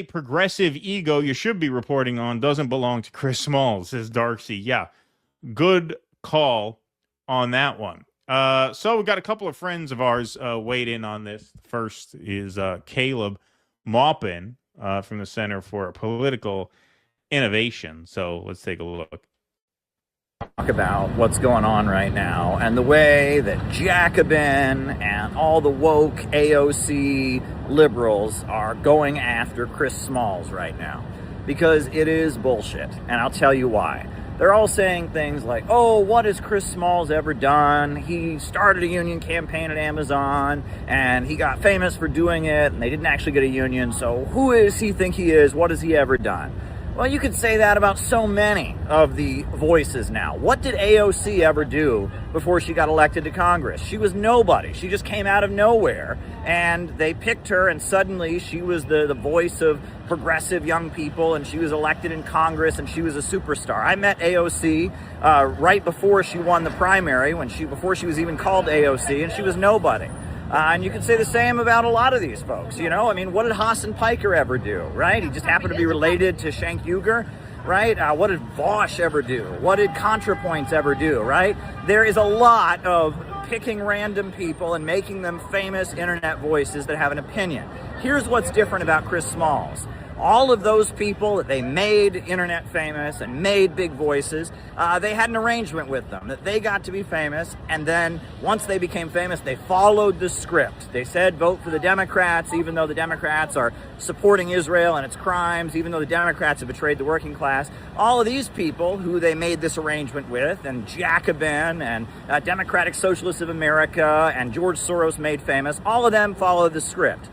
progressive ego you should be reporting on doesn't belong to Chris Smalls, says Darcy. Yeah, good call on that one. So we got a couple of friends of ours weighed in on this. First is Caleb Maupin from the Center for Political Innovation. So let's take a look. Talk about what's going on right now and the way that Jacobin and all the woke AOC liberals are going after Chris Smalls right now, because it is bullshit, and I'll tell you why. They're all saying things like, oh, what has Chris Smalls ever done? He started a union campaign at Amazon, and he got famous for doing it, and they didn't actually get a union, so who does he think he is? What has he ever done? Well, you could say that about so many of the voices now. What did AOC ever do before she got elected to Congress? She was nobody. She just came out of nowhere, and they picked her, and suddenly she was the voice of progressive young people, and she was elected in Congress, and she was a superstar. I met AOC right before she won the primary, before she was even called AOC, and she was nobody. And you can say the same about a lot of these folks, you know? I mean, what did Hassan Piker ever do, right? He just happened to be related to Cenk Uygur, right? What did Vosh ever do? What did ContraPoints ever do, right? There is a lot of picking random people and making them famous internet voices that have an opinion. Here's what's different about Chris Smalls. All of those people that they made internet famous and made big voices, they had an arrangement with them that they got to be famous, and then once they became famous, they followed the script. They said vote for the Democrats, even though the Democrats are supporting Israel and its crimes, even though the Democrats have betrayed the working class. All of these people who they made this arrangement with, and Jacobin and Democratic Socialists of America and George Soros made famous, all of them followed the script.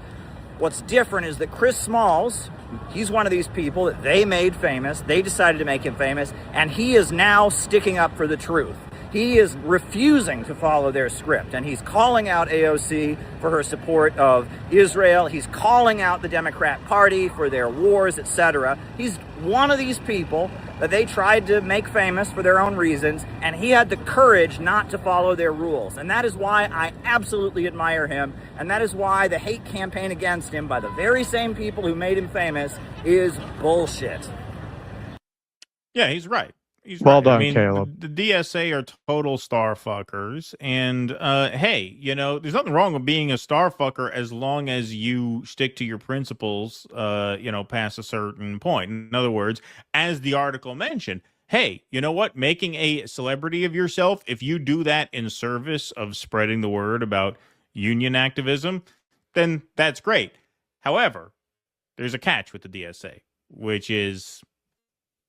What's different is that Chris Smalls, he's one of these people that they made famous. They decided to make him famous, and he is now sticking up for the truth. He is refusing to follow their script, and he's calling out AOC for her support of Israel. He's calling out the Democrat Party for their wars, etc. He's one of these people that they tried to make famous for their own reasons, and he had the courage not to follow their rules. And that is why I absolutely admire him, and that is why the hate campaign against him by the very same people who made him famous is bullshit. Yeah, he's right. He's well right. done, I mean, Caleb. The DSA are total star fuckers, and hey, you know, there's nothing wrong with being a star fucker as long as you stick to your principles. You know, past a certain point. In other words, as the article mentioned, hey, you know what? Making a celebrity of yourself, if you do that in service of spreading the word about union activism, then that's great. However, there's a catch with the DSA, which is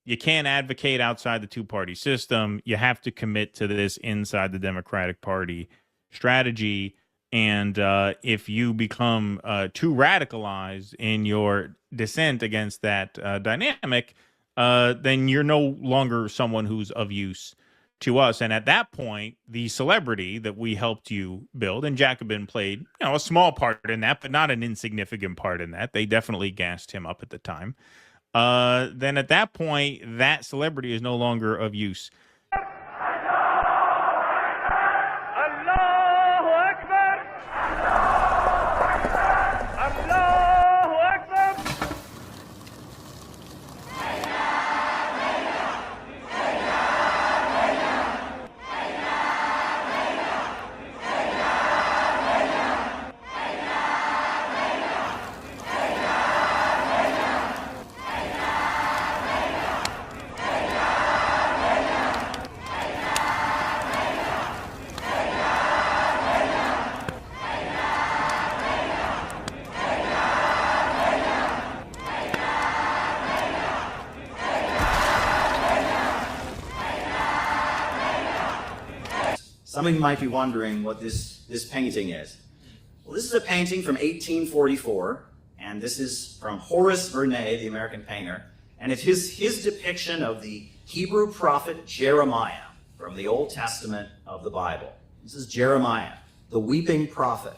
you can't advocate outside the two-party system. You have to commit to this inside the Democratic Party strategy. And if you become too radicalized in your dissent against that dynamic, then you're no longer someone who's of use to us. And at that point, the celebrity that we helped you build, and Jacobin played, you know, a small part in that, but not an insignificant part in that. They definitely gassed him up at the time. Then at that point, that celebrity is no longer of use. Some of you might be wondering what this painting is. Well, this is a painting from 1844, and this is from Horace Vernet, the American painter, and it's his depiction of the Hebrew prophet Jeremiah from the Old Testament of the Bible. This is Jeremiah, the weeping prophet.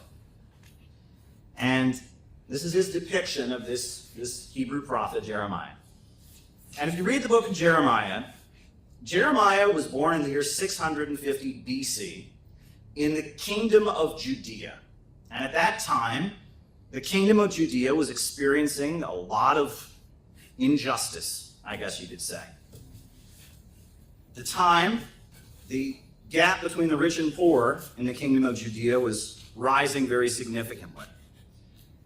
And this is his depiction of this Hebrew prophet, Jeremiah. And if you read the book of Jeremiah, Jeremiah was born in the year 650 BC in the kingdom of Judea. And at that time, the kingdom of Judea was experiencing a lot of injustice, I guess you could say. At the time, the gap between the rich and poor in the kingdom of Judea was rising very significantly.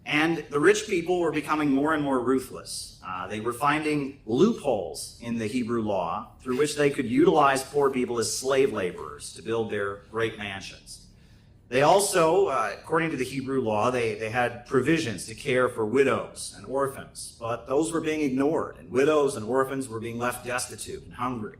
And the rich people were becoming more and more ruthless. They were finding loopholes in the Hebrew law through which they could utilize poor people as slave laborers to build their great mansions. They also, according to the Hebrew law, they had provisions to care for widows and orphans, but those were being ignored, and widows and orphans were being left destitute and hungry.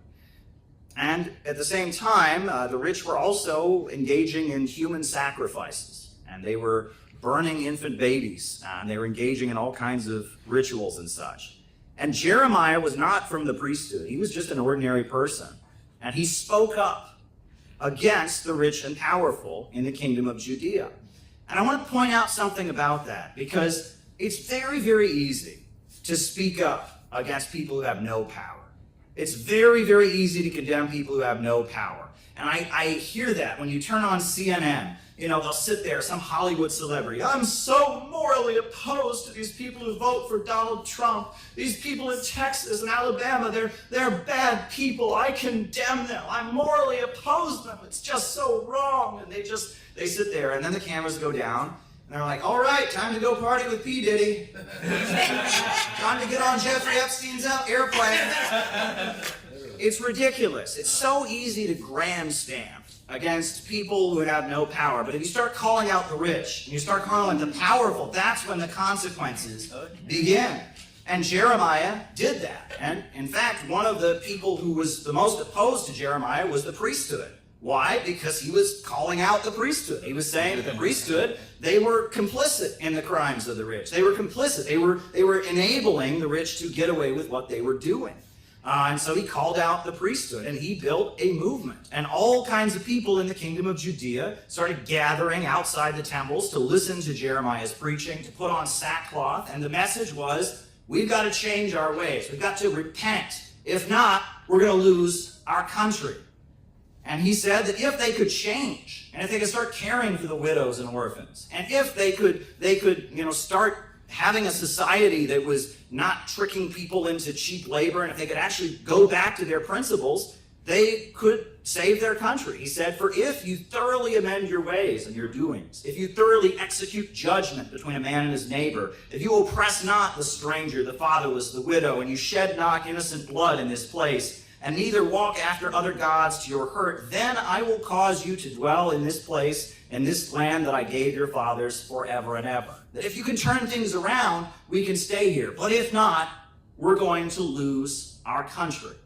And at the same time, the rich were also engaging in human sacrifices, and they were burning infant babies, and they were engaging in all kinds of rituals and such. And Jeremiah was not from the priesthood. He was just an ordinary person. And he spoke up against the rich and powerful in the kingdom of Judea. And I want to point out something about that, because it's very, very easy to speak up against people who have no power. It's very, very easy to condemn people who have no power. And I hear that when you turn on CNN. You know, they'll sit there, some Hollywood celebrity. I'm so morally opposed to these people who vote for Donald Trump. These people in Texas and Alabama, they're bad people. I condemn them. I morally oppose them. It's just so wrong. And they sit there, and then the cameras go down, and they're like, all right, time to go party with P. Diddy. Time to get on Jeffrey Epstein's airplane. It's ridiculous. It's so easy to grandstand against people who have no power. But if you start calling out the rich, and you start calling the powerful, that's when the consequences begin. And Jeremiah did that. And in fact, one of the people who was the most opposed to Jeremiah was the priesthood. Why? Because he was calling out the priesthood. He was saying that the priesthood, they were complicit in the crimes of the rich. They were complicit. They were enabling the rich to get away with what they were doing. And so he called out the priesthood, and he built a movement. And all kinds of people in the kingdom of Judea started gathering outside the temples to listen to Jeremiah's preaching, to put on sackcloth. And the message was, we've got to change our ways. We've got to repent. If not, we're going to lose our country. And he said that if they could change, and if they could start caring for the widows and orphans, and if they could start having a society that was not tricking people into cheap labor, and if they could actually go back to their principles, they could save their country. He said, for if you thoroughly amend your ways and your doings, if you thoroughly execute judgment between a man and his neighbor, if you oppress not the stranger, the fatherless, the widow, and you shed not innocent blood in this place, and neither walk after other gods to your hurt, then I will cause you to dwell in this place, in this land that I gave your fathers forever and ever. That if you can turn things around, we can stay here. But if not, we're going to lose our country.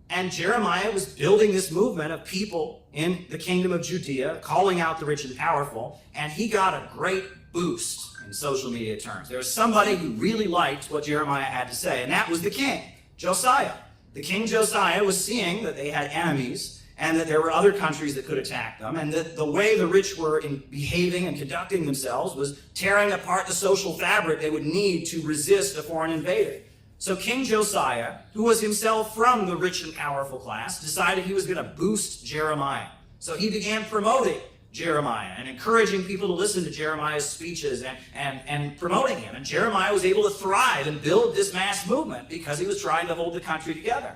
And Jeremiah was building this movement of people in the kingdom of Judea, calling out the rich and powerful, and he got a great boost in social media terms. There was somebody who really liked what Jeremiah had to say, and that was the king, Josiah. The king Josiah was seeing that they had enemies, and that there were other countries that could attack them, and that the way the rich were behaving and conducting themselves was tearing apart the social fabric they would need to resist a foreign invader. So King Josiah, who was himself from the rich and powerful class, decided he was going to boost Jeremiah. So he began promoting Jeremiah and encouraging people to listen to Jeremiah's speeches and promoting him. And Jeremiah was able to thrive and build this mass movement because he was trying to hold the country together.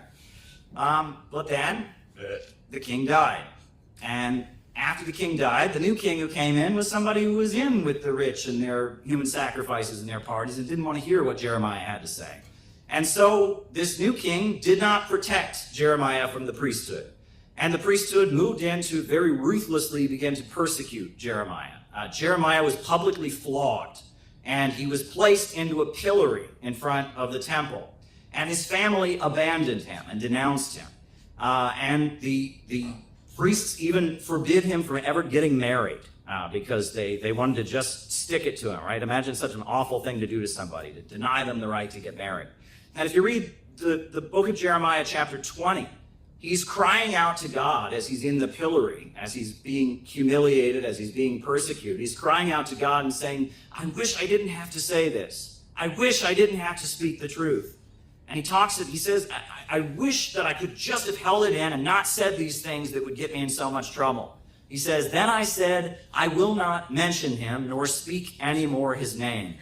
But then the king died. And after the king died, the new king who came in was somebody who was in with the rich and their human sacrifices and their parties and didn't want to hear what Jeremiah had to say. And so this new king did not protect Jeremiah from the priesthood. And the priesthood moved in to very ruthlessly begin to persecute Jeremiah. Jeremiah was publicly flogged, and he was placed into a pillory in front of the temple. And his family abandoned him and denounced him. And the priests even forbid him from ever getting married because they wanted to just stick it to him, right? Imagine such an awful thing to do to somebody, to deny them the right to get married. And if you read the book of Jeremiah, chapter 20, he's crying out to God as he's in the pillory, as he's being humiliated, as he's being persecuted. He's crying out to God and saying, I wish I didn't have to say this. I wish I didn't have to speak the truth. And he says, I wish that I could just have held it in and not said these things that would get me in so much trouble. He says, "Then I said, I will not mention him, nor speak any more his name.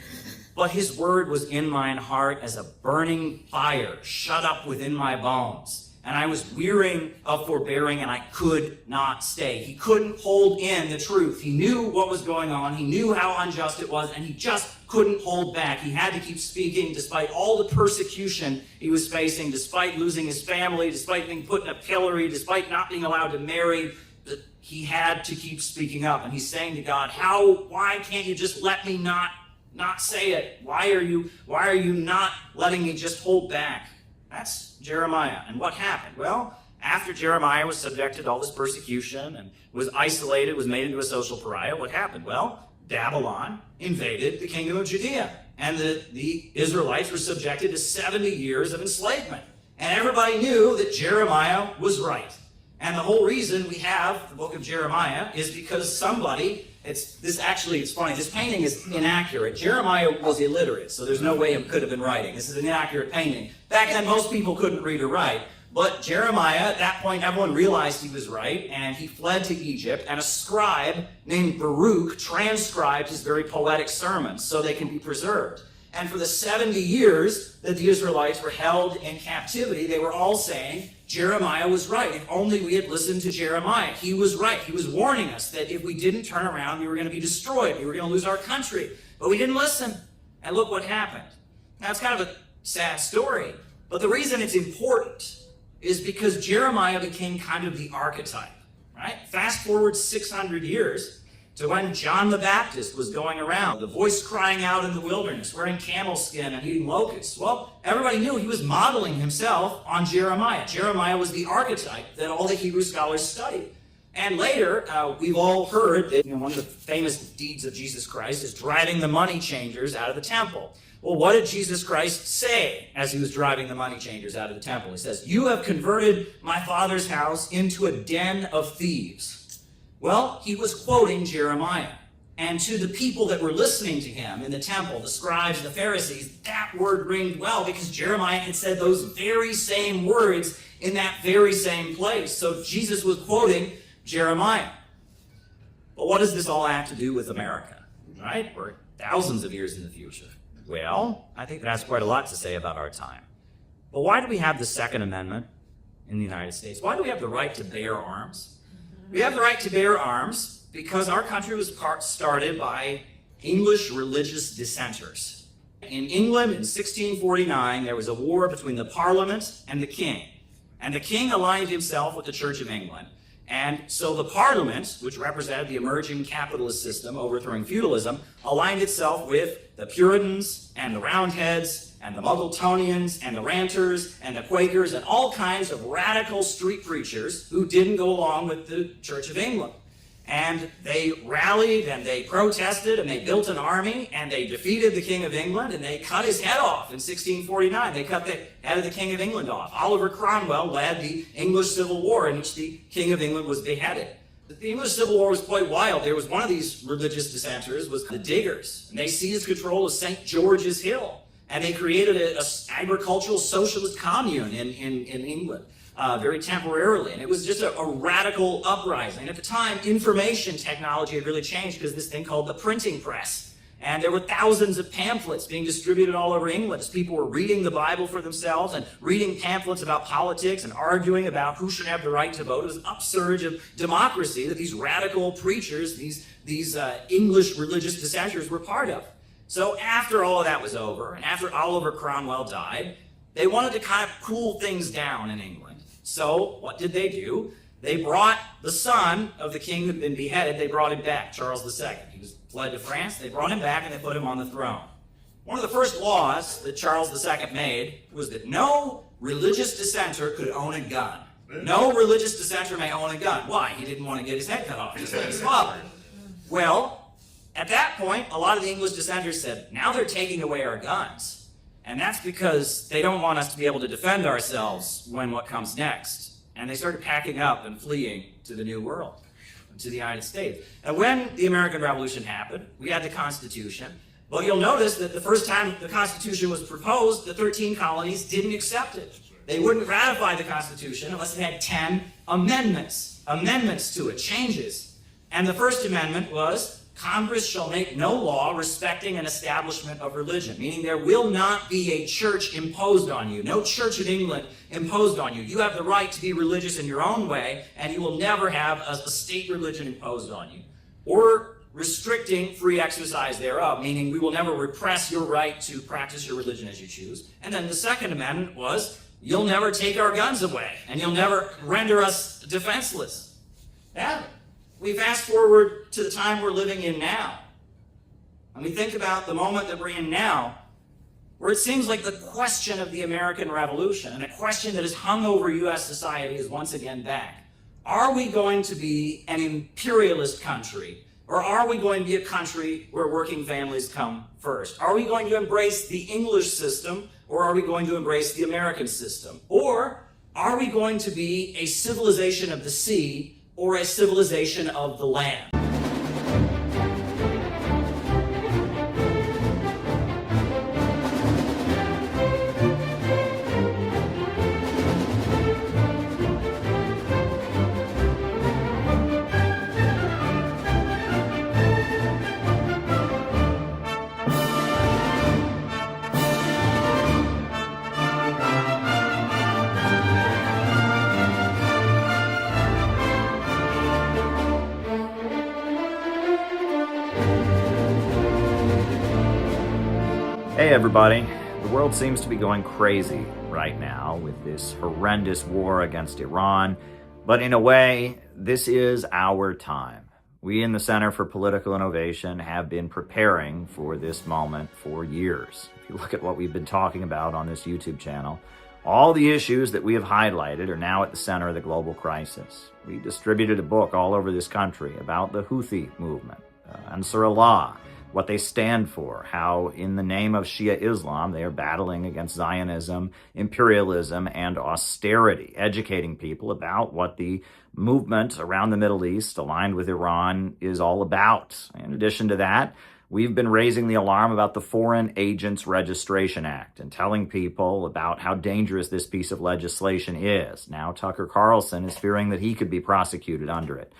But his word was in mine heart as a burning fire shut up within my bones. And I was wearying of forbearing, and I could not stay." He couldn't hold in the truth. He knew what was going on. He knew how unjust it was, and he just couldn't hold back. He had to keep speaking despite all the persecution he was facing, despite losing his family, despite being put in a pillory, despite not being allowed to marry. He had to keep speaking up. And he's saying to God, why can't you just let me not say it? Why are you not letting me just hold back? That's Jeremiah. And what happened? Well, after Jeremiah was subjected to all this persecution and was isolated, was made into a social pariah, what happened? Well, Babylon invaded the kingdom of Judea. And the Israelites were subjected to 70 years of enslavement. And everybody knew that Jeremiah was right. And the whole reason we have the book of Jeremiah is because somebody, it's funny, this painting is inaccurate. Jeremiah was illiterate, so there's no way he could have been writing. This is an inaccurate painting. Back then, most people couldn't read or write. But Jeremiah, at that point, everyone realized he was right, and he fled to Egypt, and a scribe named Baruch transcribed his very poetic sermons so they can be preserved. And for the 70 years that the Israelites were held in captivity, they were all saying, Jeremiah was right. If only we had listened to Jeremiah. He was right. He was warning us that if we didn't turn around, we were going to be destroyed. We were going to lose our country. But we didn't listen. And look what happened. Now, it's kind of a sad story. But the reason it's important is because Jeremiah became kind of the archetype, right? Fast forward 600 years to when John the Baptist was going around, the voice crying out in the wilderness, wearing camel skin and eating locusts. Well, everybody knew he was modeling himself on Jeremiah. Jeremiah was the archetype that all the Hebrew scholars studied. And later, we've all heard that one of the famous deeds of Jesus Christ is driving the money changers out of the temple. Well, what did Jesus Christ say as he was driving the money changers out of the temple? He says, "You have converted my Father's house into a den of thieves." Well, he was quoting Jeremiah. And to the people that were listening to him in the temple, the scribes, the Pharisees, that word ringed well because Jeremiah had said those very same words in that very same place. So Jesus was quoting Jeremiah. But what does this all have to do with America, right? We're thousands of years in the future. Well, I think that has quite a lot to say about our time. But why do we have the Second Amendment in the United States? Why do we have the right to bear arms? We have the right to bear arms because our country was started by English religious dissenters. In England in 1649, there was a war between the Parliament and the King. And the King aligned himself with the Church of England. And so the Parliament, which represented the emerging capitalist system overthrowing feudalism, aligned itself with the Puritans and the Roundheads and the Muggletonians and the Ranters and the Quakers and all kinds of radical street preachers who didn't go along with the Church of England. And they rallied and they protested and they built an army and they defeated the King of England and they cut his head off in 1649. They cut the head of the King of England off. Oliver Cromwell led the English Civil War in which the King of England was beheaded. The English Civil War was quite wild. There was one of these religious dissenters was the Diggers, and they seized control of St. George's Hill, and they created an agricultural socialist commune in England. Very temporarily, and it was just a radical uprising. At the time, information technology had really changed because this thing called the printing press, and there were thousands of pamphlets being distributed all over England as people were reading the Bible for themselves and reading pamphlets about politics and arguing about who should have the right to vote. It was an upsurge of democracy that these radical preachers, these English religious dissenters were part of. So after all of that was over, and after Oliver Cromwell died, they wanted to kind of cool things down in England. So what did they do? They brought the son of the king who had been beheaded, they brought him back, Charles II. He was fled to France. They brought him back and they put him on the throne. One of the first laws that Charles II made was that no religious dissenter could own a gun. No religious dissenter may own a gun. Why? He didn't want to get his head cut off, just like his father. Well, at that point, a lot of the English dissenters said, now they're taking away our guns. And that's because they don't want us to be able to defend ourselves when what comes next. And they started packing up and fleeing to the New World, to the United States. And when the American Revolution happened, we had the Constitution. But you'll notice that the first time the Constitution was proposed, the 13 colonies didn't accept it. They wouldn't ratify the Constitution unless it had 10 amendments to it, changes. And the First Amendment was, Congress shall make no law respecting an establishment of religion, meaning there will not be a church imposed on you. No church in England imposed on you. You have the right to be religious in your own way, and you will never have a state religion imposed on you. Or restricting free exercise thereof, meaning we will never repress your right to practice your religion as you choose. And then the Second Amendment was, you'll never take our guns away, and you'll never render us defenseless. Now, we fast forward to the time we're living in now, and we think about the moment that we're in now, where it seems like the question of the American Revolution, and a question that has hung over U.S. society, is once again back. Are we going to be an imperialist country, or are we going to be a country where working families come first? Are we going to embrace the English system, or are we going to embrace the American system? Or are we going to be a civilization of the sea, or a civilization of the land? Hey everybody, the world seems to be going crazy right now with this horrendous war against Iran, but in a way, this is our time. We in the Center for Political Innovation have been preparing for this moment for years. If you look at what we've been talking about on this YouTube channel, all the issues that we have highlighted are now at the center of the global crisis. We distributed a book all over this country about the Houthi movement, Ansar Allah, what they stand for, how in the name of Shia Islam, they are battling against Zionism, imperialism, and austerity, educating people about what the movement around the Middle East aligned with Iran is all about. In addition to that, we've been raising the alarm about the Foreign Agents Registration Act and telling people about how dangerous this piece of legislation is. Now Tucker Carlson is fearing that he could be prosecuted under it.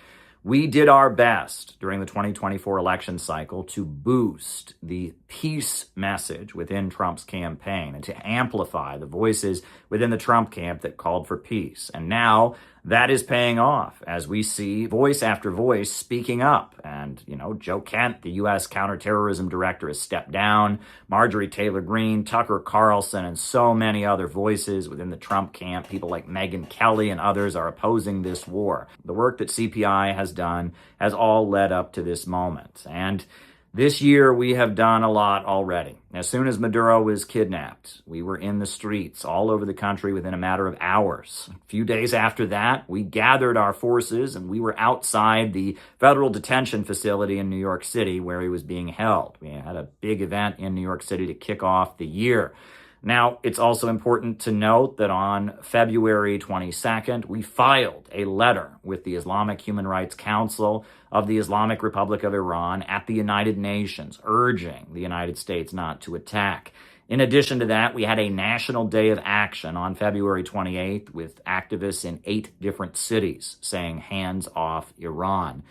We did our best during the 2024 election cycle to boost the peace message within Trump's campaign and to amplify the voices within the Trump camp that called for peace. And now that is paying off as we see voice after voice speaking up. And, Joe Kent, the U.S. counterterrorism director, has stepped down. Marjorie Taylor Greene, Tucker Carlson, and so many other voices within the Trump camp, people like Megyn Kelly and others, are opposing this war. The work that CPI has done has all led up to this moment. And this year, we have done a lot already. As soon as Maduro was kidnapped, we were in the streets all over the country within a matter of hours. A few days after that, we gathered our forces and we were outside the federal detention facility in New York City where he was being held. We had a big event in New York City to kick off the year. Now, it's also important to note that on February 22nd, we filed a letter with the Islamic Human Rights Council of the Islamic Republic of Iran at the United Nations, urging the United States not to attack. In addition to that, we had a national day of action on February 28th with activists in 8 different cities saying, "Hands off Iran."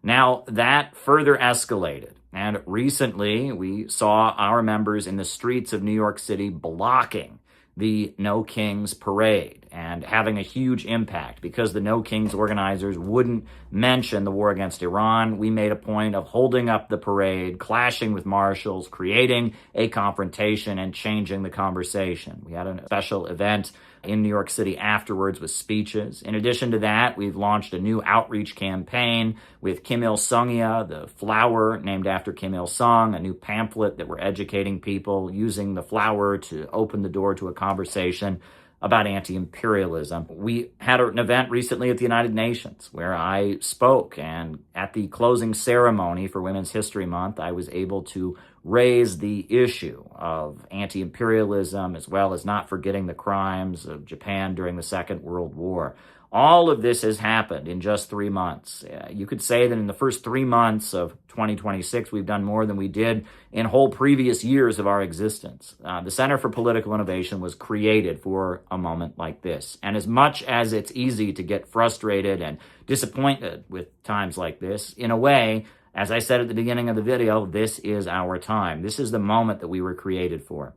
Now, that further escalated. And recently, we saw our members in the streets of New York City blocking the No Kings parade and having a huge impact because the No Kings organizers wouldn't mention the war against Iran. We made a point of holding up the parade, clashing with marshals, creating a confrontation, and changing the conversation. We had a special event in New York City afterwards with speeches. In addition to that, we've launched a new outreach campaign with Kim Il-sungya, the flower named after Kim Il-sung, a new pamphlet that we're educating people using the flower to open the door to a conversation about anti-imperialism. We had an event recently at the United Nations where I spoke, and at the closing ceremony for Women's History Month, I was able to raise the issue of anti-imperialism as well as not forgetting the crimes of Japan during the Second World War. All of this has happened in just 3 months. You could say that in the first 3 months of 2026, we've done more than we did in whole previous years of our existence. The Center for Political Innovation was created for a moment like this. And as much as it's easy to get frustrated and disappointed with times like this, in a way, as I said at the beginning of the video, this is our time. This is the moment that we were created for.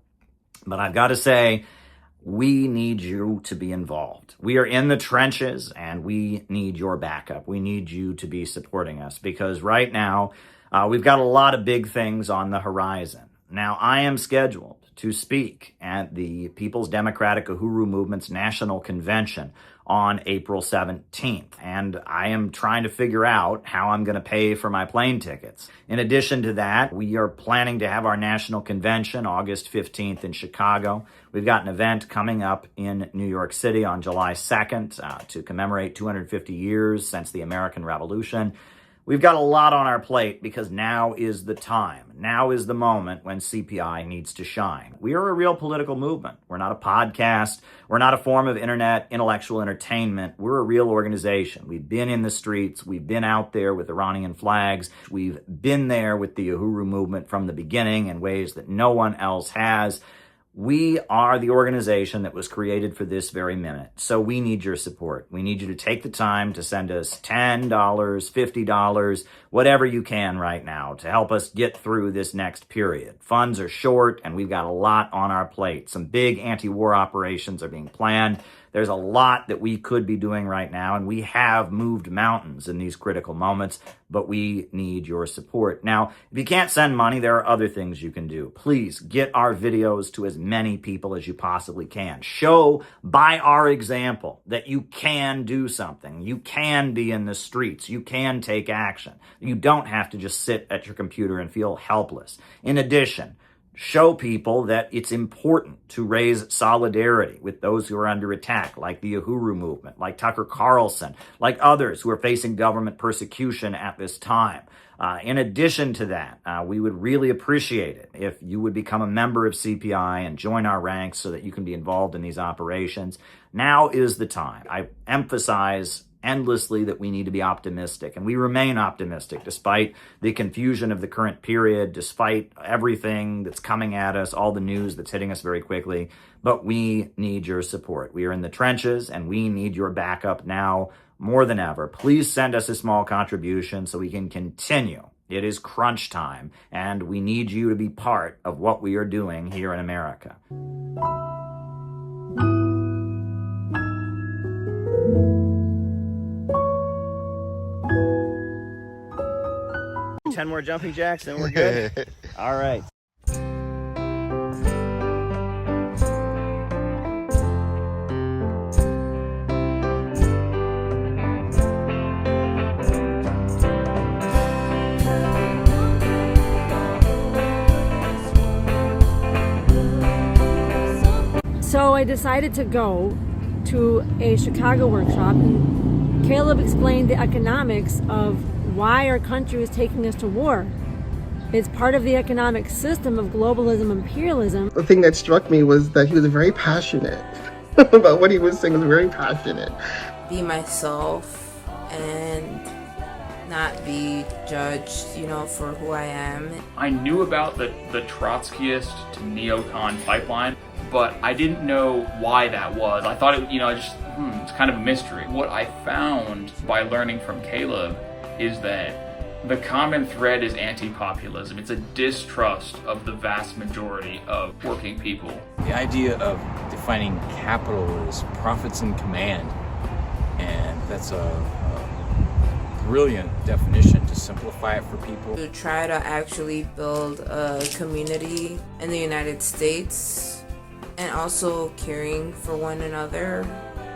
But I've got to say, we need you to be involved. We are in the trenches and we need your backup. We need you to be supporting us because right now we've got a lot of big things on the horizon. Now, I am scheduled to speak at the People's Democratic Uhuru Movement's National Convention on April 17th, and I am trying to figure out how I'm going to pay for my plane tickets. In addition to that, we are planning to have our national convention August 15th in Chicago. We've got an event coming up in New York City on July 2nd to commemorate 250 years since the American Revolution. We've got a lot on our plate because now is the time. Now is the moment when CPI needs to shine. We are a real political movement. We're not a podcast. We're not a form of internet intellectual entertainment. We're a real organization. We've been in the streets. We've been out there with Iranian flags. We've been there with the Uhuru movement from the beginning in ways that no one else has. We are the organization that was created for this very minute. So we need your support. We need you to take the time to send us $10, $50, whatever you can right now to help us get through this next period. Funds are short and we've got a lot on our plate. Some big anti-war operations are being planned. There's a lot that we could be doing right now, and we have moved mountains in these critical moments, but we need your support. Now, if you can't send money, there are other things you can do. Please get our videos to as many people as you possibly can. Show by our example that you can do something. You can be in the streets. You can take action. You don't have to just sit at your computer and feel helpless. In addition, show people that it's important to raise solidarity with those who are under attack, like the Uhuru movement, like Tucker Carlson, like others who are facing government persecution at this time. In addition to that, we would really appreciate it if you would become a member of CPI and join our ranks so that you can be involved in these operations. Now is the time. I emphasize endlessly that we need to be optimistic, and we remain optimistic despite the confusion of the current period, despite everything that's coming at us, all the news that's hitting us very quickly. But we need your support. We are in the trenches and we need your backup now more than ever. Please send us a small contribution so we can continue. It is crunch time and we need you to be part of what we are doing here in America. 10 more jumping jacks, then we're good. All right. So I decided to go to a Chicago workshop, and Caleb explained the economics of why our country is taking us to war. It's part of the economic system of globalism, imperialism. The thing that struck me was that he was very passionate about what he was saying. He was very passionate. Be myself and not be judged, for who I am. I knew about the Trotskyist to neocon pipeline, but I didn't know why that was. I thought it's kind of a mystery. What I found by learning from Caleb is that the common thread is anti-populism. It's a distrust of the vast majority of working people. The idea of defining capital as profits in command, and that's a brilliant definition to simplify it for people. To try to actually build a community in the United States and also caring for one another.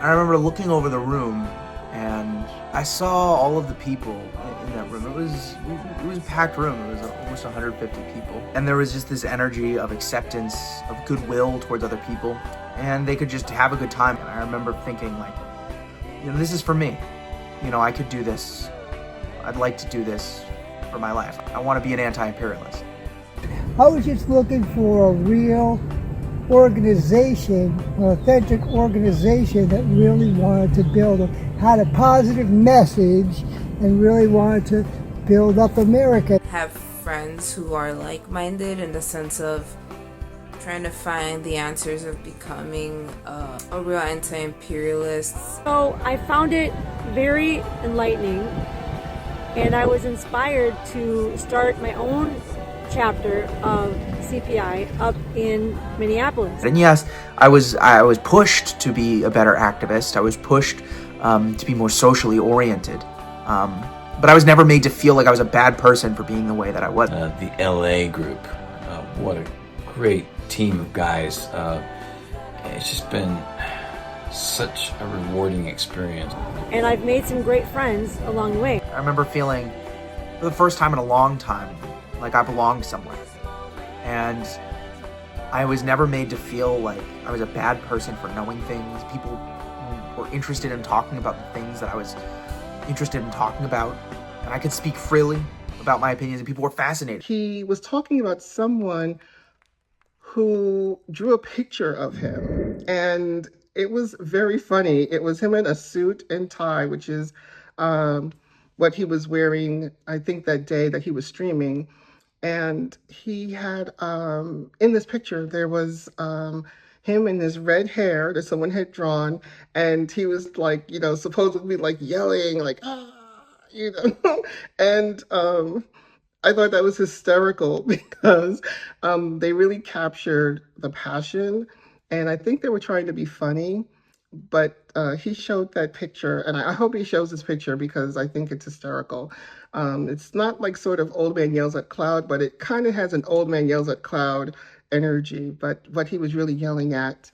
I remember looking over the room and I saw all of the people in that room. It was a packed room. It was almost 150 people. And there was just this energy of acceptance, of goodwill towards other people. And they could just have a good time. And I remember thinking this is for me. I could do this. I'd like to do this for my life. I want to be an anti-imperialist. I was just looking for a real organization, an authentic organization that really wanted to had a positive message and really wanted to build up America. Have friends who are like-minded in the sense of trying to find the answers of becoming a real anti-imperialist. So I found it very enlightening, and I was inspired to start my own chapter of CPI up in Minneapolis. And yes, I was pushed to be a better activist. I was pushed to be more socially oriented. But I was never made to feel like I was a bad person for being the way that I was. The LA group, what a great team of guys. It's just been such a rewarding experience. And I've made some great friends along the way. I remember feeling, for the first time in a long time, like I belonged somewhere. And I was never made to feel like I was a bad person for knowing things. People were interested in talking about the things that I was interested in talking about. And I could speak freely about my opinions, and people were fascinated. He was talking about someone who drew a picture of him, and it was very funny. It was him in a suit and tie, which is what he was wearing, I think, that day that he was streaming. And he had, in this picture, there was him in his red hair that someone had drawn, and he was like, supposedly like yelling, like, and I thought that was hysterical because they really captured the passion, and I think they were trying to be funny, but he showed that picture, and I hope he shows this picture because I think it's hysterical. It's not like sort of old man yells at cloud, but it kind of has an old man yells at cloud energy. But what he was really yelling at,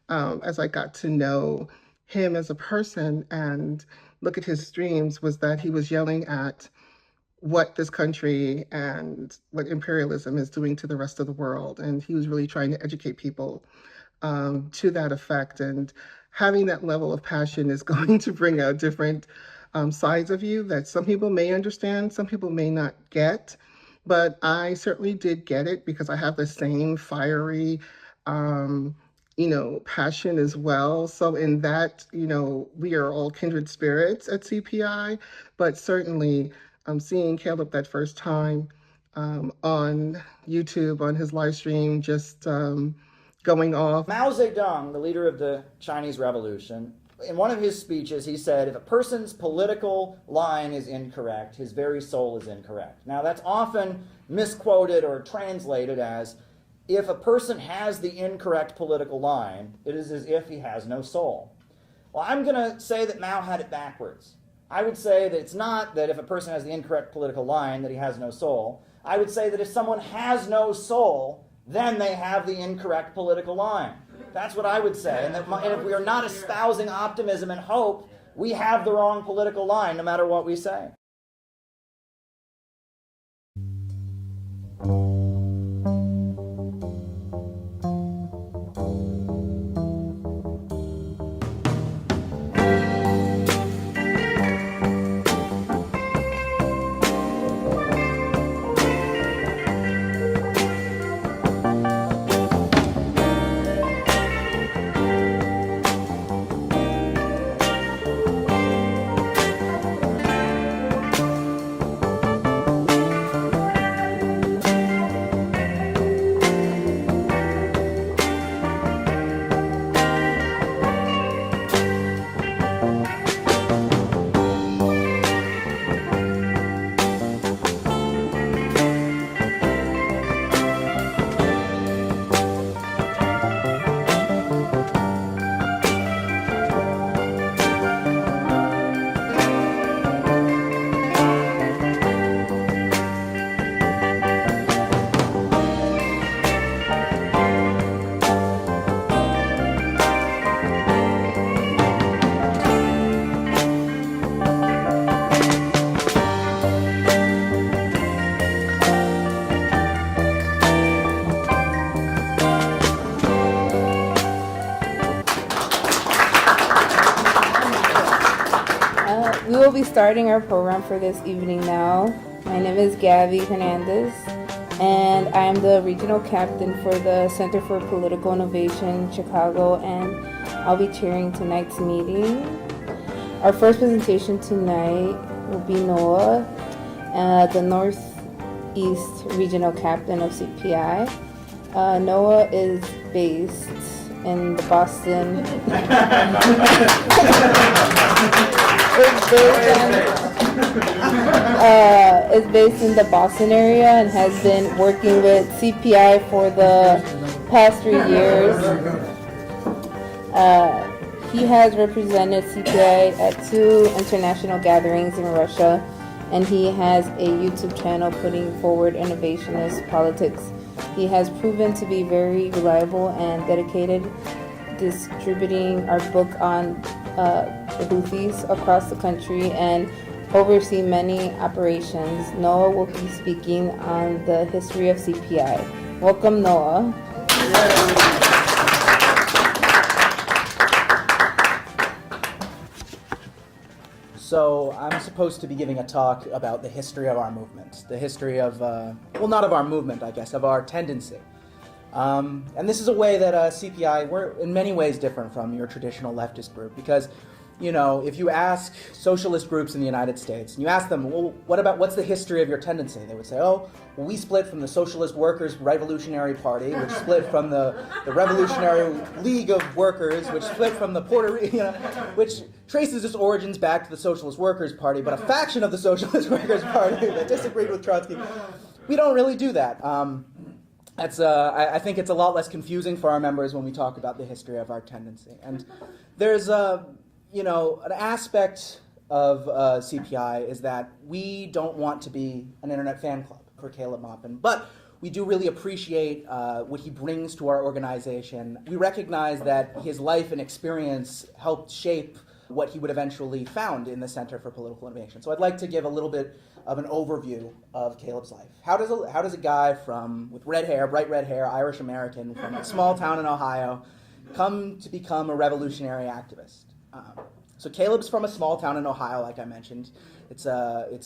as I got to know him as a person and look at his streams, was that he was yelling at what this country and what imperialism is doing to the rest of the world. And he was really trying to educate people to that effect. And having that level of passion is going to bring out different sides of you that some people may understand, some people may not get. But I certainly did get it because I have the same fiery, passion as well. So in that, we are all kindred spirits at CPI, but certainly seeing Caleb that first time on YouTube, on his live stream, just going off. Mao Zedong, the leader of the Chinese Revolution, in one of his speeches, he said, if a person's political line is incorrect, his very soul is incorrect. Now, that's often misquoted or translated as, if a person has the incorrect political line, it is as if he has no soul. Well, I'm going to say that Mao had it backwards. I would say that it's not that if a person has the incorrect political line that he has no soul. I would say that if someone has no soul, then they have the incorrect political line. That's what I would say. And if we are not espousing optimism and hope, we have the wrong political line, no matter what we say. We will be starting our program for this evening now. My name is Gabby Hernandez. and I am the regional captain for the Center for Political Innovation Chicago, and I'll be chairing tonight's meeting. Our first presentation tonight will be Noah, the Northeast Regional Captain of CPI. Noah is based in the Boston. Is based in the Boston area and has been working with CPI for the past 3 years. He has represented CPI at 2 international gatherings in Russia, and he has a YouTube channel putting forward innovationist politics. He has proven to be very reliable and dedicated, distributing our book on the Houthis across the country and oversee many operations. Noah will be speaking on the history of CPI. Welcome, Noah. So I'm supposed to be giving a talk about the history of our movement, the history of, well, not of our movement, I guess, of our tendency. And this is a way that CPI, we're in many ways different from your traditional leftist group, because, you know, if you ask socialist groups in the United States, and you ask them, well, what's the history of your tendency? They would say, oh, well, we split from the Socialist Workers' Revolutionary Party, which split from the Revolutionary League of Workers, which split from the Puerto Rico, which traces its origins back to the Socialist Workers' Party, but a faction of the Socialist Workers' Party that disagreed with Trotsky. We don't really do that. I think it's a lot less confusing for our members when we talk about the history of our tendency. And there's an aspect of CPI is that we don't want to be an internet fan club for Caleb Maupin, but we do really appreciate what he brings to our organization. We recognize that his life and experience helped shape what he would eventually found in the Center for Political Innovation. So I'd like to give a little bit of an overview of Caleb's life. How does a guy with red hair, bright red hair, Irish American, from a small town in Ohio, come to become a revolutionary activist? So Caleb's from a small town in Ohio, like I mentioned. It's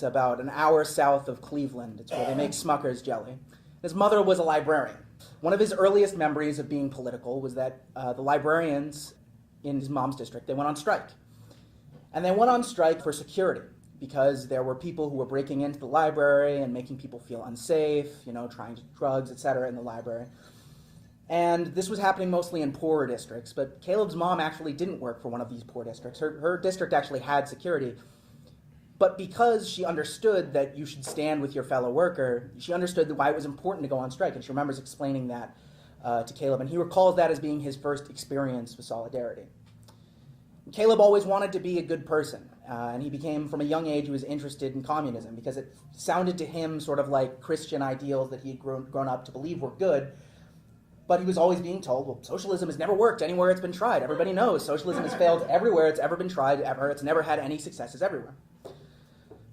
about an hour south of Cleveland. It's where they make Smucker's jelly. His mother was a librarian. One of his earliest memories of being political was that the librarians in his mom's district, they went on strike. And they went on strike for security because there were people who were breaking into the library and making people feel unsafe, trying to drugs, etc. in the library. And this was happening mostly in poorer districts, but Caleb's mom actually didn't work for one of these poor districts. Her district actually had security. But because she understood that you should stand with your fellow worker, she understood why it was important to go on strike, and she remembers explaining that to Caleb, and he recalls that as being his first experience with solidarity. Caleb always wanted to be a good person, and he became, from a young age, he was interested in communism because it sounded to him sort of like Christian ideals that he had grown up to believe were good. But he was always being told, well, socialism has never worked anywhere it's been tried. Everybody knows socialism has failed everywhere it's ever been tried, ever. It's never had any successes everywhere.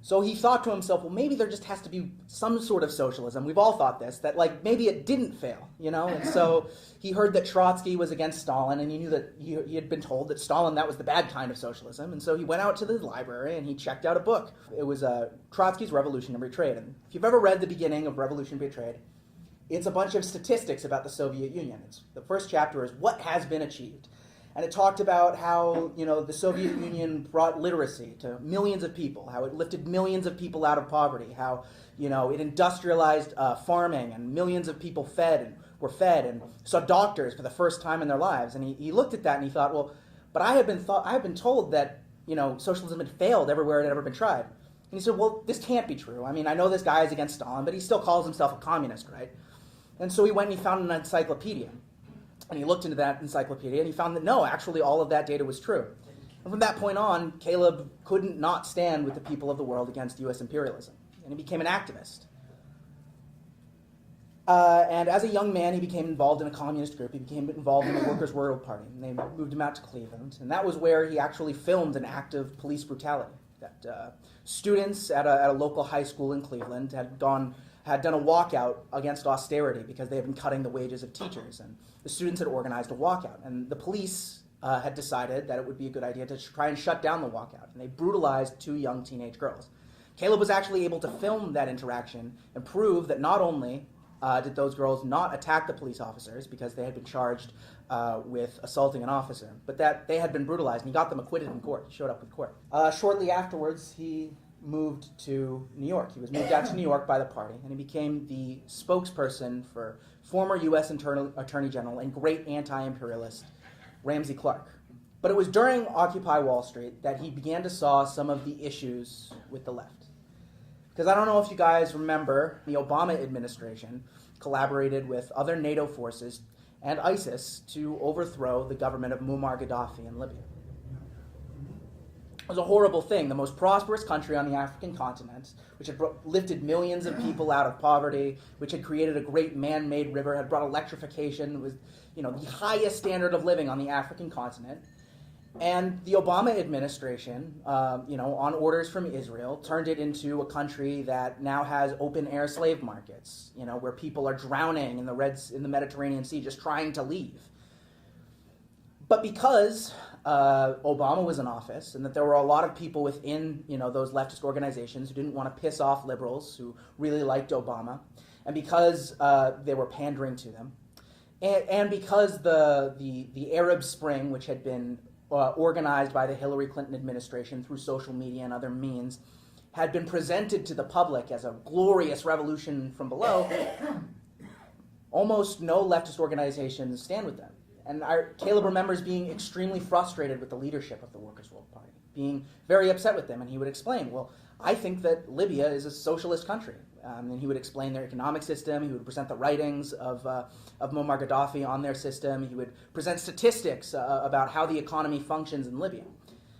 So he thought to himself, well, maybe there just has to be some sort of socialism. We've all thought this, that maybe it didn't fail, And so he heard that Trotsky was against Stalin, and he knew that he had been told that Stalin, that was the bad kind of socialism. And so he went out to the library and he checked out a book. It was Trotsky's Revolutionary Trade. And if you've ever read the beginning of Revolutionary Trade, it's a bunch of statistics about the Soviet Union. The first chapter is what has been achieved. And it talked about how, the Soviet Union brought literacy to millions of people, how it lifted millions of people out of poverty, how, it industrialized farming and millions of people were fed and saw doctors for the first time in their lives. And he looked at that and he thought, well, but I have been told that, socialism had failed everywhere it had ever been tried. And he said, well, this can't be true. I mean, I know this guy is against Stalin, but he still calls himself a communist, right? And so he went and he found an encyclopedia. And he looked into that encyclopedia and he found that no, actually all of that data was true. And from that point on, Caleb couldn't not stand with the people of the world against U.S. imperialism. And he became an activist. And as a young man, he became involved in a communist group. He became involved in the Workers' World Party. And they moved him out to Cleveland. And that was where he actually filmed an act of police brutality. That students at a local high school in Cleveland had done a walkout against austerity because they had been cutting the wages of teachers. And the students had organized a walkout. And the police had decided that it would be a good idea to try and shut down the walkout. And they brutalized 2 young teenage girls. Caleb was actually able to film that interaction and prove that not only did those girls not attack the police officers because they had been charged with assaulting an officer, but that they had been brutalized, and he got them acquitted in court. He showed up with court. Shortly afterwards, he moved to New York. He was moved out to New York by the party, and he became the spokesperson for former U.S. Attorney General and great anti-imperialist Ramsey Clark. But it was during Occupy Wall Street that he began to saw some of the issues with the left. Because I don't know if you guys remember, the Obama administration collaborated with other NATO forces and ISIS to overthrow the government of Muammar Gaddafi in Libya. It was a horrible thing. The most prosperous country on the African continent, which had lifted millions of people out of poverty, which had created a great man-made river, had brought electrification, was, the highest standard of living on the African continent. And the Obama administration, on orders from Israel, turned it into a country that now has open-air slave markets, where people are drowning in the Mediterranean Sea just trying to leave. But because Obama was in office, and that there were a lot of people within, those leftist organizations who didn't want to piss off liberals who really liked Obama, and because they were pandering to them, and because the Arab Spring, which had been organized by the Hillary Clinton administration through social media and other means, had been presented to the public as a glorious revolution from below, almost no leftist organizations stand with them. And Caleb remembers being extremely frustrated with the leadership of the Workers' World Party, being very upset with them, and he would explain, well, I think that Libya is a socialist country. And he would explain their economic system. He would present the writings of Muammar Gaddafi on their system. He would present statistics about how the economy functions in Libya.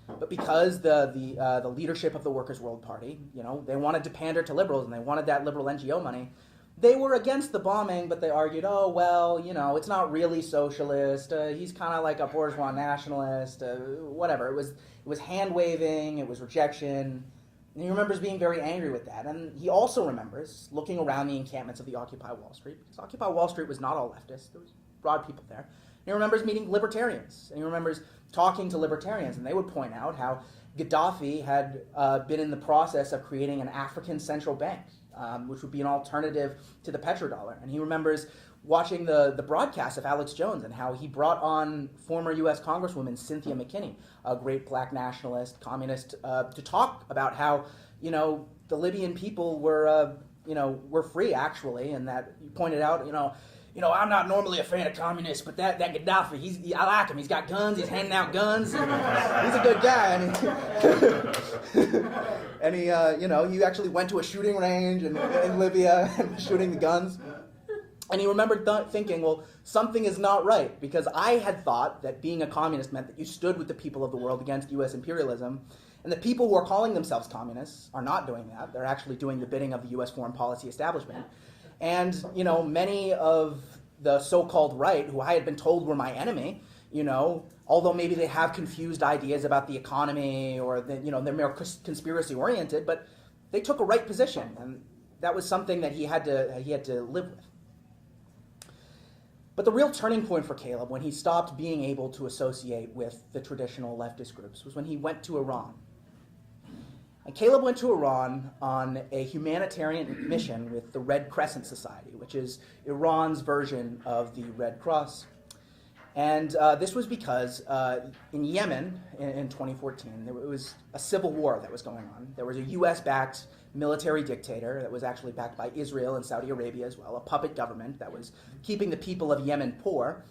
But because the leadership of the Workers' World Party, they wanted to pander to liberals and they wanted that liberal NGO money, they were against the bombing, but they argued, oh, well, it's not really socialist. He's kind of like a bourgeois nationalist, whatever. It was hand-waving. It was rejection. And he remembers being very angry with that. And he also remembers looking around the encampments of the Occupy Wall Street, because Occupy Wall Street was not all leftist. There was broad people there. And he remembers meeting libertarians. And he remembers talking to libertarians. And they would point out how Gaddafi had been in the process of creating an African central bank, which would be an alternative to the petrodollar. And he remembers watching the broadcast of Alex Jones and how he brought on former U.S. Congresswoman Cynthia McKinney, a great black nationalist, communist, to talk about how, the Libyan people were free, actually, and that he pointed out, I'm not normally a fan of communists, but that Gaddafi, I like him. He's got guns. He's handing out guns. And he's a good guy. And he, he actually went to a shooting range in Libya and was shooting the guns. And he remembered thinking, well, something is not right, because I had thought that being a communist meant that you stood with the people of the world against U.S. imperialism, and the people who are calling themselves communists are not doing that. They're actually doing the bidding of the U.S. foreign policy establishment. And, many of the so-called right, who I had been told were my enemy, although maybe they have confused ideas about the economy or, they're more conspiracy-oriented, but they took a right position, and that was something that he had to live with. But the real turning point for Caleb, when he stopped being able to associate with the traditional leftist groups, was when he went to Iran. And Caleb went to Iran on a humanitarian mission with the Red Crescent Society, which is Iran's version of the Red Cross. And this was because in Yemen in 2014, there was a civil war that was going on. There was a U.S.-backed military dictator that was actually backed by Israel and Saudi Arabia as well, a puppet government that was keeping the people of Yemen poor,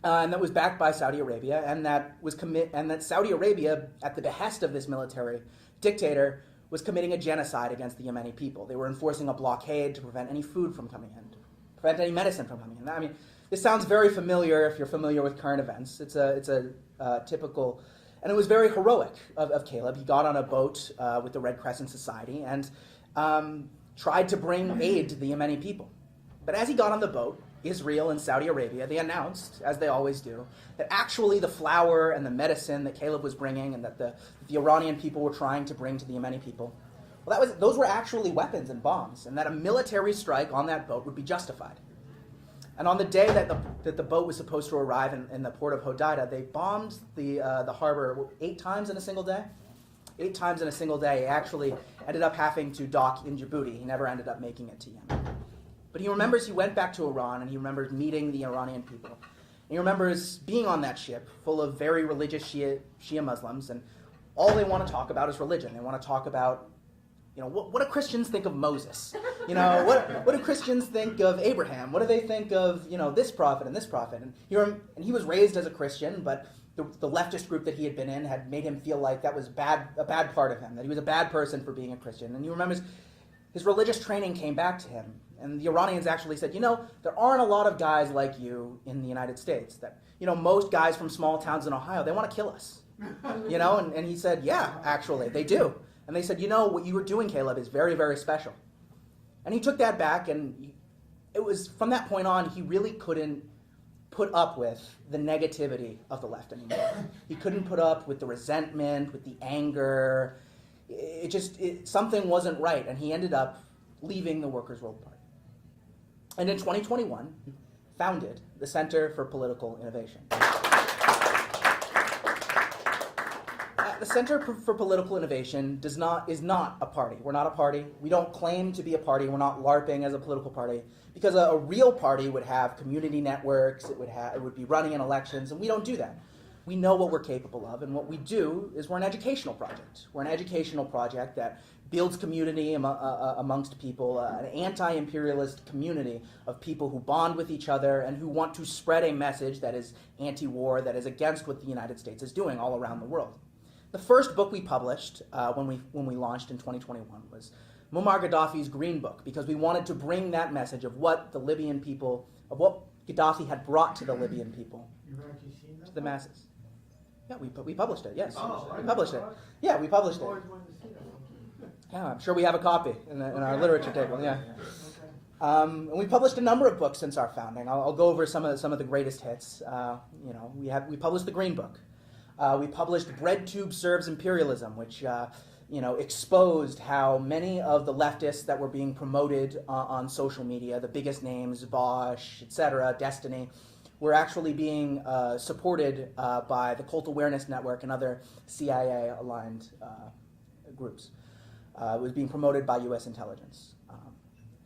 and that was backed by Saudi Arabia, and that Saudi Arabia, at the behest of this military dictator, was committing a genocide against the Yemeni people. They were enforcing a blockade to prevent any food from coming in, to prevent any medicine from coming in. I mean, this sounds very familiar if you're familiar with current events. It's a typical, and it was very heroic of Caleb. He got on a boat with the Red Crescent Society and tried to bring aid to the Yemeni people. But as he got on the boat, Israel and Saudi Arabia, they announced, as they always do, that actually the flour and the medicine that Caleb was bringing and that the Iranian people were trying to bring to the Yemeni people, well, those were actually weapons and bombs, and that a military strike on that boat would be justified. And on the day that the boat was supposed to arrive in the port of Hodeida, they bombed the harbor 8 times in a single day. 8 times in a single day. He actually ended up having to dock in Djibouti. He never ended up making it to Yemen. But he remembers he went back to Iran, and he remembers meeting the Iranian people. And he remembers being on that ship full of very religious Shia Muslims, and all they want to talk about is religion. They want to talk about, what do Christians think of Moses? What do Christians think of Abraham? What do they think of, this prophet and this prophet? And he was raised as a Christian, but the leftist group that he had been in had made him feel like that was a bad part of him, that he was a bad person for being a Christian. And he remembers his religious training came back to him. And the Iranians actually said, there aren't a lot of guys like you in the United States. That, most guys from small towns in Ohio, they want to kill us. And he said, yeah, actually, they do. And they said, what you were doing, Caleb, is very, very special. And he took that back, and it was from that point on, he really couldn't put up with the negativity of the left anymore. He couldn't put up with the resentment, with the anger. Something wasn't right, and he ended up leaving the Workers' World Party. And in 2021, founded the Center for Political Innovation. The Center for Political Innovation is not a party. We're not a party. We don't claim to be a party. We're not LARPing as a political party, because a real party would have community networks. It would be running in elections, and we don't do that. We know what we're capable of, and what we do is we're an educational project. We're an educational project that builds community amongst people, an anti-imperialist community of people who bond with each other and who want to spread a message that is anti-war, that is against what the United States is doing all around the world. The first book we published when we launched in 2021 was Muammar Gaddafi's Green Book, because we wanted to bring that message of what the Libyan people, of what Gaddafi had brought to the Libyan people, to the masses. Yeah, we published it, yes. We published it. Yeah, we published it. Yeah, I'm sure we have a copy in our literature table, yeah. And we published a number of books since our founding. I'll go over some of the greatest hits. We published the Green Book. We published Bread Tube Serves Imperialism, which exposed how many of the leftists that were being promoted on social media, the biggest names, Bosch, etc., Destiny, were actually being supported by the Cult Awareness Network and other CIA-aligned groups. It was being promoted by U.S. intelligence.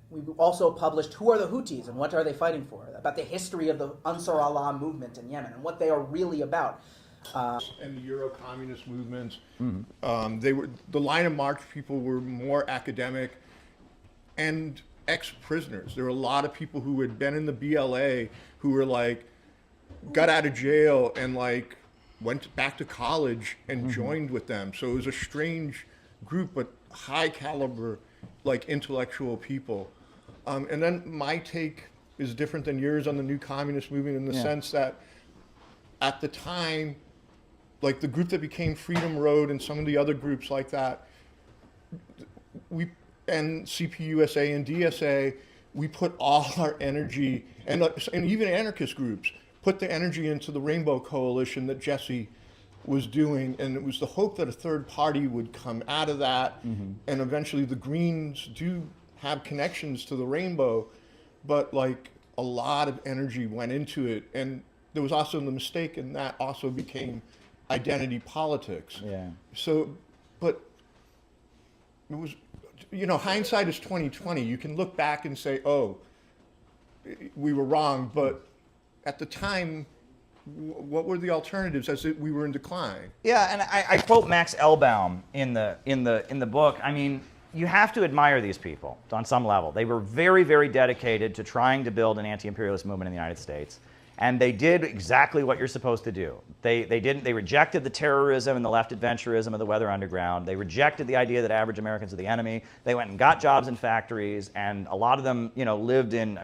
We also published Who Are the Houthis and What Are They Fighting For? About the history of the Ansar Allah movement in Yemen and what they are really about. And the Euro-communist movements, the line of march people were more academic and ex-prisoners. There were a lot of people who had been in the BLA who were got out of jail and went back to college and joined with them. So it was a strange group, but high caliber, intellectual people. And then my take is different than yours on the new communist movement in the sense that at the time, the group that became Freedom Road and some of the other groups like that, and CPUSA and DSA, we put all our energy, and even anarchist groups, put the energy into the Rainbow Coalition that Jesse was doing, and it was the hope that a third party would come out of that, and eventually the Greens do have connections to the Rainbow, but a lot of energy went into it, and there was also the mistake, and that also became identity politics. Yeah. So, but it was, hindsight is 20/20. You can look back and say, oh, we were wrong, but at the time, what were the alternatives as we were in decline? Yeah, and I quote Max Elbaum in the book. I mean, you have to admire these people on some level. They were very, very dedicated to trying to build an anti-imperialist movement in the United States. And they did exactly what you're supposed to do. They rejected the terrorism and the left adventurism of the Weather Underground. They rejected the idea that average Americans are the enemy. They went and got jobs in factories, and a lot of them, lived in,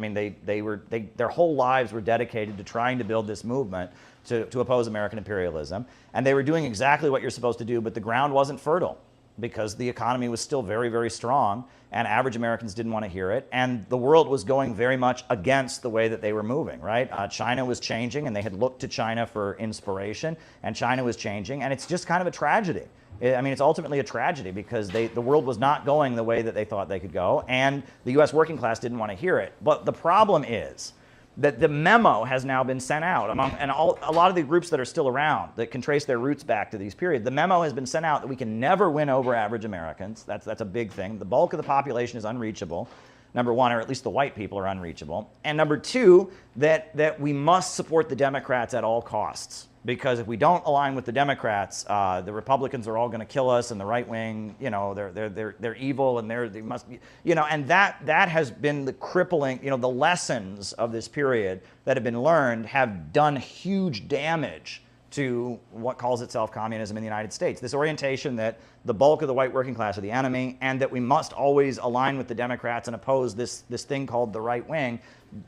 their whole lives were dedicated to trying to build this movement to oppose American imperialism. And they were doing exactly what you're supposed to do, but the ground wasn't fertile because the economy was still very, very strong, and average Americans didn't want to hear it, and the world was going very much against the way that they were moving, right? China was changing, and they had looked to China for inspiration, and China was changing, and it's just kind of a tragedy. It's ultimately a tragedy because the world was not going the way that they thought they could go, and the U.S. working class didn't want to hear it. But the problem is that the memo has now been sent out a lot of the groups that are still around that can trace their roots back to these periods. The memo has been sent out that we can never win over average Americans. That's a big thing. The bulk of the population is unreachable. number one, or at least the white people are unreachable. And number two, that we must support the Democrats at all costs. Because if we don't align with the Democrats, the Republicans are all going to kill us, and the right wing, you know, they're evil, and they must be, you know, and that has been the crippling, you know, the lessons of this period that have been learned have done huge damage to what calls itself communism in the United States. This orientation that the bulk of the white working class are the enemy, and that we must always align with the Democrats and oppose this thing called the right wing.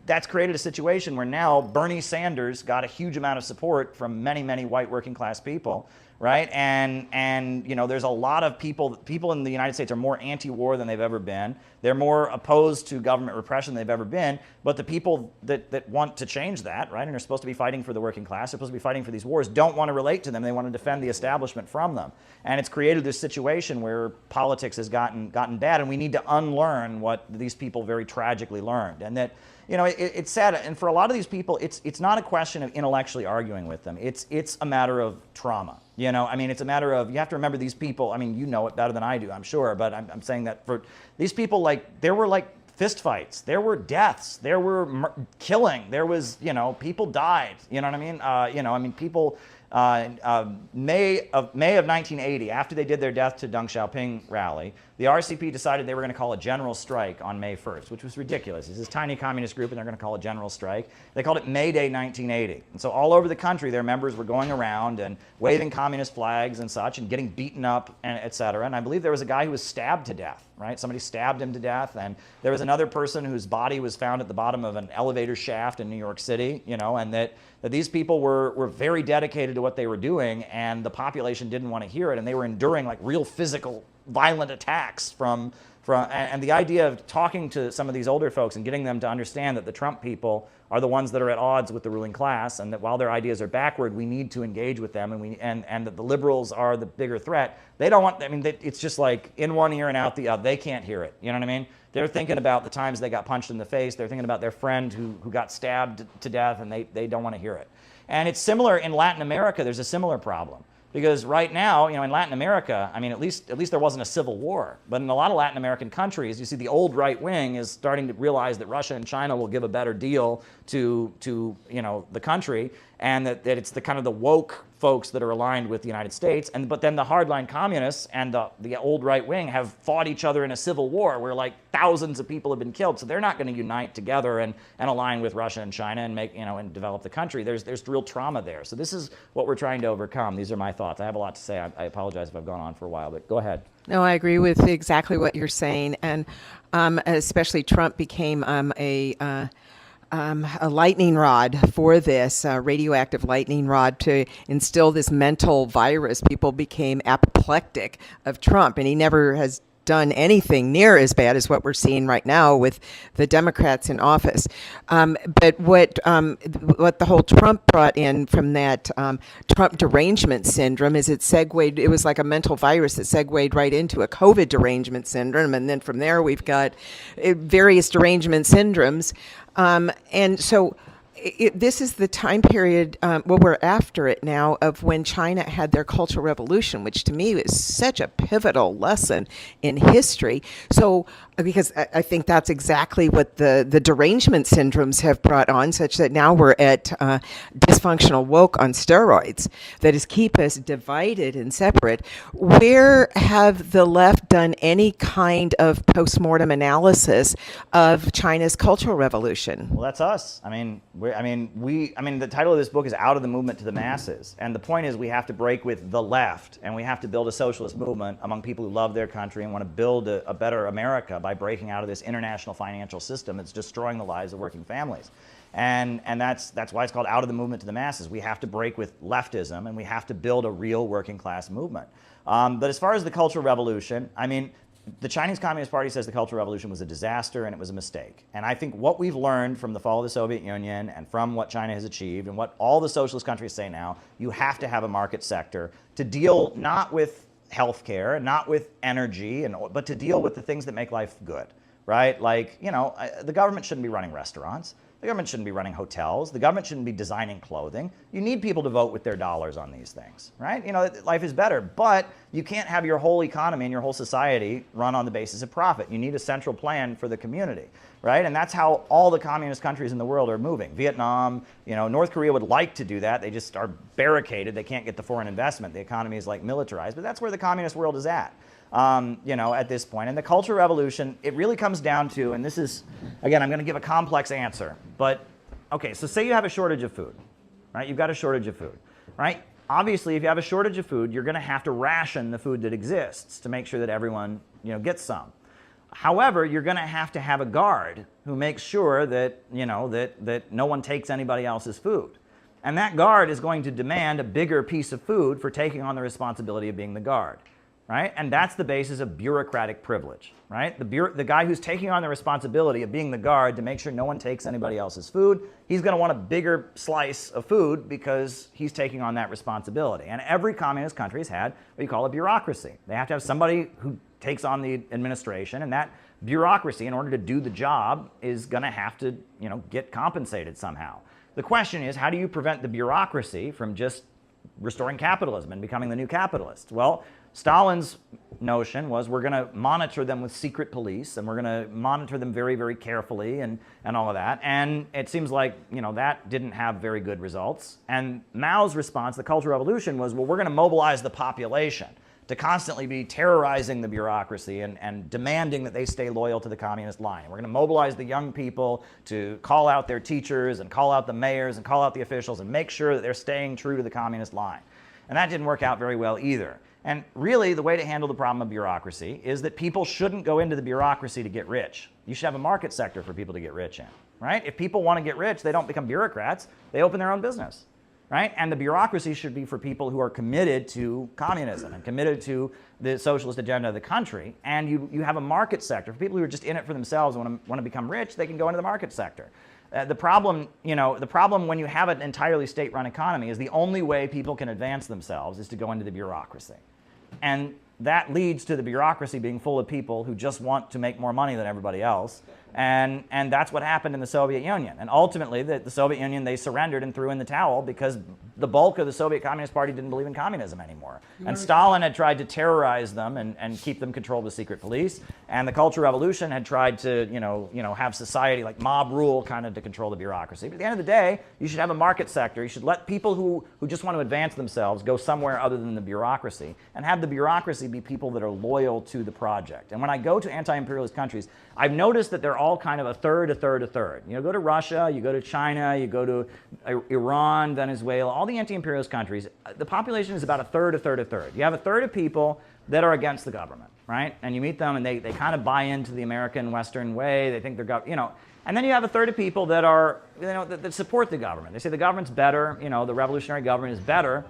That's created a situation where now Bernie Sanders got a huge amount of support from many, many white working class people, right? And you know, there's a lot of people in the United States are more anti-war than they've ever been. They're more opposed to government repression than they've ever been. But the people that want to change that, right, and are supposed to be fighting for the working class, are supposed to be fighting for these wars, don't want to relate to them. They want to defend the establishment from them. And it's created this situation where politics has gotten bad, and we need to unlearn what these people very tragically learned. And that, you know, it's sad, and for a lot of these people, it's not a question of intellectually arguing with them. It's a matter of trauma. You know, I mean, it's a matter of, you have to remember these people, I mean, you know it better than I do, I'm sure, but I'm saying that for these people, like, there were like fist fights, there were deaths, there were killing, there was, you know, people died, you know what I mean? You know, I mean, people, May of 1980, after they did their Death to Deng Xiaoping rally, the RCP decided they were going to call a general strike on May 1st, which was ridiculous. It's this tiny communist group, and they're going to call a general strike. They called it May Day 1980. And so all over the country, their members were going around and waving communist flags and such, and getting beaten up, and et cetera. And I believe there was a guy who was stabbed to death, right? Somebody stabbed him to death, and there was another person whose body was found at the bottom of an elevator shaft in New York City, you know, and that these people were very dedicated to what they were doing, and the population didn't want to hear it, and they were enduring like real physical violent attacks from and the idea of talking to some of these older folks and getting them to understand that the Trump people are the ones that are at odds with the ruling class, and that while their ideas are backward, we need to engage with them, and that the liberals are the bigger threat. They don't want, I mean, it's just like in one ear and out the other. They can't hear it. You know what I mean? They're thinking about the times they got punched in the face. They're thinking about their friend who got stabbed to death, and they don't want to hear it. And it's similar in Latin America. There's a similar problem. Because right now, you know, in Latin America, I mean, at least there wasn't a civil war. But in a lot of Latin American countries, you see the old right wing is starting to realize that Russia and China will give a better deal to you know, the country, and that it's the kind of the woke folks that are aligned with the United States. But then the hardline communists and the old right wing have fought each other in a civil war where like thousands of people have been killed. So they're not going to unite together and align with Russia and China and make, you know, and develop the country. There's real trauma there. So this is what we're trying to overcome. These are my thoughts. I have a lot to say. I apologize if I've gone on for a while, but go ahead. No, I agree with exactly what you're saying. And especially Trump became a lightning rod for this, radioactive lightning rod to instill this mental virus. People became apoplectic of Trump, and he never has done anything near as bad as what we're seeing right now with the Democrats in office. But what the whole Trump brought in from that Trump derangement syndrome is it segued, it was like a mental virus that segued right into a COVID derangement syndrome. And then from there, we've got various derangement syndromes. And so this is the time period, well, we're after it now, of when China had their Cultural Revolution, which to me is such a pivotal lesson in history. So, because I think that's exactly what the derangement syndromes have brought on, such that now we're at dysfunctional woke on steroids, that is keep us divided and separate. Where have the left done any kind of postmortem analysis of China's Cultural Revolution? Well, that's us. I mean, the title of this book is Out of the Movement to the Masses. And the point is we have to break with the left, and we have to build a socialist movement among people who love their country and want to build a better America by breaking out of this international financial system that's destroying the lives of working families. And that's why it's called Out of the Movement to the Masses. We have to break with leftism, and we have to build a real working class movement. But as far as the Cultural Revolution, I mean, the Chinese Communist Party says the Cultural Revolution was a disaster and it was a mistake. And I think what we've learned from the fall of the Soviet Union and from what China has achieved and what all the socialist countries say now, you have to have a market sector to deal not with healthcare, not with energy, but to deal with the things that make life good, right? Like, you know, the government shouldn't be running restaurants. The government shouldn't be running hotels. The government shouldn't be designing clothing. You need people to vote with their dollars on these things, right? You know, life is better, but you can't have your whole economy and your whole society run on the basis of profit. You need a central plan for the community, right? And that's how all the communist countries in the world are moving. Vietnam, you know, North Korea would like to do that. They just are barricaded. They can't get the foreign investment. The economy is like militarized, but that's where the communist world is at. You know, at this point. And the Cultural Revolution, it really comes down to, and this is, again, I'm going to give a complex answer, but okay, so say you have a shortage of food, right? You've got a shortage of food, right? Obviously, if you have a shortage of food, you're going to have to ration the food that exists to make sure that everyone, you know, gets some. However, you're going to have a guard who makes sure that, you know, that no one takes anybody else's food. And that guard is going to demand a bigger piece of food for taking on the responsibility of being the guard. Right? And that's the basis of bureaucratic privilege, right? The guy who's taking on the responsibility of being the guard to make sure no one takes anybody else's food, he's going to want a bigger slice of food because he's taking on that responsibility. And every communist country has had what you call a bureaucracy. They have to have somebody who takes on the administration, and that bureaucracy, in order to do the job, is going to have to, you know, get compensated somehow. The question is, how do you prevent the bureaucracy from just restoring capitalism and becoming the new capitalist? Well, Stalin's notion was we're going to monitor them with secret police, and we're going to monitor them very, very carefully and all of that. And it seems like, you know, that didn't have very good results. And Mao's response, the Cultural Revolution, was, well, we're going to mobilize the population to constantly be terrorizing the bureaucracy and demanding that they stay loyal to the communist line. And we're going to mobilize the young people to call out their teachers and call out the mayors and call out the officials and make sure that they're staying true to the communist line. And that didn't work out very well either. And really, the way to handle the problem of bureaucracy is that people shouldn't go into the bureaucracy to get rich. You should have a market sector for people to get rich in, right? If people want to get rich, they don't become bureaucrats. They open their own business, right? And the bureaucracy should be for people who are committed to communism and committed to the socialist agenda of the country. And you have a market sector. For people who are just in it for themselves and want to become rich, they can go into the market sector. The problem when you have an entirely state-run economy is the only way people can advance themselves is to go into the bureaucracy. And that leads to the bureaucracy being full of people who just want to make more money than everybody else. And that's what happened in the Soviet Union. And ultimately, the Soviet Union, they surrendered and threw in the towel because the bulk of the Soviet Communist Party didn't believe in communism anymore. And Stalin had tried to terrorize them and keep them controlled with secret police. And the Cultural Revolution had tried to, have society like mob rule kind of to control the bureaucracy. But at the end of the day, you should have a market sector. You should let people who just want to advance themselves go somewhere other than the bureaucracy, and have the bureaucracy be people that are loyal to the project. And when I go to anti-imperialist countries, I've noticed that they're all kind of a third, a third, a third. You go to Russia, you go to China, you go to Iran, Venezuela, all the anti-imperialist countries, the population is about a third, a third, a third. You have a third of people that are against the government, right? And you meet them and they kind of buy into the American Western way. They think they're, and then you have a third of people that are, that support the government. They say the government's better, the revolutionary government is better.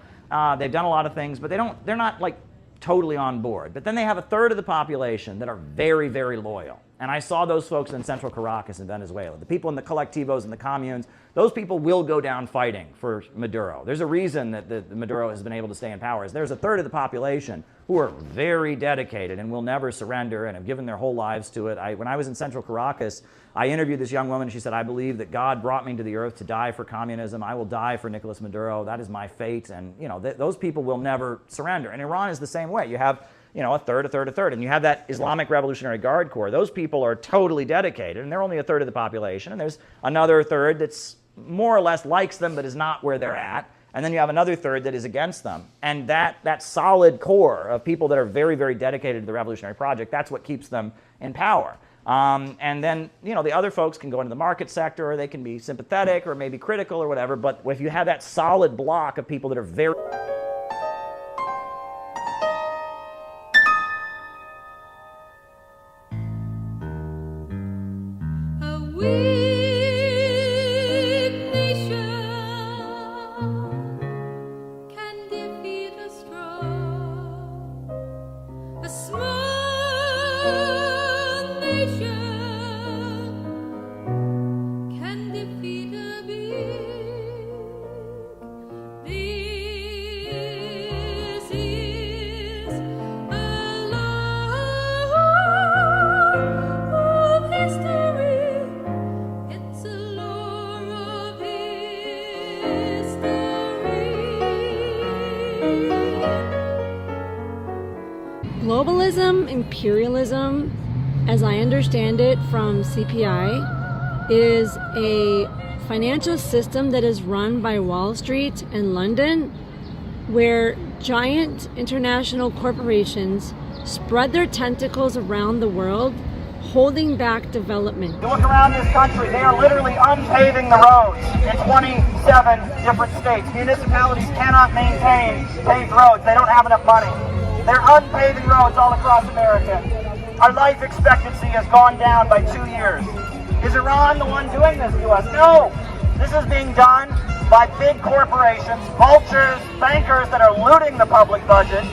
They've done a lot of things, but they're not like totally on board. But then they have a third of the population that are very, very loyal. And I saw those folks in central Caracas in Venezuela. The people in the colectivos and the communes, those people will go down fighting for Maduro. There's a reason that the Maduro has been able to stay in power. There's a third of the population who are very dedicated and will never surrender and have given their whole lives to it. When I was in central Caracas, I interviewed this young woman. She said, I believe that God brought me to the earth to die for communism. I will die for Nicolas Maduro. That is my fate. And those people will never surrender. And Iran is the same way. You have a third, a third, a third. And you have that Islamic Revolutionary Guard Corps. Those people are totally dedicated, and they're only a third of the population. And there's another third that's more or less likes them, but is not where they're at. And then you have another third that is against them. And that solid core of people that are very, very dedicated to the revolutionary project, that's what keeps them in power. And then, the other folks can go into the market sector, or they can be sympathetic or maybe critical or whatever. But if you have that solid block of people that are very... Globalism, imperialism, as I understand it from CPI, is a financial system that is run by Wall Street and London, where giant international corporations spread their tentacles around the world, holding back development. You look around this country, they are literally unpaving the roads in 27 different states. Municipalities cannot maintain paved roads. They don't have enough money. They're unpaving roads all across America. Our life expectancy has gone down by 2 years. Is Iran the one doing this to us? No! This is being done by big corporations, vultures, bankers that are looting the public budget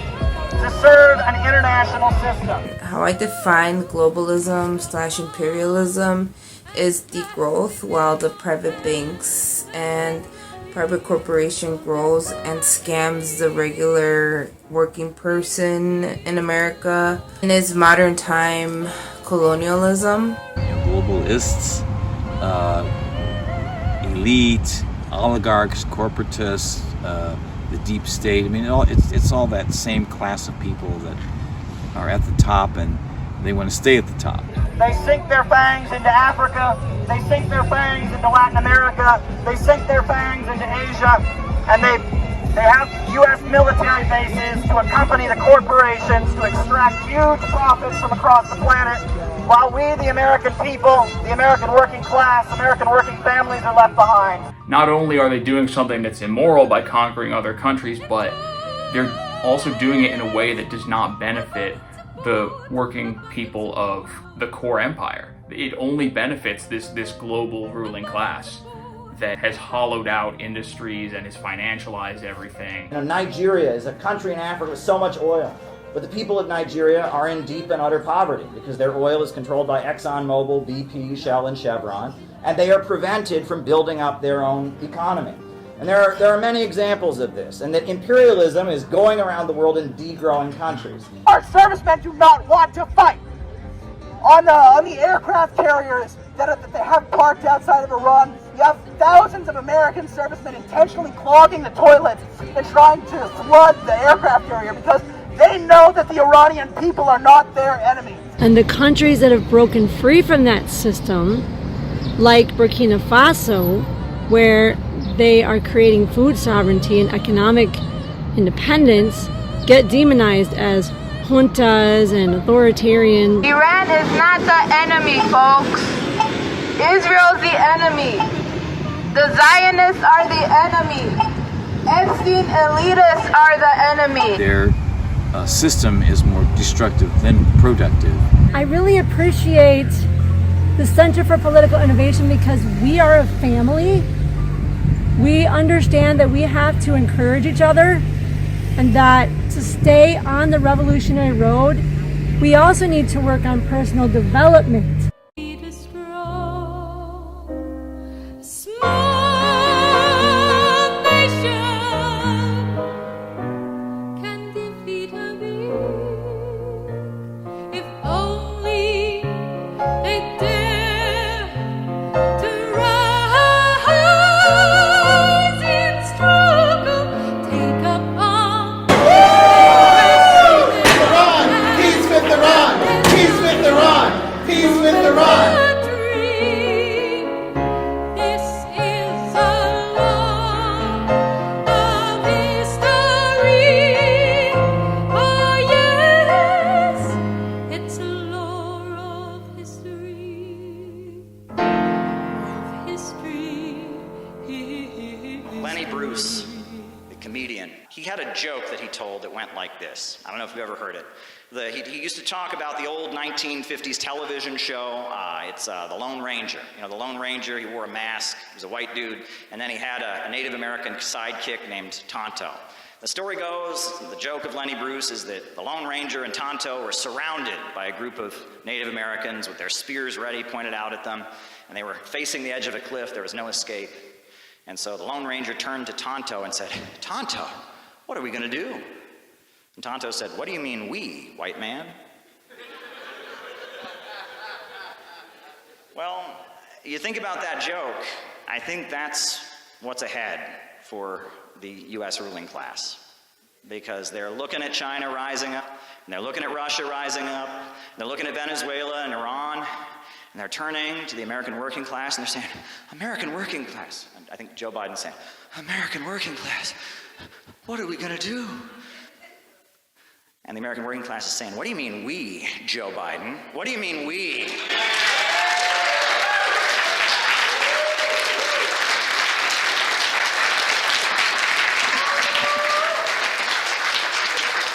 to serve an international system. How I define globalism/imperialism is the growth while the private banks and private corporation grows and scams the regular working person in America. And is modern time colonialism. Globalists, elite, oligarchs, corporatists, the deep state. I mean, it's all that same class of people that are at the top, and they want to stay at the top. They sink their fangs into Africa, they sink their fangs into Latin America, they sink their fangs into Asia, and they have U.S. military bases to accompany the corporations to extract huge profits from across the planet, while we, the American people, the American working class, American working families are left behind. Not only are they doing something that's immoral by conquering other countries, but they're also doing it in a way that does not benefit the working people of the core empire. It only benefits this global ruling class that has hollowed out industries and has financialized everything. You know, Nigeria is a country in Africa with so much oil, but the people of Nigeria are in deep and utter poverty because their oil is controlled by ExxonMobil, BP, Shell, and Chevron, and they are prevented from building up their own economy. And there are many examples of this, and that imperialism is going around the world in degrowing countries. Our servicemen do not want to fight. On the aircraft carriers that they have parked outside of Iran, you have thousands of American servicemen intentionally clogging the toilets and trying to flood the aircraft carrier because they know that the Iranian people are not their enemies. And the countries that have broken free from that system, like Burkina Faso, where they are creating food sovereignty and economic independence, get demonized as juntas and authoritarian. Iran is not the enemy, folks. Israel's the enemy. The Zionists are the enemy. Epstein elitists are the enemy. Their system is more destructive than productive. I really appreciate the Center for Political Innovation because we are a family. We understand that we have to encourage each other and that to stay on the revolutionary road, we also need to work on personal development. I don't know if you've ever heard it. He used to talk about the old 1950s television show. It's The Lone Ranger. You know, the Lone Ranger, he wore a mask, he was a white dude, and then he had a Native American sidekick named Tonto. The story goes, the joke of Lenny Bruce is that the Lone Ranger and Tonto were surrounded by a group of Native Americans with their spears ready, pointed out at them, and they were facing the edge of a cliff. There was no escape. And so the Lone Ranger turned to Tonto and said, "Tonto, what are we going to do?" And Tonto said, "What do you mean we, white man?" Well, you think about that joke, I think that's what's ahead for the U.S. ruling class. because they're looking at China rising up, and they're looking at Russia rising up, and they're looking at Venezuela and Iran, and they're turning to the American working class, and they're saying, American working class. And I think Joe Biden's saying, American working class, what are we going to do? And the American working class is saying, what do you mean we, Joe Biden? What do you mean we?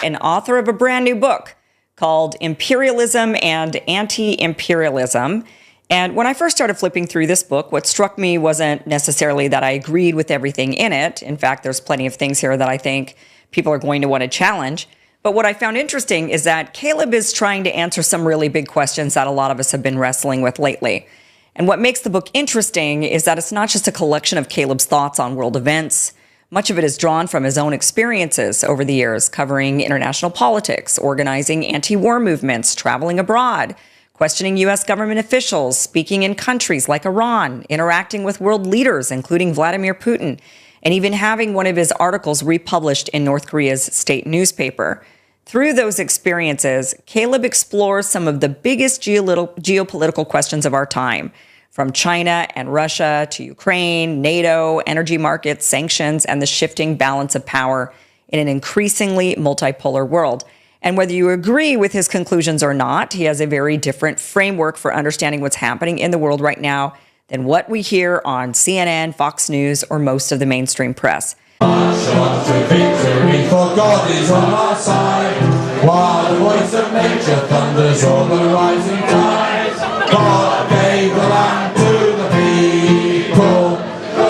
An author of a brand new book called Imperialism and Anti-Imperialism. And when I first started flipping through this book, what struck me wasn't necessarily that I agreed with everything in it. In fact, there's plenty of things here that I think people are going to want to challenge. But what I found interesting is that Caleb is trying to answer some really big questions that a lot of us have been wrestling with lately. And what makes the book interesting is that it's not just a collection of Caleb's thoughts on world events. Much of it is drawn from his own experiences over the years, covering international politics, organizing anti-war movements, traveling abroad, questioning U.S. government officials, speaking in countries like Iran, interacting with world leaders, including Vladimir Putin, and even having one of his articles republished in North Korea's state newspaper. Through those experiences, Caleb explores some of the biggest geopolitical questions of our time, from China and Russia to Ukraine, NATO, energy markets, sanctions, and the shifting balance of power in an increasingly multipolar world. And whether you agree with his conclusions or not, he has a very different framework for understanding what's happening in the world right now than what we hear on CNN, Fox News, or most of the mainstream press. March to victory, for God is on our side, while the voice of nature thunders o'er the rising tide. God gave the land to the people, the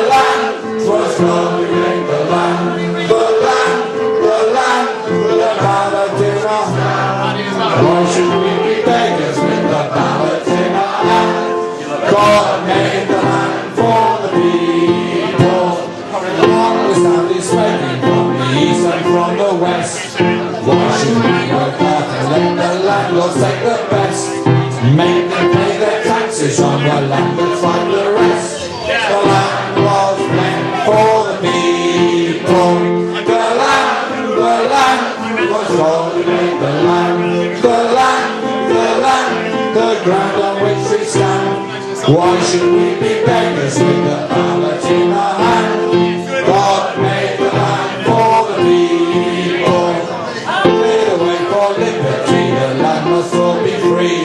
land was God who gave the land, with a ballot in our hand. Why should we be beggars with the ballot in our hand? God made the land for the people. Long was Andy smoking from the east and from the west. Why should we work hard and let the landlords take the best? Make them pay their taxes on the land but find the rest. The land was meant for the people. The land was God who made the land. The ground on which we stand. Why should we be beggars with the ballot in our hand? God made the land for the people. Clear the way for liberty, the land must all be free.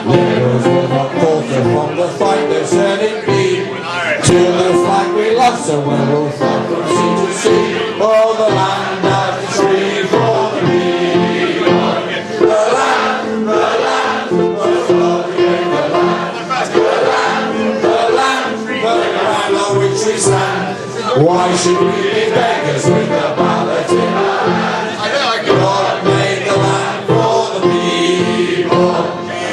Liberals will not falter from the fight they've said it be. To the flag we love so well, we'll fight from sea to sea. Oh, the land that is free for the people. The land, was God who made the land. The ground on which we stand. Why should we be beggars with the ballot in our hand? God made the land for the people.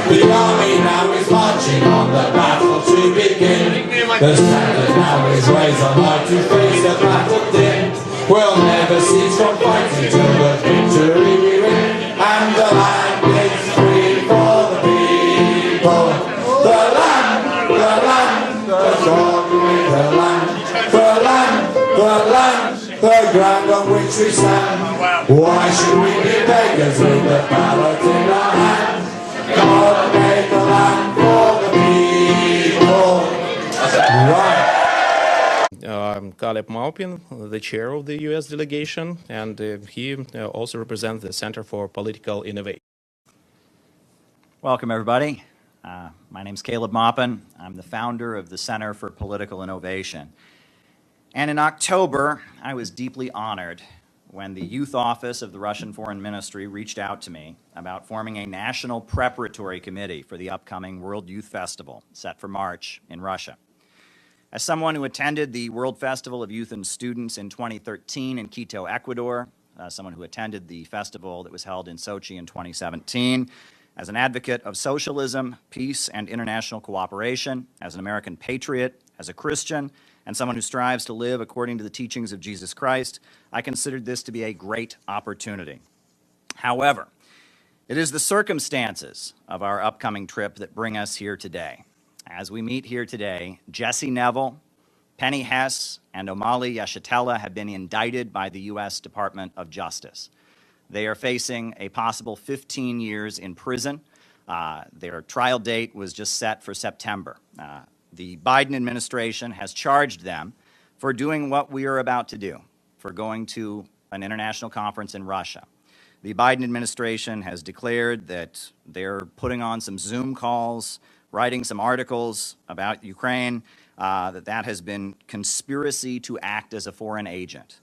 The army now is marching on the battle to begin. The standard now is raised on high to face the battle din. We'll never cease from fighting till the victory we win. And the land is free for the people. The land, the God who made the land. The ground on which we stand. Why should we be beggars with the ballot in our hand? God made the land for the people. Right. I'm Caleb Maupin, the chair of the U.S. delegation, and he also represents the Center for Political Innovation. Welcome, everybody. My name is Caleb Maupin. I'm the founder of the Center for Political Innovation. And in October, I was deeply honored when the youth office of the Russian Foreign Ministry reached out to me about forming a national preparatory committee for the upcoming World Youth Festival set for March in Russia. As someone who attended the World Festival of Youth and Students in 2013 in Quito, Ecuador, someone who attended the festival that was held in Sochi in 2017, as an advocate of socialism, peace, and international cooperation, as an American patriot, as a Christian, and someone who strives to live according to the teachings of Jesus Christ, I considered this to be a great opportunity. However, it is the circumstances of our upcoming trip that bring us here today. As we meet here today, Jesse Neville, Penny Hess and Omali Yeshitela have been indicted by the U.S. Department of Justice. They are facing a possible 15 years in prison. Their trial date was just set for September. The Biden administration has charged them for doing what we are about to do, for going to an international conference in Russia. The Biden administration has declared that they're putting on some Zoom calls, writing some articles about Ukraine, that has been conspiracy to act as a foreign agent.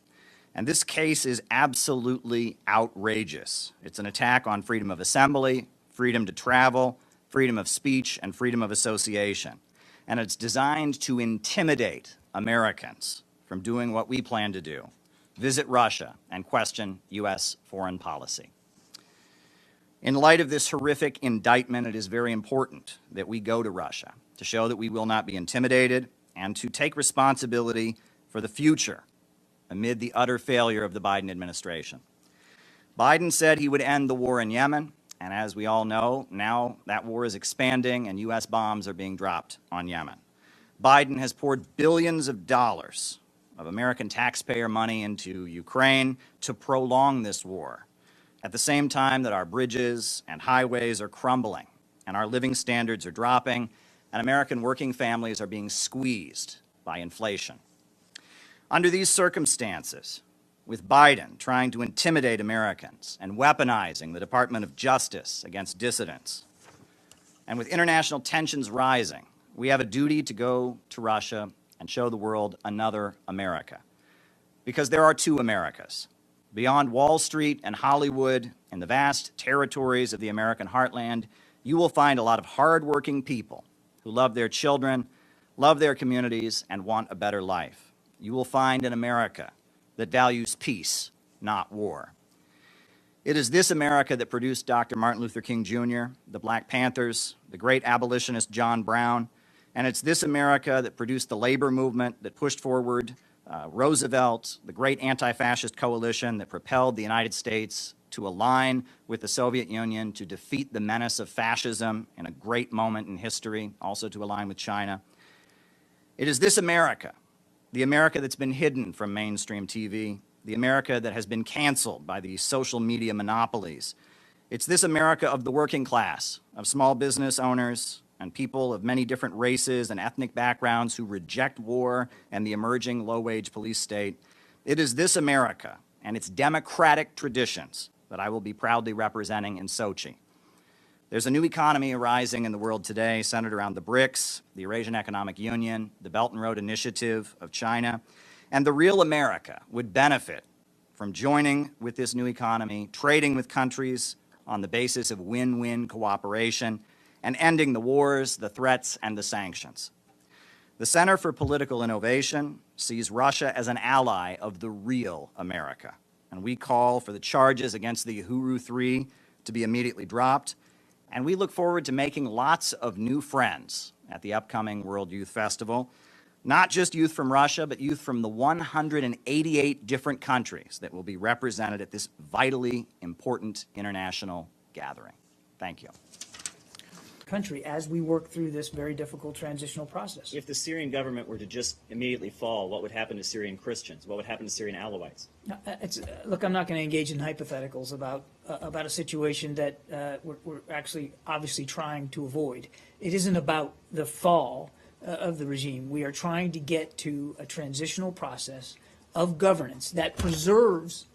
And this case is absolutely outrageous. It's an attack on freedom of assembly, freedom to travel, freedom of speech, and freedom of association. And it's designed to intimidate Americans from doing what we plan to do, visit Russia and question U.S. foreign policy. In light of this horrific indictment, it is very important that we go to Russia to show that we will not be intimidated and to take responsibility for the future amid the utter failure of the Biden administration. Biden said he would end the war in Yemen, and as we all know, now that war is expanding and U.S. bombs are being dropped on Yemen. Biden has poured billions of dollars of American taxpayer money into Ukraine to prolong this war, at the same time that our bridges and highways are crumbling and our living standards are dropping and American working families are being squeezed by inflation. Under these circumstances, with Biden trying to intimidate Americans and weaponizing the Department of Justice against dissidents, and with international tensions rising, we have a duty to go to Russia and show the world another America. Because there are two Americas. Beyond Wall Street and Hollywood, in the vast territories of the American heartland, you will find a lot of hardworking people who love their children, love their communities, and want a better life. You will find an America that values peace, not war. It is this America that produced Dr. Martin Luther King Jr., the Black Panthers, the great abolitionist John Brown, and it's this America that produced the labor movement that pushed forward Roosevelt, the great anti-fascist coalition that propelled the United States to align with the Soviet Union to defeat the menace of fascism in a great moment in history, also to align with China. It is this America, the America that's been hidden from mainstream TV, the America that has been canceled by the social media monopolies. It's this America of the working class, of small business owners, and people of many different races and ethnic backgrounds who reject war and the emerging low-wage police state. It is this America and its democratic traditions that I will be proudly representing in Sochi. There's a new economy arising in the world today centered around the BRICS, the Eurasian Economic Union, the Belt and Road Initiative of China, and the real America would benefit from joining with this new economy, trading with countries on the basis of win-win cooperation, and ending the wars, the threats, and the sanctions. The Center for Political Innovation sees Russia as an ally of the real America, and we call for the charges against the Uhuru 3 to be immediately dropped, and we look forward to making lots of new friends at the upcoming World Youth Festival, not just youth from Russia, but youth from the 188 different countries that will be represented at this vitally important international gathering. Thank you. Country as we work through this very difficult transitional process. If the Syrian government were to just immediately fall, what would happen to Syrian Christians? What would happen to Syrian Alawites? Look, I'm not going to engage in hypotheticals about a situation that we're actually obviously trying to avoid. It isn't about the fall of the regime. We are trying to get to a transitional process of governance that preserves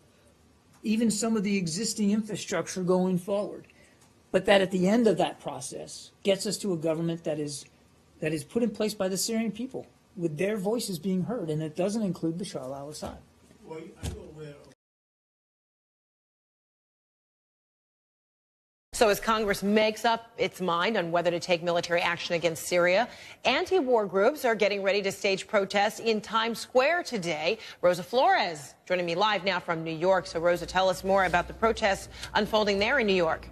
even some of the existing infrastructure going forward, but that at the end of that process gets us to a government that is put in place by the Syrian people, with their voices being heard, and it doesn't include Bashar al-Assad. So as Congress makes up its mind on whether to take military action against Syria, anti-war groups are getting ready to stage protests in Times Square today. Rosa Flores joining me live now from New York. So Rosa, tell us more about the protests unfolding there in New York.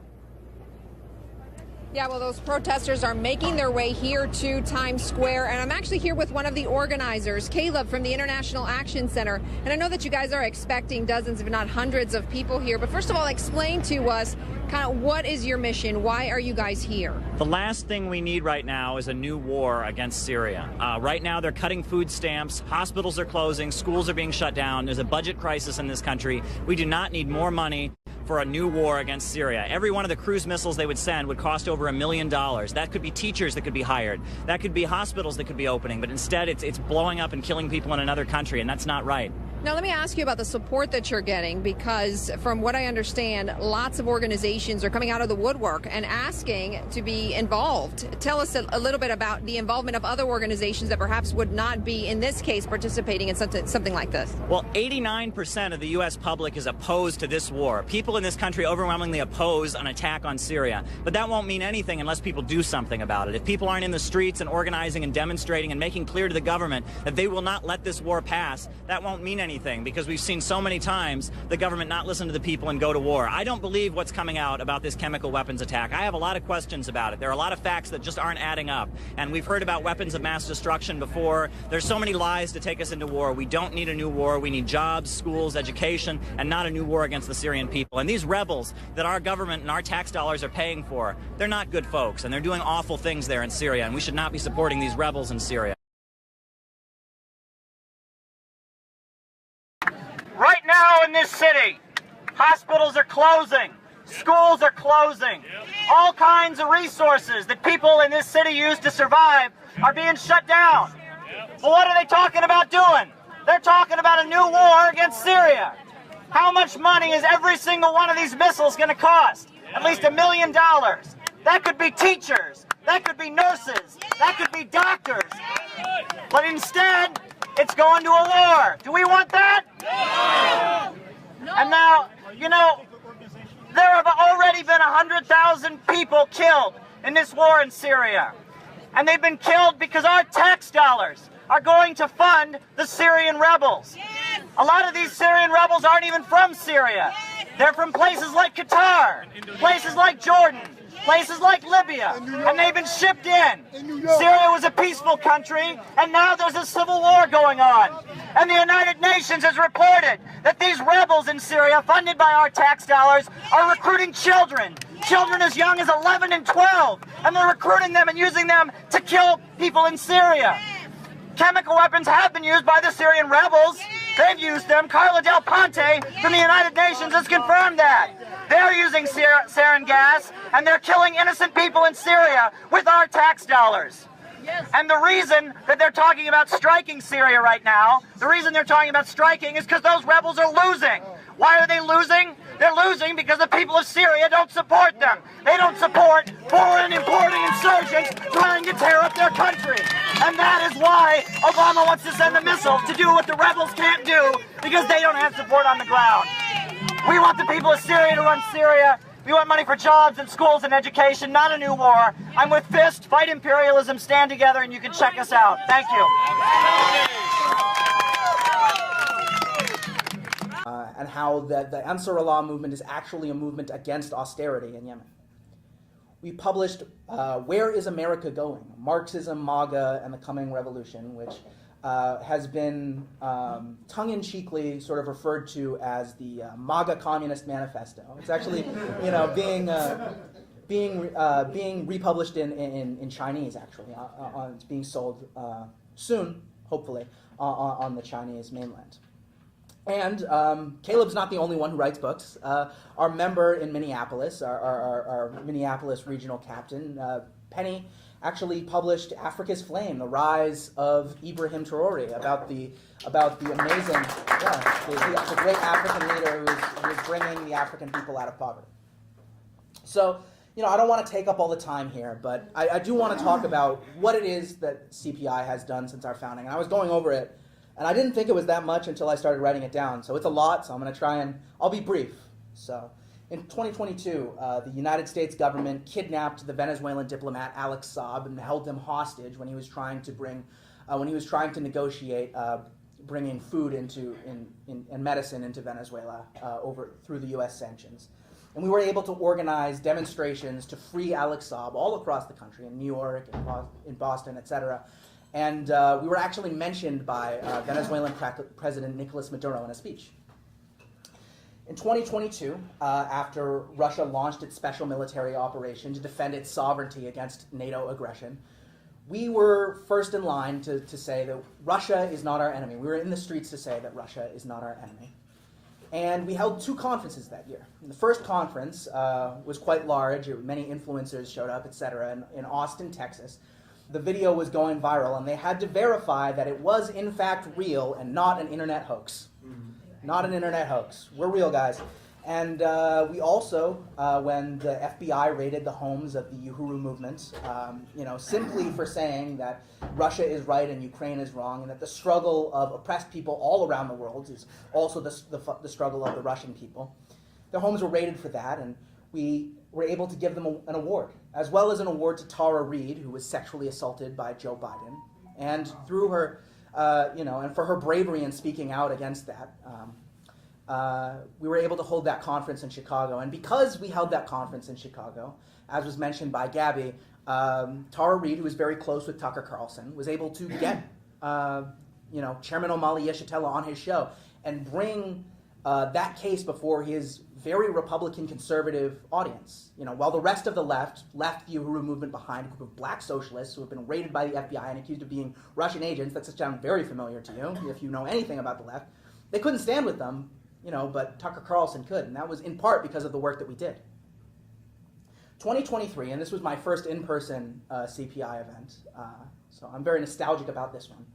Yeah, well, those protesters are making their way here to Times Square, and I'm actually here with one of the organizers, Caleb from the International Action Center. And I know that you guys are expecting dozens, if not hundreds, of people here. But first of all, explain to us kind of what is your mission? Why are you guys here? The last thing we need right now is a new war against Syria. Right now, they're cutting food stamps, hospitals are closing, schools are being shut down. There's a budget crisis in this country. We do not need more money for a new war against Syria. Every one of the cruise missiles they would send would cost over $1 million. That could be teachers that could be hired. That could be hospitals that could be opening. But instead, it's blowing up and killing people in another country, and that's not right. Now, let me ask you about the support that you're getting, because from what I understand, lots of organizations are coming out of the woodwork and asking to be involved. Tell us a little bit about the involvement of other organizations that perhaps would not be, in this case, participating in something like this. Well, 89% of the U.S. public is opposed to this war. People in this country overwhelmingly oppose an attack on Syria. But that won't mean anything unless people do something about it. If people aren't in the streets and organizing and demonstrating and making clear to the government that they will not let this war pass, that won't mean anything, because we've seen so many times the government not listen to the people and go to war. I don't believe what's coming out about this chemical weapons attack. I have a lot of questions about it. There are a lot of facts that just aren't adding up. And we've heard about weapons of mass destruction before. There's so many lies to take us into war. We don't need a new war. We need jobs, schools, education, and not a new war against the Syrian people. And these rebels that our government and our tax dollars are paying for, they're not good folks, and they're doing awful things there in Syria, and we should not be supporting these rebels in Syria. Right now in this city, hospitals are closing, schools are closing, all kinds of resources that people in this city use to survive are being shut down. Well, what are they talking about doing? They're talking about a new war against Syria. How much money is every single one of these missiles going to cost? At least $1 million. That could be teachers, that could be nurses, that could be doctors. But instead, it's going to a war. Do we want that? No. And now, you know, there have already been 100,000 people killed in this war in Syria. And they've been killed because our tax dollars are going to fund the Syrian rebels. A lot of these Syrian rebels aren't even from Syria. They're from places like Qatar, places like Jordan, places like Libya, and they've been shipped in. Syria was a peaceful country, and now there's a civil war going on. And the United Nations has reported that these rebels in Syria, funded by our tax dollars, are recruiting children as young as 11 and 12, and they're recruiting them and using them to kill people in Syria. Chemical weapons have been used by the Syrian rebels. They've used them. Carla Del Ponte from the United Nations has confirmed that. They're using sarin gas, and they're killing innocent people in Syria with our tax dollars. Yes. And the reason that they're talking about striking Syria right now, the reason they're talking about striking is because those rebels are losing. Why are they losing? They're losing because the people of Syria don't support them. They don't support foreign importing insurgents trying to tear up their country. And that is why Obama wants to send the missiles to do what the rebels can't do, because they don't have support on the ground. We want the people of Syria to run Syria. We want money for jobs and schools and education, not a new war. I'm with FIST, Fight Imperialism, stand together, and you can check us out. Thank you. And how the Ansar Allah movement is actually a movement against austerity in Yemen. We published Where is America Going? Marxism, MAGA, and the Coming Revolution, which has been tongue-in-cheekly sort of referred to as the MAGA Communist Manifesto. It's actually, you know, being republished in Chinese, actually. It's being sold soon, hopefully, on the Chinese mainland. And Caleb's not the only one who writes books. Our member in Minneapolis, our Minneapolis regional captain, Penny, actually published Africa's Flame, The Rise of Ibrahim Traore, about the amazing, the great African leader who was bringing the African people out of poverty. So, you know, I don't want to take up all the time here, but I do want to talk about what it is that CPI has done since our founding. And I was going over it, and I didn't think it was that much until I started writing it down. So it's a lot, so I'm going to try and, I'll be brief. So in 2022, the United States government kidnapped the Venezuelan diplomat Alex Saab and held him hostage when he was trying to negotiate bringing food and medicine into Venezuela through the U.S. sanctions. And we were able to organize demonstrations to free Alex Saab all across the country, in New York, in Boston, etc. And we were actually mentioned by Venezuelan President Nicolas Maduro in a speech. In 2022, after Russia launched its special military operation to defend its sovereignty against NATO aggression, we were first in line to say that Russia is not our enemy. We were in the streets to say that Russia is not our enemy. And we held 2 conferences that year. And the first conference was quite large. Many influencers showed up, etc., in Austin, Texas. The video was going viral, and they had to verify that it was, in fact, real and not an internet hoax. Not an internet hoax. We're real, guys. And we also, when the FBI raided the homes of the Uhuru movement, simply for saying that Russia is right and Ukraine is wrong, and that the struggle of oppressed people all around the world is also the struggle of the Russian people. Their homes were raided for that, and we were able to give them an award, as well as an award to Tara Reid, who was sexually assaulted by Joe Biden. And through her, and for her bravery in speaking out against that, we were able to hold that conference in Chicago. And because we held that conference in Chicago, as was mentioned by Gabby, Tara Reid, who was very close with Tucker Carlson, was able to get Chairman Omali Yeshitela on his show and bring that case before his very Republican conservative audience. While the rest of the left left the Uhuru movement behind, a group of black socialists who have been raided by the FBI and accused of being Russian agents, that sounds very familiar to you if you know anything about the left, they couldn't stand with them. But Tucker Carlson could, and that was in part because of the work that we did. 2023, and this was my first in-person CPI event, so I'm very nostalgic about this one,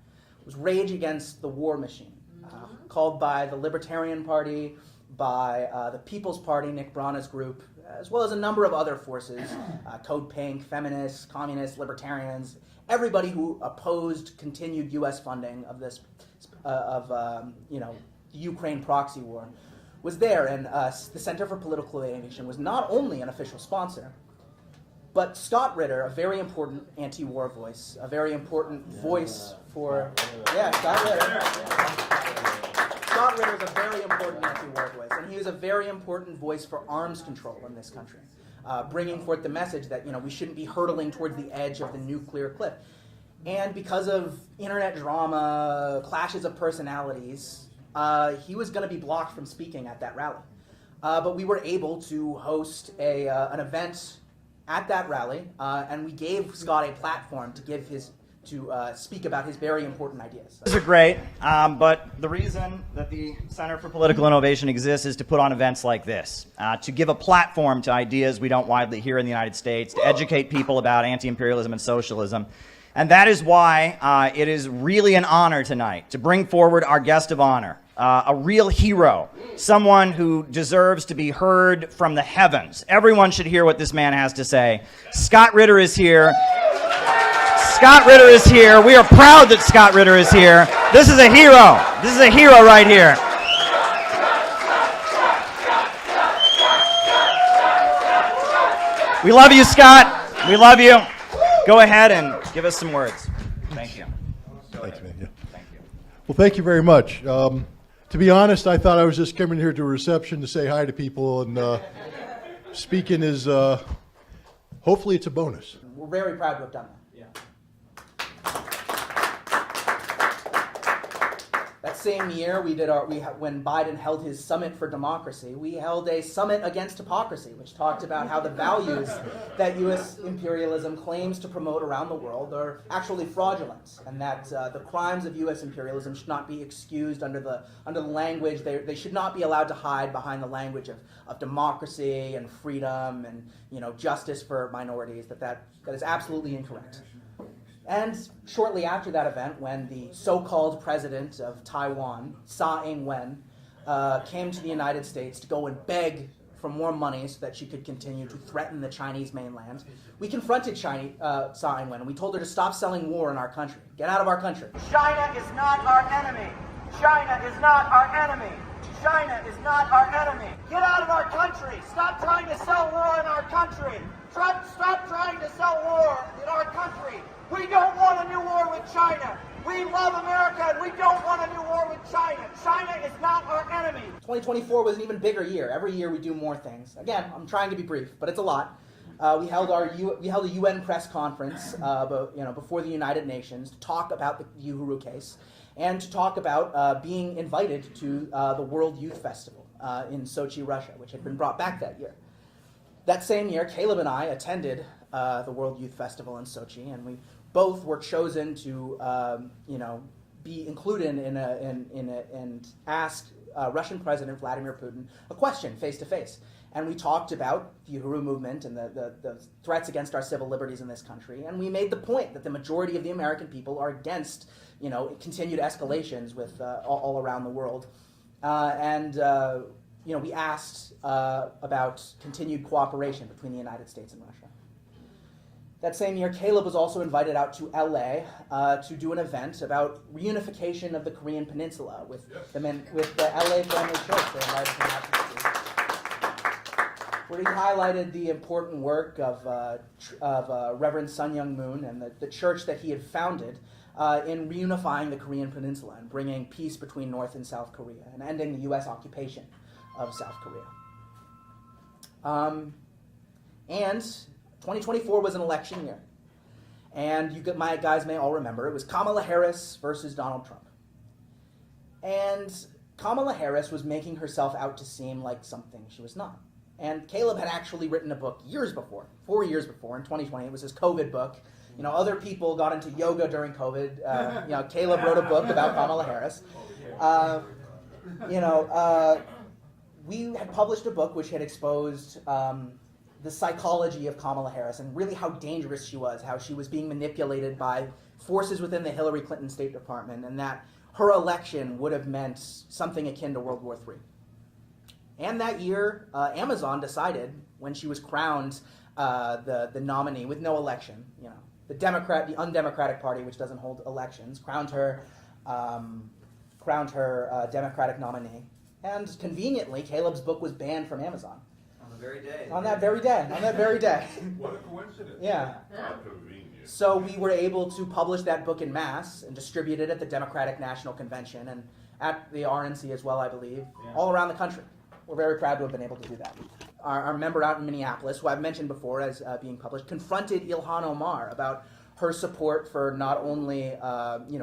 was Rage Against the War Machine, called by the Libertarian Party, by the People's Party, Nick Brana's group, as well as a number of other forces, Code Pink, feminists, communists, libertarians, everybody who opposed continued U.S. funding of this, the Ukraine proxy war, was there, and the Center for Political Innovation was not only an official sponsor, but Scott Ritter, a very important anti-war voice, a very important voice for, Scott Ritter. Scott Ritter is a very important anti-war voice, and he is a very important voice for arms control in this country, bringing forth the message that we shouldn't be hurtling towards the edge of the nuclear cliff. And because of internet drama, clashes of personalities, he was going to be blocked from speaking at that rally. But we were able to host an event at that rally, and we gave Scott a platform to speak about his very important ideas. These are great, but the reason that the Center for Political Innovation exists is to put on events like this, to give a platform to ideas we don't widely hear in the United States, to educate people about anti-imperialism and socialism. And that is why it is really an honor tonight to bring forward our guest of honor, a real hero, someone who deserves to be heard from the heavens. Everyone should hear what this man has to say. Scott Ritter is here. Scott Ritter is here. We are proud that Scott Ritter is here. This is a hero. This is a hero right here. We love you, Scott. We love you. Go ahead and give us some words. Thank you. Thanks, man. Yeah. Thank you. Well, thank you very much. To be honest, I thought I was just coming here to a reception to say hi to people, and speaking is, hopefully it's a bonus. We're very proud to have done that. That same year, when Biden held his Summit for Democracy, we held a Summit Against Hypocrisy, which talked about how the values that U.S. imperialism claims to promote around the world are actually fraudulent, and that the crimes of U.S. imperialism should not be excused under the language. They should not be allowed to hide behind the language of democracy and freedom and justice for minorities. That is absolutely incorrect. And shortly after that event, when the so-called president of Taiwan, Tsai Ing-wen, came to the United States to go and beg for more money so that she could continue to threaten the Chinese mainland, we confronted Tsai Ing-wen and we told her to stop selling war in our country. Get out of our country. China is not our enemy. China is not our enemy. China is not our enemy. Get out of our country. Stop trying to sell war in our country. Stop trying to sell war in our country. We don't want a new war with China. We love America and we don't want a new war with China. China is not our enemy. 2024 was an even bigger year. Every year we do more things. Again, I'm trying to be brief, but it's a lot. We held a UN press conference before the United Nations to talk about the Uhuru case and to talk about being invited to the World Youth Festival in Sochi, Russia, which had been brought back that year. That same year, Caleb and I attended the World Youth Festival in Sochi, and we both were chosen to be included and ask Russian President Vladimir Putin a question face to face. And we talked about the Uhuru movement and the threats against our civil liberties in this country. And we made the point that the majority of the American people are against, continued escalations with all around the world. We asked about continued cooperation between the United States and Russia. That same year, Caleb was also invited out to LA to do an event about reunification of the Korean Peninsula with the LA Family Church. They invited him out to see, where he highlighted the important work of Reverend Sun Myung Moon and the church that he had founded in reunifying the Korean Peninsula and bringing peace between North and South Korea and ending the U.S. occupation of South Korea. And 2024 was an election year. And you guys may all remember, it was Kamala Harris versus Donald Trump. And Kamala Harris was making herself out to seem like something she was not. And Caleb had actually written a book 4 years before, in 2020. It was his COVID book. Other people got into yoga during COVID. Caleb wrote a book about Kamala Harris. We had published a book which had exposed the psychology of Kamala Harris and really how dangerous she was, how she was being manipulated by forces within the Hillary Clinton State Department, and that her election would have meant something akin to World War III. And that year, Amazon decided, when she was crowned the nominee with no election, the undemocratic party, which doesn't hold elections, crowned her Democratic nominee. And conveniently, Caleb's book was banned from Amazon. On the very day. On that very day. What a coincidence. Yeah. How convenient. So we were able to publish that book in mass and distribute it at the Democratic National Convention and at the RNC as well, I believe, all around the country. We're very proud to have been able to do that. Our member out in Minneapolis, who I've mentioned before as being published, confronted Ilhan Omar about her support for not only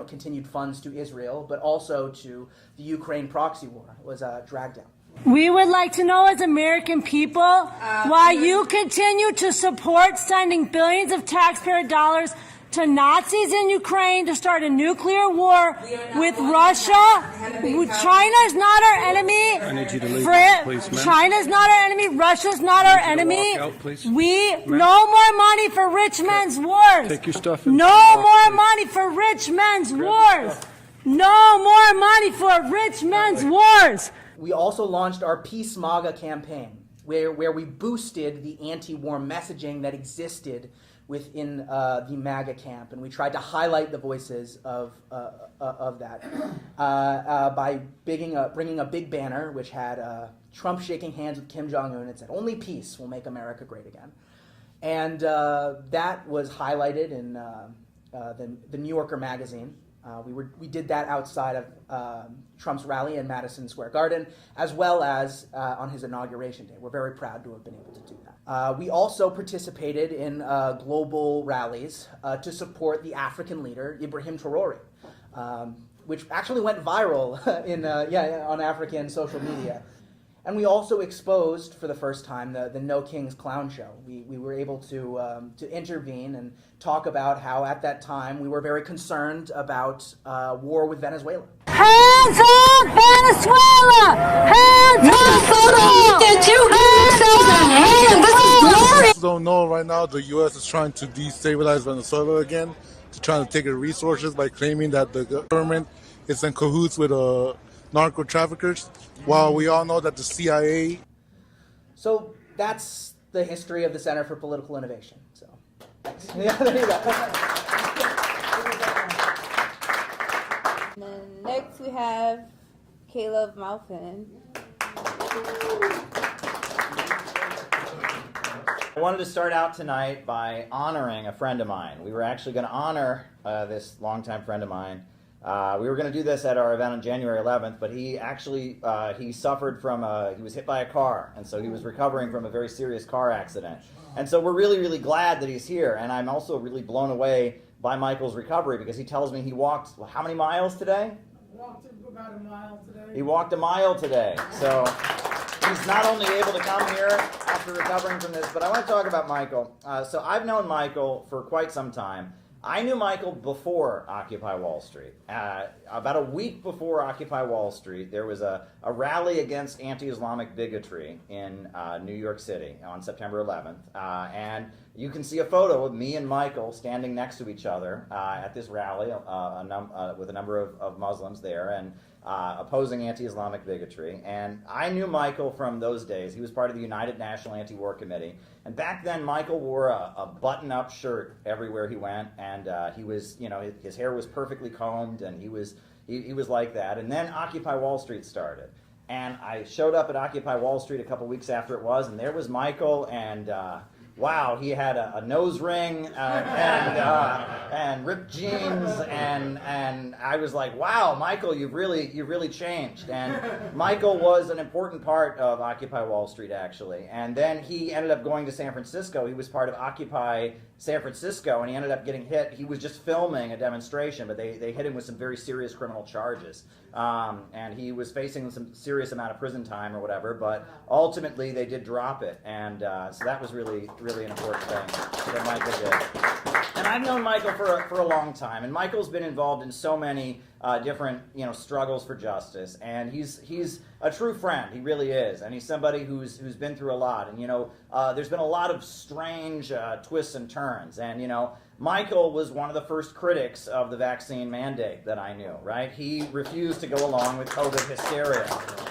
continued funds to Israel, but also to the Ukraine proxy war. It was dragged down. We would like to know as American people why you continue to support sending billions of taxpayer dollars to Nazis in Ukraine to start a nuclear war with Russia. China is not our enemy. I need you to leave, please, ma'am. China's not our enemy. Russia's not our enemy. Walk out, please. No more money for rich men's wars. Take your stuff and no more money for rich men's wars. No more money for rich men's wars. We also launched our Peace MAGA campaign, where we boosted the anti-war messaging that existed within the MAGA camp, and we tried to highlight the voices of that by bringing a big banner which had Trump shaking hands with Kim Jong-un. It said, "Only peace will make America great again," and that was highlighted in the New Yorker magazine. We did that outside of Trump's rally in Madison Square Garden, as well as on his inauguration day. We're very proud to have been able to do that. We also participated in global rallies to support the African leader, Ibrahim Traore, which actually went viral on African social media. And we also exposed, for the first time, the No Kings Clown Show. We were able to intervene and talk about how, at that time, we were very concerned about war with Venezuela. Hands up, Venezuela! Hands up, Venezuela! Don't know right now the U.S. is trying to destabilize Venezuela again, to trying to take its resources by claiming that the government is in cahoots with narco traffickers, while we all know that the CIA. So that's the history of the Center for Political Innovation. So, thanks. Yeah, there you go. And then next we have Caleb Maupin. I wanted to start out tonight by honoring a friend of mine. We were actually going to honor this longtime friend of mine, We were going to do this at our event on January 11th, but he actually he suffered from he was hit by a car, and so he was recovering from a very serious car accident. And so we're really, really glad that he's here, and I'm also really blown away by Michael's recovery because he tells me he walked how many miles today? Walked about a mile today. He walked a mile today. So he's not only able to come here after recovering from this, but I want to talk about Michael. So I've known Michael for quite some time. I knew Michael before Occupy Wall Street. About a week before Occupy Wall Street, there was a rally against anti-Islamic bigotry in New York City on September 11th. And you can see a photo of me and Michael standing next to each other at this rally with a number of Muslims there and opposing anti-Islamic bigotry. And I knew Michael from those days. He was part of the United National Anti-War Committee. And back then, Michael wore a button-up shirt everywhere he went, and he was, his hair was perfectly combed, and he was like that. And then Occupy Wall Street started, and I showed up at Occupy Wall Street a couple weeks after it was, and there was Michael, and wow, he had a nose ring and ripped jeans, and I was like, wow, Michael, you've really changed. And Michael was an important part of Occupy Wall Street, actually. And then he ended up going to San Francisco. He was part of Occupy San Francisco, and he ended up getting hit. He was just filming a demonstration, but they hit him with some very serious criminal charges. And he was facing some serious amount of prison time or whatever, but ultimately they did drop it. And so that was really an important thing that Michael did. And I've known Michael for a long time, and Michael's been involved in so many different struggles for justice, and he's a true friend. He really is, and he's somebody who's been through a lot. And there's been a lot of strange twists and turns, and Michael was one of the first critics of the vaccine mandate that I knew, right? He refused to go along with COVID hysteria.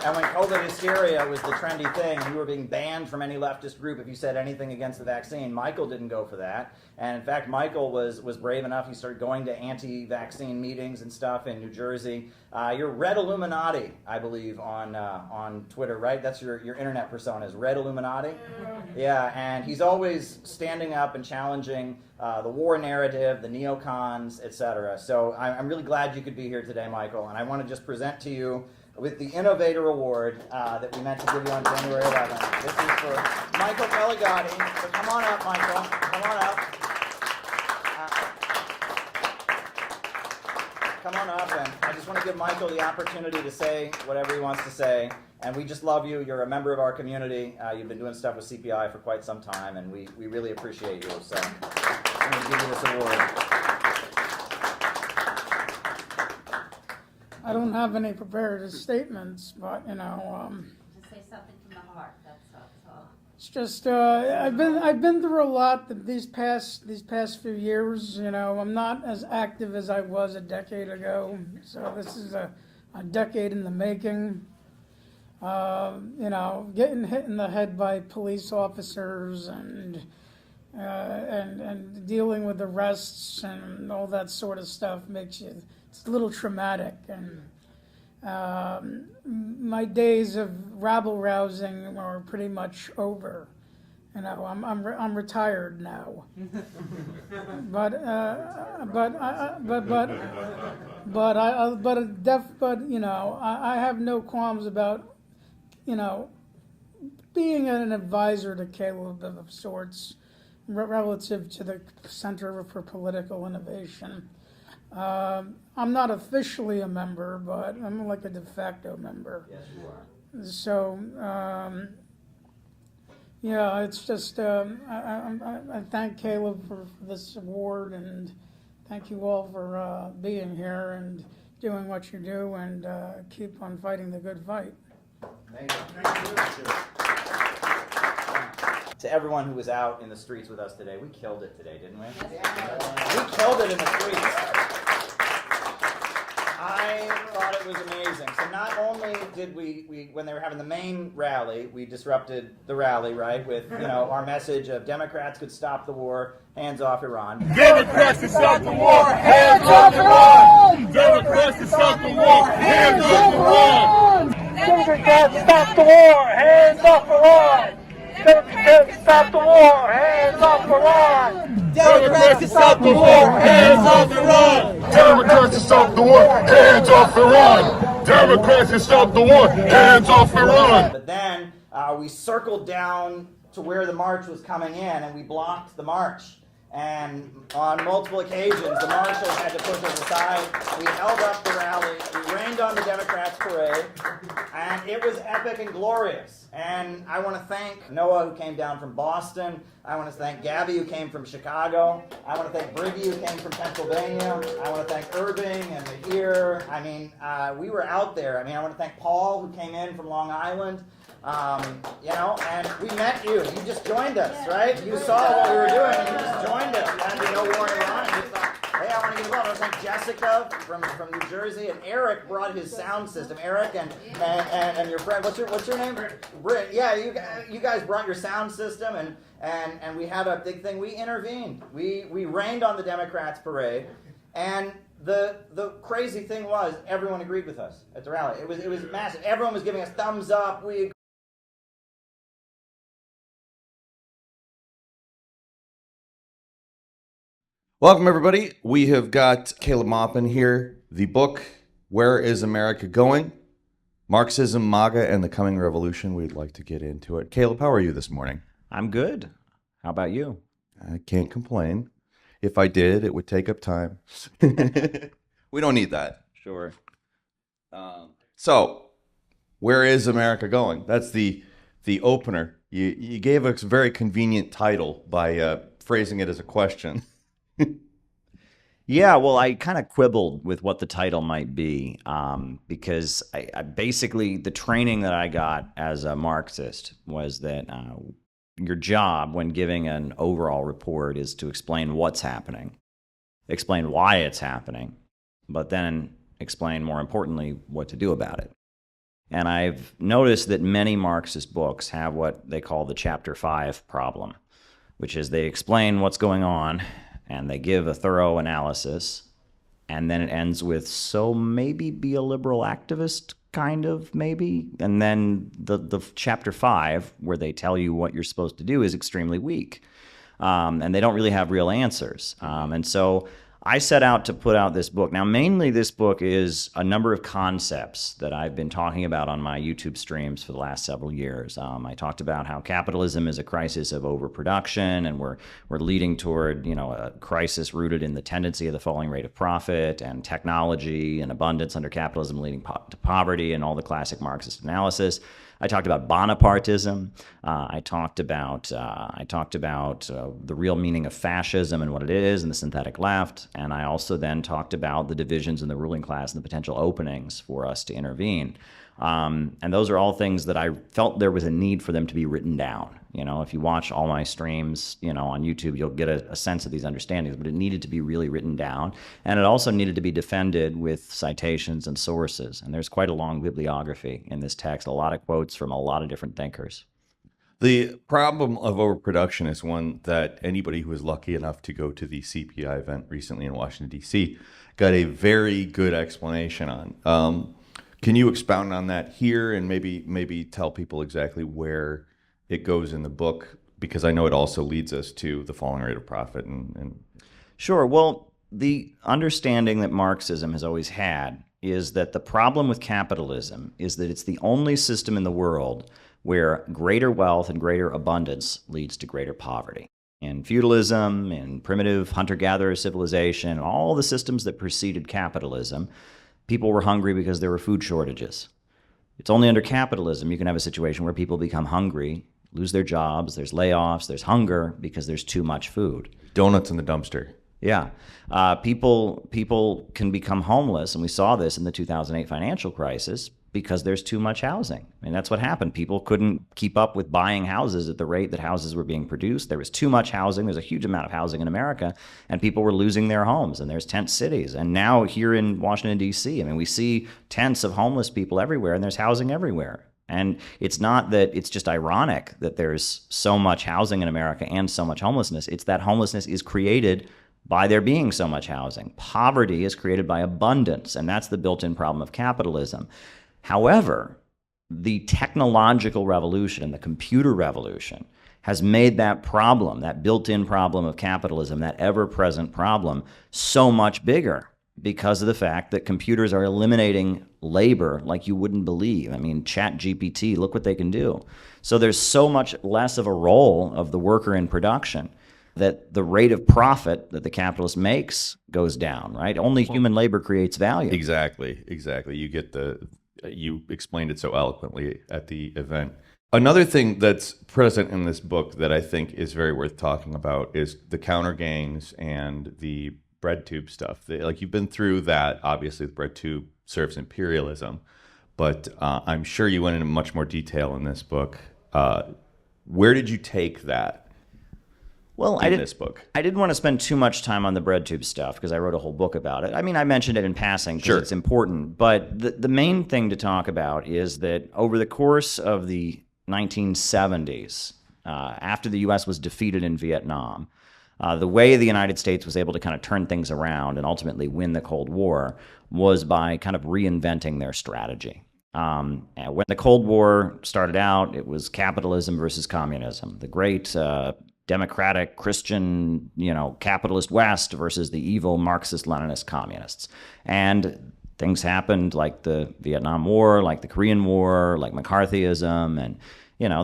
And when COVID hysteria was the trendy thing, and you were being banned from any leftist group if you said anything against the vaccine, Michael didn't go for that. And in fact, Michael was brave enough. He started going to anti-vaccine meetings and stuff in New Jersey. You're Red Illuminati, I believe, on Twitter, right? That's your internet persona, is Red Illuminati? Yeah, and he's always standing up and challenging the war narrative, the neocons, etc. So I'm really glad you could be here today, Michael, and I want to just present to you with the Innovator Award that we meant to give you on January 11th. This is for Michael Pellegatti. So come on up, Michael. Come on up. Come on up, and I just want to give Michael the opportunity to say whatever he wants to say. And we just love you. You're a member of our community. You've been doing stuff with CPI for quite some time, and we really appreciate you. So I'm going to give you this award. I don't have any prepared statements, but Just say something from the heart. That's all. it's just I've been through a lot these past few years. I'm not as active as I was a decade ago, so this is a decade in the making. Getting hit in the head by police officers and dealing with arrests and all that sort of stuff it's a little traumatic. And my days of rabble rousing are pretty much over. I'm retired now. but I have no qualms about being an advisor to Caleb of sorts relative to the Center for Political Innovation. I'm not officially a member, but I'm like a de facto member. Yes, you are. So, it's just, I thank Caleb for this award, and thank you all for being here and doing what you do, and keep on fighting the good fight. Thank you. To everyone who was out in the streets with us today, we killed it today, didn't we? We killed it in the streets. I thought it was amazing. So not only did we when they were having the main rally, we disrupted the rally, right, with our message of Democrats could stop the war, hands off Iran. Democrats can stop the war, hands off Iran! Democrats can stop the war, hands off Iran! Democrats stop the war, hands off Iran! Democrats stop the war, hands off Iran! Democrats can stop the war, hands off Iran. Democrats can stop the war, hands off Iran. Democrats can stop the war, hands off Iran. But then we circled down to where the march was coming in, and we blocked the march. And on multiple occasions, the marshals had to push us aside. We held up the rally. We rained on the Democrats' parade. And it was epic and glorious. And I want to thank Noah, who came down from Boston. I want to thank Gabby, who came from Chicago. I want to thank Briggy, who came from Pennsylvania. I want to thank Irving and Mahir. I mean, we were out there. I mean, I want to thank Paul, who came in from Long Island. You know, and we met you. You just joined us, right? You saw what we were doing, and you just joined us. And you know, war in Iran, and you thought, hey, I want to get involved. I want to thank Jessica from New Jersey, and Eric brought his sound system. Eric and your friend, what's your name? Britt. Yeah, you guys brought your sound system, and we had a big thing. We intervened. We rained on the Democrats' parade, and the crazy thing was everyone agreed with us at the rally. It was massive. Everyone was giving us thumbs up. We Welcome, everybody. We have got Caleb Maupin here. The book, Where is America Going? Marxism, MAGA, and the Coming Revolution. We'd like to get into it. Caleb, how are you this morning? I'm good. How about you? I can't complain. If I did, it would take up time. We don't need that. Sure. So, where is America going? That's the opener. You gave us a very convenient title by phrasing it as a question. Yeah, well, I kind of quibbled with what the title might be because I basically, the training that I got as a Marxist was that your job when giving an overall report is to explain what's happening, explain why it's happening, but then explain, more importantly, what to do about it. And I've noticed that many Marxist books have what they call the Chapter 5 problem, which is they explain what's going on, and they give a thorough analysis, and then it ends with, so maybe be a liberal activist, kind of, maybe. And then the Chapter 5, where they tell you what you're supposed to do, is extremely weak. And they don't really have real answers. And so I set out to put out this book. Now, mainly this book is a number of concepts that I've been talking about on my YouTube streams for the last several years. I talked about how capitalism is a crisis of overproduction, and we're leading toward, you know, a crisis rooted in the tendency of the falling rate of profit, and technology and abundance under capitalism leading to poverty, and all the classic Marxist analysis. I talked about Bonapartism. I talked about the real meaning of fascism and what it is, and the synthetic left. And I also then talked about the divisions in the ruling class and the potential openings for us to intervene. And those are all things that I felt there was a need for them to be written down. You know, if you watch all my streams, you know, on YouTube, you'll get a sense of these understandings, but it needed to be really written down. And it also needed to be defended with citations and sources. And there's quite a long bibliography in this text, a lot of quotes from a lot of different thinkers. The problem of overproduction is one that anybody who was lucky enough to go to the CPI event recently in Washington, D.C. got a very good explanation on. Can you expound on that here and maybe tell people exactly where it goes in the book? Because I know it also leads us to the falling rate of profit. Sure. Well, the understanding that Marxism has always had is that the problem with capitalism is that it's the only system in the world where greater wealth and greater abundance leads to greater poverty. In feudalism, in primitive hunter-gatherer civilization, all the systems that preceded capitalism, people were hungry because there were food shortages. It's only under capitalism you can have a situation where people become hungry, lose their jobs, there's layoffs, there's hunger because there's too much food. Donuts in the dumpster. Yeah. People can become homeless, and we saw this in the 2008 financial crisis because there's too much housing. I mean, that's what happened. People couldn't keep up with buying houses at the rate that houses were being produced. There was too much housing. There's a huge amount of housing in America, and people were losing their homes, and there's tent cities. And now here in Washington, D.C., I mean, we see tents of homeless people everywhere, and there's housing everywhere. And it's not that it's just ironic that there's so much housing in America and so much homelessness. It's that homelessness is created by there being so much housing. Poverty is created by abundance, and that's the built-in problem of capitalism. However, the technological revolution and the computer revolution has made that problem, that built-in problem of capitalism, that ever-present problem, so much bigger because of the fact that computers are eliminating labor like you wouldn't believe. I mean, ChatGPT, look what they can do. So there's so much less of a role of the worker in production that the rate of profit that the capitalist makes goes down, right? Only human labor creates value. Exactly. You explained it so eloquently at the event. Another thing that's present in this book that I think is very worth talking about is the counter gangs and the bread tube stuff. Like, you've been through that. Obviously, the bread tube serves imperialism, but I'm sure you went into much more detail in this book. Where did you take that? Well, I didn't want to spend too much time on the bread tube stuff because I wrote a whole book about it. I mean, I mentioned it in passing because it's important, but the main thing to talk about is that over the course of the 1970s, after the U.S. was defeated in Vietnam, the way the United States was able to kind of turn things around and ultimately win the Cold War was by kind of reinventing their strategy. When the Cold War started out, it was capitalism versus communism. The great democratic Christian, capitalist West versus the evil Marxist-Leninist communists. And things happened like the Vietnam War, like the Korean War, like McCarthyism, and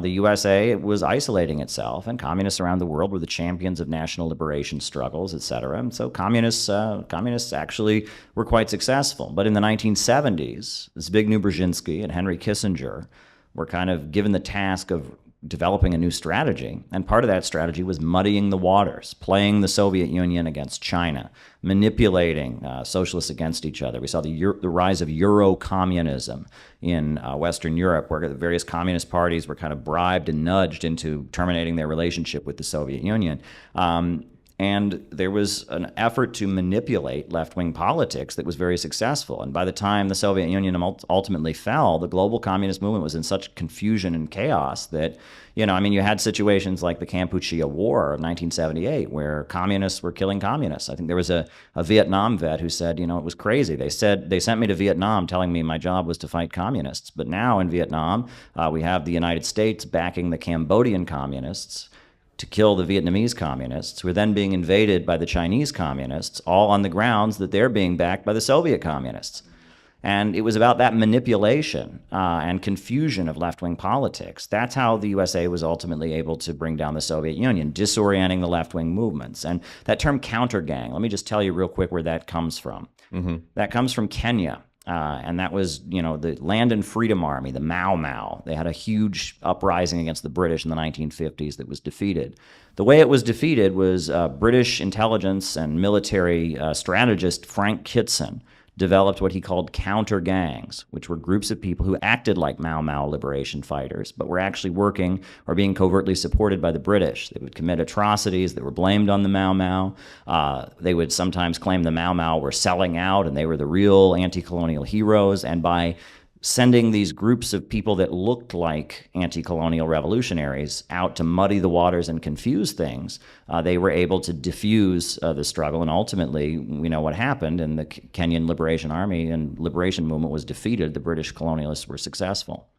the USA was isolating itself, and communists around the world were the champions of national liberation struggles, et cetera. And so communists actually were quite successful. But in the 1970s, Zbigniew Brzezinski and Henry Kissinger were kind of given the task of developing a new strategy, and part of that strategy was muddying the waters, playing the Soviet Union against China, manipulating socialists against each other. We saw the rise of Euro-communism in Western Europe, where the various communist parties were kind of bribed and nudged into terminating their relationship with the Soviet Union. And there was an effort to manipulate left-wing politics that was very successful. And by the time the Soviet Union ultimately fell, the global communist movement was in such confusion and chaos that, you had situations like the Kampuchea War of 1978, where communists were killing communists. I think there was a Vietnam vet who said, it was crazy. They sent me to Vietnam telling me my job was to fight communists. But now in Vietnam, we have the United States backing the Cambodian communists to kill the Vietnamese communists, who are then being invaded by the Chinese communists, all on the grounds that they're being backed by the Soviet communists. And it was about that manipulation and confusion of left-wing politics. That's how the USA was ultimately able to bring down the Soviet Union, disorienting the left-wing movements. And that term counter-gang, let me just tell you real quick where that comes from. Mm-hmm. That comes from Kenya. And that was, the Land and Freedom Army, the Mau Mau. They had a huge uprising against the British in the 1950s that was defeated. The way it was defeated was British intelligence and military strategist Frank Kitson developed what he called counter gangs, which were groups of people who acted like Mau Mau liberation fighters, but were actually working or being covertly supported by the British. They would commit atrocities that were blamed on the Mau Mau. They would sometimes claim the Mau Mau were selling out and they were the real anti-colonial heroes. And by sending these groups of people that looked like anti-colonial revolutionaries out to muddy the waters and confuse things, they were able to diffuse the struggle. And ultimately, we know what happened, and the Kenyan Liberation Army and liberation movement was defeated. The British colonialists were successful.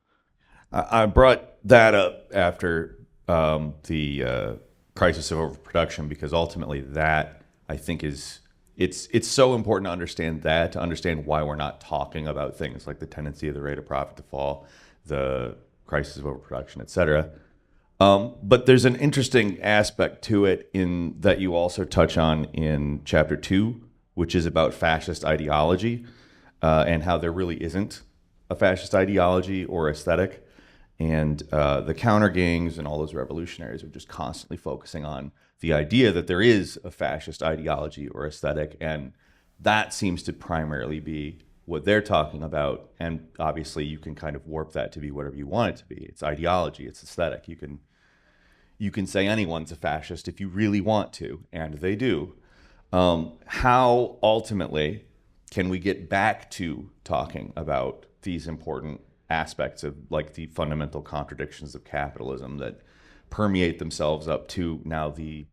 I brought that up after the crisis of overproduction, because ultimately that, I think, is... It's so important to understand why we're not talking about things like the tendency of the rate of profit to fall, the crisis of overproduction, et cetera. But there's an interesting aspect to it in that you also touch on in chapter 2, which is about fascist ideology and how there really isn't a fascist ideology or aesthetic. And the counter gangs and all those revolutionaries are just constantly focusing on the idea that there is a fascist ideology or aesthetic, and that seems to primarily be what they're talking about. And obviously you can kind of warp that to be whatever you want it to be. It's ideology, it's aesthetic. You can say anyone's a fascist if you really want to, and they do. How ultimately can we get back to talking about these important aspects of, like, the fundamental contradictions of capitalism that permeate themselves up to now the,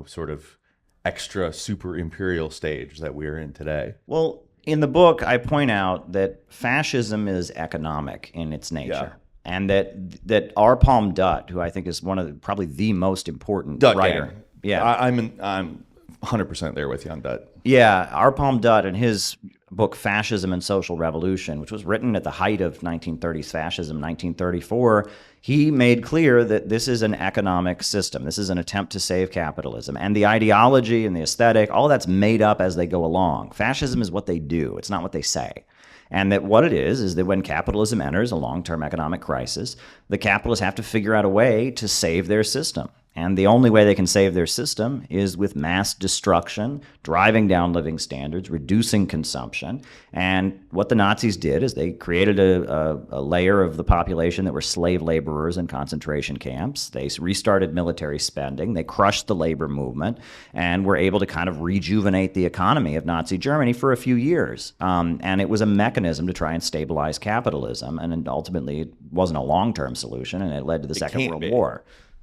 sort of extra super imperial stage that we're in today? Well, In the book, I point out that fascism is economic in its nature. And that R. Palm Dutt, who I think is one of probably the most important writer. Gang. Yeah. I'm 100% there with you on Dutt. Yeah, R. Palm Dutt in his book Fascism and Social Revolution, which was written at the height of 1930s fascism, 1934, he made clear that this is an economic system. This is an attempt to save capitalism. And the ideology and the aesthetic, all that's made up as they go along. Fascism is what they do. It's not what they say. And that what it is that when capitalism enters a long-term economic crisis, the capitalists have to figure out a way to save their system. And the only way they can save their system is with mass destruction, driving down living standards, reducing consumption. And what the Nazis did is they created a layer of the population that were slave laborers in concentration camps. They restarted military spending. They crushed the labor movement and were able to kind of rejuvenate the economy of Nazi Germany for a few years. And it was a mechanism to try and stabilize capitalism. And ultimately, it wasn't a long-term solution, and it led to the Second World War.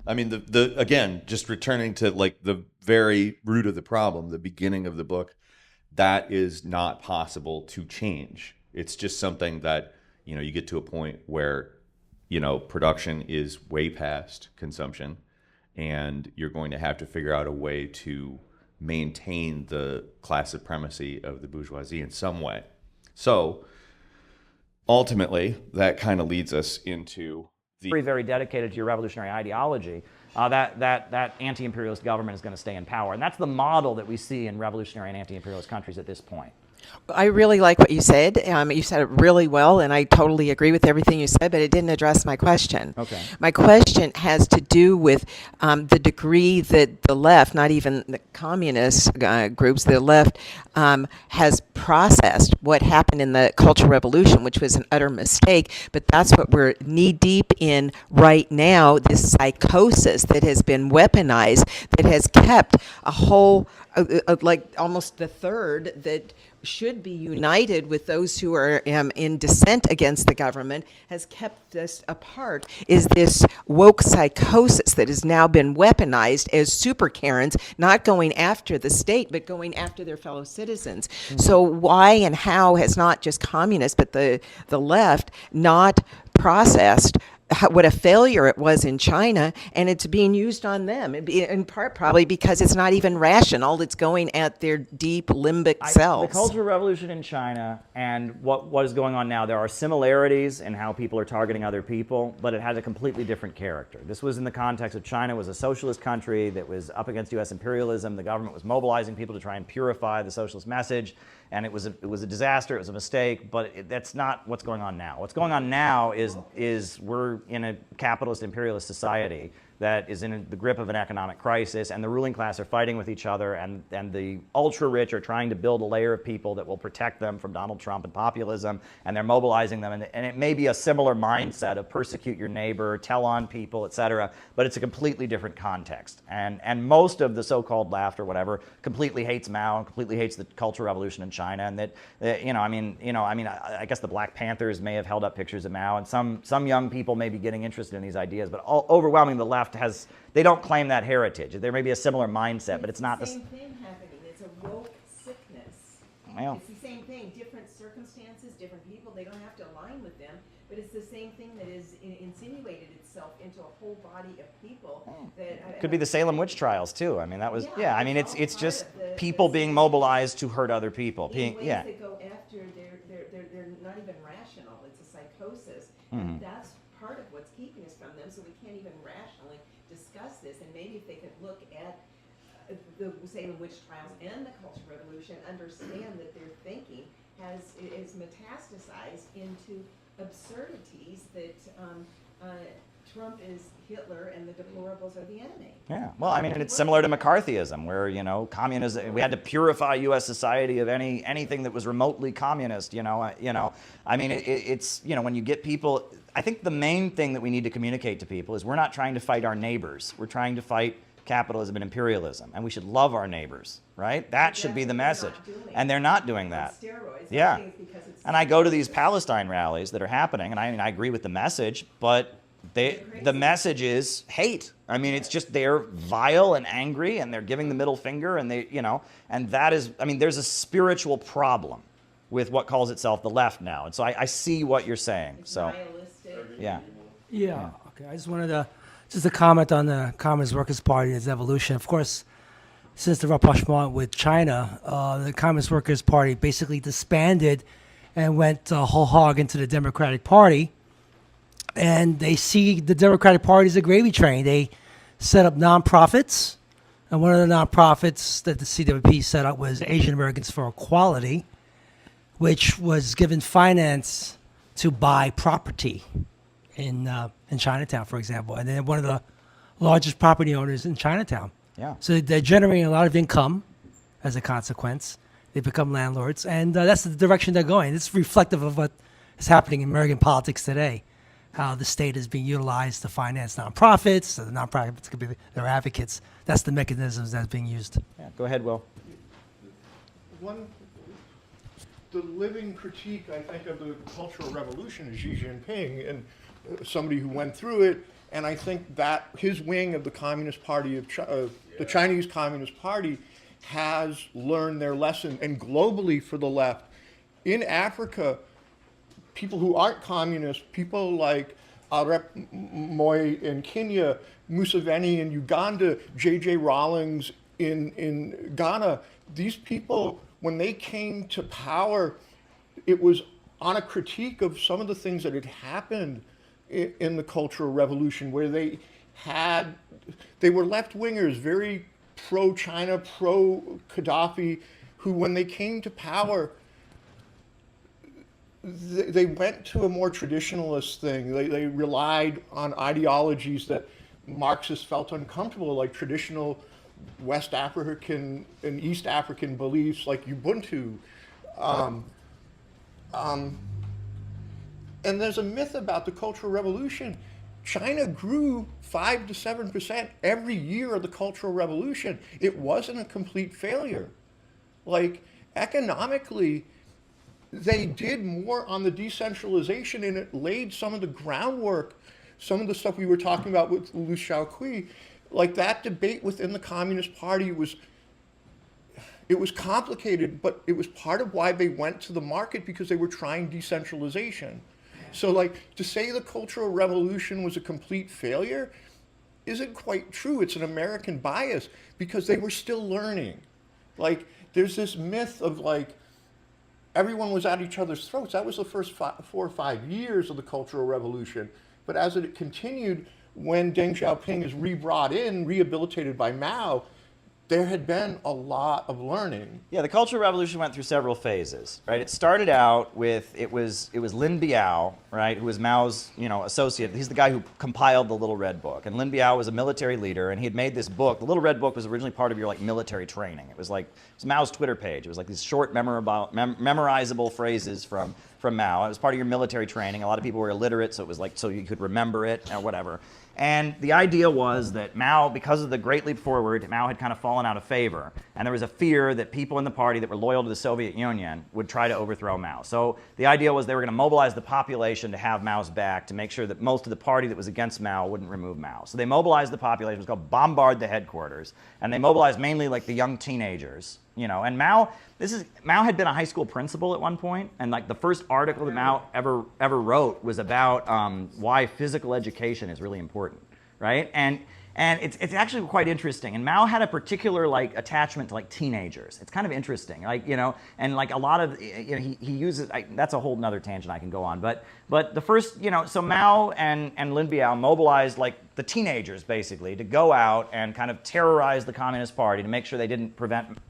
I mean, again, just returning to like the very root of the problem, the beginning of the book, that is not possible to change. It's just something that, you get to a point where, production is way past consumption, and you're going to have to figure out a way to maintain the class supremacy of the bourgeoisie in some way. So ultimately, that kind of leads us into very, very dedicated to your revolutionary ideology, that anti-imperialist government is going to stay in power. And that's the model that we see in revolutionary and anti-imperialist countries at this point. I really like what you said. You said it really well, and I totally agree with everything you said, but it didn't address my question. Okay. My question has to do with the degree that the left, not even the communist groups, the left has processed what happened in the Cultural Revolution, which was an utter mistake, but that's what we're knee-deep in right now, this psychosis that has been weaponized, that has kept a whole, like almost the third that should be united with those who are in dissent against the government, has kept us apart, is this woke psychosis that has now been weaponized as super Karens, not going after the state, but going after their fellow citizens. Mm-hmm. So why and how has not just communists, but the left not processed what a failure it was in China, and it's being used on them, in part probably because it's not even rational. It's going at their deep limbic selves. The Cultural Revolution in China and what is going on now, there are similarities in how people are targeting other people, but it has a completely different character. This was in the context of China was a socialist country that was up against U.S. imperialism. The government was mobilizing people to try and purify the socialist message, and it was a disaster. It was a mistake, but that's not what's going on now. What's going on now is we're in a capitalist imperialist society that is in the grip of an economic crisis, and the ruling class are fighting with each other, and the ultra-rich are trying to build a layer of people that will protect them from Donald Trump and populism, and they're mobilizing them, and it may be a similar mindset of persecute your neighbor, tell on people, etc., but it's a completely different context. And most of the so-called left or whatever completely hates Mao and completely hates the Cultural Revolution in China, and that I guess the Black Panthers may have held up pictures of Mao, and some young people may be getting interested in these ideas, but overwhelmingly the left they don't claim that heritage. There may be a similar mindset, but it's not the same thing happening. It's a woke sickness. Well, it's the same thing. Different circumstances, different people. They don't have to align with them, but it's the same thing that has insinuated itself into a whole body of people. That could be the Salem witch trials too. I mean, that was I mean, it's just people being mobilized to hurt other people. Ways that go after they're not even rational. It's a psychosis. Mm-hmm. And that's part of what's keeping us from them. So we can't even rationally discuss this, and maybe if they could look at the Salem witch trials and the Cultural Revolution, understand that their thinking is metastasized into absurdities that Trump is Hitler and the deplorables are the enemy. Yeah, well, I mean, it's similar to McCarthyism, where communism. We had to purify U.S. society of anything that was remotely communist. I mean, it's when you get people. I think the main thing that we need to communicate to people is we're not trying to fight our neighbors. We're trying to fight capitalism and imperialism, and we should love our neighbors, right? That should be the message. And they're not doing that. Yeah. And I go to these Palestine rallies that are happening, and I agree with the message, but the message is hate. I mean, it's just they're vile and angry, and they're giving the middle finger, and and that is, I mean, there's a spiritual problem with what calls itself the left now. And so I see what you're saying. So, yeah. Yeah. Okay. I just wanted to comment on the Communist Workers' Party and its evolution. Of course, since the rapprochement with China, the Communist Workers' Party basically disbanded and went whole hog into the Democratic Party. And they see the Democratic Party as a gravy train. They set up nonprofits. And one of the nonprofits that the CWP set up was Asian Americans for Equality, which was given finance to buy property in Chinatown, for example. And they're one of the largest property owners in Chinatown. Yeah. So they're generating a lot of income as a consequence. They become landlords. And that's the direction they're going. It's reflective of what is happening in American politics today, how the state is being utilized to finance nonprofits. So the nonprofits could be their advocates. That's the mechanisms that's being used. Yeah. Go ahead, Will. The living critique, I think, of the Cultural Revolution is Xi Jinping, and somebody who went through it. And I think that his wing of the Communist Party the Chinese Communist Party has learned their lesson. And globally, for the left, in Africa, people who aren't communists, people like Arep Moi in Kenya, Museveni in Uganda, J.J. Rawlings in Ghana, these people, when they came to power, it was on a critique of some of the things that had happened in the Cultural Revolution, where they were left-wingers, very pro-China, pro-Gaddafi, who, when they came to power, they went to a more traditionalist thing. They relied on ideologies that Marxists felt uncomfortable, like traditional West African and East African beliefs, like Ubuntu. And there's a myth about the Cultural Revolution. China grew 5 to 7% every year of the Cultural Revolution. It wasn't a complete failure. Like, economically, they did more on the decentralization, and it laid some of the groundwork, some of the stuff we were talking about with Liu Shaoqi. Like, that debate within the Communist Party was complicated, but it was part of why they went to the market, because they were trying decentralization. So, like, to say the Cultural Revolution was a complete failure isn't quite true. It's an American bias, because they were still learning. Like, there's this myth of, like, everyone was at each other's throats. That was the first 4 or 5 years of the Cultural Revolution. But as it continued, when Deng Xiaoping is re-brought in, rehabilitated by Mao, there had been a lot of learning. Yeah, the Cultural Revolution went through several phases, right? It started out with, it was Lin Biao, right, who was Mao's, associate. He's the guy who compiled the Little Red Book. And Lin Biao was a military leader, and he had made this book. The Little Red Book was originally part of your, military training. It was Mao's Twitter page. It was like these short, memorizable phrases from Mao. It was part of your military training. A lot of people were illiterate, so it was so you could remember it or whatever. And the idea was that Mao, because of the Great Leap Forward, Mao had kind of fallen out of favor. And there was a fear that people in the party that were loyal to the Soviet Union would try to overthrow Mao. So the idea was they were going to mobilize the population to have Mao's back, to make sure that most of the party that was against Mao wouldn't remove Mao. So they mobilized the population. It was called Bombard the Headquarters. And they mobilized mainly the young teenagers. And Mao had been a high school principal at one point, and the first article that Mao ever wrote was about why physical education is really important, right? And it's actually quite interesting. And Mao had a particular attachment to teenagers. It's kind of interesting, and a lot of he uses. That's a whole nother tangent I can go on. But the first, so Mao and Lin Biao mobilized the teenagers basically to go out and kind of terrorize the Communist Party to make sure they didn't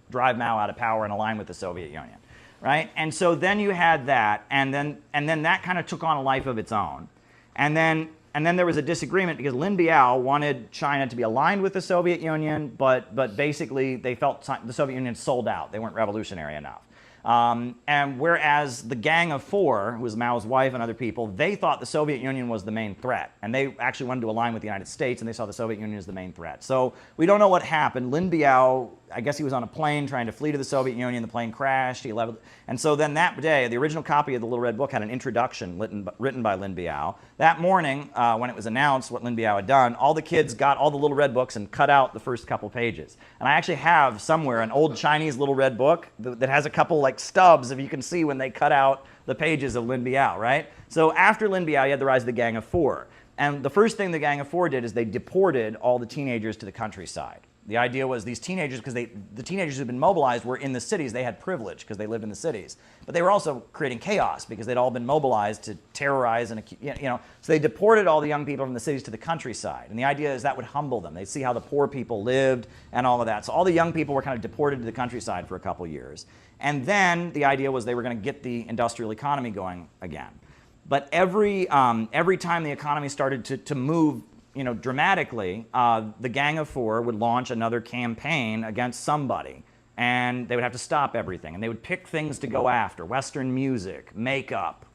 drive Mao out of power and align with the Soviet Union, right? And so then you had that, and then that kind of took on a life of its own, and then there was a disagreement because Lin Biao wanted China to be aligned with the Soviet Union, but basically they felt the Soviet Union sold out. They weren't revolutionary enough. And whereas the Gang of Four, who was Mao's wife and other people, they thought the Soviet Union was the main threat. And they actually wanted to align with the United States, and they saw the Soviet Union as the main threat. So we don't know what happened. Lin Biao I guess he was on a plane trying to flee to the Soviet Union. The plane crashed. And so then that day, the original copy of the Little Red Book had an introduction written by Lin Biao. That morning, when it was announced what Lin Biao had done, all the kids got all the Little Red Books and cut out the first couple pages. And I actually have somewhere an old Chinese Little Red Book that has a couple like stubs, if you can see when they cut out the pages of Lin Biao, right? So after Lin Biao, you had the rise of the Gang of Four. And the first thing the Gang of Four did is they deported all the teenagers to the countryside. The idea was these teenagers, because the teenagers who had been mobilized were in the cities. They had privilege because they lived in the cities. But they were also creating chaos because they'd all been mobilized to terrorize and, So they deported all the young people from the cities to the countryside. And the idea is that would humble them. They'd see how the poor people lived and all of that. So all the young people were kind of deported to the countryside for a couple years. And then the idea was they were going to get the industrial economy going again. But every time the economy started to move dramatically, the Gang of Four would launch another campaign against somebody, and they would have to stop everything, and they would pick things to go after: Western music, makeup.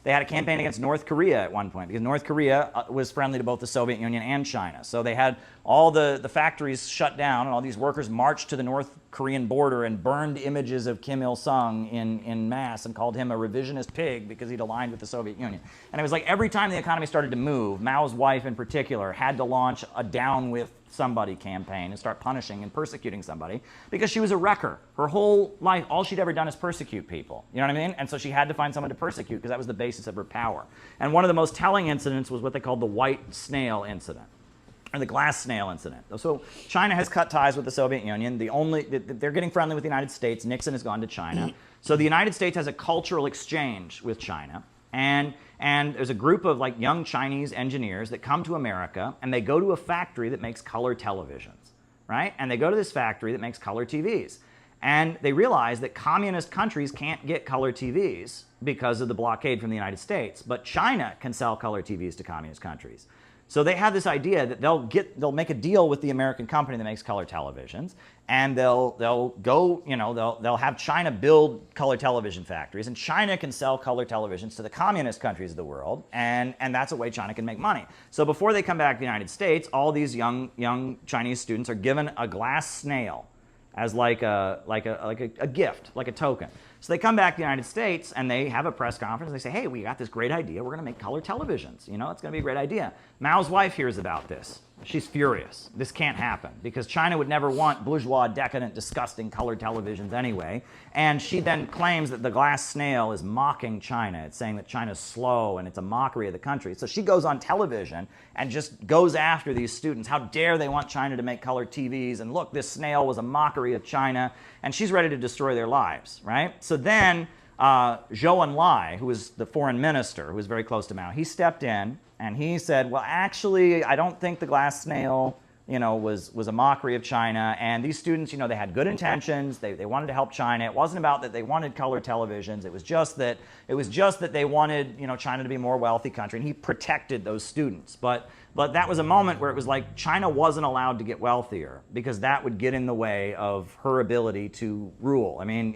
They had a campaign against North Korea at one point, because North Korea was friendly to both the Soviet Union and China. So they had all the factories shut down, and all these workers marched to the North Korean border and burned images of Kim Il-sung in mass and called him a revisionist pig because he'd aligned with the Soviet Union. And it was like every time the economy started to move, Mao's wife in particular had to launch a down with somebody campaign and start punishing and persecuting somebody because she was a wrecker. Her whole life, all she'd ever done is persecute people. You know what I mean? And so she had to find someone to persecute because that was the basis of her power. And one of the most telling incidents was what they called the white snail incident, or the glass snail incident. So China has cut ties with the Soviet Union. They're getting friendly with the United States. Nixon has gone to China. So the United States has a cultural exchange with China. And there's a group of like young Chinese engineers that come to America, and they go to a factory that makes color televisions, right? And they go to this factory that makes color TVs. And they realize that communist countries can't get color TVs because of the blockade from the United States, but China can sell color TVs to communist countries. So they have this idea that they'll make a deal with the American company that makes color televisions, and they'll have China build color television factories, and China can sell color televisions to the communist countries of the world, and that's a way China can make money. So before they come back to the United States, all these young Chinese students are given a glass snail as like a gift, like a token. So they come back to the United States and they have a press conference. They say, hey, we got this great idea. We're going to make color televisions. It's going to be a great idea. Mao's wife hears about this. She's furious. This can't happen because China would never want bourgeois, decadent, disgusting colored televisions anyway. And she then claims that the glass snail is mocking China. It's saying that China's slow and it's a mockery of the country. So she goes on television and just goes after these students. How dare they want China to make color TVs? And look, this snail was a mockery of China. And she's ready to destroy their lives, right? So then Zhou Enlai, who was the foreign minister, who was very close to Mao, he stepped in and he said, well, actually, I don't think the glass snail, was a mockery of China. And these students, they had good intentions. They wanted to help China. It wasn't about that they wanted color televisions. It was just that they wanted, China to be a more wealthy country. And he protected those students. But that was a moment where it was like China wasn't allowed to get wealthier because that would get in the way of her ability to rule. I mean,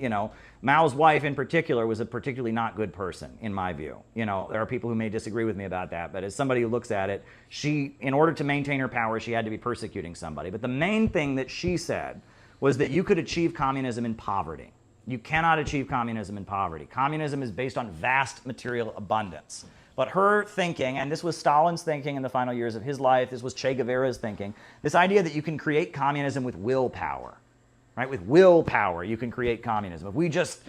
Mao's wife in particular was a particularly not good person, in my view. There are people who may disagree with me about that, but as somebody who looks at it, in order to maintain her power, she had to be persecuting somebody. But the main thing that she said was that you could achieve communism in poverty. You cannot achieve communism in poverty. Communism is based on vast material abundance. But her thinking, and this was Stalin's thinking in the final years of his life, this was Che Guevara's thinking, this idea that you can create communism with willpower. Right? With willpower, you can create communism. If we just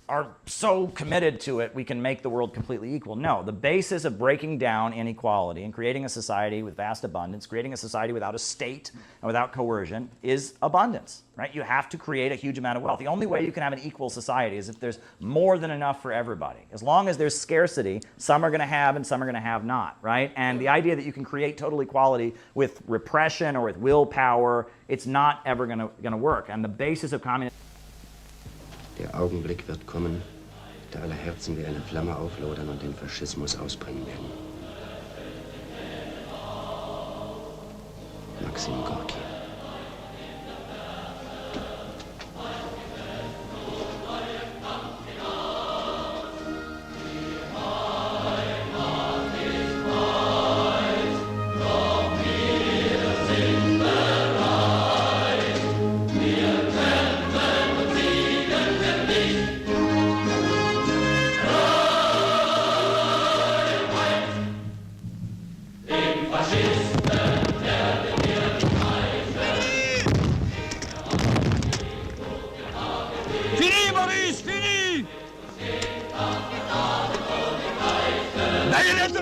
are so committed to it, we can make the world completely equal. No, the basis of breaking down inequality and creating a society with vast abundance, creating a society without a state and without coercion is abundance, right? You have to create a huge amount of wealth. The only way you can have an equal society is if there's more than enough for everybody. As long as there's scarcity, some are going to have and some are going to have not, right? And the idea that you can create total equality with repression or with willpower, it's not ever going to work. And the basis of communism. Der Augenblick wird kommen, da alle Herzen wie eine Flamme auflodern und den Faschismus ausbrennen werden. Maxim Gorki. Wir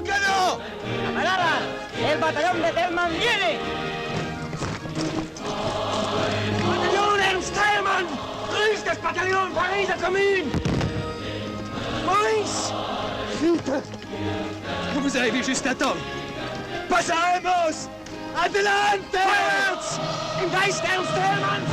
cañón! ¡Camaradas! ¡El batallón de Telman viene! Bataillon Ernst Thälmann! Grüßt das Bataillon Pariser Commune! Maurice! Flûte! Vous avez vu juste à temps! Passaemos! Adelante! Vorwärts! Im Geist Ernst Thälmanns!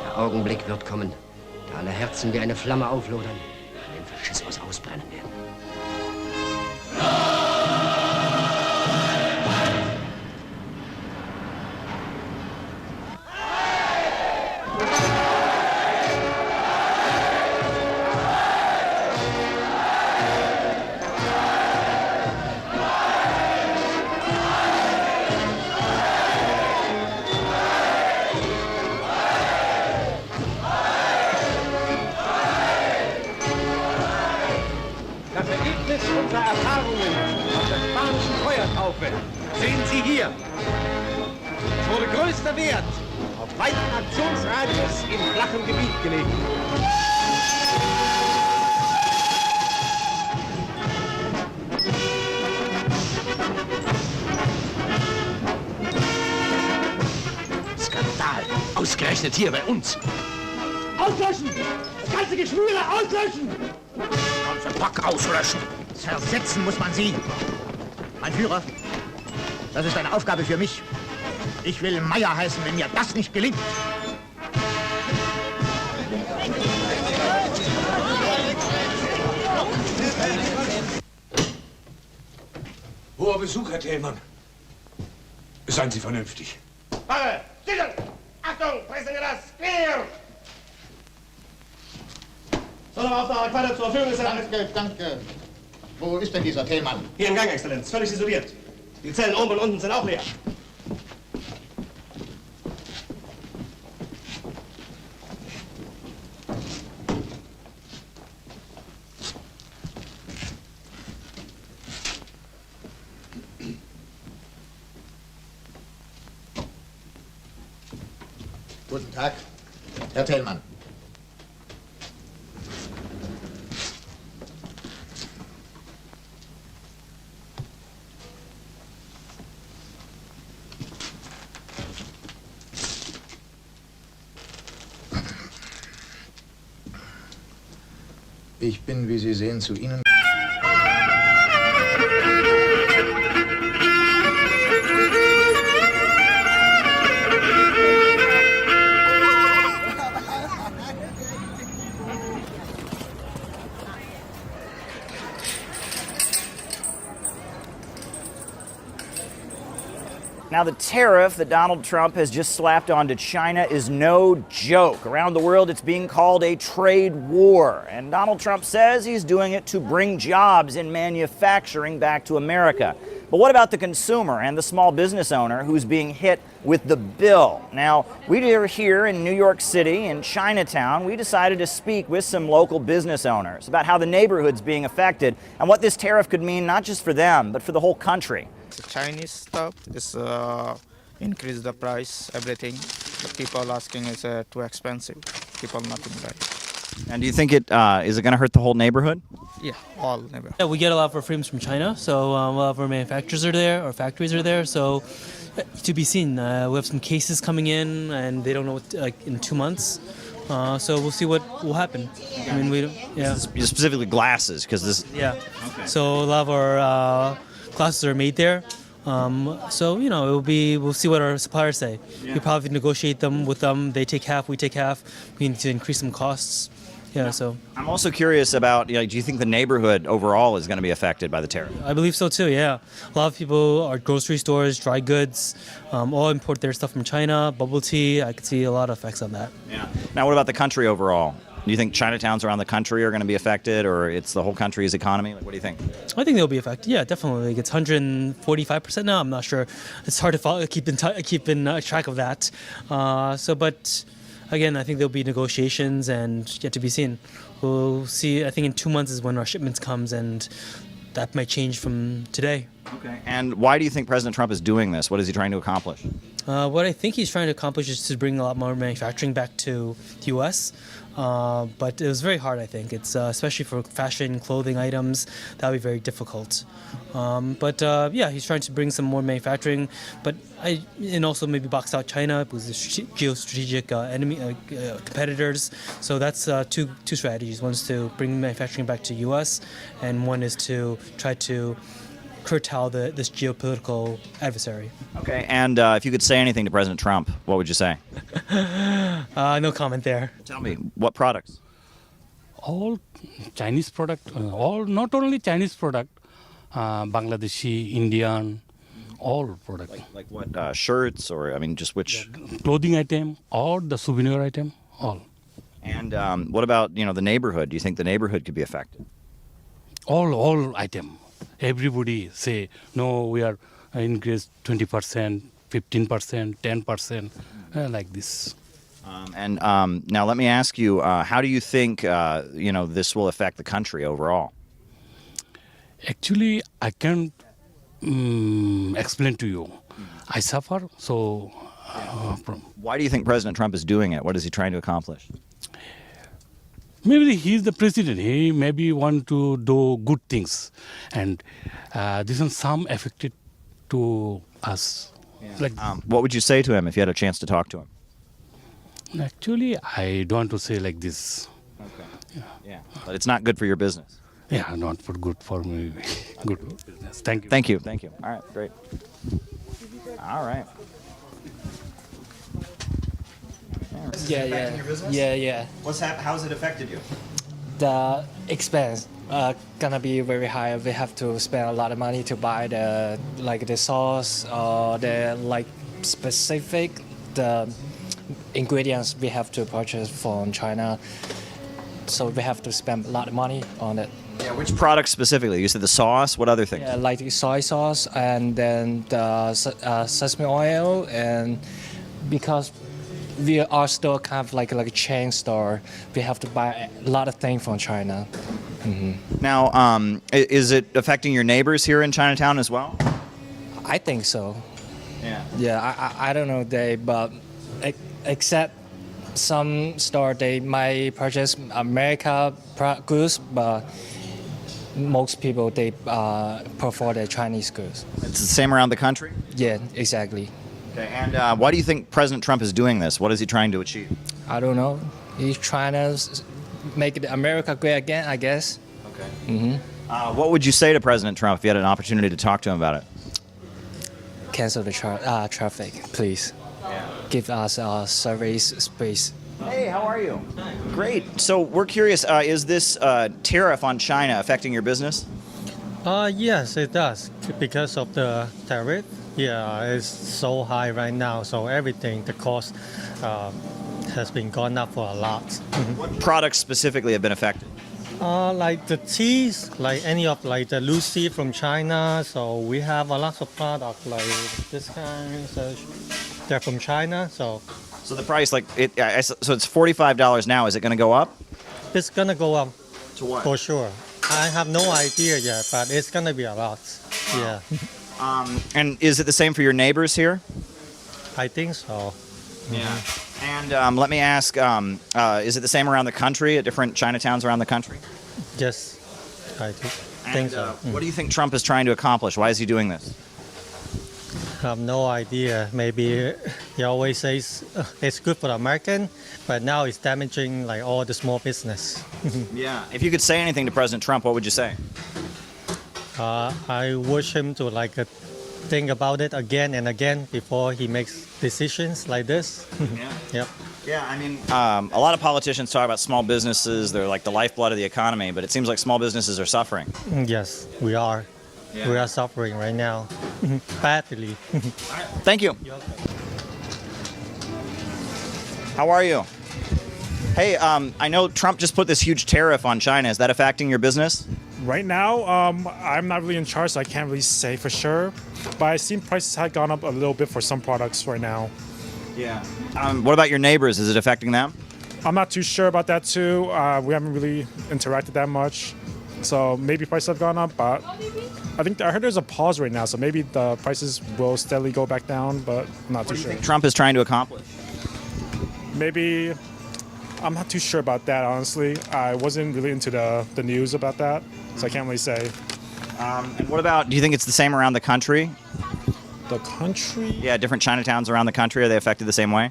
Der Augenblick wird kommen, da alle Herzen wie eine Flamme auflodern und den Faschismus ausbrennen werden. Das Ergebnis unserer Erfahrungen auf der spanischen Feuertaufe sehen Sie hier. Es wurde größter Wert auf weiten Aktionsradius in flachem Gebiet gelegt. Skandal! Ausgerechnet hier bei uns! Auslöschen! Das ganze Geschwüre auslöschen! Ganze Pack auslöschen! Zersetzen muss man sie. Mein Führer, das ist eine Aufgabe für mich. Ich will Meier heißen, wenn mir das nicht gelingt. Hoher Besuch, Herr Thälmann. Seien Sie vernünftig. Warte! Stille! Achtung! Pressen das! Clear! Sonderauftrag weiter zur Verfügung. Danke, danke. Wo ist denn dieser Thälmann? Hier im Gang, Exzellenz. Völlig isoliert. Die Zellen oben und unten sind auch leer. Guten Tag, Herr Thälmann. Ich bin, wie Sie sehen, zu Ihnen. Now, the tariff that Donald Trump has just slapped onto China is no joke. Around the world, it's being called a trade war. And Donald Trump says he's doing it to bring jobs in manufacturing back to America. But what about the consumer and the small business owner who's being hit with the bill? Now, we are here in New York City, in Chinatown. We decided to speak with some local business owners about how the neighborhood's being affected and what this tariff could mean not just for them, but for the whole country. The Chinese stuff is increase the price, everything. The people asking is too expensive. People nothing buy. And do you think it is it going to hurt the whole neighborhood? Yeah, all neighborhood. Yeah, we get a lot of our frames from China, so a lot of our manufacturers are there, our factories are there. So to be seen. We have some cases coming in, and they don't know what, in 2 months. So we'll see what will happen. I mean, specifically glasses, because this. Yeah. Okay. So a lot of our glasses are made there. So we'll see what our suppliers say. We probably negotiate them with them. They take half, we take half. We need to increase some costs. Yeah. So I'm also curious about, do you think the neighborhood overall is going to be affected by the tariff? I believe so too. Yeah. A lot of people are grocery stores, dry goods, all import their stuff from China. Bubble tea. I could see a lot of effects on that. Yeah. Now, what about the country overall? Do you think Chinatowns around the country are going to be affected, or it's the whole country's economy? Like, what do you think? I think they'll be affected. Yeah, definitely. Like it's 145% now. I'm not sure. It's hard to follow, keep in track of that. But again, I think there'll be negotiations and yet to be seen. We'll see. I think in 2 months is when our shipments comes, and that might change from today. Okay. And why do you think President Trump is doing this? What is he trying to accomplish? What I think he's trying to accomplish is to bring a lot more manufacturing back to the U.S. But it was very hard, I think. It's especially for fashion, clothing items, that would be very difficult. Yeah, he's trying to bring some more manufacturing, and also maybe box out China because the geostrategic competitors. So that's two strategies. One is to bring manufacturing back to U.S., and one is to try to curtail this geopolitical adversary. Okay, and if you could say anything to President Trump, what would you say? No comment there. Tell me, what products? All Chinese product, all not only Chinese product, Bangladeshi, Indian, all product. Like what, shirts, or I mean, just which? Clothing item, or the souvenir item, all. And what about, the neighborhood? Do you think the neighborhood could be affected? All item. Everybody say, no, we are increased 20%, 15%, 10%, like this. Now let me ask you, how do you think, this will affect the country overall? Actually, I can't explain to you. I suffer, so... Why do you think President Trump is doing it? What is he trying to accomplish? Maybe he's the president. He maybe want to do good things, and this is some affected to us. Yeah. Like, what would you say to him if you had a chance to talk to him? Actually, I don't want to say like this. Okay. Yeah. But it's not good for your business. Yeah, not for good for me. Good business. Thank you. Thank you. Thank you. All right. Great. All right. Yeah. How's it affected you? The expense gonna be very high. We have to spend a lot of money to buy the sauce or the specific the ingredients we have to purchase from China. So we have to spend a lot of money on it. Yeah. Which products specifically? You said the sauce. What other things? Yeah, like the soy sauce and then the sesame oil, and because we are still kind of like a chain store, we have to buy a lot of things from China. Mm-hmm. Now, is it affecting your neighbors here in Chinatown as well? I think so. Yeah. Yeah, I don't know but except some store they might purchase America goods, but most people they prefer the Chinese goods. It's the same around the country? Yeah, exactly. Okay, and why do you think President Trump is doing this? What is he trying to achieve? I don't know. He's trying to make America great again, I guess. Okay. Mm-hmm. What would you say to President Trump if you had an opportunity to talk to him about it? Cancel the traffic, please. Yeah. Give us service space. Hey, how are you? Great. So we're curious, is this tariff on China affecting your business? Yes, it does. Because of the tariff, it's so high right now. So everything, the cost has been gone up for a lot. What products specifically have been affected? Like the teas, like any of the Lucy from China. So we have a lot of products like this kind. So they're from China. So the price, so it's $45 now. Is it going to go up? It's going to go up. To what? For sure. I have no idea yet, but it's going to be a lot. Yeah. And is it the same for your neighbors here? I think so. Yeah. And let me ask, is it the same around the country, at different Chinatowns around the country? Yes, I think so. What do you think Trump is trying to accomplish? Why is he doing this? I have no idea. Maybe he always says it's good for the American, but now it's damaging all the small business. Yeah. If you could say anything to President Trump, what would you say? I wish him to think about it again and again before he makes decisions like this. Yeah. Yep. Yeah, I mean, a lot of politicians talk about small businesses. They're like the lifeblood of the economy, but it seems like small businesses are suffering. Yes, we are. Yeah. We are suffering right now, badly. Thank you. How are you? Hey, I know Trump just put this huge tariff on China. Is that affecting your business? Right now, I'm not really in charge, so I can't really say for sure. But I've seen prices have gone up a little bit for some products right now. Yeah. What about your neighbors? Is it affecting them? I'm not too sure about that too. We haven't really interacted that much. So maybe prices have gone up, but I heard there's a pause right now, so maybe the prices will steadily go back down, but I'm not too sure. What Trump is trying to accomplish? Maybe, I'm not too sure about that, honestly. I wasn't really into the news about that, so I can't really say. And what about, do you think it's the same around the country? The country? Yeah, different Chinatowns around the country, are they affected the same way?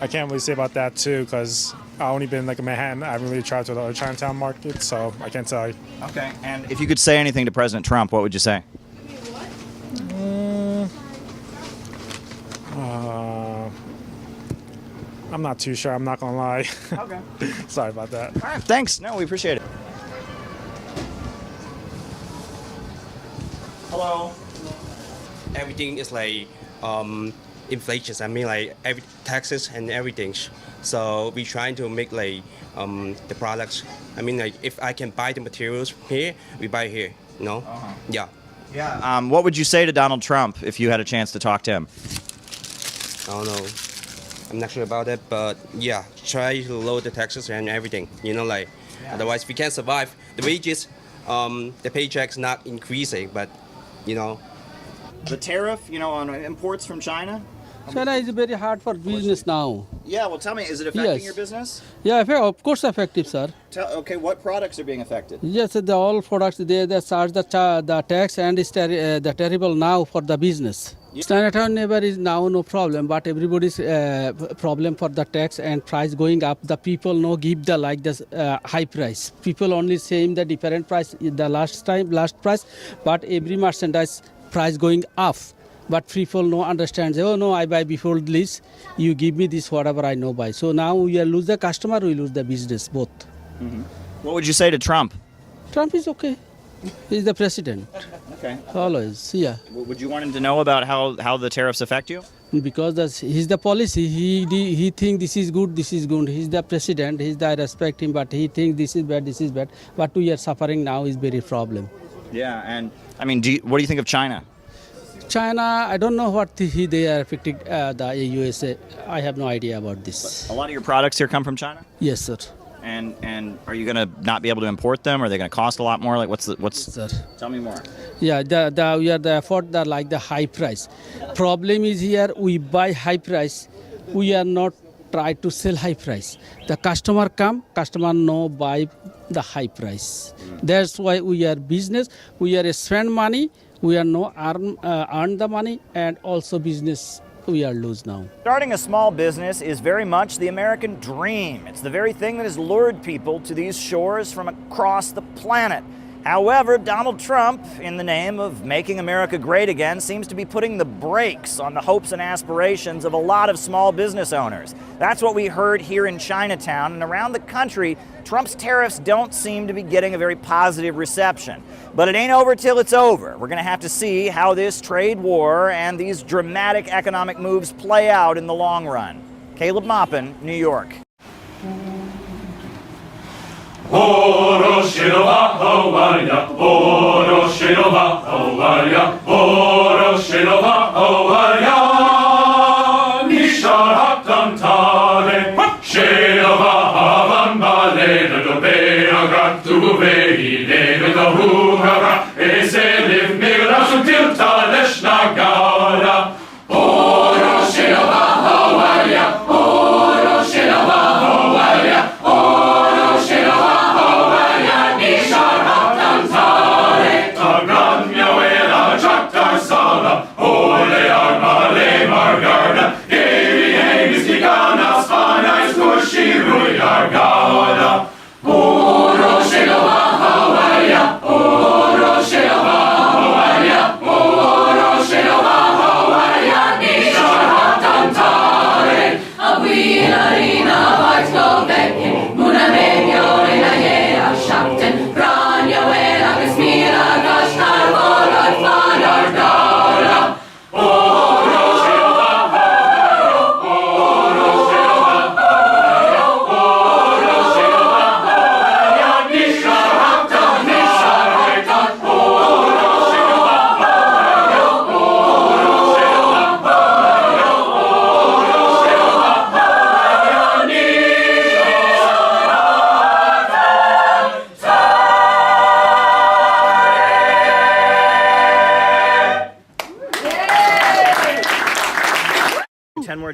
I can't really say about that too, because I've only been like in Manhattan. I haven't really traveled to the other Chinatown market, so I can't tell you. Okay. And if you could say anything to President Trump, what would you say? I'm not too sure. I'm not gonna lie. Okay. Sorry about that. All right. Thanks. No, we appreciate it. Hello. Everything is like inflation. I mean, like every taxes and everything. So we trying to make like the products. I mean, like if I can buy the materials here, we buy here. You know? Yeah. Yeah. What would you say to Donald Trump if you had a chance to talk to him? I don't know. I'm not sure about that, but yeah, try to lower the taxes and everything. You know, like otherwise we can't survive. The wages, the paychecks not increasing, but you know. The tariff, you know, on imports from China? China is very hard for business now. Yeah, well, tell me, is it affecting your business? Yeah, of course effective, sir. Okay, what products are being affected? Yes, all products, they charge the tax and it's the terrible now for the business. Chinatown never is now no problem, but everybody's problem for the tax and price going up. The people no give the like this high price. People only same the different price the last price, but every merchandise price going up. But people no understand. Oh no, I buy before this. You give me this whatever I know buy. So now we lose the customer, we lose the business both. Mm-hmm. What would you say to Trump? Trump is okay. He's the president. Okay. Always, yeah. Would you want him to know about how the tariffs affect you? Because he's the policy. He think this is good, this is good. He's the president. I respect him, but he think this is bad, this is bad. What we are suffering now is very problem. Yeah, and I mean, what do you think of China? China, I don't know what they are affecting the USA. I have no idea about this. A lot of your products here come from China? Yes, sir. And are you going to not be able to import them? Are they going to cost a lot more? Like what's? Sir. Tell me more. Yeah, we are the afford the like the high price. Problem is here we buy high price. We are not try to sell high price. The customer no buy the high price. That's why we are business. We are spend money. We are no earn the money, and also business we are lose now. Starting a small business is very much the American dream. It's the very thing that has lured people to these shores from across the planet. However, Donald Trump, in the name of making America great again, seems to be putting the brakes on the hopes and aspirations of a lot of small business owners. That's what we heard here in Chinatown, and around the country, Trump's tariffs don't seem to be getting a very positive reception. But it ain't over till it's over. We're going to have to see how this trade war and these dramatic economic moves play out in the long run. Caleb Maupin, New York. Oroshirova Ovaria, Oroshirova Ovaria, Oroshirova Ovaria, Nishar Haktantare, Shirova Havan Balera, Dobera Gratu Vei, Lera Hugara, Eselif Migra Sutilta Leshnagara, Oroshirova Ovaria, Oroshirova Ovaria, Gargada, Oro Shilova Hawaii.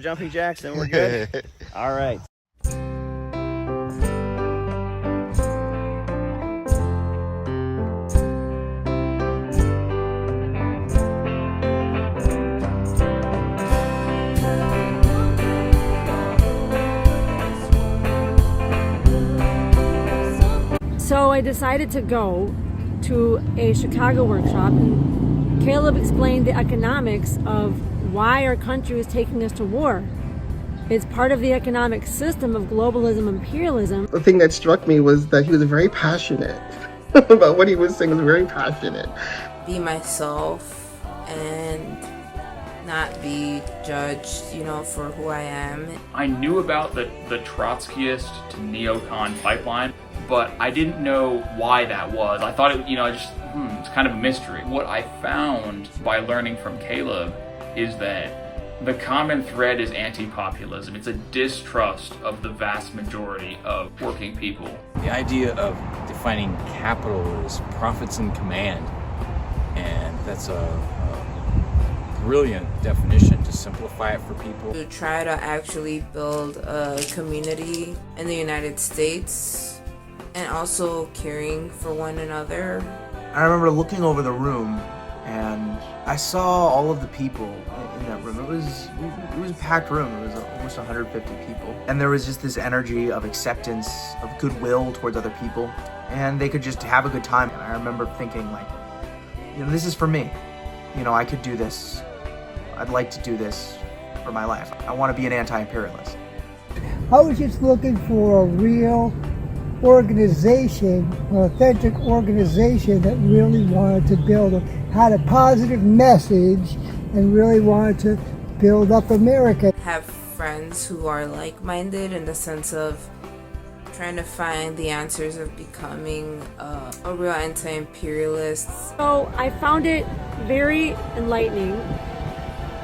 jumping jacks, then we're good. All right. So I decided to go to a Chicago workshop, and Caleb explained the economics of why our country was taking us to war. It's part of the economic system of globalism, imperialism. The thing that struck me was that he was very passionate about what he was saying. He was very passionate. Be myself and not be judged, for who I am. I knew about the Trotskyist to neocon pipeline, but I didn't know why that was. I thought it's kind of a mystery. What I found by learning from Caleb is that the common thread is anti-populism. It's a distrust of the vast majority of working people. The idea of defining capital as profits in command, and that's a brilliant definition to simplify it for people. To try to actually build a community in the United States and also caring for one another. I remember looking over the room and I saw all of the people in that room. It was a packed room. It was almost 150 people. And there was just this energy of acceptance, of goodwill towards other people. And they could just have a good time. And I remember thinking this is for me. I could do this. I'd like to do this for my life. I want to be an anti-imperialist. I was just looking for a real organization, an authentic organization that really wanted to had a positive message and really wanted to build up America. Have friends who are like-minded in the sense of trying to find the answers of becoming a real anti-imperialist. So I found it very enlightening,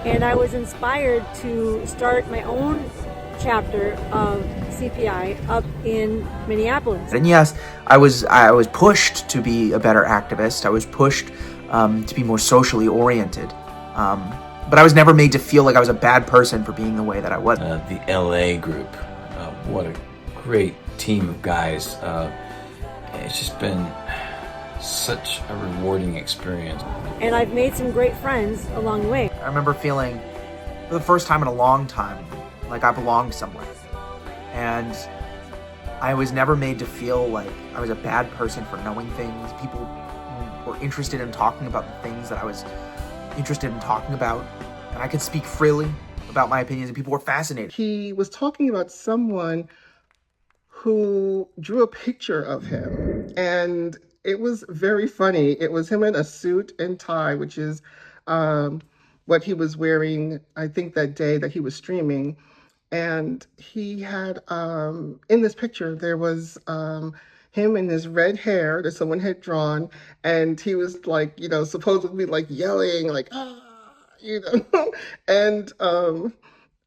and I was inspired to start my own chapter of CPI up in Minneapolis. And yes, I was pushed to be a better activist. I was pushed to be more socially oriented. But I was never made to feel like I was a bad person for being the way that I was. The LA group, what a great team of guys. It's just been such a rewarding experience. And I've made some great friends along the way. I remember feeling, for the first time in a long time, like I belonged somewhere. And I was never made to feel like I was a bad person for knowing things. People were interested in talking about the things that I was interested in talking about. And I could speak freely about my opinions, and people were fascinated. He was talking about someone who drew a picture of him, and it was very funny. It was him in a suit and tie, which is what he was wearing, I think, that day that he was streaming. And he had, in this picture, there was him in his red hair that someone had drawn, and he was supposedly yelling, and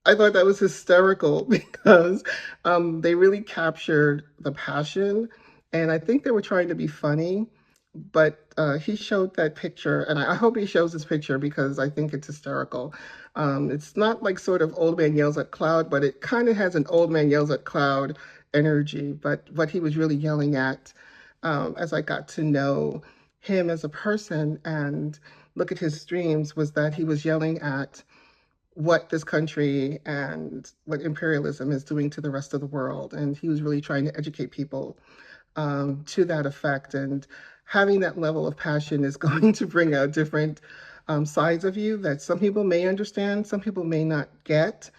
I thought that was hysterical because they really captured the passion, and I think they were trying to be funny, but he showed that picture, and I hope he shows this picture because I think it's hysterical. It's not like sort of old man yells at cloud, but it kind of has an old man yells at cloud energy. But what he was really yelling at, as I got to know him as a person and look at his streams, was that he was yelling at what this country and what imperialism is doing to the rest of the world. And he was really trying to educate people to that effect. And having that level of passion is going to bring out different sides of you that some people may understand, some people may not get.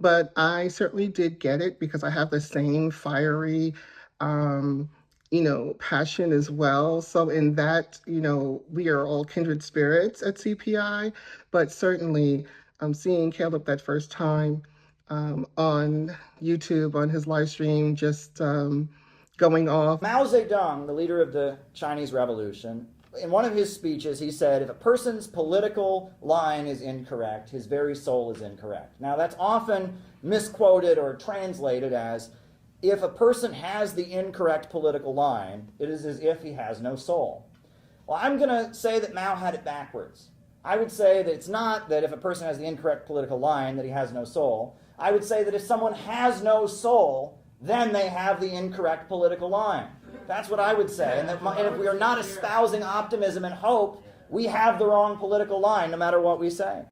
But I certainly did get it because I have the same fiery, passion as well. So in that, we are all kindred spirits at CPI, but certainly seeing Caleb that first time on YouTube, on his live stream, just going off. Mao Zedong, the leader of the Chinese Revolution, in one of his speeches, he said, if a person's political line is incorrect, his very soul is incorrect. Now, that's often misquoted or translated as, if a person has the incorrect political line, it is as if he has no soul. Well, I'm going to say that Mao had it backwards. I would say that it's not that if a person has the incorrect political line that he has no soul, I would say that if someone has no soul, then they have the incorrect political line. That's what I would say. And if we are not espousing optimism and hope, we have the wrong political line, no matter what we say.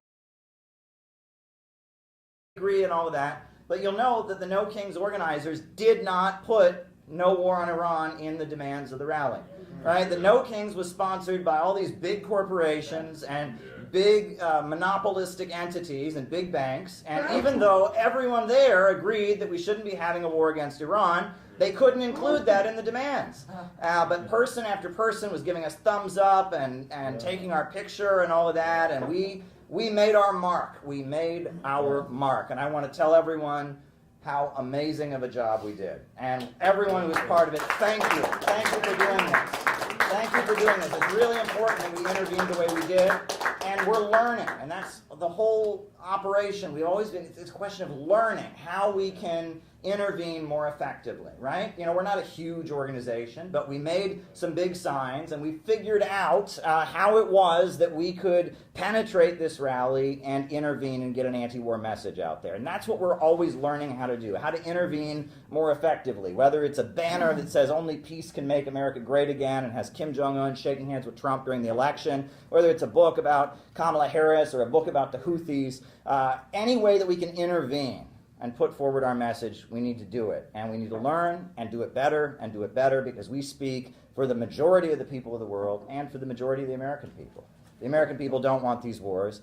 Agree and all of that, but you'll know that the No Kings organizers did not put no war on Iran in the demands of the rally. Right? The No Kings was sponsored by all these big corporations and big monopolistic entities and big banks, and even though everyone there agreed that we shouldn't be having a war against Iran, they couldn't include that in the demands. But person after person was giving us thumbs up and taking our picture and all of that, and we made our mark. We made our mark. And I want to tell everyone how amazing of a job we did. And everyone who was part of it, thank you. Thank you for doing this. Thank you for doing this. It's really important that we intervened the way we did. And we're learning. And that's the whole operation. We've always been, it's a question of learning how we can intervene more effectively, right? You know, we're not a huge organization, but we made some big signs and we figured out how it was that we could penetrate this rally and intervene and get an anti-war message out there. And that's what we're always learning how to do, how to intervene more effectively, whether it's a banner that says only peace can make America great again and has Kim Jong-un shaking hands with Trump during the election, whether it's a book about Kamala Harris or a book about the Houthis, any way that we can intervene and put forward our message, we need to do it. And we need to learn and do it better because we speak for the majority of the people of the world and for the majority of the American people. The American people don't want these wars.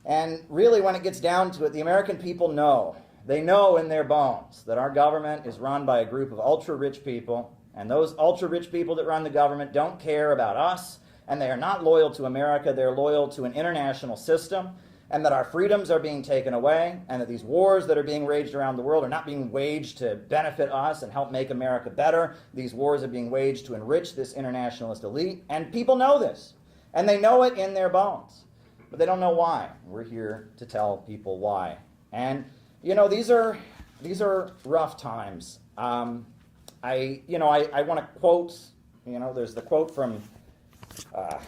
And really, when it gets down to it, the American people know. They know in their bones that our government is run by a group of ultra-rich people, and those ultra-rich people that run the government don't care about us, and they are not loyal to America. They're loyal to an international system, and that our freedoms are being taken away, and that these wars that are being waged around the world are not being waged to benefit us and help make America better. These wars are being waged to enrich this internationalist elite, and people know this, and they know it in their bones, but they don't know why. We're here to tell people why. And, you know, these are rough times. I want to quote, there's the quote from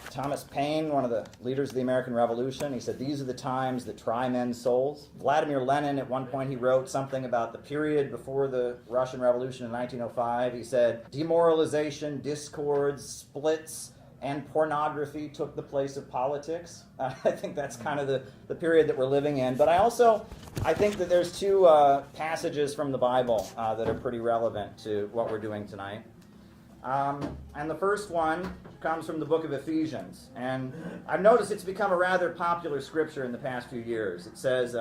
Thomas Paine, one of the leaders of the American Revolution. He said, "These are the times that try men's souls." Vladimir Lenin, at one point, he wrote something about the period before the Russian Revolution in 1905. He said, "Demoralization, discords, splits, and pornography took the place of politics." I think that's kind of the period that we're living in. But I think that there's two passages from the Bible that are pretty relevant to what we're doing tonight. And the first one comes from the book of Ephesians. And I've noticed it's become a rather popular scripture in the past few years. It says,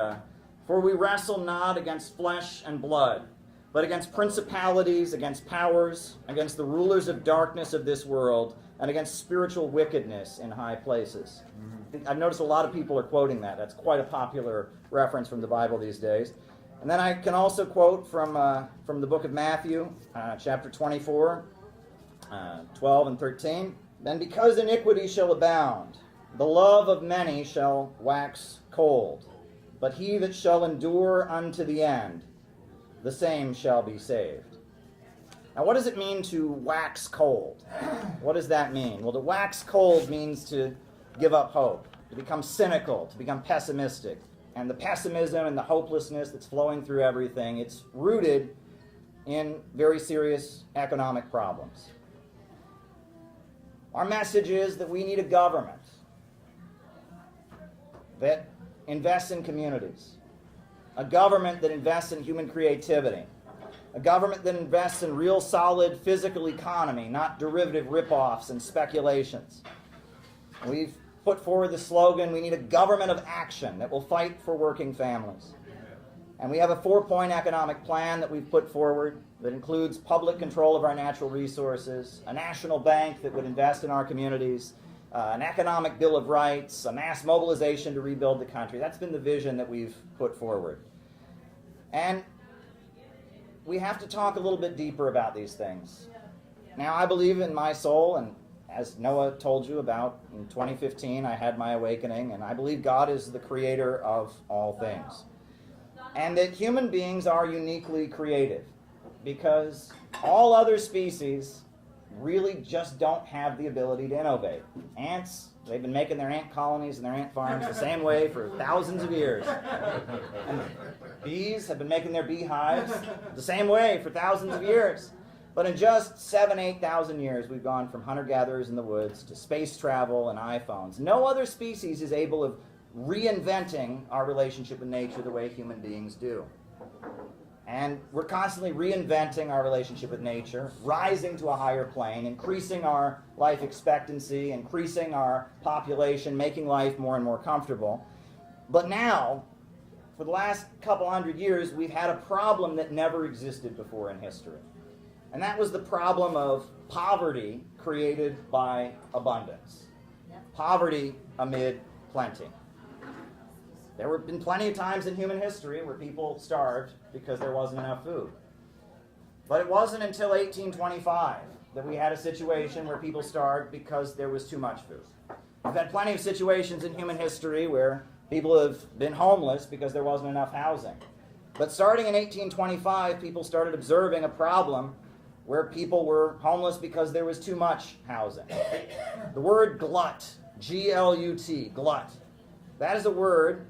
"For we wrestle not against flesh and blood, but against principalities, against powers, against the rulers of darkness of this world, and against spiritual wickedness in high places." I've noticed a lot of people are quoting that. That's quite a popular reference from the Bible these days. And then I can also quote from the book of Matthew, chapter 24, 12 and 13. "Then because iniquity shall abound, the love of many shall wax cold. But he that shall endure unto the end, the same shall be saved." Now, what does it mean to wax cold? What does that mean? Well, to wax cold means to give up hope, to become cynical, to become pessimistic. And the pessimism and the hopelessness that's flowing through everything, it's rooted in very serious economic problems. Our message is that we need a government that invests in communities, a government that invests in human creativity, a government that invests in real solid physical economy, not derivative rip-offs and speculations. We've put forward the slogan, we need a government of action that will fight for working families. And we have a 4-point economic plan that we've put forward that includes public control of our natural resources, a national bank that would invest in our communities, an economic bill of rights, a mass mobilization to rebuild the country. That's been the vision that we've put forward. And we have to talk a little bit deeper about these things. Now, I believe in my soul, and as Noah told you about, in 2015 I had my awakening, and I believe God is the creator of all things. And that human beings are uniquely creative, because all other species really just don't have the ability to innovate. Ants They've been making their ant colonies and their ant farms the same way for thousands of years. And bees have been making their beehives the same way for thousands of years. But in just 8,000 years, we've gone from hunter-gatherers in the woods to space travel and iPhones. No other species is able of reinventing our relationship with nature the way human beings do. And we're constantly reinventing our relationship with nature, rising to a higher plane, increasing our life expectancy, increasing our population, making life more and more comfortable. But now, for the last couple hundred years, we've had a problem that never existed before in history. And that was the problem of poverty created by abundance. Poverty amid plenty. There have been plenty of times in human history where people starved because there wasn't enough food. But it wasn't until 1825 that we had a situation where people starved because there was too much food. We've had plenty of situations in human history where people have been homeless because there wasn't enough housing. But starting in 1825, people started observing a problem where people were homeless because there was too much housing. The word glut, G-L-U-T, glut, that is a word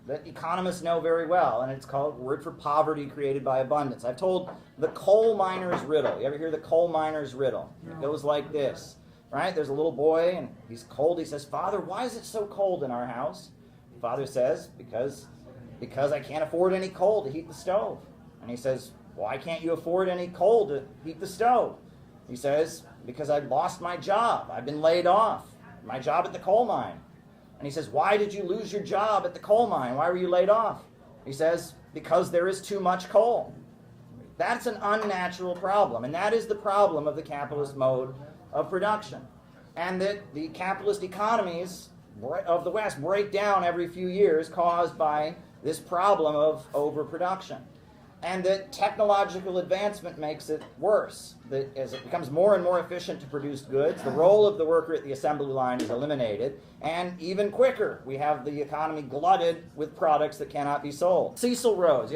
that economists know very well, and it's called a word for poverty created by abundance. I've told the coal miner's riddle. You ever hear the coal miner's riddle? It goes like this, right? There's a little boy, and he's cold. He says, "Father, why is it so cold in our house?" The father says, because I can't afford any coal to heat the stove. And he says, "Why can't you afford any coal to heat the stove?" He says, "Because I've lost my job. I've been laid off. My job at the coal mine." And he says, "Why did you lose your job at the coal mine? Why were you laid off?" He says, "Because there is too much coal." That's an unnatural problem, and that is the problem of the capitalist mode of production. And that the capitalist economies of the West break down every few years caused by this problem of overproduction. And that technological advancement makes it worse. That as it becomes more and more efficient to produce goods, the role of the worker at the assembly line is eliminated, and even quicker, we have the economy glutted with products that cannot be sold. Cecil Rhodes,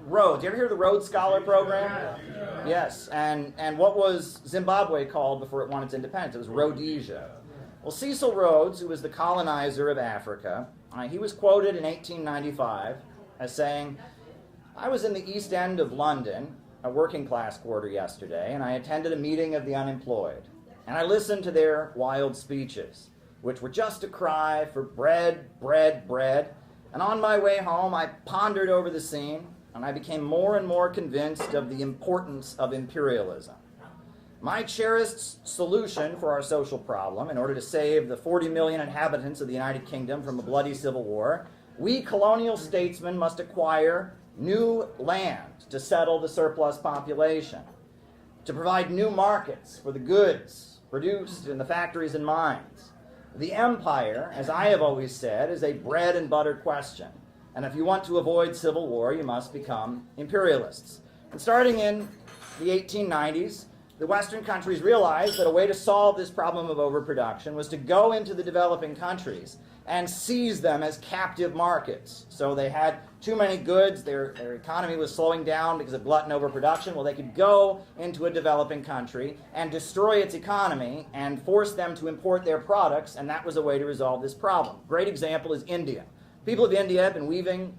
Rhodes. You ever hear of the Rhodes Scholar Program? Yes, and what was Zimbabwe called before it won its independence? It was Rhodesia. Well, Cecil Rhodes, who was the colonizer of Africa, he was quoted in 1895 as saying, "I was in the East End of London, a working class quarter yesterday, and I attended a meeting of the unemployed. And I listened to their wild speeches, which were just a cry for bread, bread, bread. And on my way home, I pondered over the scene, and I became more and more convinced of the importance of imperialism. My cherished solution for our social problem, in order to save the 40 million inhabitants of the United Kingdom from a bloody civil war, we colonial statesmen must acquire new land to settle the surplus population, to provide new markets for the goods produced in the factories and mines. The empire, as I have always said, is a bread and butter question. And if you want to avoid civil war, you must become imperialists." And starting in the 1890s, the Western countries realized that a way to solve this problem of overproduction was to go into the developing countries and seize them as captive markets. So they had too many goods, their economy was slowing down because of glut and overproduction. Well, they could go into a developing country and destroy its economy and force them to import their products, and that was a way to resolve this problem. Great example is India. People of India have been weaving,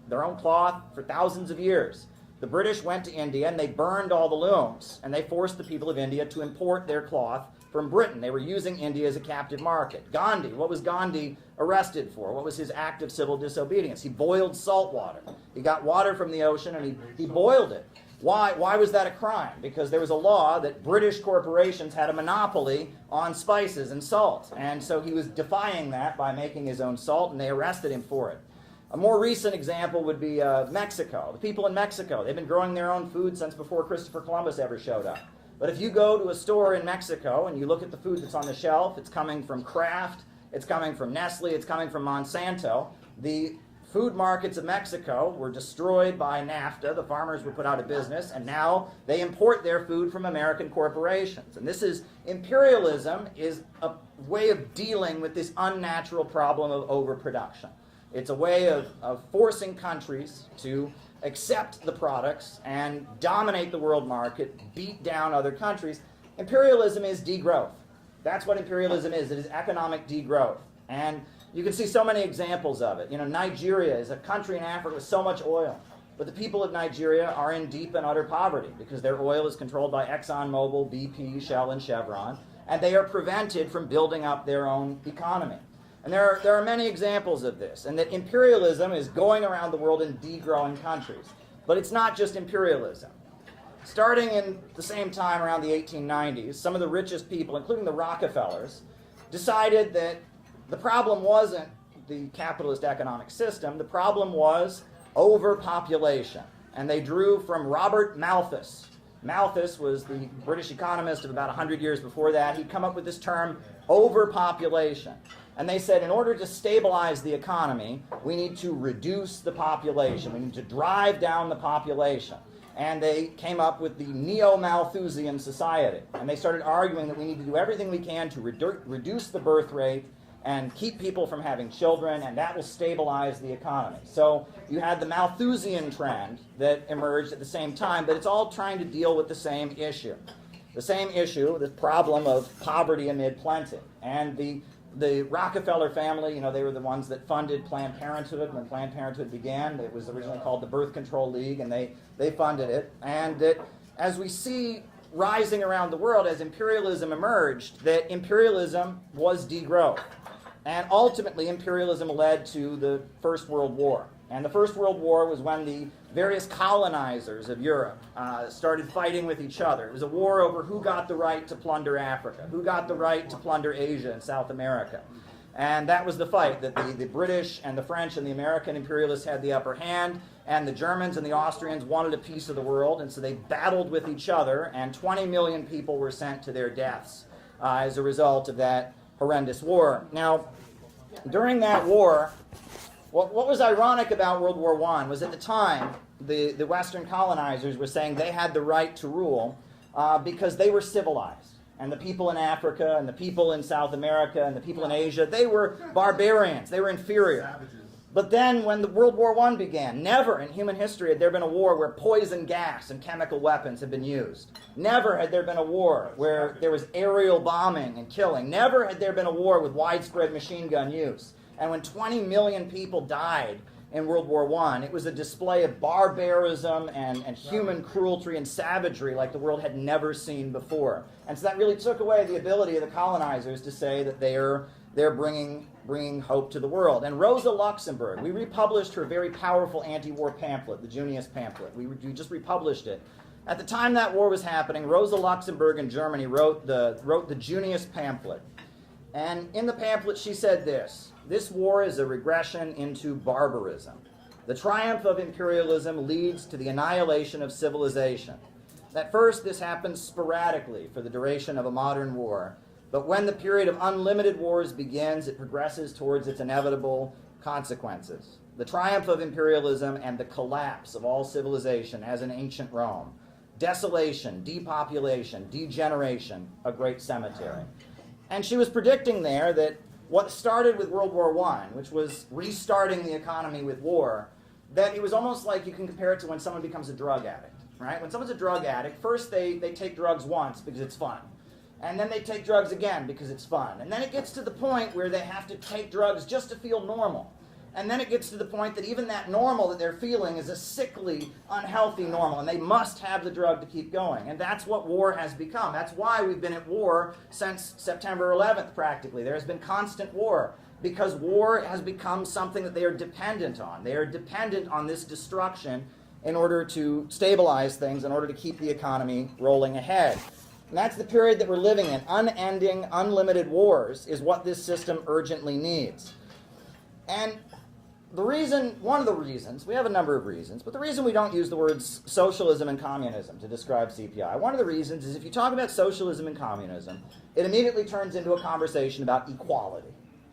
their own cloth for thousands of years. The British went to India and they burned all the looms, and they forced the people of India to import their cloth from Britain. They were using India as a captive market. Gandhi, what was Gandhi arrested for? What was his act of civil disobedience? He boiled salt water. He got water from the ocean and he boiled it. Why was that a crime? Because there was a law that British corporations had a monopoly on spices and salt. And so he was defying that by making his own salt, and they arrested him for it. A more recent example would be Mexico. The people in Mexico, they've been growing their own food since before Christopher Columbus ever showed up. But if you go to a store in Mexico and you look at the food that's on the shelf, it's coming from Kraft, it's coming from Nestle, it's coming from Monsanto. The food markets of Mexico were destroyed by NAFTA. The farmers were put out of business, and now they import their food from American corporations. And this is imperialism, is a way of dealing with this unnatural problem of overproduction. It's a way of forcing countries to accept the products and dominate the world market, beat down other countries. Imperialism is degrowth. That's what imperialism is. It is economic degrowth. And you can see so many examples of it. You know, Nigeria is a country in Africa with so much oil. But the people of Nigeria are in deep and utter poverty because their oil is controlled by ExxonMobil, BP, Shell, and Chevron, and they are prevented from building up their own economy. And there are many examples of this, and that imperialism is going around the world in degrowing countries. But it's not just imperialism. Starting in the same time around the 1890s, some of the richest people, including the Rockefellers, decided that the problem wasn't the capitalist economic system, the problem was overpopulation. And they drew from Robert Malthus. Malthus was the British economist of about 100 years before that. He'd come up with this term, overpopulation. And they said, in order to stabilize the economy, we need to reduce the population. We need to drive down the population. And they came up with the Neo-Malthusian Society. And they started arguing that we need to do everything we can to reduce the birth rate and keep people from having children, and that will stabilize the economy. So you had the Malthusian trend that emerged at the same time, but it's all trying to deal with the same issue. The same issue, the problem of poverty amid plenty. And the Rockefeller family, you know, they were the ones that funded Planned Parenthood when Planned Parenthood began. It was originally called the Birth Control League, and they funded it. And as we see rising around the world, as imperialism emerged, that imperialism was degrowth. And ultimately, imperialism led to the First World War. And the First World War was when the various colonizers of Europe started fighting with each other. It was a war over who got the right to plunder Africa, who got the right to plunder Asia and South America. And that was the fight, that the British and the French and the American imperialists had the upper hand, and the Germans and the Austrians wanted a piece of the world, and so they battled with each other, and 20 million people were sent to their deaths as a result of that horrendous war. Now, during that war, what was ironic about World War I was at the time, the Western colonizers were saying they had the right to rule because they were civilized. And the people in Africa and the people in South America and the people in Asia, they were barbarians. They were inferior. Savages. But then when the World War I began, never in human history had there been a war where poison gas and chemical weapons had been used. Never had there been a war where there was aerial bombing and killing. Never had there been a war with widespread machine gun use. And when 20 million people died in World War I, it was a display of barbarism and human cruelty and savagery like the world had never seen before. And so that really took away the ability of the colonizers to say that they're bringing hope to the world. And Rosa Luxemburg, we republished her very powerful anti-war pamphlet, the Junius pamphlet. We just republished it. At the time that war was happening, Rosa Luxemburg in Germany wrote the Junius pamphlet. And in the pamphlet she said this war is a regression into barbarism. The triumph of imperialism leads to the annihilation of civilization. At first, this happens sporadically for the duration of a modern war, but when the period of unlimited wars begins, it progresses towards its inevitable consequences. The triumph of imperialism and the collapse of all civilization as in ancient Rome. Desolation, depopulation, degeneration, a great cemetery. And she was predicting there that what started with World War I, which was restarting the economy with war, that it was almost like you can compare it to when someone becomes a drug addict, right? When someone's a drug addict, first they take drugs once because it's fun. And then they take drugs again because it's fun. And then it gets to the point where they have to take drugs just to feel normal. And then it gets to the point that even that normal that they're feeling is a sickly, unhealthy normal, and they must have the drug to keep going. And that's what war has become. That's why we've been at war since September 11th, practically. There has been constant war, because war has become something that they are dependent on. They are dependent on this destruction in order to stabilize things, in order to keep the economy rolling ahead. And that's the period that we're living in. Unending, unlimited wars is what this system urgently needs. And one of the reasons, we have a number of reasons, but the reason we don't use the words socialism and communism to describe CPI, one of the reasons is if you talk about socialism and communism, it immediately turns into a conversation about equality,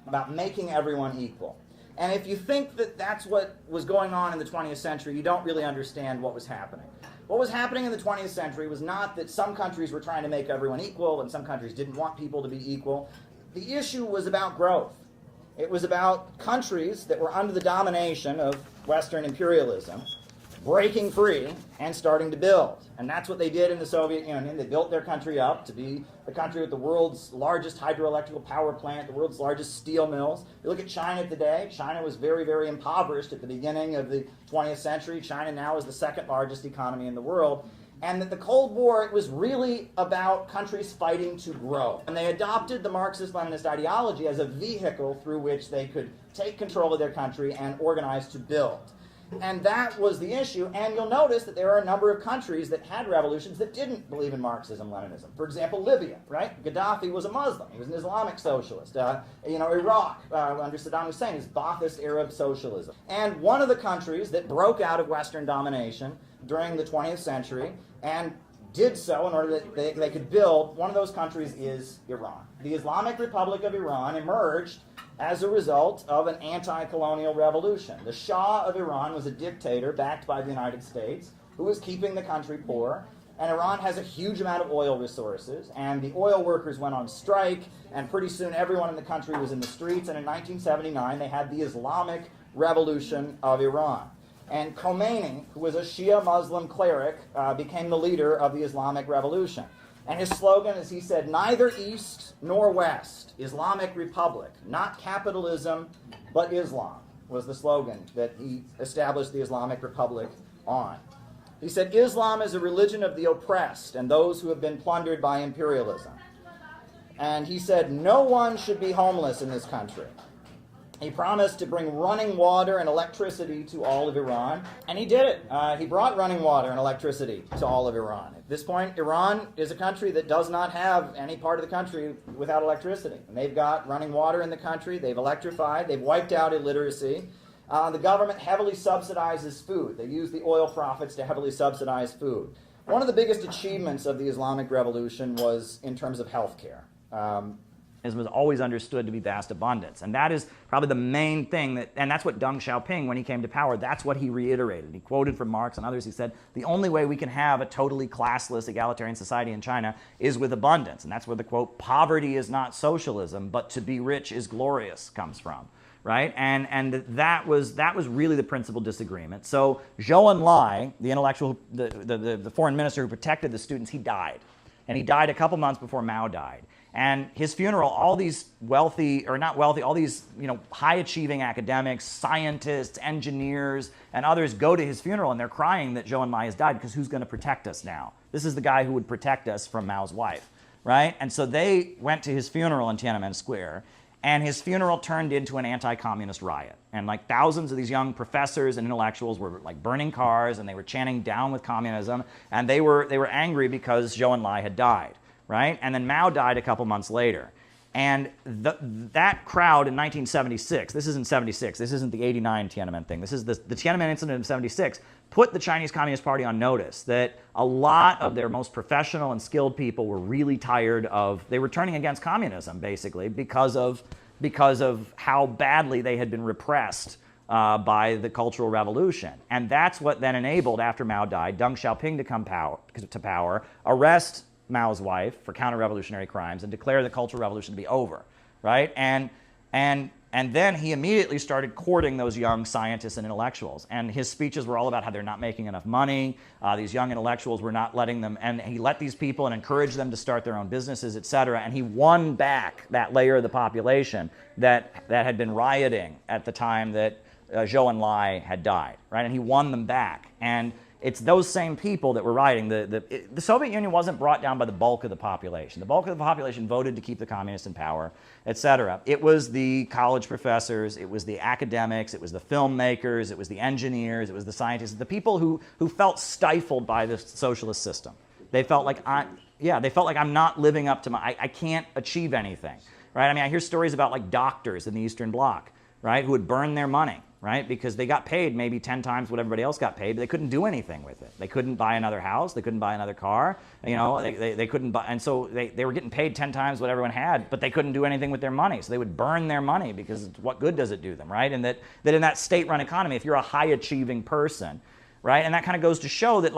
about making everyone equal. And if you think that that's what was going on in the 20th century, you don't really understand what was happening. What was happening in the 20th century was not that some countries were trying to make everyone equal and some countries didn't want people to be equal. The issue was about growth. It was about countries that were under the domination of Western imperialism breaking free and starting to build. And that's what they did in the Soviet Union. They built their country up to be the country with the world's largest hydroelectric power plant, the world's largest steel mills. You look at China today. China was very, very impoverished at the beginning of the 20th century. China now is the second largest economy in the world. And that the Cold War, it was really about countries fighting to grow. And they adopted the Marxist-Leninist ideology as a vehicle through which they could take control of their country and organize to build. And that was the issue. And you'll notice that there are a number of countries that had revolutions that didn't believe in Marxism-Leninism. For example, Libya, right? Gaddafi was a Muslim. He was an Islamic socialist. Iraq, under Saddam Hussein, is Ba'athist Arab socialism. And one of the countries that broke out of Western domination during the 20th century and did so in order that they could build, one of those countries is Iran. The Islamic Republic of Iran emerged as a result of an anti-colonial revolution. The Shah of Iran was a dictator backed by the United States who was keeping the country poor. And Iran has a huge amount of oil resources, and the oil workers went on strike, and pretty soon everyone in the country was in the streets, and in 1979 they had the Islamic Revolution of Iran. And Khomeini, who was a Shia Muslim cleric, became the leader of the Islamic Revolution. And his slogan, as he said, neither East nor West, Islamic Republic, not capitalism, but Islam, was the slogan that he established the Islamic Republic on. He said, Islam is a religion of the oppressed and those who have been plundered by imperialism. And he said, no one should be homeless in this country. He promised to bring running water and electricity to all of Iran, and he did it. He brought running water and electricity to all of Iran. At this point, Iran is a country that does not have any part of the country without electricity. And they've got running water in the country, they've electrified, they've wiped out illiteracy. The government heavily subsidizes food. They use the oil profits to heavily subsidize food. One of the biggest achievements of the Islamic Revolution was in terms of healthcare. Was always understood to be vast abundance. And that is probably the main thing, and that's what Deng Xiaoping, when he came to power, that's what he reiterated. He quoted from Marx and others. He said, the only way we can have a totally classless, egalitarian society in China is with abundance. And that's where the quote, poverty is not socialism, but to be rich is glorious comes from. Right? And that was really the principal disagreement. So Zhou Enlai, the intellectual, the foreign minister who protected the students, he died. And he died a couple months before Mao died. And his funeral, all these wealthy, or not wealthy, all these high-achieving academics, scientists, engineers, and others go to his funeral, and they're crying that Zhou Enlai has died because who's going to protect us now? This is the guy who would protect us from Mao's wife, right? And so they went to his funeral in Tiananmen Square, and his funeral turned into an anti-communist riot. And like thousands of these young professors and intellectuals were like burning cars, and they were chanting down with communism, and they were angry because Zhou Enlai had died. Right? And then Mao died a couple months later. And that crowd in 1976, this isn't 76, this isn't the 89 Tiananmen thing, this is the Tiananmen incident of 76, put the Chinese Communist Party on notice that a lot of their most professional and skilled people were really tired of, they were turning against communism basically because of how badly they had been repressed by the Cultural Revolution. And that's what then enabled, after Mao died, Deng Xiaoping to come to power, arrest Mao's wife for counter-revolutionary crimes and declare the Cultural Revolution to be over, right? And then he immediately started courting those young scientists and intellectuals. And his speeches were all about how they're not making enough money. These young intellectuals were not letting them, and he let these people and encouraged them to start their own businesses, et cetera. And he won back that layer of the population that had been rioting at the time that Zhou Enlai had died, right? And he won them back. And it's those same people that were rioting. The Soviet Union wasn't brought down by the bulk of the population. The bulk of the population voted to keep the communists in power, etc. It was the college professors, it was the academics, it was the filmmakers, it was the engineers, it was the scientists, the people who felt stifled by the socialist system. They felt like I'm not living up to I can't achieve anything, right? I mean, I hear stories about like doctors in the Eastern Bloc, right, who would burn their money, right? Because they got paid maybe 10 times what everybody else got paid, but they couldn't do anything with it. They couldn't buy another house. They couldn't buy another car. They couldn't buy, and so they were getting paid 10 times what everyone had, but they couldn't do anything with their money. So they would burn their money because what good does it do them, right? And that in that state-run economy, if you're a high-achieving person, right, and that kind of goes to show that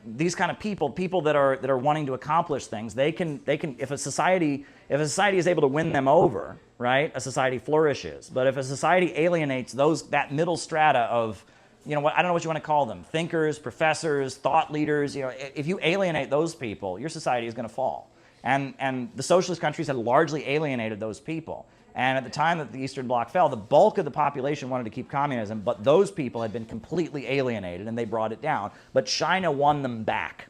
these kind of people that are wanting to accomplish things, they can if a society is able to win them over, right, a society flourishes. But if a society alienates that middle strata of you know, I don't know what you want to call them, thinkers, professors, thought leaders. You know, if you alienate those people, your society is going to fall. And the socialist countries had largely alienated those people. And at the time that the Eastern Bloc fell, the bulk of the population wanted to keep communism, but those people had been completely alienated, and they brought it down. But China won them back.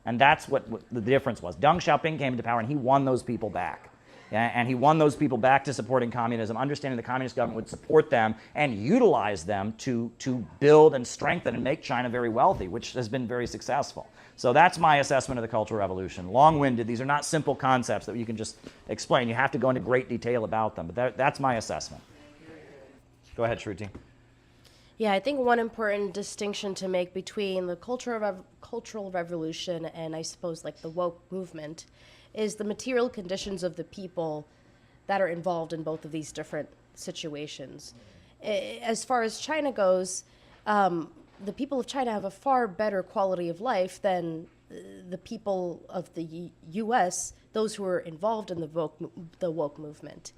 And that's what the difference was. Deng Xiaoping came into power, and he won those people back. And he won those people back to supporting communism, understanding the communist government would support them and utilize them to build and strengthen and make China very wealthy, which has been very successful. So that's my assessment of the Cultural Revolution. Long-winded. These are not simple concepts that you can just explain. You have to go into great detail about them. But that's my assessment. Go ahead, Shruti. Yeah, I think one important distinction to make between the Cultural Revolution and I suppose like the woke movement is the material conditions of the people that are involved in both of these different situations. As far as China goes, the people of China have a far better quality of life than the people of the U.S., those who are involved in the woke movement.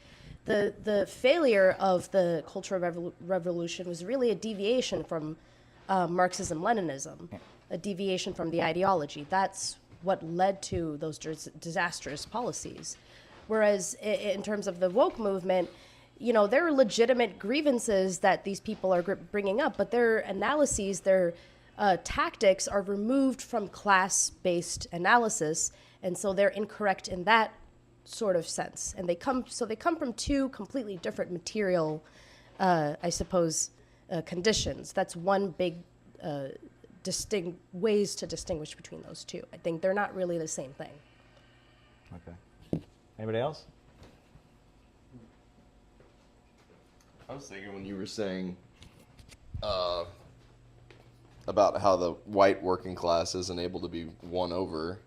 The failure of the Cultural Revolution was really a deviation from Marxism-Leninism, a deviation from the ideology. That's what led to those disastrous policies. Whereas in terms of the woke movement, you know, there are legitimate grievances that these people are bringing up, but their analyses, their tactics are removed from class-based analysis, and so they're incorrect in that sort of sense. And they come from two completely different material, I suppose, conditions. That's one big ways to distinguish between those two. I think they're not really the same thing. Okay. Anybody else? I was thinking when you were saying about how the white working class isn't able to be won over,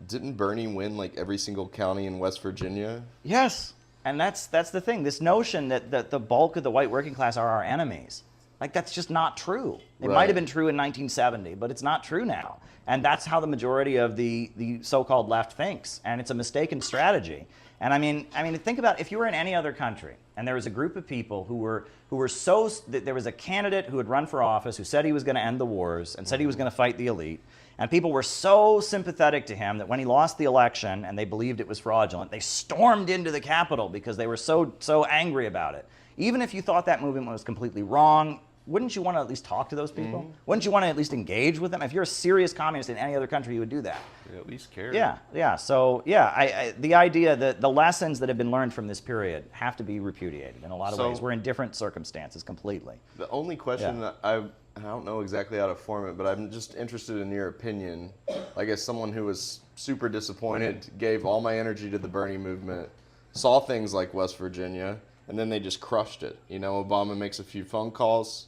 didn't Bernie win like every single county in West Virginia? Yes. And that's the thing. This notion that the bulk of the white working class are our enemies. Like, that's just not true. It might have been true in 1970, but it's not true now. And that's how the majority of the so-called left thinks. And it's a mistaken strategy. And I mean, think about if you were in any other country and there was a group of people who were so, there was a candidate who had run for office who said he was going to end the wars and said he was going to fight the elite. And people were so sympathetic to him that when he lost the election and they believed it was fraudulent, they stormed into the Capitol because they were so angry about it. Even if you thought that movement was completely wrong, wouldn't you want to at least talk to those people? Wouldn't you want to at least engage with them? If you're a serious communist in any other country, you would do that. You at least care. Yeah. So, yeah, the idea that the lessons that have been learned from this period have to be repudiated in a lot of ways. We're in different circumstances completely. The only question that I don't know exactly how to form it, but I'm just interested in your opinion. Like, as someone who was super disappointed, gave all my energy to the Bernie movement, saw things like West Virginia, and then they just crushed it. You know, Obama makes a few phone calls.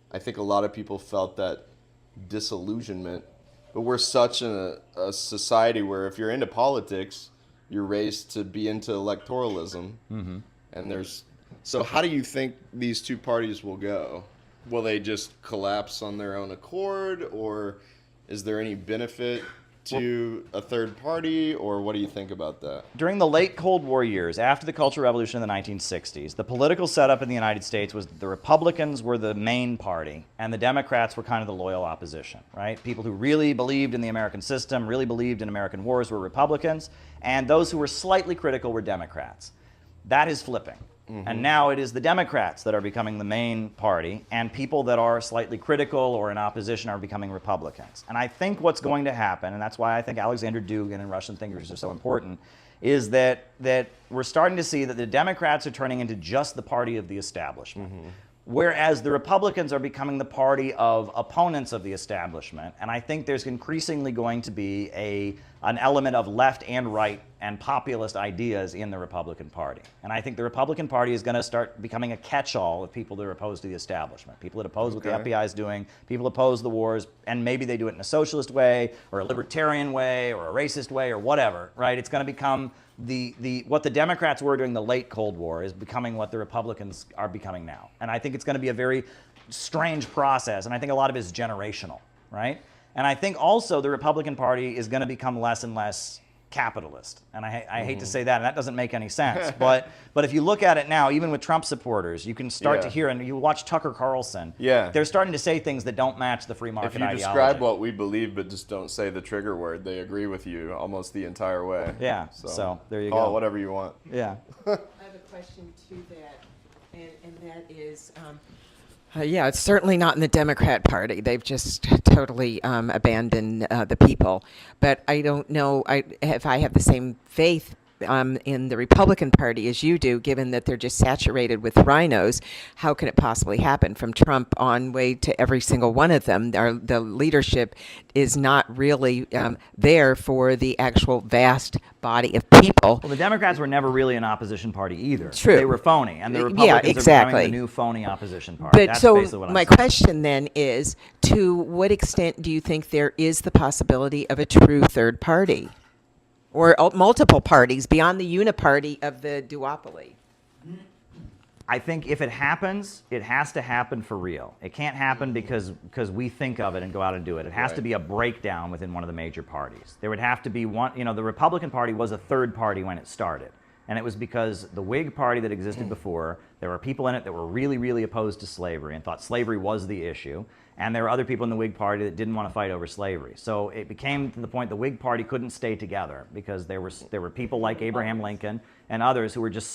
I think a lot of people felt that disillusionment. But we're such a society where if you're into politics, you're raised to be into electoralism. And so how do you think these two parties will go? Will they just collapse on their own accord, or is there any benefit to a third party, or what do you think about that? During the late Cold War years, after the Cultural Revolution in the 1960s, the political setup in the United States was the Republicans were the main party, and the Democrats were kind of the loyal opposition, right? People who really believed in the American system, really believed in American wars were Republicans, and those who were slightly critical were Democrats. That is flipping. And now it is the Democrats that are becoming the main party, and people that are slightly critical or in opposition are becoming Republicans. And I think what's going to happen, and that's why I think Alexander Dugin and Russian thinkers are so important, is that we're starting to see that the Democrats are turning into just the party of the establishment. Whereas the Republicans are becoming the party of opponents of the establishment. And I think there's increasingly going to be an element of left and right and populist ideas in the Republican Party. And I think the Republican Party is going to start becoming a catch-all of people that are opposed to the establishment. People that oppose what the FBI is doing, people oppose the wars, and maybe they do it in a socialist way, or a libertarian way, or a racist way, or whatever, right? It's going to become what the Democrats were during the late Cold War is becoming what the Republicans are becoming now. And I think it's going to be a very strange process, and I think a lot of it is generational, right? And I think also the Republican Party is going to become less and less capitalist. And I hate to say that, and that doesn't make any sense. But if you look at it now, even with Trump supporters, you can start to hear, and you watch Tucker Carlson, they're starting to say things that don't match the free market ideology. If you describe what we believe but just don't say the trigger word, they agree with you almost the entire way. Yeah, so there you go. Call it whatever you want. Yeah. I have a question to that, and that is, yeah, it's certainly not in the Democrat Party. They've just totally abandoned the people. But I don't know if I have the same faith in the Republican Party as you do, given that they're just saturated with rhinos. How can it possibly happen from Trump on way to every single one of them? The leadership is not really there for the actual vast body of people. Well, the Democrats were never really an opposition party either. True. They were phony, and the Republicans are becoming the new phony opposition party. But That's so basically what I'm my saying. question then is, to what extent do you think there is the possibility of a true third party? Or multiple parties beyond the uniparty of the duopoly? I think if it happens, it has to happen for real. It can't happen because we think of it and go out and do it. It has to be a breakdown within one of the major parties. There would have to be one, the Republican Party was a third party when it started. And it was because the Whig Party that existed before, there were people in it that were really, really opposed to slavery and thought slavery was the issue. And there were other people in the Whig Party that didn't want to fight over slavery. So it became to the point the Whig Party couldn't stay together because there were people like Abraham Lincoln and others who were just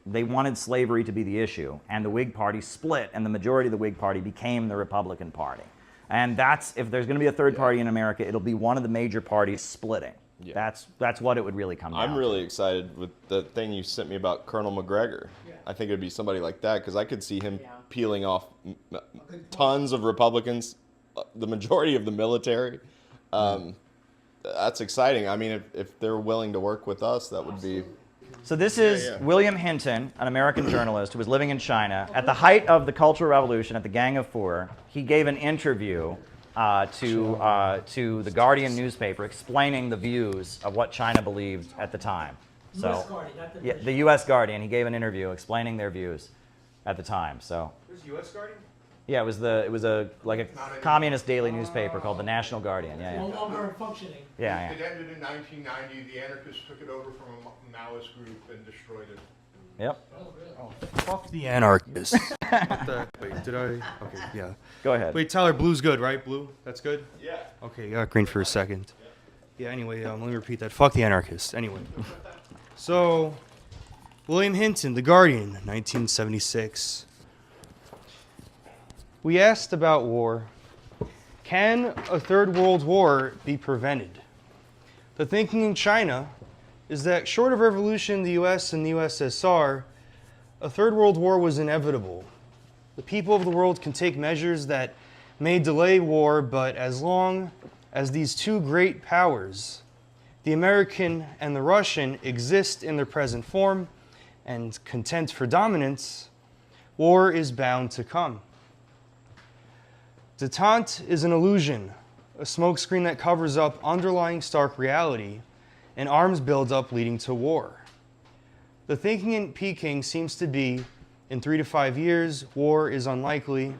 they wanted slavery to be the issue. And the Whig Party split, and the majority of the Whig Party became the Republican Party. And if there's going to be a third party in America, it'll be one of the major parties splitting. Yeah. That's what it would really come down to. I'm really excited with the thing you sent me about Colonel McGregor. Yeah. I think it would be somebody like that because I could see him peeling off tons of Republicans, the majority of the military. That's exciting. I mean, if they're willing to work with us, that would be... So this is William Hinton, an American journalist who was living in China. At the height of the Cultural Revolution, at the Gang of Four, he gave an interview to the Guardian newspaper explaining the views of what China believed at the time. So, the U.S. Guardian, he gave an interview explaining their views at the time. So, There's U.S. Guardian? Yeah, it was a communist daily newspaper called the National Guardian. Yeah, No longer functioning. Yeah. It ended in 1990. The anarchists took it over from a Maoist group and destroyed it. Yep. Oh, fuck the anarchists. Wait, did I? Okay, yeah. Go ahead. Wait, Tyler, blue's good, right? Blue? That's good? Yeah. Okay, green for a second. Yeah, anyway, let me repeat that. Fuck the anarchists. Anyway. So, William Hinton, The Guardian, 1976. We asked about war. Can a third world war be prevented? The thinking in China is that short of revolution in the US and the USSR, a third world war was inevitable. The people of the world can take measures that may delay war, but as long as these two great powers, the American and the Russian, exist in their present form and content for dominance, war is bound to come. Detente is an illusion, a smokescreen that covers up underlying stark reality, and arms buildup leading to war. The thinking in Peking seems to be, in 3 to 5 years, war is unlikely.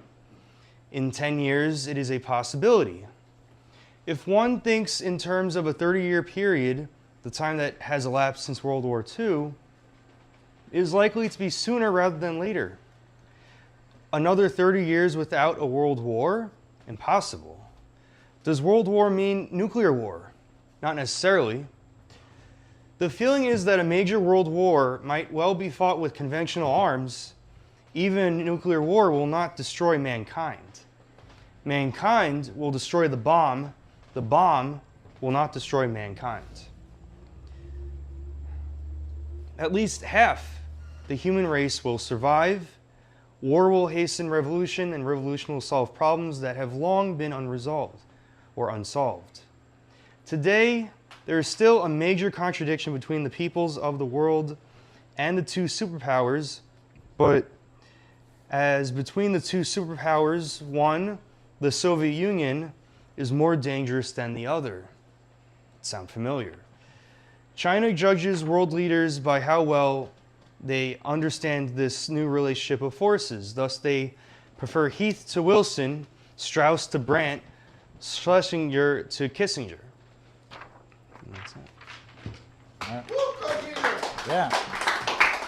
In 10 years, it is a possibility. If one thinks in terms of a 30-year period, the time that has elapsed since World War II, it is likely to be sooner rather than later. Another 30 years without a world war? Impossible. Does world war mean nuclear war? Not necessarily. The feeling is that a major world war might well be fought with conventional arms. Even nuclear war will not destroy mankind. Mankind will destroy the bomb. The bomb will not destroy mankind. At least half the human race will survive. War will hasten revolution, and revolution will solve problems that have long been unresolved or unsolved. Today, there is still a major contradiction between the peoples of the world and the two superpowers, but as between the two superpowers, one, the Soviet Union, is more dangerous than the other. Sound familiar? China judges world leaders by how well they understand this new relationship of forces. Thus, they prefer Heath to Wilson, Strauss to Brandt, Schlesinger to Kissinger. And that's it. Yeah.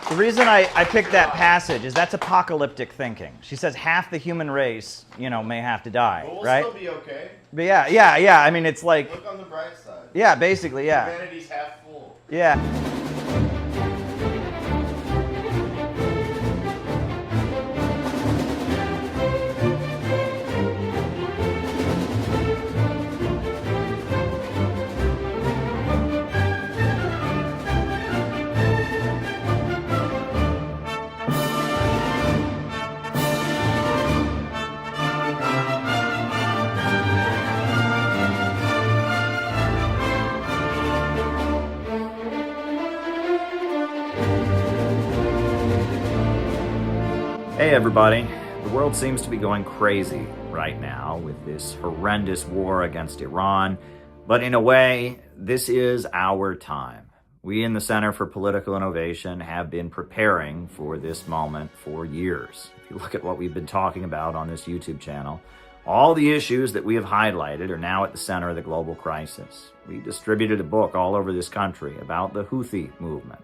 The reason I picked that passage is that's apocalyptic thinking. She says half the human race, may have to die, But we'll right? still be okay. But yeah. I mean, it's like, Look on the bright side. yeah, basically, yeah. Humanity's half full. Yeah. Hey everybody, the world seems to be going crazy right now with this horrendous war against Iran, but in a way, this is our time. We in the Center for Political Innovation have been preparing for this moment for years. If you look at what we've been talking about on this YouTube channel, all the issues that we have highlighted are now at the center of the global crisis. We distributed a book all over this country about the Houthi movement,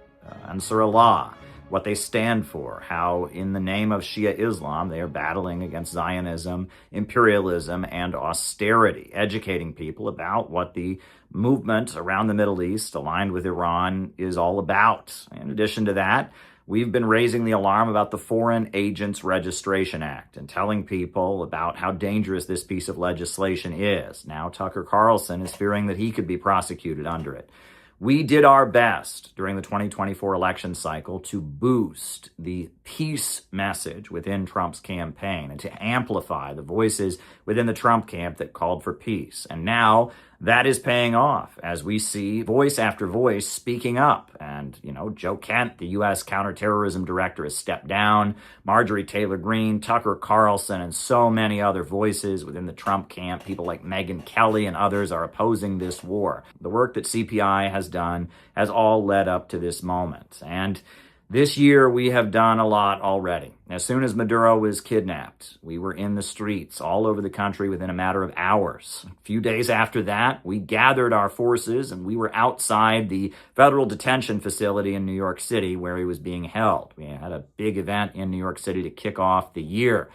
Ansar Allah, what they stand for, how in the name of Shia Islam, they are battling against Zionism, imperialism, and austerity, educating people about what the movement around the Middle East aligned with Iran is all about. In addition to that, we've been raising the alarm about the Foreign Agents Registration Act and telling people about how dangerous this piece of legislation is. Now Tucker Carlson is fearing that he could be prosecuted under it. We did our best during the 2024 election cycle to boost the peace message within Trump's campaign and to amplify the voices within the Trump camp that called for peace. And now that is paying off as we see voice after voice speaking up. And, Joe Kent, the U.S. counterterrorism director, has stepped down. Marjorie Taylor Greene, Tucker Carlson, and so many other voices within the Trump camp, people like Megyn Kelly and others, are opposing this war. The work that CPI has done has all led up to this moment. And this year, we have done a lot already. As soon as Maduro was kidnapped, we were in the streets all over the country within a matter of hours. A few days after that, we gathered our forces and we were outside the federal detention facility in New York City where he was being held. We had a big event in New York City to kick off the year.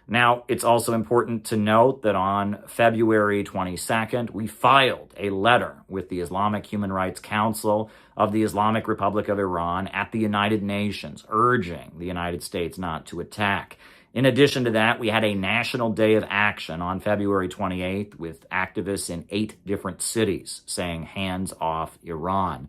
Now, it's also important to note that on February 22nd, we filed a letter with the Islamic Human Rights Council of the Islamic Republic of Iran at the United Nations, urging the United States not to attack. In addition to that, we had a national day of action on February 28th with activists in 8 different cities saying hands off Iran.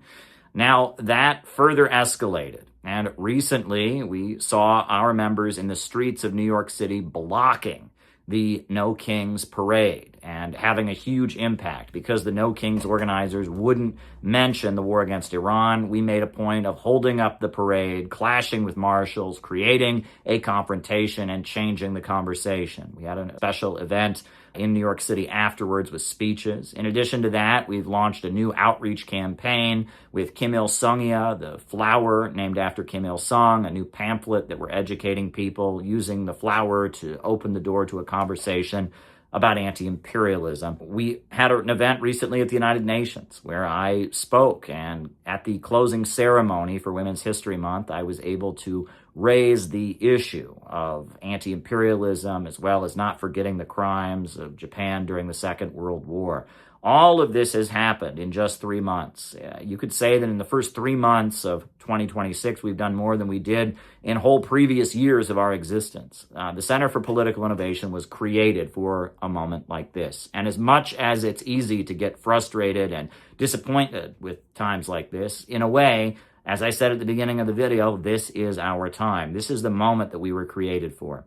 Now, that further escalated. And recently, we saw our members in the streets of New York City blocking the No Kings parade and having a huge impact because the No Kings organizers wouldn't mention the war against Iran. We made a point of holding up the parade, clashing with marshals, creating a confrontation, and changing the conversation. We had a special event in New York City afterwards with speeches. In addition to that, we've launched a new outreach campaign with Kim Il-sungya, the flower named after Kim Il-sung, a new pamphlet that we're educating people using the flower to open the door to a conversation about anti-imperialism. We had an event recently at the United Nations where I spoke, and at the closing ceremony for Women's History Month, I was able to raise the issue of anti-imperialism as well as not forgetting the crimes of Japan during the Second World War. All of this has happened in just 3 months. You could say that in the first 3 months of 2026, we've done more than we did in whole previous years of our existence. The Center for Political Innovation was created for a moment like this. And as much as it's easy to get frustrated and disappointed with times like this, in a way, as I said at the beginning of the video, this is our time. This is the moment that we were created for.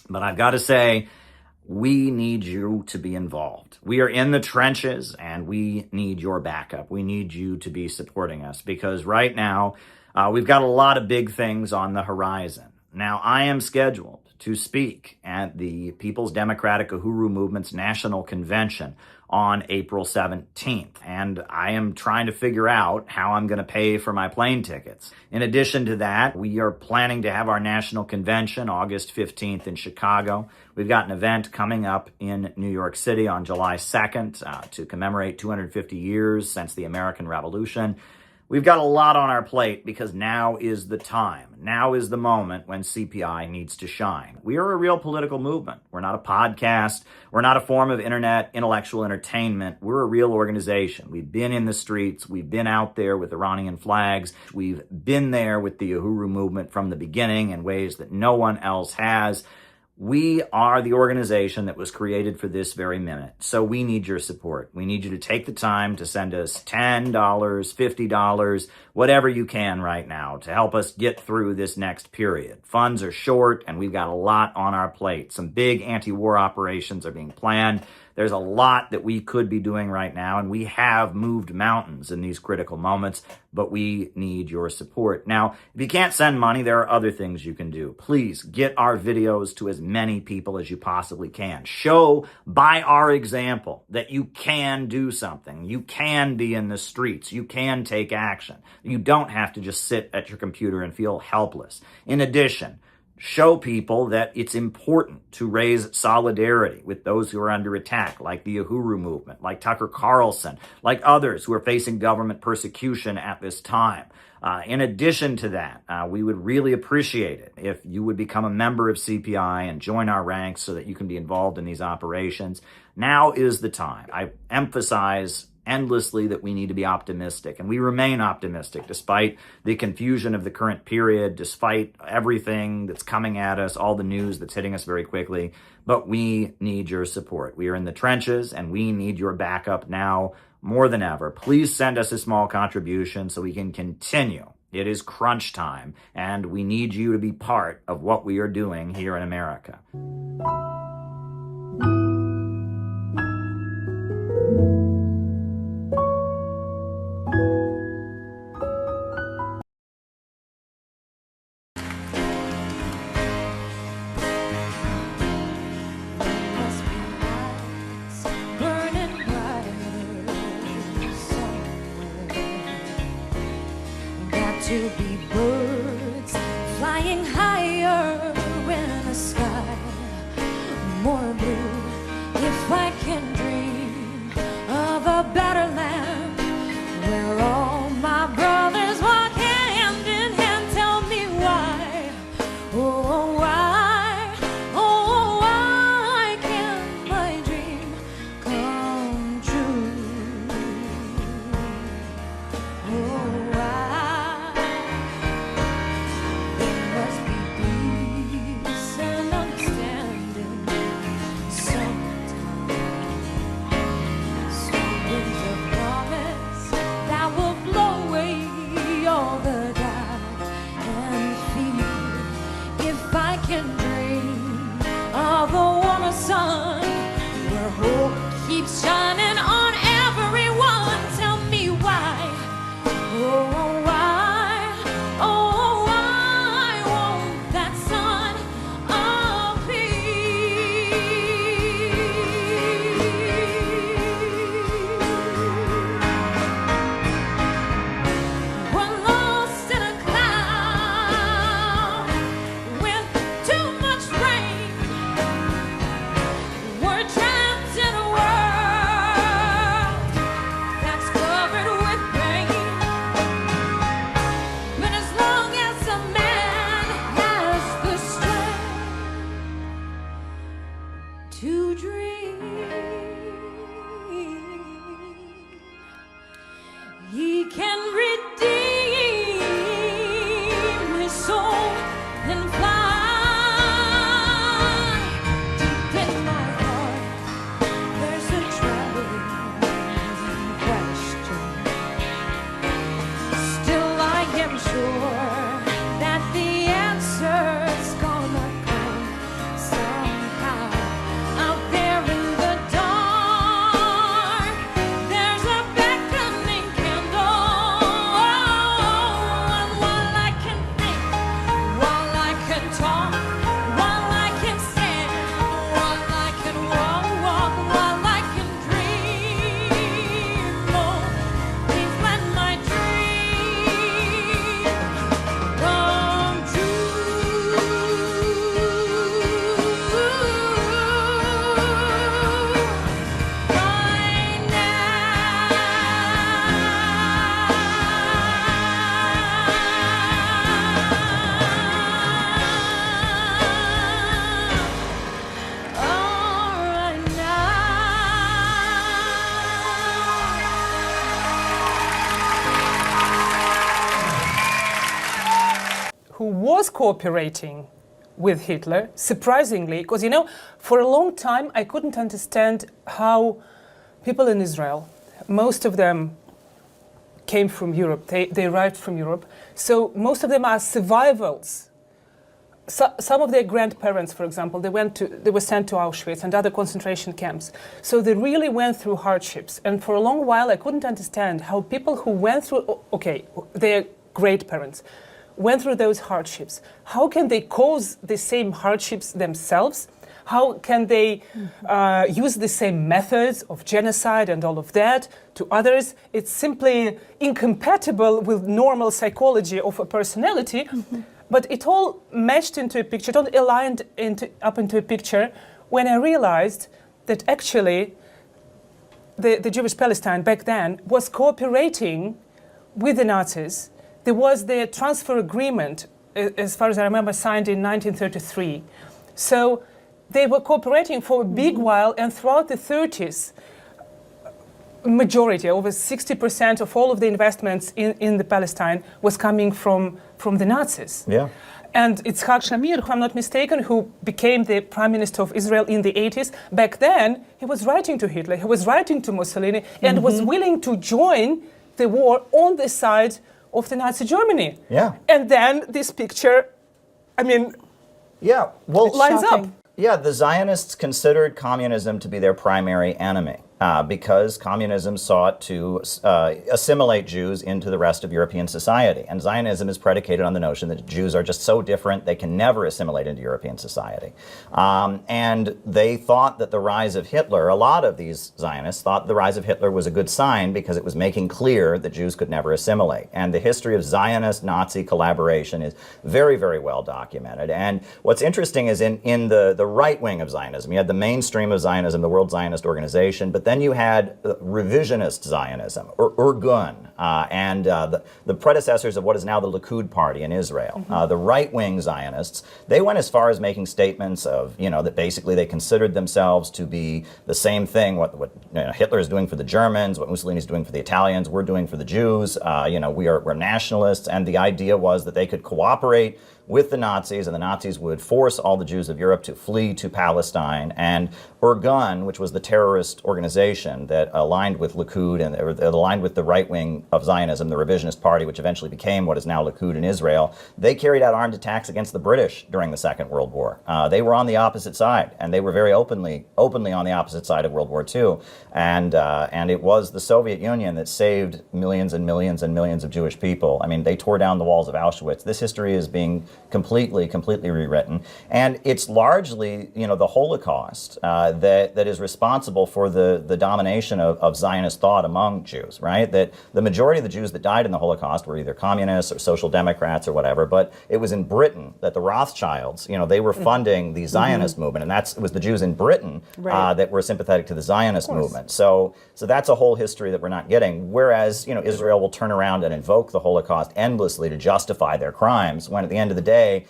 But I've got to say, we need you to be involved. We are in the trenches and we need your backup. We need you to be supporting us because right now we've got a lot of big things on the horizon. Now, I am scheduled to speak at the People's Democratic Uhuru Movement's National Convention on April 17th, and I am trying to figure out how I'm going to pay for my plane tickets. In addition to that, we are planning to have our national convention August 15th in Chicago. We've got an event coming up in New York City on July 2nd to commemorate 250 years since the American Revolution. We've got a lot on our plate because now is the time. Now is the moment when CPI needs to shine. We are a real political movement. We're not a podcast. We're not a form of internet intellectual entertainment. We're a real organization. We've been in the streets. We've been out there with Iranian flags. We've been there with the Uhuru movement from the beginning in ways that no one else has. We are the organization that was created for this very minute. So we need your support. We need you to take the time to send us $10, $50, whatever you can right now to help us get through this next period. Funds are short and we've got a lot on our plate. Some big anti-war operations are being planned. There's a lot that we could be doing right now, and we have moved mountains in these critical moments, but we need your support. Now, if you can't send money, there are other things you can do. Please get our videos to as many people as you possibly can. Show by our example that you can do something. You can be in the streets. You can take action. You don't have to just sit at your computer and feel helpless. In addition, show people that it's important to raise solidarity with those who are under attack, like the Uhuru movement, like Tucker Carlson, like others who are facing government persecution at this time. In addition to that, we would really appreciate it if you would become a member of CPI and join our ranks so that you can be involved in these operations. Now is the time. I emphasize endlessly that we need to be optimistic, and we remain optimistic despite the confusion of the current period, despite everything that's coming at us, all the news that's hitting us very quickly. But we need your support. We are in the trenches and we need your backup now more than ever. Please send us a small contribution so we can continue. It is crunch time and we need you to be part of what we are doing here in America. To be birds flying higher in a sky more blue. If I can dream of a better land where all my brothers walk hand in hand, tell me why, oh why can't my dream come true? Oh, why? Sun where hope keeps shining on everyone. Tell me why, oh why won't that sun appear? We're lost in a cloud with too much rain. We're trapped in a world that's covered with pain. But as long as a man has the strength to dream, he can redeem his soul and fly. While I can who was cooperating with Hitler, surprisingly, because, for a long time I couldn't understand how people in Israel, most of them came from Europe, they arrived from Europe, so most of them are survivals. So, some of their grandparents, for example, they were sent to Auschwitz and other concentration camps. So they really went through hardships. And for a long while, I couldn't understand how people who went through, their great parents, went through those hardships. How can they cause the same hardships themselves? How can they use the same methods of genocide and all of that to others? It's simply incompatible with normal psychology of a personality. But it all matched into a picture, it all aligned up into a picture when I realized that actually the Jewish Palestine back then was cooperating with the Nazis. There was the transfer agreement, as far as I remember, signed in 1933. So they were cooperating for a big while, and throughout the 30s, majority, over 60% of all of the investments in the Palestine was coming from the Nazis. Yeah. And it's Yitzhak Shamir, who I'm not mistaken, who became the prime minister of Israel in the 80s. Back then, he was writing to Hitler, he was writing to Mussolini, and was willing to join the war on the side of the Nazi Germany. Yeah. And then this picture, yeah, well, lines up. Yeah, the Zionists considered communism to be their primary enemy because communism sought to assimilate Jews into the rest of European society. And Zionism is predicated on the notion that Jews are just so different they can never assimilate into European society. And they thought that the rise of Hitler, a lot of these Zionists thought the rise of Hitler was a good sign because it was making clear that Jews could never assimilate. And the history of Zionist-Nazi collaboration is very, very well documented. And what's interesting is in the right wing of Zionism, you had the mainstream of Zionism, the World Zionist Organization, but then you had revisionist Zionism, or Irgun, and the predecessors of what is now the Likud party in Israel. The right-wing Zionists, they went as far as making statements of, that basically they considered themselves to be the same thing, what Hitler is doing for the Germans, what Mussolini is doing for the Italians, we're doing for the Jews. We're nationalists, and the idea was that they could cooperate with the Nazis, and the Nazis would force all the Jews of Europe to flee to Palestine. And Irgun, which was the terrorist organization that aligned with Likud and aligned with the right wing of Zionism, the revisionist party, which eventually became what is now Likud in Israel, they carried out armed attacks against the British during the Second World War. They were on the opposite side, and they were very openly on the opposite side of World War II. And it was the Soviet Union that saved millions and millions and millions of Jewish people. They tore down the walls of Auschwitz. This history is being completely rewritten, and it's largely the Holocaust that is responsible for the domination of Zionist thought among Jews, right? That the majority of the Jews that died in the Holocaust were either communists or social democrats or whatever, but it was in Britain that the Rothschilds, they were funding the Zionist movement, and it was the Jews in Britain that were sympathetic to the Zionist movement. So that's a whole history that we're not getting, whereas Israel will turn around and invoke the Holocaust endlessly to justify their crimes, when at the end of the day,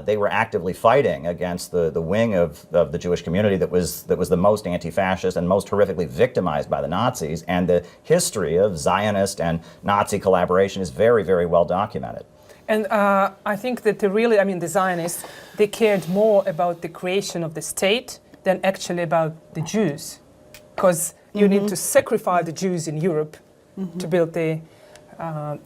they were actively fighting against the wing of the Jewish community that was the most anti-fascist and most horrifically victimized by the Nazis. And the history of Zionist and Nazi collaboration is very, very well documented. And I think that the Zionists, they cared more about the creation of the state than actually about the Jews. Because you need to sacrifice the Jews in Europe to build the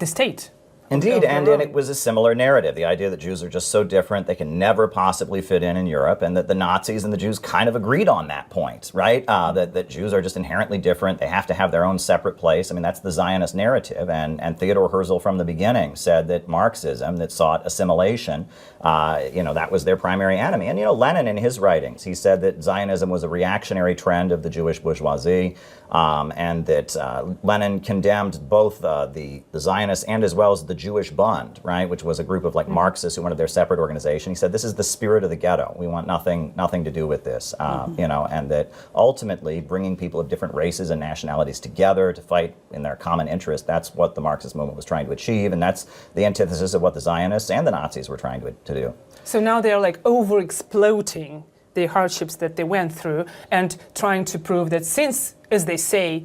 state. Indeed, and it was a similar narrative, the idea that Jews are just so different, they can never possibly fit in Europe, and that the Nazis and the Jews kind of agreed on that point, right? That Jews are just inherently different, they have to have their own separate place. That's the Zionist narrative, and Theodore Herzl from the beginning said that Marxism, that sought assimilation, that was their primary enemy. And Lenin in his writings, he said that Zionism was a reactionary trend of the Jewish bourgeoisie, and that Lenin condemned both the Zionists and as well as the Jewish Bund, right, which was a group of Marxists who wanted their separate organization. He said, this is the spirit of the ghetto. We want nothing to do with this, and that ultimately bringing people of different races and nationalities together to fight in their common interest, that's what the Marxist movement was trying to achieve, and that's the antithesis of what the Zionists and the Nazis were trying to do. So now they're over-exploiting the hardships that they went through and trying to prove that since, as they say,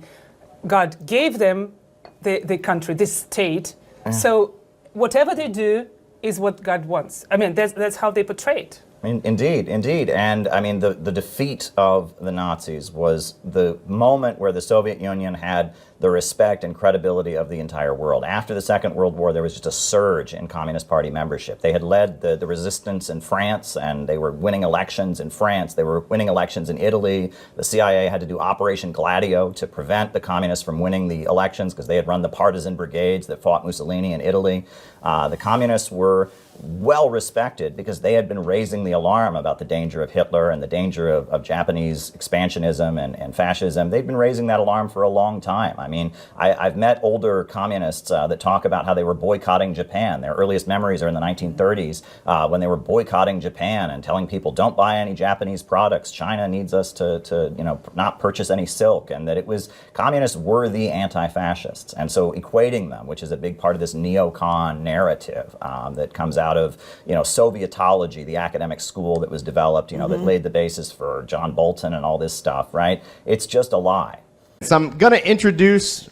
God gave them the country, this state, so whatever they do is what God wants. I mean, that's how they portray it. Indeed. And I mean, the defeat of the Nazis was the moment where the Soviet Union had the respect and credibility of the entire world. After the Second World War, there was just a surge in Communist Party membership. They had led the resistance in France, and they were winning elections in France. They were winning elections in Italy. The CIA had to do Operation Gladio to prevent the communists from winning the elections because they had run the partisan brigades that fought Mussolini in Italy. The communists were well respected because they had been raising the alarm about the danger of Hitler and the danger of Japanese expansionism and fascism. They'd been raising that alarm for a long time. I mean, I've met older communists that talk about how they were boycotting Japan. Their earliest memories are in the 1930s when they were boycotting Japan and telling people, don't buy any Japanese products. China needs us to not purchase any silk, and that it was communists were the anti-fascists. And so equating them, which is a big part of this neocon narrative that comes out of Sovietology, the academic school that was developed, that laid the basis for John Bolton and all this stuff, right? It's just a lie. So I'm going to introduce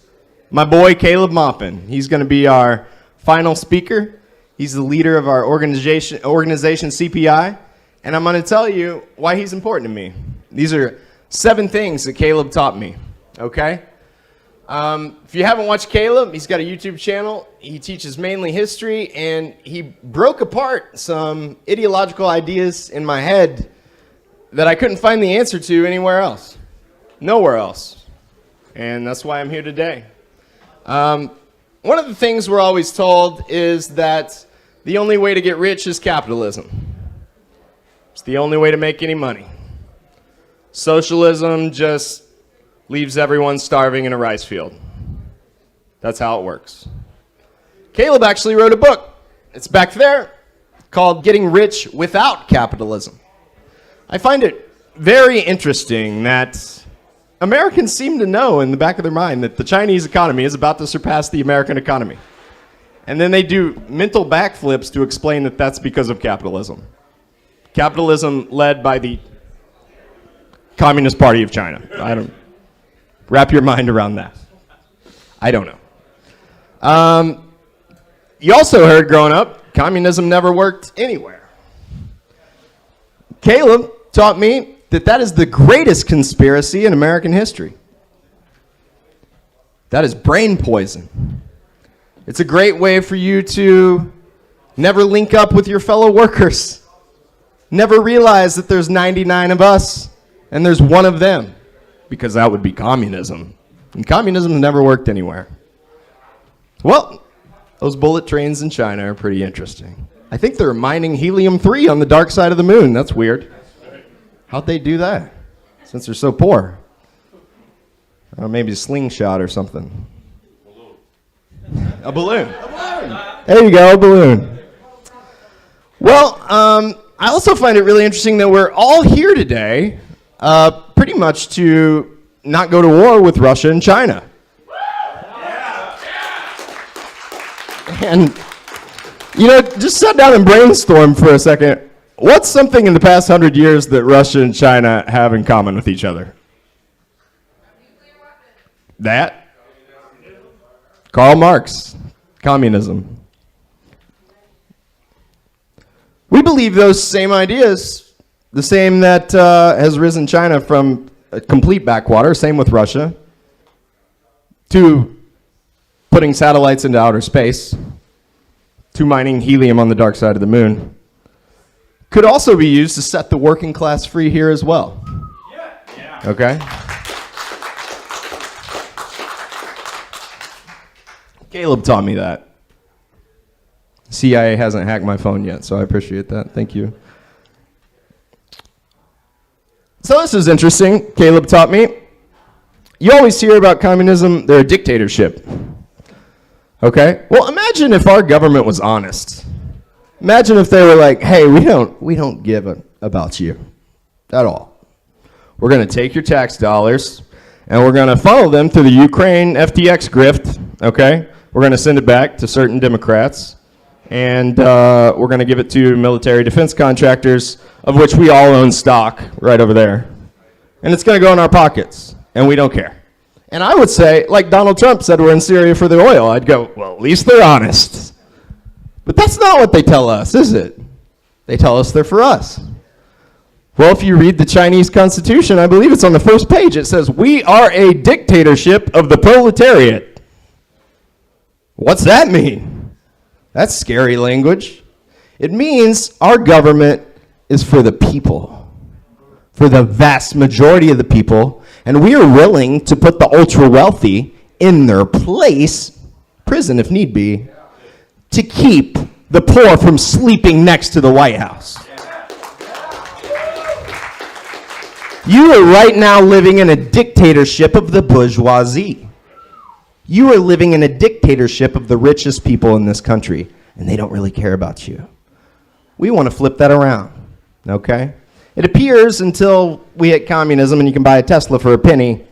my boy Caleb Maupin. He's going to be our final speaker. He's the leader of our organization CPI, and I'm going to tell you why he's important to me. These are 7 things that Caleb taught me, okay? If you haven't watched Caleb, he's got a YouTube channel. He teaches mainly history, and he broke apart some ideological ideas in my head that I couldn't find the answer to anywhere else. Nowhere else. And that's why I'm here today. One of the things we're always told is that the only way to get rich is capitalism. It's the only way to make any money. Socialism just leaves everyone starving in a rice field. That's how it works. Caleb actually wrote a book. It's back there, called Getting Rich Without Capitalism. I find it very interesting that Americans seem to know in the back of their mind that the Chinese economy is about to surpass the American economy. And then they do mental backflips to explain that that's because of capitalism. Capitalism led by the Communist Party of China. I don't wrap your mind around that. I don't know. You also heard growing up, communism never worked anywhere. Caleb taught me that that is the greatest conspiracy in American history. That is brain poison. It's a great way for you to never link up with your fellow workers. Never realize that there's 99 of us and there's one of them, because that would be communism. And communism never worked anywhere. Well, those bullet trains in China are pretty interesting. I think they're mining helium-3 on the dark side of the moon. That's weird. How'd they do that, since they're so poor? Maybe a slingshot or something. A balloon. There you go, a balloon. Well, I also find it really interesting that we're all here today pretty much to not go to war with Russia and China. And, just sit down and brainstorm for a second. What's something in the past 100 years that Russia and China have in common with each other? That? Karl Marx, communism. We believe those same ideas, the same that has risen China from a complete backwater, same with Russia, to putting satellites into outer space, to mining helium on the dark side of the moon, could also be used to set the working class free here as well. Okay? Caleb taught me that. CIA hasn't hacked my phone yet, so I appreciate that. Thank you. So this is interesting. Caleb taught me. You always hear about communism, they're a dictatorship. Okay? Well, imagine if our government was honest. Imagine if they were like, hey, we don't give about you at all. We're going to take your tax dollars and we're going to funnel them through the Ukraine FTX grift, okay? We're going to send it back to certain Democrats, and we're going to give it to military defense contractors, of which we all own stock right over there. And it's going to go in our pockets, and we don't care. And I would say, like Donald Trump said, we're in Syria for the oil. I'd go, well, at least they're honest. But that's not what they tell us, is it? They tell us they're for us. Well, if you read the Chinese Constitution, I believe it's on the first page, it says, "We are a dictatorship of the proletariat." What's that mean? That's scary language. It means our government is for the people, for the vast majority of the people, and we are willing to put the ultra-wealthy in their place, prison if need be, to keep the poor from sleeping next to the White House. You are right now living in a dictatorship of the bourgeoisie. You are living in a dictatorship of the richest people in this country, and they don't really care about you. We want to flip that around, okay? It appears until we hit communism and you can buy a Tesla for a penny,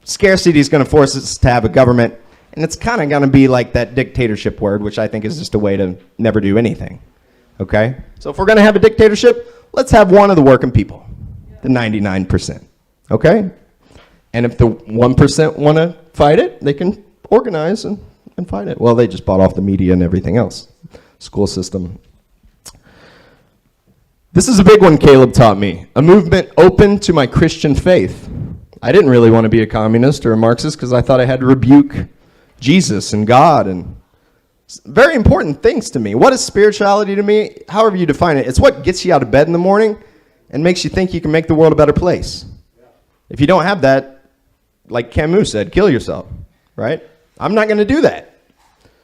scarcity is going to force us to have a government, and it's kind of going to be like that dictatorship word, which I think is just a way to never do anything, okay? So if we're going to have a dictatorship, let's have one of the working people, the 99%, okay? And if the 1% want to fight it, they can organize and fight it. Well, they just bought off the media and everything else. School system. This is a big one Caleb taught me. A movement open to my Christian faith. I didn't really want to be a communist or a Marxist because I thought I had to rebuke Jesus and God and very important things to me. What is spirituality to me? However you define it, it's what gets you out of bed in the morning and makes you think you can make the world a better place. If you don't have that, like Camus said, kill yourself, right? I'm not going to do that.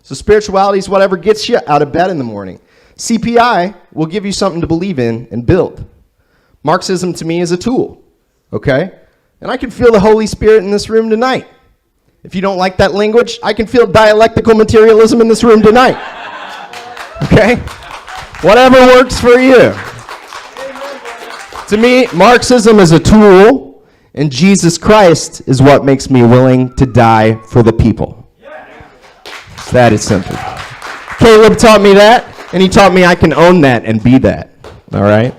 So spirituality is whatever gets you out of bed in the morning. CPI will give you something to believe in and build. Marxism to me is a tool, okay? And I can feel the Holy Spirit in this room tonight. If you don't like that language, I can feel dialectical materialism in this room tonight. Okay? Whatever works for you. To me, Marxism is a tool, and Jesus Christ is what makes me willing to die for the people. It's that is simple. Caleb taught me that, and he taught me I can own that and be that. All right?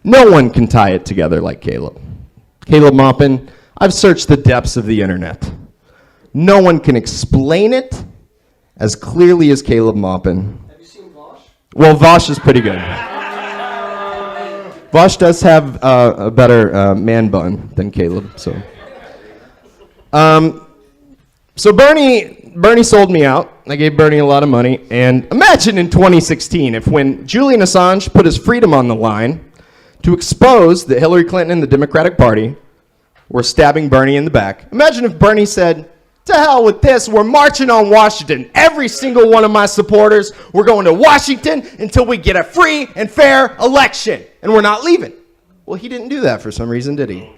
No one can tie it together like Caleb. Caleb Maupin, I've searched the depths of the internet. No one can explain it as clearly as Caleb Maupin. Have you seen Vosh? Well, Vosh is pretty good. Vosh does have a better man bun than Caleb. So Bernie sold me out. I gave Bernie a lot of money. And imagine in 2016 if when Julian Assange put his freedom on the line to expose that Hillary Clinton and the Democratic Party were stabbing Bernie in the back. Imagine if Bernie said, to hell with this, we're marching on Washington. Every single one of my supporters, we're going to Washington until we get a free and fair election. And we're not leaving. Well, he didn't do that for some reason, did he?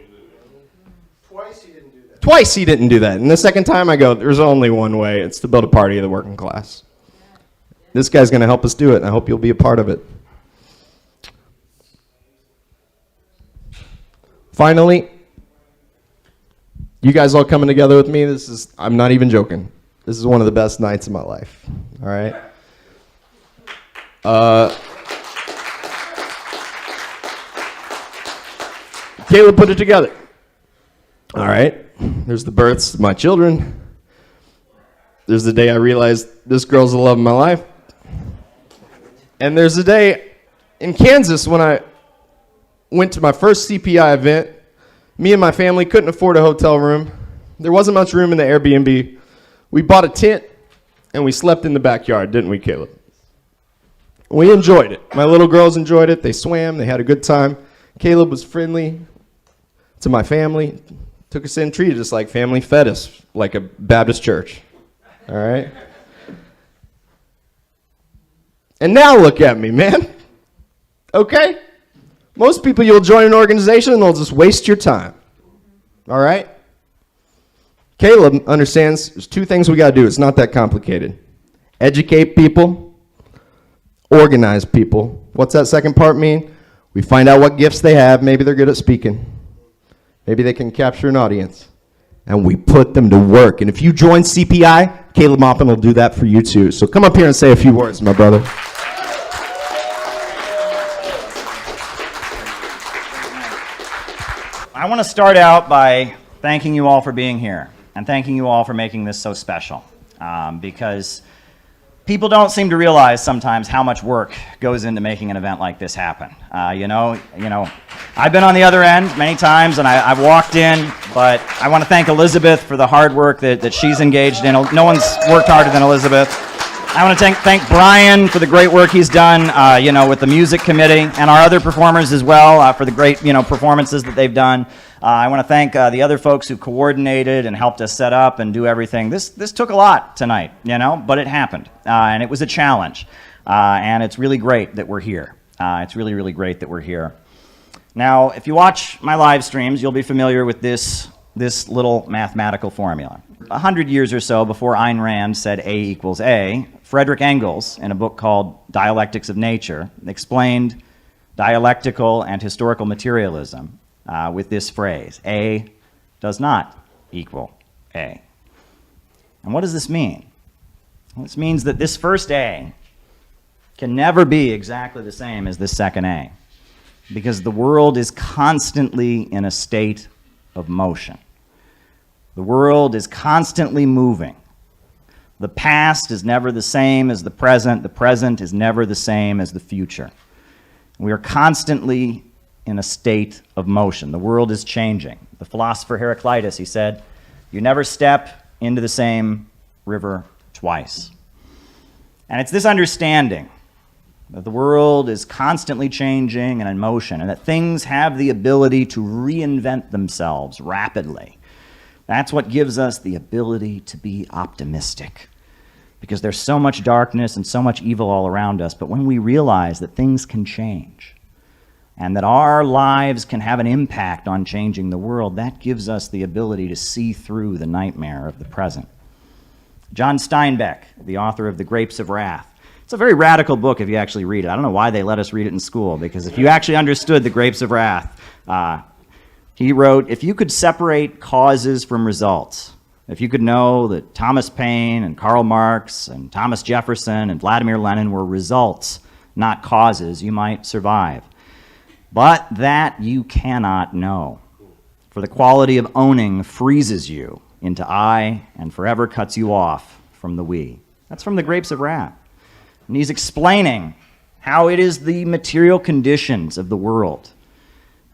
Twice he didn't do that. And the second time I go, there's only one way. It's to build a party of the working class. This guy's going to help us do it, and I hope you'll be a part of it. Finally, you guys all coming together with me, I'm not even joking. This is one of the best nights of my life, all right? Caleb put it together. All right, there's the births of my children. There's the day I realized this girl's the love of my life. And there's the day in Kansas when I went to my first CPI event. Me and my family couldn't afford a hotel room. There wasn't much room in the Airbnb. We bought a tent, and we slept in the backyard, didn't we, Caleb? We enjoyed it. My little girls enjoyed it. They swam. They had a good time. Caleb was friendly to my family. Took us in, treated us like family, fed us like a Baptist church. All right? And now look at me, man. Okay? Most people, you'll join an organization and they'll just waste your time. All right? Caleb understands there's two things we got to do. It's not that complicated. Educate people, organize people. What's that second part mean? We find out what gifts they have. Maybe they're good at speaking. Maybe they can capture an audience. And we put them to work. And if you join CPI, Caleb Maupin will do that for you too. So come up here and say a few words, my brother. I want to start out by thanking you all for being here and thanking you all for making this so special because people don't seem to realize sometimes how much work goes into making an event like this happen. You know, I've been on the other end many times, and I've walked in, but I want to thank Elizabeth for the hard work that she's engaged in. No one's worked harder than Elizabeth. I want to thank Brian for the great work he's done, with the music committee, and our other performers as well for the great, performances that they've done. I want to thank the other folks who coordinated and helped us set up and do everything. This took a lot tonight, but it happened, and it was a challenge, and it's really great that we're here. It's really, really great that we're here. Now, if you watch my live streams, you'll be familiar with this little mathematical formula. 100 years or so before Ayn Rand said A equals A, Frederick Engels, in a book called Dialectics of Nature, explained dialectical and historical materialism with this phrase: A does not equal A. And what does this mean? Well, this means that this first A can never be exactly the same as this second A, because the world is constantly in a state of motion. The world is constantly moving. The past is never the same as the present is never the same as the future. We are constantly in a state of motion. The world is changing. The philosopher Heraclitus, he said, "You never step into the same river twice." And it's this understanding that the world is constantly changing and in motion, and that things have the ability to reinvent themselves rapidly. That's what gives us the ability to be optimistic, because there's so much darkness and so much evil all around us. But when we realize that things can change and that our lives can have an impact on changing the world, that gives us the ability to see through the nightmare of the present. John Steinbeck, the author of The Grapes of Wrath, it's a very radical book if you actually read it. I don't know why they let us read it in school, because if you actually understood The Grapes of Wrath, he wrote, if you could separate causes from results, if you could know that Thomas Paine and Karl Marx and Thomas Jefferson and Vladimir Lenin were results, not causes, you might survive. But that you cannot know, for the quality of owning freezes you into I and forever cuts you off from the we. That's from The Grapes of Wrath. And he's explaining how it is the material conditions of the world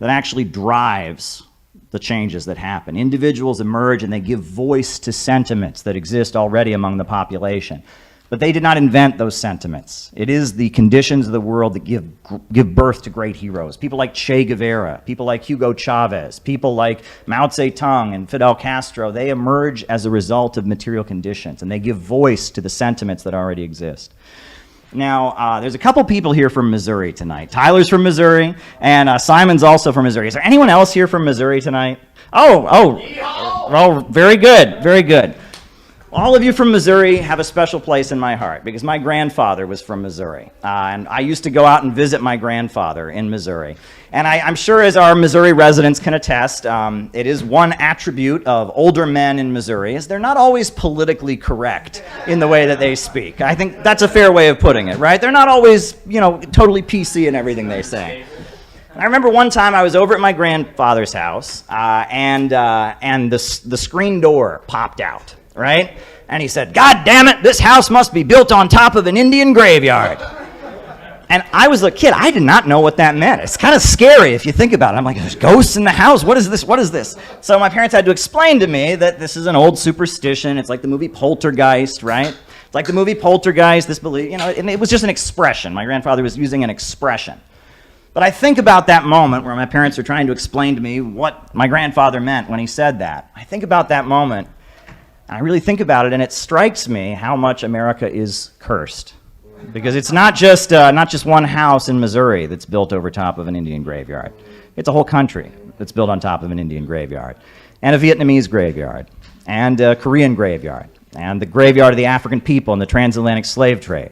that actually drives the changes that happen. Individuals emerge and they give voice to sentiments that exist already among the population. But they did not invent those sentiments. It is the conditions of the world that give birth to great heroes. People like Che Guevara, people like Hugo Chavez, people like Mao Zedong and Fidel Castro. They emerge as a result of material conditions, and they give voice to the sentiments that already exist. Now, there's a couple people here from Missouri tonight. Tyler's from Missouri, and Simon's also from Missouri. Is there anyone else here from Missouri tonight? Oh, very good, very good. All of you from Missouri have a special place in my heart, because my grandfather was from Missouri, and I used to go out and visit my grandfather in Missouri. And I'm sure, as our Missouri residents can attest, it is one attribute of older men in Missouri is they're not always politically correct in the way that they speak. I think that's a fair way of putting it, right? They're not always, totally PC in everything they say. And I remember one time I was over at my grandfather's house, and the screen door popped out, right? And he said, "God damn it, this house must be built on top of an Indian graveyard." And I was a kid. I did not know what that meant. It's kind of scary if you think about it. I'm like, there's ghosts in the house? What is this? What is this? So my parents had to explain to me that this is an old superstition. It's like the movie Poltergeist, right? It's like the movie Poltergeist, this belief, and it was just an expression. My grandfather was using an expression. But I think about that moment where my parents are trying to explain to me what my grandfather meant when he said that. I think about that moment, and I really think about it, and it strikes me how much America is cursed. Because it's not just one house in Missouri that's built over top of an Indian graveyard. It's a whole country that's built on top of an Indian graveyard, and a Vietnamese graveyard, and a Korean graveyard, and the graveyard of the African people in the transatlantic slave trade.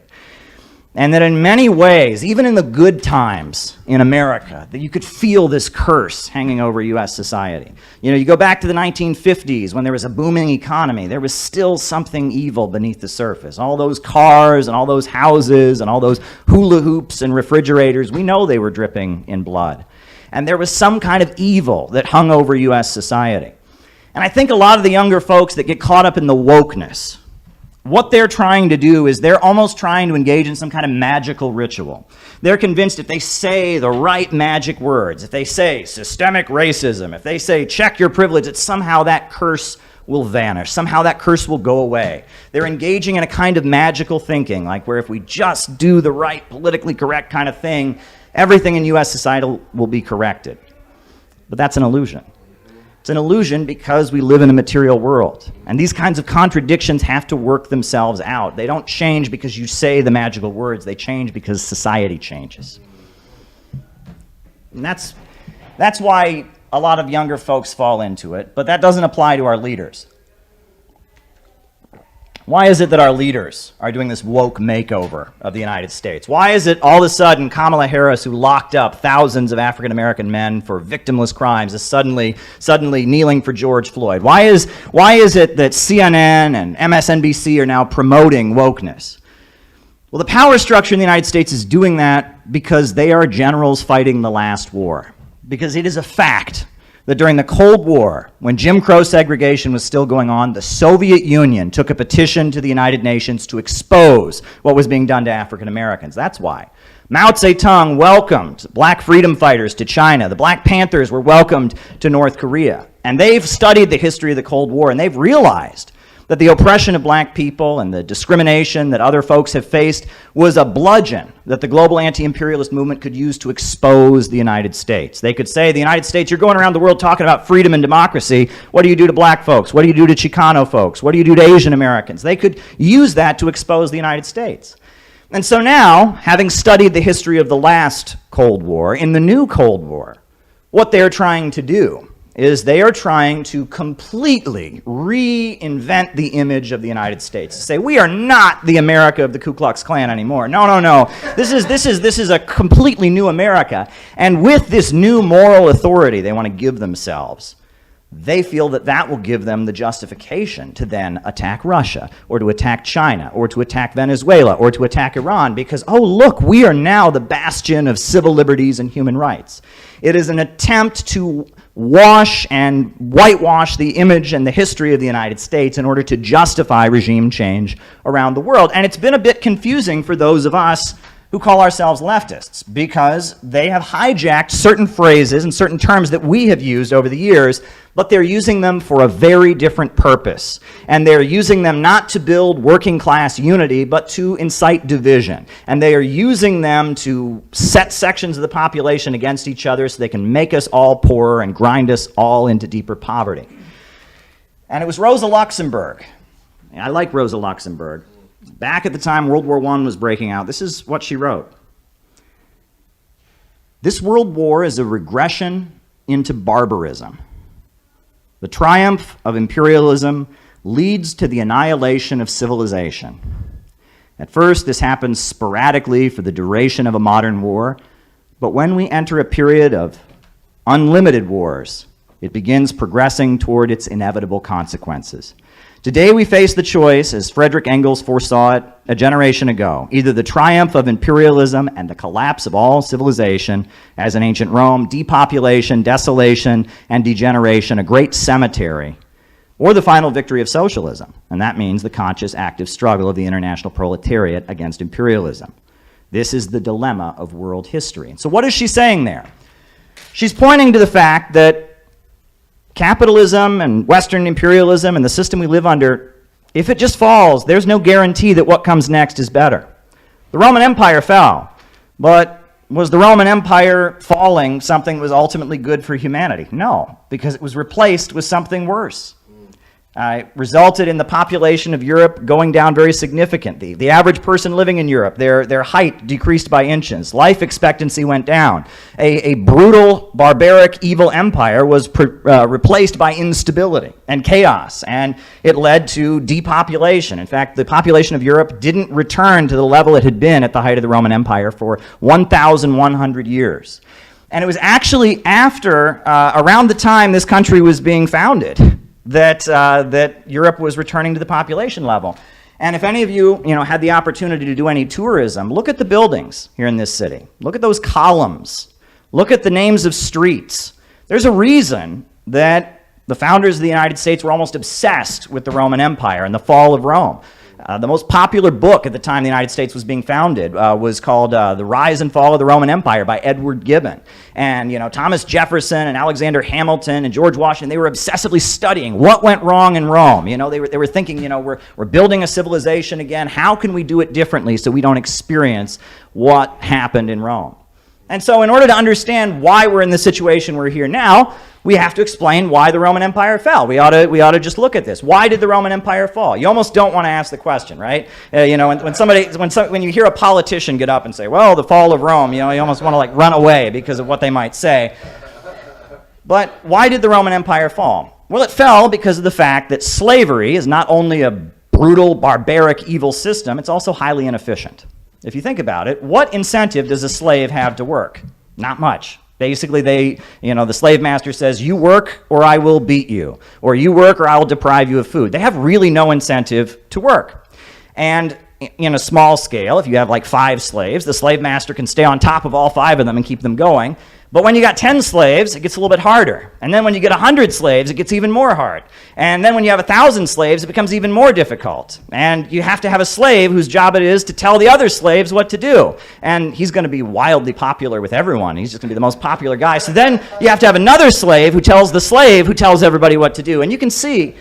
And that in many ways, even in the good times in America, that you could feel this curse hanging over U.S. society. You go back to the 1950s when there was a booming economy, there was still something evil beneath the surface. All those cars and all those houses and all those hula hoops and refrigerators, we know they were dripping in blood. And there was some kind of evil that hung over U.S. society. And I think a lot of the younger folks that get caught up in the wokeness what they're trying to do is they're almost trying to engage in some kind of magical ritual. They're convinced if they say the right magic words, if they say systemic racism, if they say check your privilege, that somehow that curse will vanish. Somehow that curse will go away. They're engaging in a kind of magical thinking, like where if we just do the right, politically correct kind of thing, everything in U.S. society will be corrected. But that's an illusion. It's an illusion because we live in a material world. And these kinds of contradictions have to work themselves out. They don't change because you say the magical words. They change because society changes. And that's why a lot of younger folks fall into it, but that doesn't apply to our leaders. Why is it that our leaders are doing this woke makeover of the United States? Why is it all of a sudden Kamala Harris, who locked up thousands of African American men for victimless crimes, is suddenly kneeling for George Floyd? Why is it that CNN and MSNBC are now promoting wokeness? Well, the power structure in the United States is doing that because they are generals fighting the last war. Because it is a fact that during the Cold War, when Jim Crow segregation was still going on, the Soviet Union took a petition to the United Nations to expose what was being done to African Americans. That's why. Mao Zedong welcomed black freedom fighters to China. The Black Panthers were welcomed to North Korea. And they've studied the history of the Cold War, and they've realized that the oppression of black people and the discrimination that other folks have faced was a bludgeon that the global anti-imperialist movement could use to expose the United States. They could say, the United States, you're going around the world talking about freedom and democracy. What do you do to black folks? What do you do to Chicano folks? What do you do to Asian Americans? They could use that to expose the United States. And so now, having studied the history of the last Cold War, in the new Cold War, what they're trying to do is they are trying to completely reinvent the image of the United States. To say, we are not the America of the Ku Klux Klan anymore. No, no, no. This is a completely new America. And with this new moral authority they want to give themselves, they feel that that will give them the justification to then attack Russia, or to attack China, or to attack Venezuela, or to attack Iran, because, oh, look, we are now the bastion of civil liberties and human rights. It is an attempt to wash and whitewash the image and the history of the United States in order to justify regime change around the world. And it's been a bit confusing for those of us who call ourselves leftists, because they have hijacked certain phrases and certain terms that we have used over the years, but they're using them for a very different purpose. And they're using them not to build working class unity, but to incite division. And they are using them to set sections of the population against each other so they can make us all poorer and grind us all into deeper poverty. And it was Rosa Luxemburg. I like Rosa Luxemburg. Back at the time World War I was breaking out, this is what she wrote. This world war is a regression into barbarism. The triumph of imperialism leads to the annihilation of civilization. At first, this happens sporadically for the duration of a modern war, but when we enter a period of unlimited wars, it begins progressing toward its inevitable consequences. Today we face the choice, as Frederick Engels foresaw it a generation ago, either the triumph of imperialism and the collapse of all civilization, as in ancient Rome, depopulation, desolation, and degeneration, a great cemetery, or the final victory of socialism, and that means the conscious, active struggle of the international proletariat against imperialism. This is the dilemma of world history. And so what is she saying there? She's pointing to the fact that capitalism and Western imperialism and the system we live under, if it just falls, there's no guarantee that what comes next is better. The Roman Empire fell, but was the Roman Empire falling something that was ultimately good for humanity? No, because it was replaced with something worse. It resulted in the population of Europe going down very significantly. The average person living in Europe, their height decreased by inches. Life expectancy went down. A brutal, barbaric, evil empire was replaced by instability and chaos, and it led to depopulation. In fact, the population of Europe didn't return to the level it had been at the height of the Roman Empire for 1,100 years. And it was actually after, around the time this country was being founded, that Europe was returning to the population level. And if any of you, had the opportunity to do any tourism, look at the buildings here in this city. Look at those columns. Look at the names of streets. There's a reason that the founders of the United States were almost obsessed with the Roman Empire and the fall of Rome. The most popular book at the time the United States was being founded was called The Rise and Fall of the Roman Empire by Edward Gibbon. And, you know, Thomas Jefferson and Alexander Hamilton and George Washington, they were obsessively studying what went wrong in Rome. You know, they were thinking, you know, we're building a civilization again. How can we do it differently so we don't experience what happened in Rome? And so in order to understand why we're in the situation we're here now, we have to explain why the Roman Empire fell. We ought to just look at this. Why did the Roman Empire fall? You almost don't want to ask the question, right? You know, when you hear a politician get up and say, well, the fall of Rome, you know, you almost want to like run away because of what they might say. But why did the Roman Empire fall? Well, it fell because of the fact that slavery is not only a brutal, barbaric, evil system, it's also highly inefficient. If you think about it, what incentive does a slave have to work? Not much. Basically, the slave master says, you work or I will beat you, or you work or I will deprive you of food. They have really no incentive to work. And in a small scale, if you have like 5 slaves, the slave master can stay on top of all 5 of them and keep them going. But when you got 10 slaves, it gets a little bit harder. And then when you get 100 slaves, it gets even more hard. And then when you have 1,000 slaves, it becomes even more difficult. And you have to have a slave whose job it is to tell the other slaves what to do. And he's going to be wildly popular with everyone. He's just going to be the most popular guy. So then you have to have another slave who tells the slave who tells everybody what to do. And you can see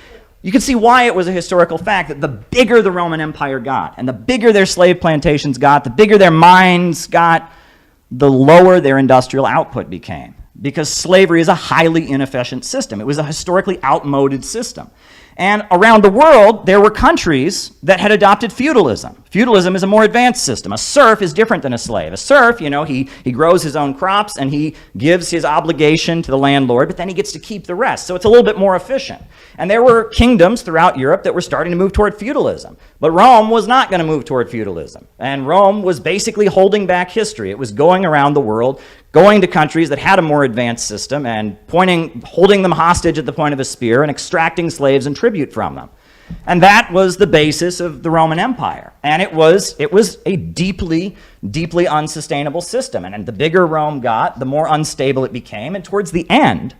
why it was a historical fact that the bigger the Roman Empire got, and the bigger their slave plantations got, the bigger their mines got, the lower their industrial output became, because slavery is a highly inefficient system. It was a historically outmoded system. And around the world, there were countries that had adopted feudalism. Feudalism is a more advanced system. A serf is different than a slave. A serf, you know, he grows his own crops and he gives his obligation to the landlord, but then he gets to keep the rest. So it's a little bit more efficient. And there were kingdoms throughout Europe that were starting to move toward feudalism. But Rome was not going to move toward feudalism. And Rome was basically holding back history. It was going around the world, going to countries that had a more advanced system and holding them hostage at the point of a spear and extracting slaves and tribute from them. And that was the basis of the Roman Empire. And it was a deeply, deeply unsustainable system. And the bigger Rome got, the more unstable it became. And towards the end,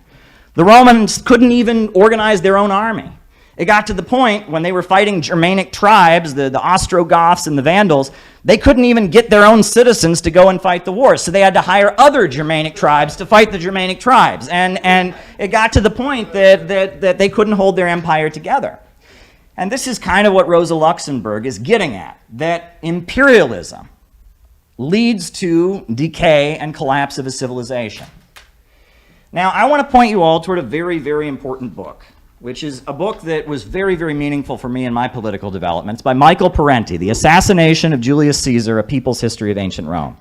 the Romans couldn't even organize their own army. It got to the point when they were fighting Germanic tribes, the Ostrogoths and the Vandals, they couldn't even get their own citizens to go and fight the war. So they had to hire other Germanic tribes to fight the Germanic tribes. And it got to the point that they couldn't hold their empire together. And this is kind of what Rosa Luxemburg is getting at, that imperialism leads to decay and collapse of a civilization. Now, I want to point you all toward a very, very important book, which is a book that was very, very meaningful for me in my political developments, by Michael Parenti, The Assassination of Julius Caesar, A People's History of Ancient Rome.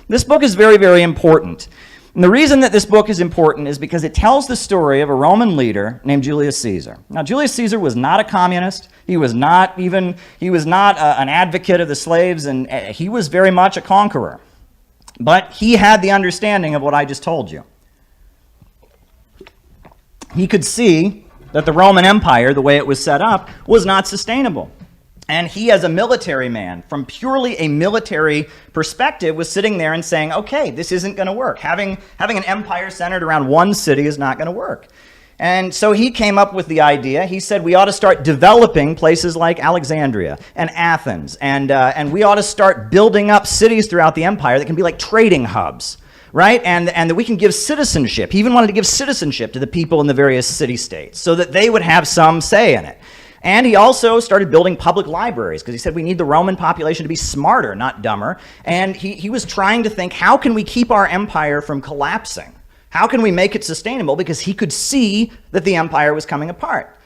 This book is very, very important. And the reason that this book is important is because it tells the story of a Roman leader named Julius Caesar. Now, Julius Caesar was not a communist. He was not an advocate of the slaves, and he was very much a conqueror. But he had the understanding of what I just told you. He could see that the Roman Empire, the way it was set up, was not sustainable. And he, as a military man, from purely a military perspective, was sitting there and saying, okay, this isn't going to work. Having an empire centered around one city is not going to work. And so he came up with the idea. He said we ought to start developing places like Alexandria and Athens, and we ought to start building up cities throughout the empire that can be like trading hubs, right? And that we can give citizenship. He even wanted to give citizenship to the people in the various city-states so that they would have some say in it. And he also started building public libraries because he said we need the Roman population to be smarter, not dumber. And he was trying to think, how can we keep our empire from collapsing? How can we make it sustainable? Because he could see that the empire was coming apart.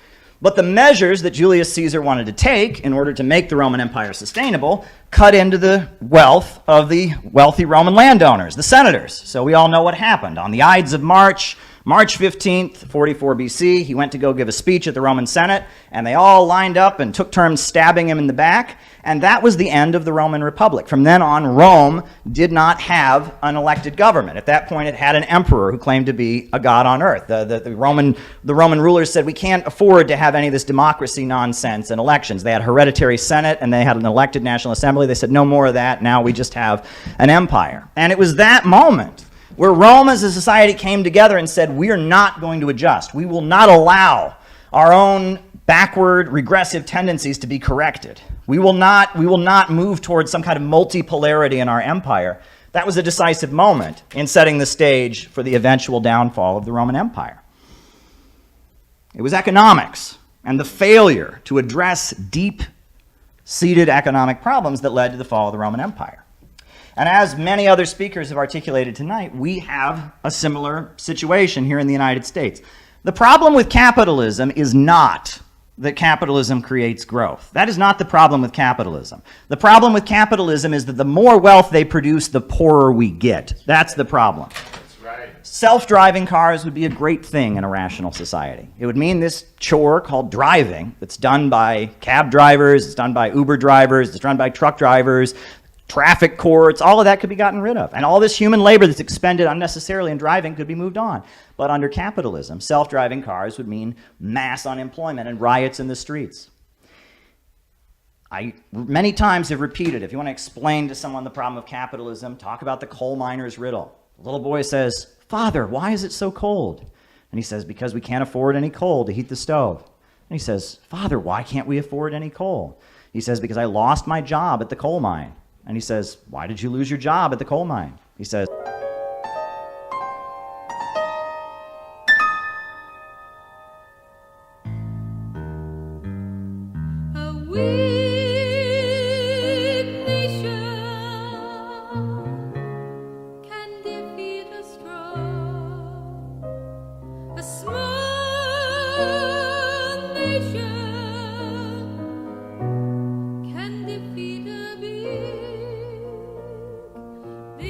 But the measures that Julius Caesar wanted to take in order to make the Roman Empire sustainable cut into the wealth of the wealthy Roman landowners, the senators. So we all know what happened. On the Ides of March 15th, 44 BC, he went to go give a speech at the Roman Senate, and they all lined up and took turns stabbing him in the back, and that was the end of the Roman Republic. From then on, Rome did not have an elected government. At that point, it had an emperor who claimed to be a god on earth. The Roman rulers said, we can't afford to have any of this democracy nonsense and elections. They had a hereditary Senate, and they had an elected National Assembly. They said, no more of that. Now we just have an empire. And it was that moment where Rome as a society came together and said, we are not going to adjust. We will not allow our own backward, regressive tendencies to be corrected. We will not move towards some kind of multipolarity in our empire. That was a decisive moment in setting the stage for the eventual downfall of the Roman Empire. It was economics and the failure to address deep-seated economic problems that led to the fall of the Roman Empire. And as many other speakers have articulated tonight, we have a similar situation here in the United States. The problem with capitalism is not that capitalism creates growth. That is not the problem with capitalism. The problem with capitalism is that the more wealth they produce, the poorer we get. That's the problem. That's right. Self-driving cars would be a great thing in a rational society. It would mean this chore called driving, that's done by cab drivers, it's done by Uber drivers, it's done by truck drivers, traffic courts, all of that could be gotten rid of. And all this human labor that's expended unnecessarily in driving could be moved on. But under capitalism, self-driving cars would mean mass unemployment and riots in the streets. I many times have repeated, if you want to explain to someone the problem of capitalism, talk about the coal miner's riddle. The little boy says, "Father, why is it so cold?" And he says, "Because we can't afford any coal to heat the stove." And he says, "Father, why can't we afford any coal?" He says, "Because I lost my job at the coal mine." And he says, "Why did you lose your job at the coal mine?" He says, A weak nation can defeat a strong. A small nation can defeat a big. This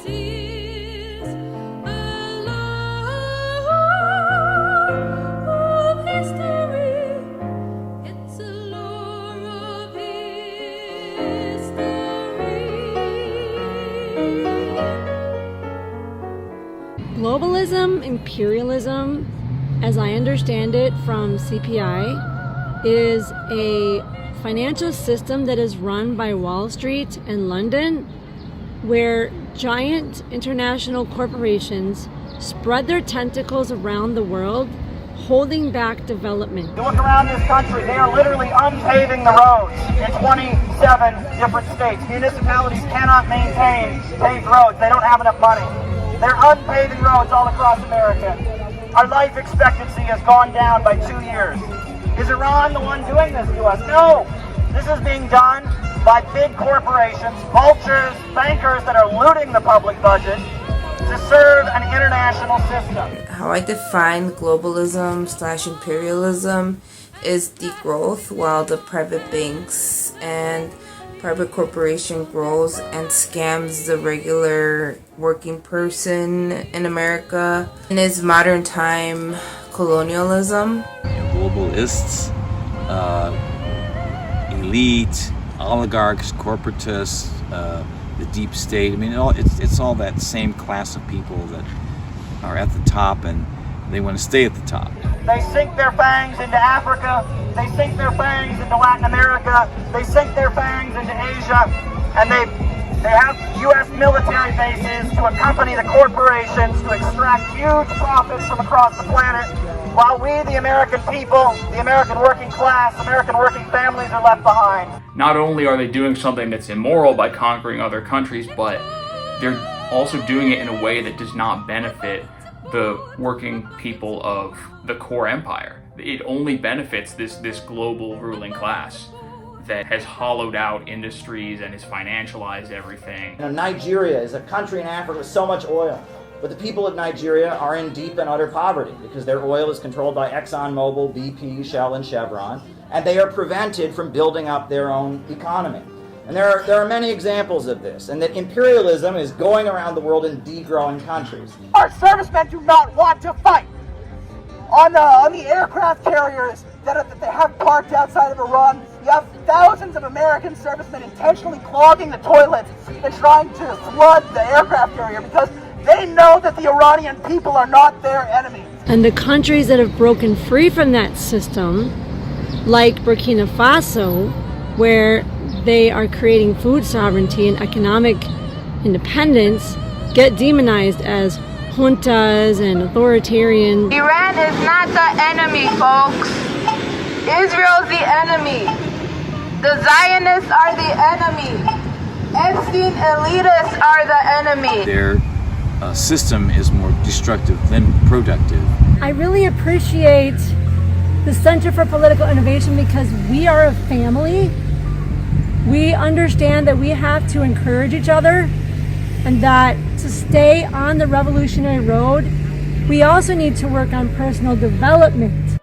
is a law of history. It's a law of history. Globalism, imperialism, as I understand it from CPI, is a financial system that is run by Wall Street and London, where giant international corporations spread their tentacles around the world, holding back development. you look around this country, they are literally unpaving the roads in 27 different states. Municipalities cannot maintain paved roads. They don't have enough money. They're unpaving roads all across America. Our life expectancy has gone down by 2 years. Is Iran the one doing this to us? No. This is being done by big corporations, vultures, bankers that are looting the public budget to serve an international system. How I define globalism/imperialism is degrowth, while the private banks and private corporation grows and scams the regular working person in America. And is modern time colonialism. Globalists, elite, oligarchs, corporatists, the deep state. I mean, it's all that same class of people that are at the top, and they want to stay at the top. They sink their fangs into Africa, they sink their fangs into Latin America, they sink their fangs into Asia, and they have U.S. military bases to accompany the corporations to extract huge profits from across the planet, while we, the American people, the American working class, American working families are left behind. Not only are they doing something that's immoral by conquering other countries, but they're also doing it in a way that does not benefit the working people of the core empire. It only benefits this global ruling class that has hollowed out industries and has financialized everything. Nigeria is a country in Africa with so much oil, but the people of Nigeria are in deep and utter poverty because their oil is controlled by ExxonMobil, BP, Shell, and Chevron, and they are prevented from building up their own economy. And there are many examples of this, and that imperialism is going around the world in degrowing countries. Our servicemen do not want to fight. On the aircraft carriers that they have parked outside of Iran, you have thousands of American servicemen intentionally clogging the toilets and trying to flood the aircraft carrier because they know that the Iranian people are not their enemies. And the countries that have broken free from that system, like Burkina Faso, where they are creating food sovereignty and economic independence, get demonized as juntas and authoritarian. Iran is not the enemy, folks. Israel's the enemy. The Zionists are the enemy. Epstein elitists are the enemy. Their system is more destructive than productive. I really appreciate the Center for Political Innovation because we are a family. We understand that we have to encourage each other and that to stay on the revolutionary road, we also need to work on personal development.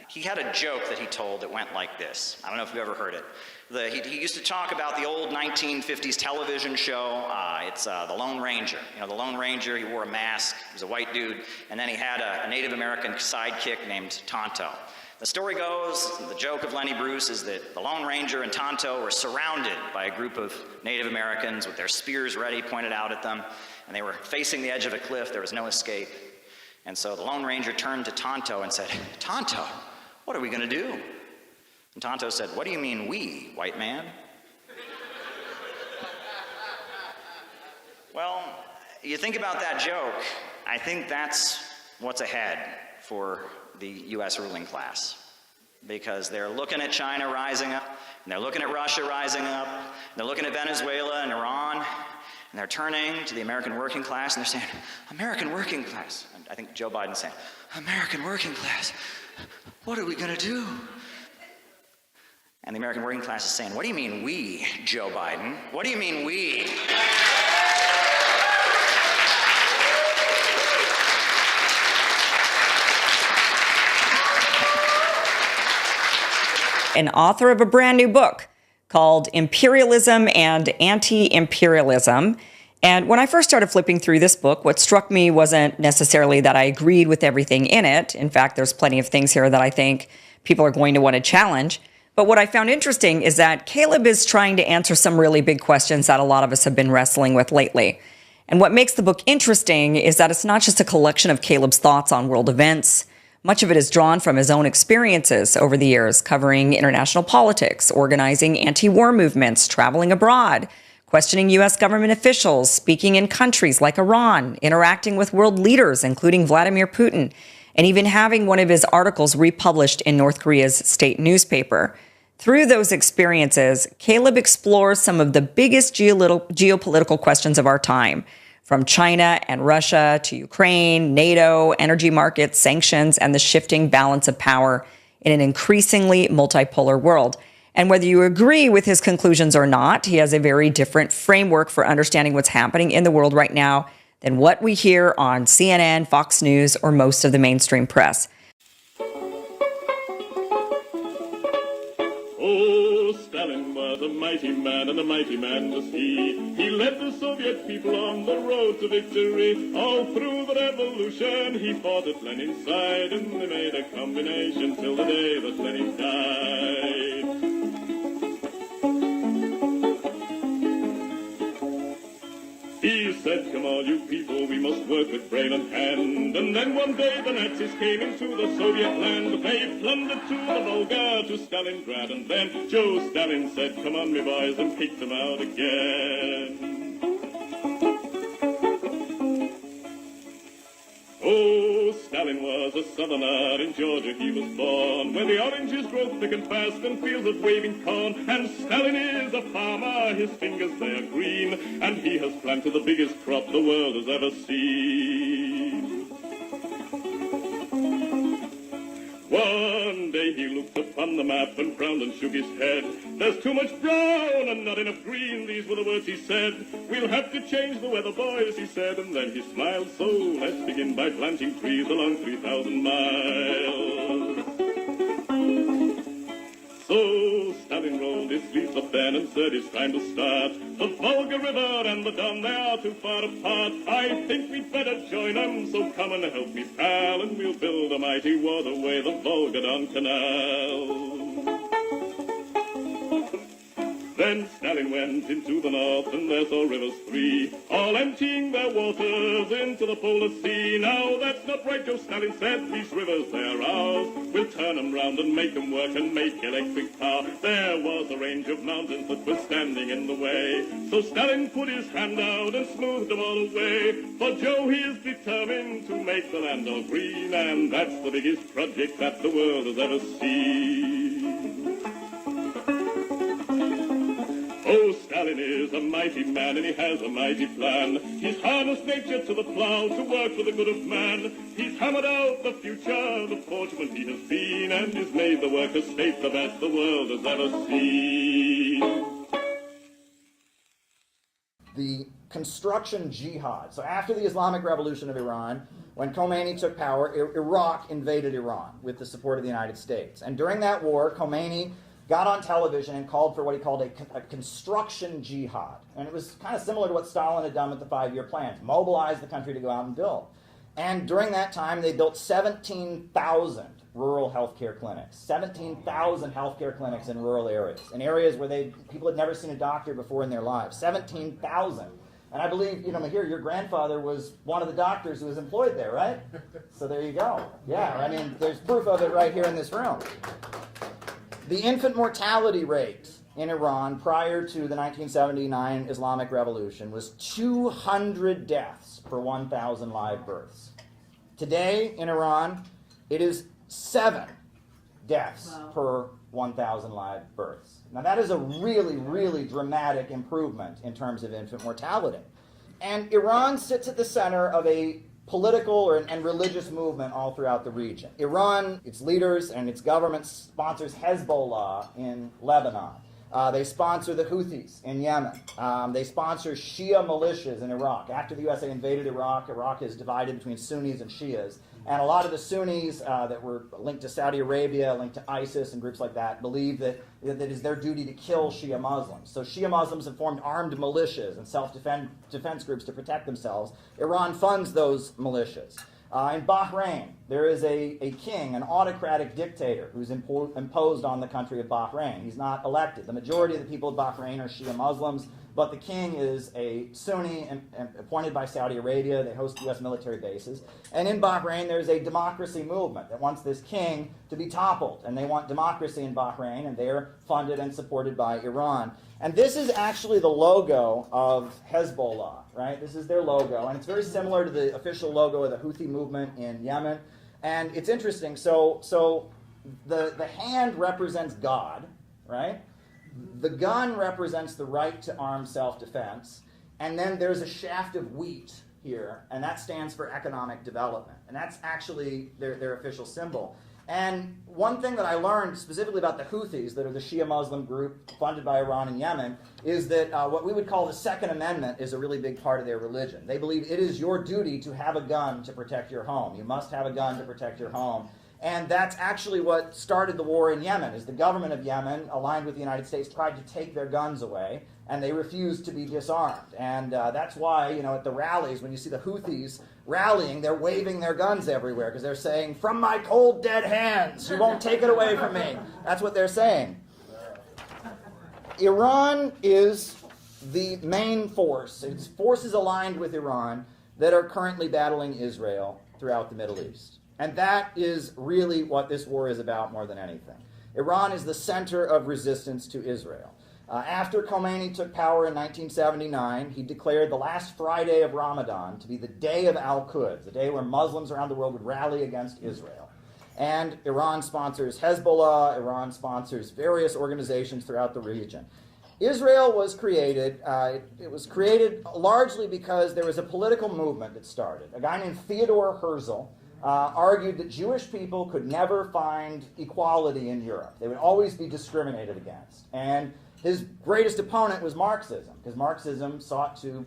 He had a joke that he told that went like this. I don't know if you've ever heard it. He used to talk about the old 1950s television show. It's The Lone Ranger. You know, the Lone Ranger, he wore a mask. He was a white dude. And then he had a Native American sidekick named Tonto. The story goes, the joke of Lenny Bruce is that the Lone Ranger and Tonto were surrounded by a group of Native Americans with their spears ready, pointed out at them. And they were facing the edge of a cliff. There was no escape. And so the Lone Ranger turned to Tonto and said, "Tonto, what are we going to do?" And Tonto said, "What do you mean we, white man?" Well, you think about that joke, I think that's what's ahead for the U.S. ruling class. Because they're looking at China rising up, and they're looking at Russia rising up, and they're looking at Venezuela and Iran, and they're turning to the American working class, and they're saying, "American working class." And I think Joe Biden's saying, "American working class, what are we going to do?" And the American working class is saying, "What do you mean we, Joe Biden? What do you mean we?" An author of a brand new book called Imperialism and Anti-Imperialism. And when I first started flipping through this book, what struck me wasn't necessarily that I agreed with everything in it. In fact, there's plenty of things here that I think people are going to want to challenge. But what I found interesting is that Caleb is trying to answer some really big questions that a lot of us have been wrestling with lately. And what makes the book interesting is that it's not just a collection of Caleb's thoughts on world events. Much of it is drawn from his own experiences over the years, covering international politics, organizing anti-war movements, traveling abroad, questioning U.S. government officials, speaking in countries like Iran, interacting with world leaders, including Vladimir Putin, and even having one of his articles republished in North Korea's state newspaper. Through those experiences, Caleb explores some of the biggest geopolitical questions of our time, from China and Russia to Ukraine, NATO, energy markets, sanctions, and the shifting balance of power in an increasingly multipolar world. And whether you agree with his conclusions or not, he has a very different framework for understanding what's happening in the world right now than what we hear on CNN, Fox News, or most of the mainstream press. Oh, Stalin was a mighty man and a mighty man was he. He led the Soviet people on the road to victory. All through the revolution he fought at Lenin's side, and they made a combination till the day that Lenin died. He said, "Come on, you people, we must work with brain and hand." And then one day the Nazis came into the Soviet land. They plundered to the Volga, to Stalingrad, and then Joe Stalin said, "Come on, me boys," and kicked them out again. Oh, Stalin was a southerner, in Georgia he was born, where the oranges grow thick and fast and fields of waving corn. And Stalin is a farmer, his fingers they are green, and he has planted the biggest crop the world has ever seen. One day day he looked upon the map and frowned and shook his head. There's too much brown and not enough green, these were the words he said. We'll have to change the weather, boys, he said, and then he smiled. So let's begin by planting trees along 3,000 miles. So Stalin rolled his sleeves up then and said it's time to start. The Volga River and the Don, they are too far apart. I think we'd better join them, so come and help me, pal, and we'll build a mighty waterway, the Volga-Don Canal. Then Stalin went into the north, and there saw rivers three, all emptying their waters into the polar sea. Now that's not right, Joe Stalin said, these rivers, they're ours. We'll turn them round and make them work and make electric power. There was a range of mountains that were standing in the way, so Stalin put his hand out and smoothed them all away. For Joe, he is determined to make the land all green, and that's the biggest project that the world has ever seen. Oh, Stalin is a mighty man, and he has a mighty plan. He's harnessed nature to the plow to work for the good of man. He's hammered out the future, the fortunate he has been, and he's made the worker state the best the world has ever seen. The construction jihad. So after the Islamic Revolution of Iran, when Khomeini took power, Iraq invaded Iran with the support of the United States. And during that war, Khomeini got on television and called for what he called a construction jihad. And it was kind of similar to what Stalin had done with the 5-year plans, mobilize the country to go out and build. And during that time, they built 17,000 rural healthcare clinics, 17,000 healthcare clinics in rural areas where people had never seen a doctor before in their lives, 17,000. And I believe, Mahir, your grandfather was one of the doctors who was employed there, right? So there you go. Yeah, I mean, there's proof of it right here in this room. The infant mortality rate in Iran prior to the 1979 Islamic Revolution was 200 deaths per 1,000 live births. Today in Iran, it is 7 deaths per 1,000 live births. Now that is a really, really dramatic improvement in terms of infant mortality. And Iran sits at the center of a political and religious movement all throughout the region. Iran, its leaders and its government sponsors Hezbollah in Lebanon. They sponsor the Houthis in Yemen. They sponsor Shia militias in Iraq. After the USA invaded Iraq, Iraq is divided between Sunnis and Shias. And a lot of the Sunnis that were linked to Saudi Arabia, linked to ISIS and groups like that, believe that it is their duty to kill Shia Muslims. So Shia Muslims have formed armed militias and self-defense groups to protect themselves. Iran funds those militias. In Bahrain, there is a king, an autocratic dictator, who's imposed on the country of Bahrain. He's not elected. The majority of the people of Bahrain are Shia Muslims, but the king is a Sunni appointed by Saudi Arabia. They host U.S. military bases. And in Bahrain, there's a democracy movement that wants this king to be toppled. And they want democracy in Bahrain, and they're funded and supported by Iran. And this is actually the logo of Hezbollah, right? This is their logo. And it's very similar to the official logo of the Houthi movement in Yemen. And it's interesting. So the hand represents God, right? The gun represents the right to armed self-defense, and then there's a shaft of wheat here, and that stands for economic development, and that's actually their official symbol. And one thing that I learned specifically about the Houthis, that are the Shia Muslim group funded by Iran and Yemen, is that what we would call the Second Amendment is a really big part of their religion. They believe it is your duty to have a gun to protect your home. You must have a gun to protect your home. And that's actually what started the war in Yemen, is the government of Yemen, aligned with the United States, tried to take their guns away, and they refused to be disarmed. And that's why, at the rallies, when you see the Houthis rallying, they're waving their guns everywhere, because they're saying, "From my cold, dead hands, you won't take it away from me." That's what they're saying. Iran is the main force. It's forces aligned with Iran that are currently battling Israel throughout the Middle East. And that is really what this war is about more than anything. Iran is the center of resistance to Israel. After Khomeini took power in 1979, he declared the last Friday of Ramadan to be the day of Al-Quds, the day where Muslims around the world would rally against Israel. And Iran sponsors Hezbollah, Iran sponsors various organizations throughout the region. Israel was created, it was created largely because there was a political movement that started. A guy named Theodore Herzl argued that Jewish people could never find equality in Europe. They would always be discriminated against. And his greatest opponent was Marxism, because Marxism sought to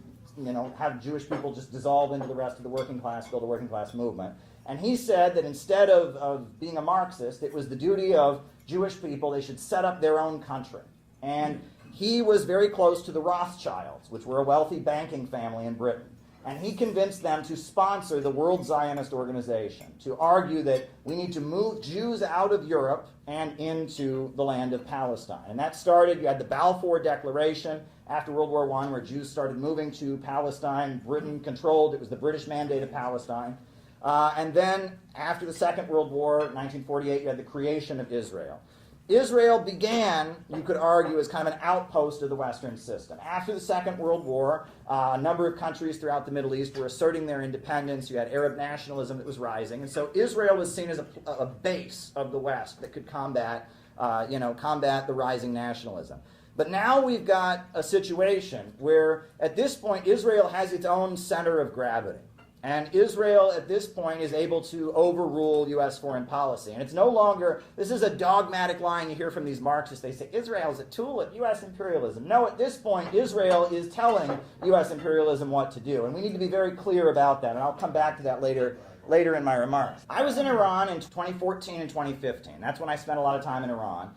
have Jewish people just dissolve into the rest of the working class, build a working class movement. And he said that instead of being a Marxist, it was the duty of Jewish people, they should set up their own country. And he was very close to the Rothschilds, which were a wealthy banking family in Britain. And he convinced them to sponsor the World Zionist Organization, to argue that we need to move Jews out of Europe and into the land of Palestine. And that started, you had the Balfour Declaration after World War I, where Jews started moving to Palestine. Britain controlled, it was the British Mandate of Palestine. And then after the Second World War, 1948, you had the creation of Israel. Israel began, you could argue, as kind of an outpost of the Western system. After the Second World War, a number of countries throughout the Middle East were asserting their independence. You had Arab nationalism that was rising. And so Israel was seen as a base of the West that could combat the rising nationalism. But now we've got a situation where, at this point, Israel has its own center of gravity. And Israel, at this point, is able to overrule U.S. foreign policy. And it's no longer, this is a dogmatic line you hear from these Marxists. They say, Israel is a tool of U.S. imperialism. No, at this point, Israel is telling U.S. imperialism what to do. And we need to be very clear about that. And I'll come back to that later in my remarks. I was in Iran in 2014 and 2015. That's when I spent a lot of time in Iran.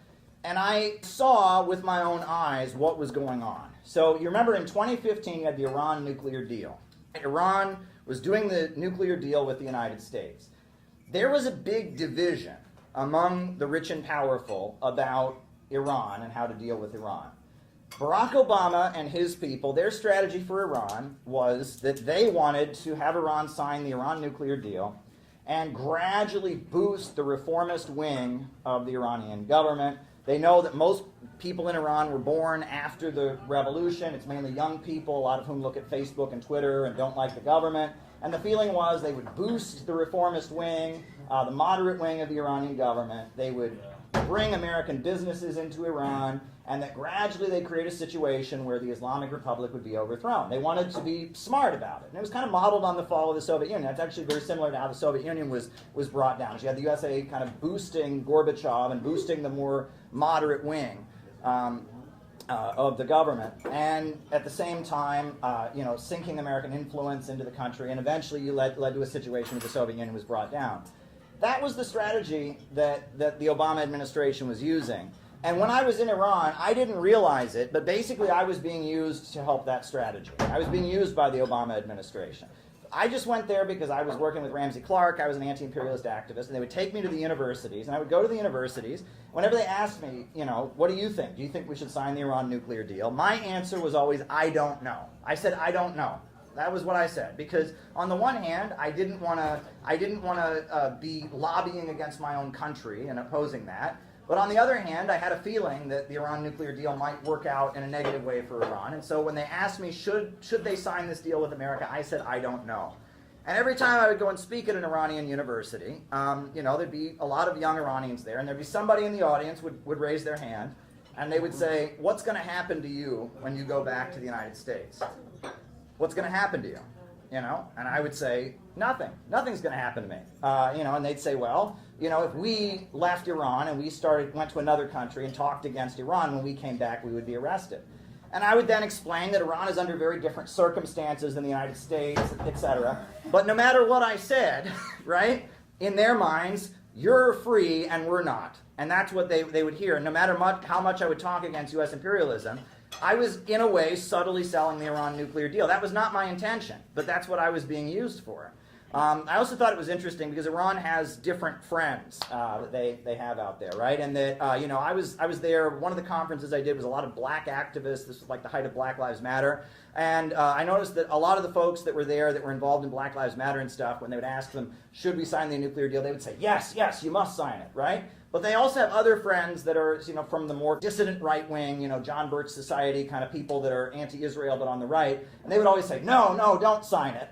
And I saw with my own eyes what was going on. So you remember in 2015, you had the Iran nuclear deal. Iran was doing the nuclear deal with the United States. There was a big division among the rich and powerful about Iran and how to deal with Iran. Barack Obama and his people, their strategy for Iran was that they wanted to have Iran sign the Iran nuclear deal and gradually boost the reformist wing of the Iranian government. They know that most people in Iran were born after the revolution. It's mainly young people, a lot of whom look at Facebook and Twitter and don't like the government. And the feeling was they would boost the reformist wing, the moderate wing of the Iranian government. They would bring American businesses into Iran, and that gradually they'd create a situation where the Islamic Republic would be overthrown. They wanted to be smart about it. And it was kind of modeled on the fall of the Soviet Union. That's actually very similar to how the Soviet Union was brought down. So you had the USA kind of boosting Gorbachev and boosting the more moderate wing of the government, and at the same time, sinking American influence into the country, and eventually led to a situation where the Soviet Union was brought down. That was the strategy that the Obama administration was using. And when I was in Iran, I didn't realize it, but basically I was being used to help that strategy. I was being used by the Obama administration. I just went there because I was working with Ramsey Clark. I was an anti-imperialist activist, and they would take me to the universities, and I would go to the universities. Whenever they asked me, what do you think? Do you think we should sign the Iran nuclear deal? My answer was always, I don't know. I said, I don't know. That was what I said, because on the one hand, I didn't want to be lobbying against my own country and opposing that. But on the other hand, I had a feeling that the Iran nuclear deal might work out in a negative way for Iran. And so when they asked me, should they sign this deal with America, I said, I don't know. And every time I would go and speak at an Iranian university, there'd be a lot of young Iranians there, and there'd be somebody in the audience would raise their hand, and they would say, what's going to happen to you when you go back to the United States? What's going to happen to you? And I would say, nothing. Nothing's going to happen to me. And they'd say, well, if we left Iran and we went to another country and talked against Iran, when we came back, we would be arrested. And I would then explain that Iran is under very different circumstances than the United States, etc. But no matter what I said, right, in their minds, you're free and we're not. And that's what they would hear. And no matter how much I would talk against U.S. imperialism, I was, in a way, subtly selling the Iran nuclear deal. That was not my intention, but that's what I was being used for. I also thought it was interesting because Iran has different friends that they have out there, right? And that I was there. One of the conferences I did was a lot of black activists. This was like the height of Black Lives Matter, and I noticed that a lot of the folks that were there that were involved in Black Lives Matter and stuff, when they would ask them, should we sign the nuclear deal, they would say, yes, you must sign it, right? But they also have other friends that are, from the more dissident right wing, John Birch Society kind of people that are anti-Israel but on the right, and they would always say, no, don't sign it.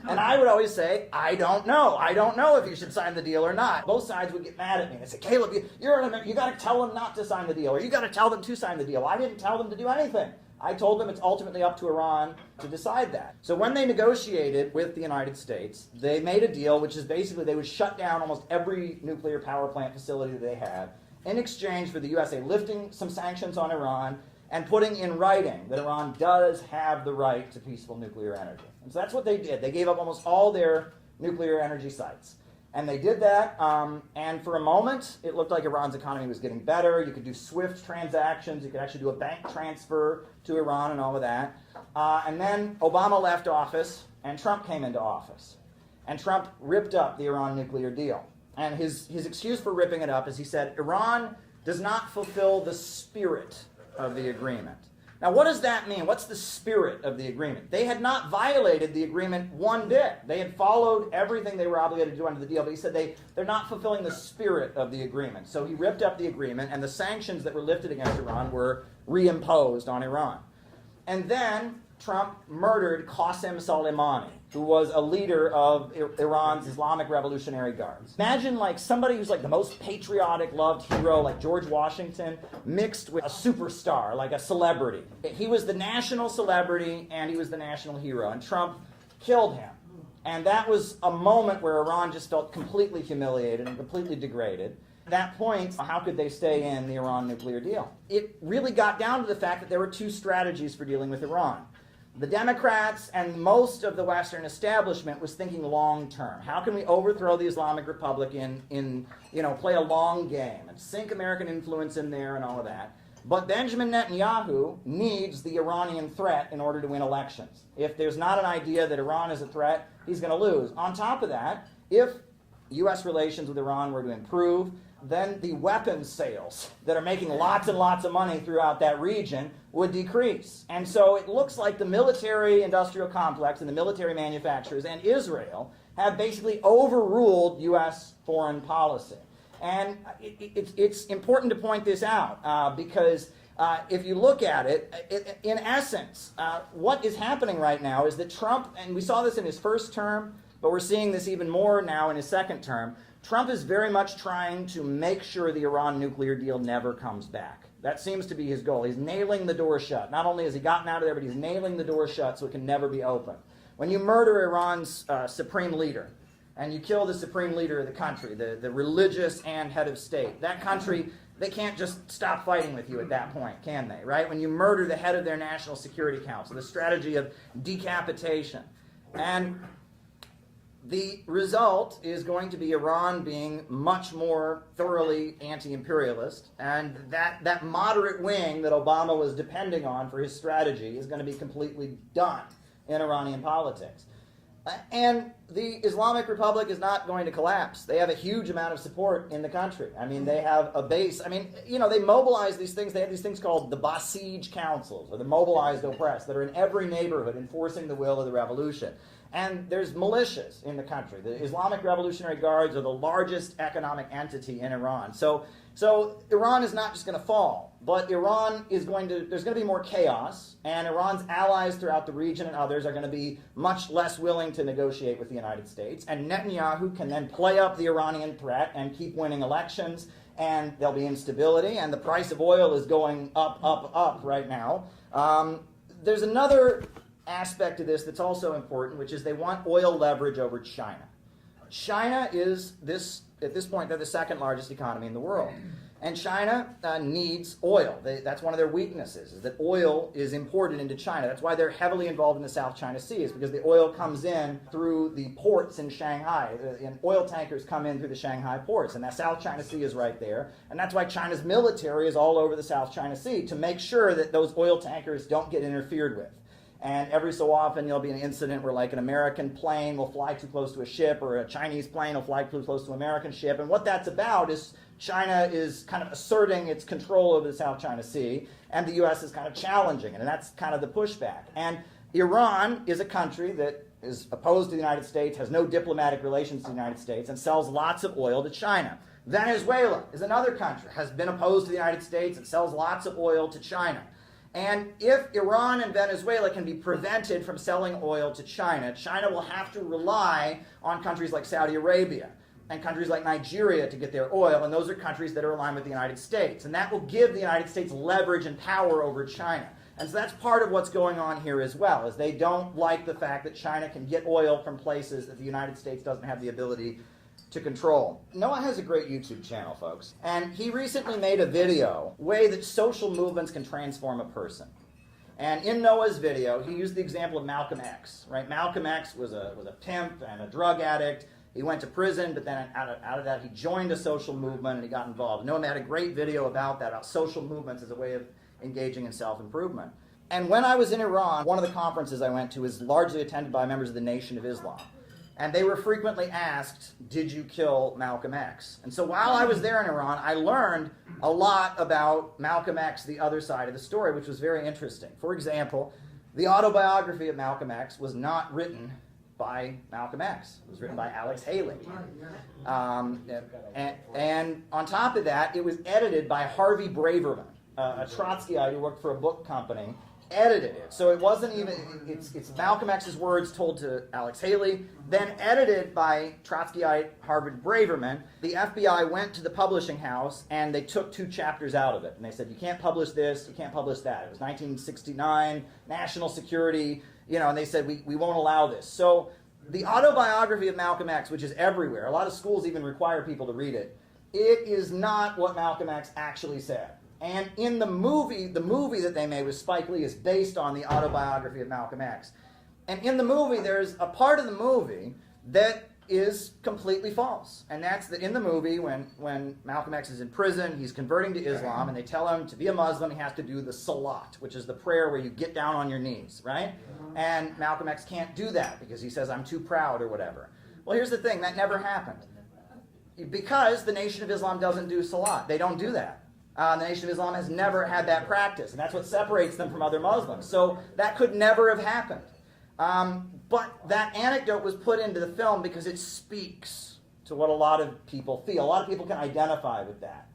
And I would always say, I don't know. I don't know if you should sign the deal or not. Both sides would get mad at me. They say, Caleb, you got to tell them not to sign the deal, or you got to tell them to sign the deal. I didn't tell them to do anything. I told them it's ultimately up to Iran to decide that. So when they negotiated with the United States, they made a deal which is basically they would shut down almost every nuclear power plant facility that they had in exchange for the USA lifting some sanctions on Iran and putting in writing that Iran does have the right to peaceful nuclear energy. And so that's what they did. They gave up almost all their nuclear energy sites. And they did that, and for a moment, it looked like Iran's economy was getting better. You could do SWIFT transactions. You could actually do a bank transfer to Iran and all of that. And then Obama left office, and Trump came into office. And Trump ripped up the Iran nuclear deal. And his excuse for ripping it up is he said, Iran does not fulfill the spirit of the agreement. Now, what does that mean? What's the spirit of the agreement? They had not violated the agreement one bit. They had followed everything they were obligated to do under the deal, but he said they're not fulfilling the spirit of the agreement. So he ripped up the agreement, and the sanctions that were lifted against Iran were reimposed on Iran. And then Trump murdered Qasem Soleimani, who was a leader of Iran's Islamic Revolutionary Guards. Imagine like somebody who's like the most patriotic, loved hero, like George Washington, mixed with a superstar, like a celebrity. He was the national celebrity and he was the national hero, and Trump killed him. And that was a moment where Iran just felt completely humiliated and completely degraded. At that point, how could they stay in the Iran nuclear deal? It really got down to the fact that there were two strategies for dealing with Iran. The Democrats and most of the Western establishment was thinking long term. How can we overthrow the Islamic Republic play a long game and sink American influence in there and all of that? But Benjamin Netanyahu needs the Iranian threat in order to win elections. If there's not an idea that Iran is a threat, he's going to lose. On top of that, if U.S. relations with Iran were to improve, then the weapons sales that are making lots and lots of money throughout that region would decrease. And so it looks like the military-industrial complex and the military manufacturers and Israel have basically overruled U.S. foreign policy. And it's important to point this out because if you look at it, in essence, what is happening right now is that Trump, and we saw this in his first term, but we're seeing this even more now in his second term, Trump is very much trying to make sure the Iran nuclear deal never comes back. That seems to be his goal. He's nailing the door shut. Not only has he gotten out of there, but he's nailing the door shut so it can never be opened. When you murder Iran's supreme leader, and you kill the supreme leader of the country, the religious and head of state, that country, they can't just stop fighting with you at that point, can they, right? When you murder the head of their National Security Council, the strategy of decapitation. And the result is going to be Iran being much more thoroughly anti-imperialist, and that moderate wing that Obama was depending on for his strategy is going to be completely done in Iranian politics. And the Islamic Republic is not going to collapse. They have a huge amount of support in the country. I mean, they have a base. I mean, they mobilize these things. They have these things called the Basij councils, or the mobilized oppressed, that are in every neighborhood enforcing the will of the revolution. And there's militias in the country. The Islamic Revolutionary Guards are the largest economic entity in Iran. So Iran is not just going to fall, but there's going to be more chaos, and Iran's allies throughout the region and others are going to be much less willing to negotiate with the United States. And Netanyahu can then play up the Iranian threat and keep winning elections, and there'll be instability, and the price of oil is going up right now. There's another aspect of this that's also important, which is they want oil leverage over China. China is at this point, they're the second largest economy in the world. And China needs oil. That's one of their weaknesses, is that oil is imported into China. That's why they're heavily involved in the South China Sea, is because the oil comes in through the ports in Shanghai. And oil tankers come in through the Shanghai ports, and that South China Sea is right there. And that's why China's military is all over the South China Sea, to make sure that those oil tankers don't get interfered with. And every so often there'll be an incident where like an American plane will fly too close to a ship, or a Chinese plane will fly too close to an American ship. And what that's about is China is kind of asserting its control over the South China Sea, and the U.S. is kind of challenging it. And that's kind of the pushback. And Iran is a country that is opposed to the United States, has no diplomatic relations to the United States, and sells lots of oil to China. Venezuela is another country, has been opposed to the United States and sells lots of oil to China. And if Iran and Venezuela can be prevented from selling oil to China, China will have to rely on countries like Saudi Arabia and countries like Nigeria to get their oil, and those are countries that are aligned with the United States. And that will give the United States leverage and power over China. And so that's part of what's going on here as well, is they don't like the fact that China can get oil from places that the United States doesn't have the ability to control. Noah has a great YouTube channel, folks, and he recently made a video, way that social movements can transform a person. And in Noah's video, he used the example of Malcolm X, right? Malcolm X was a pimp and a drug addict. He went to prison, but then out of that, he joined a social movement and he got involved. Noah had a great video about that, about social movements as a way of engaging in self-improvement. And when I was in Iran, one of the conferences I went to was largely attended by members of the Nation of Islam. And they were frequently asked, did you kill Malcolm X? And so while I was there in Iran, I learned a lot about Malcolm X, the other side of the story, which was very interesting. For example, the autobiography of Malcolm X was not written by Malcolm X. It was written by Alex Haley. And on top of that, it was edited by Harvey Braverman, a Trotskyite who worked for a book company, edited it. So it wasn't even, it's Malcolm X's words told to Alex Haley, then edited by Trotskyite Harvey Braverman. The FBI went to the publishing house and they took 2 chapters out of it. And they said, you can't publish this, you can't publish that. It was 1969, national security, and they said, we won't allow this. So the autobiography of Malcolm X, which is everywhere, a lot of schools even require people to read it, it is not what Malcolm X actually said. And in the movie that they made with Spike Lee is based on the autobiography of Malcolm X. And in the movie, there's a part of the movie that is completely false. And that's that in the movie, when Malcolm X is in prison, he's converting to Islam, and they tell him to be a Muslim, he has to do the salat, which is the prayer where you get down on your knees, right? And Malcolm X can't do that because he says, I'm too proud or whatever. Well, here's the thing, that never happened. Because the Nation of Islam doesn't do salat. They don't do that. The Nation of Islam has never had that practice, and that's what separates them from other Muslims. So that could never have happened. But that anecdote was put into the film because it speaks to what a lot of people feel. A lot of people can identify with that.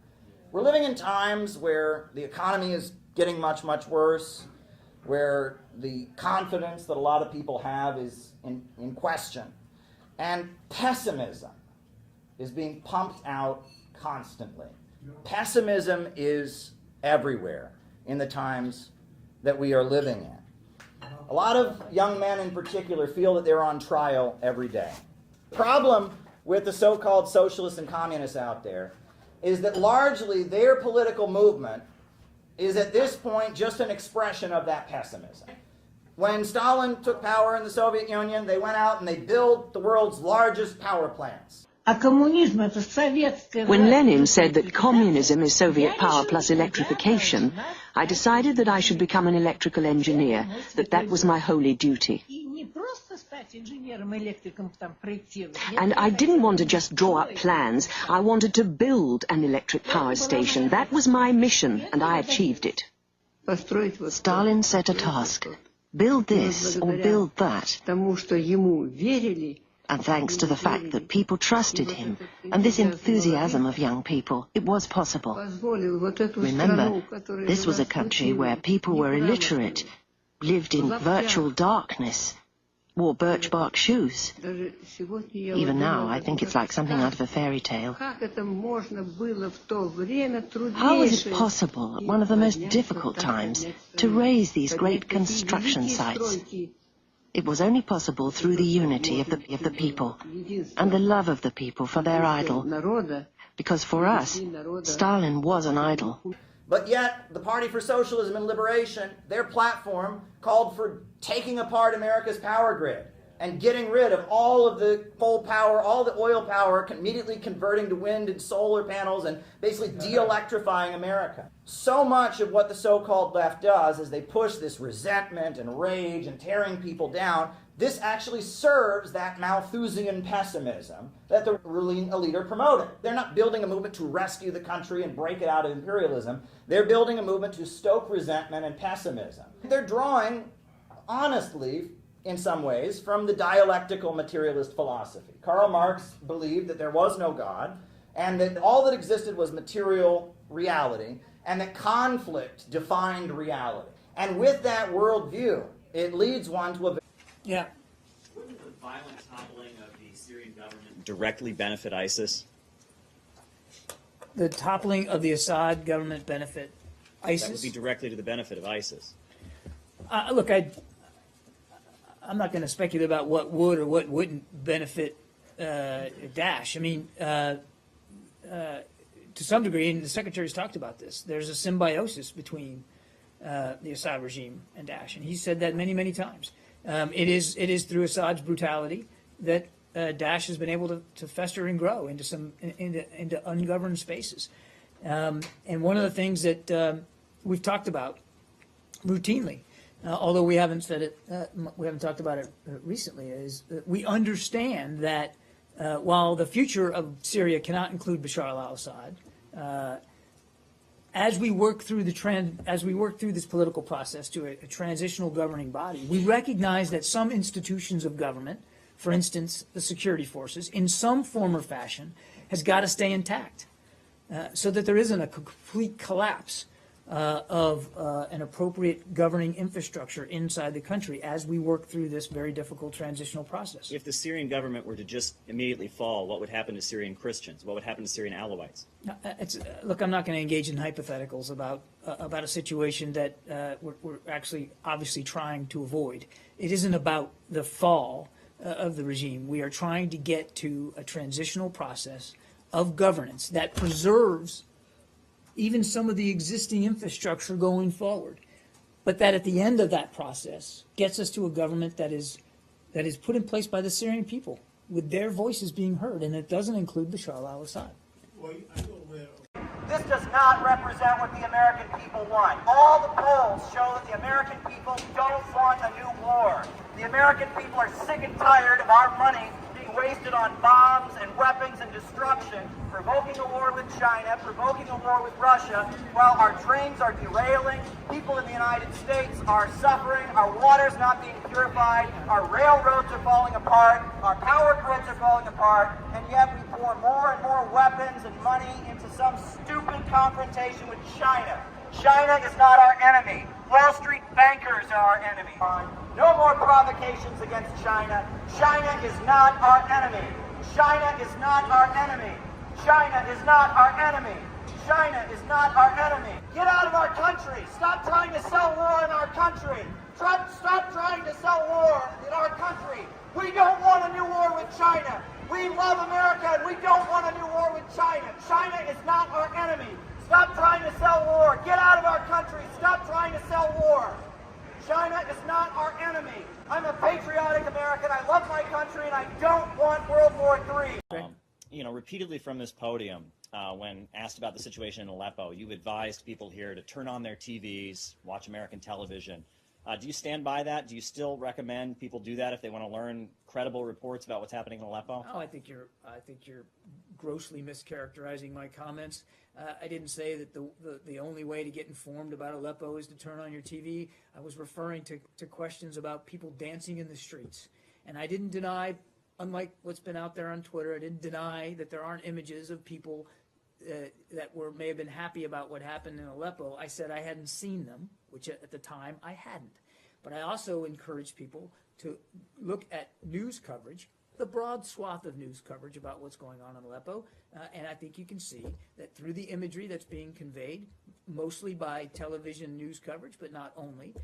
We're living in times where the economy is getting much, much worse, where the confidence that a lot of people have is in question. And pessimism is being pumped out constantly. Pessimism is everywhere in the times that we are living in. A lot of young men in particular feel that they're on trial every day. The problem with the so-called socialists and communists out there is that largely their political movement is at this point just an expression of that pessimism. When Stalin took power in the Soviet Union, they went out and they built the world's largest power plants. When Lenin said that communism is Soviet power plus electrification, I decided that I should become an electrical engineer, that was my holy duty. And I didn't want to just draw up plans, I wanted to build an electric power station. That was my mission, and I achieved it. Stalin set a task. Build this or build that. And thanks to the fact that people trusted him, and this enthusiasm of young people, it was possible. Remember, this was a country where people were illiterate, lived in virtual darkness, wore birch bark shoes. Even now, I think it's like something out of a fairy tale. How was it possible, at one of the most difficult times, to raise these great construction sites? It was only possible through the unity of the people and the love of the people for their idol. Because for us, Stalin was an idol. But yet, the Party for Socialism and Liberation, their platform called for taking apart America's power grid and getting rid of all of the coal power, all the oil power, immediately converting to wind and solar panels and basically de-electrifying America. So much of what the so-called left does is they push this resentment and rage and tearing people down. This actually serves that Malthusian pessimism that the ruling elite are promoting. They're not building a movement to rescue the country and break it out of imperialism. They're building a movement to stoke resentment and pessimism. They're drawing, honestly, in some ways, from the dialectical materialist philosophy. Karl Marx believed that there was no God, and that all that existed was material reality, and that conflict defined reality. And with that worldview, it leads one to a... Yeah. Wouldn't the violent toppling of the Syrian government directly benefit ISIS? The toppling of the Assad government benefit ISIS? That would be directly to the benefit of ISIS. Look, I'm not going to speculate about what would or what wouldn't benefit Daesh. I mean, to some degree, and the secretary's talked about this, there's a symbiosis between the Assad regime and Daesh, and he said that many, many times. It is through Assad's brutality that Daesh has been able to fester and grow into ungoverned spaces. And one of the things that we've talked about routinely, although we haven't said it, we haven't talked about it recently, is that we understand that while the future of Syria cannot include Bashar al-Assad, as we work through this political process to a transitional governing body, we recognize that some institutions of government, for instance, the security forces, in some form or fashion, has got to stay intact, so that there isn't a complete collapse of an appropriate governing infrastructure inside the country as we work through this very difficult transitional process. If the Syrian government were to just immediately fall, what would happen to Syrian Christians? What would happen to Syrian Alawites? Look, I'm not going to engage in hypotheticals about a situation that we're actually obviously trying to avoid. It isn't about the fall of the regime. We are trying to get to a transitional process of governance that preserves even some of the existing infrastructure going forward, but that at the end of that process gets us to a government that is put in place by the Syrian people, with their voices being heard, and it doesn't include Bashar al-Assad. This does not represent what the American people want. All the polls show that the American people don't want a new war. The American people are sick and tired of our money being wasted on bombs and weapons and destruction, provoking a war with China, provoking a war with Russia, while our trains are derailing, people in the United States are suffering, our water's not being purified, our railroads are falling apart, our power grids are falling apart, and yet we pour more and more weapons and money into some stupid confrontation with China. China is not our enemy. Wall Street bankers are our enemy. No more provocations against China. China is not our enemy. China is not our enemy. China is not our enemy. China is not our enemy. Get out of our country. Stop trying to sell war in our country. Stop trying to sell war in our country. We don't want a new war with China. We love America and we don't want a new war with China. China is not our enemy. Stop trying to sell war. Get out of our country. Stop trying to sell war. China is not our enemy. I'm a patriotic American. I love my country and I don't want World War III. Repeatedly from this podium, when asked about the situation in Aleppo, you advised people here to turn on their TVs, watch American television. Do you stand by that? Do you still recommend people do that if they want to learn credible reports about what's happening in Aleppo? Oh, I think you're grossly mischaracterizing my comments. I didn't say that the only way to get informed about Aleppo is to turn on your TV. I was referring to questions about people dancing in the streets. And I didn't deny, unlike what's been out there on Twitter, I didn't deny that there aren't images of people that may have been happy about what happened in Aleppo. I said I hadn't seen them, which at the time I hadn't. But I also encouraged people to look at news coverage, the broad swath of news coverage about what's going on in Aleppo, and I think you can see that through the imagery that's being conveyed, mostly by television news coverage, but not only,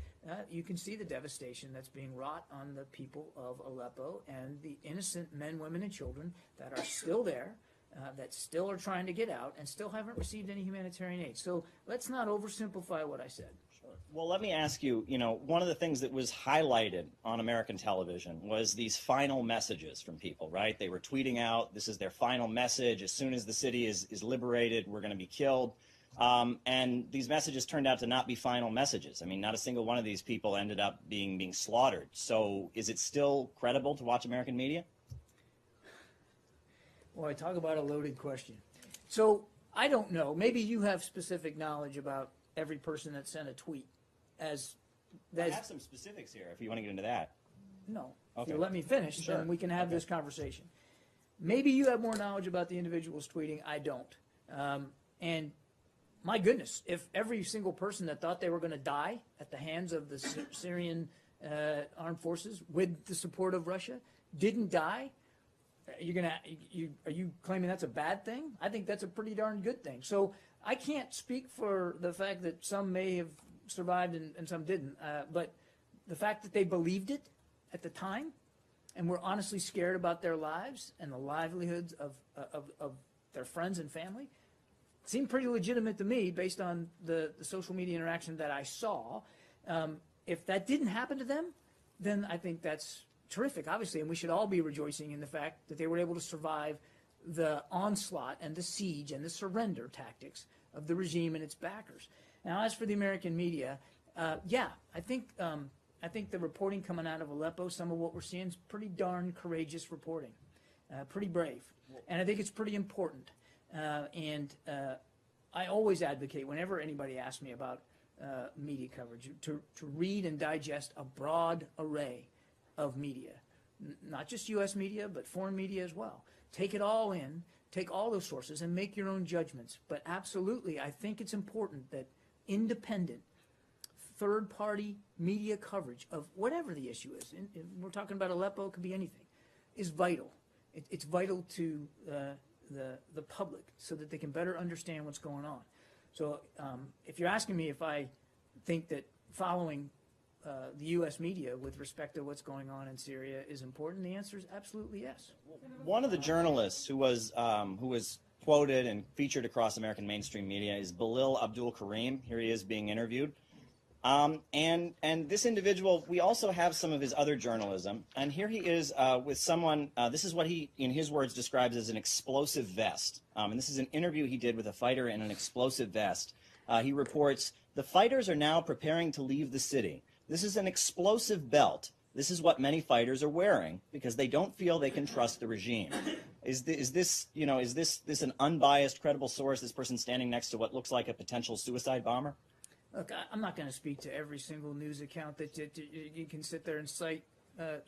you can see the devastation that's being wrought on the people of Aleppo and the innocent men, women, and children that are still there, that still are trying to get out and still haven't received any humanitarian aid. So let's not oversimplify what I said. Well, let me ask you, one of the things that was highlighted on American television was these final messages from people, right? They were tweeting out, this is their final message. As soon as the city is liberated, we're going to be killed. And these messages turned out to not be final messages. I mean, not a single one of these people ended up being slaughtered. So is it still credible to watch American media? Well, I talk about a loaded question. So I don't know. Maybe you have specific knowledge about every person that sent a tweet. I have some specifics here if you want to get into that. No. Okay. If you let me finish, Sure. then we can have this conversation. Maybe you have more knowledge about the individuals tweeting. I don't. And my goodness, if every single person that thought they were going to die at the hands of the Syrian armed forces with the support of Russia didn't die, are you claiming that's a bad thing? I think that's a pretty darn good thing. So I can't speak for the fact that some may have survived and some didn't, but the fact that they believed it at the time and were honestly scared about their lives and the livelihoods of their friends and family seemed pretty legitimate to me based on the social media interaction that I saw. If that didn't happen to them, then I think that's terrific, obviously, and we should all be rejoicing in the fact that they were able to survive the onslaught and the siege and the surrender tactics of the regime and its backers. Now, as for the American media, yeah, I think the reporting coming out of Aleppo, some of what we're seeing is pretty darn courageous reporting, pretty brave, and I think it's pretty important. I always advocate, whenever anybody asks me about media coverage, to read and digest a broad array of media, not just U.S. media, but foreign media as well. Take it all in, take all those sources, and make your own judgments. But absolutely, I think it's important that independent, third-party media coverage of whatever the issue is, and we're talking about Aleppo, it could be anything, is vital. It's vital to the public so that they can better understand what's going on. So if you're asking me if I think that following the U.S. media with respect to what's going on in Syria is important, the answer is absolutely yes. One of the journalists who was quoted and featured across American mainstream media is Belil Abdul Karim. Here he is being interviewed. And this individual, we also have some of his other journalism, and here he is with someone, this is what he, in his words, describes as an explosive vest. And this is an interview he did with a fighter in an explosive vest. He reports, "The fighters are now preparing to leave the city. This is an explosive belt. This is what many fighters are wearing because they don't feel they can trust the regime." Is this an unbiased, credible source, this person standing next to what looks like a potential suicide bomber? Look, I'm not going to speak to every single news account that you can sit there and cite,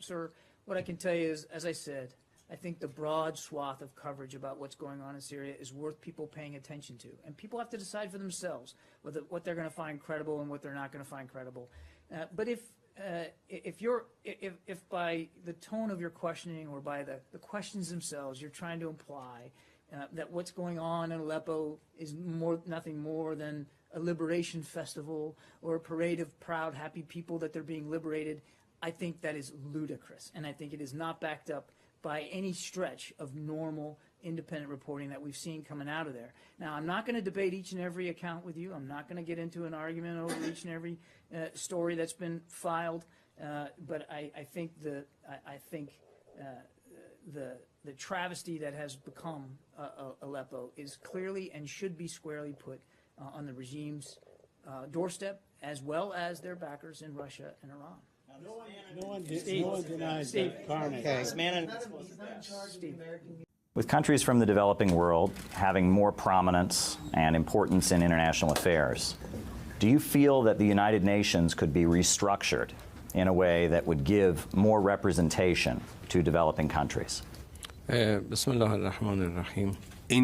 sir. What I can tell you is, as I said, I think the broad swath of coverage about what's going on in Syria is worth people paying attention to. And people have to decide for themselves what they're going to find credible and what they're not going to find credible. But if by the tone of your questioning or by the questions themselves you're trying to imply that what's going on in Aleppo is nothing more than a liberation festival or a parade of proud, happy people that they're being liberated, I think that is ludicrous. And I think it is not backed up by any stretch of normal independent reporting that we've seen coming out of there. Now, I'm not going to debate each and every account with you. I'm not going to get into an argument over each and every story that's been filed. But I think the travesty that has become Aleppo is clearly and should be squarely put on the regime's doorstep, as well as their backers in Russia and Iran. No one denies that karma. With countries from the developing world having more prominence and importance in international affairs, do you feel that the United Nations could be restructured in a way that would give more representation to developing countries? In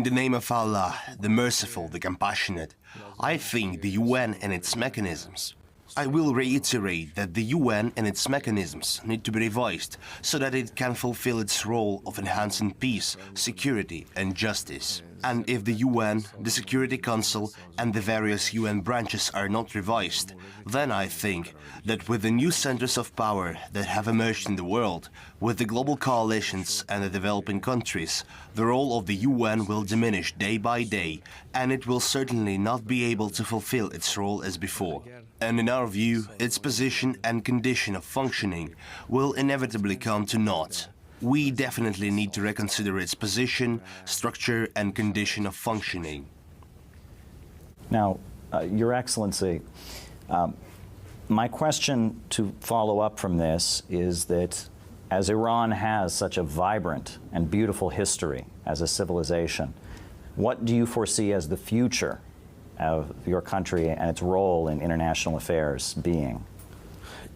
the name of Allah, the merciful, the compassionate, I think the UN and its mechanisms. I will reiterate that the UN and its mechanisms need to be revised so that it can fulfill its role of enhancing peace, security and justice. And if the UN, the Security Council and the various UN branches are not revised, then I think that with the new centers of power that have emerged in the world, with the global coalitions and the developing countries, the role of the UN will diminish day by day, and it will certainly not be able to fulfill its role as before. And in our view, its position and condition of functioning will inevitably come to naught. We definitely need to reconsider its position, structure, and condition of functioning. Now, Your Excellency, my question to follow up from this is that as Iran has such a vibrant and beautiful history as a civilization, what do you foresee as the future of your country and its role in international affairs being?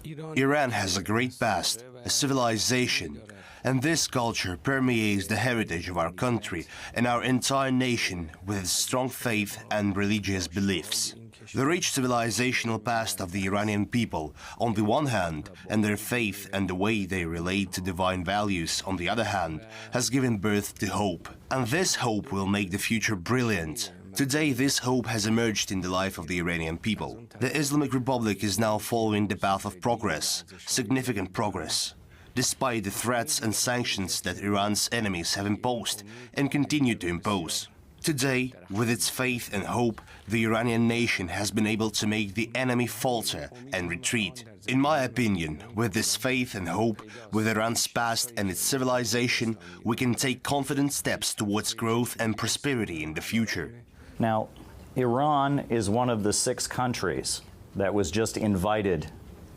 Iran has a great past, a civilization, and this culture permeates the heritage of our country and our entire nation with its strong faith and religious beliefs. The rich civilizational past of the Iranian people, on the one hand, and their faith and the way they relate to divine values, on the other hand, has given birth to hope. And this hope will make the future brilliant. Today, this hope has emerged in the life of the Iranian people. The Islamic Republic is now following the path of progress, significant progress, despite the threats and sanctions that Iran's enemies have imposed and continue to impose. Today, with its faith and hope, the Iranian nation has been able to make the enemy falter and retreat. In my opinion, with this faith and hope, with Iran's past and its civilization, we can take confident steps towards growth and prosperity in the future. Now, Iran is one of the 6 countries that was just invited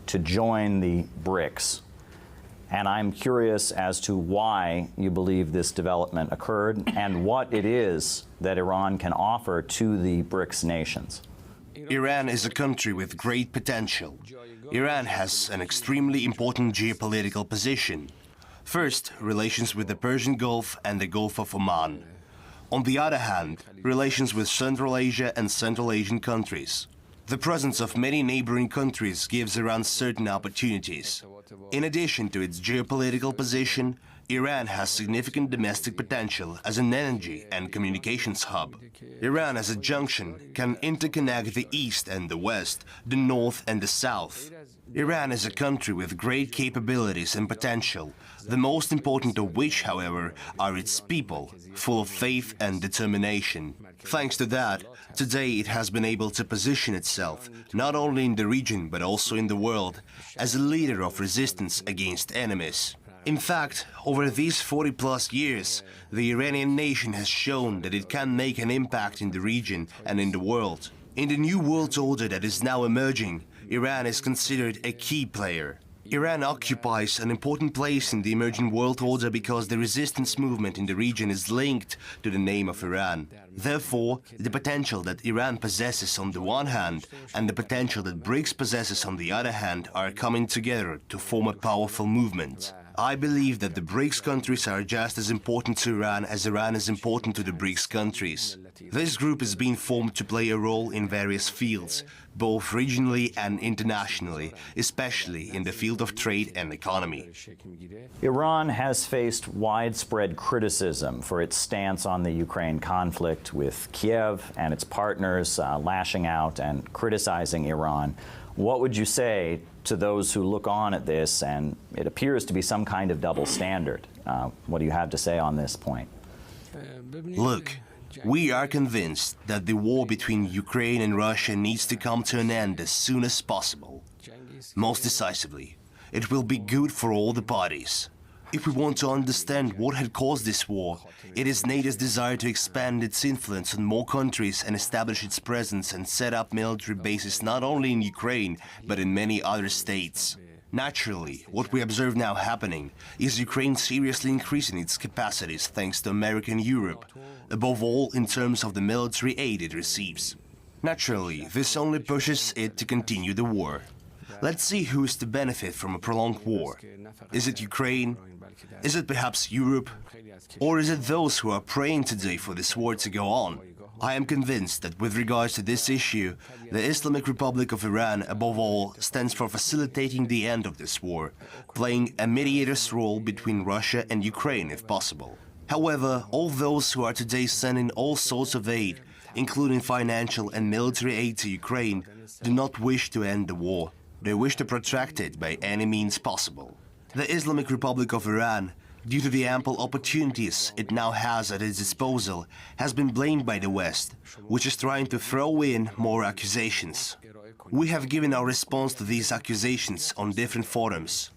to join the BRICS. And I'm curious as to why you believe this development occurred and what it is that Iran can offer to the BRICS nations. Iran is a country with great potential. Iran has an extremely important geopolitical position. First, relations with the Persian Gulf and the Gulf of Oman. On the other hand, relations with Central Asia and Central Asian countries. The presence of many neighboring countries gives Iran certain opportunities. In addition to its geopolitical position, Iran has significant domestic potential as an energy and communications hub. Iran as a junction can interconnect the East and the West, the North and the South. Iran is a country with great capabilities and potential, the most important of which, however, are its people, full of faith and determination. Thanks to that, today it has been able to position itself, not only in the region but also in the world, as a leader of resistance against enemies. In fact, over these 40-plus years, the Iranian nation has shown that it can make an impact in the region and in the world. In the new world order that is now emerging, Iran is considered a key player. Iran occupies an important place in the emerging world order because the resistance movement in the region is linked to the name of Iran. Therefore, the potential that Iran possesses on the one hand and the potential that BRICS possesses on the other hand are coming together to form a powerful movement. I believe that the BRICS countries are just as important to Iran as Iran is important to the BRICS countries. This group is being formed to play a role in various fields, both regionally and internationally, especially in the field of trade and economy. Iran has faced widespread criticism for its stance on the Ukraine conflict, with Kiev and its partners lashing out and criticizing Iran. What would you say to those who look on at this and it appears to be some kind of double standard? What do you have to say on this point? Look, we are convinced that the war between Ukraine and Russia needs to come to an end as soon as possible. Most decisively, it will be good for all the parties. If we want to understand what had caused this war, it is NATO's desire to expand its influence on more countries and establish its presence and set up military bases not only in Ukraine, but in many other states. Naturally, what we observe now happening is Ukraine seriously increasing its capacities thanks to America and Europe, above all in terms of the military aid it receives. Naturally, this only pushes it to continue the war. Let's see who is to benefit from a prolonged war. Is it Ukraine? Is it perhaps Europe? Or is it those who are praying today for this war to go on? I am convinced that with regards to this issue, the Islamic Republic of Iran, above all, stands for facilitating the end of this war, playing a mediator's role between Russia and Ukraine if possible. However, all those who are today sending all sorts of aid, including financial and military aid to Ukraine, do not wish to end the war. They wish to protract it by any means possible. The Islamic Republic of Iran, due to the ample opportunities it now has at its disposal, has been blamed by the West, which is trying to throw in more accusations. We have given our response to these accusations on different forums.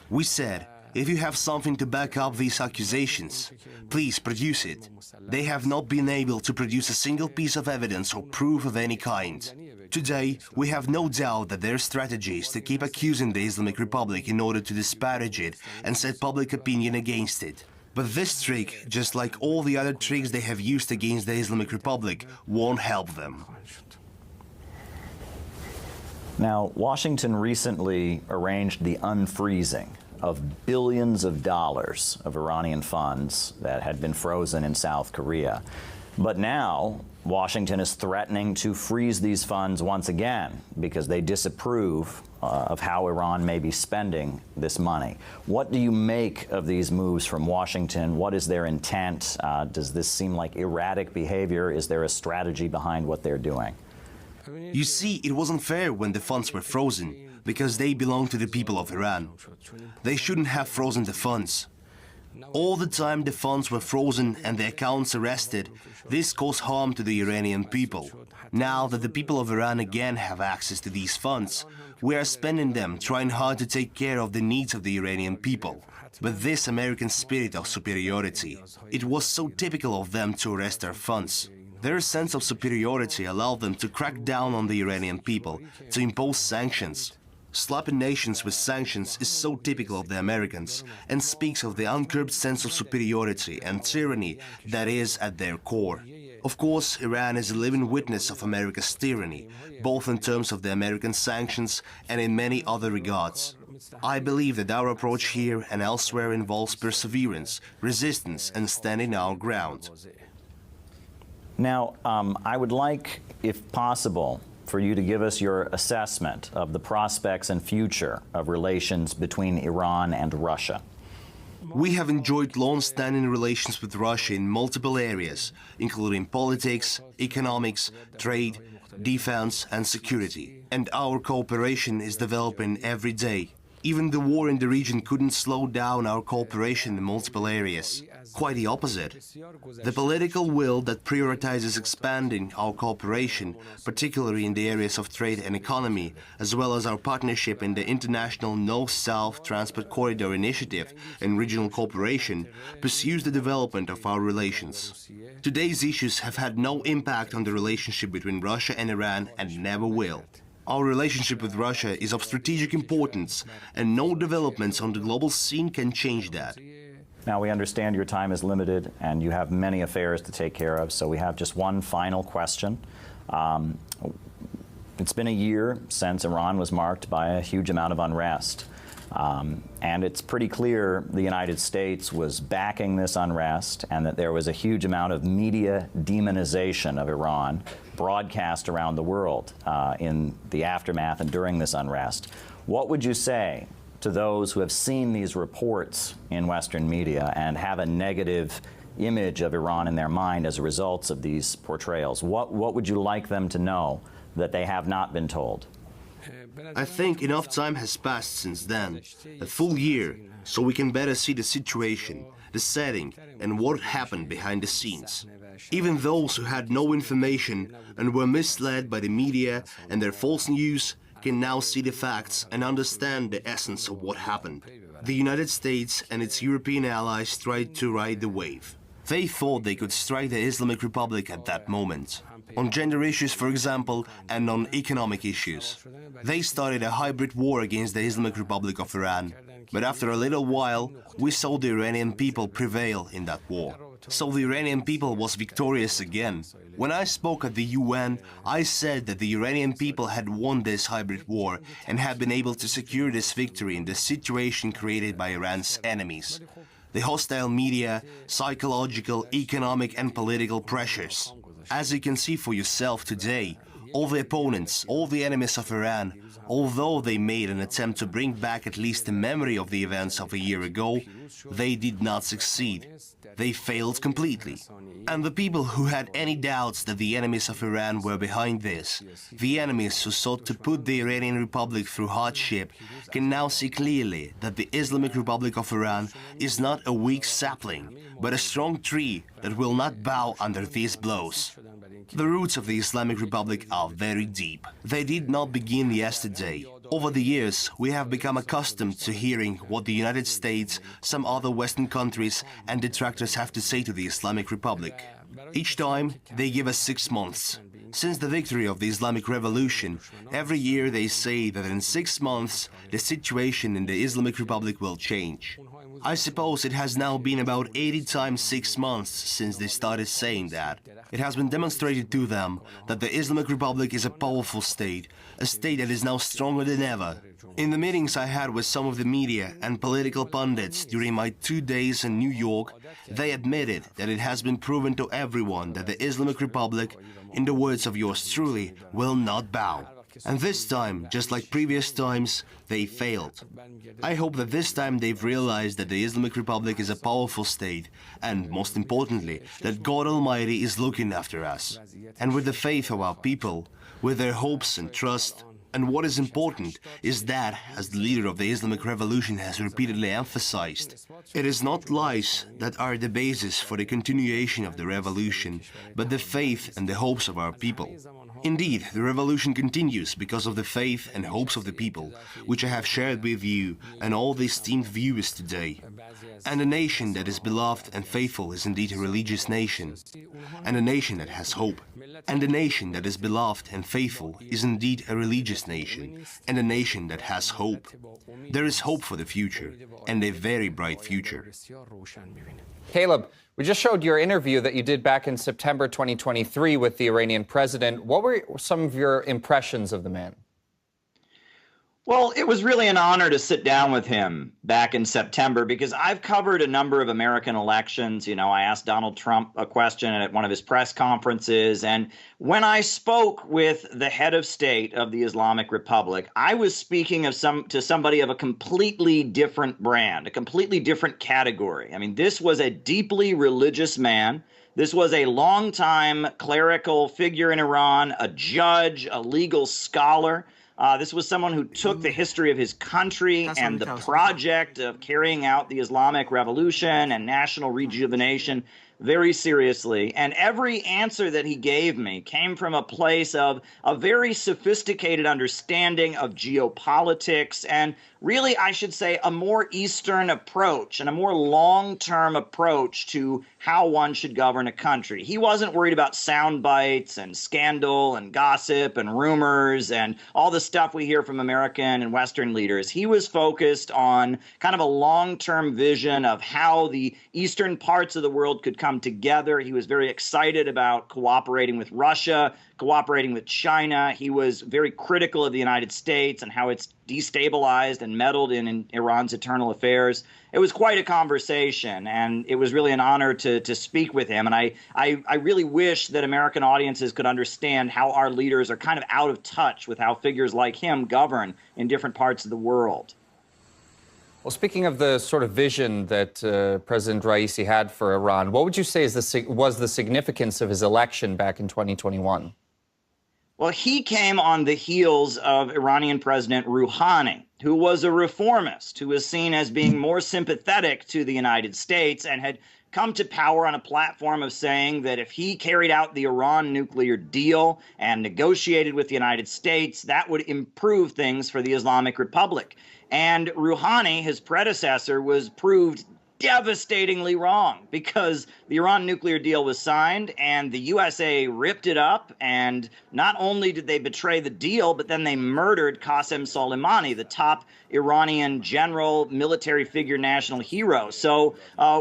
We said, if you have something to back up these accusations, please produce it. They have not been able to produce a single piece of evidence or proof of any kind. Today, we have no doubt that their strategy is to keep accusing the Islamic Republic in order to disparage it and set public opinion against it. But this trick, just like all the other tricks they have used against the Islamic Republic, won't help them. Now, Washington recently arranged the unfreezing of billions of dollars of Iranian funds that had been frozen in South Korea. But now, Washington is threatening to freeze these funds once again because they disapprove of how Iran may be spending this money. What do you make of these moves from Washington? What is their intent? Does this seem like erratic behavior? Is there a strategy behind what they're doing? You see, it wasn't fair when the funds were frozen, because they belong to the people of Iran. They shouldn't have frozen the funds. All the time the funds were frozen and the accounts arrested, this caused harm to the Iranian people. Now that the people of Iran again have access to these funds, we are spending them trying hard to take care of the needs of the Iranian people. But this American spirit of superiority, it was so typical of them to arrest our funds. Their sense of superiority allowed them to crack down on the Iranian people, to impose sanctions. Slapping nations with sanctions is so typical of the Americans and speaks of the uncurbed sense of superiority and tyranny that is at their core. Of course, Iran is a living witness of America's tyranny, both in terms of the American sanctions and in many other regards. I believe that our approach here and elsewhere involves perseverance, resistance, and standing our ground. Now, I would like, if possible, for you to give us your assessment of the prospects and future of relations between Iran and Russia. We have enjoyed long-standing relations with Russia in multiple areas, including politics, economics, trade, defense, and security. And our cooperation is developing every day. Even the war in the region couldn't slow down our cooperation in multiple areas. Quite the opposite. The political will that prioritizes expanding our cooperation, particularly in the areas of trade and economy, as well as our partnership in the International North-South Transport Corridor Initiative and regional cooperation, pursues the development of our relations. Today's issues have had no impact on the relationship between Russia and Iran and never will. Our relationship with Russia is of strategic importance, and no developments on the global scene can change that. Now, we understand your time is limited and you have many affairs to take care of, so we have just one final question. It's been a year since Iran was marked by a huge amount of unrest. And it's pretty clear the United States was backing this unrest and that there was a huge amount of media demonization of Iran broadcast around the world in the aftermath and during this unrest. What would you say to those who have seen these reports in Western media and have a negative image of Iran in their mind as a result of these portrayals? What would you like them to know that they have not been told? I think enough time has passed since then, a full year, so we can better see the situation, the setting, and what happened behind the scenes. Even those who had no information and were misled by the media and their false news can now see the facts and understand the essence of what happened. The United States and its European allies tried to ride the wave. They thought they could strike the Islamic Republic at that moment. On gender issues, for example, and on economic issues. They started a hybrid war against the Islamic Republic of Iran. But after a little while, we saw the Iranian people prevail in that war. So the Iranian people was victorious again. When I spoke at the UN, I said that the Iranian people had won this hybrid war and had been able to secure this victory in the situation created by Iran's enemies. The hostile media, psychological, economic and political pressures. As you can see for yourself today, all the opponents, all the enemies of Iran, although they made an attempt to bring back at least the memory of the events of a year ago, they did not succeed. They failed completely. And the people who had any doubts that the enemies of Iran were behind this, the enemies who sought to put the Iranian Republic through hardship, can now see clearly that the Islamic Republic of Iran is not a weak sapling, but a strong tree that will not bow under these blows. The roots of the Islamic Republic are very deep. They did not begin yesterday. Over the years, we have become accustomed to hearing what the United States, some other Western countries, and detractors have to say to the Islamic Republic. Each time, they give us 6 months. Since the victory of the Islamic Revolution, every year they say that in 6 months, the situation in the Islamic Republic will change. I suppose it has now been about 80 times 6 months since they started saying that. It has been demonstrated to them that the Islamic Republic is a powerful state, a state that is now stronger than ever. In the meetings I had with some of the media and political pundits during my 2 days in New York, they admitted that it has been proven to everyone that the Islamic Republic, in the words of yours truly, will not bow. And this time, just like previous times, they failed. I hope that this time they've realized that the Islamic Republic is a powerful state, and most importantly, that God Almighty is looking after us. And with the faith of our people, with their hopes and trust, and what is important is that, as the leader of the Islamic Revolution has repeatedly emphasized, it is not lies that are the basis for the continuation of the revolution, but the faith and the hopes of our people. Indeed, the revolution continues because of the faith and hopes of the people, which I have shared with you and all the esteemed viewers today. And a nation that is beloved and faithful is indeed a religious nation. And a nation that has hope. And a nation that is beloved and faithful is indeed a religious nation. And a nation that has hope. There is hope for the future, and a very bright future. Caleb, we just showed your interview that you did back in September 2023 with the Iranian president. What were some of your impressions of the man? Well, it was really an honor to sit down with him back in September because I've covered a number of American elections. You know, I asked Donald Trump a question at one of his press conferences. And when I spoke with the head of state of the Islamic Republic, I was speaking to somebody of a completely different brand, a completely different category. I mean, this was a deeply religious man. This was a longtime clerical figure in Iran, a judge, a legal scholar. This was someone who took the history of his country and the project of carrying out the Islamic Revolution and national rejuvenation very seriously. And every answer that he gave me came from a place of a very sophisticated understanding of geopolitics and really, I should say, a more Eastern approach and a more long-term approach to how one should govern a country. He wasn't worried about sound bites and scandal and gossip and rumors and all the stuff we hear from American and Western leaders. He was focused on kind of a long-term vision of how the Eastern parts of the world could come together. He was very excited about cooperating with Russia, cooperating with China. He was very critical of the United States and how it's destabilized and meddled in Iran's internal affairs. It was quite a conversation, and it was really an honor to speak with him. And I really wish that American audiences could understand how our leaders are kind of out of touch with how figures like him govern in different parts of the world. Well, speaking of the sort of vision that President Raisi had for Iran, what would you say was the significance of his election back in 2021? Well, he came on the heels of Iranian President Rouhani, who was a reformist, who was seen as being more sympathetic to the United States and had come to power on a platform of saying that if he carried out the Iran nuclear deal and negotiated with the United States, that would improve things for the Islamic Republic. And Rouhani, his predecessor, was proved devastatingly wrong because the Iran nuclear deal was signed and the USA ripped it up, and not only did they betray the deal, but then they murdered Qasem Soleimani, the top Iranian general, military figure, national hero. So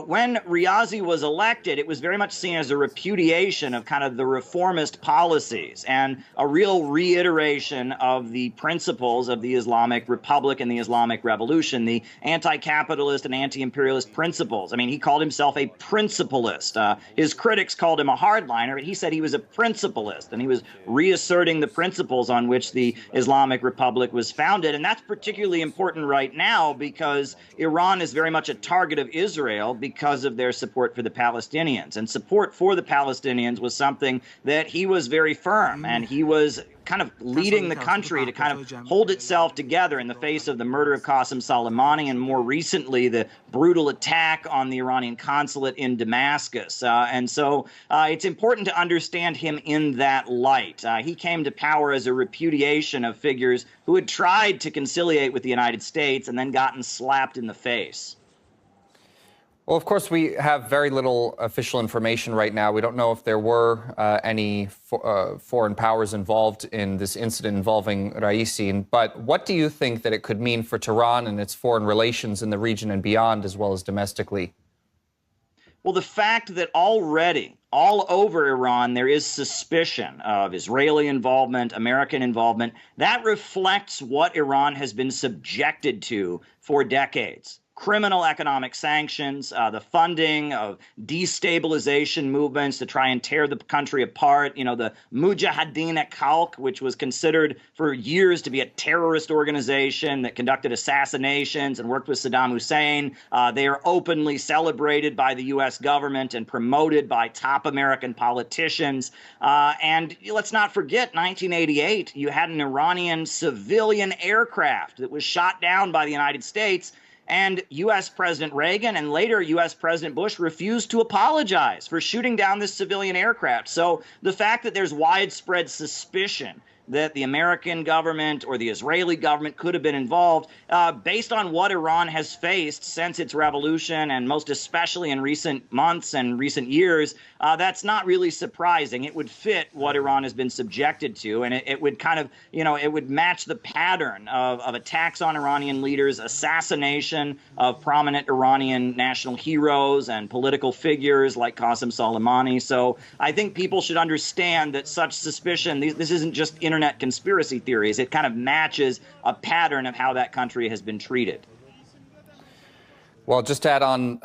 when Riazi was elected, it was very much seen as a repudiation of kind of the reformist policies and a real reiteration of the principles of the Islamic Republic and the Islamic Revolution, the anti-capitalist and anti-imperialist principles. I mean, he called himself a principalist. His critics called him a hardliner, but he said he was a principalist, and he was reasserting the principles on which the Islamic Republic was founded. And that's particularly important right now because Iran is very much a target of Israel because of their support for the Palestinians. And support for the Palestinians was something that he was very firm, and he was kind of leading the country to kind of hold itself together in the face of the murder of Qasem Soleimani and more recently the brutal attack on the Iranian consulate in Damascus. And so it's important to understand him in that light. He came to power as a repudiation of figures who had tried to conciliate with the United States and then gotten slapped in the face. Well, of course, we have very little official information right now. We don't know if there were any foreign powers involved in this incident involving Raisi. But what do you think that it could mean for Tehran and its foreign relations in the region and beyond, as well as domestically? Well, the fact that already all over Iran there is suspicion of Israeli involvement, American involvement, that reflects what Iran has been subjected to for decades. criminal economic sanctions, the funding of destabilization movements to try and tear the country apart. You know, the Mujahideen at Khalq, which was considered for years to be a terrorist organization that conducted assassinations and worked with Saddam Hussein. They are openly celebrated by the U.S. government and promoted by top American politicians. And let's not forget, 1988, you had an Iranian civilian aircraft that was shot down by the United States. And U.S. President Reagan and later U.S. President Bush refused to apologize for shooting down this civilian aircraft. So the fact that there's widespread suspicion that the American government or the Israeli government could have been involved, based on what Iran has faced since its revolution, and most especially in recent months and recent years, that's not really surprising. It would fit what Iran has been subjected to, and it would kind of, you know, it would match the pattern of attacks on Iranian leaders, assassination of prominent Iranian national heroes and political figures like Qasem Soleimani. So I think people should understand that such suspicion, this isn't just internet conspiracy theories. It kind of matches a pattern of how that country has been treated. Well, just to add on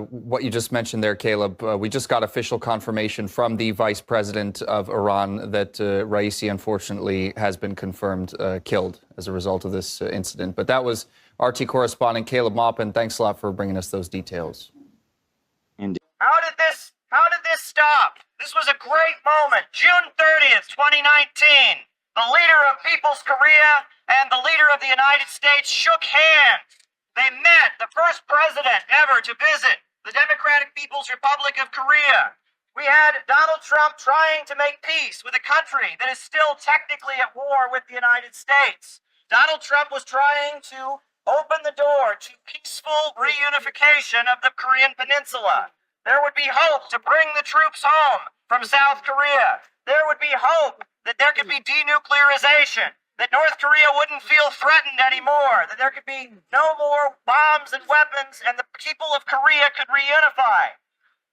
what you just mentioned there, Caleb, we just got official confirmation from the vice president of Iran that Raisi, unfortunately, has been confirmed killed as a result of this incident. But that was RT correspondent Caleb Maupin. Thanks a lot for bringing us those details. Indeed. How did this stop? This was a great moment. June 30th, 2019. The leader of People's Korea and the leader of the United States shook hands. They met, the first president ever to visit the Democratic People's Republic of Korea. We had Donald Trump trying to make peace with a country that is still technically at war with the United States. Donald Trump was trying to open the door to peaceful reunification of the Korean Peninsula. There would be hope to bring the troops home from South Korea. There would be hope that there could be denuclearization, that North Korea wouldn't feel threatened anymore, that there could be no more bombs and weapons, and the people of Korea could reunify.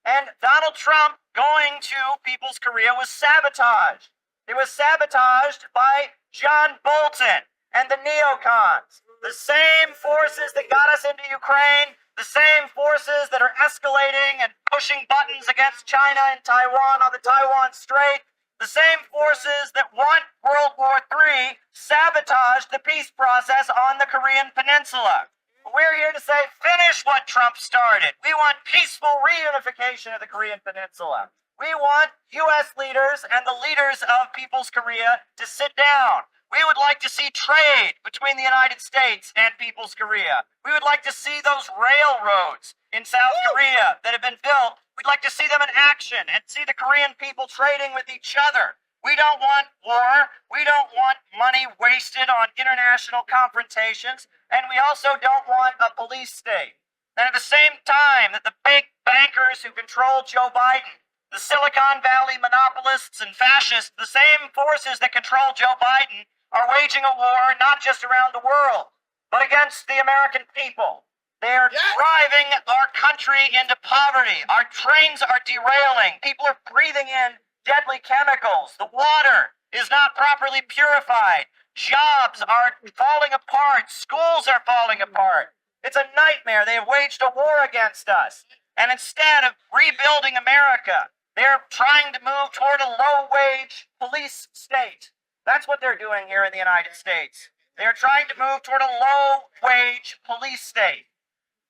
And Donald Trump going to People's Korea was sabotaged. It was sabotaged by John Bolton and the neocons, the same forces that got us into Ukraine, the same forces that are escalating and pushing buttons against China and Taiwan on the Taiwan Strait, the same forces that want World War III sabotaged the peace process on the Korean Peninsula. We're here to say, finish what Trump started. We want peaceful reunification of the Korean Peninsula. We want U.S. leaders and the leaders of People's Korea to sit down. We would like to see trade between the United States and People's Korea. We would like to see those railroads in South Korea that have been built. We'd like to see them in action and see the Korean people trading with each other. We don't want war. We don't want money wasted on international confrontations. And we also don't want a police state. And at the same time that the big bankers who control Joe Biden, the Silicon Valley monopolists and fascists, the same forces that control Joe Biden, are waging a war not just around the world, but against the American people. They are driving our country into poverty. Our trains are derailing. People are breathing in deadly chemicals. The water is not properly purified. Jobs are falling apart. Schools are falling apart. It's a nightmare. They have waged a war against us. And instead of rebuilding America, they're trying to move toward a low-wage police state. That's what they're doing here in the United States. They're trying to move toward a low-wage police state.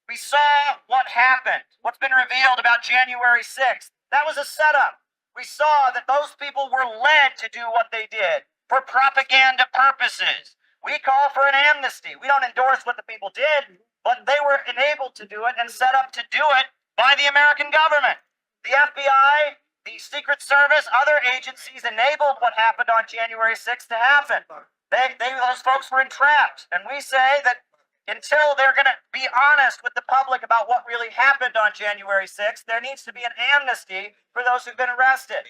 We saw what happened, what's been revealed about January 6th. That was a setup. We saw that those people were led to do what they did for propaganda purposes. We call for an amnesty. We don't endorse what the people did, but they were enabled to do it and set up to do it by the American government. The FBI, the Secret Service, other agencies enabled what happened on January 6th to happen. Those folks were entrapped. And we say that until they're going to be honest with the public about what really happened on January 6th, there needs to be an amnesty for those who've been arrested.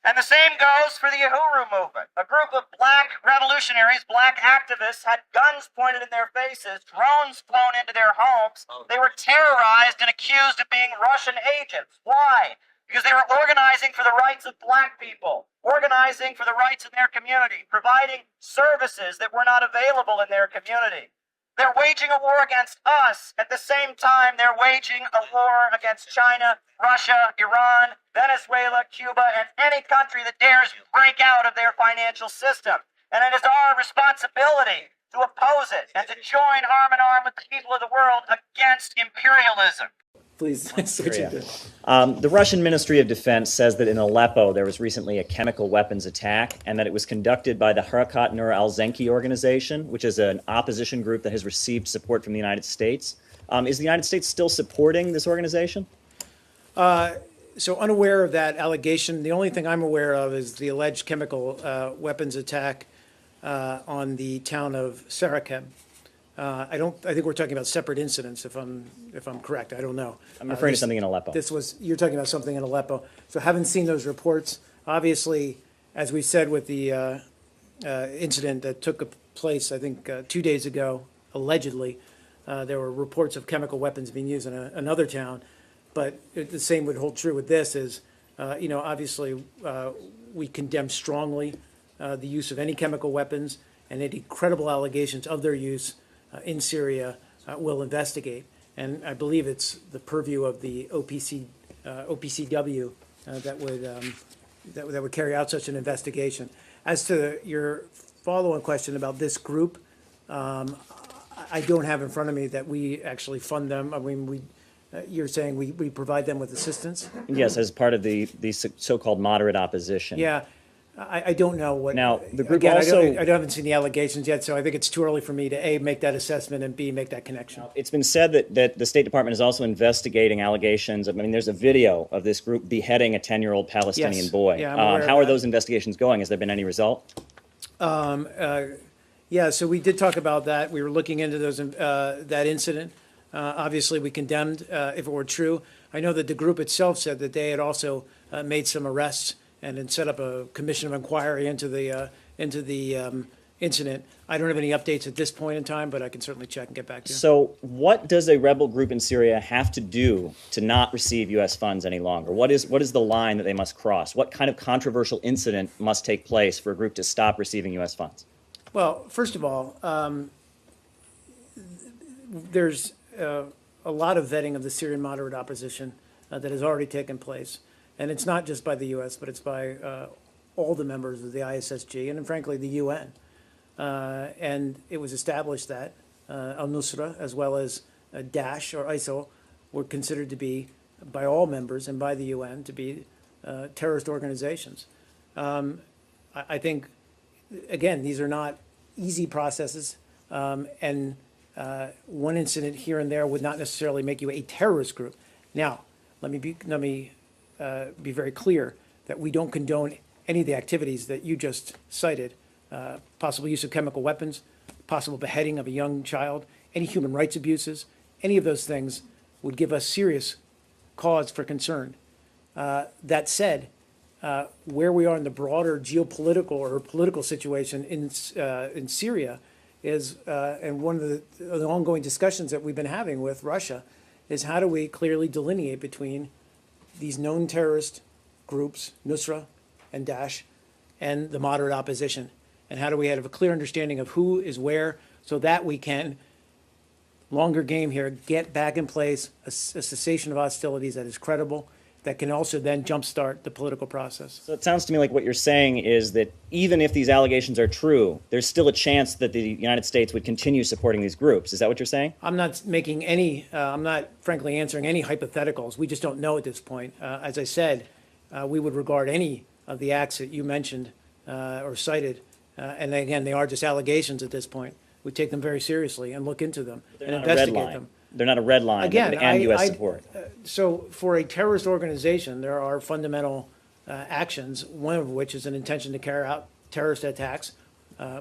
And the same goes for the Uhuru movement. A group of black revolutionaries, black activists, had guns pointed in their faces, drones flown into their homes. They were terrorized and accused of being Russian agents. Why? Because they were organizing for the rights of black people, organizing for the rights of their community, providing services that were not available in their community. They're waging a war against us. At the same time, they're waging a war against China, Russia, Iran, Venezuela, Cuba, and any country that dares break out of their financial system. And it is our responsibility to oppose it and to join arm in arm with the people of the world against imperialism. Please switch it. The Russian Ministry of Defense says that in Aleppo there was recently a chemical weapons attack and that it was conducted by the Harakat Nur al-Zenki organization, which is an opposition group that has received support from the United States. Is the United States still supporting this organization? So unaware of that allegation. The only thing I'm aware of is the alleged chemical weapons attack on the town of Sarakeb. I think we're talking about separate incidents. If I'm correct, I don't know. I'm referring to something in Aleppo. You're talking about something in Aleppo. So haven't seen those reports. Obviously, as we said with the incident that took place, I think 2 days ago, allegedly, there were reports of chemical weapons being used in another town. But the same would hold true with this. Is obviously we condemn strongly the use of any chemical weapons, and any credible allegations of their use in Syria will investigate. And I believe it's the purview of the OPCW that would carry out such an investigation. As to your follow-on question about this group, I don't have in front of me that we actually fund them. I mean, you're saying we provide them with assistance? Yes, as part of the so-called moderate opposition. Yeah. I don't know what. Now, the group again, also. I haven't seen the allegations yet, so I think it's too early for me to A, make that assessment, and B, make that connection. It's been said that the State Department is also investigating allegations. I mean, there's a video of this group beheading a 10-year-old Palestinian Yes. boy. Yeah, I'm aware of how are that. those investigations going? Has there been any result? Yeah, so we did talk about that. We were looking into those that incident. Obviously, we condemned if it were true. I know that the group itself said that they had also made some arrests and then set up a commission of inquiry into the incident. I don't have any updates at this point in time, but I can certainly check and get back to you. So what does a rebel group in Syria have to do to not receive U.S. funds any longer? What is the line that they must cross? What kind of controversial incident must take place for a group to stop receiving U.S. funds? Well, first of all, there's a lot of vetting of the Syrian moderate opposition that has already taken place. And it's not just by the U.S., but it's by all the members of the ISSG and, frankly, the UN. And it was established that al-Nusra, as well as Daesh or ISIL, were considered to be, by all members and by the UN, to be terrorist organizations. I think, again, these are not easy processes, and one incident here and there would not necessarily make you a terrorist group. Now, let me be very clear that we don't condone any of the activities that you just cited, possible use of chemical weapons, possible beheading of a young child, any human rights abuses, any of those things would give us serious cause for concern. That said, where we are in the broader geopolitical or political situation in Syria is, and one of the ongoing discussions that we've been having with Russia, is how do we clearly delineate between these known terrorist groups, Nusra and Daesh, and the moderate opposition? And how do we have a clear understanding of who is where so that we can, longer game here, get back in place a cessation of hostilities that is credible, that can also then jumpstart the political process. So it sounds to me like what you're saying is that even if these allegations are true, there's still a chance that the United States would continue supporting these groups. Is that what you're saying? I'm not making any, I'm not frankly answering any hypotheticals. We just don't know at this point. As I said, we would regard any of the acts that you mentioned or cited, and again, they are just allegations at this point. We take them very seriously and look into them and investigate them. They're not a red line Again, and U.S. support. So for a terrorist organization, there are fundamental actions, one of which is an intention to carry out terrorist attacks,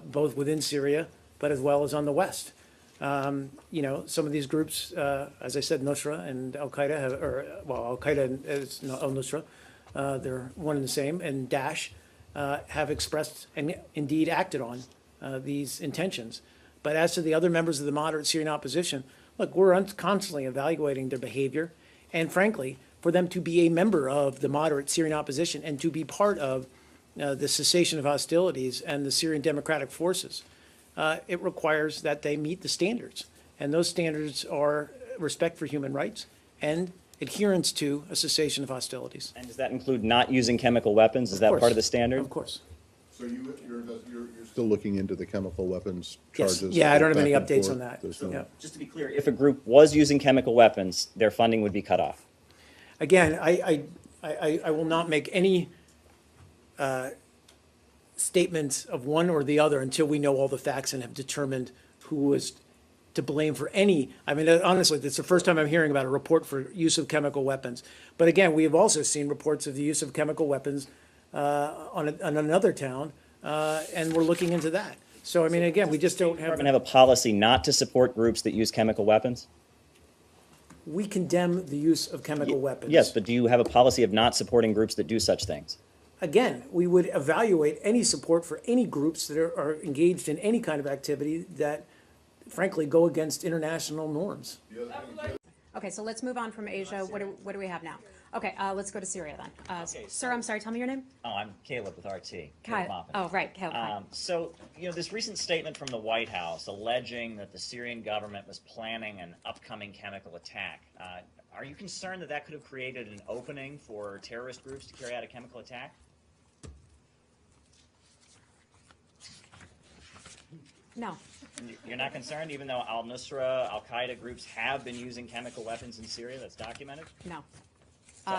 both within Syria, but as well as on the West. Some of these groups, as I said, Nusra and Al-Qaeda, Al-Qaeda is al-Nusra, they're one and the same, and Daesh have expressed and indeed acted on these intentions. But as to the other members of the moderate Syrian opposition, look, we're constantly evaluating their behavior, and frankly, for them to be a member of the moderate Syrian opposition and to be part of the cessation of hostilities and the Syrian democratic forces, it requires that they meet the standards. And those standards are respect for human rights and adherence to a cessation of hostilities. And does that include not using chemical weapons? Is that part of the standard? Of course. So you're still looking into the chemical weapons Yes. charges? Yeah, I don't have any back and updates forth? on that. There's no- Yeah. Just to be clear, if a group was using chemical weapons, their funding would be cut off. Again, I will not make any statements of one or the other until we know all the facts and have determined who is to blame for any. I mean, honestly, it's the first time I'm hearing about a report for use of chemical weapons. But again, we have also seen reports of the use of chemical weapons on another town, and we're looking into that. So, I mean, again, we just don't have. Have a policy not to support groups that use chemical weapons? We condemn the use of chemical weapons. Yes, but do you have a policy of not supporting groups that do such things? Again, we would evaluate any support for any groups that are engaged in any kind of activity that, frankly, go against international norms. Okay, so let's move on from Asia. What do we have now? Okay, let's go to Syria then. Sir, I'm sorry, tell me your name. Oh, I'm Caleb with RT. Caleb Maupin. Oh, right, Caleb. Hi. So, this recent statement from the White House alleging that the Syrian government was planning an upcoming chemical attack. Are you concerned that that could have created an opening for terrorist groups to carry out a chemical attack? No. You're not concerned, even though al-Nusra, al-Qaeda groups have been using chemical weapons in Syria? That's documented? No.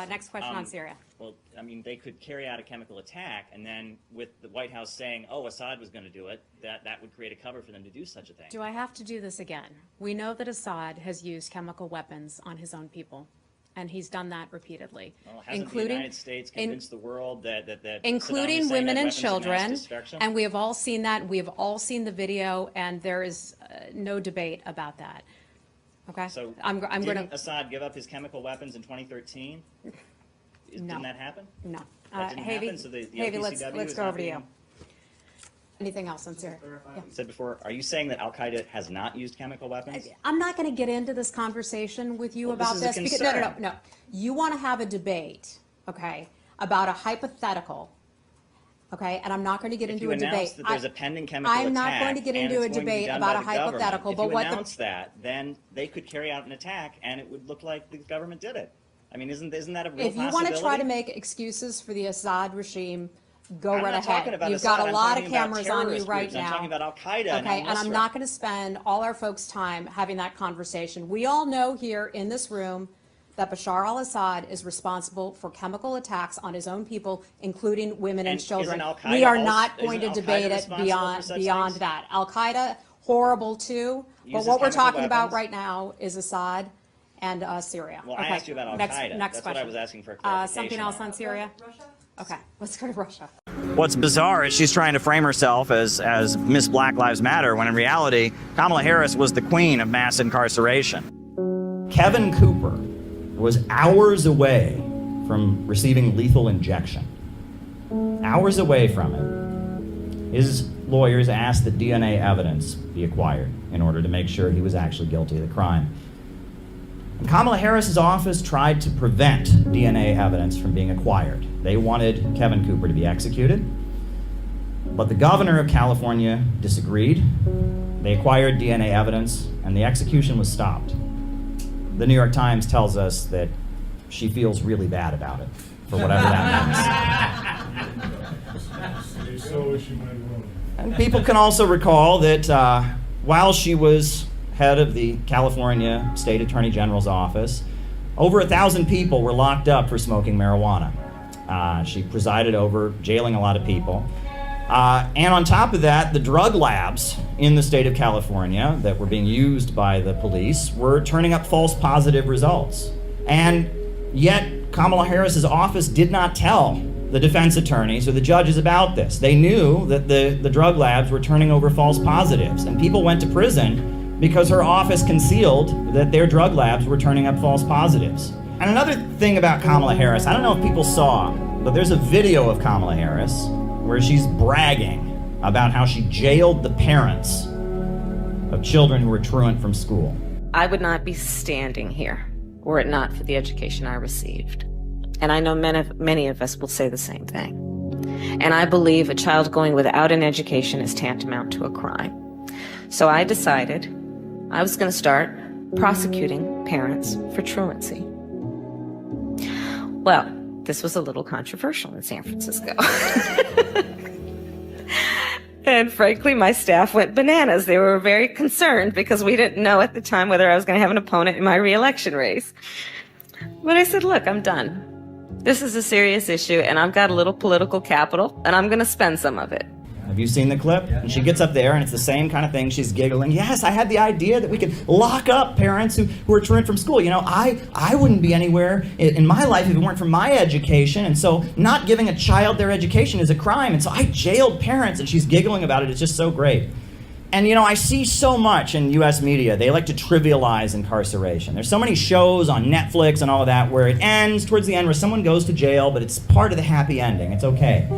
Next question on Syria. Well, I mean, they could carry out a chemical attack, and then with the White House saying, oh, Assad was going to do it, that would create a cover for them to do such a thing. Do I have to do this again? We know that Assad has used chemical weapons on his own people, and he's done that repeatedly, Well, hasn't including the United States convinced the world that including Saddam Hussein women had and weapons of mass children, destruction? and we have all seen that. We have all seen the video, and there is no debate about that. Okay, So I'm going to. didn't Assad give up his chemical weapons in 2013? Didn't that happen? No. That didn't happen, so the Havy, let's OPCW go is over not to being- you. Anything else on Syria? Yeah. You said before, are you saying that al-Qaeda has not used chemical weapons? I'm not going to get into this conversation with you Well, about this is a this because concern. no. You want to have a debate, okay, about a hypothetical, okay, and I'm not going to get If into you a debate. announce that there's a pending chemical attack, I'm not going to get into a and it's going to be debate done about by a the government, hypothetical, if but you what announce that, then they could carry out an attack, and it would look like the government did it. I mean, isn't that a real if you possibility? want to try to make excuses for the Assad regime, go I'm right not talking ahead. about You've Assad, got a I'm lot talking of about cameras on you terrorist right groups. now. I'm talking about al-Qaeda and Okay, and I'm al-Nusra. not going to spend all our folks' time having that conversation. We all know here in this room that Bashar al-Assad is responsible for chemical attacks on his own people, including women and And children. isn't al-Qaeda We are also- not going to isn't debate al-Qaeda it responsible for such beyond things? that. Al-Qaeda, horrible too, but Uses what we're chemical talking about weapons? right now is Assad and Syria. Well, I Okay, asked you about next al-Qaeda. Next That's question. what I was asking for clarification. Something else on Syria? Okay, let's go to Russia. What's bizarre is she's trying to frame herself as Miss Black Lives Matter, when in reality, Kamala Harris was the queen of mass incarceration. Kevin Cooper was hours away from receiving lethal injection. Hours away from it. His lawyers asked that DNA evidence be acquired in order to make sure he was actually guilty of the crime. And Kamala Harris's office tried to prevent DNA evidence from being acquired. They wanted Kevin Cooper to be executed, but the governor of California disagreed. They acquired DNA evidence, and the execution was stopped. The New York Times tells us that she feels really bad about it, for whatever that means. And people can also recall that while she was head of the California State Attorney General's office, over 1,000 people were locked up for smoking marijuana. She presided over jailing a lot of people. And on top of that, the drug labs in the state of California that were being used by the police were turning up false positive results. And yet, Kamala Harris's office did not tell the defense attorneys or the judges about this. They knew that the drug labs were turning over false positives, and people went to prison because her office concealed that their drug labs were turning up false positives. And another thing about Kamala Harris, I don't know if people saw, but there's a video of Kamala Harris where she's bragging about how she jailed the parents of children who were truant from school. I would not be standing here were it not for the education I received. And I know many of us will say the same thing. And I believe a child going without an education is tantamount to a crime. So I decided I was going to start prosecuting parents for truancy. Well, this was a little controversial in San Francisco. And frankly, my staff went bananas. They were very concerned because we didn't know at the time whether I was going to have an opponent in my re-election race. But I said, look, I'm done. This is a serious issue, and I've got a little political capital, and I'm going to spend some of it. Have you seen the clip? And she gets up there, and it's the same kind of thing. She's giggling. Yes, I had the idea that we could lock up parents who are truant from school. You know, I wouldn't be anywhere in my life if it weren't for my education, and so not giving a child their education is a crime, and so I jailed parents, and she's giggling about it. It's just so great. And, you know, I see so much in U.S. media. They like to trivialize incarceration. There's so many shows on Netflix and all of that where it ends towards the end where someone goes to jail, but it's part of the happy ending. It's okay.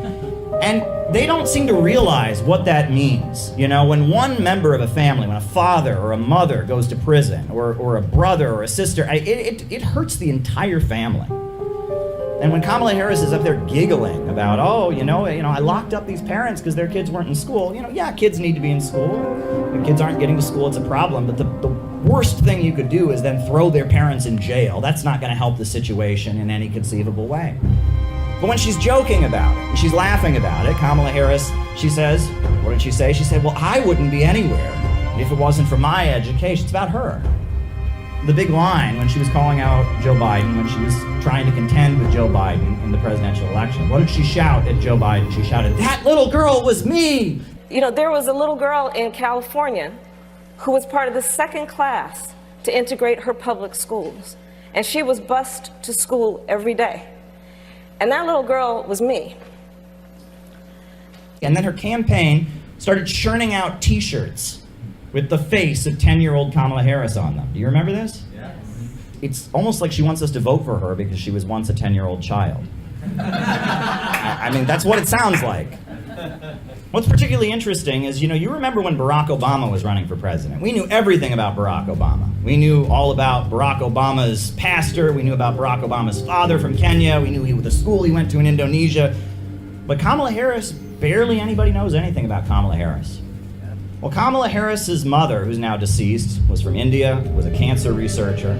And they don't seem to realize what that means. You know, when one member of a family, when a father or a mother goes to prison, or a brother or a sister, it hurts the entire family. And when Kamala Harris is up there giggling about, oh, you know, I locked up these parents because their kids weren't in school. You know, yeah, kids need to be in school. When kids aren't getting to school, it's a problem. But the worst thing you could do is then throw their parents in jail. That's not going to help the situation in any conceivable way. But when she's joking about it, and she's laughing about it, Kamala Harris, she says, what did she say? She said, well, I wouldn't be anywhere if it wasn't for my education. It's about her. The big line when she was calling out Joe Biden, when she was trying to contend with Joe Biden in the presidential election, what did she shout at Joe Biden? She shouted, that little girl was me! You know, there was a little girl in California who was part of the second class to integrate her public schools. And she was bused to school every day. And that little girl was me. And then her campaign started churning out T-shirts with the face of 10-year-old Kamala Harris on them. Do you remember this? Yes. It's almost like she wants us to vote for her because she was once a 10-year-old child. I mean, that's what it sounds like. What's particularly interesting is, you know, you remember when Barack Obama was running for president. We knew everything about Barack Obama. We knew all about Barack Obama's pastor. We knew about Barack Obama's father from Kenya. We knew the school he went to in Indonesia. But Kamala Harris, barely anybody knows anything about Kamala Harris. Well, Kamala Harris's mother, who's now deceased, was from India, was a cancer researcher.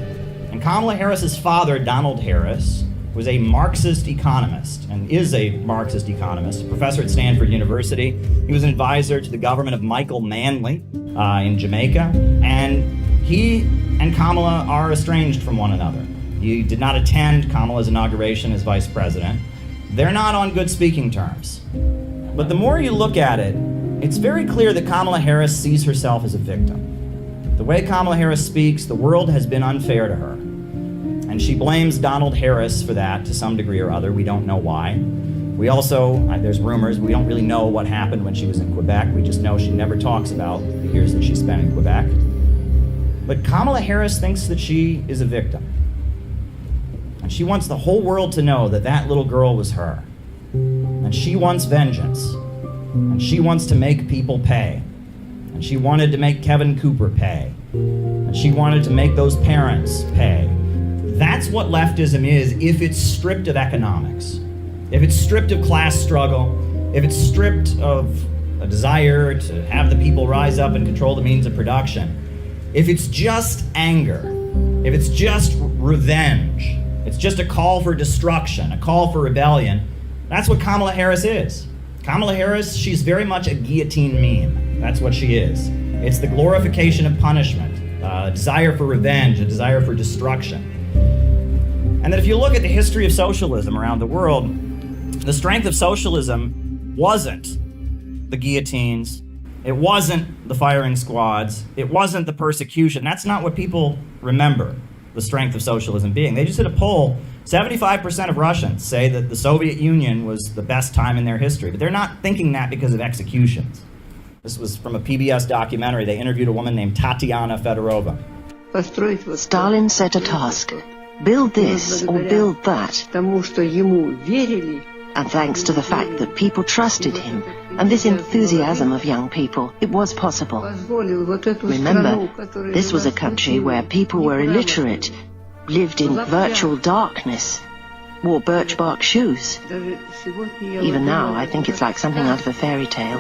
And Kamala Harris's father, Donald Harris, was a Marxist economist, and is a Marxist economist, a professor at Stanford University. He was an advisor to the government of Michael Manley in Jamaica, and he and Kamala are estranged from one another. He did not attend Kamala's inauguration as vice president. They're not on good speaking terms. But the more you look at it, it's very clear that Kamala Harris sees herself as a victim. The way Kamala Harris speaks, the world has been unfair to her. And she blames Donald Harris for that to some degree or other. We don't know why. We also, there's rumors, we don't really know what happened when she was in Quebec. We just know she never talks about the years that she spent in Quebec. But Kamala Harris thinks that she is a victim. And she wants the whole world to know that that little girl was her. And she wants vengeance. And she wants to make people pay. And she wanted to make Kevin Cooper pay. And she wanted to make those parents pay. That's what leftism is if it's stripped of economics. If it's stripped of class struggle, if it's stripped of a desire to have the people rise up and control the means of production, if it's just anger, if it's just revenge, it's just a call for destruction, a call for rebellion, that's what Kamala Harris is. Kamala Harris, she's very much a guillotine meme. That's what she is. It's the glorification of punishment, a desire for revenge, a desire for destruction. And that if you look at the history of socialism around the world, the strength of socialism wasn't the guillotines, it wasn't the firing squads, it wasn't the persecution. That's not what people remember the strength of socialism being. They just did a poll. 75% of Russians say that the Soviet Union was the best time in their history, but they're not thinking that because of executions. This was from a PBS documentary. They interviewed a woman named Tatiana Fedorova. Stalin set a task. Build this or build that. And thanks to the fact that people trusted him and this enthusiasm of young people, it was possible. Remember, this was a country where people were illiterate, lived in virtual darkness, wore birch bark shoes. Even now, I think it's like something out of a fairy tale.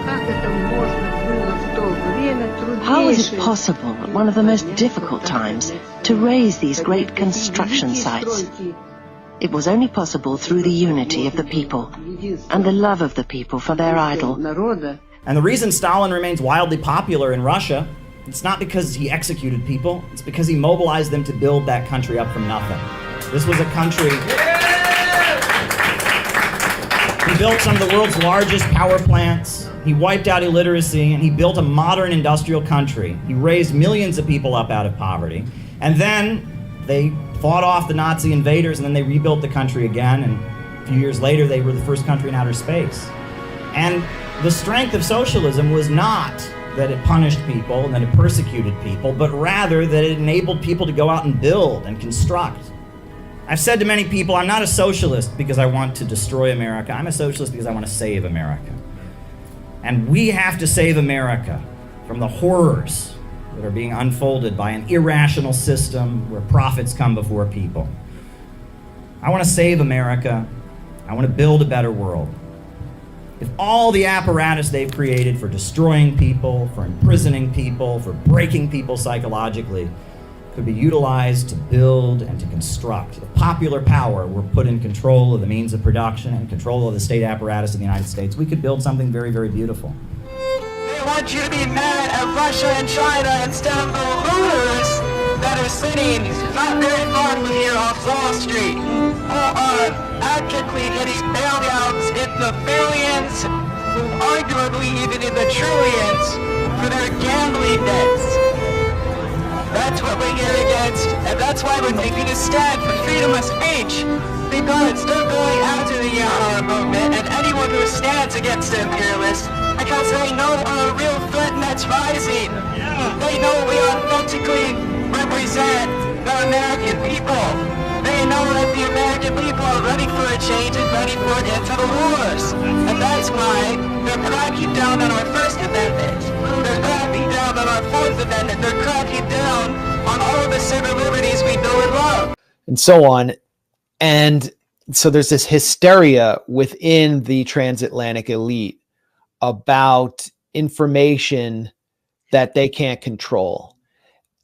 How was it possible at one of the most difficult times to raise these great construction sites? It was only possible through the unity of the people and the love of the people for their idol. And the reason Stalin remains wildly popular in Russia, it's not because he executed people, it's because he mobilized them to build that country up from nothing. This was a country... He built some of the world's largest power plants, he wiped out illiteracy, and he built a modern industrial country. He raised millions of people up out of poverty. And then they fought off the Nazi invaders, and then they rebuilt the country again, and a few years later they were the first country in outer space. And the strength of socialism was not that it punished people and that it persecuted people, but rather that it enabled people to go out and build and construct. I've said to many people, I'm not a socialist because I want to destroy America. I'm a socialist because I want to save America. And we have to save America from the horrors that are being unfolded by an irrational system where profits come before people. I want to save America. I want to build a better world. If all the apparatus they've created for destroying people, for imprisoning people, for breaking people psychologically, could be utilized to build and to construct, the popular power were put in control of the means of production and control of the state apparatus of the United States, we could build something very, very beautiful. They want you to be mad at Russia and China instead of the looters that are sitting not very far from here off Wall Street, who are actively getting bailouts in the billions, arguably even in the trillions, for their gambling debts. That's what we're here against, and that's why we're taking a stand for freedom of speech, because they're going after the Yahoo movement and anyone who stands against the imperialists, because they know we're a real threat and that's rising. They know we authentically represent the American people. They know that the American people are ready for a change and ready for an end to the wars. And that's why they're cracking down on our First Amendment. They're cracking down on our Fourth Amendment. They're cracking down on all of the civil liberties we know and love. And so on. And so there's this hysteria within the transatlantic elite about information that they can't control.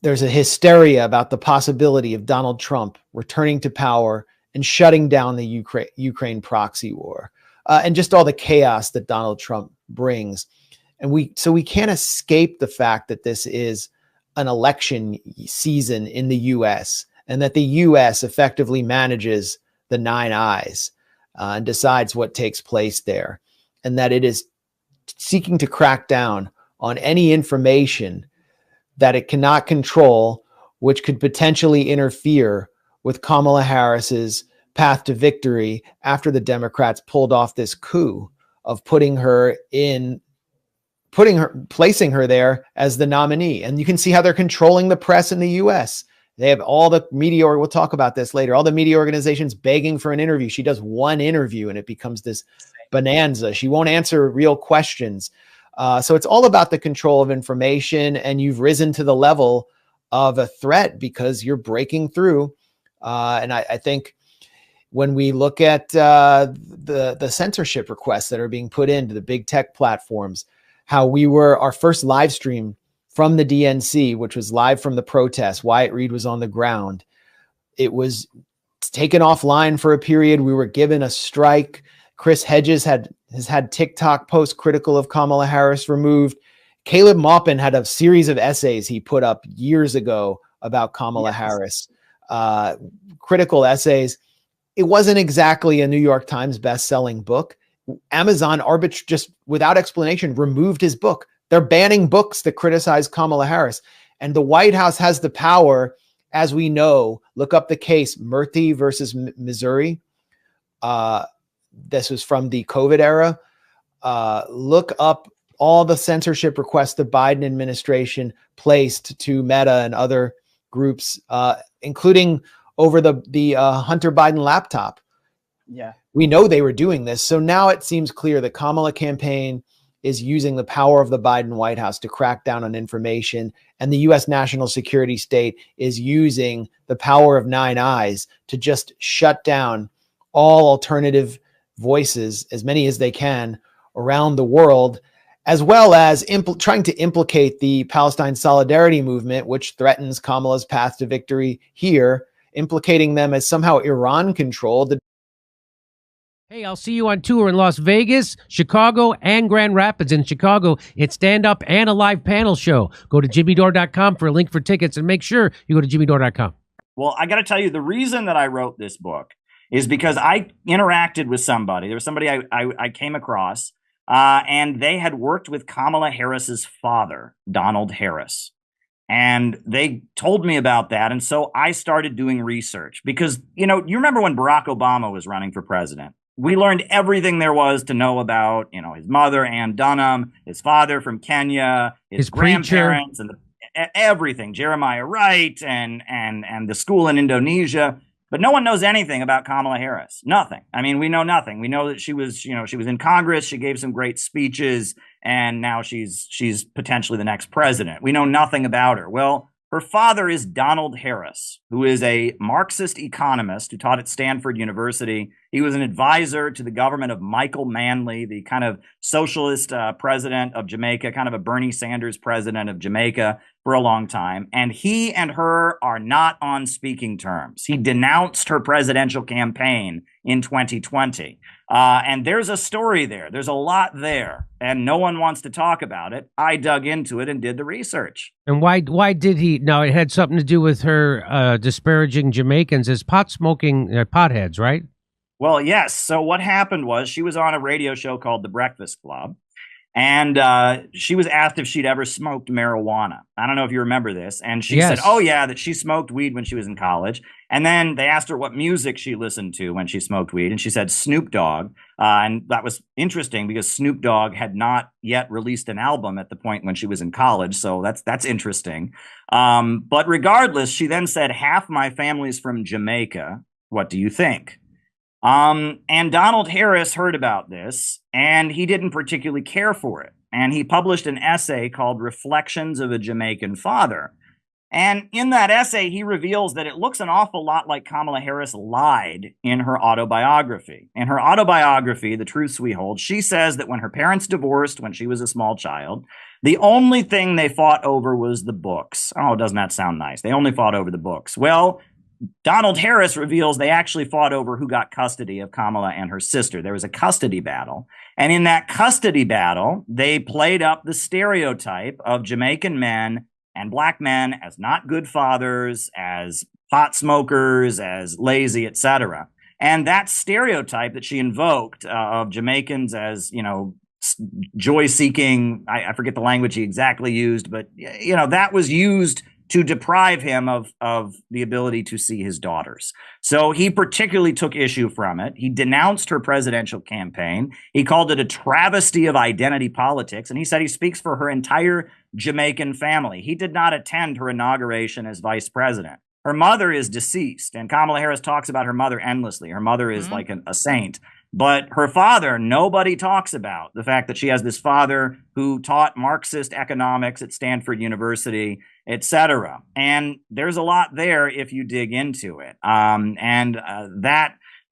There's a hysteria about the possibility of Donald Trump returning to power and shutting down the Ukraine proxy war, and just all the chaos that Donald Trump brings. And we can't escape the fact that this is an election season in the U.S. and that the U.S. effectively manages the Nine Eyes and decides what takes place there, and that it is seeking to crack down on any information that it cannot control, which could potentially interfere with Kamala Harris's path to victory after the Democrats pulled off this coup of placing her there as the nominee. And you can see how they're controlling the press in the US. They have all the media, or we'll talk about this later, all the media organizations begging for an interview. She does one interview and it becomes this bonanza. She won't answer real questions. So it's all about the control of information, and you've risen to the level of a threat because you're breaking through. And I think when we look at the censorship requests that are being put into the big tech platforms, how our first live stream from the DNC, which was live from the protest, Wyatt Reed was on the ground. It was taken offline for a period. We were given a strike. Chris Hedges has had TikTok posts critical of Kamala Harris removed. Caleb Maupin had a series of essays he put up years ago about Kamala Harris, critical essays. It wasn't exactly a New York Times best-selling book. Amazon just without explanation removed his book. They're banning books that criticize Kamala Harris. And the White House has the power, as we know. Look up the case Murthy versus Missouri. This was from the COVID era. Look up all the censorship requests the Biden administration placed to Meta and other groups, including over the Hunter Biden laptop. Yeah. We know they were doing this. So now it seems clear the Kamala campaign is using the power of the Biden White House to crack down on information. And the U.S. national security state is using the power of Nine Eyes to just shut down all alternative voices, as many as they can, around the world. as well as trying to implicate the Palestine Solidarity Movement, which threatens Kamala's path to victory here, implicating them as somehow Iran-controlled. Hey, I'll see you on tour in Las Vegas, Chicago, and Grand Rapids. In Chicago, it's stand-up and a live panel show. Go to jimmydore.com for a link for tickets, and make sure you go to jimmydore.com. Well, I got to tell you, the reason that I wrote this book is because I interacted with somebody. There was somebody I came across, and they had worked with Kamala Harris's father, Donald Harris. And they told me about that. And so I started doing research because, you remember when Barack Obama was running for president? We learned everything there was to know about, his mother, Ann Dunham, his father from Kenya, his grandparents, and everything, Jeremiah Wright, and the school in Indonesia. But no one knows anything about Kamala Harris. Nothing. I mean, we know nothing. We know that she was in Congress. She gave some great speeches, and now she's potentially the next president. We know nothing about her. Well, her father is Donald Harris, who is a Marxist economist who taught at Stanford University. He was an advisor to the government of Michael Manley, the kind of socialist president of Jamaica, kind of a Bernie Sanders president of Jamaica for a long time. And he and her are not on speaking terms. He denounced her presidential campaign in 2020. And there's a story there. There's a lot there. And no one wants to talk about it. I dug into it and did the research. And why did he? Now, it had something to do with her disparaging Jamaicans as pot-smoking potheads, right? Well, yes. So what happened was she was on a radio show called The Breakfast Club. And she was asked if she'd ever smoked marijuana. I don't know if you remember this. And she said, oh, yeah, that she smoked weed when she was in college. And then they asked her what music she listened to when she smoked weed. And she said Snoop Dogg. And that was interesting because Snoop Dogg had not yet released an album at the point when she was in college. So that's interesting. But regardless, she then said, half my family's from Jamaica. What do you think? And Donald Harris heard about this, and he didn't particularly care for it. And he published an essay called Reflections of a Jamaican Father. And in that essay, he reveals that it looks an awful lot like Kamala Harris lied in her autobiography. In her autobiography, The Truths We Hold, she says that when her parents divorced when she was a small child, the only thing they fought over was the books. Oh, doesn't that sound nice? They only fought over the books. Well, Donald Harris reveals they actually fought over who got custody of Kamala and her sister. There was a custody battle. And in that custody battle, they played up the stereotype of Jamaican men and black men as not good fathers, as pot smokers, as lazy, etc. And that stereotype that she invoked of Jamaicans as, joy-seeking, I forget the language he exactly used, but, that was used to deprive him of the ability to see his daughters. So he particularly took issue from it. He denounced her presidential campaign. He called it a travesty of identity politics. And he said he speaks for her entire Jamaican family. He did not attend her inauguration as vice president. Her mother is deceased, and Kamala Harris talks about her mother endlessly. Her mother is like a saint. But her father, nobody talks about the fact that she has this father who taught Marxist economics at Stanford University, etc. And there's a lot there if you dig into it.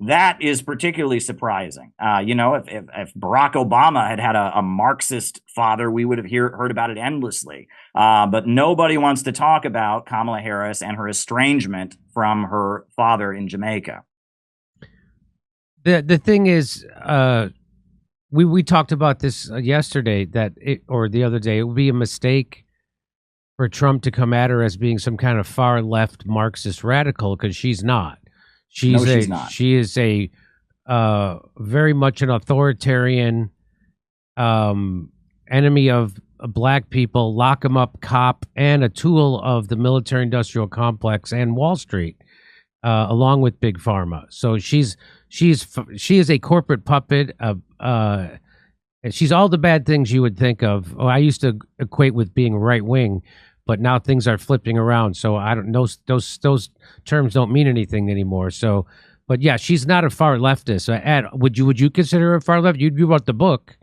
That is particularly surprising. If Barack Obama had a Marxist father, we would have heard about it endlessly. But nobody wants to talk about Kamala Harris and her estrangement from her father in Jamaica. The thing is, we talked about this yesterday or the other day. It would be a mistake for Trump to come at her as being some kind of far left Marxist radical, because she's not. She's not. She is a very much an authoritarian enemy of black people, lock 'em up cop, and a tool of the military-industrial complex and Wall Street, along with Big Pharma. So she is a corporate puppet. She's all the bad things you would think of. I used to equate with being right wing, but now things are flipping around. So I don't know, those terms don't mean anything anymore. So, but yeah, she's not a far leftist. Would you consider her a far left? You wrote the book.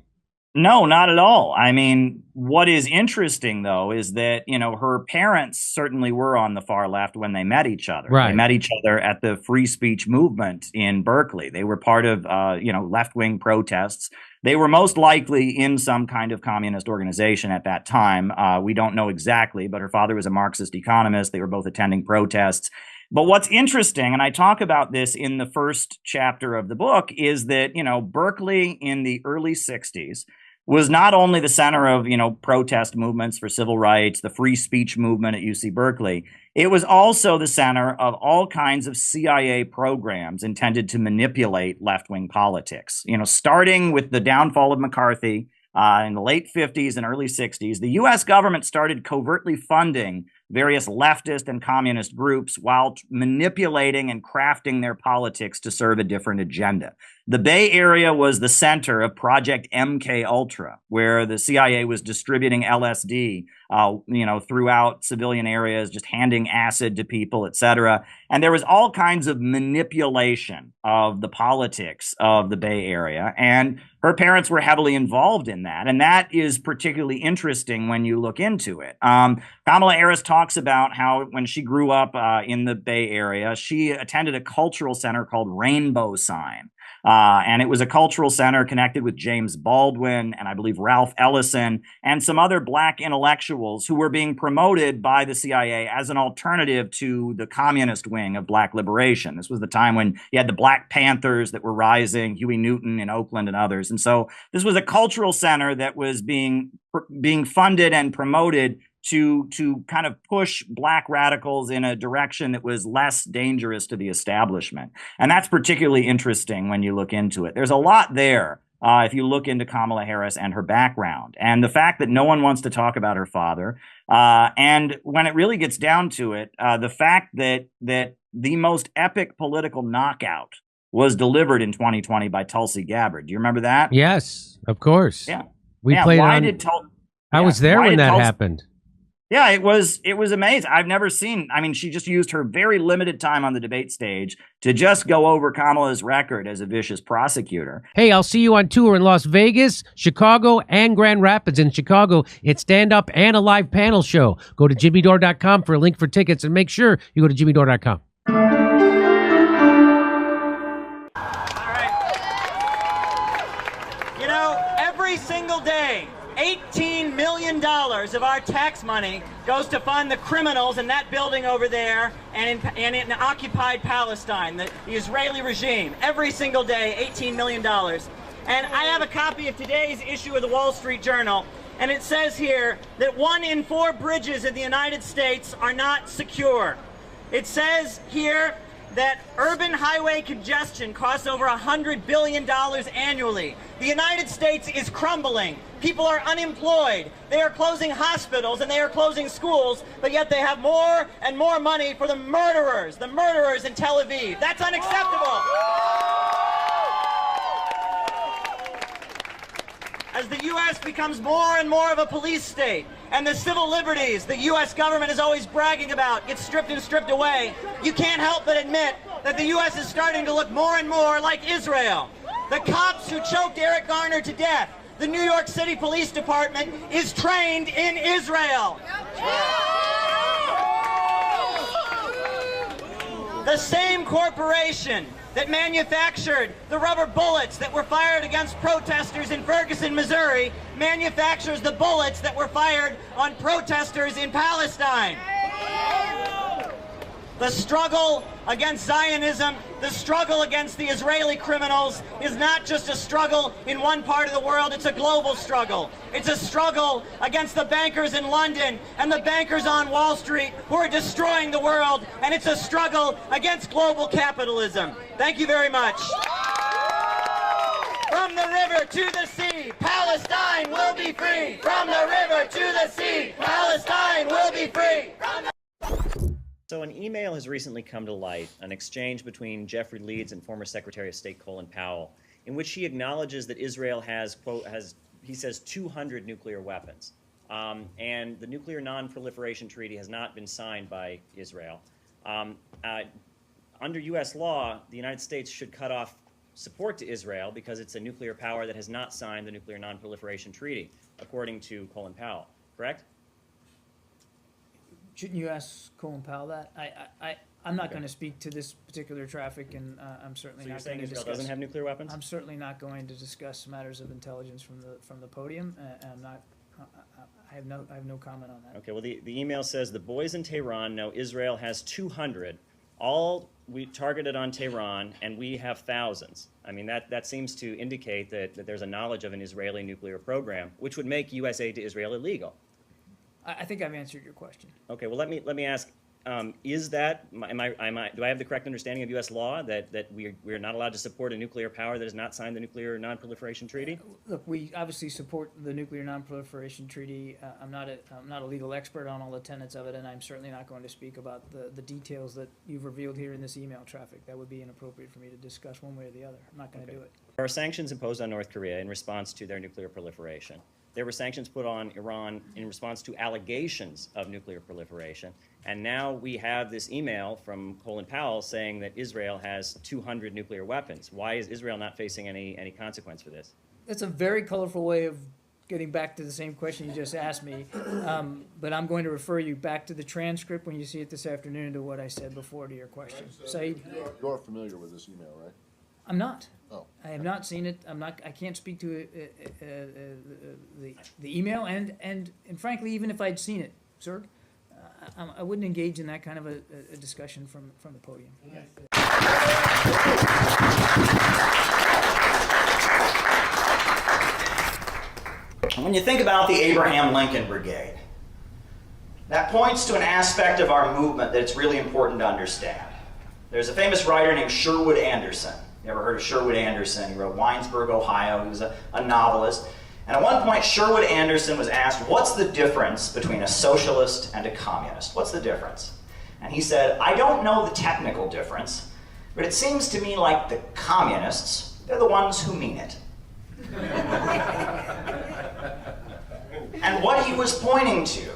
No, not at all. I mean, what is interesting, though, is that, her parents certainly were on the far left when they met each other. Right. They met each other at the free speech movement in Berkeley. They were part of, left-wing protests. They were most likely in some kind of communist organization at that time. We don't know exactly, but her father was a Marxist economist. They were both attending protests. But what's interesting, and I talk about this in the first chapter of the book, is that, Berkeley in the early 60s was not only the center of, protest movements for civil rights, the free speech movement at UC Berkeley. It was also the center of all kinds of CIA programs intended to manipulate left-wing politics. Starting with the downfall of McCarthy in the late 50s and early 60s, the U.S. government started covertly funding various leftist and communist groups while manipulating and crafting their politics to serve a different agenda. The Bay Area was the center of Project MKUltra, where the CIA was distributing LSD, throughout civilian areas, just handing acid to people, etc. And there was all kinds of manipulation of the politics of the Bay Area. And her parents were heavily involved in that. And that is particularly interesting when you look into it. Kamala Harris talks about how when she grew up in the Bay Area, she attended a cultural center called Rainbow Sign. And it was a cultural center connected with James Baldwin and I believe Ralph Ellison and some other black intellectuals who were being promoted by the CIA as an alternative to the communist wing of black liberation. This was the time when you had the Black Panthers that were rising, Huey Newton in Oakland and others. And so this was a cultural center that was being funded and promoted to kind of push black radicals in a direction that was less dangerous to the establishment. And that's particularly interesting when you look into it. There's a lot there if you look into Kamala Harris and her background. And the fact that no one wants to talk about her father. And when it really gets down to it, the fact that the most epic political knockout was delivered in 2020 by Tulsi Gabbard. Do you remember that? Yes, of course. Yeah. We played why on. Did I was there when that happened. Yeah, it was amazing. I've never seen, she just used her very limited time on the debate stage to just go over Kamala's record as a vicious prosecutor. Hey, I'll see you on tour in Las Vegas, Chicago, and Grand Rapids. In Chicago, it's stand-up and a live panel show. Go to jimmydore.com for a link for tickets, and make sure you go to jimmydore.com. Every single day, $18 million of our tax money goes to fund the criminals in that building over there and in occupied Palestine, the Israeli regime. Every single day, $18 million. And I have a copy of today's issue of the Wall Street Journal, and it says here that 1 in 4 bridges in the United States are not secure. It says here that urban highway congestion costs over $100 billion annually. The United States is crumbling. People are unemployed. They are closing hospitals and they are closing schools, but yet they have more and more money for the murderers in Tel Aviv. That's unacceptable. As the U.S. becomes more and more of a police state, and the civil liberties the U.S. government is always bragging about get stripped and stripped away, you can't help but admit that the U.S. is starting to look more and more like Israel. The cops who choked Eric Garner to death, the New York City Police Department is trained in Israel. The same corporation that manufactured the rubber bullets that were fired against protesters in Ferguson, Missouri, manufactures the bullets that were fired on protesters in Palestine. The struggle against Zionism, the struggle against the Israeli criminals is not just a struggle in one part of the world, it's a global struggle. It's a struggle against the bankers in London and the bankers on Wall Street who are destroying the world, and it's a struggle against global capitalism. Thank you very much. From the river to the sea, Palestine will be free. From the river to the sea, Palestine will be free. So an email has recently come to light, an exchange between Jeffrey Leeds and former Secretary of State Colin Powell, in which he acknowledges that Israel has, quote, he says 200 nuclear weapons. And the Nuclear Non-Proliferation Treaty has not been signed by Israel. Under U.S. law, the United States should cut off support to Israel because it's a nuclear power that has not signed the Nuclear Non-Proliferation Treaty, according to Colin Powell, correct? Shouldn't you ask Colin Powell that? I'm not going to speak to this particular traffic, and I'm certainly So not you're saying going to Israel discuss. doesn't have nuclear weapons? I'm certainly not going to discuss matters of intelligence from the podium. And I'm not. I have no comment on that. Okay, well, the email says the boys in Tehran know Israel has 200, all we targeted on Tehran, and we have thousands. I mean, that seems to indicate that there's a knowledge of an Israeli nuclear program, which would make U.S. aid to Israel illegal. I think I've answered your question. Okay, well, let me ask, is that, do I have the correct understanding of U.S. law that we're not allowed to support a nuclear power that has not signed the Nuclear Non-Proliferation Treaty? Look, we obviously support the Nuclear Non-Proliferation Treaty. I'm not a legal expert on all the tenets of it, and I'm certainly not going to speak about the details that you've revealed here in this email traffic. That would be inappropriate for me to discuss one way or the other. I'm not going to do it. There are sanctions imposed on North Korea in response to their nuclear proliferation. There were sanctions put on Iran in response to allegations of nuclear proliferation. And now we have this email from Colin Powell saying that Israel has 200 nuclear weapons. Why is Israel not facing any consequence for this? That's a very colorful way of getting back to the same question you just asked me. But I'm going to refer you back to the transcript when you see it this afternoon to what I said before to your question. Saeed? You're familiar with this email, right? I'm not. Oh. I have not seen it. I can't speak to the email, and frankly, even if I'd seen it, sir, I wouldn't engage in that kind of a discussion from the podium. When you think about the Abraham Lincoln Brigade, that points to an aspect of our movement that it's really important to understand. There's a famous writer named Sherwood Anderson. You ever heard of Sherwood Anderson? He wrote Winesburg, Ohio. He was a novelist. And at one point, Sherwood Anderson was asked, what's the difference between a socialist and a communist? What's the difference? And he said, I don't know the technical difference, but it seems to me like the communists, they're the ones who mean it. And what he was pointing to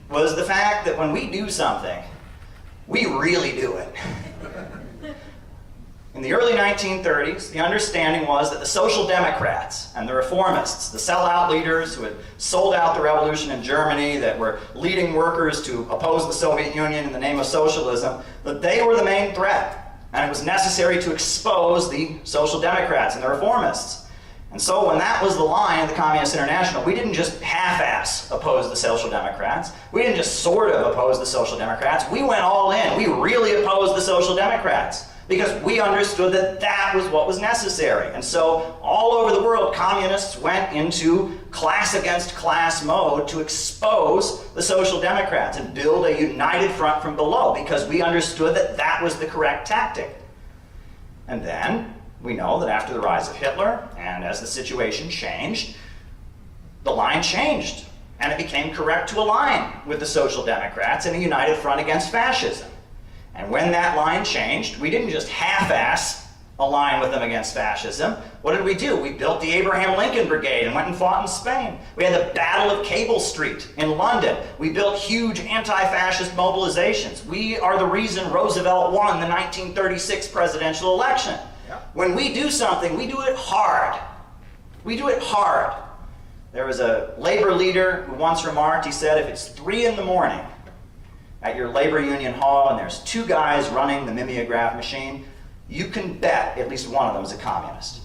was the fact that when we do something, we really do it. In the early 1930s, the understanding was that the Social Democrats and the Reformists, the sellout leaders who had sold out the revolution in Germany, that were leading workers to oppose the Soviet Union in the name of socialism, that they were the main threat. And it was necessary to expose the Social Democrats and the Reformists. And so when that was the line of the Communist International, we didn't just half-ass oppose the Social Democrats. We didn't just sort of oppose the Social Democrats. We went all in. We really opposed the Social Democrats, because we understood that that was what was necessary. And so all over the world, communists went into class against class mode to expose the Social Democrats and build a united front from below, because we understood that that was the correct tactic. And then we know that after the rise of Hitler, and as the situation changed, the line changed, and it became correct to align with the Social Democrats in a united front against fascism. And when that line changed, we didn't just half-ass align with them against fascism. What did we do? We built the Abraham Lincoln Brigade and went and fought in Spain. We had the Battle of Cable Street in London. We built huge anti-fascist mobilizations. We are the reason Roosevelt won the 1936 presidential election. When we do something, we do it hard. We do it hard. There was a labor leader who once remarked, he said, if it's 3 in the morning at your labor union hall and there's 2 guys running the mimeograph machine, you can bet at least one of them is a communist.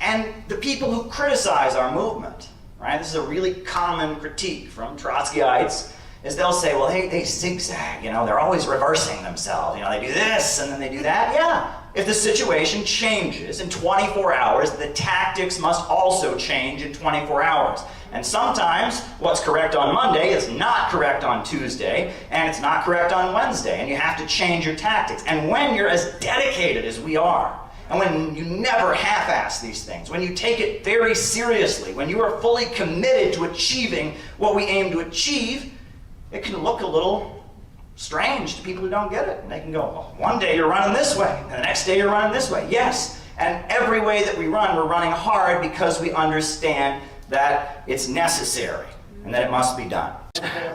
And the people who criticize our movement, right, this is a really common critique from Trotskyites, is they'll say, well, hey, they zigzag, you know, they're always reversing themselves. You know, they do this and then they do that. Yeah, if the situation changes in 24 hours, the tactics must also change in 24 hours. And sometimes what's correct on Monday is not correct on Tuesday, and it's not correct on Wednesday, and you have to change your tactics. And when you're as dedicated as we are, and when you never half-ass these things, when you take it very seriously, when you are fully committed to achieving what we aim to achieve, it can look a little strange to people who don't get it. And they can go, well, one day you're running this way, and the next day you're running this way. Yes, and every way that we run, we're running hard because we understand that it's necessary and that it must be done.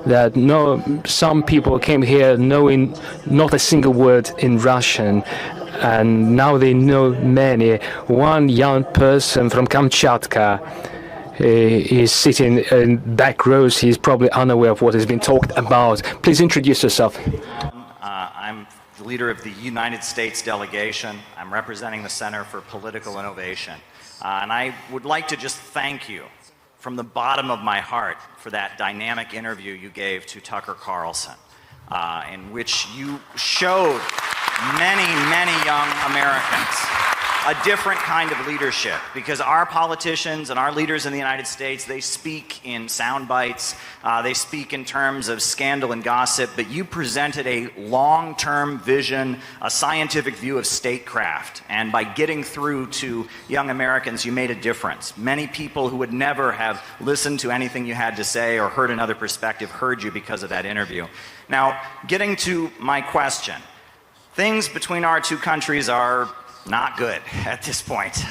That some people came here knowing not a single word in Russian, and now they know many. One young person from Kamchatka is sitting in back rows. He's probably unaware of what has been talked about. Please introduce yourself. I'm the leader of the United States delegation. I'm representing the Center for Political Innovation. And I would like to just thank you from the bottom of my heart for that dynamic interview you gave to Tucker Carlson, in which you showed many, many young Americans a different kind of leadership, because our politicians and our leaders in the United States, they speak in sound bites, they speak in terms of scandal and gossip, but you presented a long-term vision, a scientific view of statecraft, and by getting through to young Americans, you made a difference. Many people who would never have listened to anything you had to say or heard another perspective heard you because of that interview. Now, getting to my question, things between our two countries are not good at this point.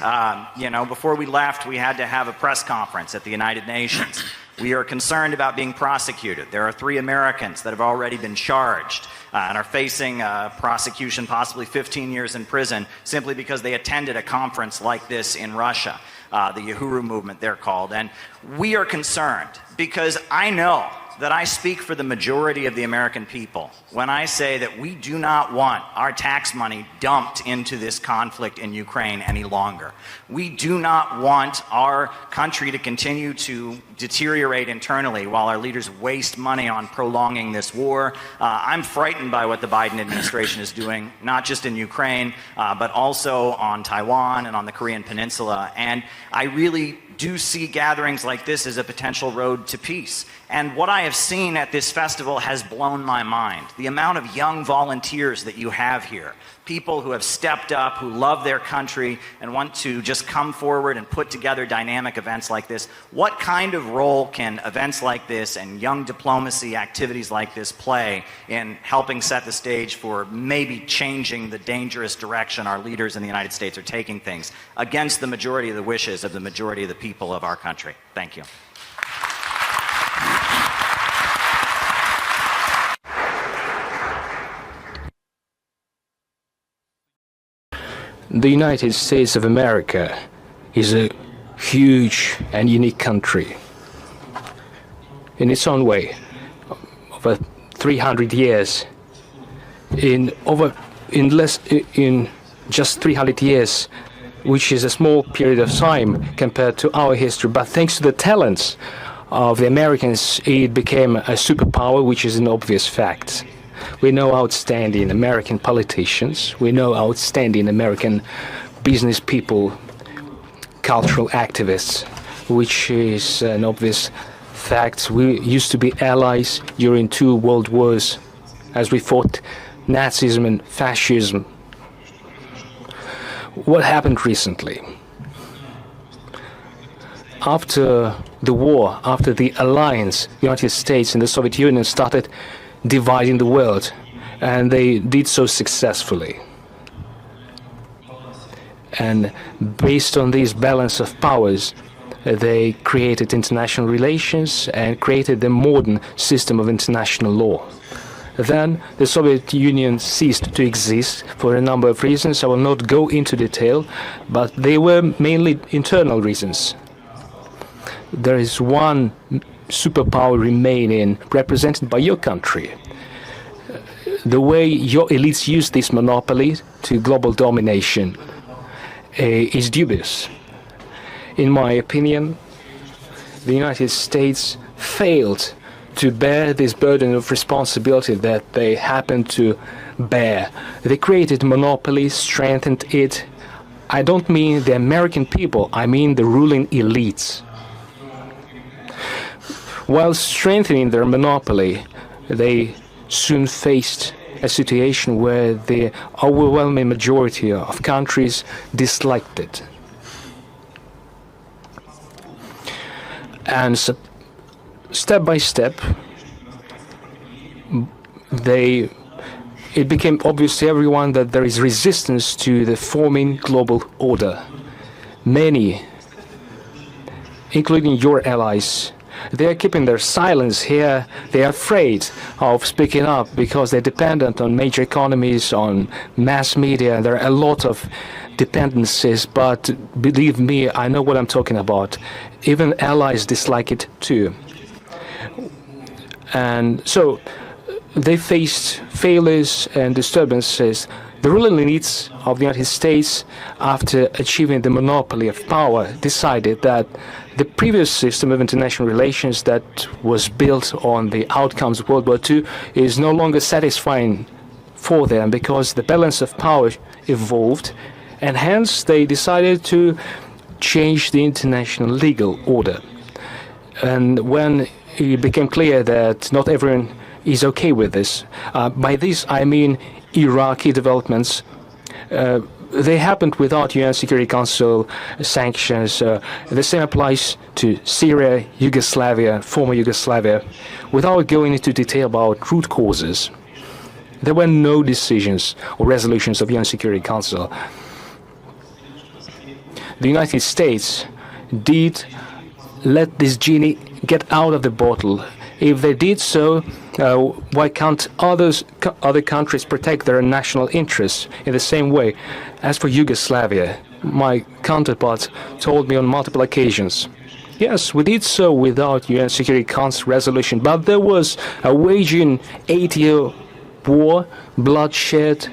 You know, before we left, we had to have a press conference at the United Nations. We are concerned about being prosecuted. There are 3 Americans that have already been charged and are facing prosecution, possibly 15 years in prison, simply because they attended a conference like this in Russia, the Yahoo movement they're called. And we are concerned because I know that I speak for the majority of the American people when I say that we do not want our tax money dumped into this conflict in Ukraine any longer. We do not want our country to continue to deteriorate internally while our leaders waste money on prolonging this war. I'm frightened by what the Biden administration is doing, not just in Ukraine, but also on Taiwan and on the Korean Peninsula. And I really do see gatherings like this as a potential road to peace. And what I have seen at this festival has blown my mind. The amount of young volunteers that you have here, people who have stepped up, who love their country and want to just come forward and put together dynamic events like this. What kind of role can events like this and young diplomacy activities like this play in helping set the stage for maybe changing the dangerous direction our leaders in the United States are taking things against the majority of the wishes of the majority of the people of our country? Thank you. The United States of America is a huge and unique country in its own way. Over 300 years, in just 300 years, which is a small period of time compared to our history, but thanks to the talents of the Americans, it became a superpower, which is an obvious fact. We know outstanding American politicians, we know outstanding American business people, cultural activists, which is an obvious fact. We used to be allies during 2 world wars as we fought Nazism and fascism. What happened recently? After the war, after the alliance, the United States and the Soviet Union started dividing the world, and they did so successfully. And based on this balance of powers, they created international relations and created the modern system of international law. Then the Soviet Union ceased to exist for a number of reasons. I will not go into detail, but they were mainly internal reasons. There is one superpower remaining, represented by your country. The way your elites use this monopoly to global domination is dubious. In my opinion, the United States failed to bear this burden of responsibility that they happen to bear. They created monopoly, strengthened it. I don't mean the American people, I mean the ruling elites. While strengthening their monopoly, they soon faced a situation where the overwhelming majority of countries disliked it. And so, step by step, it became obvious to everyone that there is resistance to the forming global order. Many, including your allies, They are keeping their silence here. They are afraid of speaking up because they're dependent on major economies, on mass media. There are a lot of dependencies, but believe me, I know what I'm talking about. Even allies dislike it too. And so they faced failures and disturbances. The ruling elites of the United States, after achieving the monopoly of power, decided that the previous system of international relations that was built on the outcomes of World War II is no longer satisfying for them because the balance of power evolved, and hence they decided to change the international legal order. And when it became clear that not everyone is okay with this, by this I mean Iraqi developments, they happened without UN Security Council sanctions. The same applies to Syria, Yugoslavia, former Yugoslavia, without going into detail about root causes. There were no decisions or resolutions of UN Security Council. The United States did let this genie get out of the bottle. If they did so, why can't other countries protect their national interests in the same way? As for Yugoslavia, my counterpart told me on multiple occasions, yes, we did so without UN Security Council resolution, but there was a waging 8-year war, bloodshed,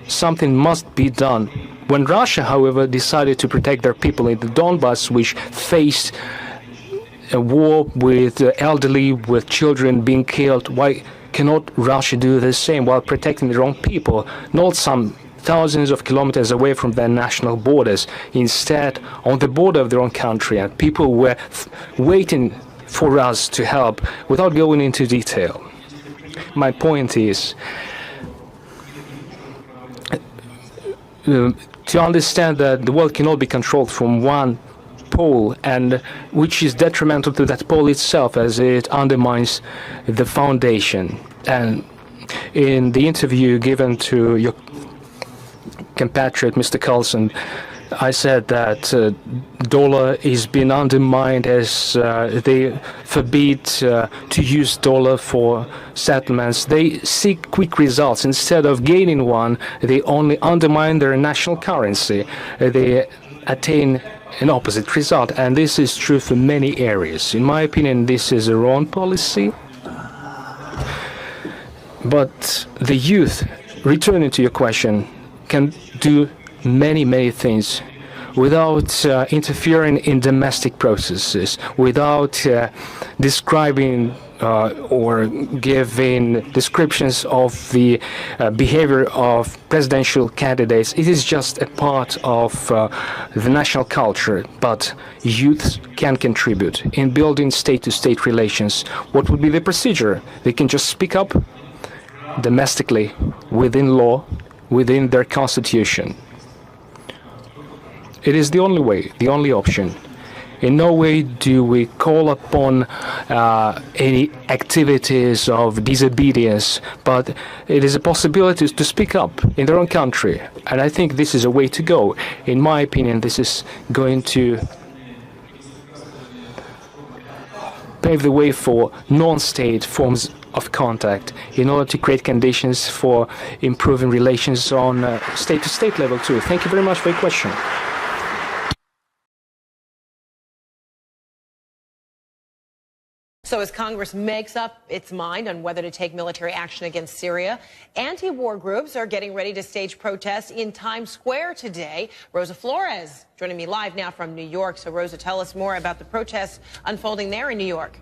something must be done. When Russia, however, decided to protect their people in the Donbass, which faced a war with elderly, with children being killed, why cannot Russia do the same while protecting their own people, not some thousands of kilometers away from their national borders, instead on the border of their own country, and people were waiting for us to help without going into detail. My point is to understand that the world cannot be controlled from one pole, and which is detrimental to that pole itself as it undermines the foundation. And in the interview given to your compatriot Mr. Carlson, I said that dollar is being undermined as they forbid to use dollar for settlements. They seek quick results. Instead of gaining one, they only undermine their national currency. They attain an opposite result, and this is true for many areas. In my opinion, this is a wrong policy. But the youth, returning to your question, can do many things without interfering in domestic processes, without describing or giving descriptions of the behavior of presidential candidates. It is just a part of the national culture, but youth can contribute in building state-to-state relations. What would be the procedure? They can just speak up domestically, within law, within their constitution. It is the only way, the only option. In no way do we call upon any activities of disobedience, but it is a possibility to speak up in their own country. And I think this is a way to go. In my opinion, this is going to pave the way for non-state forms of contact in order to create conditions for improving relations on state-to-state level too. Thank you very much for your question. So as Congress makes up its mind on whether to take military action against Syria, anti-war groups are getting ready to stage protests in Times Square today. Rosa Flores joining me live now from New York. So Rosa, tell us more about the protests unfolding there in New York.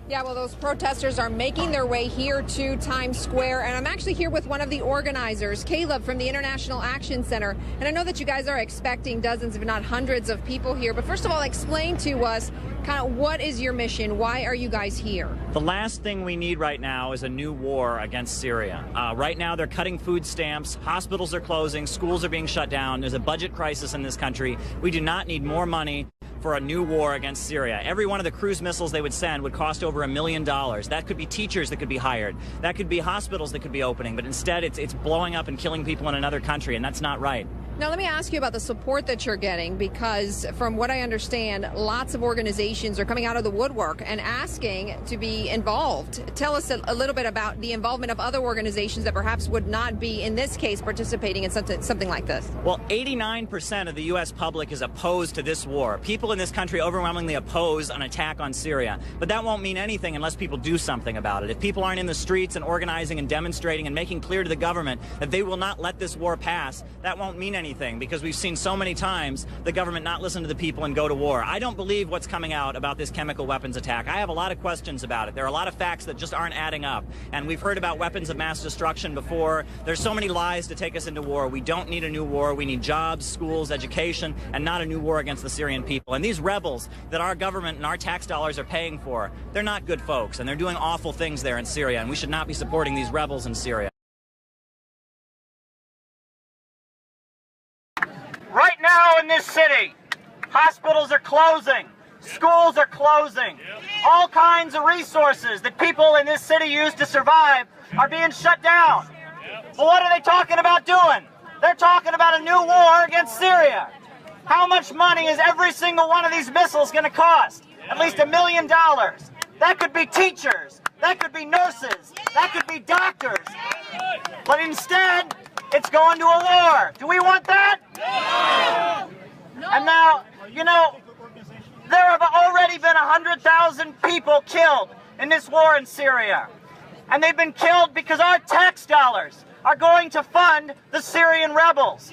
Yeah, well, those protesters are making their way here to Times Square, and I'm actually here with one of the organizers, Caleb from the International Action Center. And I know that you guys are expecting dozens, if not hundreds, of people here. But first of all, explain to us kind of what is your mission? Why are you guys here? The last thing we need right now is a new war against Syria. Right now, they're cutting food stamps, hospitals are closing, schools are being shut down. There's a budget crisis in this country. We do not need more money for a new war against Syria. Every one of the cruise missiles they would send would cost over $1 million. That could be teachers that could be hired. That could be hospitals that could be opening. But instead, it's blowing up and killing people in another country, and that's not right. Now, let me ask you about the support that you're getting, because from what I understand, lots of organizations are coming out of the woodwork and asking to be involved. Tell us a little bit about the involvement of other organizations that perhaps would not be, in this case, participating in something like this. Well, 89% of the U.S. public is opposed to this war. People in this country overwhelmingly oppose an attack on Syria. But that won't mean anything unless people do something about it. If people aren't in the streets and organizing and demonstrating and making clear to the government that they will not let this war pass, that won't mean anything, because we've seen so many times the government not listen to the people and go to war. I don't believe what's coming out about this chemical weapons attack. I have a lot of questions about it. There are a lot of facts that just aren't adding up. And we've heard about weapons of mass destruction before. There's so many lies to take us into war. We don't need a new war. We need jobs, schools, education, and not a new war against the Syrian people. And these rebels that our government and our tax dollars are paying for, they're not good folks, and they're doing awful things there in Syria, and we should not be supporting these rebels in Syria. Right now in this city, hospitals are closing, schools are closing, all kinds of resources that people in this city use to survive are being shut down. Well, what are they talking about doing? They're talking about a new war against Syria. How much money is every single one of these missiles going to cost? At least $1 million. That could be teachers, that could be nurses, that could be doctors. But instead, it's going to a war. Do we want that? No. And now, you know, there have already been 100,000 people killed in this war in Syria. And they've been killed because our tax dollars are going to fund the Syrian rebels.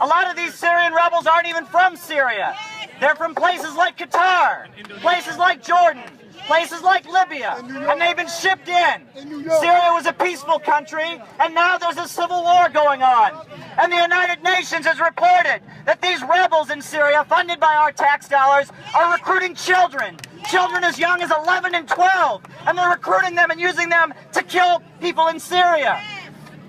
A lot of these Syrian rebels aren't even from Syria. They're from places like Qatar, places like Jordan, places like Libya, and they've been shipped in. Syria was a peaceful country, and now there's a civil war going on. And the United Nations has reported that these rebels in Syria, funded by our tax dollars, are recruiting children as young as 11 and 12, and they're recruiting them and using them to kill people in Syria.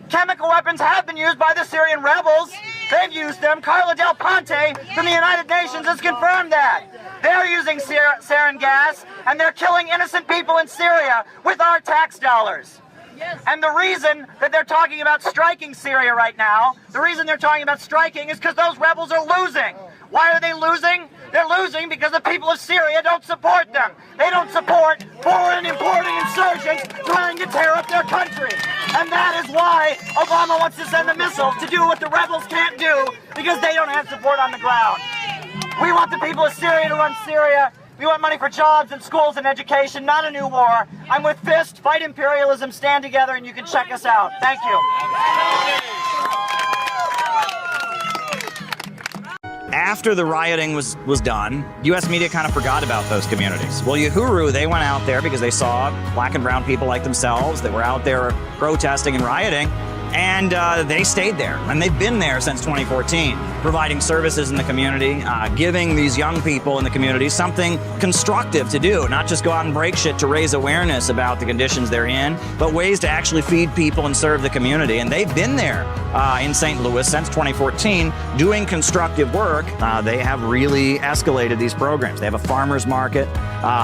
Chemical weapons have been used by the Syrian rebels. They've used them. Carla Del Ponte from the United Nations has confirmed that. They're using sarin gas, and they're killing innocent people in Syria with our tax dollars. And the reason that they're talking about striking Syria right now, the reason they're talking about striking is because those rebels are losing. Why are they losing? They're losing because the people of Syria don't support them. They don't support foreign importing insurgents trying to tear up their country. And that is why Obama wants to send the missiles to do what the rebels can't do, because they don't have support on the ground. We want the people of Syria to run Syria. We want money for jobs and schools and education, not a new war. I'm with FIST, Fight Imperialism, stand together, and you can check us out. Thank you. After the rioting was done, U.S. media kind of forgot about those communities. Well, Uhuru, they went out there because they saw black and brown people like themselves that were out there protesting and rioting, and they stayed there. And they've been there since 2014, providing services in the community, giving these young people in the community something constructive to do, not just go out and break shit to raise awareness about the conditions they're in, but ways to actually feed people and serve the community. And they've been there in St. Louis since 2014 doing constructive work. They have really escalated these programs. They have a farmer's market.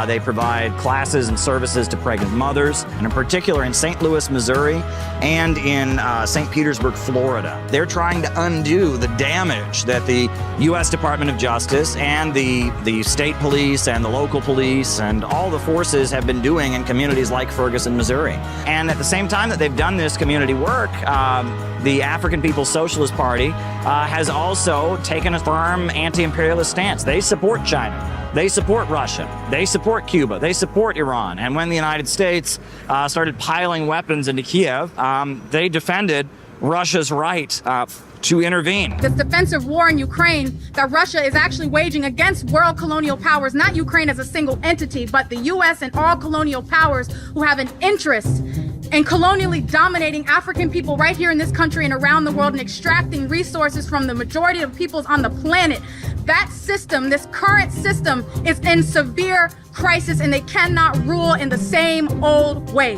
They provide classes and services to pregnant mothers, and in particular in St. Louis, Missouri, and in St. Petersburg, Florida. They're trying to undo the damage that the U.S. Department of Justice and the state police and the local police and all the forces have been doing in communities like Ferguson, Missouri. And at the same time that they've done this community work, the African People's Socialist Party has also taken a firm anti-imperialist stance. They support China. They support Russia. They support Cuba. They support Iran. And when the United States started piling weapons into Kiev, they defended Russia's right to intervene. This defensive war in Ukraine that Russia is actually waging against world colonial powers, not Ukraine as a single entity, but the U.S. and all colonial powers who have an interest in colonially dominating African people right here in this country and around the world and extracting resources from the majority of peoples on the planet. That system, this current system, is in severe crisis, and they cannot rule in the same old way.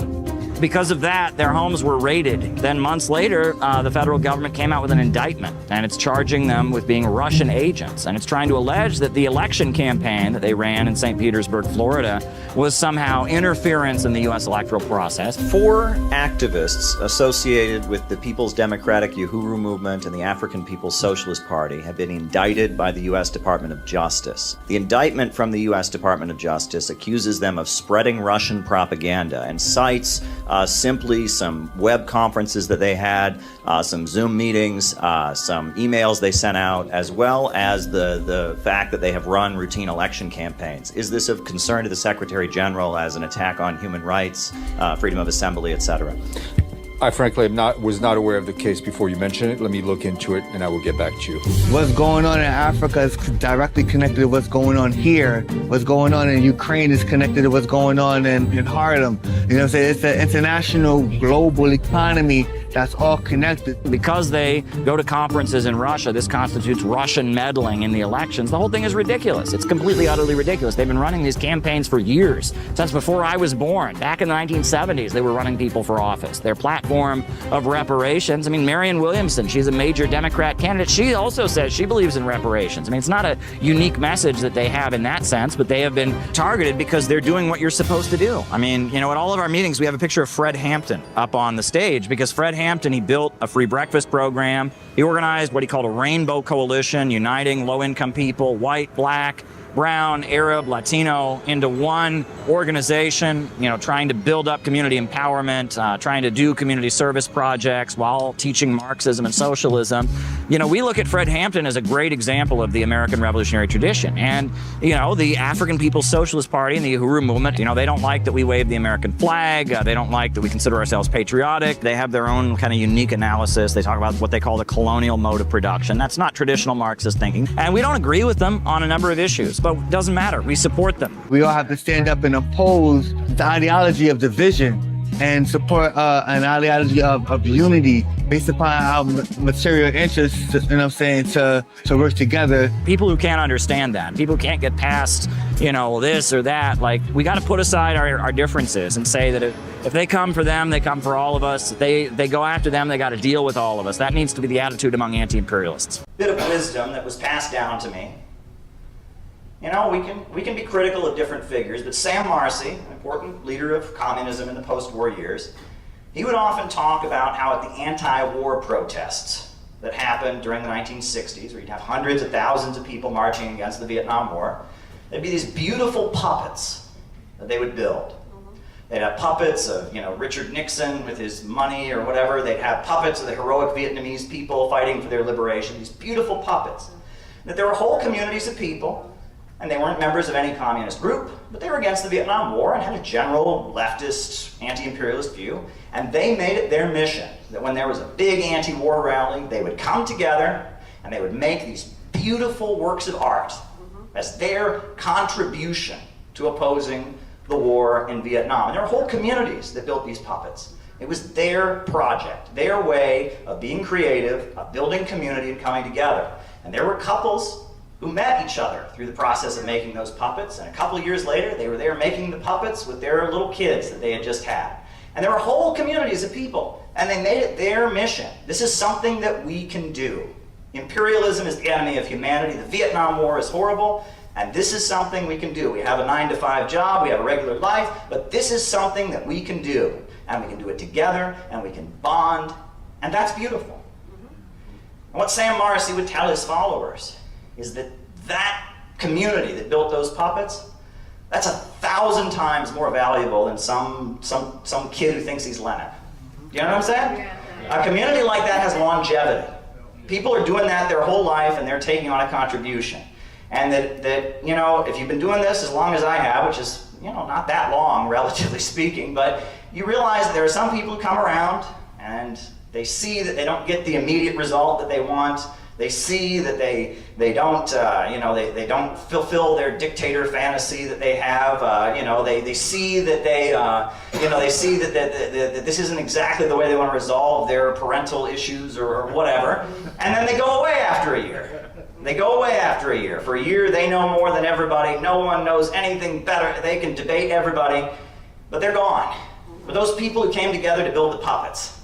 Because of that, their homes were raided. Then months later, the federal government came out with an indictment, and it's charging them with being Russian agents. And it's trying to allege that the election campaign that they ran in St. Petersburg, Florida, was somehow interference in the U.S. electoral process. 4 activists associated with the People's Democratic Uhuru Movement and the African People's Socialist Party have been indicted by the U.S. Department of Justice. The indictment from the U.S. Department of Justice accuses them of spreading Russian propaganda and cites simply some web conferences that they had, some Zoom meetings, some emails they sent out, as well as the fact that they have run routine election campaigns. Is this of concern to the Secretary General as an attack on human rights, freedom of assembly, etc.? I frankly was not aware of the case before you mentioned it. Let me look into it and I will get back to you. What's going on in Africa is directly connected to what's going on here. What's going on in Ukraine is connected to what's going on in Harlem. You know what I'm saying? It's an international global economy that's all connected. Because they go to conferences in Russia, this constitutes Russian meddling in the elections. The whole thing is ridiculous. It's completely, utterly ridiculous. They've been running these campaigns for years, since before I was born. Back in the 1970s, they were running people for office. Their platform of reparations, I mean, Marianne Williamson, she's a major Democrat candidate. She also says she believes in reparations. I mean, it's not a unique message that they have in that sense, but they have been targeted because they're doing what you're supposed to do. I mean, you know, at all of our meetings, we have a picture of Fred Hampton up on the stage because Fred Hampton, he built a free breakfast program. He organized what he called a rainbow coalition, uniting low-income people, white, black, brown, Arab, Latino, into one organization, you know, trying to build up community empowerment, trying to do community service projects while teaching Marxism and socialism. You know, we look at Fred Hampton as a great example of the American revolutionary tradition. And, you know, the African People's Socialist Party and the Uhuru movement, you know, they don't like that we wave the American flag. They don't like that we consider ourselves patriotic. They have their own kind of unique analysis. They talk about what they call the colonial mode of production. That's not traditional Marxist thinking. And we don't agree with them on a number of issues. But it doesn't matter. We support them. We all have to stand up and oppose the ideology of division and support an ideology of unity based upon our material interests, you know what I'm saying, to work together. People who can't understand that, people who can't get past, you know, this or that, like, we got to put aside our differences and say that if they come for them, they come for all of us. If they go after them, they got to deal with all of us. That needs to be the attitude among anti-imperialists. Bit of wisdom that was passed down to me. You know, we can be critical of different figures, but Sam Marcy, an important leader of communism in the post-war years, he would often talk about how at the anti-war protests that happened during the 1960s, where you'd have hundreds of thousands of people marching against the Vietnam War, there'd be these beautiful puppets that they would build. They'd have puppets of, you know, Richard Nixon with his money or whatever. They'd have puppets of the heroic Vietnamese people fighting for their liberation, these beautiful puppets. That there were whole communities of people, and they weren't members of any communist group, but they were against the Vietnam War and had a general leftist, anti-imperialist view, and they made it their mission that when there was a big anti-war rally, they would come together and they would make these beautiful works of art as their contribution to opposing the war in Vietnam. And there were whole communities that built these puppets. It was their project, their way of being creative, of building community and coming together. And there were couples who met each other through the process of making those puppets. And a couple of years later, they were there making the puppets with their little kids that they had just had. And there were whole communities of people, and they made it their mission. This is something that we can do. Imperialism is the enemy of humanity. The Vietnam War is horrible, and this is something we can do. We have a 9-to-5 job, we have a regular life, but this is something that we can do. And we can do it together, and we can bond, and that's beautiful. And what Sam Marcy would tell his followers is that community that built those puppets, that's 1,000 times more valuable than some kid who thinks he's Lenin. You know what I'm saying? A community like that has longevity. People are doing that their whole life and they're taking on a contribution. And that you know, if you've been doing this as long as I have, which is, you know, not that long, relatively speaking, but you realize that there are some people who come around and they see that they don't get the immediate result that they want. They see that they don't, you know, they don't fulfill their dictator fantasy that they have. You know, they see that you know, they see that this isn't exactly the way they want to resolve their parental issues or whatever. And then they go away after a year. They go away after a year. For a year, they know more than everybody. No one knows anything better. They can debate everybody, but they're gone. For those people who came together to build the puppets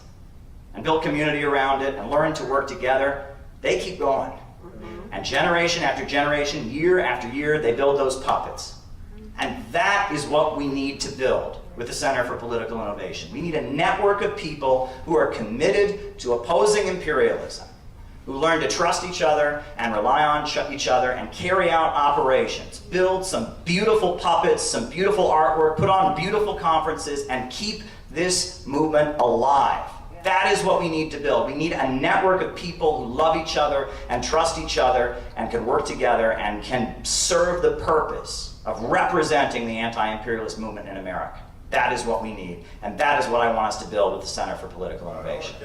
and build community around it and learn to work together, they keep going. And generation after generation, year after year, they build those puppets. And that is what we need to build with the Center for Political Innovation. We need a network of people who are committed to opposing imperialism, who learn to trust each other and rely on each other and carry out operations, build some beautiful puppets, some beautiful artwork, put on beautiful conferences, and keep this movement alive. That is what we need to build. We need a network of people who love each other and trust each other and can work together and can serve the purpose of representing the anti-imperialist movement in America. That is what we need, and that is what I want us to build with the Center for Political Innovation.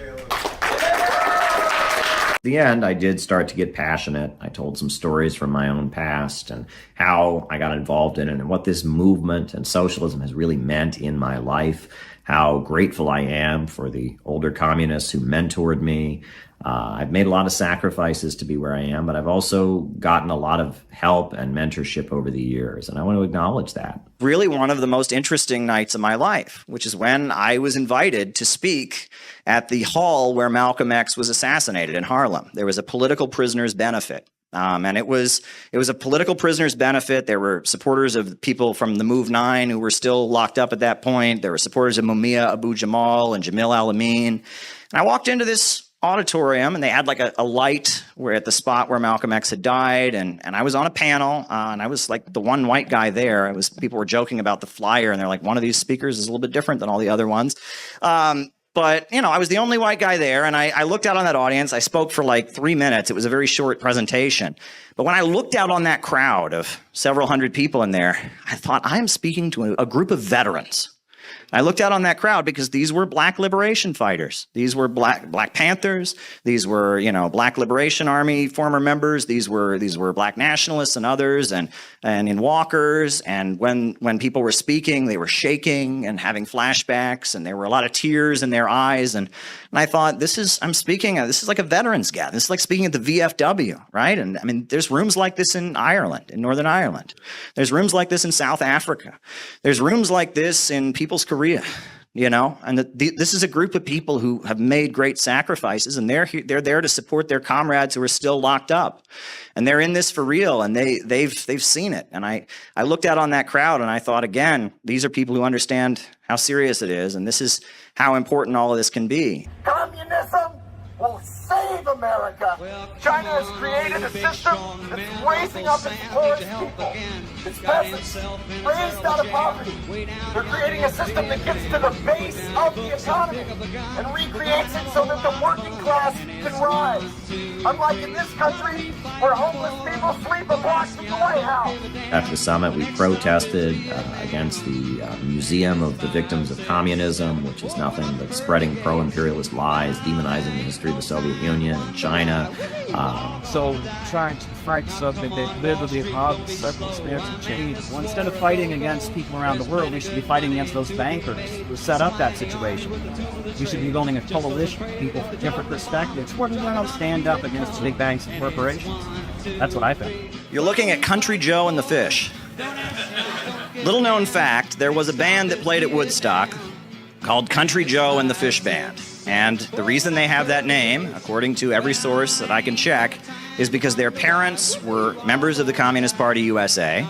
At the end, I did start to get passionate. I told some stories from my own past and how I got involved in it and what this movement and socialism has really meant in my life, how grateful I am for the older communists who mentored me. I've made a lot of sacrifices to be where I am, but I've also gotten a lot of help and mentorship over the years, and I want to acknowledge that. Really one of the most interesting nights of my life, which is when I was invited to speak at the hall where Malcolm X was assassinated in Harlem. There was a political prisoners benefit. And it was a political prisoners benefit. There were supporters of people from the Move 9 who were still locked up at that point. There were supporters of Mumia Abu Jamal and Jamil Al-Amin. And I walked into this auditorium and they had like a light where at the spot where Malcolm X had died, and I was on a panel and I was like the one white guy there. People were joking about the flyer and they're like, one of these speakers is a little bit different than all the other ones. But, you know, I was the only white guy there, and I looked out on that audience. I spoke for like 3 minutes. It was a very short presentation. But when I looked out on that crowd of several hundred people in there, I thought, I am speaking to a group of veterans. I looked out on that crowd because these were black liberation fighters. These were Black Panthers. These were, you know, Black Liberation Army former members. These were black nationalists and others, and in walkers. And when people were speaking, they were shaking and having flashbacks, and there were a lot of tears in their eyes. And I thought, this is like a veterans gathering. This is like speaking at the VFW, right? And I mean, there's rooms like this in Ireland, in Northern Ireland. There's rooms like this in South Africa. There's rooms like this in People's Korea, you know, and this is a group of people who have made great sacrifices, and they're there to support their comrades who are still locked up, and they're in this for real, and they've seen it. And I looked out on that crowd and I thought, again, these are people who understand how serious it is, and this is how important all of this can be. Communism will save America. China has created a system that's raising up its poorest people, its peasants, raised out of poverty. They're creating a system that gets to the base of the economy and recreates it so that the working class can rise. Unlike in this country, where homeless people sleep a block from the White House. After the summit, we protested against the Museum of the Victims of Communism, which is nothing but spreading pro-imperialist lies, demonizing the history of the Soviet Union and China. So trying to fight something that literally causes circumstantial change. Well, instead of fighting against people around the world, we should be fighting against those bankers who set up that situation. We should be building a coalition of people with different perspectives. We're going to stand up against big banks and corporations. That's what I think. You're looking at Country Joe and the Fish. Little known fact, there was a band that played at Woodstock called Country Joe and the Fish Band. And the reason they have that name, according to every source that I can check, is because their parents were members of the Communist Party USA,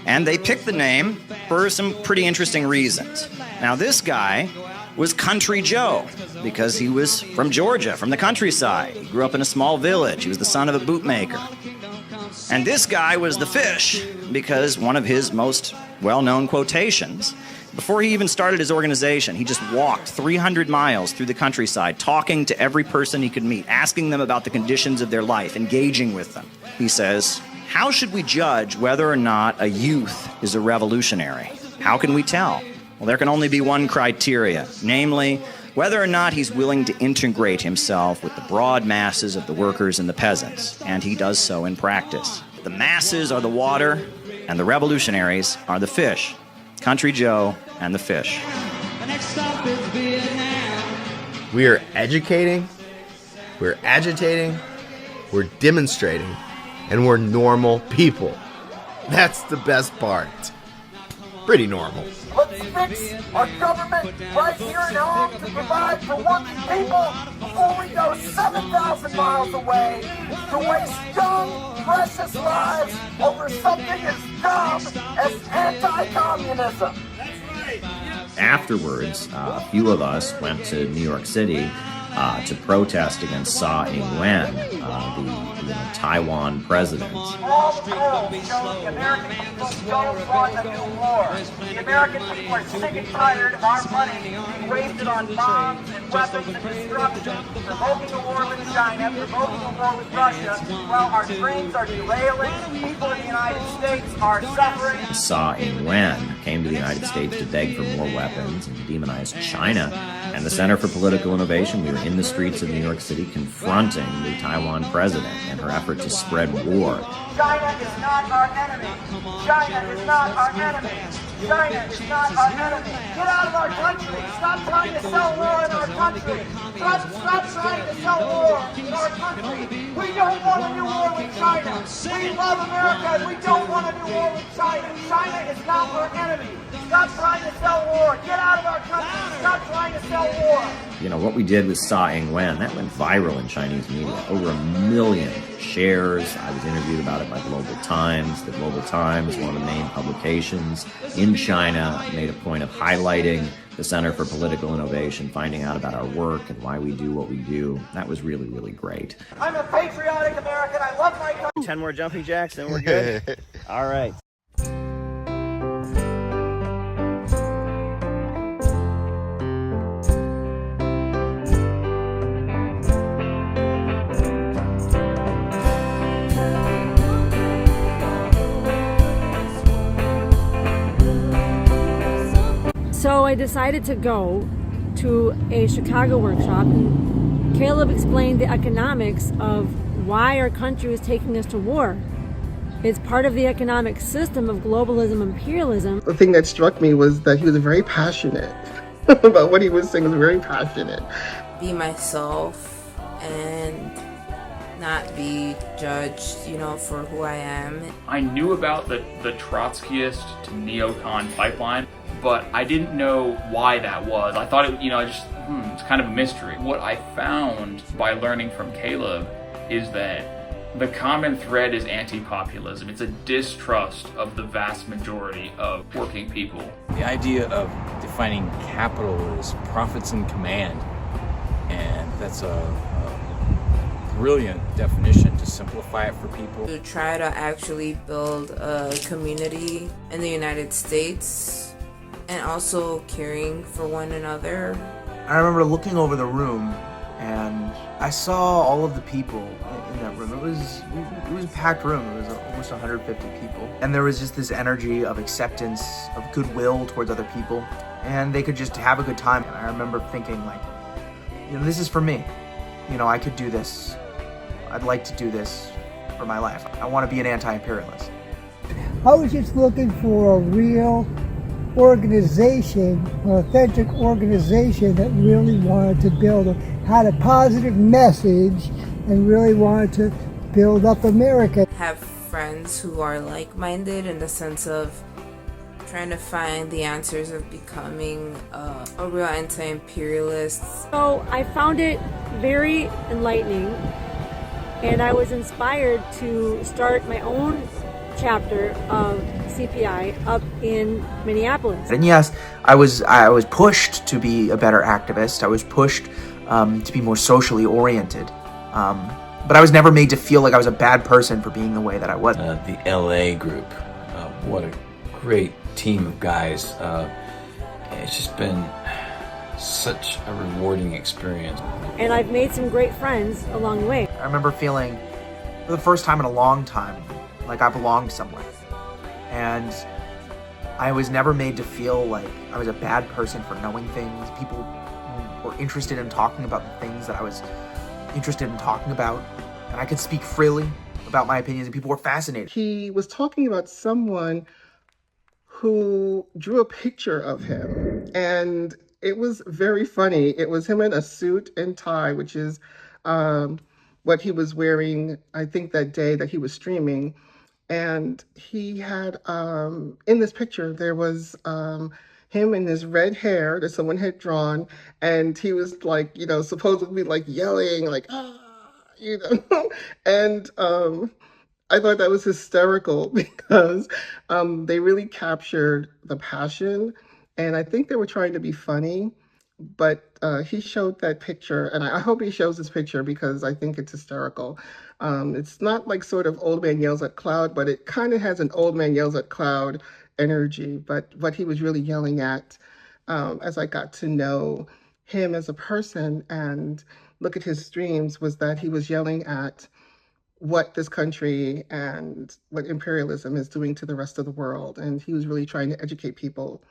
and they picked the name for some pretty interesting reasons. Now, this guy was Country Joe because he was from Georgia, from the countryside. He grew up in a small village. He was the son of a bootmaker. And this guy was the Fish because one of his most well-known quotations, before he even started his organization, he just walked 300 miles through the countryside, talking to every person he could meet, asking them about the conditions of their life, engaging with them. He says, how should we judge whether or not a youth is a revolutionary? How can we tell? Well, there can only be one criteria, namely, whether or not he's willing to integrate himself with the broad masses of the workers and the peasants, and he does so in practice. The masses are the water, and the revolutionaries are the fish. Country Joe and the Fish. The next stop is Vietnam. We are educating, we're agitating, we're demonstrating, and we're normal people. That's the best part. pretty normal. Let's fix our government right here at home to provide for working people before we go 7,000 miles away to waste young, precious lives over something as dumb as anti-communism. Afterwards, a few of us went to New York City to protest against Tsai Ing-wen, the Taiwan president. All the polls show the American people don't want a new war. The American people are sick and tired of our money being wasted on bombs and weapons and destruction, provoking a war with China, provoking a war with Russia, while our dreams are derailing. People in the United States are suffering. Tsai Ing-wen came to the United States to beg for more weapons and to demonize China. And the Center for Political Innovation, we were in the streets of New York City confronting the Taiwan president and her effort to spread war. China is not our enemy. China is not our enemy. China is not our enemy. Get out of our country. Stop trying to sell war in our country. Stop trying to sell war in our country. We don't want a new war with China. We love America and we don't want a new war with China. China is not our enemy. Stop trying to sell war. Get out of our country. Stop trying to sell war. You know, what we did with Tsai Ing-wen, that went viral in Chinese media. Over 1 million shares. I was interviewed about it by Global Times. The Global Times, one of the main publications in China, made a point of highlighting the Center for Political Innovation, finding out about our work and why we do what we do. That was really, really great. I'm a patriotic American. I love my country. 10 more jumping jacks and we're good. All right. So I decided to go to a Chicago workshop, and Caleb explained the economics of why our country is taking us to war. It's part of the economic system of globalism, imperialism. The thing that struck me was that he was very passionate about what he was saying. He was very passionate. Be myself and not be judged, for who I am. I knew about the Trotskyist to neocon pipeline, but I didn't know why that was. I thought it's kind of a mystery. What I found by learning from Caleb is that the common thread is anti-populism. It's a distrust of the vast majority of working people. The idea of defining capital as profits in command, and that's a brilliant definition to simplify it for people. To try to actually build a community in the United States and also caring for one another. I remember looking over the room and I saw all of the people in that room. It was a packed room. It was almost 150 people. And there was just this energy of acceptance, of goodwill towards other people. And they could just have a good time. And I remember thinking this is for me. I could do this. I'd like to do this for my life. I want to be an anti-imperialist. I was just looking for a real organization, an authentic organization that really wanted to had a positive message and really wanted to build up America. Have friends who are like-minded in the sense of trying to find the answers of becoming a real anti-imperialist. So I found it very enlightening, and I was inspired to start my own chapter of CPI up in Minneapolis. And yes, I was pushed to be a better activist. I was pushed to be more socially oriented. But I was never made to feel like I was a bad person for being the way that I was. The LA group, what a great team of guys. It's just been such a rewarding experience. And I've made some great friends along the way. I remember feeling, for the first time in a long time, like I belonged somewhere. And I was never made to feel like I was a bad person for knowing things. People were interested in talking about the things that I was interested in talking about. And I could speak freely about my opinions, and people were fascinated. He was talking about someone who drew a picture of him, and it was very funny. It was him in a suit and tie, which is what he was wearing, I think, that day that he was streaming. And he had, in this picture, there was him in his red hair that someone had drawn, and he was like, supposedly like yelling, like, and I thought that was hysterical because they really captured the passion, and I think they were trying to be funny, but he showed that picture, and I hope he shows this picture because I think it's hysterical. It's not like sort of old man yells at cloud, but it kind of has an old man yells at cloud energy. But what he was really yelling at, as I got to know him as a person and look at his streams, was that he was yelling at what this country and what imperialism is doing to the rest of the world. And he was really trying to educate people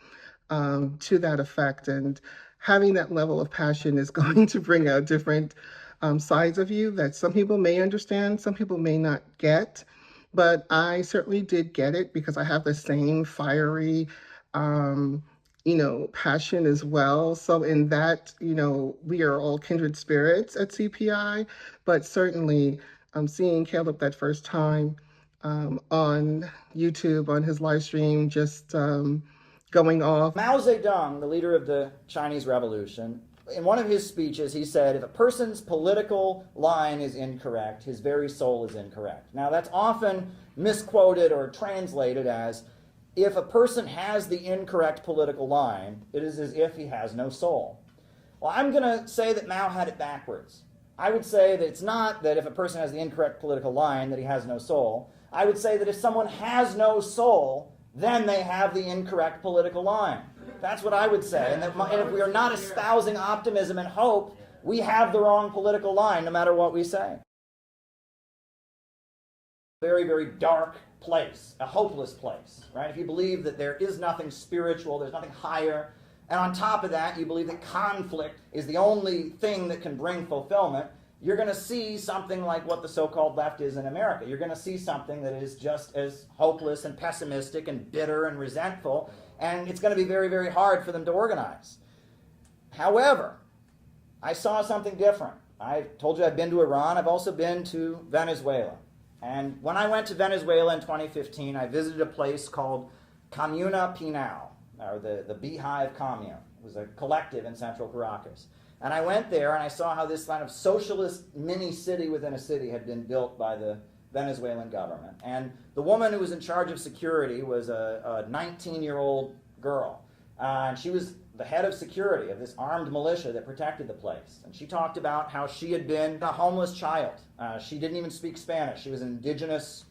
to that effect. And having that level of passion is going to bring out different sides of you that some people may understand, some people may not get. But I certainly did get it because I have the same fiery, passion as well. So in that, we are all kindred spirits at CPI, but certainly seeing Caleb that first time on YouTube, on his live stream, just going off. Mao Zedong, the leader of the Chinese Revolution, in one of his speeches, he said, if a person's political line is incorrect, his very soul is incorrect. Now, that's often misquoted or translated as, if a person has the incorrect political line, it is as if he has no soul. Well, I'm going to say that Mao had it backwards. I would say that it's not that if a person has the incorrect political line that he has no soul. I would say that if someone has no soul, then they have the incorrect political line. That's what I would say. And if we are not espousing optimism and hope, we have the wrong political line, no matter what we say. Very, very dark place, a hopeless place, right? If you believe that there is nothing spiritual, there's nothing higher, and on top of that, you believe that conflict is the only thing that can bring fulfillment, you're going to see something like what the so-called left is in America. You're going to see something that is just as hopeless and pessimistic and bitter and resentful, and it's going to be very, very hard for them to organize. However, I saw something different. I told you I've been to Iran. I've also been to Venezuela. And when I went to Venezuela in 2015, I visited a place called Comuna Pinal, or the Beehive Commune. It was a collective in central Caracas. And I went there and I saw how this kind of socialist mini-city within a city had been built by the Venezuelan government. And the woman who was in charge of security was a 19-year-old girl. And she was the head of security of this armed militia that protected the place. And she talked about how she had been a homeless child. She didn't even speak Spanish. She was an indigenous,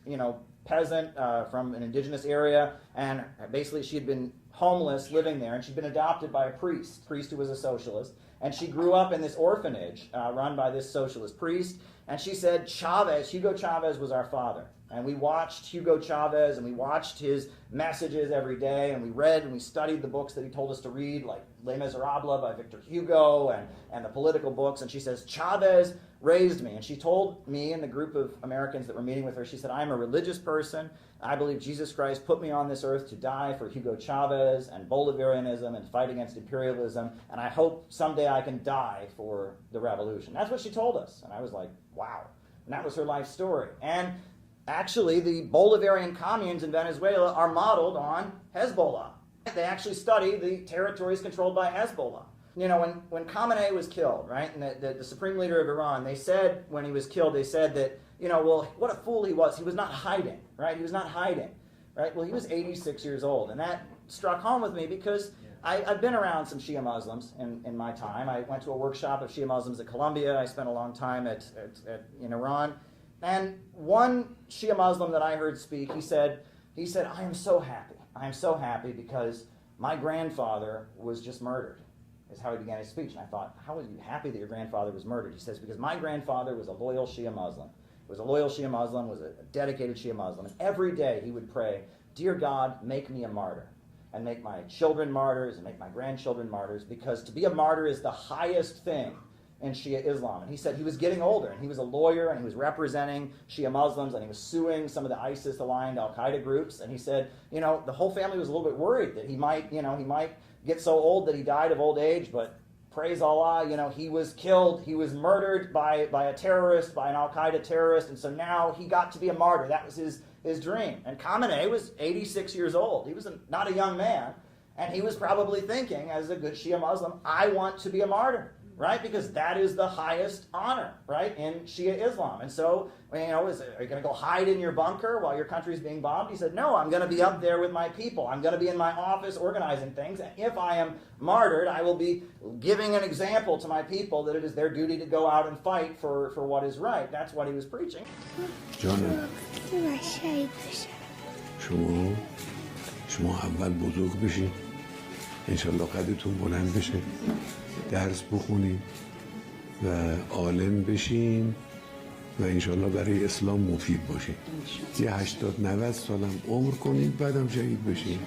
peasant from an indigenous area. And basically she had been homeless living there. And she'd been adopted by a priest who was a socialist. And she grew up in this orphanage run by this socialist priest. And she said, Hugo Chavez was our father. And we watched Hugo Chavez and we watched his messages every day. And we read and we studied the books that he told us to read, like Les Miserables by Victor Hugo and the political books. And she says, Chavez raised me. And she told me and the group of Americans that were meeting with her, she said, I'm a religious person. I believe Jesus Christ put me on this earth to die for Hugo Chavez and Bolivarianism and fight against imperialism, and I hope someday I can die for the revolution. That's what she told us. And I was like, wow. And that was her life story. And actually, the Bolivarian communes in Venezuela are modeled on Hezbollah. They actually study the territories controlled by Hezbollah. When Khamenei was killed, right, and the supreme leader of Iran, they said when he was killed, they said that, what a fool he was. He was not hiding, right? He was not hiding, right? Well, he was 86 years old, and that struck home with me because I've been around some Shia Muslims in my time. I went to a workshop of Shia Muslims at Columbia. I spent a long time in Iran. And one Shia Muslim that I heard speak, he said, I am so happy. I am so happy because my grandfather was just murdered, is how he began his speech. And I thought, how are you happy that your grandfather was murdered? He says, because my grandfather was a loyal Shia Muslim. Was a loyal Shia Muslim, was a dedicated Shia Muslim. And every day he would pray, dear God, make me a martyr. And make my children martyrs and make my grandchildren martyrs, because to be a martyr is the highest thing in Shia Islam. And he said he was getting older, and he was a lawyer, and he was representing Shia Muslims, and he was suing some of the ISIS-aligned Al-Qaeda groups. And he said, the whole family was a little bit worried that he might get so old that he died of old age, but praise Allah, he was killed, he was murdered by a terrorist, by an Al-Qaeda terrorist, and so now he got to be a martyr. That was his dream. And Khamenei was 86 years old. He was not a young man. And he was probably thinking, as a good Shia Muslim, I want to be a martyr, right? Because that is the highest honor, right, in Shia Islam. And so, are you going to go hide in your bunker while your country is being bombed? He said, no, I'm going to be up there with my people. I'm going to be in my office organizing things. And if I am martyred, I will be giving an example to my people that it is their duty to go out and fight for what is right. That's what he was preaching. شما اول بزرگ بشین انشالله قدرتون بلند بشه درس بخونین و عالم بشین و انشالله برای اسلام مفید باشین یه 80-90 سالم عمر کنین بعدم شهید بشین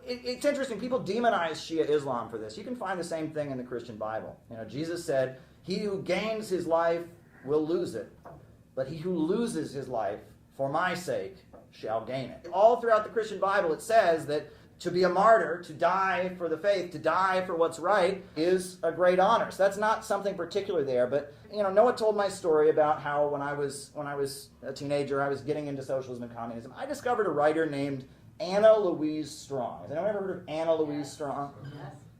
It's interesting. People demonize Shia Islam for this. You can find the same thing in the Christian Bible. Jesus said, he who gains his life will lose it, but he who loses his life for my sake shall gain it. All throughout the Christian Bible it says that to be a martyr, to die for the faith, to die for what's right, is a great honor. So that's not something particular there, but Noah told my story about how when I was a teenager, I was getting into socialism and communism. I discovered a writer named Anna Louise Strong. Has anyone ever heard of Anna Louise Strong?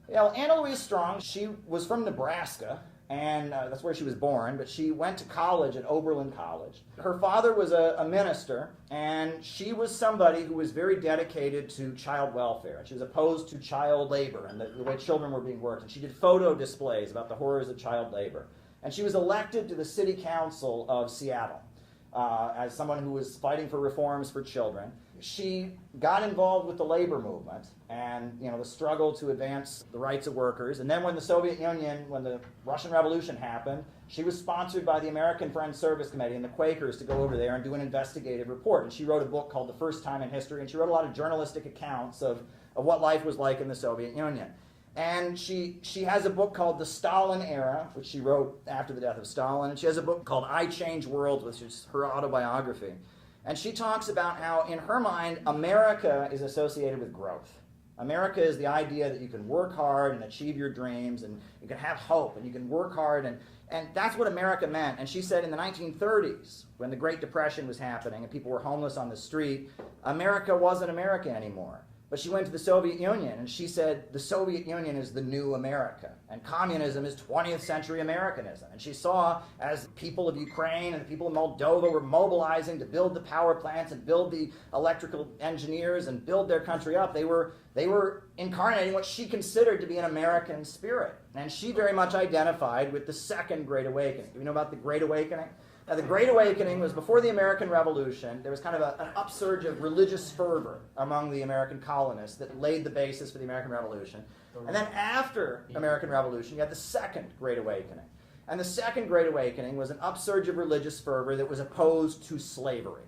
Yes. Anna Louise Strong, she was from Nebraska, and that's where she was born, but she went to college at Oberlin College. Her father was a minister, and she was somebody who was very dedicated to child welfare. She was opposed to child labor and the way children were being worked, and she did photo displays about the horrors of child labor. And she was elected to the city council of Seattle as someone who was fighting for reforms for children. She got involved with the labor movement and the struggle to advance the rights of workers. And then when the Soviet Union, when the Russian Revolution happened, she was sponsored by the American Friends Service Committee and the Quakers to go over there and do an investigative report. And she wrote a book called The First Time in History, and she wrote a lot of journalistic accounts of what life was like in the Soviet Union. And she has a book called The Stalin Era, which she wrote after the death of Stalin. And she has a book called I Change Worlds, which is her autobiography. And she talks about how, in her mind, America is associated with growth. America is the idea that you can work hard and achieve your dreams, and you can have hope, and you can work hard, and that's what America meant. And she said in the 1930s, when the Great Depression was happening and people were homeless on the street, America wasn't America anymore. But she went to the Soviet Union, and she said the Soviet Union is the new America, and communism is 20th century Americanism. And she saw, as people of Ukraine and the people of Moldova were mobilizing to build the power plants and build the electrical engineers and build their country up, they were incarnating what she considered to be an American spirit. And she very much identified with the Second Great Awakening. Do you know about the Great Awakening? Now, the Great Awakening was before the American Revolution. There was kind of an upsurge of religious fervor among the American colonists that laid the basis for the American Revolution. And then after the American Revolution, you had the Second Great Awakening. And the Second Great Awakening was an upsurge of religious fervor that was opposed to slavery.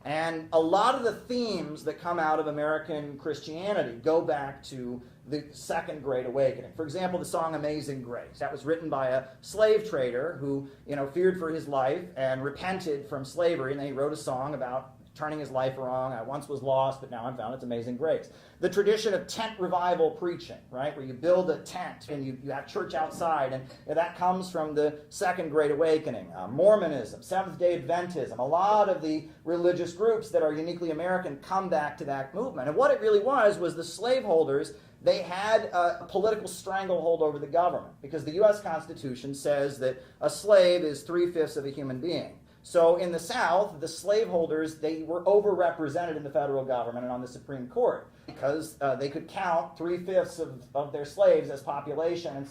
And a lot of the themes that come out of American Christianity go back to the Second Great Awakening. For example, the song Amazing Grace. That was written by a slave trader who, feared for his life and repented from slavery, and then he wrote a song about turning his life wrong. I once was lost, but now I'm found. It's amazing grace. The tradition of tent revival preaching, right, where you build a tent and you have church outside, and that comes from the Second Great Awakening. Mormonism, Seventh-day Adventism, a lot of the religious groups that are uniquely American come back to that movement. And what it really was the slaveholders, they had a political stranglehold over the government, because the U.S. Constitution says that a slave is 3/5 of a human being. So in the South, the slaveholders, they were overrepresented in the federal government and on the Supreme Court, because they could count 3/5 of their slaves as population. And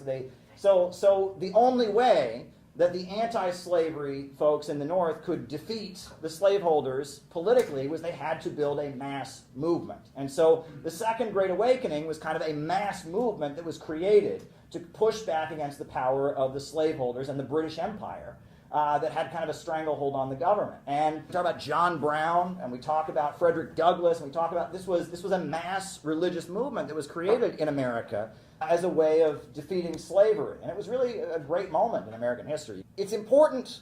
so the only way that the anti-slavery folks in the North could defeat the slaveholders politically was they had to build a mass movement. And so the Second Great Awakening was kind of a mass movement that was created to push back against the power of the slaveholders and the British Empire that had kind of a stranglehold on the government. And we talk about John Brown, and we talk about Frederick Douglass, and we talk about this was a mass religious movement that was created in America as a way of defeating slavery. And it was really a great moment in American history. It's important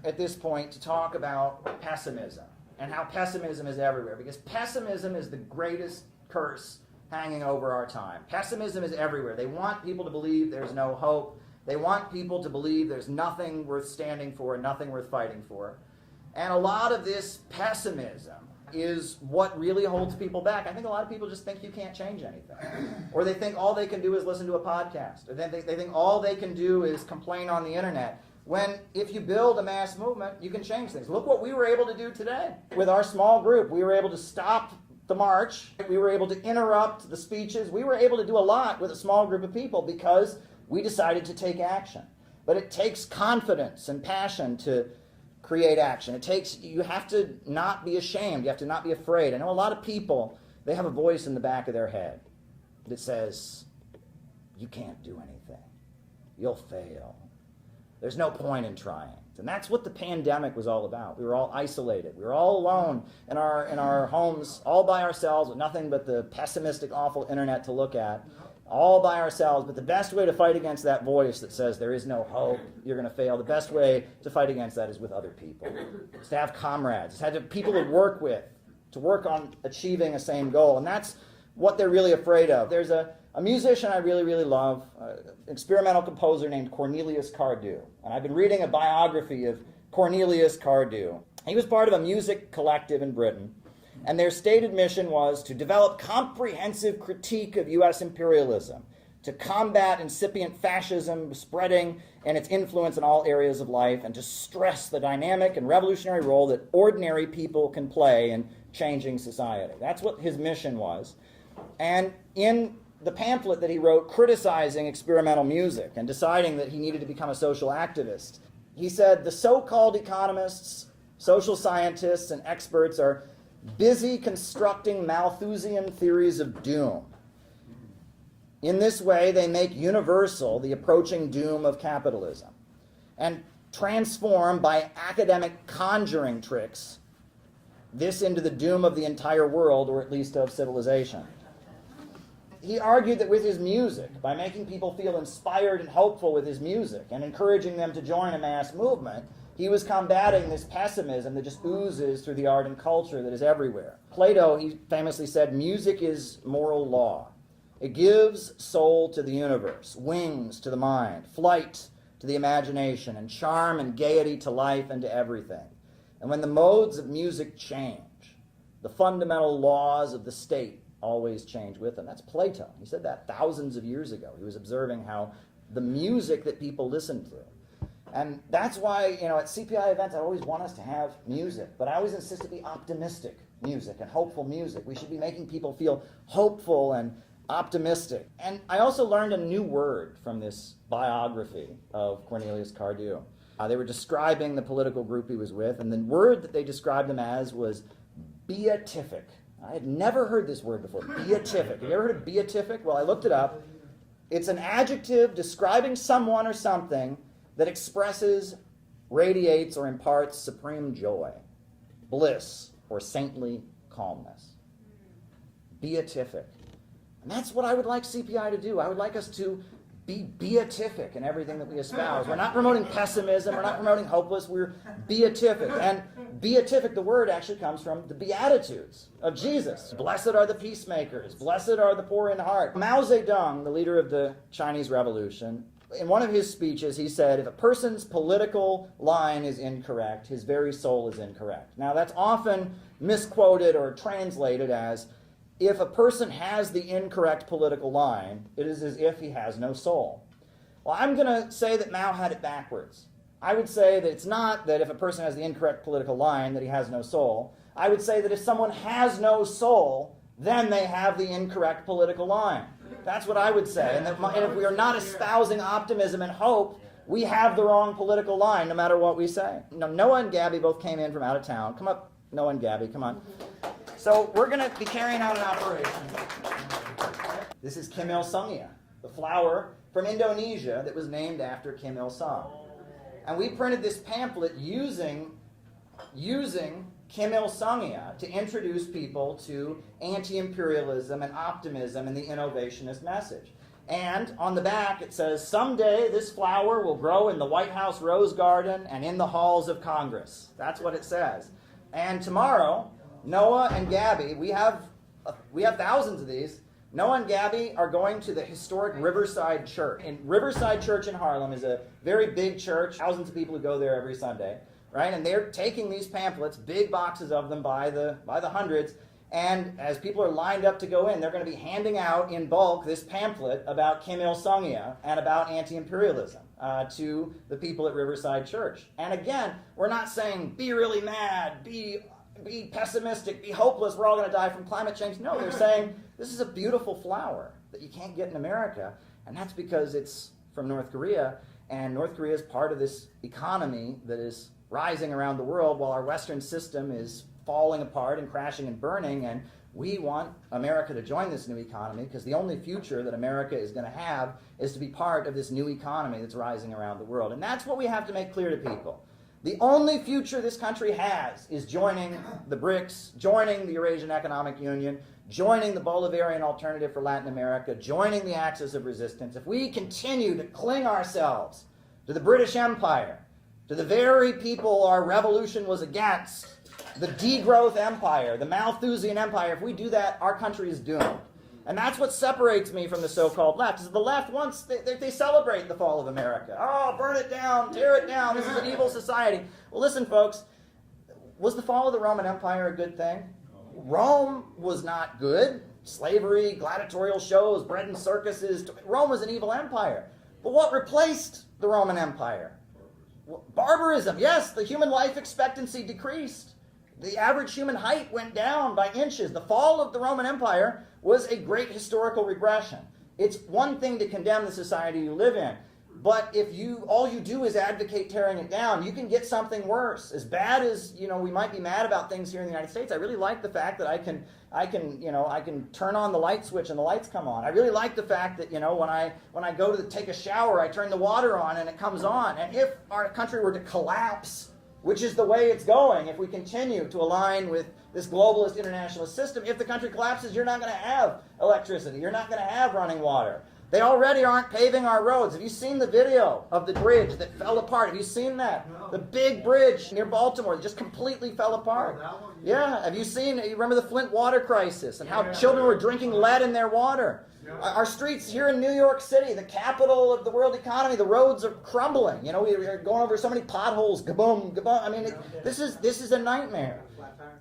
at this point to talk about pessimism and how pessimism is everywhere, because pessimism is the greatest curse hanging over our time. Pessimism is everywhere. They want people to believe there's no hope. They want people to believe there's nothing worth standing for, nothing worth fighting for. And a lot of this pessimism is what really holds people back. I think a lot of people just think you can't change anything. Or they think all they can do is listen to a podcast. Or they think all they can do is complain on the internet. When if you build a mass movement, you can change things. Look what we were able to do today. With our small group, we were able to stop the march. We were able to interrupt the speeches. We were able to do a lot with a small group of people because we decided to take action. But it takes confidence and passion to create action. You have to not be ashamed. You have to not be afraid. I know a lot of people, they have a voice in the back of their head that says, you can't do anything. You'll fail. There's no point in trying. And that's what the pandemic was all about. We were all isolated. We were all alone in our homes, all by ourselves, with nothing but the pessimistic, awful internet to look at. All by ourselves. But the best way to fight against that voice that says there is no hope, you're going to fail, the best way to fight against that is with other people. It's to have comrades. It's to have people to work with, to work on achieving a same goal. And that's what they're really afraid of. There's a musician I really, really love, an experimental composer named Cornelius Cardew. And I've been reading a biography of Cornelius Cardew. He was part of a music collective in Britain. And their stated mission was to develop comprehensive critique of U.S. imperialism, to combat incipient fascism spreading and its influence in all areas of life, and to stress the dynamic and revolutionary role that ordinary people can play in changing society. That's what his mission was. And in the pamphlet that he wrote criticizing experimental music and deciding that he needed to become a social activist, he said, the so-called economists, social scientists, and experts are busy constructing Malthusian theories of doom. In this way, they make universal the approaching doom of capitalism and transform by academic conjuring tricks this into the doom of the entire world, or at least of civilization. He argued that with his music, by making people feel inspired and hopeful with his music and encouraging them to join a mass movement, he was combating this pessimism that just oozes through the art and culture that is everywhere. Plato, he famously said, music is moral law. It gives soul to the universe, wings to the mind, flight to the imagination, and charm and gaiety to life and to everything. And when the modes of music change, the fundamental laws of the state always change with them. That's Plato. He said that thousands of years ago. He was observing how the music that people listened to. And that's why, at CPI events, I always want us to have music, but I always insist to be optimistic music and hopeful music. We should be making people feel hopeful and optimistic. And I also learned a new word from this biography of Cornelius Cardew. They were describing the political group he was with, and the word that they described him as was beatific. I had never heard this word before, beatific. Have you ever heard of beatific? Well, I looked it up. It's an adjective describing someone or something that expresses, radiates, or imparts supreme joy, bliss, or saintly calmness. Beatific. And that's what I would like CPI to do. I would like us to be beatific in everything that we espouse. We're not promoting pessimism. We're not promoting hopeless. We're beatific. And beatific, the word actually comes from the Beatitudes of Jesus. Blessed are the peacemakers. Blessed are the poor in heart. Mao Zedong, the leader of the Chinese Revolution, in one of his speeches, he said, if a person's political line is incorrect, his very soul is incorrect. Now, that's often misquoted or translated as, if a person has the incorrect political line, it is as if he has no soul. Well, I'm going to say that Mao had it backwards. I would say that it's not that if a person has the incorrect political line that he has no soul. I would say that if someone has no soul, then they have the incorrect political line. That's what I would say. And if we are not espousing optimism and hope, we have the wrong political line, no matter what we say. Noah and Gabby both came in from out of town. Come up, Noah and Gabby, come on. So we're going to be carrying out an operation. This is Kim Il-sungia, the flower from Indonesia that was named after Kim Il-sung. And we printed this pamphlet using Kim Il-sungia to introduce people to anti-imperialism and optimism and the innovationist message. And on the back it says, someday this flower will grow in the White House rose garden and in the halls of Congress. That's what it says. And tomorrow, Noah and Gabby, we have thousands of these. Noah and Gabby are going to the historic Riverside Church. And Riverside Church in Harlem is a very big church, thousands of people who go there every Sunday, right? And they're taking these pamphlets, big boxes of them by the hundreds, and as people are lined up to go in, they're going to be handing out in bulk this pamphlet about Kim Il-sungya and about anti-imperialism to the people at Riverside Church. And again, we're not saying, be really mad, be pessimistic, be hopeless, we're all going to die from climate change. No, they're saying, this is a beautiful flower that you can't get in America, and that's because it's from North Korea, and North Korea is part of this economy that is rising around the world while our Western system is falling apart and crashing and burning, and we want America to join this new economy because the only future that America is going to have is to be part of this new economy that's rising around the world. And that's what we have to make clear to people. The only future this country has is joining the BRICS, joining the Eurasian Economic Union, joining the Bolivarian Alternative for Latin America, joining the Axis of Resistance. If we continue to cling ourselves to the British Empire, to the very people our revolution was against, the degrowth empire, the Malthusian empire, if we do that, our country is doomed. And that's what separates me from the so-called left, is the left wants, they celebrate the fall of America. Oh, burn it down, tear it down, this is an evil society. Well, listen, folks, was the fall of the Roman Empire a good thing? Rome was not good. Slavery, gladiatorial shows, bread and circuses. Rome was an evil empire. But what replaced the Roman Empire? Barbarism. Yes, the human life expectancy decreased. The average human height went down by inches. The fall of the Roman Empire was a great historical regression. It's one thing to condemn the society you live in, but if all you do is advocate tearing it down, you can get something worse. As bad as we might be mad about things here in the United States, I really like the fact that I can turn on the light switch and the lights come on. I really like the fact that when I go to take a shower, I turn the water on and it comes on. And if our country were to collapse, which is the way it's going, if we continue to align with this globalist internationalist system, if the country collapses, you're not going to have electricity. You're not going to have running water. They already aren't paving our roads. Have you seen the video of the bridge that fell apart? Have you seen that? No. The big bridge near Baltimore that just completely fell apart. Oh, yeah. Have you remember the Flint water crisis and how children were drinking lead in their water? Our streets here in New York City, the capital of the world economy, the roads are crumbling. We're going over so many potholes, kaboom, kaboom. I mean, this is a nightmare.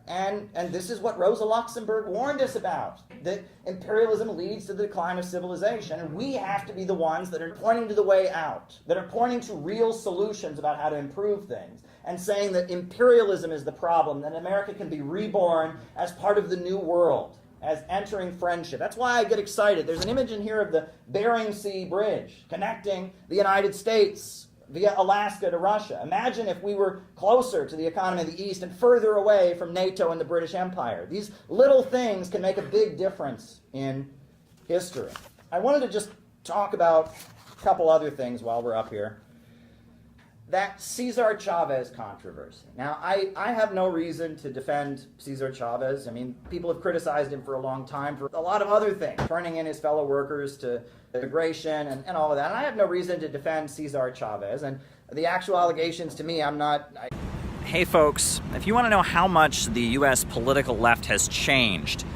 And this is what Rosa Luxemburg warned us about, that imperialism leads to the decline of civilization, and we have to be the ones that are pointing to the way out, that are pointing to real solutions about how to improve things, and saying that imperialism is the problem, that America can be reborn as part of the new world, as entering friendship. That's why I get excited. There's an image in here of the Bering Sea Bridge connecting the United States via Alaska to Russia. Imagine if we were closer to the economy of the East and further away from NATO and the British Empire. These little things can make a big difference in history. I wanted to just talk about a couple other things while we're up here. That Cesar Chavez controversy. Now, I have no reason to defend Cesar Chavez. I mean, people have criticized him for a long time for a lot of other things, turning in his fellow workers to immigration and all of that. And I have no reason to defend Cesar Chavez. And the actual allegations, to me, Hey, folks, if you want to know how much the U.S. political left has changed,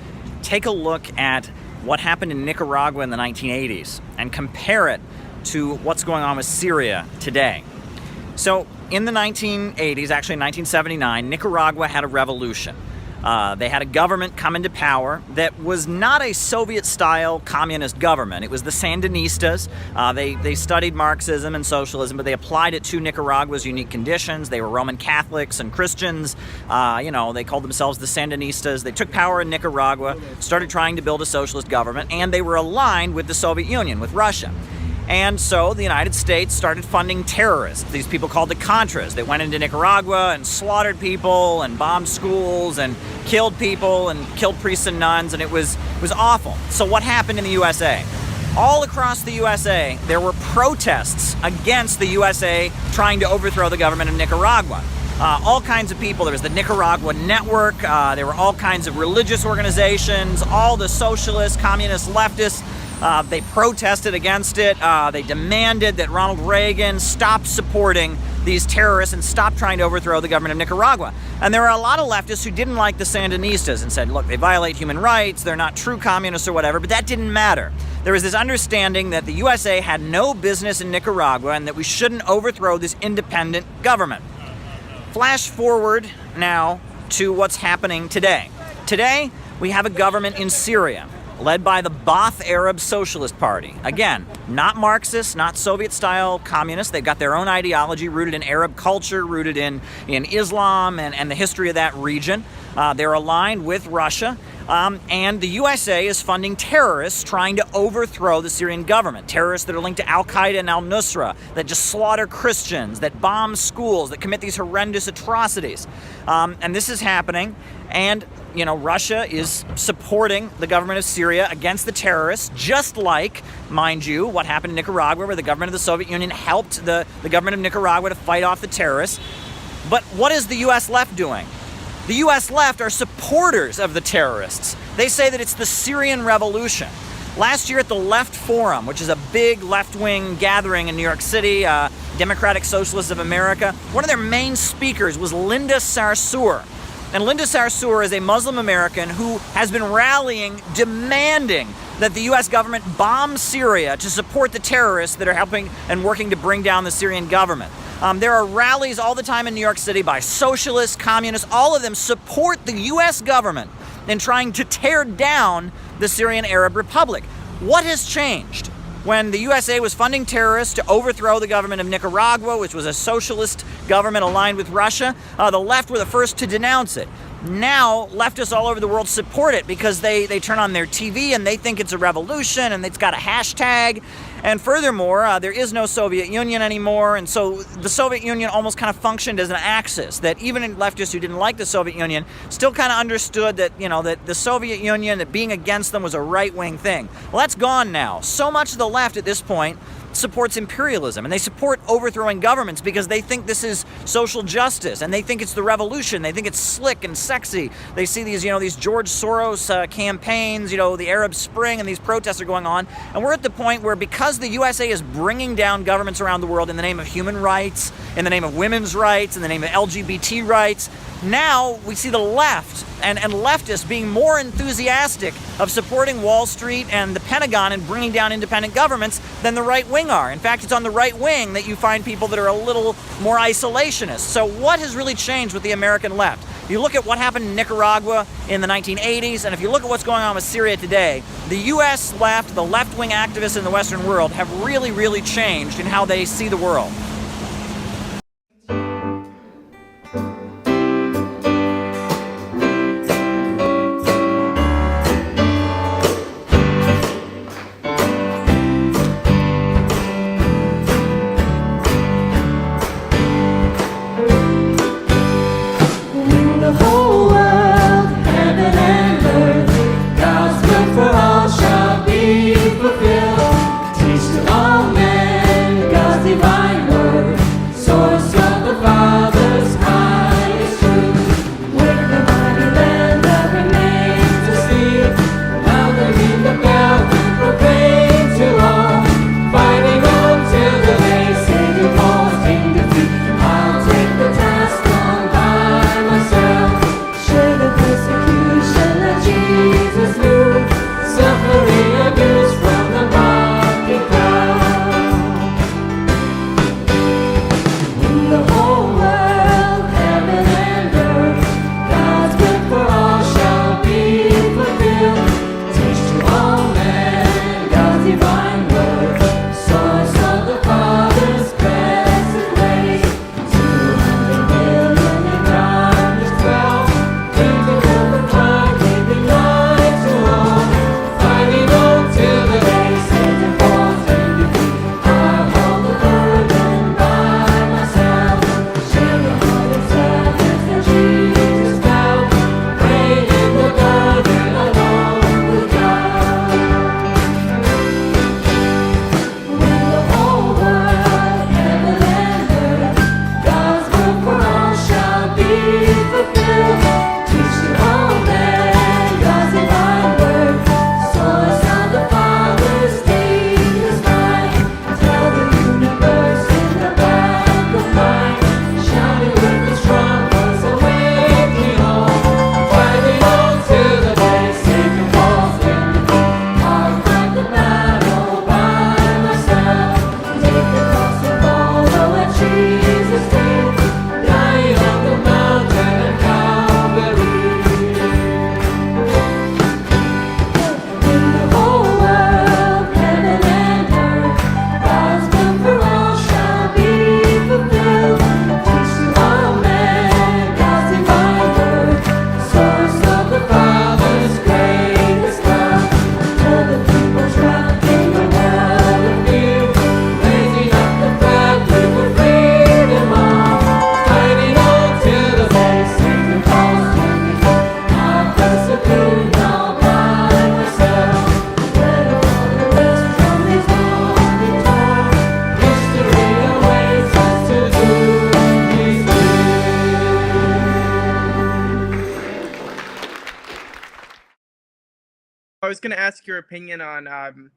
take a look at what happened in Nicaragua in the 1980s and compare it to what's going on with Syria today. So in the 1980s, actually in 1979, Nicaragua had a revolution. They had a government come into power that was not a Soviet-style communist government. It was the Sandinistas. They studied Marxism and socialism, but they applied it to Nicaragua's unique conditions. They were Roman Catholics and Christians. They called themselves the Sandinistas. They took power in Nicaragua, started trying to build a socialist government, and they were aligned with the Soviet Union, with Russia. And so the United States started funding terrorists, these people called the Contras. They went into Nicaragua and slaughtered people and bombed schools and killed people and killed priests and nuns, and it was awful. So what happened in the USA? All across the USA, there were protests against the USA trying to overthrow the government of Nicaragua. All kinds of people. There was the Nicaragua Network. There were all kinds of religious organizations, all the socialists, communists, leftists. They protested against it. They demanded that Ronald Reagan stop supporting these terrorists and stop trying to overthrow the government of Nicaragua. And there are a lot of leftists who didn't like the Sandinistas and said, look, they violate human rights, they're not true communists or whatever, but that didn't matter. There was this understanding that the USA had no business in Nicaragua and that we shouldn't overthrow this independent government. Flash forward now to what's happening today. Today, we have a government in Syria led by the Ba'ath Arab Socialist Party. Again, not Marxist, not Soviet-style communists. They've got their own ideology rooted in Arab culture, rooted in Islam and the history of that region. They're aligned with Russia. And the USA is funding terrorists trying to overthrow the Syrian government. Terrorists that are linked to Al-Qaeda and Al-Nusra, that just slaughter Christians, that bomb schools, that commit these horrendous atrocities. And this is happening. And, you know, Russia is supporting the government of Syria against the terrorists, just like, mind you, what happened in Nicaragua, where the government of the Soviet Union helped the government of Nicaragua to fight off the terrorists. But what is the U.S. left doing? The U.S. left are supporters of the terrorists. They say that it's the Syrian revolution. Last year at the Left Forum, which is a big left-wing gathering in New York City, Democratic Socialists of America, one of their main speakers was Linda Sarsour. And Linda Sarsour is a Muslim American who has been rallying, demanding that the U.S. government bomb Syria to support the terrorists that are helping and working to bring down the Syrian government. There are rallies all the time in New York City by socialists, communists. All of them support the U.S. government in trying to tear down the Syrian Arab Republic. What has changed? When the USA was funding terrorists to overthrow the government of Nicaragua, which was a socialist government aligned with Russia, the left were the first to denounce it. Now, leftists all over the world support it because they turn on their TV and they think it's a revolution and it's got a hashtag. And furthermore, there is no Soviet Union anymore, and so the Soviet Union almost kind of functioned as an axis, that even leftists who didn't like the Soviet Union still kind of understood that, you know, that the Soviet Union, that being against them was a right-wing thing. Well, that's gone now. So much of the left at this point supports imperialism, and they support overthrowing governments because they think this is social justice, and they think it's the revolution. They think it's slick and sexy. They see these, these George Soros campaigns, the Arab Spring, and these protests are going on, and we're at the point where, because the USA is bringing down governments around the world in the name of human rights, in the name of women's rights, in the name of LGBT rights, now we see the left and leftists being more enthusiastic of supporting Wall Street and the Pentagon and bringing down independent governments than the right wing are. In fact, it's on the right wing that you find people that are a little more isolationist. So what has really changed with the American left? If you look at what happened in Nicaragua in the 1980s, and if you look at what's going on with Syria today, the U.S. left, the left-wing activists in the Western world have really, really changed in how they see the world. Teach to all men God's divine word. I was going to ask your opinion on,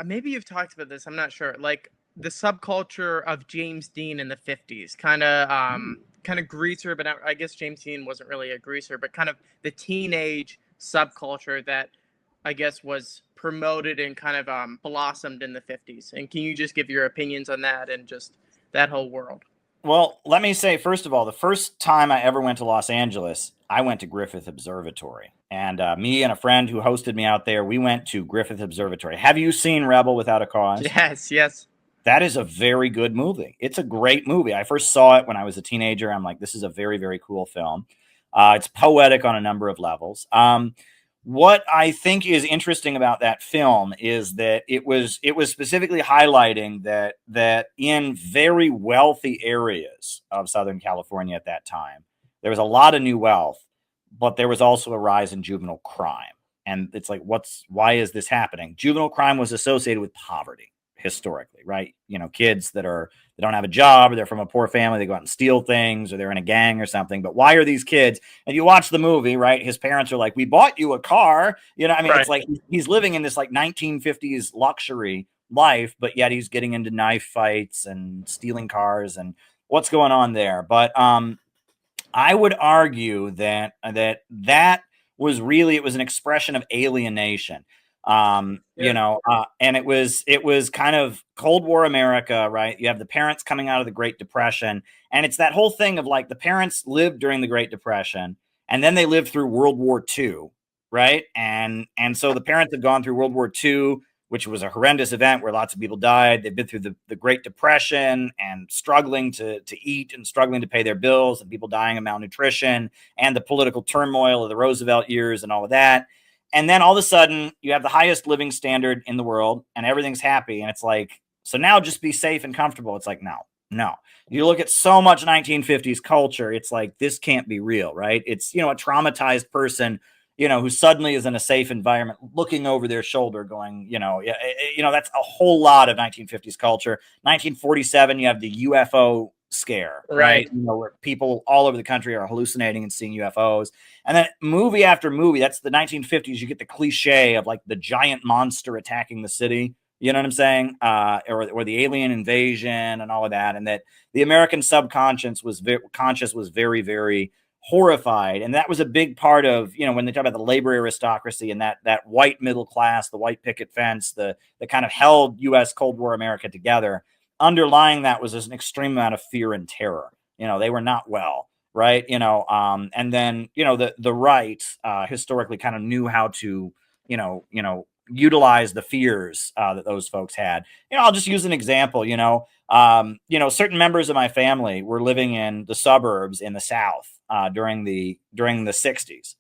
maybe you've talked about this, I'm not sure, like the subculture of James Dean in the 50s, kind of greaser, but I guess James Dean wasn't really a greaser, but kind of the teenage subculture that I guess was promoted and kind of blossomed in the 50s. And can you just give your opinions on that and just that whole world? Well, let me say, first of all, the first time I ever went to Los Angeles, I went to Griffith Observatory. And me and a friend who hosted me out there, we went to Griffith Observatory. Have you seen Rebel Without a Cause? Yes. That is a very good movie. It's a great movie. I first saw it when I was a teenager. I'm like, this is a very, very cool film. It's poetic on a number of levels. What I think is interesting about that film is that it was specifically highlighting that in very wealthy areas of Southern California at that time, there was a lot of new wealth, but there was also a rise in juvenile crime. And it's like, why is this happening? Juvenile crime was associated with poverty historically, right? You know, kids that don't have a job, or they're from a poor family, they go out and steal things, or they're in a gang or something. But why are these kids? And you watch the movie, right? His parents are like, we bought you a car. You know, I mean, It's like he's living in this like 1950s luxury life, but yet he's getting into knife fights and stealing cars and what's going on there. But I would argue that was really, it was an expression of alienation. And it was kind of Cold War America, right? You have the parents coming out of the Great Depression, and it's that whole thing of like the parents lived during the Great Depression, and then they lived through World War II, right? And so the parents have gone through World War II, which was a horrendous event where lots of people died. They've been through the Great Depression and struggling to eat and struggling to pay their bills, and people dying of malnutrition and the political turmoil of the Roosevelt years and all of that. And then all of a sudden you have the highest living standard in the world and everything's happy. And it's like, so now just be safe and comfortable. It's like, no. You look at so much 1950s culture. It's like, this can't be real, right? It's, a traumatized person, who suddenly is in a safe environment, looking over their shoulder going, that's a whole lot of 1950s culture. 1947, you have the UFO scare, right? Where people all over the country are hallucinating and seeing UFOs. And then movie after movie, that's the 1950s, you get the cliche of like the giant monster attacking the city, you know what I'm saying? Or the alien invasion and all of that. And that the American subconscious was very, very horrified. And that was a big part of, when they talk about the labor aristocracy and that white middle class, the white picket fence, the kind of held U.S. Cold War America together. Underlying that was an extreme amount of fear and terror. They were not well, right? And then, the right historically kind of knew how to, utilize the fears that those folks had. I'll just use an example, certain members of my family were living in the suburbs in the South during the 60s.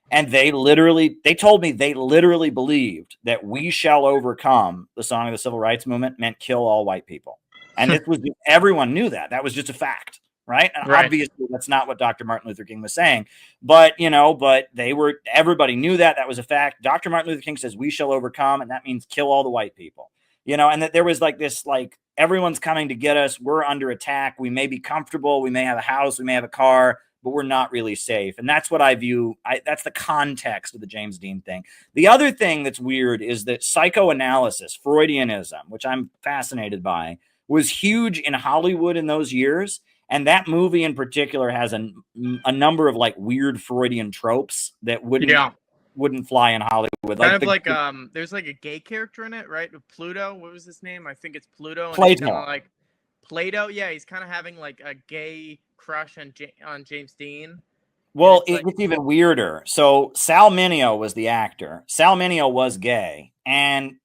And they told me they literally believed that "We Shall Overcome," the song of the Civil Rights Movement, meant kill all white people. And this was, everyone knew that. That was just a fact, right? And obviously that's not what Dr. Martin Luther King was saying. But, everybody knew that. That was a fact. Dr. Martin Luther King says, "We shall overcome," and that means kill all the white people. And that there was like this, like, everyone's coming to get us. We're under attack. We may be comfortable. We may have a house. We may have a car, but we're not really safe. And that's what I view. That's the context of the James Dean thing. The other thing that's weird is that psychoanalysis, Freudianism, which I'm fascinated by, was huge in Hollywood in those years. And that movie in particular has a number of like weird Freudian tropes that wouldn't fly in Hollywood. There's like a gay character in it, right? Pluto. What was his name? I think it's Pluto. And Plato. Kind of like Plato. Yeah, he's kind of having like a gay crush on James Dean. Well, it's even weirder. So Sal Mineo was the actor. Sal Mineo was gay, and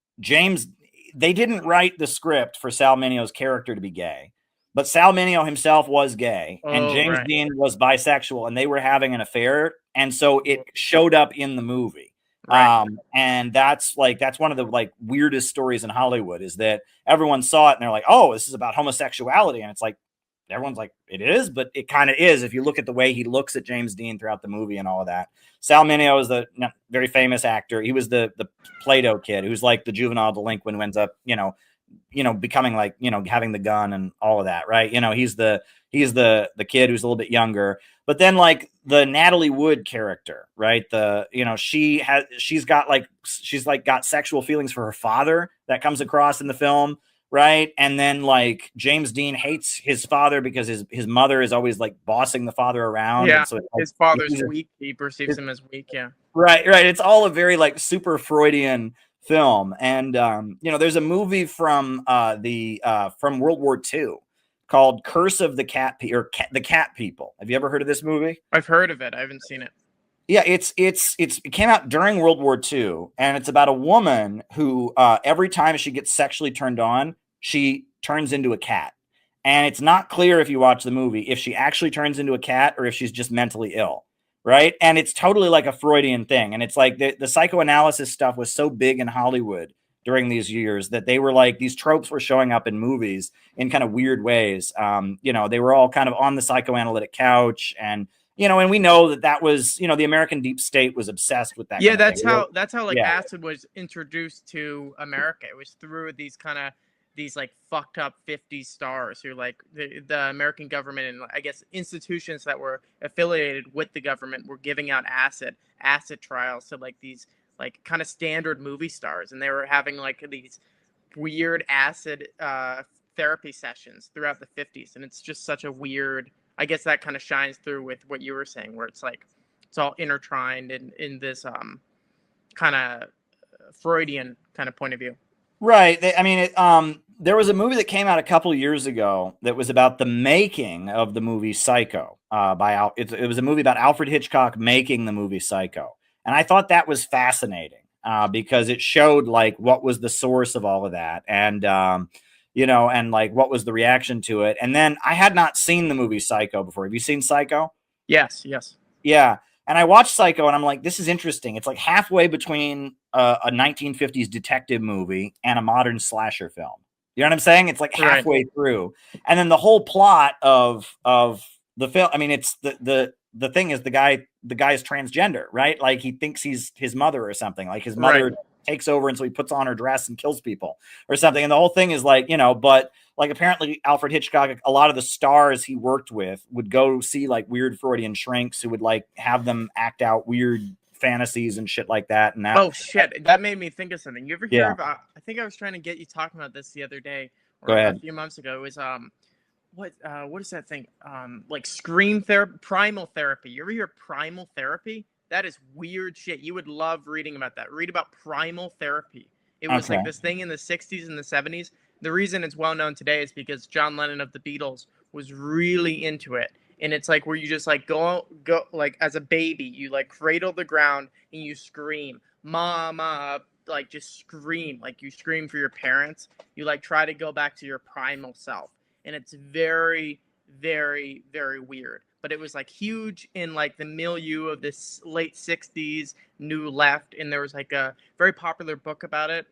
they didn't write the script for Sal Mineo's character to be gay, but Sal Mineo himself was gay, and James Dean was bisexual, and they were having an affair, and so it showed up in the movie. And that's one of the like weirdest stories in Hollywood, is that everyone saw it and they're like, "Oh, this is about homosexuality," and it's like, everyone's like, it is, but it kind of is if you look at the way he looks at James Dean throughout the movie and all of that. Sal Mineo is the very famous actor. He was the Plato kid who's like the juvenile delinquent who ends up, becoming like, having the gun and all of that, right? He's the He's the kid who's a little bit younger. But then like the Natalie Wood character, right? She's got sexual feelings for her father that comes across in the film, right? And then like James Dean hates his father because his mother is always like bossing the father around. Yeah, and so his father's weak. He perceives him as weak. Yeah. Right. It's all a very like super Freudian film. And there's a movie from World War II called Curse of the Cat The Cat People. Have you ever heard of this movie? I've heard of it. I haven't seen it. Yeah, it came out during World War II, and it's about a woman who every time she gets sexually turned on, she turns into a cat. And it's not clear if you watch the movie if she actually turns into a cat or if she's just mentally ill. Right. And it's totally like a Freudian thing. And it's like the psychoanalysis stuff was so big in Hollywood during these years that they were like these tropes were showing up in movies in kind of weird ways. They were all kind of on the psychoanalytic couch. And, and we know that was, the American deep state was obsessed with that. Yeah, kind of that's how like acid was introduced to America. It was through these like fucked up 50s stars who like the American government and I guess institutions that were affiliated with the government were giving out acid trials to like these like kind of standard movie stars, and they were having like these weird acid therapy sessions throughout the 50s. And it's just such a weird, I guess that kind of shines through with what you were saying, where it's like it's all intertwined in this kind of Freudian kind of point of view. Right. There was a movie that came out a couple years ago that was about the making of the movie Psycho. It was a movie about Alfred Hitchcock making the movie Psycho, and I thought that was fascinating because it showed like what was the source of all of that, and and like what was the reaction to it. And then I had not seen the movie Psycho before. Have you seen Psycho? Yes. Yeah. And I watched Psycho and I'm like, this is interesting. It's like halfway between a 1950s detective movie and a modern slasher film. You know what I'm saying? It's like halfway through. And then the whole plot of the film, it's the thing is the guy is transgender, right? Like he thinks he's his mother or something. Like his mother takes over, and so he puts on her dress and kills people or something. And the whole thing is like, but like apparently Alfred Hitchcock, a lot of the stars he worked with would go see like weird Freudian shrinks who would like have them act out weird fantasies and shit like that. And that, oh shit, that made me think of something. You ever hear about? I think I was trying to get you talking about this the other day or a few months ago. It was what is that thing? Like scream therapy, primal therapy. You ever hear primal therapy? That is weird shit. You would love reading about that. Read about primal therapy. It was like this thing in the 60s and the 70s. The reason it's well known today is because John Lennon of the Beatles was really into it. And it's like where you just like go like as a baby, you like cradle the ground and you scream, mama, like just scream, like you scream for your parents. You like try to go back to your primal self. And it's very, very, very weird. But it was like huge in like the milieu of this late 60s New Left. And there was like a very popular book about it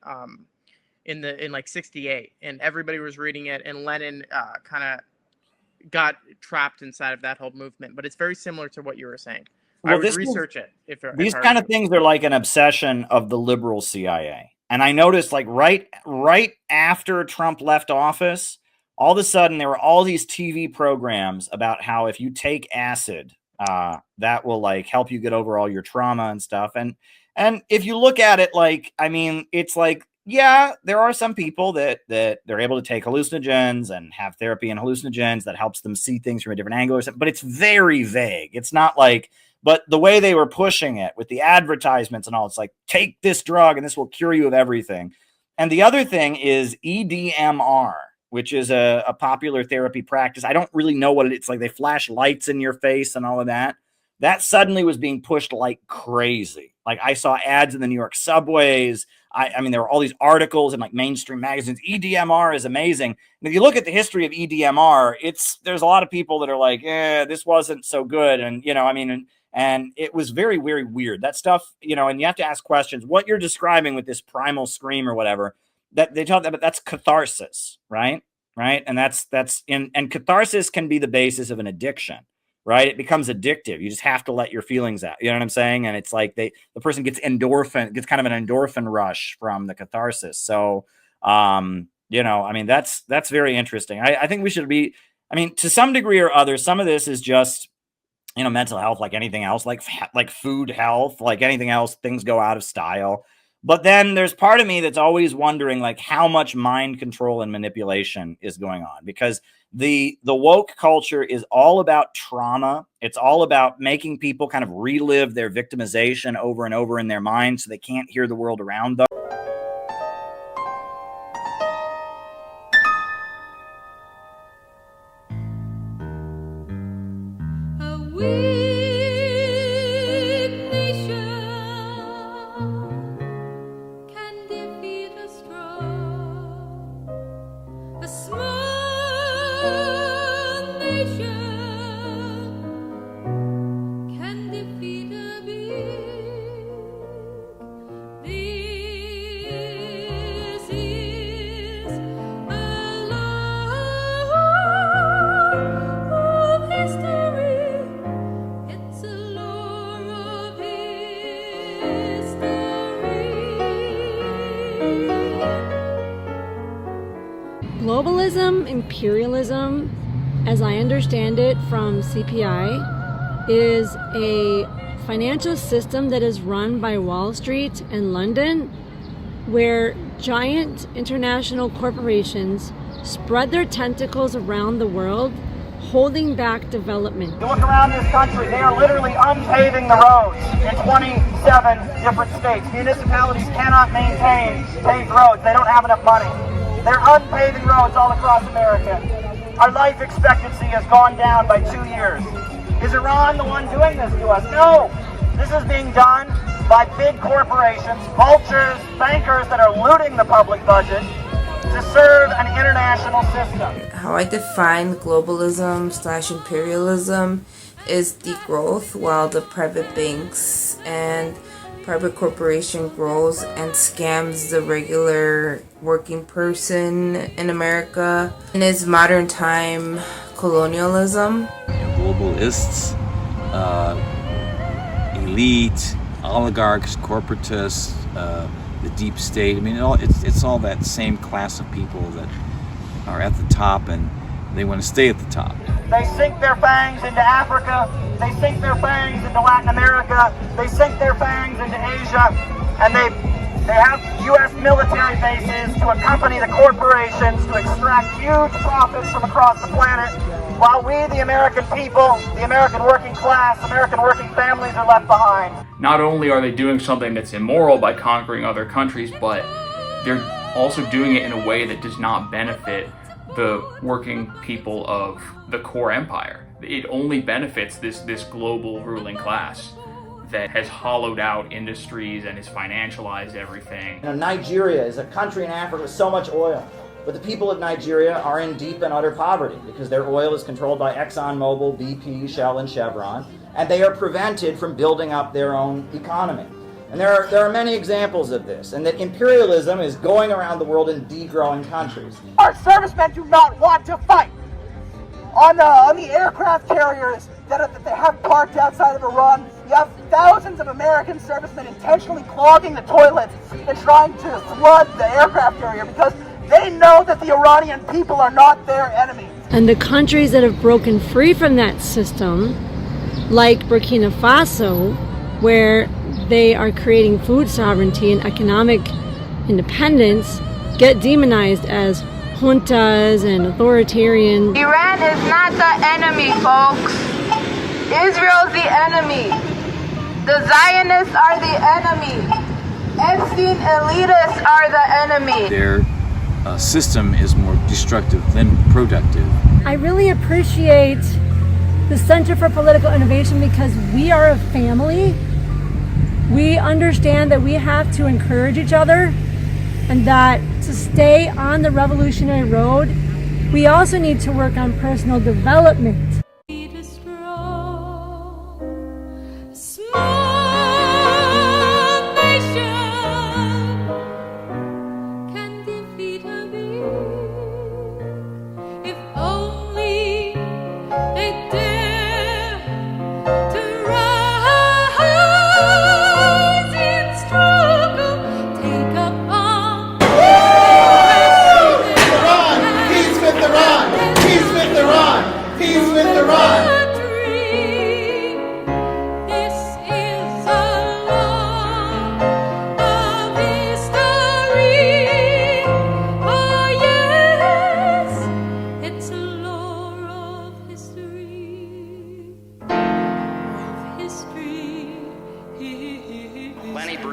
in like 68. And everybody was reading it. And Lennon kind of got trapped inside of that whole movement. But it's very similar to what you were saying. Well, I would research it. These kind of things are like an obsession of the liberal CIA. And I noticed like right after Trump left office, all of a sudden there were all these TV programs about how if you take acid, that will like help you get over all your trauma and stuff. And if you look at it, like, it's like, yeah, there are some people that they're able to take hallucinogens and have therapy and hallucinogens that helps them see things from a different angle or something, but it's very vague. It's not like, but the way they were pushing it with the advertisements and all, it's like, take this drug and this will cure you of everything. And the other thing is EDMR, which is a popular therapy practice. I don't really know what it's like. They flash lights in your face and all of that. That suddenly was being pushed like crazy. Like I saw ads in the New York subways. There were all these articles in like mainstream magazines. EDMR is amazing. And if you look at the history of EDMR, there's a lot of people that are like, this wasn't so good. And, and it was very, very weird. That stuff, and you have to ask questions. What you're describing with this primal scream or whatever, that they tell them, but that's catharsis, right? And and catharsis can be the basis of an addiction, right? It becomes addictive. You just have to let your feelings out. You know what I'm saying? And it's like the person gets kind of an endorphin rush from the catharsis. So, that's very interesting. I think we should be, I mean, to some degree or other, some of this is just, you know, mental health, like anything else, like food health, like anything else, things go out of style. But then there's part of me that's always wondering, like, how much mind control and manipulation is going on, because the woke culture is all about trauma. It's all about making people kind of relive their victimization over and over in their minds so they can't hear the world around them. Globalism, imperialism, as I understand it from CPI, is a financial system that is run by Wall Street and London, where giant international corporations spread their tentacles around the world, holding back development. You look around this country, they are literally unpaving the roads in 27 different states. Municipalities cannot maintain paved roads. They don't have enough money. They're unpaving roads all across America. Our life expectancy has gone down by 2 years. Is Iran the one doing this to us? No. This is being done by big corporations, vultures, bankers that are looting the public budget to serve an international system. How I define globalism/imperialism is degrowth, while the private banks and private corporation grows and scams the regular working person in America. And is modern time colonialism. Globalists, elite, oligarchs, corporatists, the deep state. I mean, it's all that same class of people that are at the top, and they want to stay at the top. They sink their fangs into Africa, they sink their fangs into Latin America, they sink their fangs into Asia, and they have U.S. military bases to accompany the corporations to extract huge profits from across the planet, while we, the American people, the American working class, American working families are left behind. Not only are they doing something that's immoral by conquering other countries, but they're also doing it in a way that does not benefit the working people of the core empire. It only benefits this global ruling class that has hollowed out industries and has financialized everything. You know, Nigeria is a country in Africa with so much oil, but the people of Nigeria are in deep and utter poverty because their oil is controlled by ExxonMobil, BP, Shell, and Chevron, and they are prevented from building up their own economy. And there are many examples of this, and that imperialism is going around the world in degrowing countries. Our servicemen do not want to fight. On the aircraft carriers that they have parked outside of Iran, you have thousands of American servicemen intentionally clogging the toilets and trying to flood the aircraft carrier because they know that the Iranian people are not their enemy. And the countries that have broken free from that system, like Burkina Faso, where they are creating food sovereignty and economic independence, get demonized as juntas and authoritarian. Iran is not the enemy, folks. Israel's the enemy. The Zionists are the enemy. Epstein elitists are the enemy. Their system is more destructive than productive. I really appreciate the Center for Political Innovation because we are a family. We understand that we have to encourage each other and that to stay on the revolutionary road, we also need to work on personal development. Peace with Iran!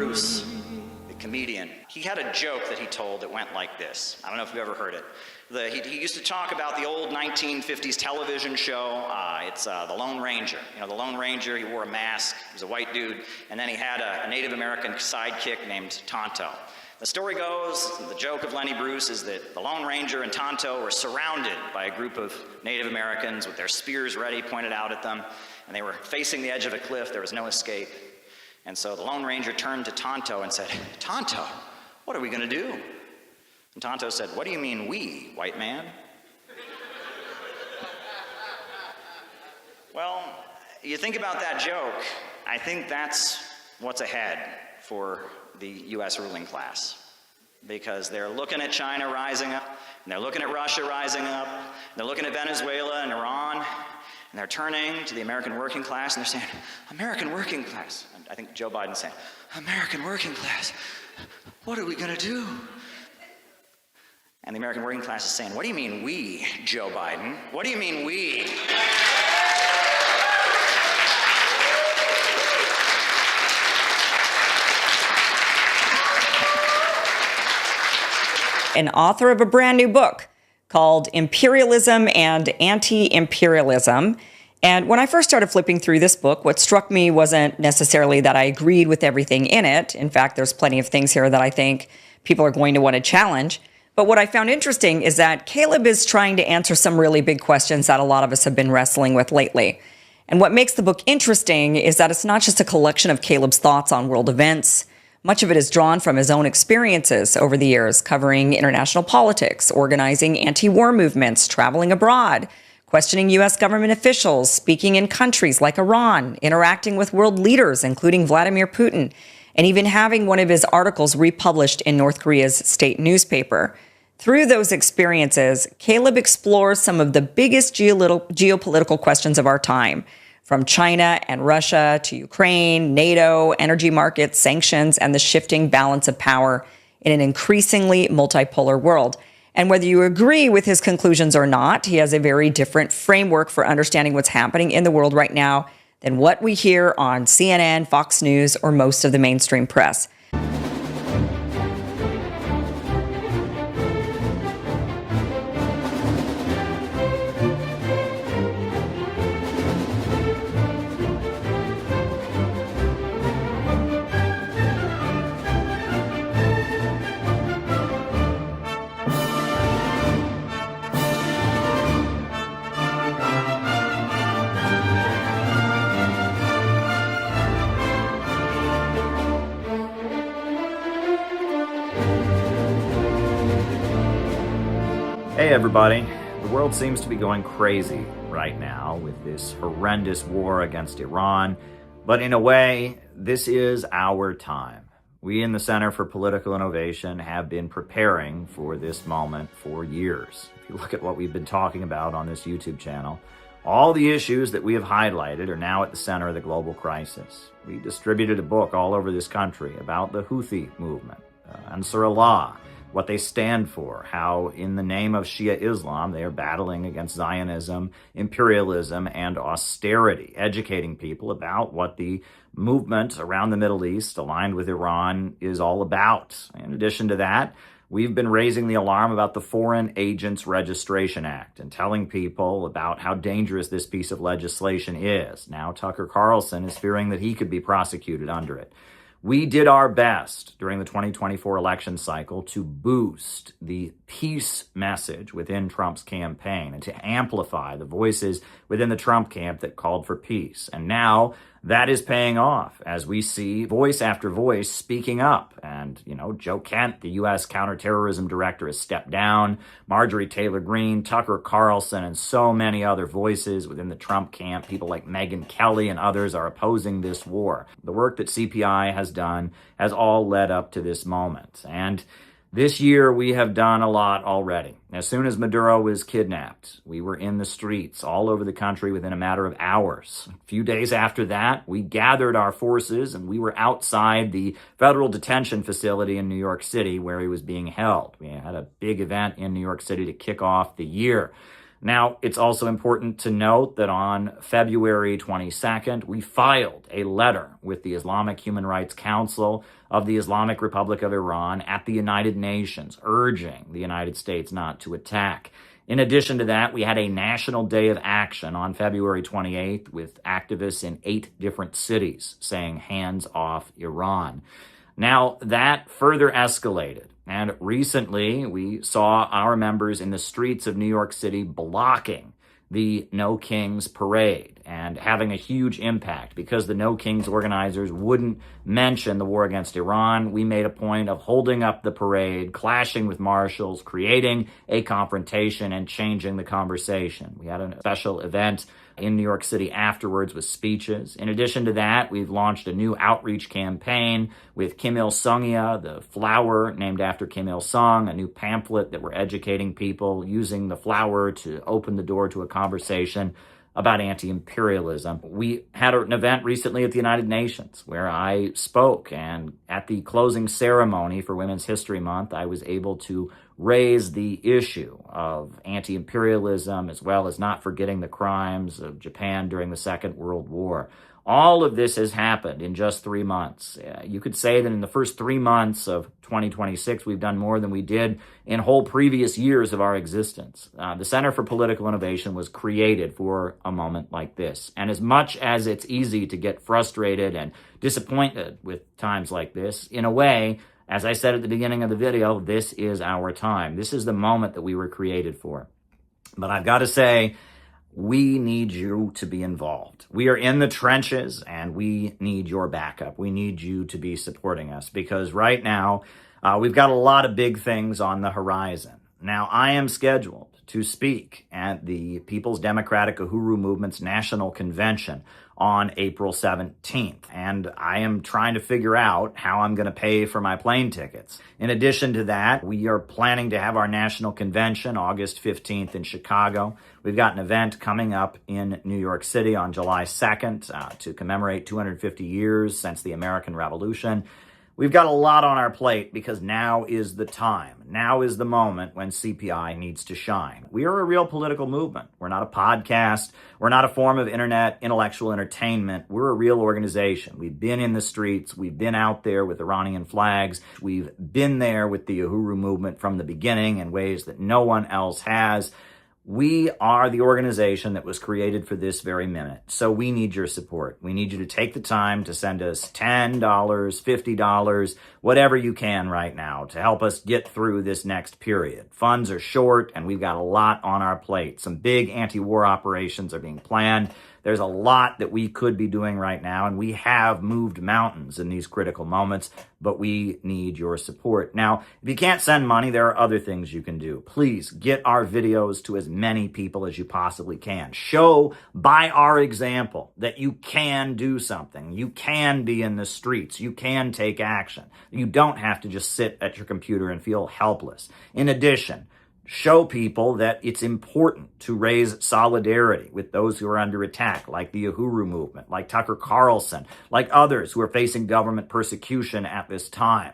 Bruce, the comedian, he had a joke that he told that went like this. I don't know if you've ever heard it. He used to talk about the old 1950s television show. It's The Lone Ranger. You know, the Lone Ranger, he wore a mask, he was a white dude, and then he had a Native American sidekick named Tonto. The story goes, the joke of Lenny Bruce is that the Lone Ranger and Tonto were surrounded by a group of Native Americans with their spears ready, pointed out at them, and they were facing the edge of a cliff. There was no escape. And so the Lone Ranger turned to Tonto and said, "Tonto, what are we going to do?" And Tonto said, "What do you mean we, white man?" Well, you think about that joke, I think that's what's ahead for the U.S. ruling class. Because they're looking at China rising up, and they're looking at Russia rising up, and they're looking at Venezuela and Iran, and they're turning to the American working class, and they're saying, "American working class." And I think Joe Biden's saying, "American working class, what are we going to do?" And the American working class is saying, "What do you mean we, Joe Biden? What do you mean we?" An author of a brand new book called Imperialism and Anti-Imperialism. And when I first started flipping through this book, what struck me wasn't necessarily that I agreed with everything in it. In fact, there's plenty of things here that I think people are going to want to challenge. But what I found interesting is that Caleb is trying to answer some really big questions that a lot of us have been wrestling with lately. And what makes the book interesting is that it's not just a collection of Caleb's thoughts on world events. Much of it is drawn from his own experiences over the years, covering international politics, organizing anti-war movements, traveling abroad, questioning U.S. government officials, speaking in countries like Iran, interacting with world leaders, including Vladimir Putin, and even having one of his articles republished in North Korea's state newspaper. Through those experiences, Caleb explores some of the biggest geopolitical questions of our time, from China and Russia to Ukraine, NATO, energy markets, sanctions, and the shifting balance of power in an increasingly multipolar world. And whether you agree with his conclusions or not, he has a very different framework for understanding what's happening in the world right now than what we hear on CNN, Fox News, or most of the mainstream press. Hey everybody, the world seems to be going crazy right now with this horrendous war against Iran, but in a way, this is our time. We in the Center for Political Innovation have been preparing for this moment for years. If you look at what we've been talking about on this YouTube channel, all the issues that we have highlighted are now at the center of the global crisis. We distributed a book all over this country about the Houthi movement, Ansar Allah, what they stand for, how in the name of Shia Islam, they are battling against Zionism, imperialism, and austerity, educating people about what the movement around the Middle East aligned with Iran is all about. In addition to that, we've been raising the alarm about the Foreign Agents Registration Act and telling people about how dangerous this piece of legislation is. Now Tucker Carlson is fearing that he could be prosecuted under it. We did our best during the 2024 election cycle to boost the peace message within Trump's campaign and to amplify the voices within the Trump camp that called for peace. And now that is paying off as we see voice after voice speaking up. And, Joe Kent, the U.S. counterterrorism director, has stepped down. Marjorie Taylor Greene, Tucker Carlson, and so many other voices within the Trump camp, people like Megyn Kelly and others, are opposing this war. The work that CPI has done has all led up to this moment. And this year, we have done a lot already. As soon as Maduro was kidnapped, we were in the streets all over the country within a matter of hours. A few days after that, we gathered our forces and we were outside the federal detention facility in New York City where he was being held. We had a big event in New York City to kick off the year. Now, it's also important to note that on February 22nd, we filed a letter with the Islamic Human Rights Council of the Islamic Republic of Iran at the United Nations, urging the United States not to attack. In addition to that, we had a national day of action on February 28th with activists in 8 different cities saying hands off Iran. Now, that further escalated, and recently we saw our members in the streets of New York City blocking the No Kings parade and having a huge impact because the No Kings organizers wouldn't mention the war against Iran. We made a point of holding up the parade, clashing with marshals, creating a confrontation, and changing the conversation. We had a special event in New York City afterwards with speeches. In addition to that, we've launched a new outreach campaign with Kim Il-sungya, the flower named after Kim Il-sung, a new pamphlet that we're educating people using the flower to open the door to a conversation about anti-imperialism. We had an event recently at the United Nations where I spoke, and at the closing ceremony for Women's History Month, I was able to raise the issue of anti-imperialism as well as not forgetting the crimes of Japan during the Second World War. All of this has happened in just 3 months. You could say that in the first 3 months of 2026, we've done more than we did in whole previous years of our existence. The Center for Political Innovation was created for a moment like this. And as much as it's easy to get frustrated and disappointed with times like this, in a way, as I said at the beginning of the video, this is our time. This is the moment that we were created for. But I've got to say, we need you to be involved. We are in the trenches and we need your backup. We need you to be supporting us because right now we've got a lot of big things on the horizon. Now, I am scheduled to speak at the People's Democratic Uhuru Movement's National Convention on April 17th, and I am trying to figure out how I'm going to pay for my plane tickets. In addition to that, we are planning to have our national convention August 15th in Chicago. We've got an event coming up in New York City on July 2nd to commemorate 250 years since the American Revolution. We've got a lot on our plate because now is the time. Now is the moment when CPI needs to shine. We are a real political movement. We're not a podcast. We're not a form of internet intellectual entertainment. We're a real organization. We've been in the streets. We've been out there with Iranian flags. We've been there with the Uhuru movement from the beginning in ways that no one else has. We are the organization that was created for this very minute. So we need your support. We need you to take the time to send us $10, $50, whatever you can right now to help us get through this next period. Funds are short and we've got a lot on our plate. Some big anti-war operations are being planned. There's a lot that we could be doing right now, and we have moved mountains in these critical moments, but we need your support. Now, if you can't send money, there are other things you can do. Please get our videos to as many people as you possibly can. Show by our example that you can do something. You can be in the streets. You can take action. You don't have to just sit at your computer and feel helpless. In addition, show people that it's important to raise solidarity with those who are under attack, like the Uhuru movement, like Tucker Carlson, like others who are facing government persecution at this time.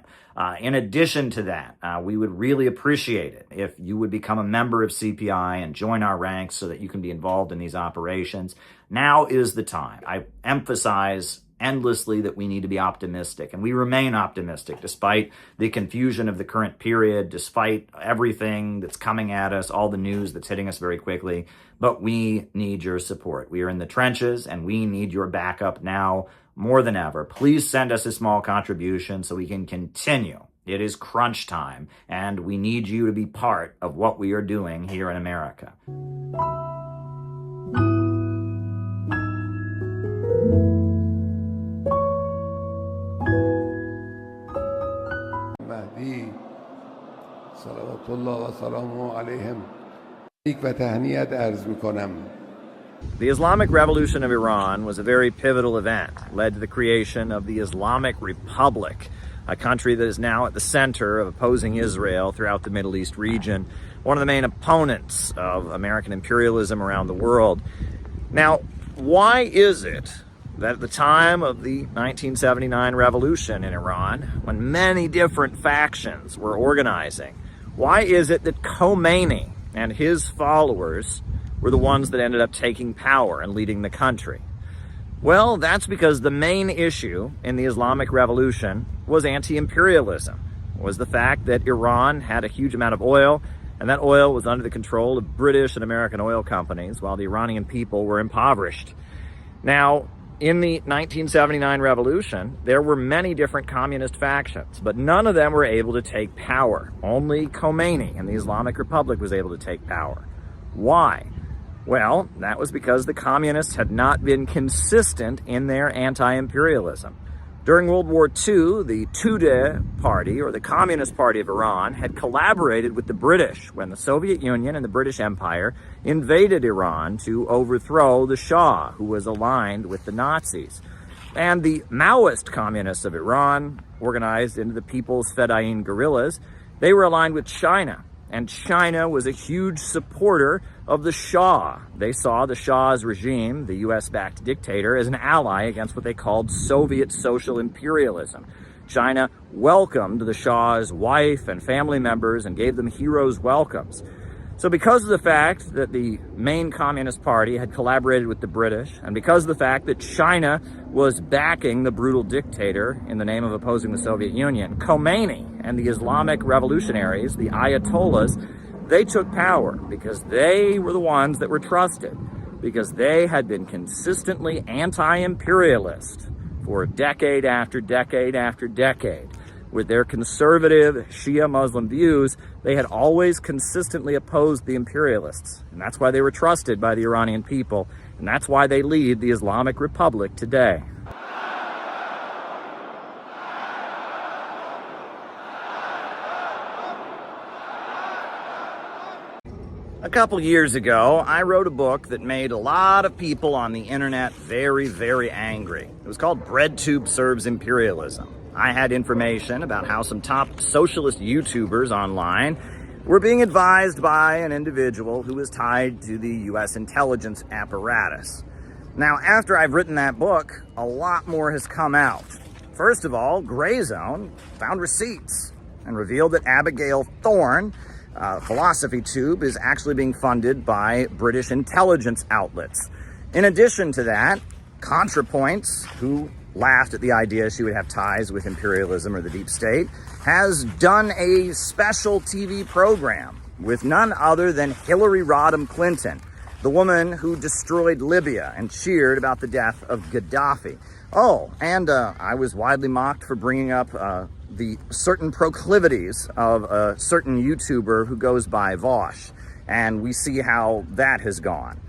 In addition to that, we would really appreciate it if you would become a member of CPI and join our ranks so that you can be involved in these operations. Now is the time. I emphasize endlessly that we need to be optimistic, and we remain optimistic despite the confusion of the current period, despite everything that's coming at us, all the news that's hitting us very quickly. But we need your support. We are in the trenches and we need your backup now more than ever. Please send us a small contribution so we can continue. It is crunch time and we need you to be part of what we are doing here in America. صلوات الله و سلامه علیهم و تهنیت عرض میکنم. The Islamic Revolution of Iran was a very pivotal event, led to the creation of the Islamic Republic, a country that is now at the center of opposing Israel throughout the Middle East region, one of the main opponents of American imperialism around the world. Now, why is it that at the time of the 1979 revolution in Iran, when many different factions were organizing, why is it that Khomeini and his followers were the ones that ended up taking power and leading the country? Well, that's because the main issue in the Islamic Revolution was anti-imperialism, was the fact that Iran had a huge amount of oil, and that oil was under the control of British and American oil companies, while the Iranian people were impoverished. Now, in the 1979 revolution, there were many different communist factions, but none of them were able to take power. Only Khomeini and the Islamic Republic was able to take power. Why? Well, that was because the communists had not been consistent in their anti-imperialism. During World War II, the Tudeh Party, or the Communist Party of Iran, had collaborated with the British when the Soviet Union and the British Empire invaded Iran to overthrow the Shah, who was aligned with the Nazis. And the Maoist communists of Iran, organized into the People's Fedayeen guerrillas, they were aligned with China. And China was a huge supporter of the Shah. They saw the Shah's regime, the US-backed dictator, as an ally against what they called Soviet social imperialism. China welcomed the Shah's wife and family members and gave them heroes' welcomes. So because of the fact that the main Communist Party had collaborated with the British, and because of the fact that China was backing the brutal dictator in the name of opposing the Soviet Union, Khomeini and the Islamic revolutionaries, the Ayatollahs, they took power because they were the ones that were trusted, because they had been consistently anti-imperialist for decade after decade after decade. With their conservative Shia Muslim views, they had always consistently opposed the imperialists. And that's why they were trusted by the Iranian people. And that's why they lead the Islamic Republic today. A couple years ago, I wrote a book that made a lot of people on the internet very, very angry. It was called Bread Tube Serves Imperialism. I had information about how some top socialist YouTubers online were being advised by an individual who was tied to the US intelligence apparatus. Now, after I've written that book, a lot more has come out. First of all, Gray Zone found receipts and revealed that Abigail Thorne, Philosophy Tube, is actually being funded by British intelligence outlets. In addition to that, ContraPoints, who laughed at the idea she would have ties with imperialism or the deep state, has done a special TV program with none other than Hillary Rodham Clinton, the woman who destroyed Libya and cheered about the death of Gaddafi. Oh, and I was widely mocked for bringing up the certain proclivities of a certain YouTuber who goes by Vosh, and we see how that has gone.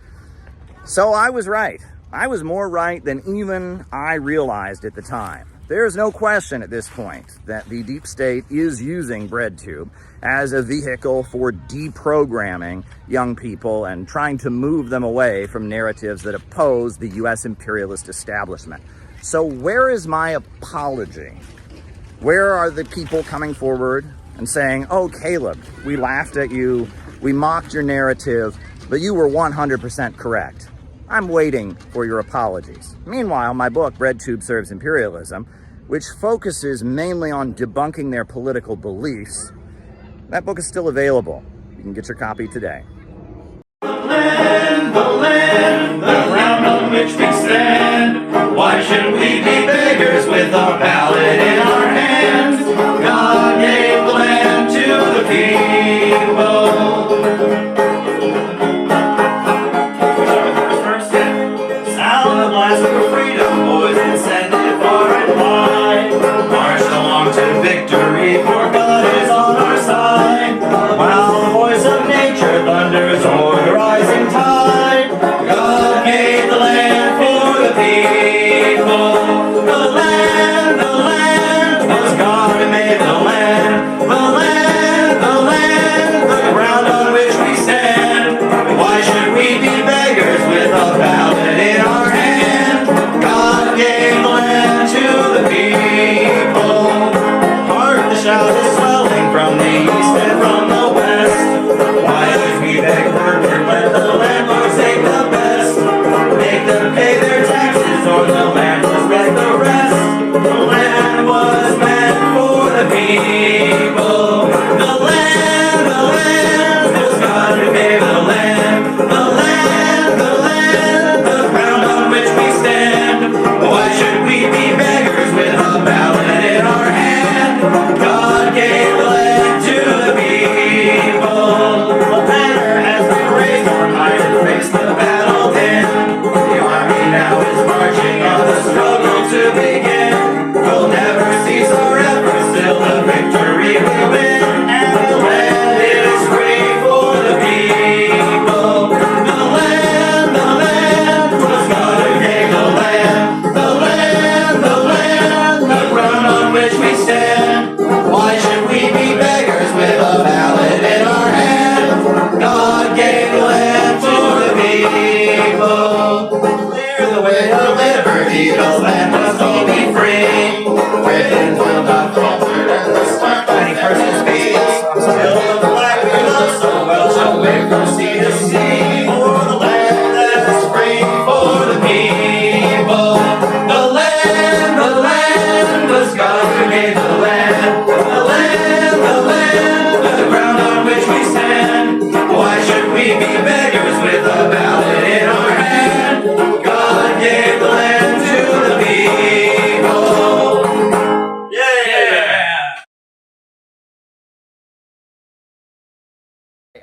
So I was right. I was more right than even I realized at the time. There is no question at this point that the deep state is using BreadTube as a vehicle for deprogramming young people and trying to move them away from narratives that oppose the US imperialist establishment. So where is my apology? Where are the people coming forward and saying, oh, Caleb, we laughed at you, we mocked your narrative, but you were 100% correct? I'm waiting for your apologies. Meanwhile, my book, BreadTube Serves Imperialism, which focuses mainly on debunking their political beliefs, that book is still available. You can get your copy today. The land, the ground on which we stand. Why should we be beggars with our ballot in our hands? God gave the land to the people. For freedom, boys, and send it far and wide. March along to victory, for God is on our side. While the voice of nature thunders o'er the rising tide, God gave the land for the people. The land was God who made the land. The land, the ground on which we stand. Why should we be beggars with a ballot in our hand? Gave the land to the people. Hark, the shout is swelling from the east and from the west. Why should we beg work and let the landlords take the best? Make them pay their taxes or the land was meant the rest. The land was meant for the people. The land was God who gave the land. The land, the ground on which we stand.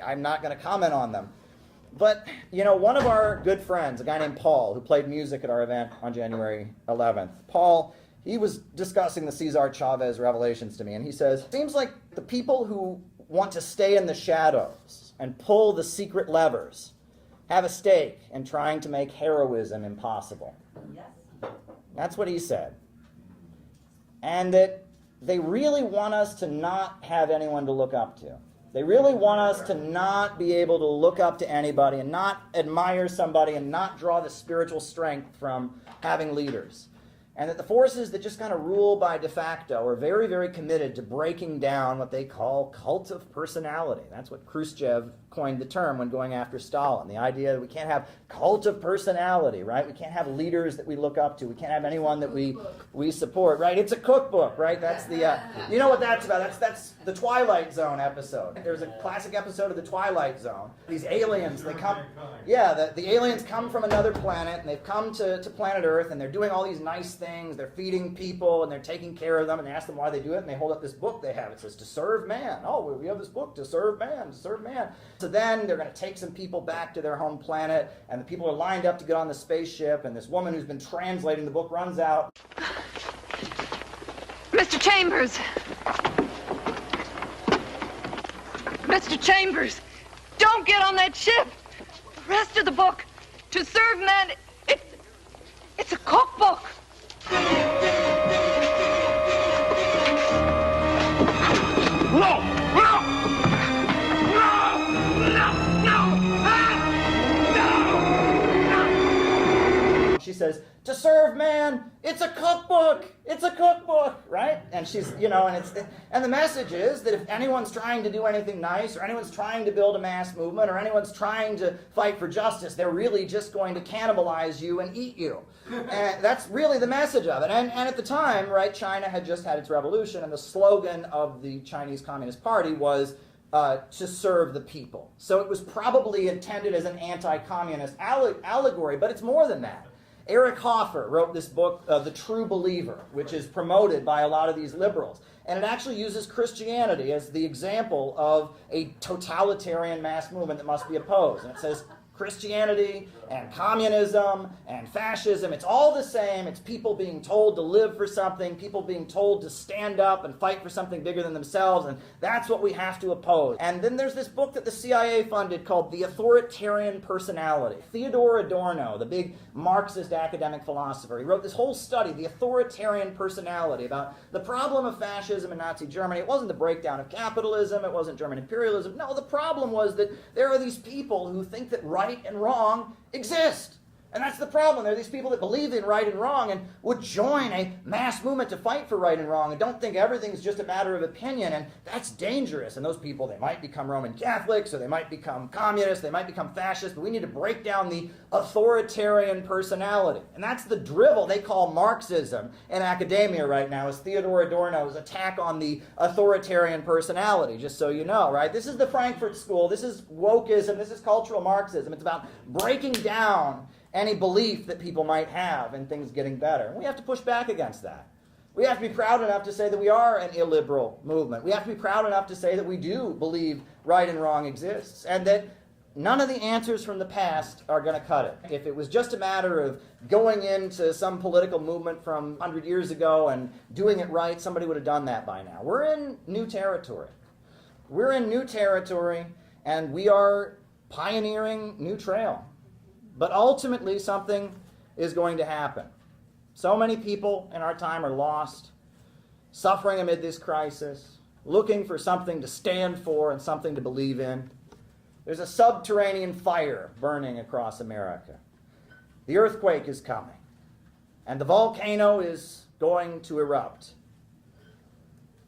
I'm not going to comment on them. But, you know, one of our good friends, a guy named Paul, who played music at our event on January 11th, Paul, he was discussing the Cesar Chavez revelations to me, and he says, seems like the people who want to stay in the shadows and pull the secret levers have a stake in trying to make heroism impossible. That's what he said. And that they really want us to not have anyone to look up to. They really want us to not be able to look up to anybody and not admire somebody and not draw the spiritual strength from having leaders. And that the forces that just kind of rule by de facto are very, very committed to breaking down what they call cult of personality. That's what Khrushchev coined the term when going after Stalin. The idea that we can't have cult of personality, right? We can't have leaders that we look up to. We can't have anyone that we support, right? It's a cookbook, right? That's the, you know what that's about. That's the Twilight Zone episode. There's a classic episode of the Twilight Zone. These aliens, they come, the aliens come from another planet, and they've come to planet Earth, and they're doing all these nice things. They're feeding people, and they're taking care of them, and they ask them why they do it, and they hold up this book they have. It says, to serve man. Oh, we have this book, to serve man, to serve man. So then they're going to take some people back to their home planet, and the people are lined up to get on the spaceship, and this woman who's been translating the book runs out. Mr. Chambers! Mr. Chambers! Don't get on that ship! The rest of the book, to serve man, it's a cookbook! No! She says, to serve man, it's a cookbook. It's a cookbook, right? And she's, you know, and the message is that if anyone's trying to do anything nice, or anyone's trying to build a mass movement, or anyone's trying to fight for justice, they're really just going to cannibalize you and eat you. And that's really the message of it. And at the time, right, China had just had its revolution, and the slogan of the Chinese Communist Party was to serve the people. So it was probably intended as an anti-communist allegory, but it's more than that. Eric Hoffer wrote this book, The True Believer, which is promoted by a lot of these liberals. And it actually uses Christianity as the example of a totalitarian mass movement that must be opposed. And it says Christianity and communism and fascism, it's all the same. It's people being told to live for something, people being told to stand up and fight for something bigger than themselves, and that's what we have to oppose. And then there's this book that the CIA funded called The Authoritarian Personality. Theodore Adorno, the big Marxist academic philosopher, he wrote this whole study, The Authoritarian Personality, about the problem of fascism in Nazi Germany. It wasn't the breakdown of capitalism, it wasn't German imperialism. No, the problem was that there are these people who think that right and wrong exist. And that's the problem. There are these people that believe in right and wrong and would join a mass movement to fight for right and wrong and don't think everything's just a matter of opinion, and that's dangerous. And those people, they might become Roman Catholics, or they might become communists, they might become fascists, but we need to break down the authoritarian personality. And that's the drivel they call Marxism in academia right now, is Theodore Adorno's attack on the authoritarian personality, just so you know, right? This is the Frankfurt School, this is wokeism, this is cultural Marxism. It's about breaking down any belief that people might have in things getting better. And we have to push back against that. We have to be proud enough to say that we are an illiberal movement. We have to be proud enough to say that we do believe right and wrong exists, and that none of the answers from the past are going to cut it. If it was just a matter of going into some political movement from 100 years ago and doing it right, somebody would have done that by now. We're in new territory. We're in new territory, and we are pioneering new trail. But ultimately, something is going to happen. So many people in our time are lost, suffering amid this crisis, looking for something to stand for and something to believe in. There's a subterranean fire burning across America. The earthquake is coming, and the volcano is going to erupt.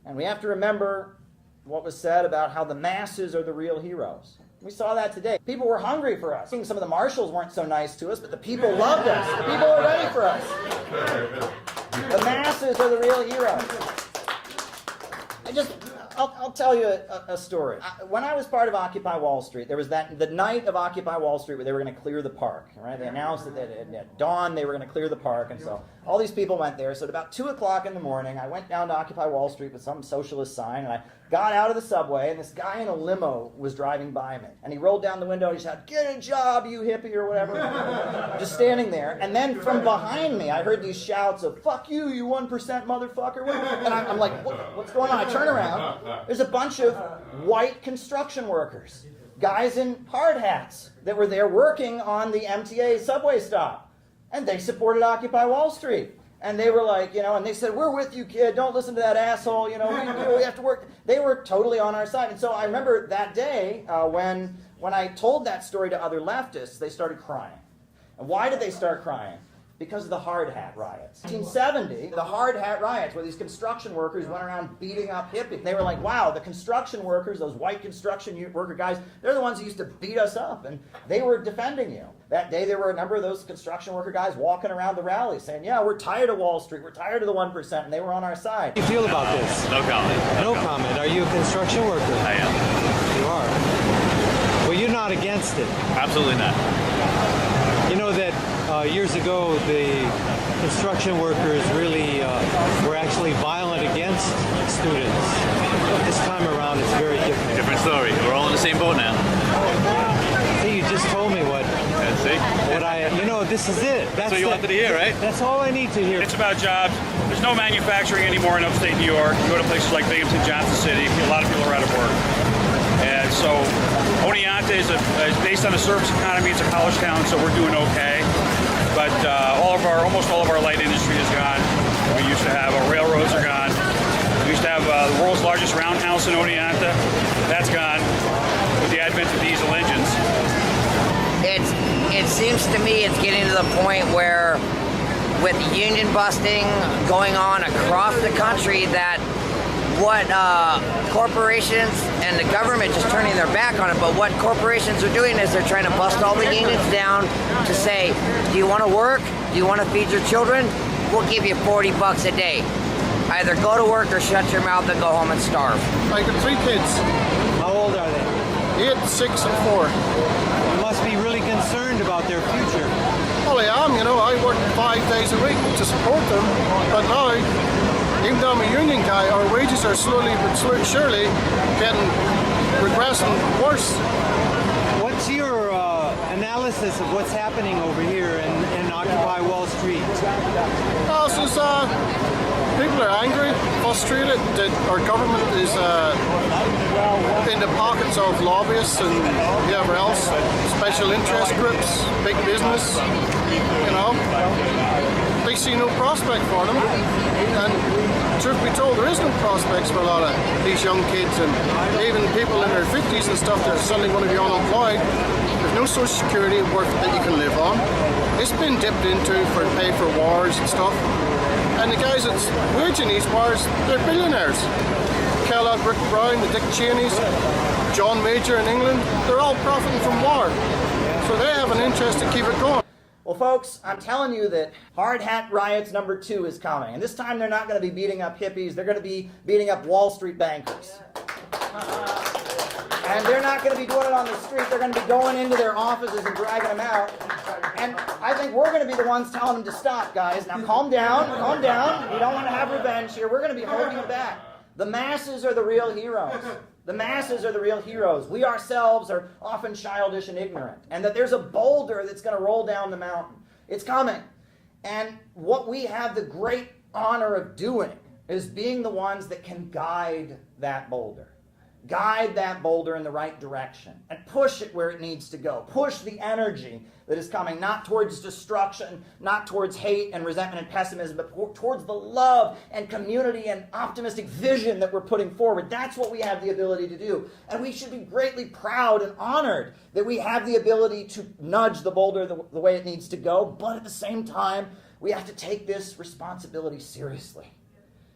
And we have to remember what was said about how the masses are the real heroes. We saw that today. People were hungry for us. Some of the marshals weren't so nice to us, but the people loved us. The people were ready for us. The masses are the real heroes. I'll tell you a story. When I was part of Occupy Wall Street, there was the night of Occupy Wall Street where they were going to clear the park, right? They announced that at dawn they were going to clear the park, and so all these people went there. So at about 2 o'clock in the morning, I went down to Occupy Wall Street with some socialist sign, and I got out of the subway, and this guy in a limo was driving by me. And he rolled down the window, and he said, "Get a job, you hippie," or whatever. Just standing there. And then from behind me, I heard these shouts of, "Fuck you, you 1% motherfucker." And I'm like, what's going on? I turn around. There's a bunch of white construction workers, guys in hard hats that were there working on the MTA subway stop. And they supported Occupy Wall Street. And they were like, and they said, "We're with you, kid. Don't listen to that asshole. We have to work." They were totally on our side. And so I remember that day when I told that story to other leftists, they started crying. And why did they start crying? Because of the hard hat riots. 1970, the hard hat riots, where these construction workers went around beating up hippies. They were like, wow, the construction workers, those white construction worker guys, they're the ones who used to beat us up, and they were defending you. That day, there were a number of those construction worker guys walking around the rally saying, "Yeah, we're tired of Wall Street, we're tired of the 1%, and they were on our side. How do you feel about this? No comment. No comment. Are you a construction worker? I am. You are. Well, you're not against it. Absolutely not. You know that years ago, the construction workers really were actually violent against students. This time around, it's very different. Different story. We're all in the same boat now. See, you just told me what this is it. That's what you wanted to hear, right? That's all I need to hear. It's about jobs. There's no manufacturing anymore in upstate New York. You go to places like Binghamton, Johnson City, a lot of people are out of work. And so Oneonta is based on a service economy. It's a college town, so we're doing okay. But almost all of our light industry is gone. We used to have our railroads are gone. We used to have the world's largest roundhouse in Oneonta. That's gone with the advent of diesel engines. It seems to me it's getting to the point where, with union busting going on across the country, that what corporations and the government just turning their back on it, but what corporations are doing is they're trying to bust all the unions down to say, "Do you want to work? Do you want to feed your children? We'll give you $40 a day. Either go to work or shut your mouth and go home and starve." I got 3 kids. How old are they? 8, 6, and 4. You must be really concerned about their future. Well, I am. I work 5 days a week to support them, but now, even though I'm a union guy, our wages are slowly but surely getting regressing worse. What's your analysis of what's happening over here in Occupy Wall Street? People are angry, frustrated that our government is in the pockets of lobbyists and whoever else, special interest groups, big business. They see no prospect for them. And truth be told, there is no prospects for a lot of these young kids and even people in their 50s and stuff that are suddenly going to be unemployed. There's no social security work that you can live on. It's been dipped into for pay for wars and stuff. And the guys that's waging these wars, they're billionaires. Kellogg, Rick Brown, the Dick Cheneys, John Major in England, they're all profiting from war. So they have an interest to keep it going. Well, folks, I'm telling you that Hard Hat Riots number 2 is coming. And this time they're not going to be beating up hippies. They're going to be beating up Wall Street bankers. And they're not going to be doing it on the street. They're going to be going into their offices and dragging them out. And I think we're going to be the ones telling them to stop, guys. Now calm down, calm down. We don't want to have revenge here. We're going to be holding it back. The masses are the real heroes. The masses are the real heroes. We ourselves are often childish and ignorant. And that there's a boulder that's going to roll down the mountain. It's coming. And what we have the great honor of doing is being the ones that can guide that boulder. Guide that boulder in the right direction and push it where it needs to go. Push the energy that is coming, not towards destruction, not towards hate and resentment and pessimism, but towards the love and community and optimistic vision that we're putting forward. That's what we have the ability to do. And we should be greatly proud and honored that we have the ability to nudge the boulder the way it needs to go, but at the same time, we have to take this responsibility seriously.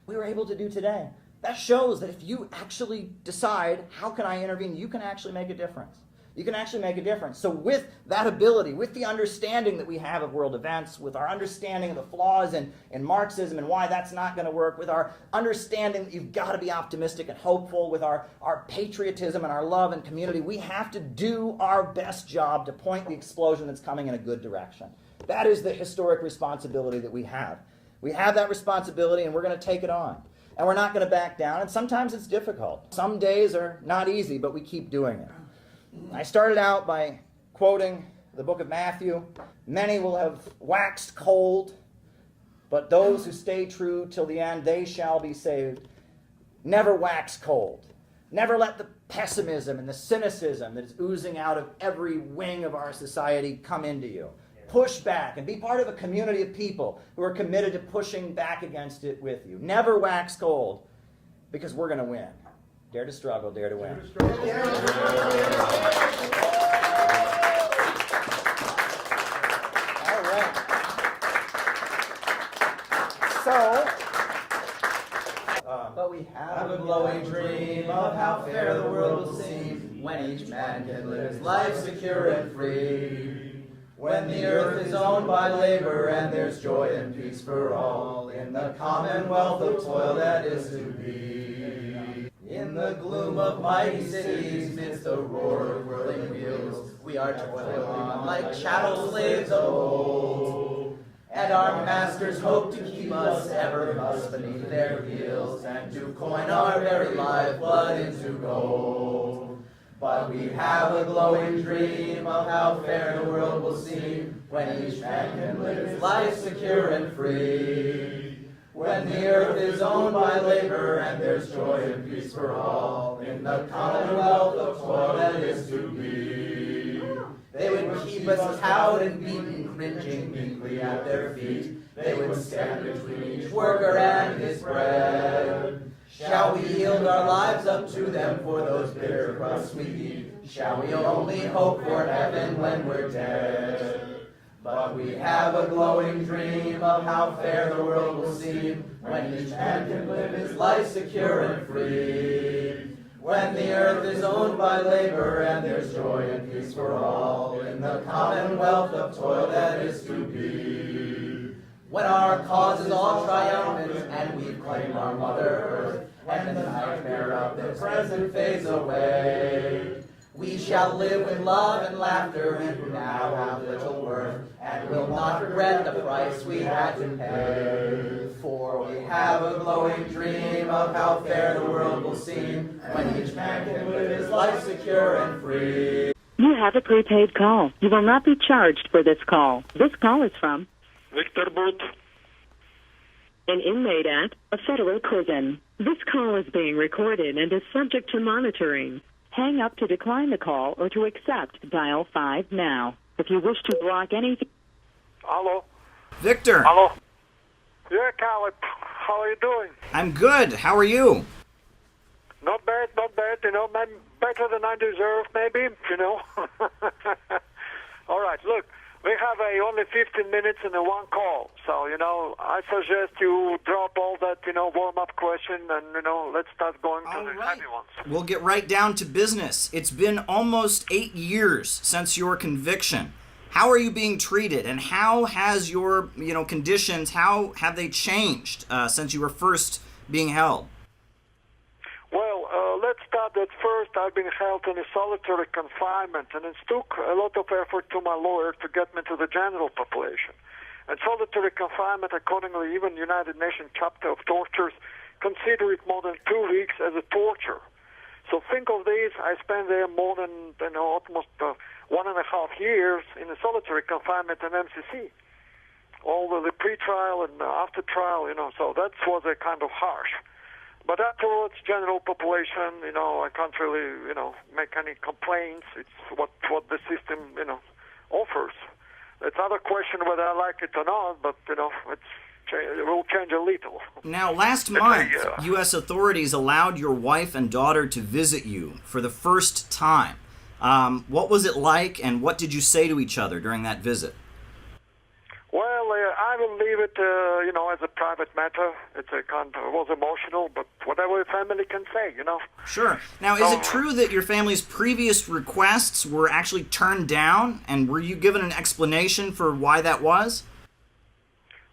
We were able to do today. That shows that if you actually decide, how can I intervene, you can actually make a difference. you can actually make a difference. So with that ability, with the understanding that we have of world events, with our understanding of the flaws in Marxism and why that's not going to work, with our understanding that you've got to be optimistic and hopeful, with our patriotism and our love and community, we have to do our best job to point the explosion that's coming in a good direction. That is the historic responsibility that we have. We have that responsibility, and we're going to take it on. And we're not going to back down, and sometimes it's difficult. Some days are not easy, but we keep doing it. I started out by quoting the book of Matthew. Many will have waxed cold, but those who stay true till the end, they shall be saved. Never wax cold. Never let the pessimism and the cynicism that is oozing out of every wing of our society come into you. Push back and be part of a community of people who are committed to pushing back against it with you. Never wax cold, because we're going to win. Dare to struggle, dare to win. All right. So, but we have a glowing dream of how fair the world will seem when each man can live his life secure and free. When the earth is owned by labor and there's joy and peace for all in the commonwealth of toil that is to be. In the gloom of mighty cities, midst the roar of whirling wheels, we are toiling on like chattel slaves of old. And our masters hope to keep us ever thus beneath their heels, and to coin our very lifeblood into gold. But we have a glowing dream of how fair the world will seem when each man can live his life secure and free. When the earth is owned by labor and there's joy and peace for all in the commonwealth of toil that is to be. They would keep us cowed and beaten, cringing meekly at their feet. They would stand between each worker and his bread. Shall we yield our lives up to them for those bitter crusts we eat? Shall we only hope for heaven when we're dead? But we have a glowing dream of how fair the world will seem when each man can live his life secure and free. When the earth is owned by labor and there's joy and peace for all in the commonwealth of toil that is to be. When our cause is all triumphant and we claim our Mother Earth, and the nightmare of the present fades away, we shall live with love and laughter and now have little worth, and will not regret the price we had to pay. For we have a glowing dream of how fair the world will seem when each man can live his life secure and free. You have a prepaid call. You will not be charged for this call. This call is from Victor Booth, an inmate at a federal prison. This call is being recorded and is subject to monitoring. Hang up to decline the call or to accept. Dial 5 now. If you wish to block anything... Hello? Victor. Hello? Yeah, Caleb. How are you doing? I'm good. How are you? Not bad, not bad. You know, better than I deserve, maybe, you know. All right, look. We have only 15 minutes and one call. So, you know, I suggest you drop all that, you know, warm-up question and, you know, let's start going to the heavy ones. We'll get right down to business. It's been almost 8 years since your conviction. How are you being treated, and how has your, you know, conditions, how have they changed since you were first being held? Well, let's start at first. I've been held in a solitary confinement, and it took a lot of effort to my lawyer to get me to the general population. And solitary confinement, accordingly, even United Nations chapter of tortures, consider it more than 2 weeks as a torture. So think of this, I spent there more than, you know, almost 1.5 years in a solitary confinement in MCC. All the pre-trial and after trial, you know, so that was a kind of harsh. But afterwards, general population, you know, I can't really, you know, make any complaints. It's what the system, you know, offers. It's another question whether I like it or not, but, you know, it will change a little. Now, last month, U.S. authorities allowed your wife and daughter to visit you for the first time. What was it like, and what did you say to each other during that visit? Well, I will leave it, as a private matter. It was emotional, but whatever the family can say, Sure. Now, is it true that your family's previous requests were actually turned down, and were you given an explanation for why that was?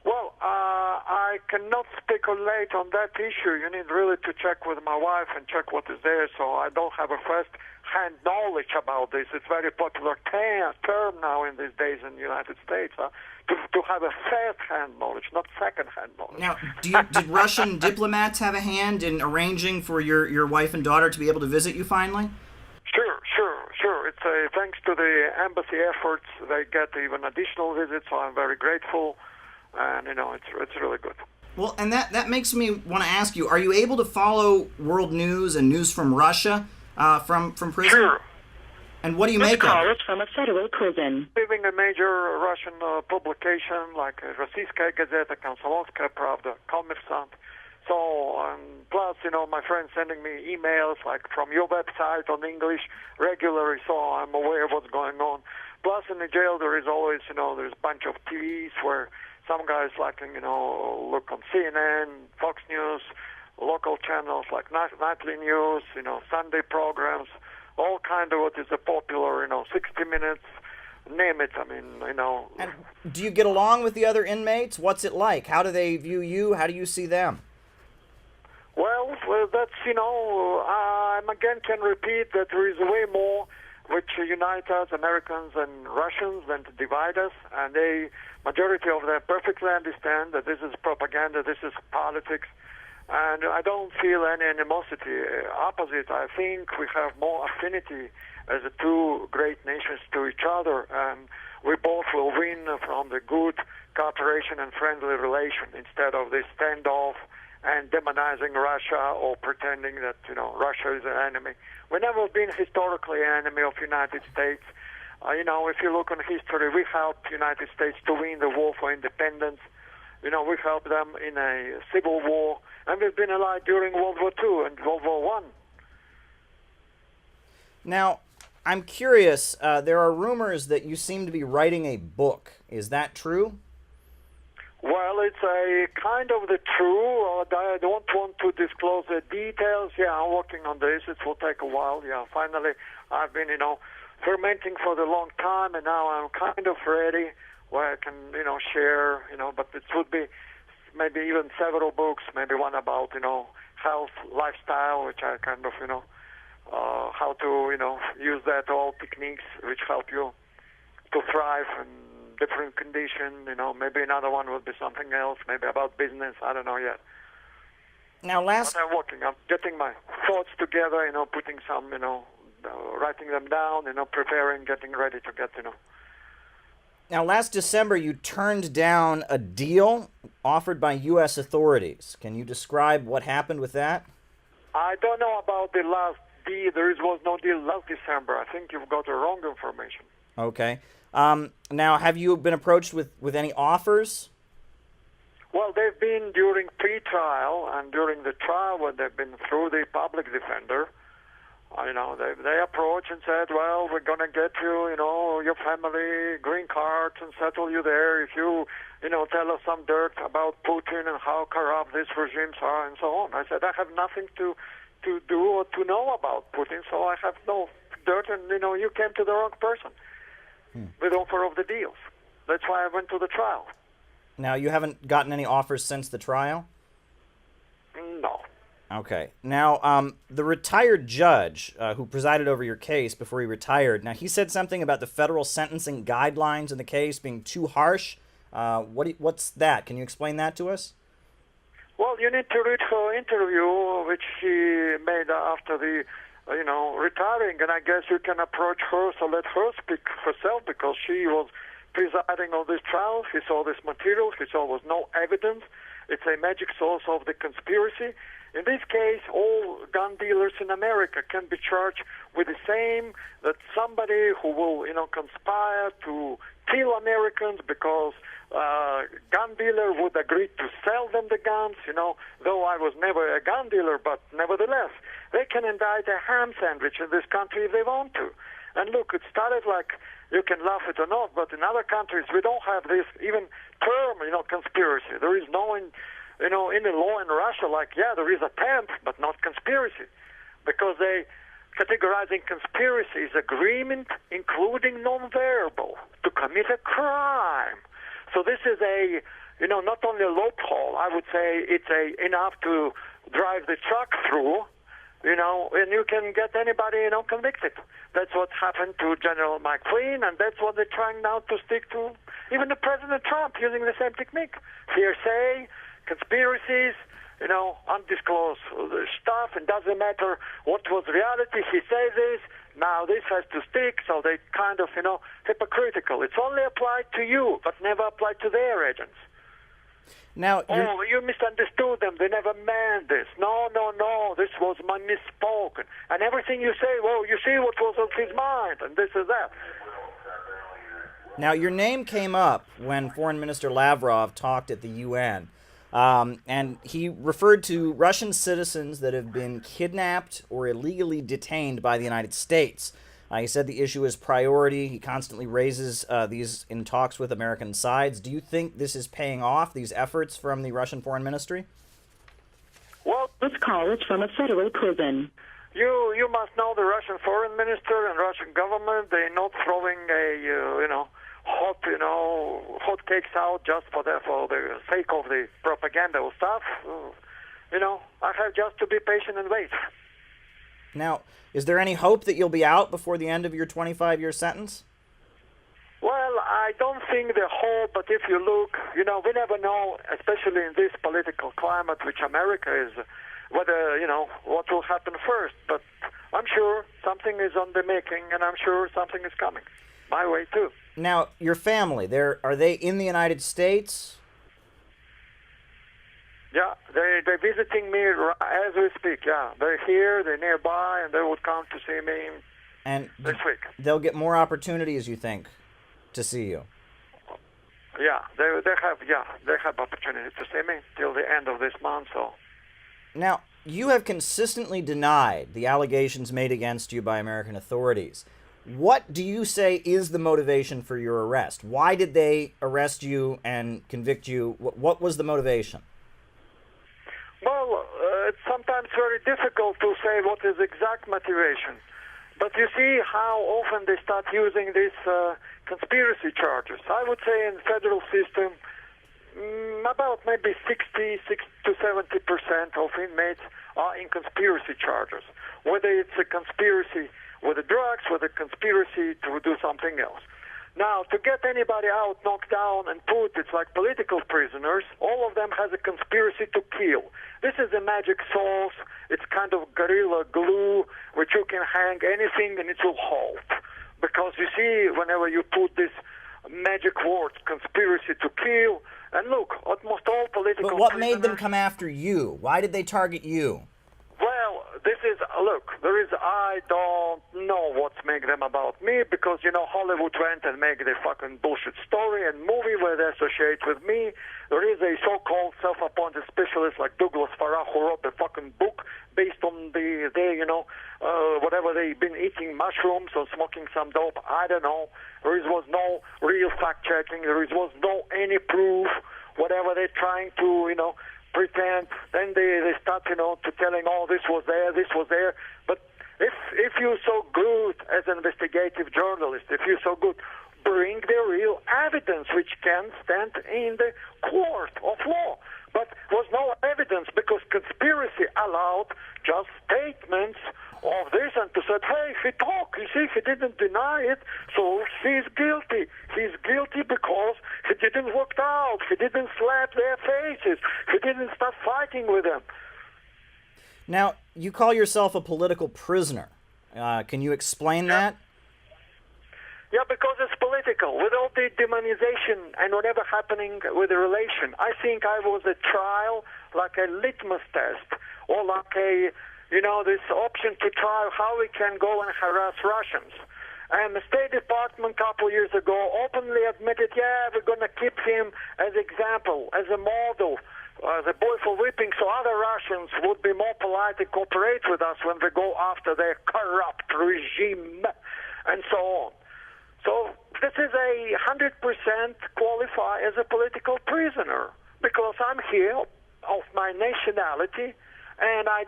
Well, I cannot speculate on that issue. You need really to check with my wife and check what is there, so I don't have a first-hand knowledge about this. It's a very popular term now in these days in the United States, to have a first-hand knowledge, not second-hand knowledge. Now, did Russian diplomats have a hand in arranging for your wife and daughter to be able to visit you finally? Sure. It's thanks to the embassy efforts, they get even additional visits, so I'm very grateful, and, it's really good. Well, and that makes me want to ask you, are you able to follow world news and news from Russia from prison? Sure. And what do you make of it? From a federal prison. Leaving a major Russian publication like Rossiyskaya Gazeta, Komsomolskaya Pravda, Kommersant. So, plus, my friends sending me emails like from your website on English regularly, so I'm aware of what's going on. Plus, in the jail, there is always, there's a bunch of TVs where some guys like, look on CNN, Fox News, local channels like nightly news, Sunday programs, all kind of what is a popular, 60 Minutes, name it. And do you get along with the other inmates? What's it like? How do they view you? How do you see them? Well, that's, I again can repeat that there is way more which unite us, Americans and Russians, than to divide us, and majority of them perfectly understand that this is propaganda, this is politics, and I don't feel any animosity. Opposite, I think we have more affinity as the two great nations to each other, and we both will win from the good cooperation and friendly relation instead of this standoff and demonizing Russia or pretending that, Russia is an enemy. We've never been historically an enemy of the United States. If you look on history, we helped the United States to win the war for independence. We helped them in a civil war, and we've been allied during World War II and World War I. Now, I'm curious, there are rumors that you seem to be writing a book. Is that true? Well, it's a kind of the true. I don't want to disclose the details. Yeah, I'm working on this. It will take a while. Yeah, finally, I've been, fermenting for a long time, and now I'm kind of ready where I can, share, but it would be maybe even several books, maybe one about, health, lifestyle, which I kind of, how to, use that all techniques which help you to thrive in different conditions, maybe another one would be something else, maybe about business, I don't know yet. Now, But I'm working, I'm getting my thoughts together, putting some, writing them down, preparing, getting ready to get, Now, last December, you turned down a deal offered by U.S. authorities. Can you describe what happened with that? I don't know about the last deal. There was no deal last December. I think you've got the wrong information. Okay. Now, have you been approached with any offers? Well, they've been during pre-trial and during the trial when they've been through the public defender. They approached and said, well, we're going to get you, your family, green cards and settle you there if you, tell us some dirt about Putin and how corrupt these regimes are and so on. I said, I have nothing to do or to know about Putin, so I have no dirt, and, you came to the wrong person with offer of the deals. That's why I went to the trial. Now, you haven't gotten any offers since the trial? No. Okay. Now, the retired judge who presided over your case before he retired, now he said something about the federal sentencing guidelines in the case being too harsh. What's that? Can you explain that to us? Well, you need to read her interview, which she made after the, retiring, and I guess you can approach her, so let her speak herself, because she was presiding on this trial. She saw this material. She saw there was no evidence. It's a magic source of the conspiracy. In this case, all gun dealers in America can be charged with the same, that somebody who will, conspire to kill Americans because gun dealer would agree to sell them the guns, though I was never a gun dealer, but nevertheless, they can indict a ham sandwich in this country if they want to. And look, it started like, you can laugh it or not, but in other countries we don't have this even term, conspiracy. There is no, in the law in Russia, like, yeah, there is attempt, but not conspiracy. Because they categorizing conspiracy as agreement, including non-verbal, to commit a crime. So this is a, not only a loophole, I would say it's enough to drive the truck through, and you can get anybody, convicted. That's what happened to General McQueen, and that's what they're trying now to stick to even the President Trump, using the same technique. Hearsay, conspiracies, undisclosed stuff. It doesn't matter what was reality. He says this, now this has to stick, so they kind of, hypocritical. It's only applied to you, but never applied to their agents. Now, you misunderstood them. They never meant this. No, this was misspoken. And everything you say, you see what was on his mind, and this is that. Now, your name came up when Foreign Minister Lavrov talked at the UN, and he referred to Russian citizens that have been kidnapped or illegally detained by the United States. He said the issue is priority. He constantly raises these in talks with American sides. Do you think this is paying off, these efforts from the Russian Foreign Ministry? Well, this call is from a federal prison. You must know the Russian Foreign Minister and Russian government. They're not throwing hot cakes out just for the sake of the propaganda or stuff. I have just to be patient and wait. Now, is there any hope that you'll be out before the end of your 25-year sentence? Well, I don't think the hope, but if you look, we never know, especially in this political climate which America is, whether, what will happen first. But I'm sure something is on the making, and I'm sure something is coming my way, too. Now, your family, are they in the United States? Yeah, they're visiting me as we speak, yeah. They're here, they're nearby, and they would come to see me this week. They'll get more opportunities, you think, to see you? Yeah, they have opportunity to see me till the end of this month, so. Now, you have consistently denied the allegations made against you by American authorities. What do you say is the motivation for your arrest? Why did they arrest you and convict you? What was the motivation? Well, it's sometimes very difficult to say what is exact motivation. But you see how often they start using these conspiracy charges. I would say in the federal system, about maybe 60 to 70% of inmates are in conspiracy charges. Whether it's a conspiracy with the drugs, whether a conspiracy to do something else. Now, to get anybody out, knocked down, and put, it's like political prisoners, all of them has a conspiracy to kill. This is a magic sauce. It's kind of gorilla glue, which you can hang anything and it will hold. Because you see, whenever you put this magic word, conspiracy to kill, and look, almost all political But what made them come after you? Why did they target you? Well, I don't know what's make them about me, because, Hollywood went and make the fucking bullshit story and movie where they associate with me. There is a so-called self-appointed specialist like Douglas Farrar who wrote the fucking book based on whatever they've been eating mushrooms or smoking some dope. I don't know. There was no real fact-checking. There was no any proof. Whatever they're trying to, pretend, then they start, to telling, this was there. But if you're so good as an investigative journalist, if you're so good, bring the real evidence which can stand in the court of law. But there was no evidence because conspiracy allowed just statements of this and to say, hey, he talked, you see, he didn't deny it, so he's guilty. He's guilty because he didn't walk out, he didn't slap their faces, he didn't start fighting with them. Now, you call yourself a political prisoner. Can you explain that? Yeah, because it's political. With all the demonization and whatever happening with the relation, I think I was a trial, like a litmus test, or like a, this option to try how we can go and harass Russians. And the State Department a couple years ago openly admitted, we're going to keep him as example, as a model, as a boy for whipping, so other Russians would be more polite and cooperate with us when they go after their corrupt regime. and so on. So this is 100% qualify as a political prisoner because I'm here of my nationality and I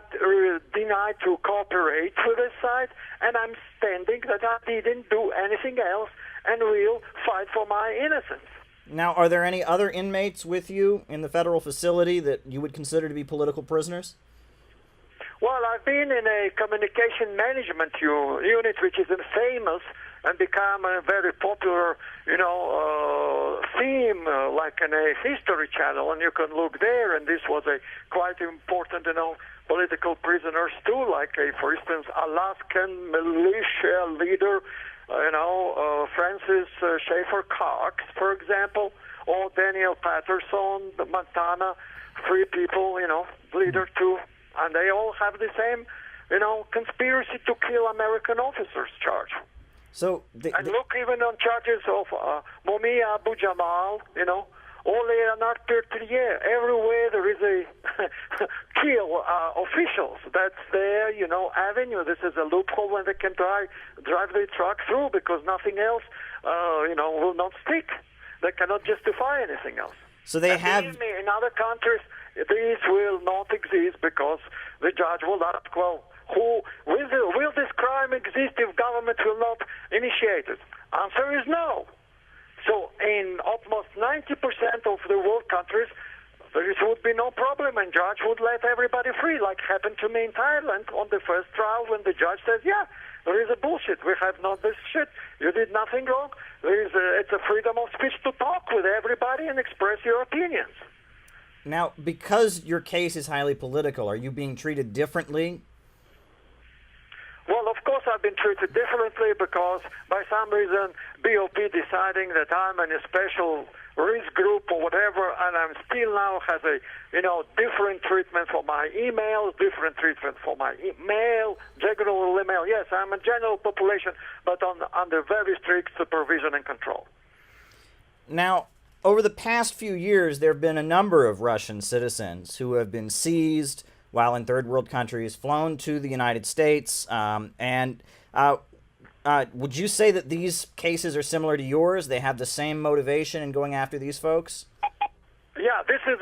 deny to cooperate with this side, and I'm standing that I didn't do anything else and will fight for my innocence. Now, are there any other inmates with you in the federal facility that you would consider to be political prisoners? Well, I've been in a communication management unit, which is famous and become a very popular, theme, like in a History Channel, and you can look there, and this was a quite important, political prisoners too, like, for instance, Alaskan militia leader, Francis Schaefer Cox, for example, or Daniel Patterson, the Montana, 3 people, leader too, and they all have the same, conspiracy to kill American officers charge. So and look, even on charges of Mumia Abu Jamal, or Leonard Pertrier, everywhere there is a kill officials. That's their, avenue. This is a loophole when they can drive their truck through because nothing else, will not stick. They cannot justify anything else. So they have... Believe me, in other countries, this will not exist because the judge will ask, well, will this crime exist if government will not initiate it? Answer is no. So in almost 90% of the world countries, there would be no problem and judge would let everybody free, like happened to me in Thailand on the first trial when the judge says, yeah, there is a bullshit. We have not this shit. You did nothing wrong. It's a freedom of speech to talk with everybody and express your opinions. Now, because your case is highly political, are you being treated differently? Well, of course I've been treated differently because by some reason BOP deciding that I'm in a special risk group or whatever, and I'm still now has a, different treatment for my emails, different treatment for my mail, general email. Yes, I'm a general population, but under very strict supervision and control. Now, over the past few years, there have been a number of Russian citizens who have been seized while in third world countries, flown to the United States, would you say that these cases are similar to yours? They have the same motivation in going after these folks? Yeah, this is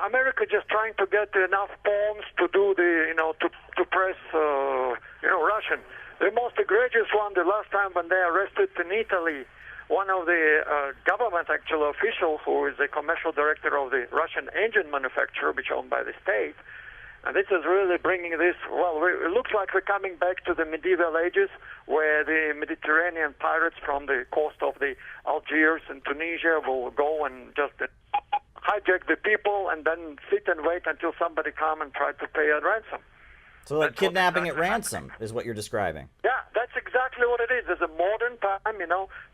America just trying to get enough pawns to do to press, Russian. The most egregious one, the last time when they arrested in Italy, one of the government actual official who is the commercial director of the Russian engine manufacturer, which is owned by the state. And this is really bringing this, it looks like we're coming back to the medieval ages where the Mediterranean pirates from the coast of the Algiers and Tunisia will go and just hijack the people and then sit and wait until somebody come and try to pay a ransom. So like kidnapping at ransom is what you're describing. Yeah, that's exactly what it is. There's a modern time,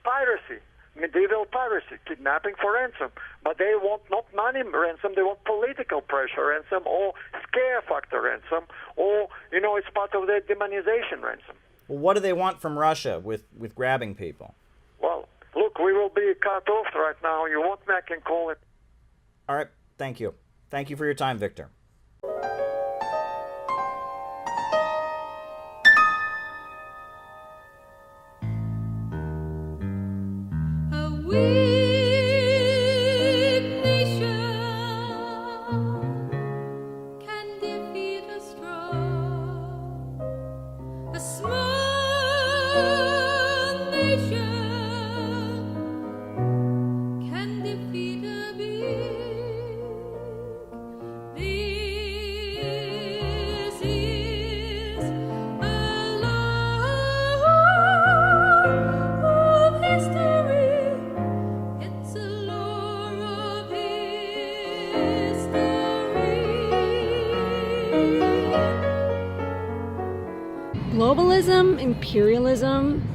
piracy. Medieval piracy, kidnapping for ransom. But they want not money ransom, they want political pressure ransom or scare factor ransom or, it's part of their demonization ransom. Well, what do they want from Russia with grabbing people? Well, look, we will be cut off right now. You want me, I can call it. All right, thank you. Thank you for your time, Victor. Globalism, imperialism,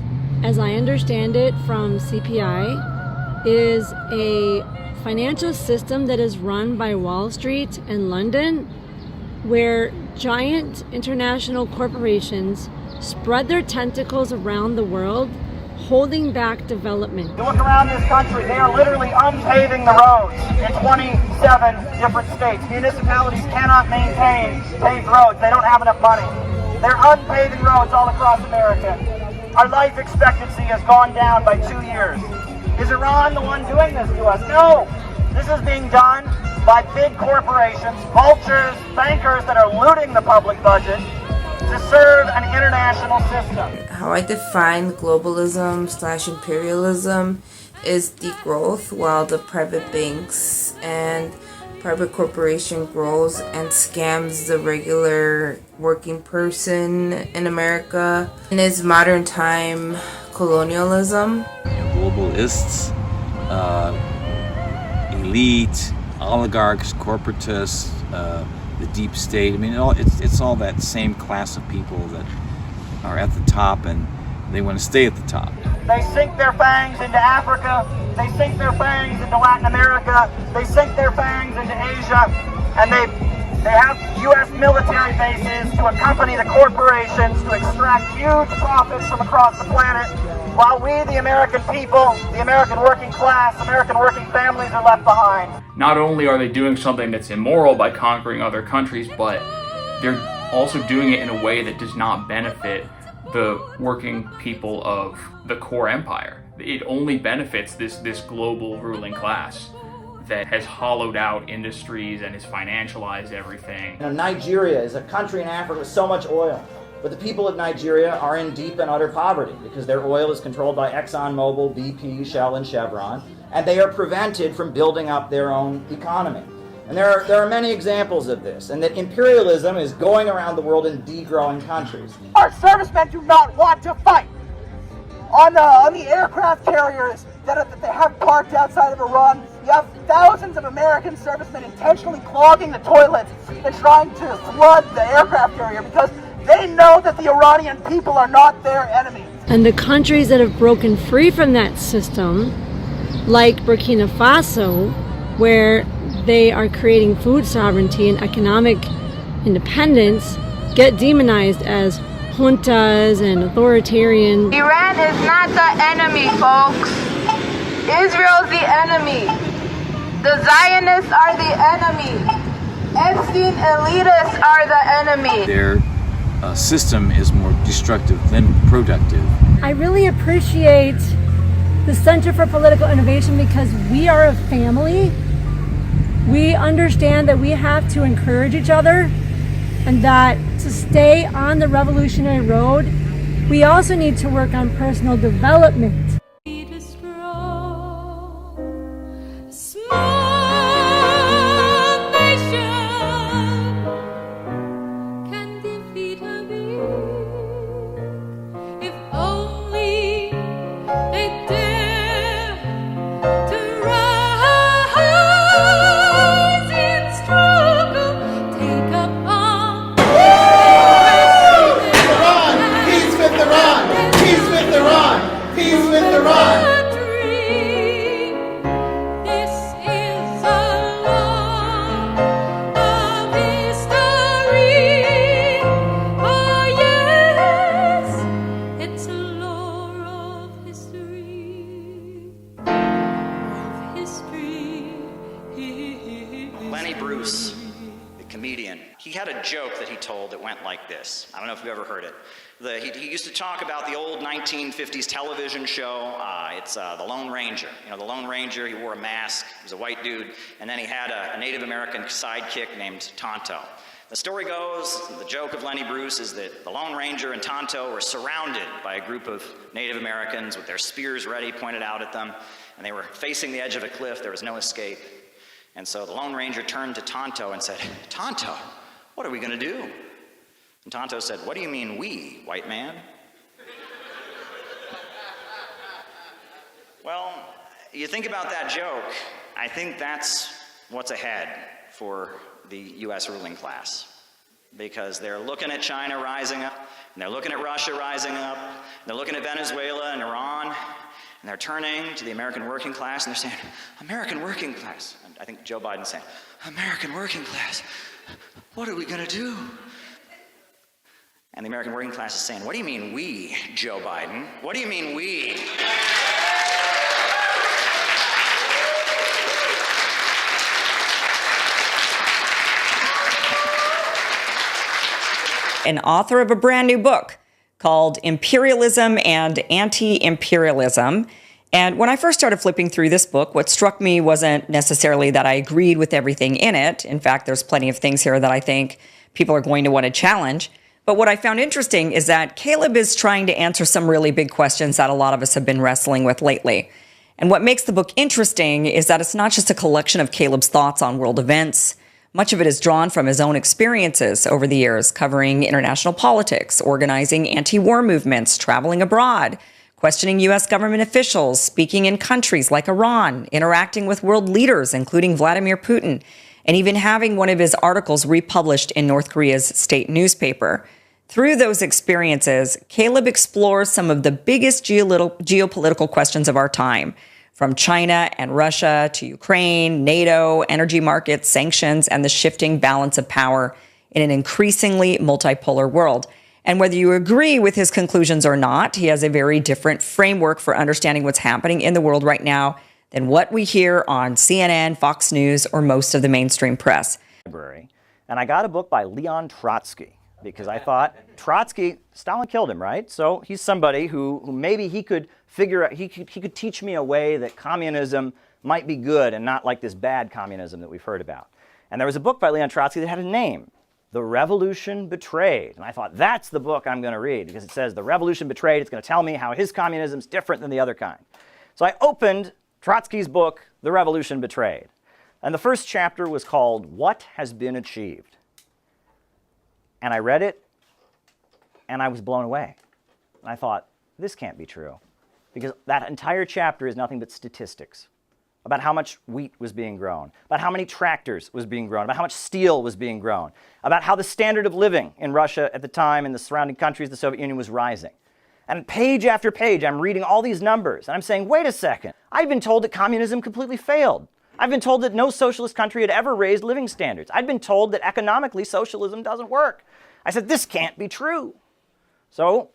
as I understand it from CPI, is a financial system that is run by Wall Street and London, where giant international corporations spread their tentacles around the world, holding back development. You look around this country, they are literally unpaving the roads in 27 different states. Municipalities cannot maintain paved roads. They don't have enough money. They're unpaving roads all across America. our life expectancy has gone down by 2 years. Is Iran the one doing this to us? No. This is being done by big corporations, vultures, bankers that are looting the public budget to serve an international system. How I define globalism/imperialism is degrowth while the private banks and private corporation grows and scams the regular working person in America. And is modern time colonialism. Globalists, elite, oligarchs, corporatists, the deep state. I mean, it's all that same class of people that are at the top, and they want to stay at the top. They sink their fangs into Africa, they sink their fangs into Latin America, they sink their fangs into Asia, and they have U.S. military bases to accompany the corporations to extract huge profits from across the planet, while we, the American people, the American working class, American working families are left behind. Not only are they doing something that's immoral by conquering other countries, but they're also doing it in a way that does not benefit the working people of the core empire. It only benefits this global ruling class that has hollowed out industries and has financialized everything. Nigeria is a country in Africa with so much oil, but the people of Nigeria are in deep and utter poverty because their oil is controlled by ExxonMobil, BP, Shell, and Chevron, and they are prevented from building up their own economy. And there are many examples of this, and that imperialism is going around the world in degrowing countries. Our servicemen do not want to fight. On the aircraft carriers that they have parked outside of Iran, you have thousands of American servicemen intentionally clogging the toilets and trying to flood the aircraft carrier because they know that the Iranian people are not their enemies. And the countries that have broken free from that system, like Burkina Faso, where they are creating food sovereignty and economic independence, get demonized as juntas and authoritarian. Iran is not the enemy, folks. Israel's the enemy. The Zionists are the enemy. Epstein elitists are the enemy. Their system is more destructive than productive. I really appreciate the Center for Political Innovation because we are a family. We understand that we have to encourage each other and that to stay on the revolutionary road, we also need to work on personal development. I don't know if you've ever heard it. He used to talk about the old 1950s television show. It's The Lone Ranger. You know, the Lone Ranger, he wore a mask. He was a white dude. And then he had a Native American sidekick named Tonto. The story goes, the joke of Lenny Bruce is that the Lone Ranger and Tonto were surrounded by a group of Native Americans with their spears ready, pointed out at them. And they were facing the edge of a cliff. There was no escape. And so the Lone Ranger turned to Tonto and said, "Tonto, what are we going to do?" And Tonto said, "What do you mean we, white man?" Well, you think about that joke, I think that's what's ahead for the U.S. ruling class. Because they're looking at China rising up, and they're looking at Russia rising up, and they're looking at Venezuela and Iran, and they're turning to the American working class, and they're saying, "American working class." And I think Joe Biden's saying, "American working class, what are we going to do?" And the American working class is saying, "What do you mean we, Joe Biden? What do you mean we?" An author of a brand new book called Imperialism and Anti-Imperialism. And when I first started flipping through this book, what struck me wasn't necessarily that I agreed with everything in it. In fact, there's plenty of things here that I think people are going to want to challenge. But what I found interesting is that Caleb is trying to answer some really big questions that a lot of us have been wrestling with lately. And what makes the book interesting is that it's not just a collection of Caleb's thoughts on world events. Much of it is drawn from his own experiences over the years, covering international politics, organizing anti-war movements, traveling abroad, questioning U.S. government officials, speaking in countries like Iran, interacting with world leaders, including Vladimir Putin, and even having one of his articles republished in North Korea's state newspaper. Through those experiences, Caleb explores some of the biggest geopolitical questions of our time, from China and Russia to Ukraine, NATO, energy markets, sanctions, and the shifting balance of power in an increasingly multipolar world. And whether you agree with his conclusions or not, he has a very different framework for understanding what's happening in the world right now than what we hear on CNN, Fox News, or most of the mainstream press. And I got a book by Leon Trotsky because I thought Trotsky, Stalin killed him, right? So he's somebody who maybe he could figure out, he could teach me a way that communism might be good and not like this bad communism that we've heard about. And there was a book by Leon Trotsky that had a name, The Revolution Betrayed. And I thought, that's the book I'm going to read because it says The Revolution Betrayed. It's going to tell me how his communism is different than the other kind. So I opened Trotsky's book, The Revolution Betrayed. And the first chapter was called What Has Been Achieved? And I read it, and I was blown away. And I thought, this can't be true. Because that entire chapter is nothing but statistics about how much wheat was being grown, about how many tractors was being grown, about how much steel was being grown, about how the standard of living in Russia at the time and the surrounding countries, the Soviet Union, was rising. And page after page, I'm reading all these numbers, and I'm saying, wait a second. I've been told that communism completely failed. I've been told that no socialist country had ever raised living standards. I'd been told that economically socialism doesn't work. I said, this can't be true. So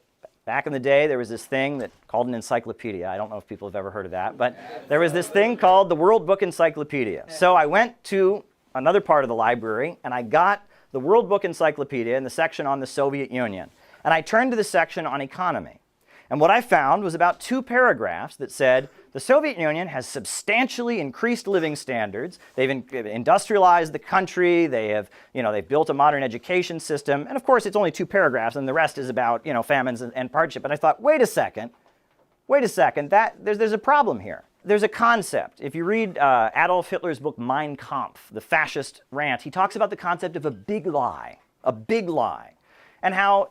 back in the day, there was this thing that called an encyclopedia. I don't know if people have ever heard of that, but there was this thing called the World Book Encyclopedia. So I went to another part of the library, and I got the World Book Encyclopedia in the section on the Soviet Union. And I turned to the section on economy. And what I found was about 2 paragraphs that said, the Soviet Union has substantially increased living standards. They've industrialized the country. They've built a modern education system. And of course, it's only 2 paragraphs, and the rest is about, famines and hardship. And I thought, wait a second, there's a problem here. There's a concept. If you read Adolf Hitler's book, Mein Kampf, the fascist rant, he talks about the concept of a big lie, and how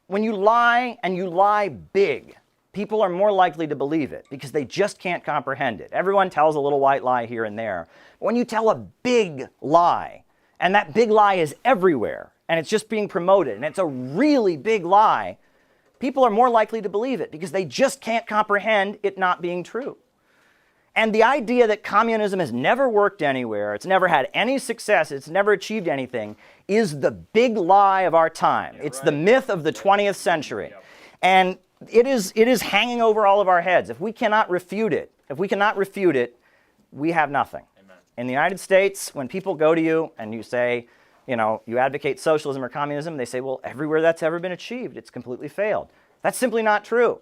when you lie and you lie big, people are more likely to believe it because they just can't comprehend it. Everyone tells a little white lie here and there. But when you tell a big lie, and that big lie is everywhere, and it's just being promoted, and it's a really big lie, people are more likely to believe it because they just can't comprehend it not being true. And the idea that communism has never worked anywhere, it's never had any success, it's never achieved anything, is the big lie of our time. It's the myth of the 20th century. And it is hanging over all of our heads. If we cannot refute it, we have nothing. Amen. In the United States, when people go to you and you say, you advocate socialism or communism, they say, well, everywhere that's ever been achieved, it's completely failed. That's simply not true.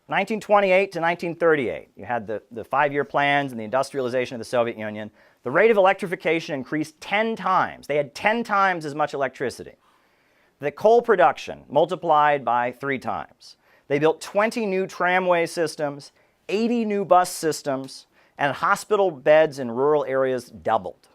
1928 to 1938, you had the 5-year plans and the industrialization of the Soviet Union. The rate of electrification increased 10 times. They had 10 times as much electricity. The coal production multiplied by 3 times. They built 20 new tramway systems, 80 new bus systems, and hospital beds in rural areas doubled.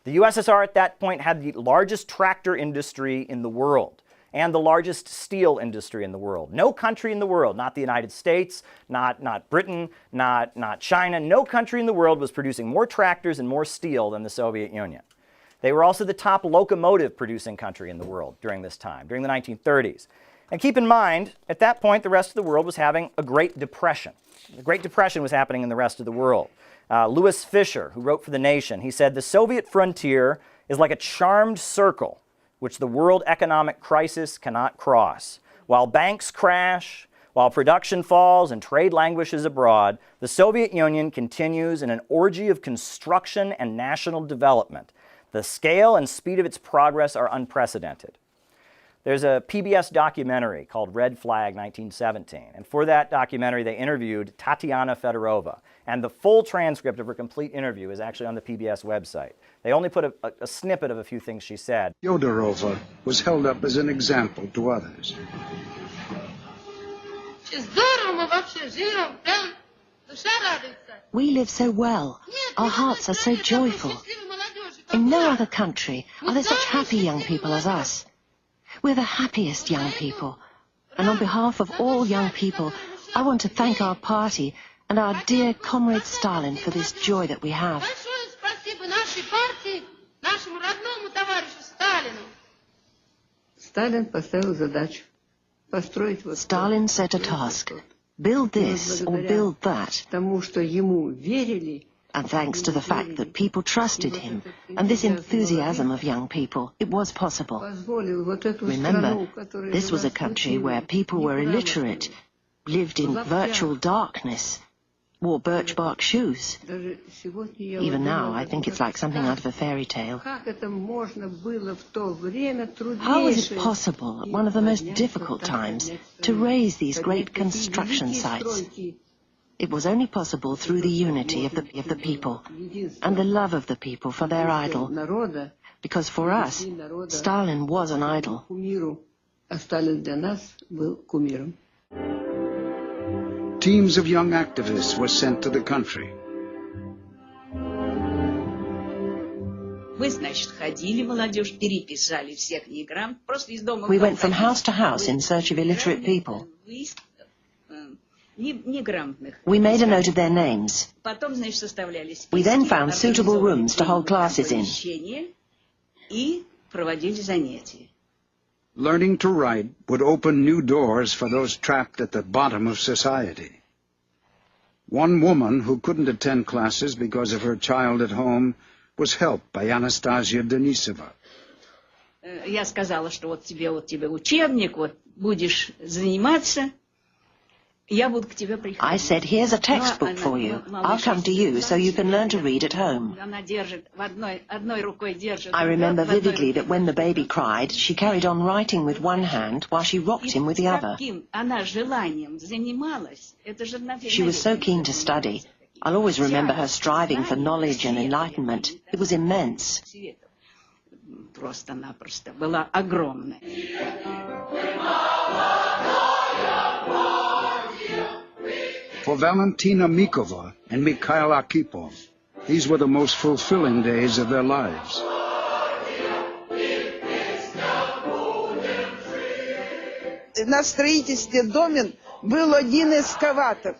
The USSR at that point had the largest tractor industry in the world and the largest steel industry in the world. No country in the world, not the United States, not Britain, not China, no country in the world was producing more tractors and more steel than the Soviet Union. They were also the top locomotive producing country in the world during this time, during the 1930s. And keep in mind, at that point, the rest of the world was having a Great Depression. The Great Depression was happening in the rest of the world. Louis Fisher, who wrote for The Nation, he said, the Soviet frontier is like a charmed circle which the world economic crisis cannot cross. While banks crash, while production falls and trade languishes abroad, the Soviet Union continues in an orgy of construction and national development. The scale and speed of its progress are unprecedented. There's a PBS documentary called Red Flag 1917, and for that documentary they interviewed Tatiana Fedorova, and the full transcript of her complete interview is actually on the PBS website. They only put a snippet of a few things she said. Fyodorova was held up as an example to others. We live so well. Our hearts are so joyful. In no other country are there such happy young people as us. We're the happiest young people. And on behalf of all young people, I want to thank our party and our dear comrade Stalin for this joy that we have. Stalin set a task. Build this or build that. And thanks to the fact that people trusted him and this enthusiasm of young people, it was possible. Remember, this was a country where people were illiterate, lived in virtual darkness, wore birch bark shoes. Even now, I think it's like something out of a fairy tale. How was it possible at one of the most difficult times to raise these great construction sites? It was only possible through the unity of the people and the love of the people for their idol. Because for us, Stalin was an idol. Teams of young activists were sent to the country. We went from house to house in search of illiterate people. We made a note of their names. We then found suitable rooms to hold classes in. Learning to write would open new doors for those trapped at the bottom of society. One woman who couldn't attend classes because of her child at home was helped by Anastasia Denisova. Я сказала, что вот тебе учебник, вот будешь заниматься. I said, here's a textbook for you. I'll come to you so you can learn to read at home. I remember vividly that when the baby cried, she carried on writing with one hand while she rocked him with the other. She was so keen to study. I'll always remember her striving for knowledge and enlightenment. It was immense. For Valentina Mikova and Mikhail Arkhipov, these were the most fulfilling days of their lives. На строительстве домен был один экскаватор.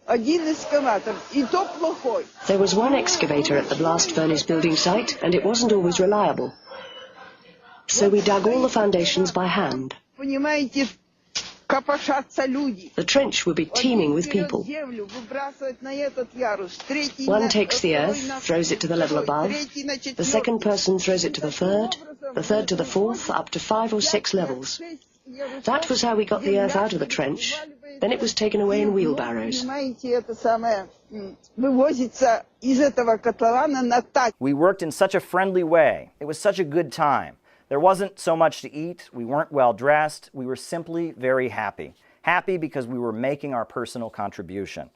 И то плохой. There was one excavator at the blast furnace building site, and it wasn't always reliable. So we dug all the foundations by hand. Понимаете, The trench would be teeming with people. One takes the earth, throws it to the level above. The second person throws it to the third to the fourth, up to 5 or 6 levels. That was how we got the earth out of the trench. Then it was taken away in wheelbarrows. We worked in such a friendly way. It was such a good time. There wasn't so much to eat, we weren't well dressed, we were simply very happy. Happy because we were making our personal contribution.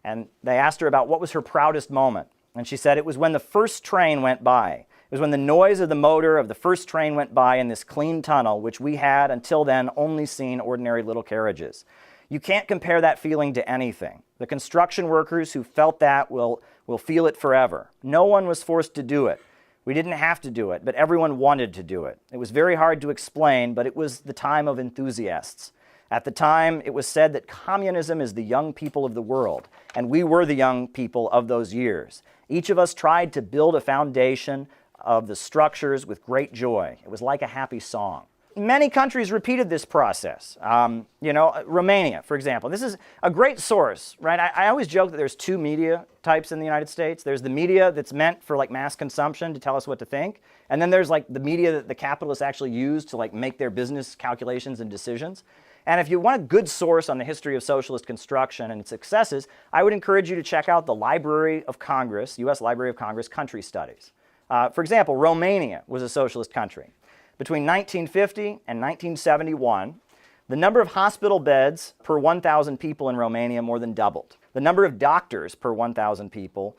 And they asked her about what was her proudest moment. And she said it was when the first train went by. It was when the noise of the motor of the first train went by in this clean tunnel, which we had until then only seen ordinary little carriages. You can't compare that feeling to anything. The construction workers who felt that will feel it forever. No one was forced to do it. We didn't have to do it, but everyone wanted to do it. It was very hard to explain, but it was the time of enthusiasts. At the time, it was said that communism is the young people of the world, and we were the young people of those years. Each of us tried to build a foundation of the structures with great joy. It was like a happy song. Many countries repeated this process. Romania, for example. This is a great source, right? I always joke that there's 2 media types in the United States. There's the media that's meant for like mass consumption to tell us what to think. And then there's like the media that the capitalists actually use to like make their business calculations and decisions. And if you want a good source on the history of socialist construction and its successes, I would encourage you to check out the Library of Congress, U.S. Library of Congress Country Studies. For example, Romania was a socialist country. Between 1950 and 1971, the number of hospital beds per 1,000 people in Romania more than doubled. The number of doctors per 1,000 people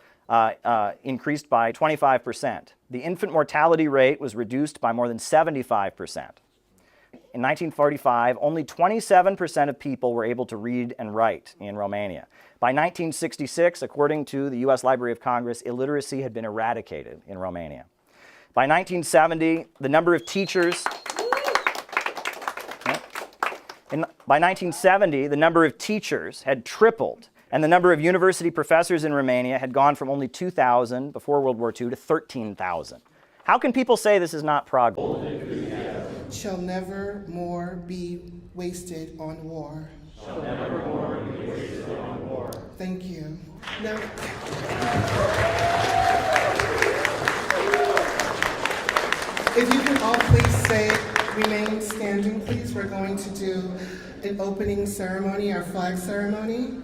increased by 25%. The infant mortality rate was reduced by more than 75%. In 1945, only 27% of people were able to read and write in Romania. By 1966, according to the U.S. Library of Congress, illiteracy had been eradicated in Romania. By 1970, the number of teachers... By 1970, the number of teachers had tripled, and the number of university professors in Romania had gone from only 2,000 before World War II to 13,000. How can people say this is not progress? Shall never more be wasted on war. Shall never more be wasted on war. Thank you. Now, if you can all please remain standing, please. We're going to do an opening ceremony, our flag ceremony.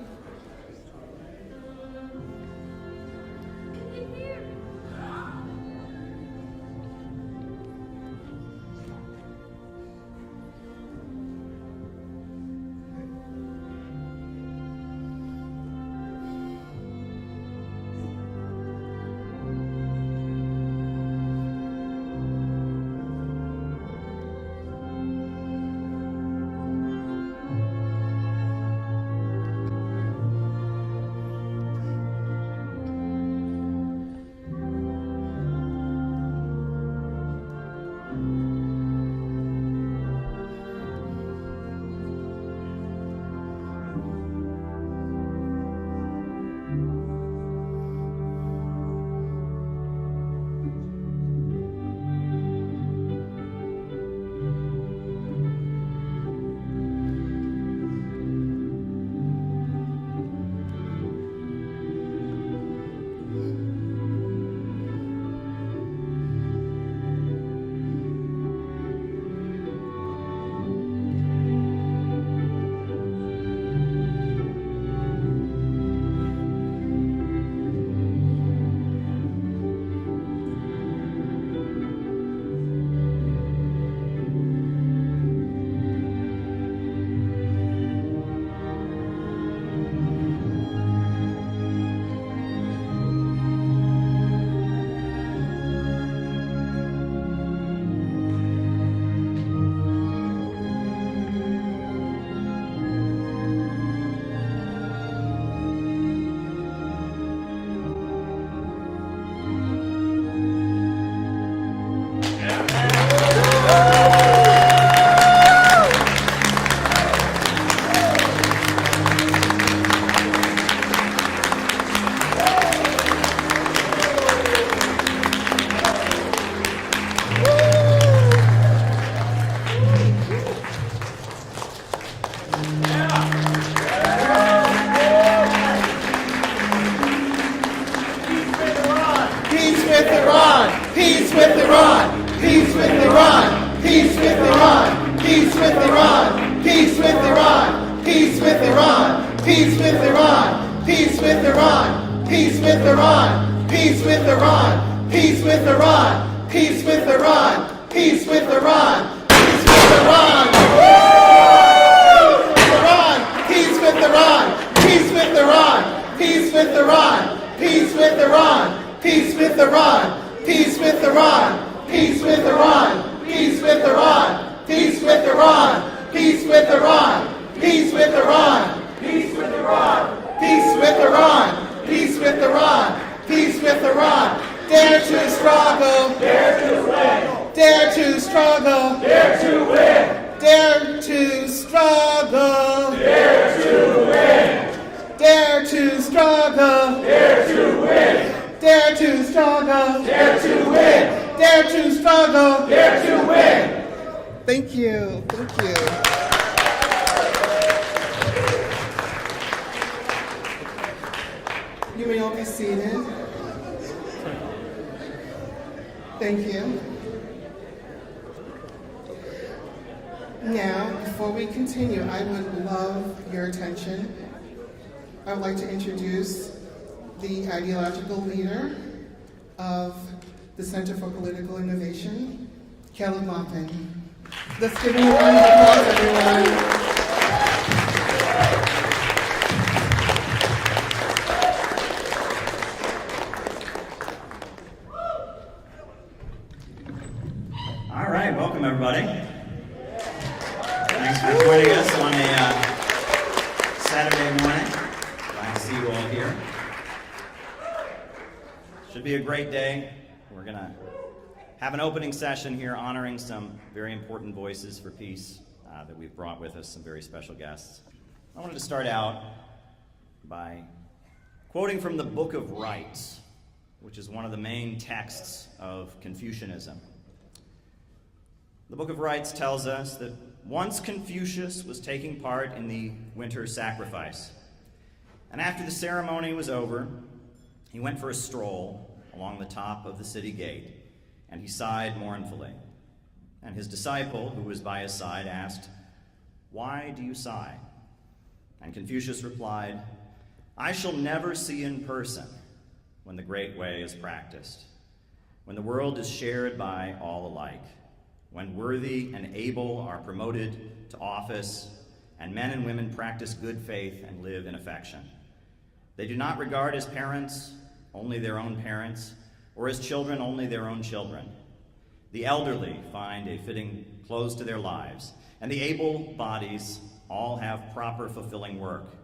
Thank you. Thank you. You may all be seated. Thank you. Now, before we continue, I would love your attention. I would like to introduce the ideological leader of the Center for Political Innovation, Caleb Maupin. Let's give him a round of applause, everyone. All right, welcome everybody. Thanks for joining us on a Saturday morning. Glad to see you all here. Should be a great day. We're going to have an opening session here honoring some very important voices for peace that we've brought with us, some very special guests. I wanted to start out by quoting from the Book of Rights, which is one of the main texts of Confucianism. The Book of Rights tells us that once Confucius was taking part in the winter sacrifice, and after the ceremony was over, he went for a stroll along the top of the city gate, and he sighed mournfully. And his disciple, who was by his side, asked, "Why do you sigh?" And Confucius replied, "I shall never see in person when the great way is practiced, when the world is shared by all alike, when worthy and able are promoted to office, and men and women practice good faith and live in affection. They do not regard as parents only their own parents, or as children only their own children. The elderly find a fitting close to their lives, and the able bodies all have proper fulfilling work,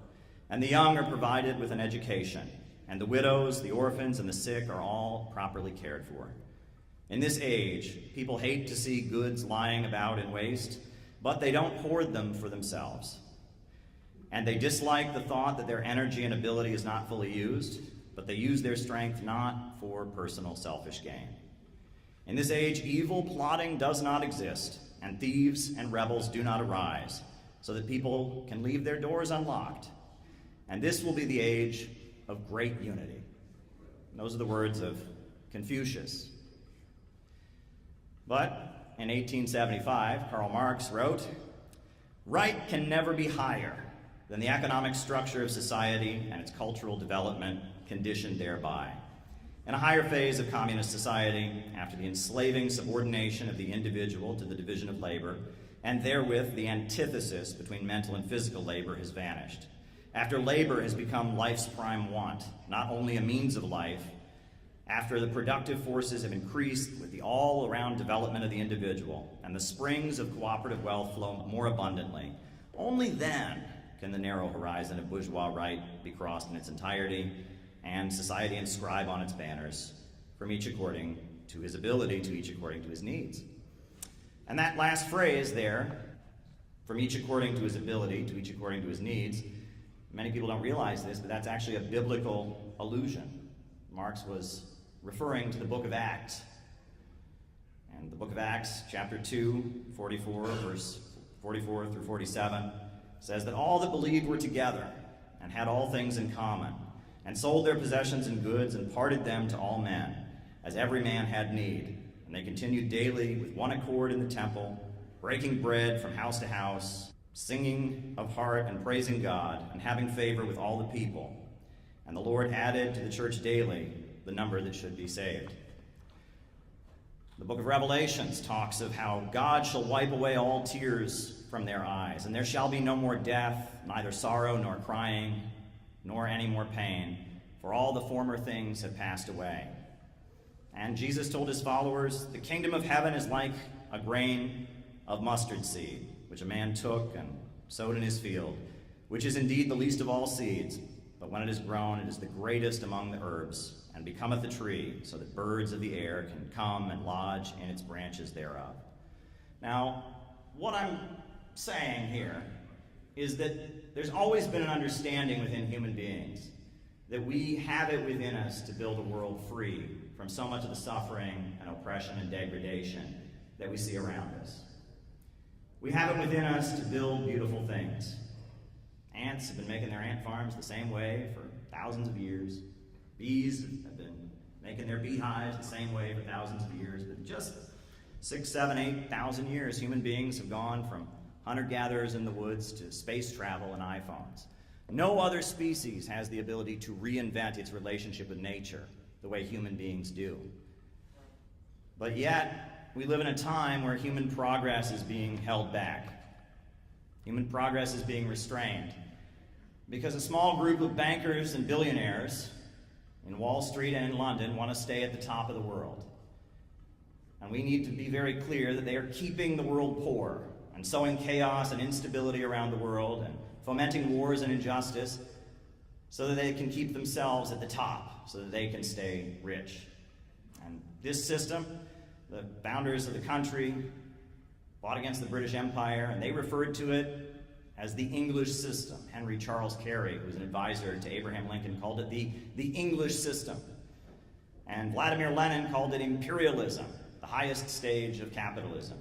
and the young are provided with an education, and the widows, the orphans, and the sick are all properly cared for. In this age, people hate to see goods lying about in waste, but they don't hoard them for themselves. And they dislike the thought that their energy and ability is not fully used, but they use their strength not for personal selfish gain. In this age, evil plotting does not exist, and thieves and rebels do not arise, so that people can leave their doors unlocked. And this will be the age of great unity." And those are the words of Confucius. But in 1875, Karl Marx wrote, "Right can never be higher than the economic structure of society and its cultural development conditioned thereby. In a higher phase of communist society, after the enslaving subordination of the individual to the division of labor, and therewith the antithesis between mental and physical labor has vanished. After labor has become life's prime want, not only a means of life, after the productive forces have increased with the all-around development of the individual, and the springs of cooperative wealth flow more abundantly, only then can the narrow horizon of bourgeois right be crossed in its entirety, and society inscribe on its banners, from each according to his ability, to each according to his needs." And that last phrase there, from each according to his ability, to each according to his needs, many people don't realize this, but that's actually a biblical allusion. Marx was referring to the book of Acts. And the book of Acts, chapter 2, 44, verse 44 through 47, says that all that believed were together and had all things in common, and sold their possessions and goods and parted them to all men, as every man had need. And they continued daily with one accord in the temple, breaking bread from house to house, singing of heart and praising God, and having favor with all the people. And the Lord added to the church daily the number that should be saved. The book of Revelations talks of how God shall wipe away all tears from their eyes, and there shall be no more death, neither sorrow nor crying, nor any more pain, for all the former things have passed away. And Jesus told his followers, "The kingdom of heaven is like a grain of mustard seed, which a man took and sowed in his field, which is indeed the least of all seeds, but when it is grown, it is the greatest among the herbs, and becometh a tree, so that birds of the air can come and lodge in its branches thereof." Now, what I'm saying here is that there's always been an understanding within human beings that we have it within us to build a world free from so much of the suffering and oppression and degradation that we see around us. We have it within us to build beautiful things. Ants have been making their ant farms the same way for thousands of years. Bees have been making their beehives the same way for thousands of years. But just 6, 7, 8,000 years, human beings have gone from hunter-gatherers in the woods to space travel and iPhones. No other species has the ability to reinvent its relationship with nature the way human beings do. But yet, we live in a time where human progress is being held back. Human progress is being restrained because a small group of bankers and billionaires in Wall Street and in London want to stay at the top of the world. And we need to be very clear that they are keeping the world poor and sowing chaos and instability around the world and fomenting wars and injustice so that they can keep themselves at the top, so that they can stay rich. And this system, the founders of the country fought against the British Empire, and they referred to it as the English system. Henry Charles Carey, who was an advisor to Abraham Lincoln, called it the English system. And Vladimir Lenin called it imperialism, the highest stage of capitalism.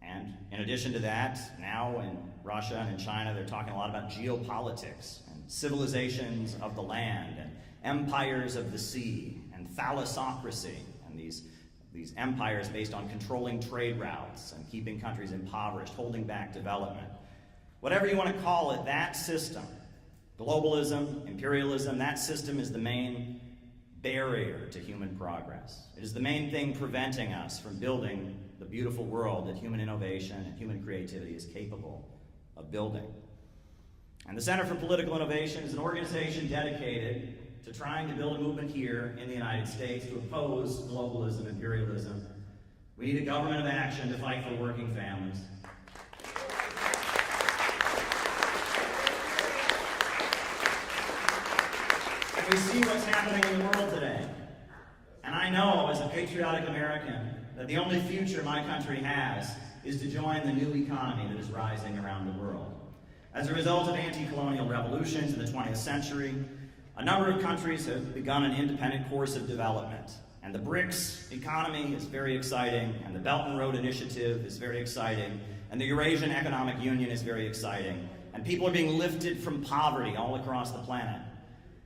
And in addition to that, now in Russia and in China, they're talking a lot about geopolitics and civilizations of the land and empires of the sea and thalassocracy and these empires based on controlling trade routes and keeping countries impoverished, holding back development. Whatever you want to call it, that system, globalism, imperialism, that system is the main barrier to human progress. It is the main thing preventing us from building the beautiful world that human innovation and human creativity is capable of building. And the Center for Political Innovation is an organization dedicated to trying to build a movement here in the United States to oppose globalism, imperialism. We need a government of action to fight for working families. We see what's happening in the world today. And I know, as a patriotic American, that the only future my country has is to join the new economy that is rising around the world. As a result of anti-colonial revolutions in the 20th century, a number of countries have begun an independent course of development. And the BRICS economy is very exciting, and the Belt and Road Initiative is very exciting, and the Eurasian Economic Union is very exciting. And people are being lifted from poverty all across the planet.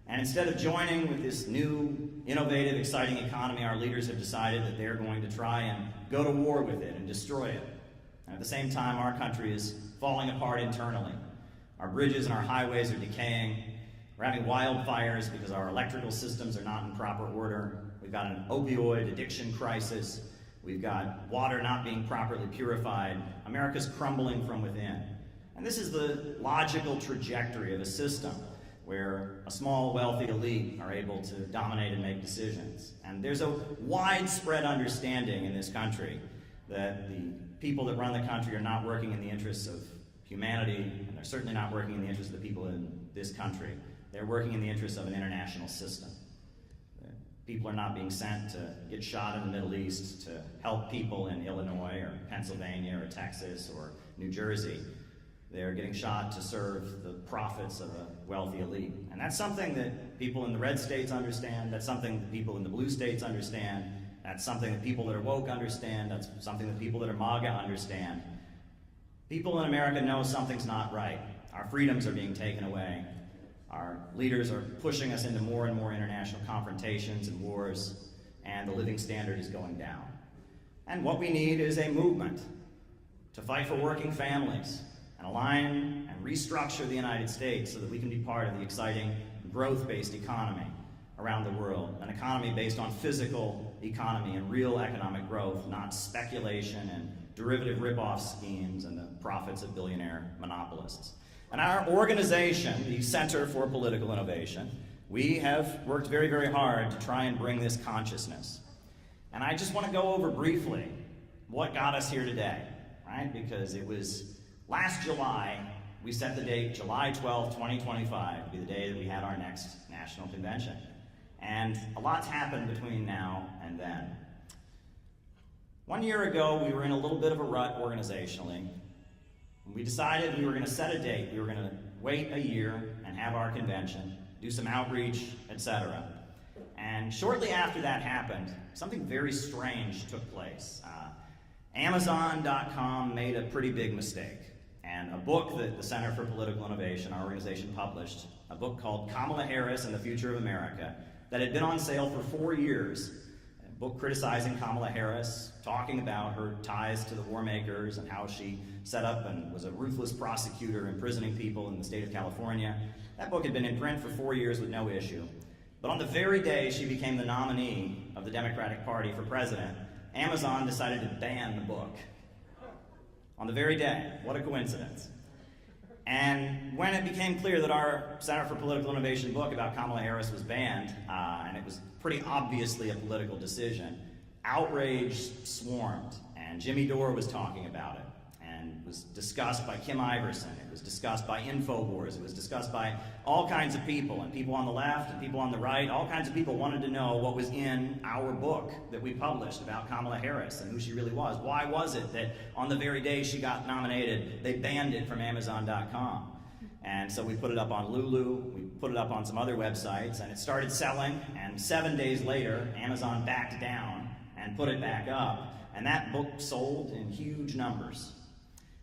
And instead of joining with this new, innovative, exciting economy, our leaders have decided that they're going to try and go to war with it and destroy it. And at the same time, our country is falling apart internally. Our bridges and our highways are decaying. We're having wildfires because our electrical systems are not in proper order. We've got an opioid addiction crisis. We've got water not being properly purified. America's crumbling from within. And this is the logical trajectory of a system where a small, wealthy elite are able to dominate and make decisions. And there's a widespread understanding in this country that the people that run the country are not working in the interests of humanity, and they're certainly not working in the interests of the people in this country. They're working in the interests of an international system. People are not being sent to get shot in the Middle East to help people in Illinois or Pennsylvania or Texas or New Jersey. They're getting shot to serve the profits of a wealthy elite. And that's something that people in the red states understand. That's something that people in the blue states understand. That's something that people that are woke understand. That's something that people that are MAGA understand. People in America know something's not right. Our freedoms are being taken away. Our leaders are pushing us into more and more international confrontations and wars, and the living standard is going down. And what we need is a movement to fight for working families, and align and restructure the United States so that we can be part of the exciting growth-based economy around the world, an economy based on physical economy and real economic growth, not speculation and derivative rip-off schemes and the profits of billionaire monopolists. And our organization, the Center for Political Innovation, we have worked very, very hard to try and bring this consciousness. And I just want to go over briefly what got us here today, right? Because it was last July, we set the date, July 12th, 2025, to be the day that we had our next national convention. And a lot's happened between now and then. 1 year ago, we were in a little bit of a rut organizationally. We decided we were going to set a date. We were going to wait a year and have our convention, do some outreach, etc. And shortly after that happened, something very strange took place. Amazon.com made a pretty big mistake. And a book that the Center for Political Innovation, our organization, published, a book called Kamala Harris and the Future of America, that had been on sale for 4 years, a book criticizing Kamala Harris, talking about her ties to the war makers and how she set up and was a ruthless prosecutor imprisoning people in the state of California. That book had been in print for 4 years with no issue. But on the very day she became the nominee of the Democratic Party for president, Amazon decided to ban the book on the very day. What a coincidence. And when it became clear that our Center for Political Innovation book about Kamala Harris was banned, and it was pretty obviously a political decision, outrage swarmed, and Jimmy Dore was talking about it, and was discussed by Kim Iverson, it was discussed by InfoWars, it was discussed by all kinds of people, and people on the left and people on the right. All kinds of people wanted to know what was in our book that we published about Kamala Harris and who she really was. Why was it that on the very day she got nominated, they banned it from Amazon.com? And so we put it up on Lulu, we put it up on some other websites, and it started selling, and 7 days later, Amazon backed down and put it back up, and that book sold in huge numbers.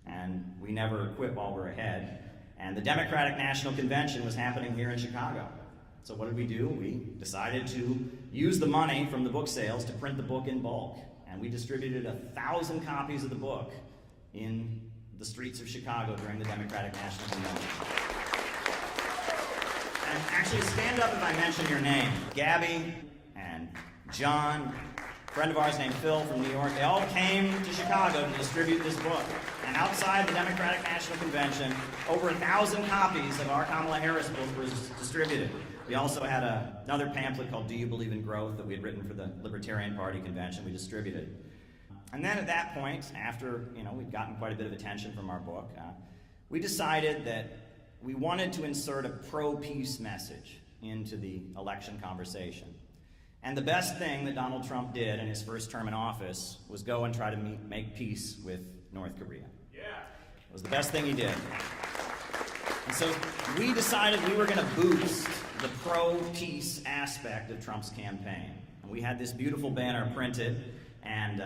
And we never quit while we're ahead. And the Democratic National Convention was happening here in Chicago. So what did we do? We decided to use the money from the book sales to print the book in bulk. And we distributed 1,000 copies of the book in the streets of Chicago during the Democratic National Convention. And actually, stand up if I mention your name. Gabby and John, a friend of ours named Phil from New York, they all came to Chicago to distribute this book. And outside the Democratic National Convention, over 1,000 copies of our Kamala Harris book was distributed. We also had another pamphlet called Do You Believe in Growth that we had written for the Libertarian Party convention we distributed. And then at that point, after we'd gotten quite a bit of attention from our book, we decided that we wanted to insert a pro-peace message into the election conversation. And the best thing that Donald Trump did in his first term in office was go and try to make peace with North Korea. Yeah. It was the best thing he did. And so we decided we were going to boost the pro-peace aspect of Trump's campaign. And we had this beautiful banner printed, and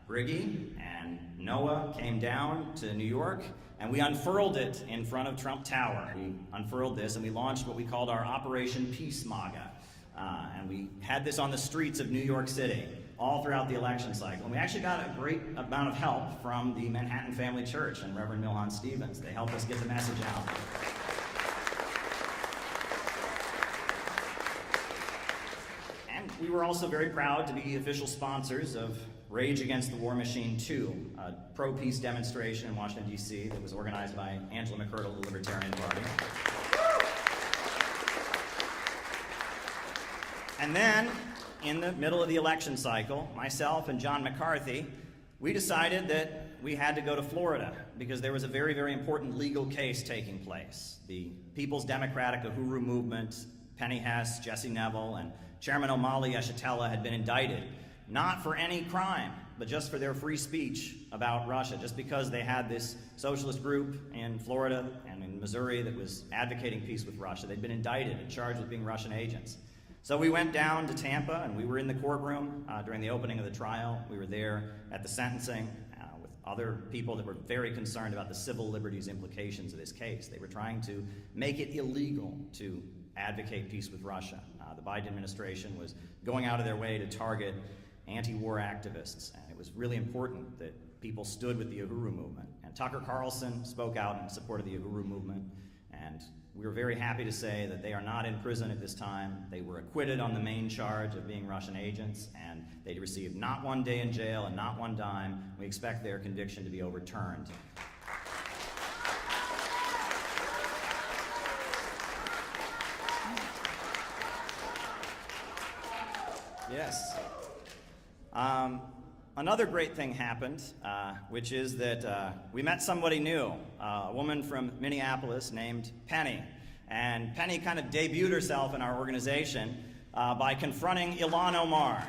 Briggy and Noah came down to New York, and we unfurled it in front of Trump Tower. We unfurled this, and we launched what we called our Operation Peace MAGA. And we had this on the streets of New York City all throughout the election cycle. And we actually got a great amount of help from the Manhattan Family Church and Reverend Milhan Stevens. They helped us get the message out. And we were also very proud to be official sponsors of Rage Against the War Machine 2, a pro-peace demonstration in Washington, D.C. that was organized by Angela McCurdle of the Libertarian Party. And then, in the middle of the election cycle, myself and John McCarthy, we decided that we had to go to Florida because there was a very, very important legal case taking place. The People's Democratic Uhuru Movement, Penny Hess, Jesse Neville, and Chairman Omali Yeshitela had been indicted, not for any crime, but just for their free speech about Russia, just because they had this socialist group in Florida and in Missouri that was advocating peace with Russia. They'd been indicted and charged with being Russian agents. So we went down to Tampa, and we were in the courtroom during the opening of the trial. We were there at the sentencing with other people that were very concerned about the civil liberties implications of this case. They were trying to make it illegal to advocate peace with Russia. The Biden administration was going out of their way to target anti-war activists, and it was really important that people stood with the Uhuru movement. And Tucker Carlson spoke out in support of the Uhuru movement, and we were very happy to say that they are not in prison at this time. They were acquitted on the main charge of being Russian agents, and they received not 1 day in jail and not 1 dime. We expect their conviction to be overturned. Yes. Another great thing happened, which is that we met somebody new, a woman from Minneapolis named Penny. And Penny kind of debuted herself in our organization by confronting Ilhan Omar.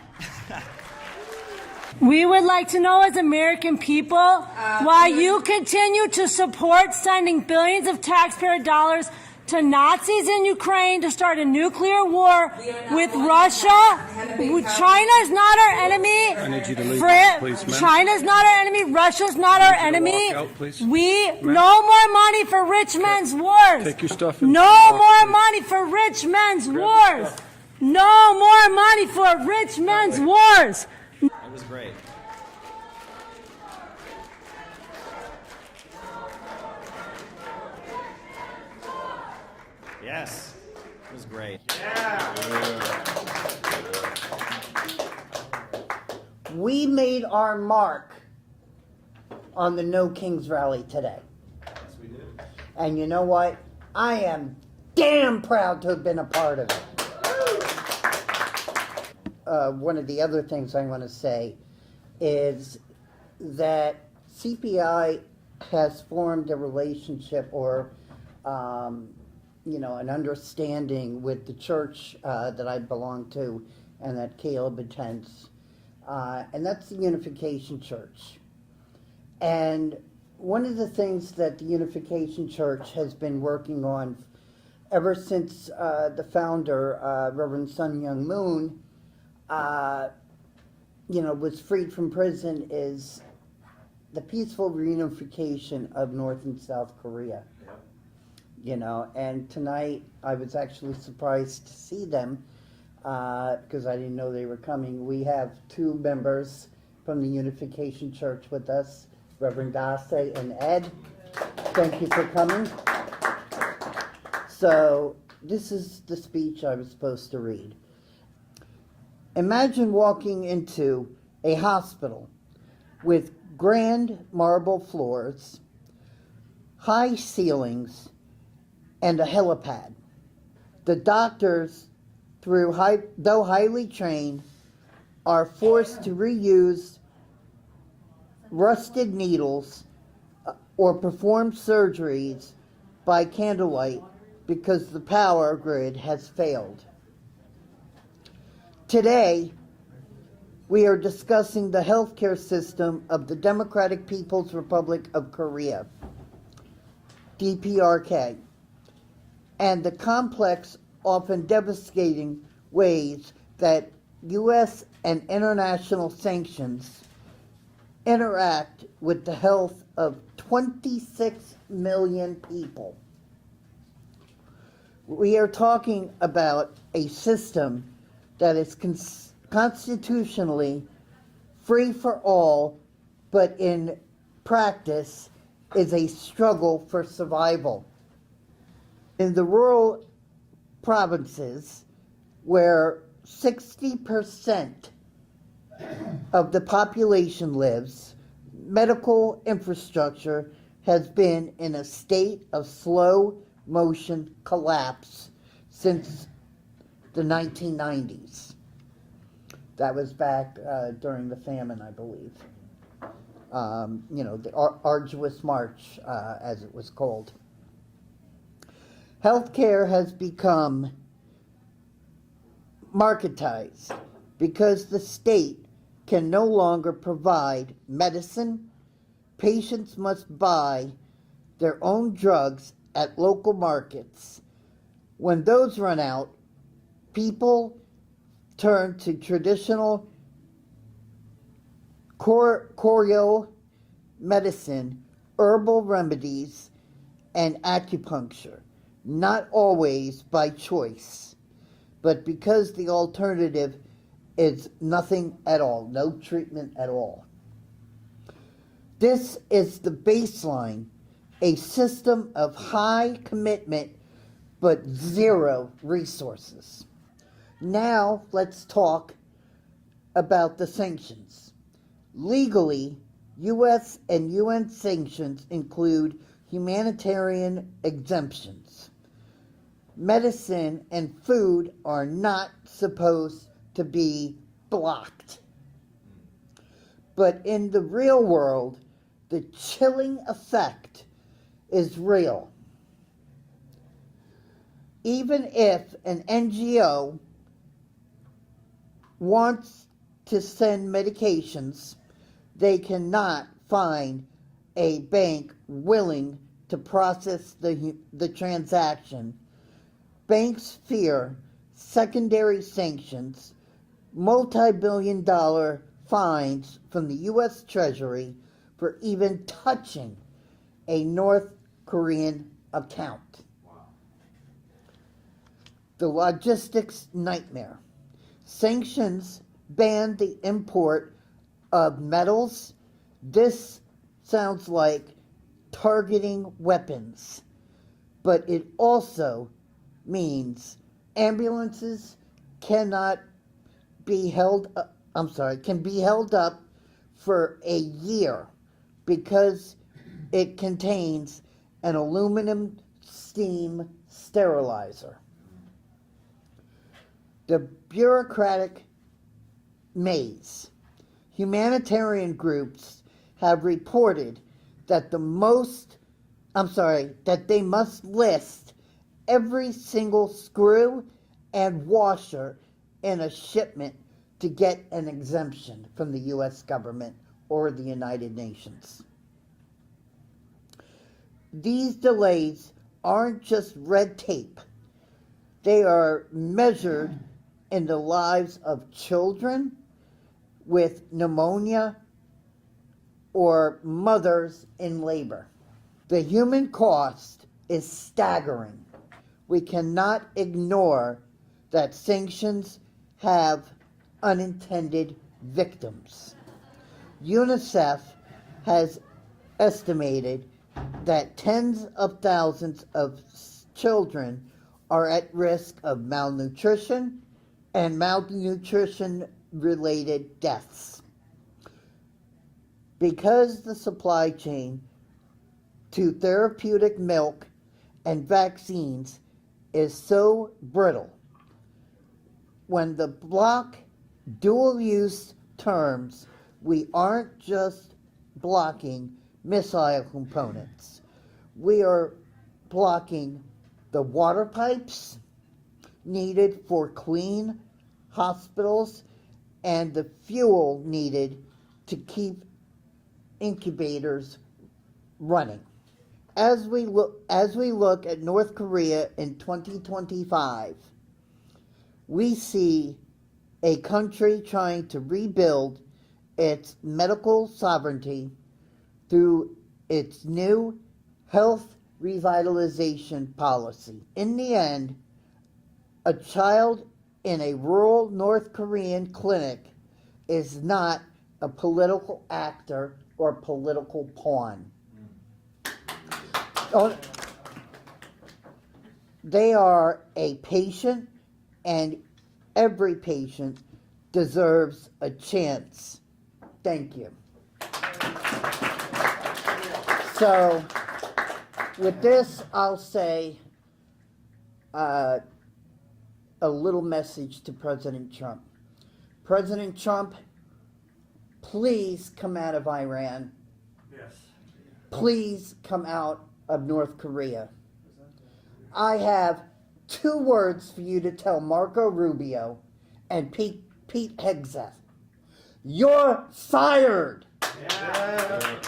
We would like to know, as American people, why you continue to support sending billions of taxpayer dollars to Nazis in Ukraine to start a nuclear war with Russia. China is not our enemy. I need you to leave, please, ma'am. China's not our enemy. Russia's not our enemy. Walk out, please. No more money for rich men's wars. Take your stuff. No more money for rich men's wars. No more money for rich men's wars. It was great. Yes, it was great. We made our mark on the No Kings rally today. Yes, we did. And you know what? I am damn proud to have been a part of it. One of the other things I want to say is that CPI has formed a relationship or, an understanding with the church that I belong to and that Caleb attends. And that's the Unification Church. And one of the things that the Unification Church has been working on ever since the founder, Reverend Sun Myung Moon, was freed from prison is the peaceful reunification of North and South Korea. And tonight I was actually surprised to see them because I didn't know they were coming. We have two members from the Unification Church with us, Reverend Dase and Ed. Thank you for coming. So this is the speech I was supposed to read. Imagine walking into a hospital with grand marble floors, high ceilings, and a helipad. The doctors, though highly trained, are forced to reuse rusted needles or perform surgeries by candlelight because the power grid has failed. Today, we are discussing the healthcare system of the Democratic People's Republic of Korea, DPRK, and the complex, often devastating ways that U.S. and international sanctions interact with the health of 26 million people. We are talking about a system that is constitutionally free for all, but in practice is a struggle for survival. In the rural provinces, where 60% of the population lives, medical infrastructure has been in a state of slow motion collapse since the 1990s. That was back during the famine, I believe. The arduous march, as it was called. Healthcare has become marketized because the state can no longer provide medicine. Patients must buy their own drugs at local markets. When those run out, people turn to traditional Koryo medicine, herbal remedies, and acupuncture, not always by choice, but because the alternative is nothing at all, no treatment at all. This is the baseline, a system of high commitment but zero resources. Now let's talk about the sanctions. Legally, U.S. and UN sanctions include humanitarian exemptions. Medicine and food are not supposed to be blocked. But in the real world, the chilling effect is real. Even if an NGO wants to send medications, they cannot find a bank willing to process the transaction. Banks fear secondary sanctions, multi-billion-dollar fines from the U.S. Treasury for even touching a North Korean account. The logistics nightmare. Sanctions ban the import of metals. This sounds like targeting weapons, but it also means ambulances cannot be held can be held up for a year because it contains an aluminum steam sterilizer. The bureaucratic maze. Humanitarian groups have reported that that they must list every single screw and washer in a shipment to get an exemption from the U.S. government or the United Nations. These delays aren't just red tape. They are measured in the lives of children with pneumonia or mothers in labor. The human cost is staggering. We cannot ignore that sanctions have unintended victims. UNICEF has estimated that tens of thousands of children are at risk of malnutrition and malnutrition-related deaths. Because the supply chain to therapeutic milk and vaccines is so brittle, when the block dual-use terms, we aren't just blocking missile components. We are blocking the water pipes needed for clean hospitals and the fuel needed to keep incubators running. As we look at North Korea in 2025, we see a country trying to rebuild its medical sovereignty through its new health revitalization policy. In the end, a child in a rural North Korean clinic is not a political actor or political pawn. They are a patient, and every patient deserves a chance. Thank you. So, with this, I'll say a little message to President Trump. President Trump, please come out of Iran. Yes. Please come out of North Korea. I have 2 words for you to tell Marco Rubio and Pete Hegseth. You're fired! Yeah.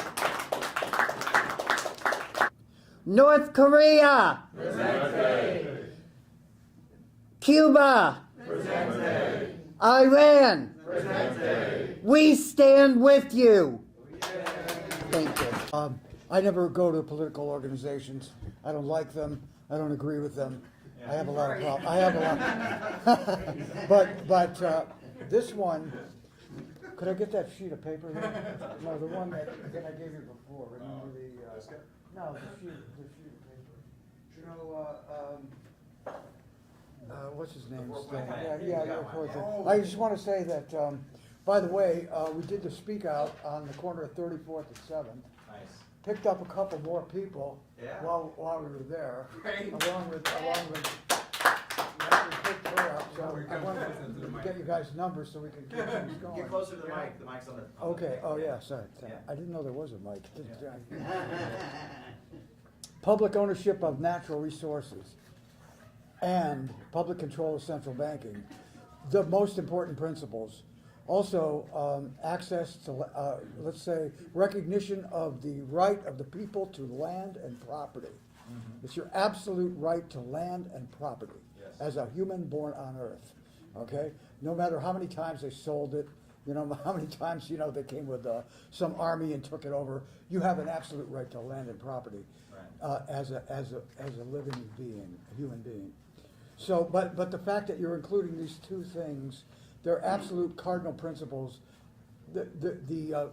North Korea! Presente. Cuba! Presente. Iran! Presente. We stand with you! Thank you. I never go to political organizations. I don't like them. I don't agree with them. I have a lot of problems. I have a lot. but this one, could I get that sheet of paper there? No, the one that I gave you before. Remember the no, the sheet of paper. You know, what's his name? I just want to say that. By the way, we did the speak out on the corner of 34th and 7th. Nice. Picked up a couple more people while we were there, along with picked her up. So I wanted to get you guys' numbers so we can keep things going. Get closer to the mic. The mic's on the. Okay. Oh yeah. Sorry. Yeah. I didn't know there was a mic. Public ownership of natural resources and public control of central banking, the most important principles. Also, access to, let's say, recognition of the right of the people to land and property. Mm-hmm. It's your absolute right to land and property as a human born on earth, okay? No matter how many times they sold it, you know, how many times, you know, they came with some army and took it over, you have an absolute right to land and property as a living being, a human being. So, but the fact that you're including these 2 things, they're absolute cardinal principles. The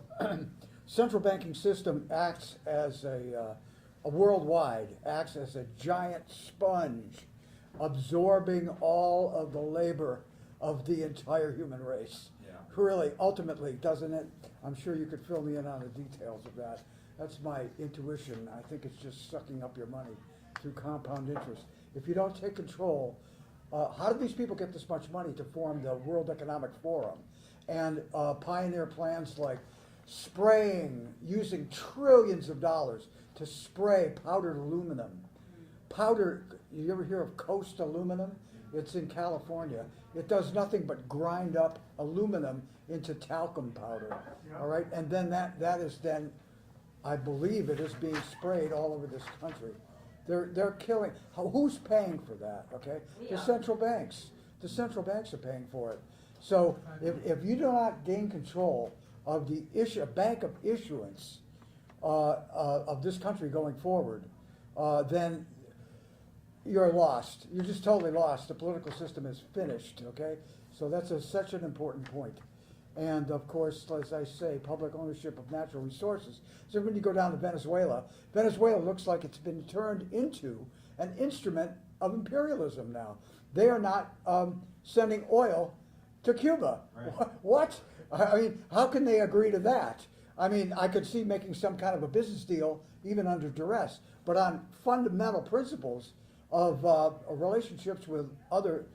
central banking system acts as a worldwide, acts as a giant sponge, absorbing all of the labor of the entire human race. really, ultimately, doesn't it? I'm sure you could fill me in on the details of that. That's my intuition. I think it's just sucking up your money through compound interest. If you don't take control, how did these people get this much money to form the World Economic Forum and pioneer plans like spraying, using trillions of dollars to spray powdered aluminum? Powder, you ever hear of Coast Aluminum? It's in California. It does nothing but grind up aluminum into talcum powder, all right? And then that is then, I believe it is being sprayed all over this country. They're killing, who's paying for that, okay? The central banks. The central banks are paying for it. So if you do not gain control of the bank of issuance of this country going forward, then you're lost. You're just totally lost. The political system is finished, okay? So that's such an important point. And of course, as I say, public ownership of natural resources. So when you go down to Venezuela, Venezuela looks like it's been turned into an instrument of imperialism now. They are not sending oil to Cuba. Right. What? I mean, how can they agree to that? I mean, I could see making some kind of a business deal even under duress, but on fundamental principles of relationships with other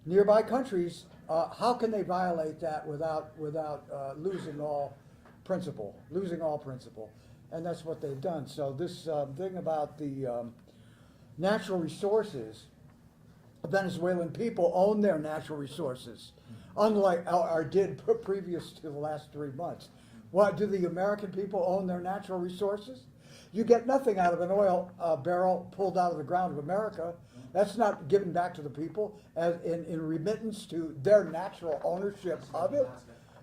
nearby countries, how can they violate that without losing all principle? And that's what they've done. So this thing about the natural resources, Venezuelan people own their natural resources, unlike or did previous to the last 3 months. What, do the American people own their natural resources? You get nothing out of an oil barrel pulled out of the ground of America. That's not given back to the people as in remittance to their natural ownership of it.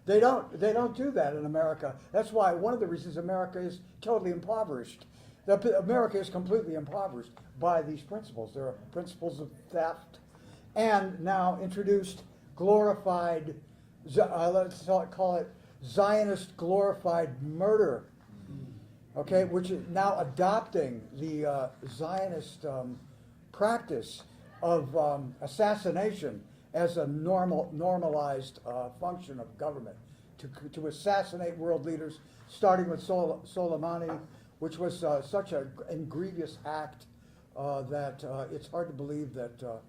They don't do that in America. That's why one of the reasons America is totally impoverished. America is completely impoverished by these principles. There are principles of theft, and now introduced glorified, let's call it Zionist glorified murder. Okay, which is now adopting the Zionist practice of assassination as a normalized function of government, to assassinate world leaders, starting with Soleimani, which was such a grievous act that it's hard to believe that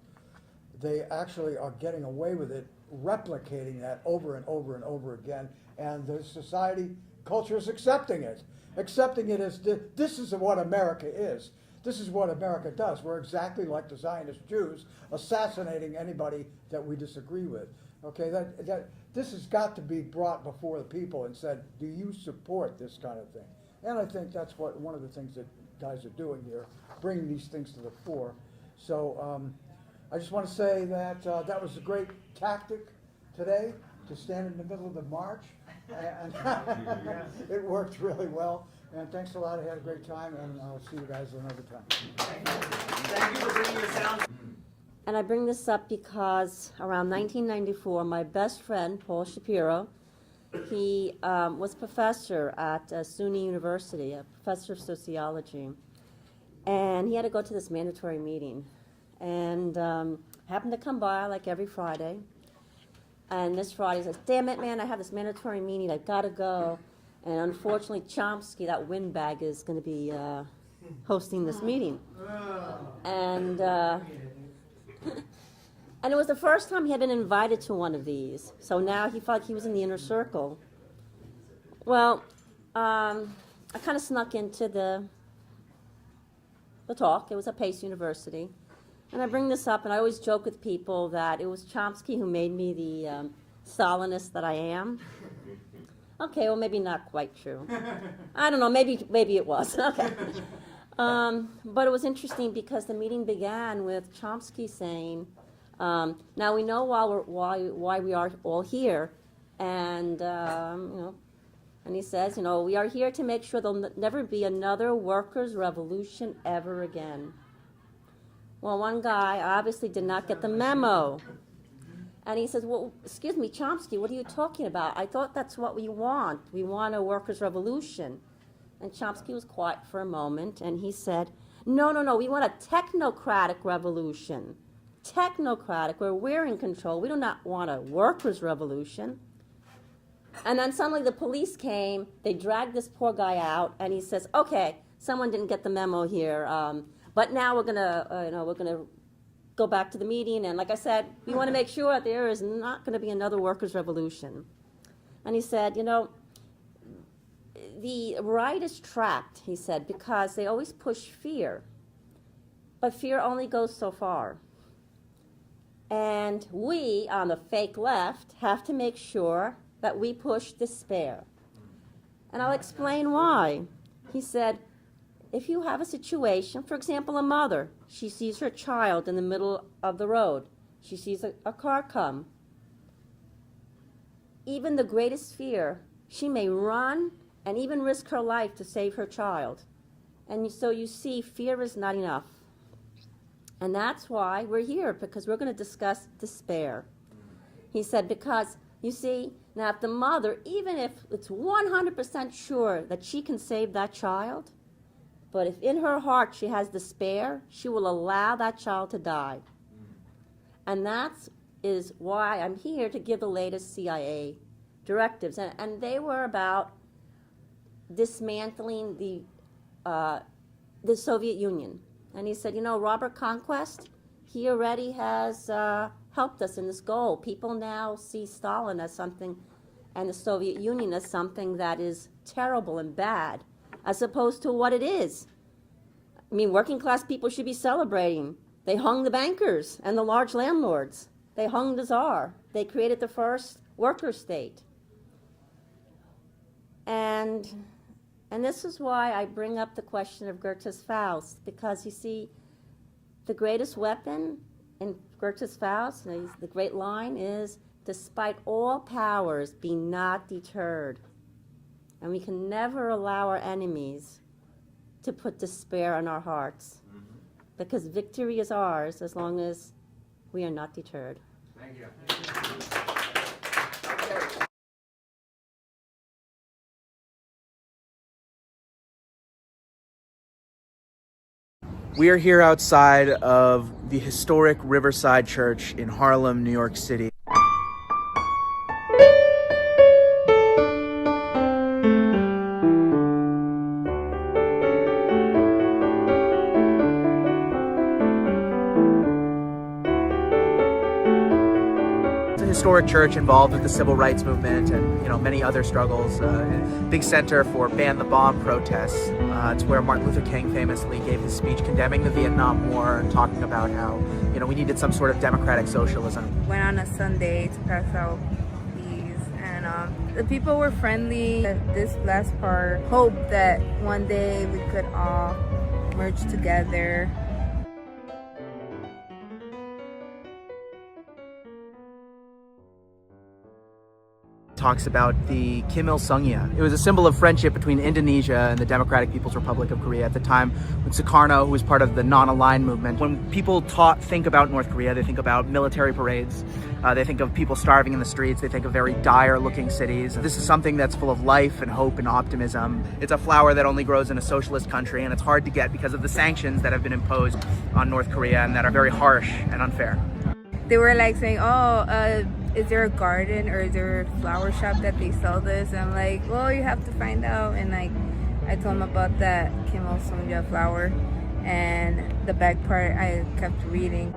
they actually are getting away with it, replicating that over and over and over again, and the society culture is accepting it as this is what America is. This is what America does. We're exactly like the Zionist Jews, assassinating anybody that we disagree with. Okay, this has got to be brought before the people and said, do you support this kind of thing? And I think that's one of the things that guys are doing here, bringing these things to the fore. So I just want to say that that was a great tactic today, to stand in the middle of the march. And it worked really well. And thanks a lot. I had a great time, and I'll see you guys another time. Thank you for bringing us out. And I bring this up because around 1994, my best friend, Paul Shapiro, he was a professor at SUNY University, a professor of sociology. And he had to go to this mandatory meeting. And happened to come by like every Friday. And this Friday he says, damn it, man, I have this mandatory meeting. I've got to go. And unfortunately, Chomsky, that windbag, is going to be hosting this meeting. And and it was the first time he had been invited to one of these. So now he felt like he was in the inner circle. Well, I kind of snuck into the talk. It was at Pace University. And I bring this up, and I always joke with people that it was Chomsky who made me the Stalinist that I am. Okay, well, maybe not quite true. I don't know, maybe it was. Okay. But it was interesting because the meeting began with Chomsky saying, now we know why we are all here, and and he says, we are here to make sure there'll never be another workers' revolution ever again. Well, one guy obviously did not get the memo. And he says, well, excuse me, Chomsky, what are you talking about? I thought that's what we want. We want a workers' revolution. And Chomsky was quiet for a moment, and he said, no, we want a technocratic revolution. Technocratic, where we're in control. We do not want a workers' revolution. And then suddenly the police came, they dragged this poor guy out, and he says, okay, someone didn't get the memo here, but now we're gonna go back to the meeting, and like I said, we want to make sure that there is not going to be another workers' revolution. And he said, the right is trapped, he said, because they always push fear, but fear only goes so far. And we, on the fake left, have to make sure that we push despair. And I'll explain why. He said, if you have a situation, for example, a mother, she sees her child in the middle of the road. She sees a car come. Even the greatest fear, she may run and even risk her life to save her child. And so you see, fear is not enough. And that's why we're here, because we're going to discuss despair. He said, because, you see, now if the mother, even if it's 100% sure that she can save that child, but if in her heart she has despair, she will allow that child to die. And that is why I'm here to give the latest CIA directives. And they were about dismantling the Soviet Union. And he said, Robert Conquest, he already has helped us in this goal. People now see Stalin as something, and the Soviet Union as something that is terrible and bad, as opposed to what it is. I mean, working class people should be celebrating. They hung the bankers and the large landlords. They hung the Tsar. They created the first worker state. And this is why I bring up the question of Goethe's Faust, because you see, the greatest weapon in Goethe's Faust, the great line is, despite all powers, be not deterred. And we can never allow our enemies to put despair in our hearts, because victory is ours as long as we are not deterred. Thank you. We are here outside of the historic Riverside Church in Harlem, New York City. Historic church involved with the civil rights movement and many other struggles. Big center for ban the bomb protests. It's where Martin Luther King famously gave his speech condemning the Vietnam War and talking about how we needed some sort of democratic socialism. Went on a Sunday to pass out these, and the people were friendly. This last part, hope that one day we could all merge together. Talks about the Kim Il-sungya. It was a symbol of friendship between Indonesia and the Democratic People's Republic of Korea at the time, when Sukarno, who was part of the non-aligned movement. When people think about North Korea, they think about military parades, they think of people starving in the streets, they think of very dire-looking cities. This is something that's full of life and hope and optimism. It's a flower that only grows in a socialist country, and it's hard to get because of the sanctions that have been imposed on North Korea and that are very harsh and unfair. They were like saying, is there a garden or is there a flower shop that they sell this? And I'm like, well, you have to find out. And I told them about that Kim Il-sungya flower, and the back part I kept reading.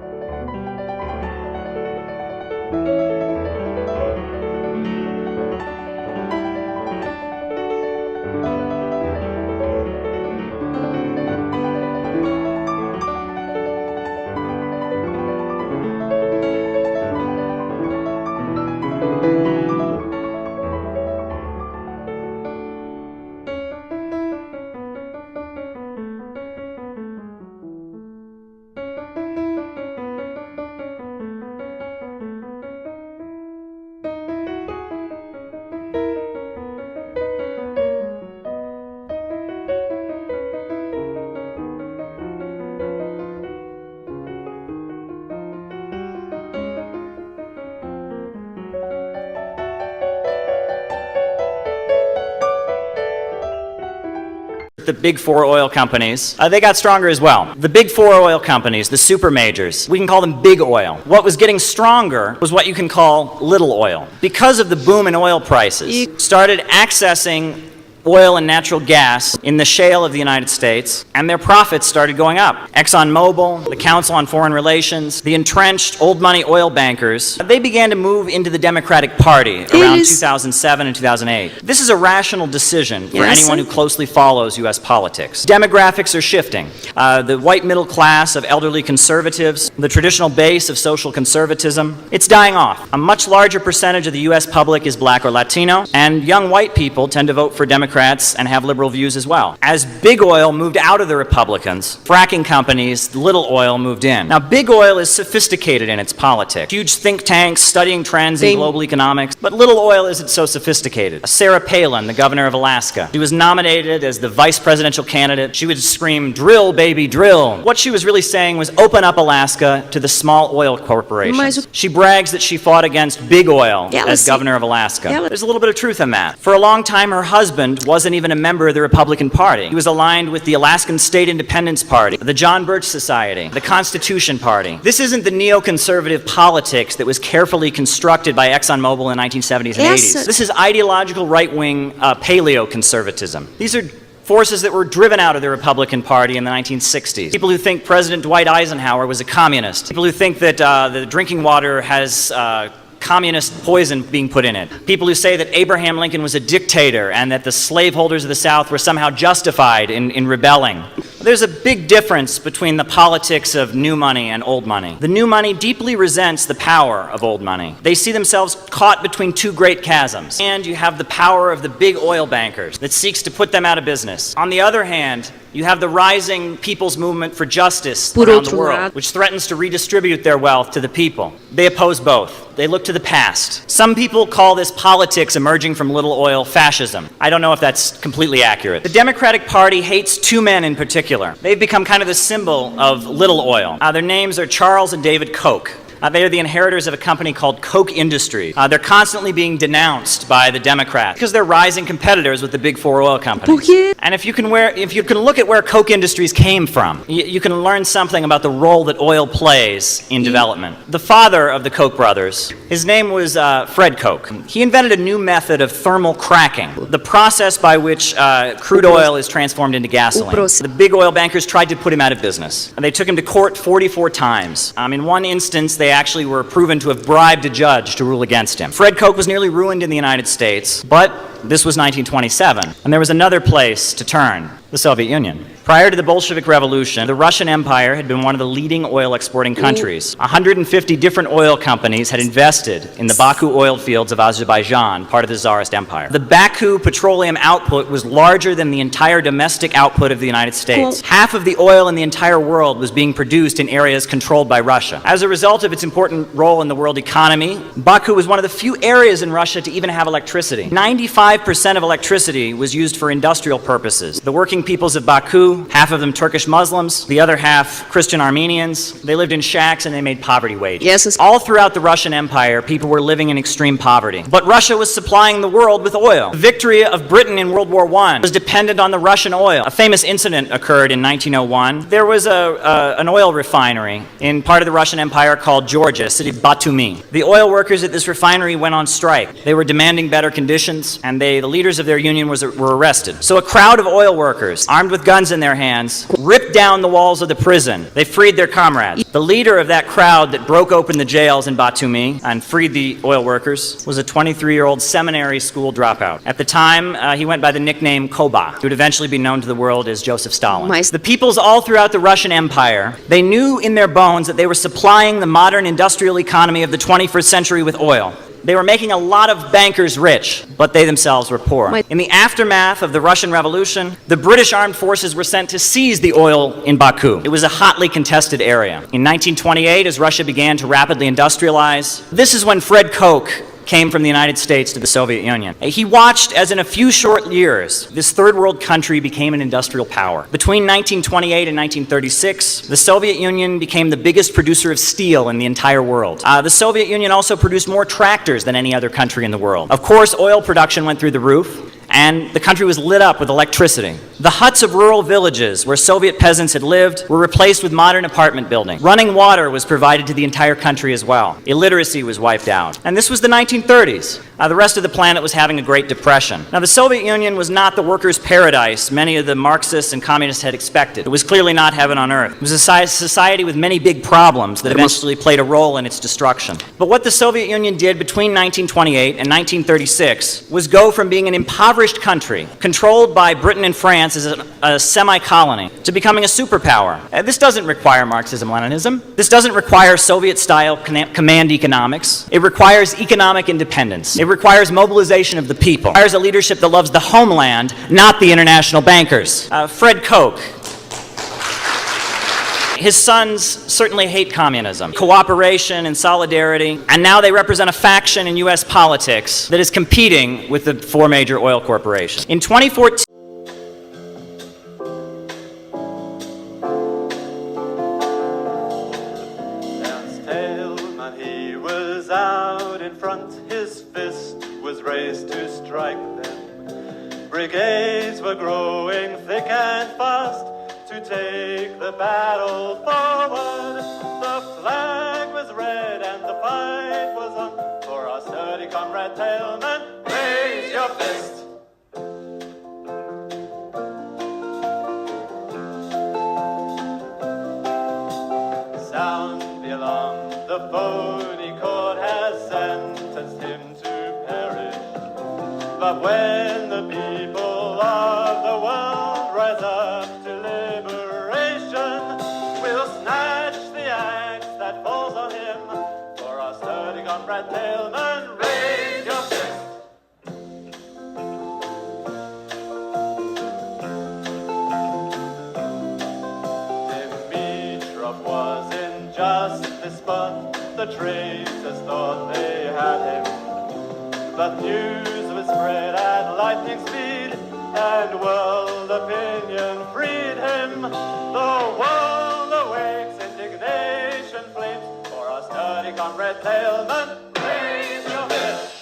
the big four oil companies, they got stronger as well. The big four oil companies, the super majors, we can call them big oil. What was getting stronger was what you can call little oil. Because of the boom in oil prices, started accessing oil and natural gas in the shale of the United States, and their profits started going up. ExxonMobil, the Council on Foreign Relations, the entrenched old money oil bankers, they began to move into the Democratic Party around 2007 and 2008. This is a rational decision for anyone who closely follows U.S. politics. Demographics are shifting. The white middle class of elderly conservatives, the traditional base of social conservatism, it's dying off. A much larger percentage of the U.S. public is black or Latino, and young white people tend to vote for Democrats and have liberal views as well. As big oil moved out of the Republicans, fracking companies, little oil moved in. Now, big oil is sophisticated in its politics. Huge think tanks studying trends in global economics, but little oil isn't so sophisticated. Sarah Palin, the governor of Alaska, she was nominated as the vice presidential candidate. She would scream, "Drill, baby, drill." What she was really saying was open up Alaska to the small oil corporations. She brags that she fought against big oil as governor of Alaska. There's a little bit of truth in that. For a long time, her husband wasn't even a member of the Republican Party. He was aligned with the Alaskan State Independence Party, the John Birch Society, the Constitution Party. This isn't the neoconservative politics that was carefully constructed by ExxonMobil in the 1970s and 80s. This is ideological right-wing paleoconservatism. These are forces that were driven out of the Republican Party in the 1960s. People who think President Dwight Eisenhower was a communist. People who think that the drinking water has communist poison being put in it. People who say that Abraham Lincoln was a dictator and that the slaveholders of the South were somehow justified in rebelling. There's a big difference between the politics of new money and old money. The new money deeply resents the power of old money. They see themselves caught between two great chasms. And you have the power of the big oil bankers that seeks to put them out of business. On the other hand, you have the rising people's movement for justice around the world, which threatens to redistribute their wealth to the people. They oppose both. They look to the past. Some people call this politics emerging from little oil fascism. I don't know if that's completely accurate. The Democratic Party hates two men in particular. They've become kind of the symbol of little oil. Their names are Charles and David Koch. They are the inheritors of a company called Koch Industries. They're constantly being denounced by the Democrats because they're rising competitors with the big four oil companies. And if you can look at where Koch Industries came from, you can learn something about the role that oil plays in development. The father of the Koch brothers, his name was Fred Koch. He invented a new method of thermal cracking, the process by which crude oil is transformed into gasoline. The big oil bankers tried to put him out of business. They took him to court 44 times. In one instance, they actually were proven to have bribed a judge to rule against him. Fred Koch was nearly ruined in the United States, but this was 1927, and there was another place to turn, the Soviet Union. Prior to the Bolshevik Revolution, the Russian Empire had been one of the leading oil exporting countries. 150 different oil companies had invested in the Baku oil fields of Azerbaijan, part of the Tsarist Empire. The Baku petroleum output was larger than the entire domestic output of the United States. Half of the oil in the entire world was being produced in areas controlled by Russia. As a result of its important role in the world economy, Baku was one of the few areas in Russia to even have electricity. 95% of electricity was used for industrial purposes. The working peoples of Baku, half of them Turkish Muslims, the other half Christian Armenians, they lived in shacks and they made poverty wages. All throughout the Russian Empire, people were living in extreme poverty. But Russia was supplying the world with oil. The victory of Britain in World War I was dependent on the Russian oil. A famous incident occurred in 1901. There was an oil refinery in part of the Russian Empire called Georgia, the city of Batumi. The oil workers at this refinery went on strike. They were demanding better conditions, and the leaders of their union were arrested. So a crowd of oil workers, armed with guns in their hands, ripped down the walls of the prison. They freed their comrades. The leader of that crowd that broke open the jails in Batumi and freed the oil workers was a 23-year-old seminary school dropout. At the time, he went by the nickname Koba, who would eventually be known to the world as Joseph Stalin. The peoples all throughout the Russian Empire, they knew in their bones that they were supplying the modern industrial economy of the 21st century with oil. They were making a lot of bankers rich, but they themselves were poor. In the aftermath of the Russian Revolution, the British armed forces were sent to seize the oil in Baku. It was a hotly contested area. In 1928, as Russia began to rapidly industrialize, this is when Fred Koch came from the United States to the Soviet Union. He watched as in a few short years, this third world country became an industrial power. Between 1928 and 1936, the Soviet Union became the biggest producer of steel in the entire world. The Soviet Union also produced more tractors than any other country in the world. Of course, oil production went through the roof, and the country was lit up with electricity. The huts of rural villages where Soviet peasants had lived were replaced with modern apartment buildings. Running water was provided to the entire country as well. Illiteracy was wiped out. And this was the 1930s. The rest of the planet was having a Great Depression. Now, the Soviet Union was not the workers' paradise many of the Marxists and communists had expected. It was clearly not heaven on earth. It was a society with many big problems that eventually played a role in its destruction. But what the Soviet Union did between 1928 and 1936 was go from being an impoverished country, controlled by Britain and France as a semi-colony, to becoming a superpower. This doesn't require Marxism-Leninism. This doesn't require Soviet-style command economics. It requires economic independence. It requires mobilization of the people. It requires a leadership that loves the homeland, not the international bankers. Fred Koch. His sons certainly hate communism, cooperation and solidarity, and now they represent a faction in U.S. politics that is competing with the four major oil corporations. In 2014, he was out in front, his fist was raised to strike them. Brigades were growing thick and fast to take the battle forward. The flag was red and the fight was on. For our sturdy comrade Tailman, raise your fist. Sound the alarm, the phony court has sentenced him to perish. But when the people of the world rise up to liberation, we'll snatch the axe that falls on him. For our sturdy comrade Tailman, raise your fist. Dimitrov was in just this spot, the traitors thought they had him. But news was spread at lightning speed, and world opinion freed him. The world awakes, indignation flames. For our sturdy comrade Tailman, raise your fist.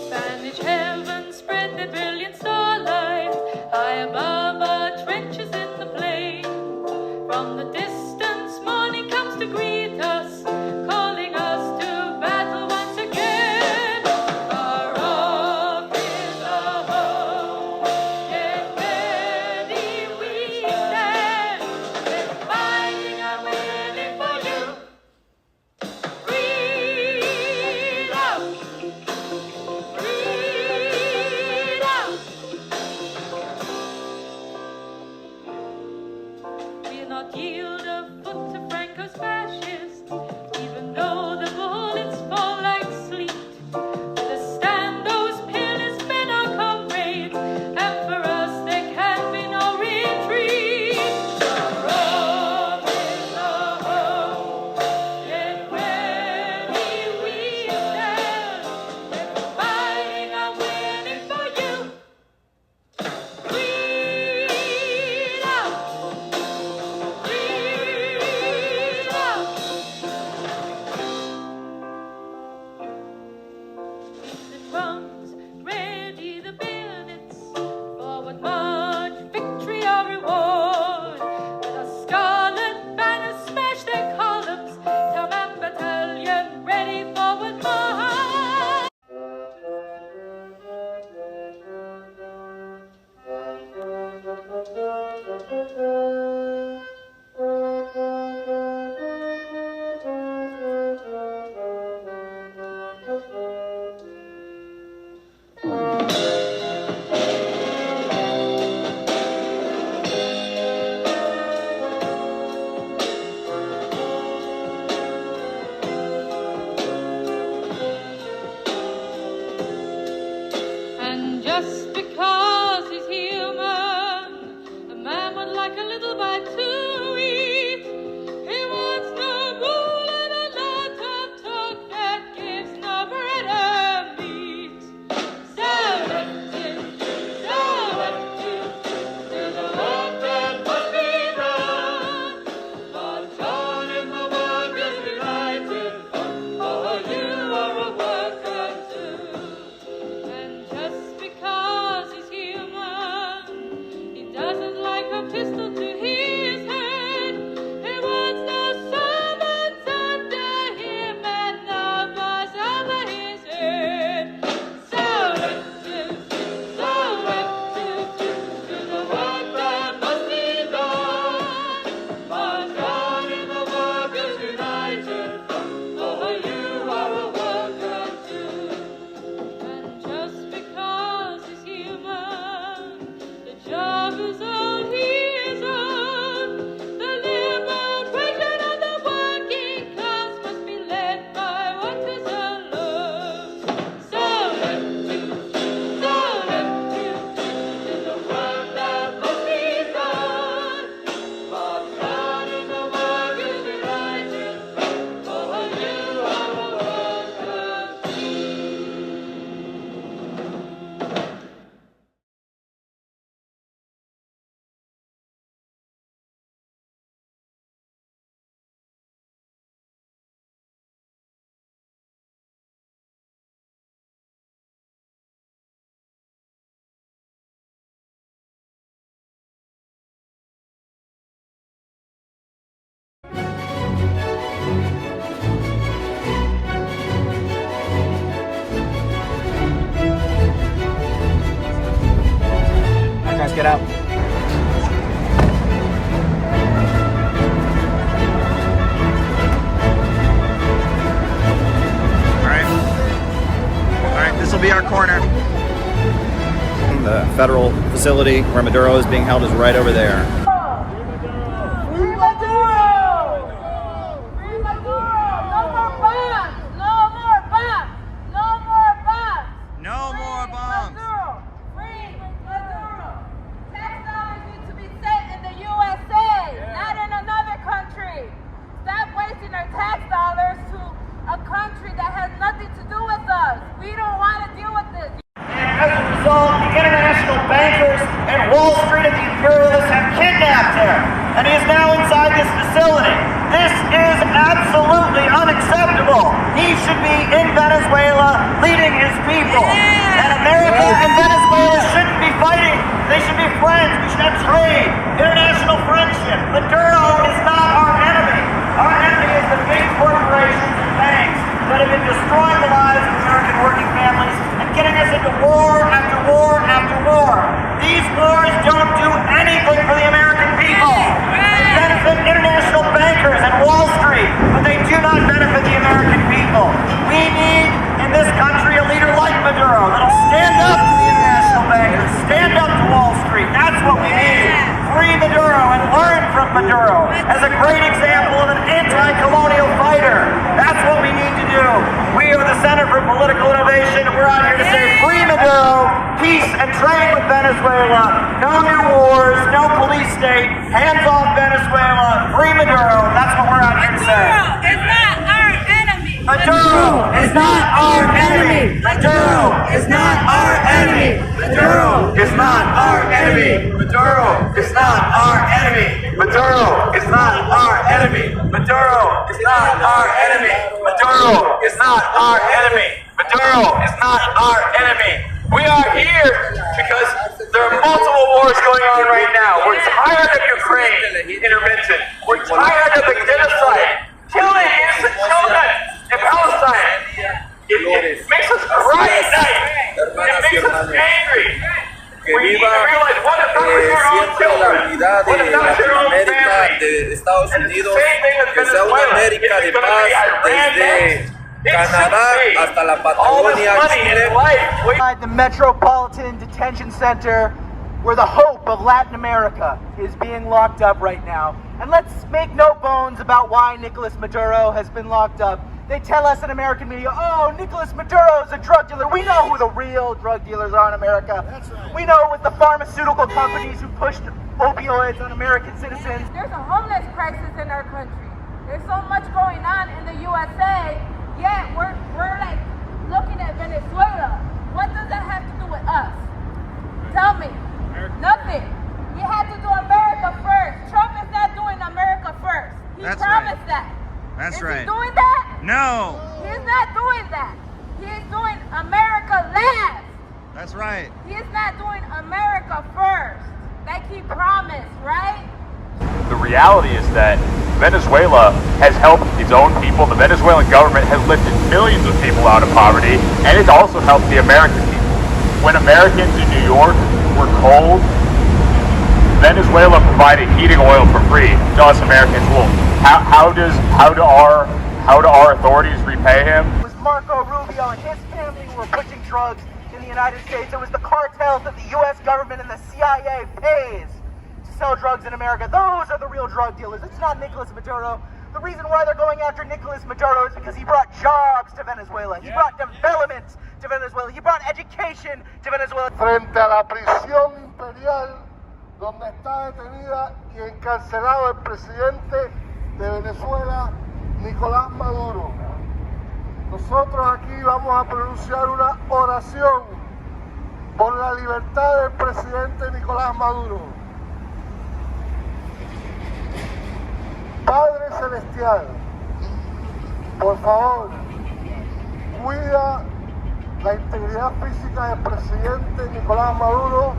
Spanish heaven spread their brilliant starlight high above our trenches in the plain. From the distance, morning comes to greet us, calling us to battle once again. Far off is our home, get ready we stand. We're fighting and winning for you. Freedom! We'll not yield a foot to Franco's fascists, even though the bullets fall like sleet. We'll stand those peerless men, our comrades, and for us there can be no retreat. Rome is our home, get ready we stand. We're fighting and winning for you. Freedom! Freedom! guys get out. All right, this will be our corner. The federal facility where Maduro is being held is right over there. Free Maduro! Free Maduro! No more bombs! No more bombs! No more bombs! No more bombs! Maduro! Free Maduro! Tax dollars need to be sent in the USA, not in another country. Stop wasting our tax dollars to a country that has nothing to do with us. We don't want to deal with this. As a result, the international bankers and Wall Street and the imperialists have kidnapped him, and he is now inside this facility. This is absolutely unacceptable. He should be in Venezuela leading his people. And America and Venezuela shouldn't be fighting. They should be friends. We should have trade, international friendship. Maduro is not our enemy. Our enemy is the big corporations and banks that have been destroying the lives of American working families and getting us into war after war after war. These wars don't do anything for the American people. They benefit international bankers and Wall Street, but they do not benefit the American people. We need, in this country, a leader like Maduro that'll stand up to the international bankers, stand up to Wall Street. That's what we need. Free Maduro and learn from Maduro as a great example of an anti-colonial fighter. That's what we need to do. We are the Center for Political Innovation. We're out here to say free Maduro, peace and trade with Venezuela, no new wars, no police state, hands off Venezuela, free Maduro. That's what we're out here to say. Maduro is not our enemy. Maduro is not our enemy. Maduro is not our enemy. Maduro is not our enemy. Maduro is not our enemy. Maduro is not our enemy. Maduro is not our enemy. Maduro is not our enemy. We are here because there are multiple wars going on right now. We're tired of Ukraine intervention. We're tired of the genocide, killing innocent children in Palestine. It makes us cry at night. It makes us angry. We need to realize what about your own children? What about your own family? de Estados And it's the Unidos, same thing with que sea una Venezuela. América It's de gonna paz be Iran desde next. Canadá hasta la All this Patagonia, money Chile. in life. Inside the Metropolitan Detention Center, where the hope of Latin America is being locked up right now. And let's make no bones about why Nicolas Maduro has been locked up. They tell us in American media, oh, Nicolas Maduro is a drug dealer. We know who the real drug dealers are in America. That's right. We know it was the pharmaceutical companies who pushed opioids on American citizens. There's a homeless crisis in our country. There's so much going on in the USA, yet we're like looking at Venezuela. What does that have to do with us? Tell me. Nothing. You had to do America first. Trump is not doing America first. He promised that. That's Is right. he doing that? No. He's not doing that. He's doing America last. That's right. He's not doing America first. Like he promised, right? The reality is that Venezuela has helped its own people. The Venezuelan government has lifted millions of people out of poverty, and it's also helped the American people. When Americans in New York were cold, Venezuela provided heating oil for free to us Americans. Well, how do our authorities repay him? It was Marco Rubio and his family who were pushing drugs in the United States. It was the cartels that the U.S. government and the CIA pays to sell drugs in America. Those are the real drug dealers. It's not Nicolas Maduro. The reason why they're going after Nicolas Maduro is because he brought jobs to Venezuela. He brought development to Venezuela. He brought education to Venezuela. Frente a la prisión imperial donde está detenida y encarcelado el presidente de Venezuela, Nicolás Maduro. Nosotros aquí vamos a pronunciar una oración por la libertad del presidente Nicolás Maduro. Padre Celestial, por favor, cuida la integridad física del presidente Nicolás Maduro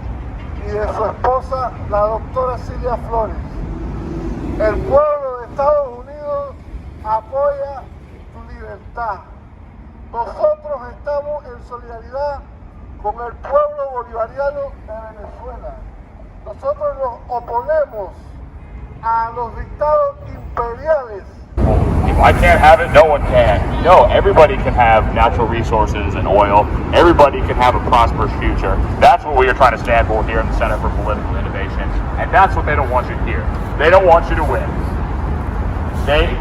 y de su esposa, la doctora Silvia Flores. El pueblo de Estados Unidos apoya tu libertad. Nosotros estamos en solidaridad con el pueblo bolivariano de Venezuela. Nosotros nos oponemos a los dictados imperiales. If I can't have it, no one can. No, everybody can have natural resources and oil. Everybody can have a prosperous future. That's what we are trying to stand for here in the Center for Political Innovation. And that's what they don't want you to hear. They don't want you to win. They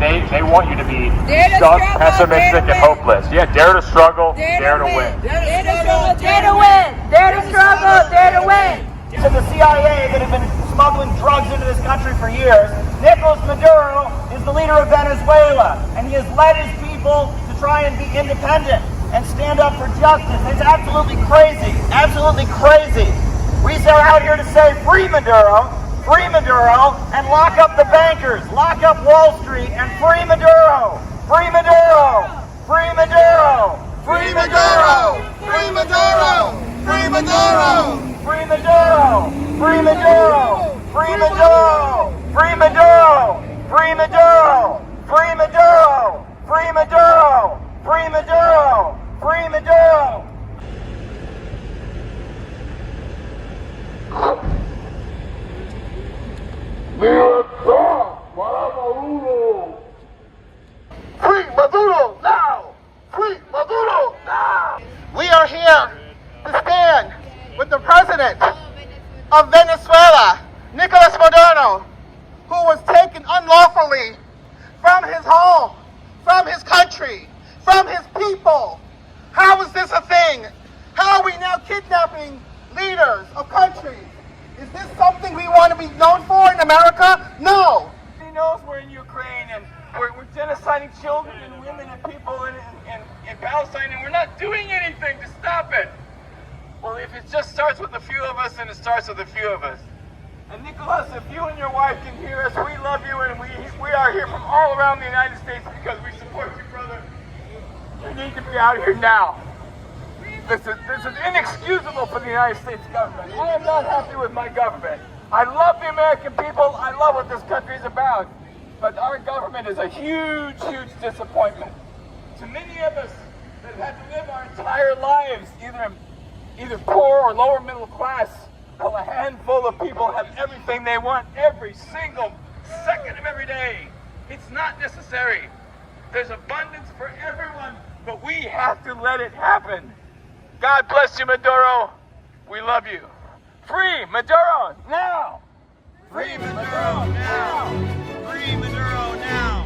want you to be stuck, pessimistic, and hopeless. Yeah, dare to struggle, dare to win. Dare to struggle, dare to win. Dare to struggle, dare to win. To the CIA that have been smuggling drugs into this country for years, Nicolas Maduro is the leader of Venezuela, and he has led his people to try and be independent and stand up for justice. It's absolutely crazy, absolutely crazy. We are out here to say free Maduro, and lock up the bankers, lock up Wall Street, and free Maduro, free Maduro, free Maduro, free Maduro, free Maduro, free Maduro, free Maduro, free Maduro, free Maduro, free Maduro, free Maduro, free Maduro, free Maduro, free Maduro, free Maduro. Libertad para Maduro. Free Maduro now! Free Maduro now! We are here to stand with the president of Venezuela, Nicolas Maduro, who was taken unlawfully from his home, from his country, from his people. How is this a thing? How are we now kidnapping leaders of countries? Is this something we want to be known for in America? No. He knows we're in Ukraine and we're genociding children and women and people in Palestine, and we're not doing anything to stop it. Well, if it just starts with a few of us, then it starts with a few of us. And Nicholas, if you and your wife can hear us, we love you, and we are here from all around the United States because we support you, brother. You need to be out here now. This is inexcusable for the United States government. I am not happy with my government. I love the American people. I love what this country is about. But our government is a huge, huge disappointment. To many of us that have had to live our entire lives either poor or lower middle class, while a handful of people have everything they want every single second of every day. It's not necessary. There's abundance for everyone, but we have to let it happen. God bless you, Maduro. We love you. Free Maduro now! Free Maduro now! Free Maduro now!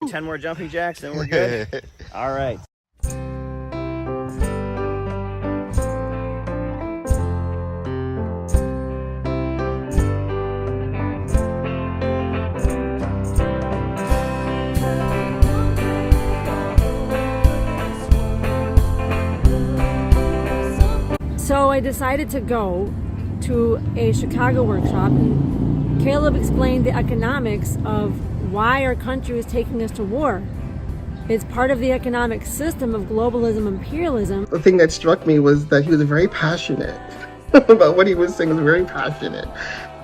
10 more jumping jacks, then we're good. All right. So I decided to go to a Chicago workshop, and Caleb explained the economics of why our country is taking us to war. It's part of the economic system of globalism, imperialism. The thing that struck me was that he was very passionate about what he was saying. He was very passionate.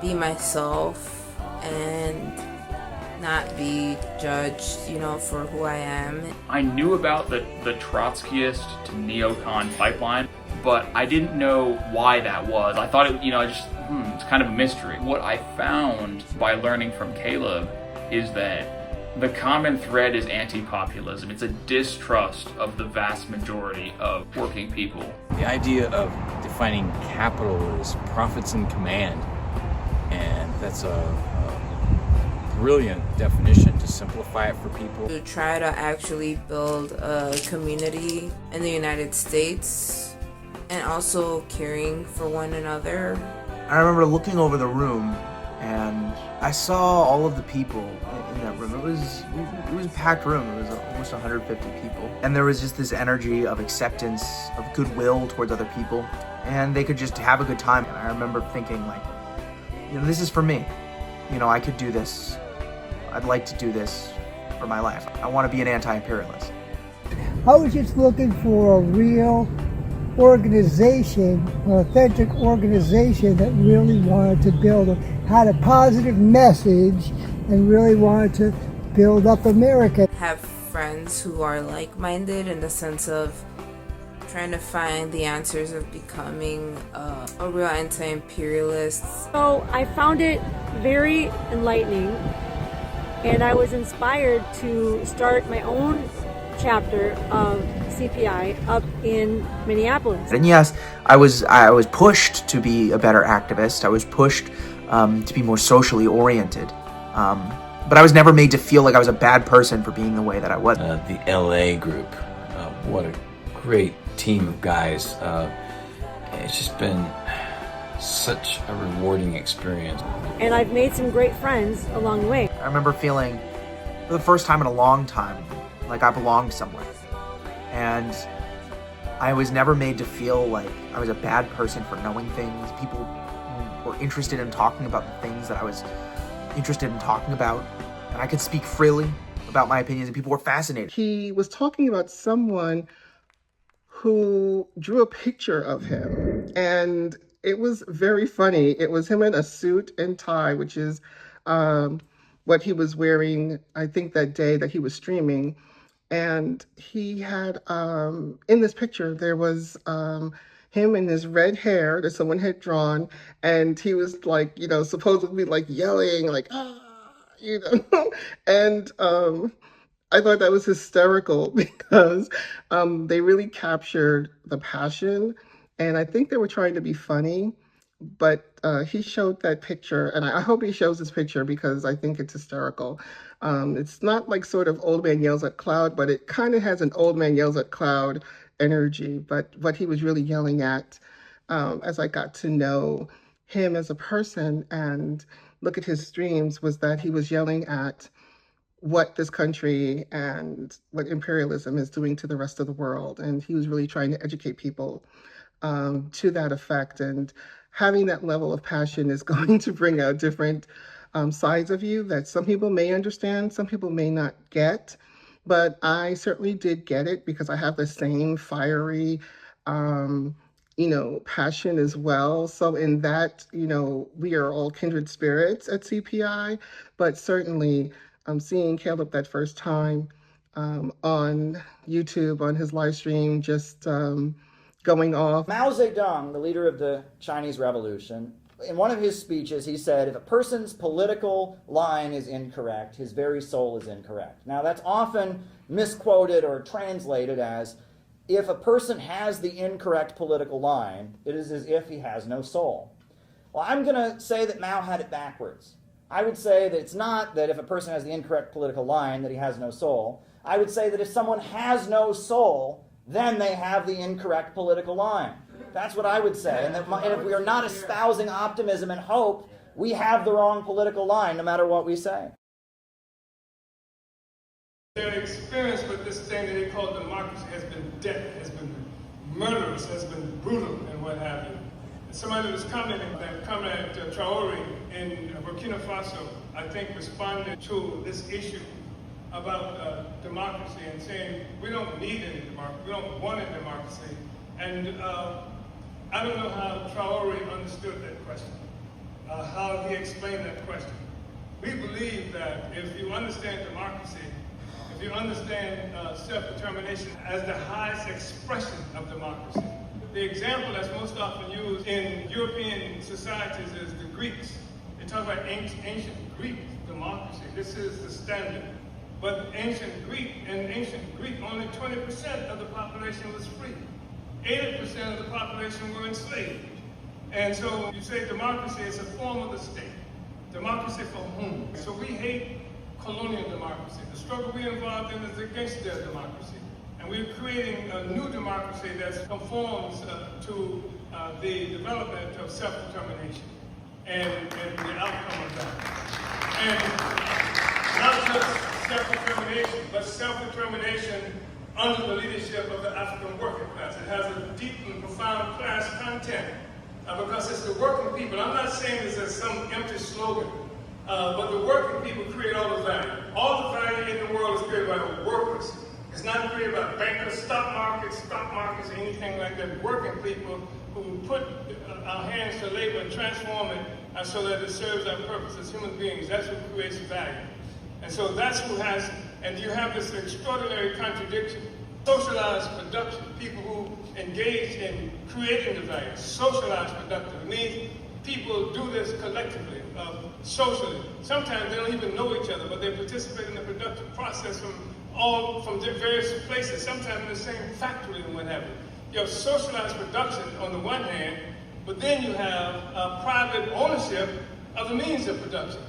Be myself and not be judged, for who I am. I knew about the Trotskyist to neocon pipeline, but I didn't know why that was. I thought it's kind of a mystery. What I found by learning from Caleb is that the common thread is anti-populism. It's a distrust of the vast majority of working people. The idea of defining capital is profits in command, and that's a brilliant definition to simplify it for people. To try to actually build a community in the United States and also caring for one another. I remember looking over the room And I saw all of the people in that room. It was a packed room. It was almost 150 people. And there was just this energy of acceptance, of goodwill towards other people. And they could just have a good time. And I remember thinking, like, you know, this is for me. You know, I could do this. I'd like to do this for my life. I want to be an anti-imperialist. I was just looking for a real organization, an authentic organization that really wanted to had a positive message and really wanted to build up America. Have friends who are like-minded in the sense of trying to find the answers of becoming a real anti-imperialist. So I found it very enlightening, and I was inspired to start my own chapter of CPI up in Minneapolis. And yes, I was pushed to be a better activist. I was pushed to be more socially oriented. But I was never made to feel like I was a bad person for being the way that I was. The LA group, what a great team of guys. It's just been such a rewarding experience. And I've made some great friends along the way. I remember feeling, for the first time in a long time, like I belonged somewhere. And I was never made to feel like I was a bad person for knowing things. People were interested in talking about the things that I was interested in talking about. And I could speak freely about my opinions, and people were fascinated. He was talking about someone who drew a picture of him, and it was very funny. It was him in a suit and tie, which is what he was wearing, I think, that day that he was streaming. And he had, in this picture, there was him in his red hair that someone had drawn, and he was like, you know, supposedly like yelling, like, ah, you know, and I thought that was hysterical because they really captured the passion, and I think they were trying to be funny, but he showed that picture, and I hope he shows this picture because I think it's hysterical. It's not like sort of old man yells at cloud, but it kind of has an old man yells at cloud energy. But what he was really yelling at, as I got to know him as a person and look at his streams, was that he was yelling at what this country and what imperialism is doing to the rest of the world. And he was really trying to educate people to that effect. And having that level of passion is going to bring out different sides of you that some people may understand, some people may not get. But I certainly did get it because I have the same fiery, passion as well. So in that, we are all kindred spirits at CPI, but certainly seeing Caleb that first time on YouTube, on his live stream, just going off. Mao Zedong, the leader of the Chinese Revolution, in one of his speeches, he said, if a person's political line is incorrect, his very soul is incorrect. Now, that's often misquoted or translated as, if a person has the incorrect political line, it is as if he has no soul. Well, I'm going to say that Mao had it backwards. I would say that it's not that if a person has the incorrect political line that he has no soul. I would say that if someone has no soul, then they have the incorrect political line. That's what I would say. And if we are not espousing optimism and hope, we have the wrong political line, no matter what we say. Their experience with this thing that they call democracy has been death, has been murderous, has been brutal, and what have you. And somebody was commenting that Comrade Traore in Burkina Faso, I think, responded to this issue about democracy and saying, we don't need any democracy, we don't want a democracy. And I don't know how Traore understood that question, how he explained that question. We believe that if you understand democracy, if you understand self-determination as the highest expression of democracy, the example that's most often used in European societies is the Greeks. They talk about ancient Greek democracy. This is the standard. But in ancient Greek, only 20% of the population was free. 80% of the population were enslaved. And so you say democracy is a form of the state. Democracy for whom? So we hate colonial democracy. The struggle we're involved in is against their democracy. And we're creating a new democracy that conforms to the development of self-determination. and the outcome of that. And not just self-determination, but self-determination under the leadership of the African working class. It has a deep and profound class content because it's the working people. I'm not saying this as some empty slogan, but the working people create all the value. All the value in the world is created by the workers. It's not created by bankers, stock markets, anything like that. Working people who put our hands to labor and transform it so that it serves our purpose as human beings. That's what creates value. And so that's who has, and you have this extraordinary contradiction. Socialized production, people who engage in creating the value. Socialized production means people do this collectively, socially. Sometimes they don't even know each other, but they participate in the productive process from various places, sometimes in the same factory and what have you. You have socialized production on the one hand, but then you have private ownership of the means of production.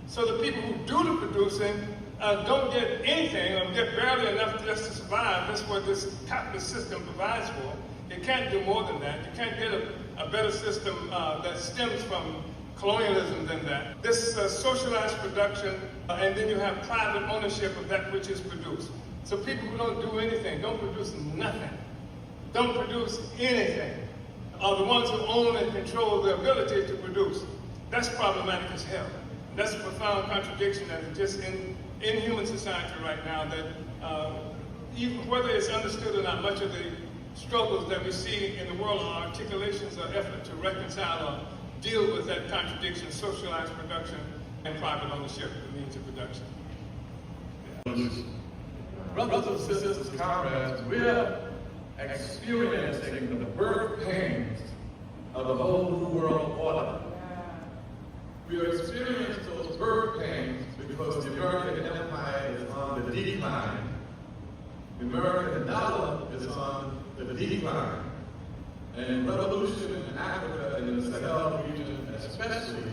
So the people who do the producing don't get anything or get barely enough just to survive. That's what this capitalist system provides for. It can't do more than that. You can't get a better system that stems from colonialism than that. This socialized production, and then you have private ownership of that which is produced. So people who don't do anything, don't produce nothing, don't produce anything, are the ones who own and control the ability to produce. That's problematic as hell. That's a profound contradiction that is just in human society right now, that even whether it's understood or not, much of the struggles that we see in the world are articulations or effort to reconcile or deal with that contradiction, socialized production and private ownership of the means of production. Yeah. Brothers and sisters, comrades, we're experiencing the birth pains of the whole New World Order. We are experiencing those birth pains because the American empire is on the decline. The American dollar is on the decline. And revolution in Africa and in the Sahel region especially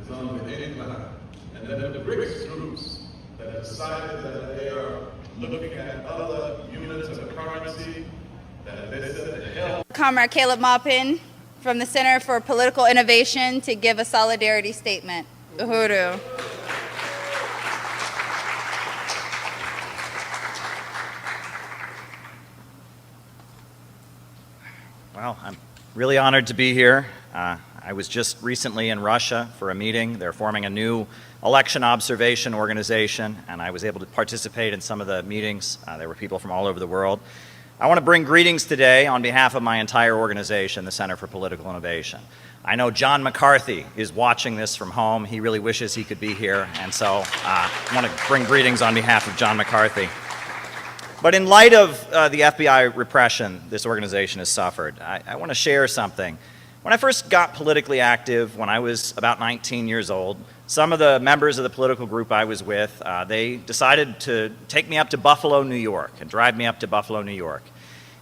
is on the incline. And then the BRICS groups that have decided that they are looking at other units of currency that they said the hell. Comrade Caleb Maupin from the Center for Political Innovation to give a solidarity statement. Uhuru. Well, I'm really honored to be here. I was just recently in Russia for a meeting. They're forming a new election observation organization, and I was able to participate in some of the meetings. There were people from all over the world. I want to bring greetings today on behalf of my entire organization, the Center for Political Innovation. I know John McCarthy is watching this from home. He really wishes he could be here, and so I want to bring greetings on behalf of John McCarthy. But in light of the FBI repression this organization has suffered, I want to share something. When I first got politically active, when I was about 19 years old, some of the members of the political group I was with, they decided to take me up to Buffalo, New York, and drive me up to Buffalo, New York.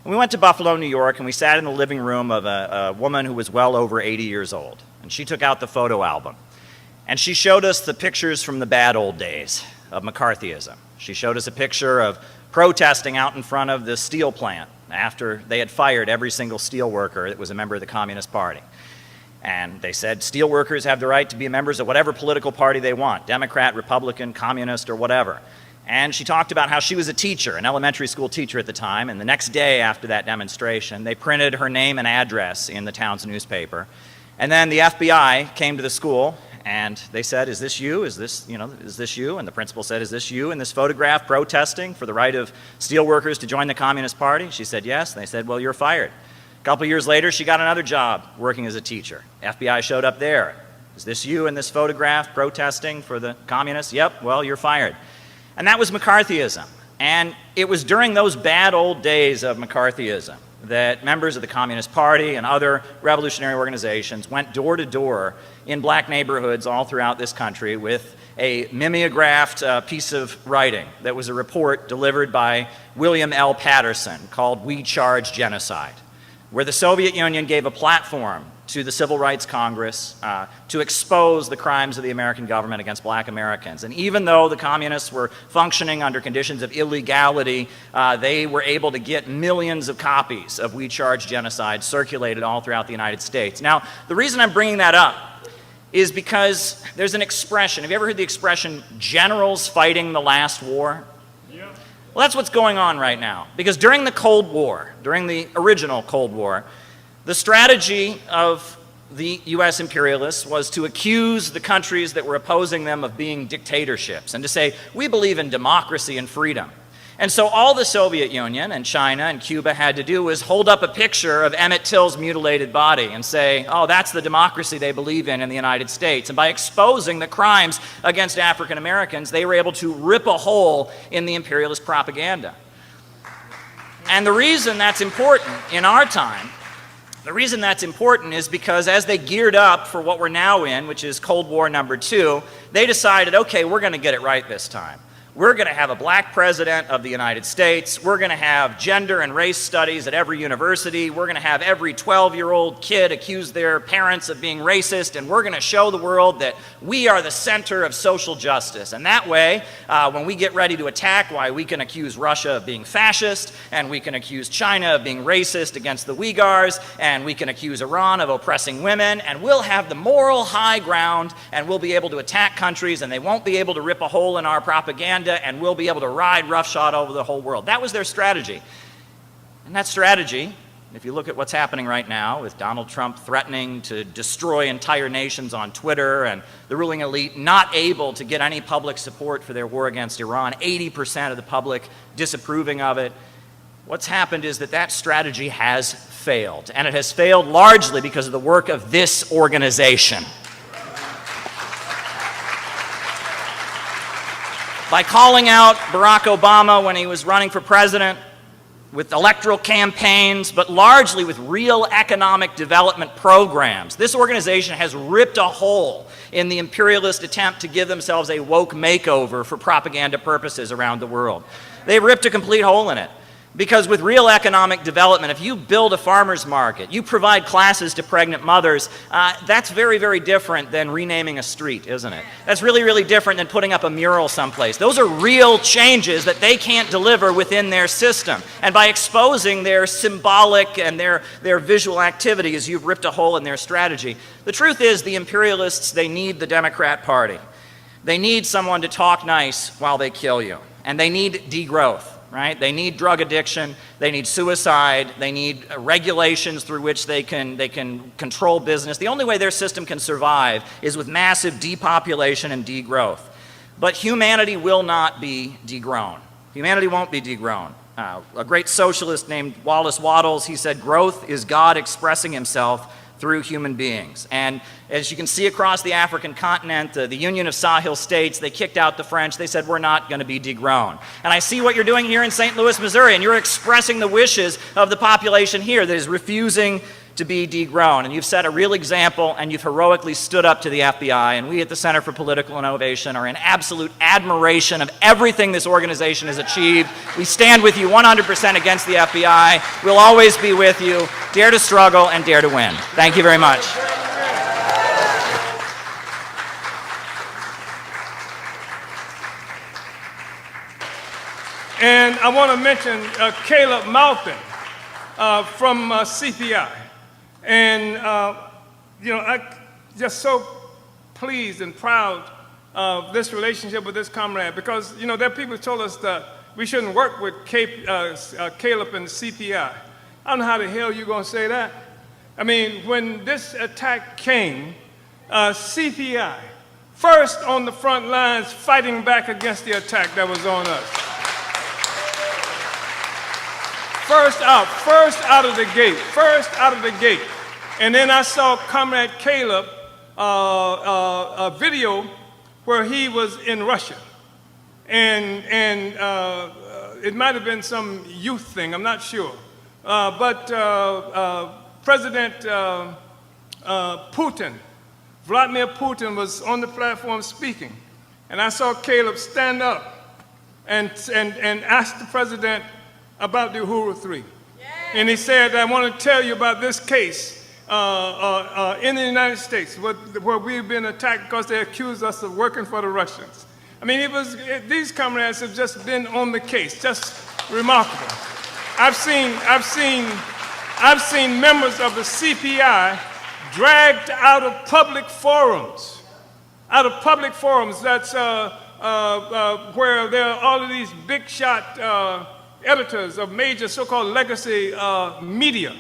And we went to Buffalo, New York, and we sat in the living room of a woman who was well over 80 years old. And she took out the photo album. And she showed us the pictures from the bad old days of McCarthyism. She showed us a picture of protesting out in front of the steel plant after they had fired every single steel worker that was a member of the Communist Party. And they said steel workers have the right to be members of whatever political party they want, Democrat, Republican, Communist, or whatever. And she talked about how she was a teacher, an elementary school teacher at the time, and the next day after that demonstration, they printed her name and address in the town's newspaper. And then the FBI came to the school and they said, is this you? Is this you? And the principal said, is this you in this photograph protesting for the right of steel workers to join the Communist Party? She said, yes. And they said, well, you're fired. A couple years later, she got another job working as a teacher. FBI showed up there. Is this you in this photograph protesting for the communists? Yep, well, you're fired. And that was McCarthyism. And it was during those bad old days of McCarthyism that members of the Communist Party and other revolutionary organizations went door to door in black neighborhoods all throughout this country with a mimeographed piece of writing that was a report delivered by William L. Patterson called We Charge Genocide, where the Soviet Union gave a platform to the Civil Rights Congress to expose the crimes of the American government against black Americans. And even though the communists were functioning under conditions of illegality, they were able to get millions of copies of We Charge Genocide circulated all throughout the United States. Now, the reason I'm bringing that up is because there's an expression. Have you ever heard the expression, generals fighting the last war? Yeah. Well, that's what's going on right now. Because during the Cold War, during the original Cold War, the strategy of the U.S. imperialists was to accuse the countries that were opposing them of being dictatorships and to say, we believe in democracy and freedom. And so all the Soviet Union and China and Cuba had to do was hold up a picture of Emmett Till's mutilated body and say, oh, that's the democracy they believe in the United States. And by exposing the crimes against African Americans, they were able to rip a hole in the imperialist propaganda. And the reason that's important in our time, the reason that's important is because as they geared up for what we're now in, which is Cold War #2, they decided, okay, we're going to get it right this time. We're going to have a black president of the United States. We're going to have gender and race studies at every university. We're going to have every 12-year-old kid accuse their parents of being racist, and we're going to show the world that we are the center of social justice. And that way, when we get ready to attack, why we can accuse Russia of being fascist, and we can accuse China of being racist against the Uyghurs, and we can accuse Iran of oppressing women, and we'll have the moral high ground, and we'll be able to attack countries, and they won't be able to rip a hole in our propaganda, and we'll be able to ride roughshod over the whole world. That was their strategy. And that strategy, if you look at what's happening right now with Donald Trump threatening to destroy entire nations on Twitter and the ruling elite not able to get any public support for their war against Iran, 80% of the public disapproving of it, what's happened is that that strategy has failed. And it has failed largely because of the work of this organization. By calling out Barack Obama when he was running for president, with electoral campaigns, but largely with real economic development programs. This organization has ripped a hole in the imperialist attempt to give themselves a woke makeover for propaganda purposes around the world. They ripped a complete hole in it. Because with real economic development, if you build a farmer's market, you provide classes to pregnant mothers, that's very, very different than renaming a street, isn't it? That's really, really different than putting up a mural someplace. Those are real changes that they can't deliver within their system. And by exposing their symbolic and their visual activities, you've ripped a hole in their strategy. The truth is, the imperialists, they need the Democrat Party. They need someone to talk nice while they kill you. And they need degrowth. Right? They need drug addiction, they need suicide, they need regulations through which they can control business. The only way their system can survive is with massive depopulation and degrowth. But humanity will not be degrown. Humanity won't be degrown. A great socialist named Wallace Wattles, he said, growth is God expressing himself through human beings. And as you can see across the African continent, the Union of Sahel States, they kicked out the French. They said, we're not going to be degrown. And I see what you're doing here in St. Louis, Missouri, and you're expressing the wishes of the population here that is refusing to be degrown. And you've set a real example, and you've heroically stood up to the FBI. And we at the Center for Political Innovation are in absolute admiration of everything this organization has achieved. We stand with you 100% against the FBI. We'll always be with you. Dare to struggle and dare to win. Thank you very much. And I want to mention Caleb Maupin from CPI. And, you know, I'm just so pleased and proud of this relationship with this comrade because, you know, there are people who told us that we shouldn't work with Caleb and CPI. I don't know how the hell you're going to say that. I mean, when this attack came, CPI, first on the front lines fighting back against the attack that was on us. First out of the gate. And then I saw Comrade Caleb, a video where he was in Russia. And it might have been some youth thing, I'm not sure. But President Putin, Vladimir Putin was on the platform speaking. And I saw Caleb stand up and ask the president about the Uhuru 3. And he said, I want to tell you about this case in the United States where we've been attacked because they accused us of working for the Russians. I mean, these comrades have just been on the case, just remarkable. I've seen members of the CPI dragged out of public forums. Out of public forums, that's where there are all of these big shot editors of major so-called legacy media.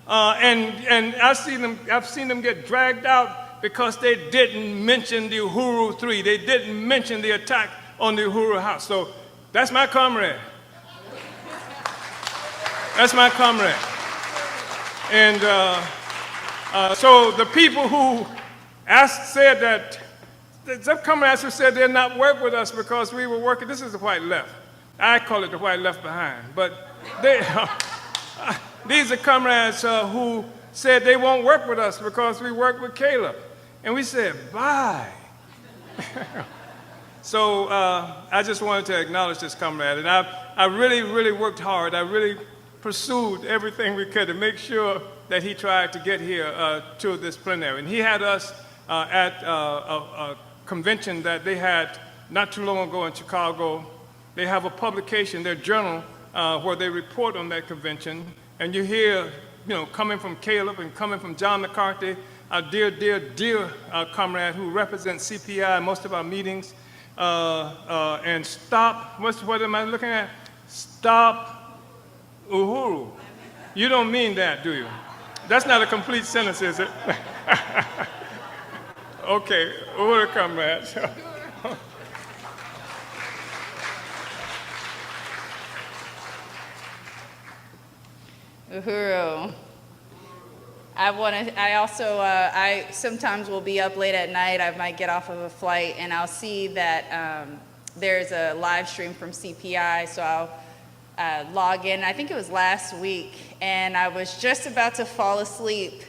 And I've seen them get dragged out because they didn't mention the Uhuru 3. They didn't mention the attack on the Uhuru House. So that's my comrade. That's my comrade. And so the people who said that, some comrades who said they'd not work with us because we were working, this is the white left. I call it the white left behind. But these are comrades who said they won't work with us because we work with Caleb. And we said, bye. So I just wanted to acknowledge this comrade. And I really, really worked hard. I really pursued everything we could to make sure that he tried to get here to this plenary. And he had us at a convention that they had not too long ago in Chicago. They have a publication, their journal, where they report on that convention. And you hear, coming from Caleb and coming from John McCarthy, our dear, dear, dear comrade who represents CPI in most of our meetings, and stop, what am I looking at? Stop Uhuru. You don't mean that, do you? That's not a complete sentence, is it? Okay, Uhuru comrades. Uhuru. I sometimes will be up late at night. I might get off of a flight and I'll see that there's a live stream from CPI, so I'll log in. I think it was last week, and I was just about to fall asleep.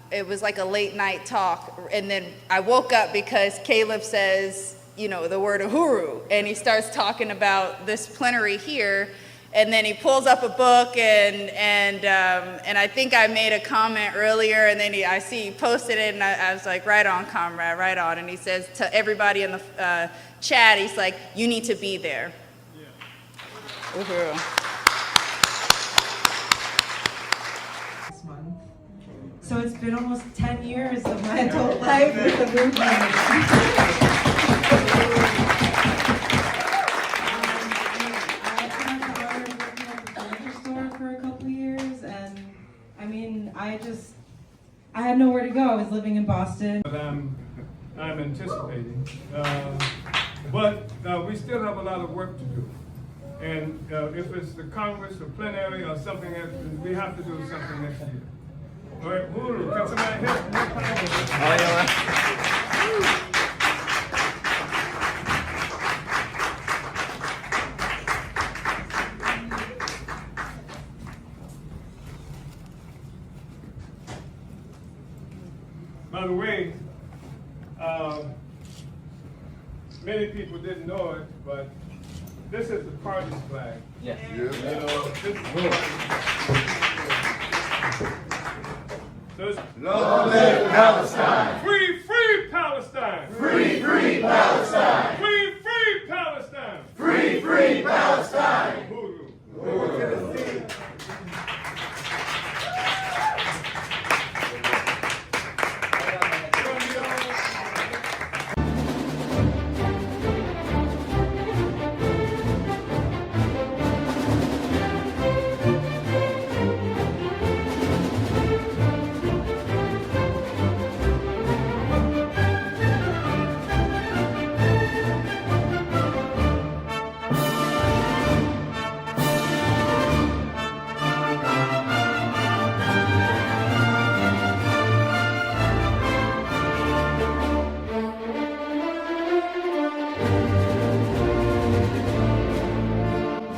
It was like a late night talk, and then I woke up because Caleb says, the word Uhuru, and he starts talking about this plenary here, and then he pulls up a book, and I think I made a comment earlier, and then I see he posted it, and I was like, right on, comrade, right on, and he says to everybody in the chat, he's like, you need to be there. Yeah. Uhuru. So it's been almost 10 years of my adult life with the movement. I had the honor of working at the furniture store for a couple years, and I had nowhere to go. I was living in Boston. But I'm anticipating. But we still have a lot of work to do. And if it's the Congress or plenary or something else, we have to do something next year. All right, Uhuru, can somebody help? By the way, many people didn't know it, but this is the party's flag. Yes. This is Long live Palestine! Free, free Palestine! Free, free Palestine! Free, free Palestine! Free, free Palestine!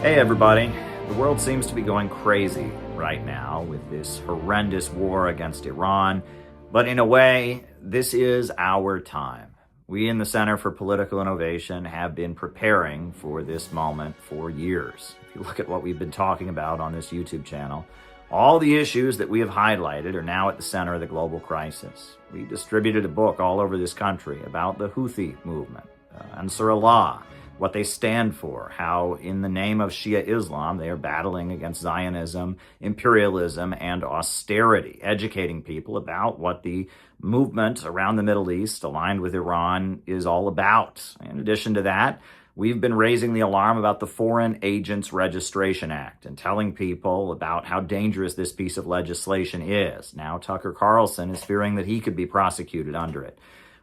Hey everybody, the world seems to be going crazy right now with this horrendous war against Iran, but in a way, this is our time. We in the Center for Political Innovation have been preparing for this moment for years. If you look at what we've been talking about on this YouTube channel, all the issues that we have highlighted are now at the center of the global crisis. We distributed a book all over this country about the Houthi movement, Ansar Allah, what they stand for, how in the name of Shia Islam, they are battling against Zionism, imperialism, and austerity, educating people about what the movement around the Middle East aligned with Iran is all about. In addition to that, we've been raising the alarm about the Foreign Agents Registration Act and telling people about how dangerous this piece of legislation is. Now Tucker Carlson is fearing that he could be prosecuted under it.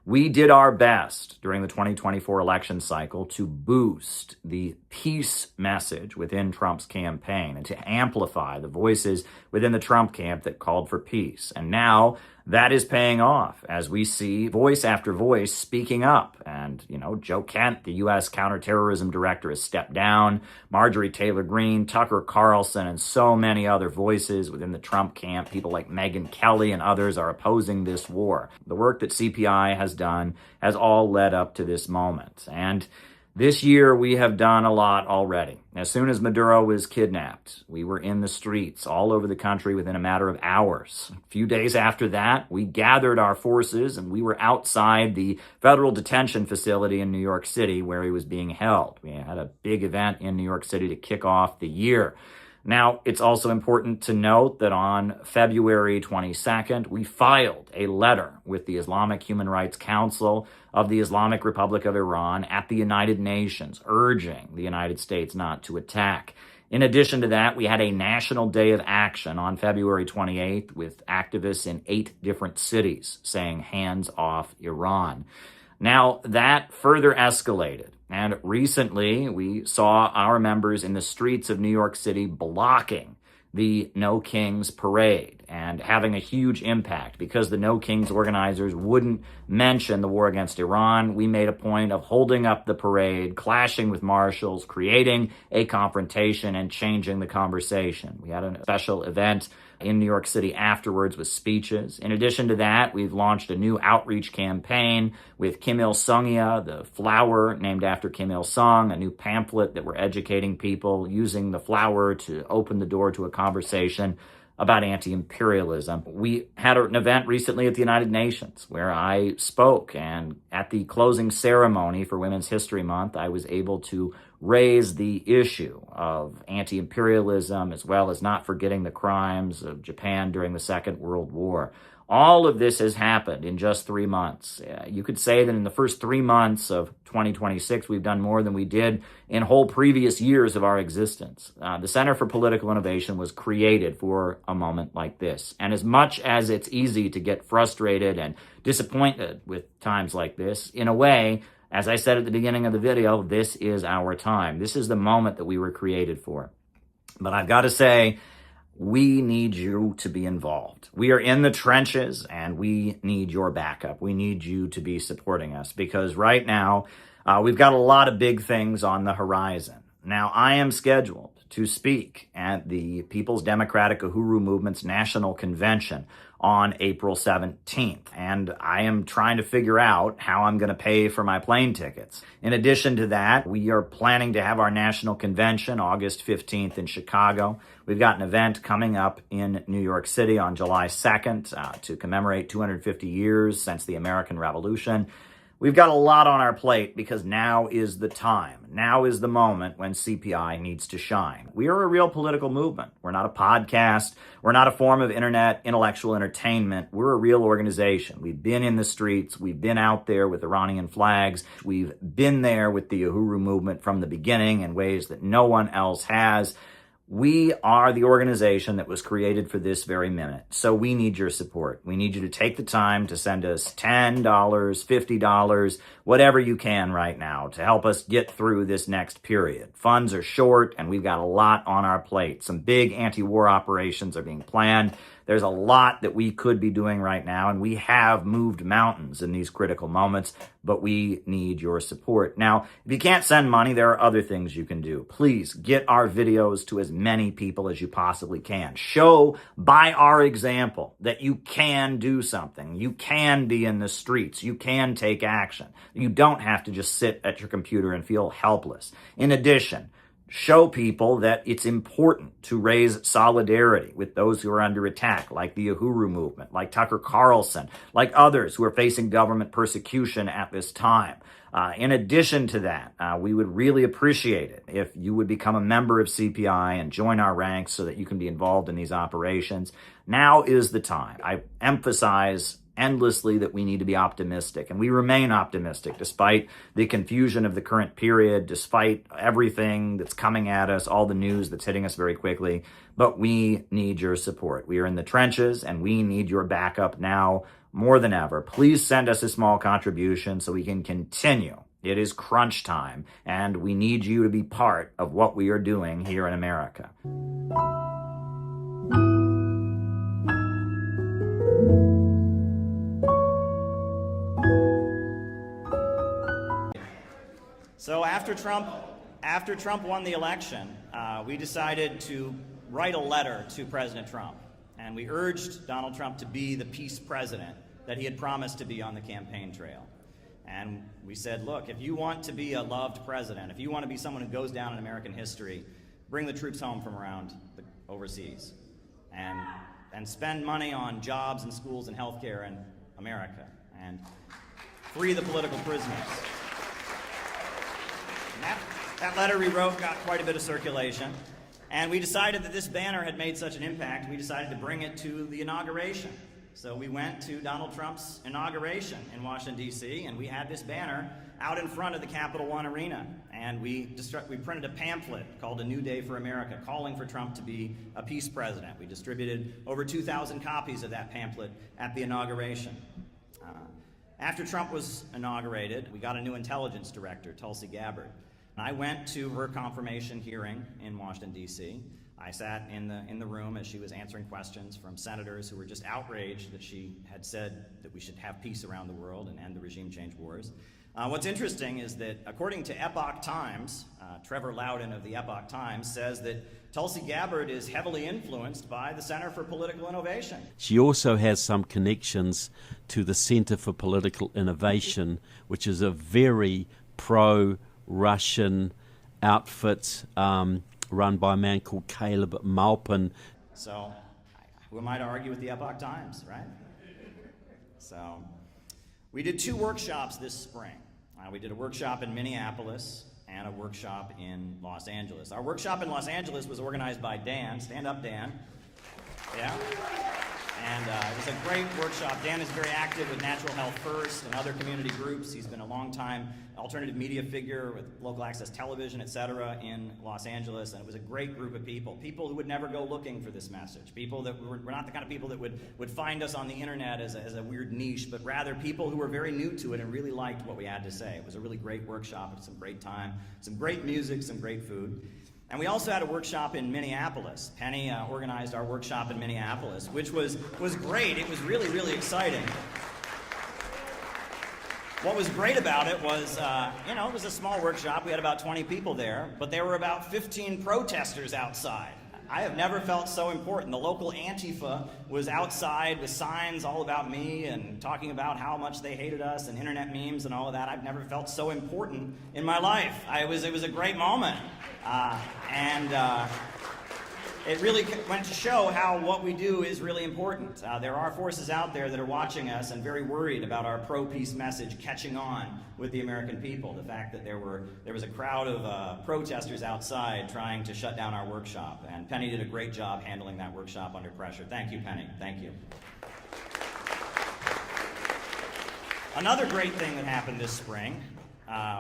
We did our best during the 2024 election cycle to boost the peace message within Trump's campaign and to amplify the voices within the Trump camp that called for peace. And now that is paying off as we see voice after voice speaking up. And, Joe Kent, the U.S. counterterrorism director, has stepped down. Marjorie Taylor Greene, Tucker Carlson, and so many other voices within the Trump camp, people like Megyn Kelly and others, are opposing this war. The work that CPI has done has all led up to this moment. And this year, we have done a lot already. As soon as Maduro was kidnapped, we were in the streets all over the country within a matter of hours. A few days after that, we gathered our forces and we were outside the federal detention facility in New York City where he was being held. We had a big event in New York City to kick off the year. Now, it's also important to note that on February 22nd, we filed a letter with the Islamic Human Rights Council of the Islamic Republic of Iran at the United Nations, urging the United States not to attack. In addition to that, we had a national day of action on February 28th with activists in 8 different cities saying hands off Iran. Now, that further escalated. And recently, we saw our members in the streets of New York City blocking the No Kings parade and having a huge impact because the No Kings organizers wouldn't mention the war against Iran. We made a point of holding up the parade, clashing with marshals, creating a confrontation, and changing the conversation. We had a special event in New York City afterwards with speeches. In addition to that, we've launched a new outreach campaign with Kim Il-sungya, the flower named after Kim Il-sung, a new pamphlet that we're educating people using the flower to open the door to a conversation about anti-imperialism. We had an event recently at the United Nations where I spoke, and at the closing ceremony for Women's History Month, I was able to raise the issue of anti-imperialism as well as not forgetting the crimes of Japan during the Second World War. All of this has happened in just 3 months. You could say that in the first 3 months of 2026, we've done more than we did in whole previous years of our existence. The Center for Political Innovation was created for a moment like this. And as much as it's easy to get frustrated and disappointed with times like this, in a way, as I said at the beginning of the video, this is our time. This is the moment that we were created for. But I've got to say, we need you to be involved. We are in the trenches and we need your backup. We need you to be supporting us because right now we've got a lot of big things on the horizon. Now, I am scheduled to speak at the People's Democratic Uhuru Movement's National Convention on April 17th, and I am trying to figure out how I'm going to pay for my plane tickets. In addition to that, we are planning to have our national convention August 15th in Chicago. We've got an event coming up in New York City on July 2nd to commemorate 250 years since the American Revolution. We've got a lot on our plate because now is the time. Now is the moment when CPI needs to shine. We are a real political movement. We're not a podcast. We're not a form of internet intellectual entertainment. We're a real organization. We've been in the streets. We've been out there with Iranian flags. We've been there with the Uhuru movement from the beginning in ways that no one else has. We are the organization that was created for this very minute. So we need your support. We need you to take the time to send us $10, $50, whatever you can right now to help us get through this next period. Funds are short and we've got a lot on our plate. Some big anti-war operations are being planned. There's a lot that we could be doing right now, and we have moved mountains in these critical moments, but we need your support. Now, if you can't send money, there are other things you can do. Please get our videos to as many people as you possibly can. Show by our example that you can do something. You can be in the streets. You can take action. You don't have to just sit at your computer and feel helpless. In addition, show people that it's important to raise solidarity with those who are under attack, like the Uhuru movement, like Tucker Carlson, like others who are facing government persecution at this time. In addition to that, we would really appreciate it if you would become a member of CPI and join our ranks so that you can be involved in these operations. Now is the time. I emphasize endlessly that we need to be optimistic, and we remain optimistic despite the confusion of the current period, despite everything that's coming at us, all the news that's hitting us very quickly. But we need your support. We are in the trenches, and we need your backup now more than ever. Please send us a small contribution so we can continue. It is crunch time, and we need you to be part of what we are doing here in America. So after Trump won the election, we decided to write a letter to President Trump, and we urged Donald Trump to be the peace president that he had promised to be on the campaign trail. And we said, look, if you want to be a loved president, if you want to be someone who goes down in American history, bring the troops home from around overseas and spend money on jobs and schools and healthcare in America, and free the political prisoners. That letter we wrote got quite a bit of circulation, and we decided that this banner had made such an impact, we decided to bring it to the inauguration. So we went to Donald Trump's inauguration in Washington, D.C., and we had this banner out in front of the Capital One Arena, and we printed a pamphlet called A New Day for America, calling for Trump to be a peace president. We distributed over 2,000 copies of that pamphlet at the inauguration. After Trump was inaugurated, we got a new intelligence director, Tulsi Gabbard. I went to her confirmation hearing in Washington, D.C. I sat in the room as she was answering questions from senators who were just outraged that she had said that we should have peace around the world and end the regime change wars. What's interesting is that according to Epoch Times, Trevor Loudon of the Epoch Times says that Tulsi Gabbard is heavily influenced by the Center for Political Innovation. She also has some connections to the Center for Political Innovation, which is a very pro-Russian outfit run by a man called Caleb Maupin. So, who am I to argue with the Epoch Times, right? So, we did 2 workshops this spring. We did a workshop in Minneapolis and a workshop in Los Angeles. Our workshop in Los Angeles was organized by Dan. Stand up, Dan. Yeah. And it was a great workshop. Dan is very active with Natural Health First and other community groups. He's been a long-time alternative media figure with local access television, etc., in Los Angeles, and it was a great group of people who would never go looking for this message, people that were not the kind of people that would find us on the internet as a weird niche, but rather people who were very new to it and really liked what we had to say. It was a really great workshop. It was some great time, some great music, some great food. And we also had a workshop in Minneapolis. Penny organized our workshop in Minneapolis, which was great. It was really, really exciting. What was great about it was, it was a small workshop. We had about 20 people there, but there were about 15 protesters outside. I have never felt so important. The local Antifa was outside with signs all about me and talking about how much they hated us and internet memes and all of that. I've never felt so important in my life. It was a great moment. It really went to show how what we do is really important. There are forces out there that are watching us and very worried about our pro-peace message catching on with the American people. The fact that there was a crowd of protesters outside trying to shut down our workshop. And Penny did a great job handling that workshop under pressure. Thank you, Penny. Thank you. Another great thing that happened this spring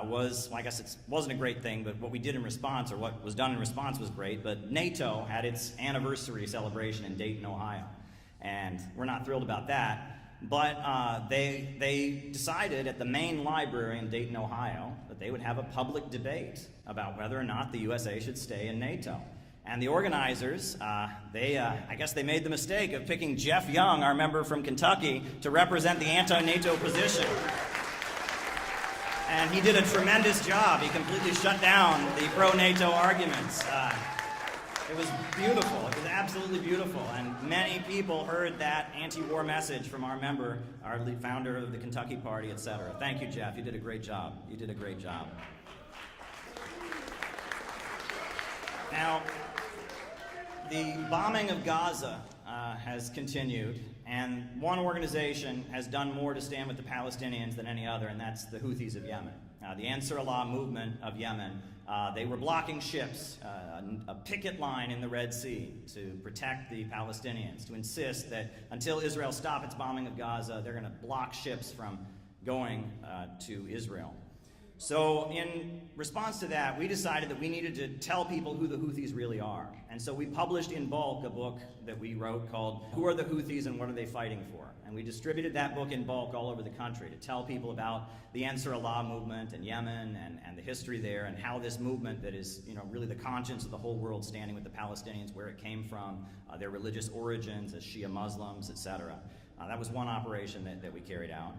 was, well, I guess it wasn't a great thing, but what we did in response, or what was done in response, was great. But NATO had its anniversary celebration in Dayton, Ohio, and we're not thrilled about that. But they decided at the main library in Dayton, Ohio, that they would have a public debate about whether or not the USA should stay in NATO. And the organizers, I guess they made the mistake of picking Jeff Young, our member from Kentucky, to represent the anti-NATO position. And he did a tremendous job. He completely shut down the pro-NATO arguments. It was beautiful. It was absolutely beautiful. And many people heard that anti-war message from our member, our founder of the Kentucky Party, etc. Thank you, Jeff. You did a great job. You did a great job. Now, the bombing of Gaza has continued, and one organization has done more to stand with the Palestinians than any other, and that's the Houthis of Yemen. The Ansar Allah movement of Yemen, they were blocking ships, a picket line in the Red Sea to protect the Palestinians, to insist that until Israel stops its bombing of Gaza, they're going to block ships from going to Israel. So in response to that, we decided that we needed to tell people who the Houthis really are. And so we published in bulk a book that we wrote called Who Are the Houthis and What Are They Fighting For? And we distributed that book in bulk all over the country to tell people about the Ansar Allah movement in Yemen and the history there, and how this movement that is, really the conscience of the whole world standing with the Palestinians, where it came from, their religious origins as Shia Muslims, etc. That was one operation that we carried out.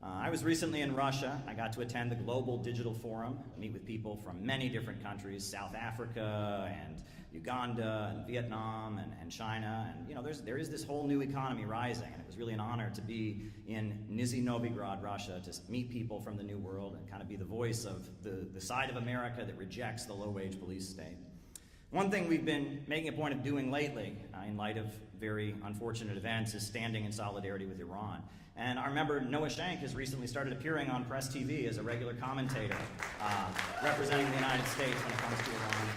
I was recently in Russia. I got to attend the Global Digital Forum, meet with people from many different countries, South Africa and Uganda and Vietnam and China. And there is this whole new economy rising, and it was really an honor to be in Nizhny Novgorod, Russia, to meet people from the New World and kind of be the voice of the side of America that rejects the low-wage police state. One thing we've been making a point of doing lately, in light of very unfortunate events, is standing in solidarity with Iran. And our member Noah Shank has recently started appearing on Press TV as a regular commentator, representing the United States when it comes to Iran.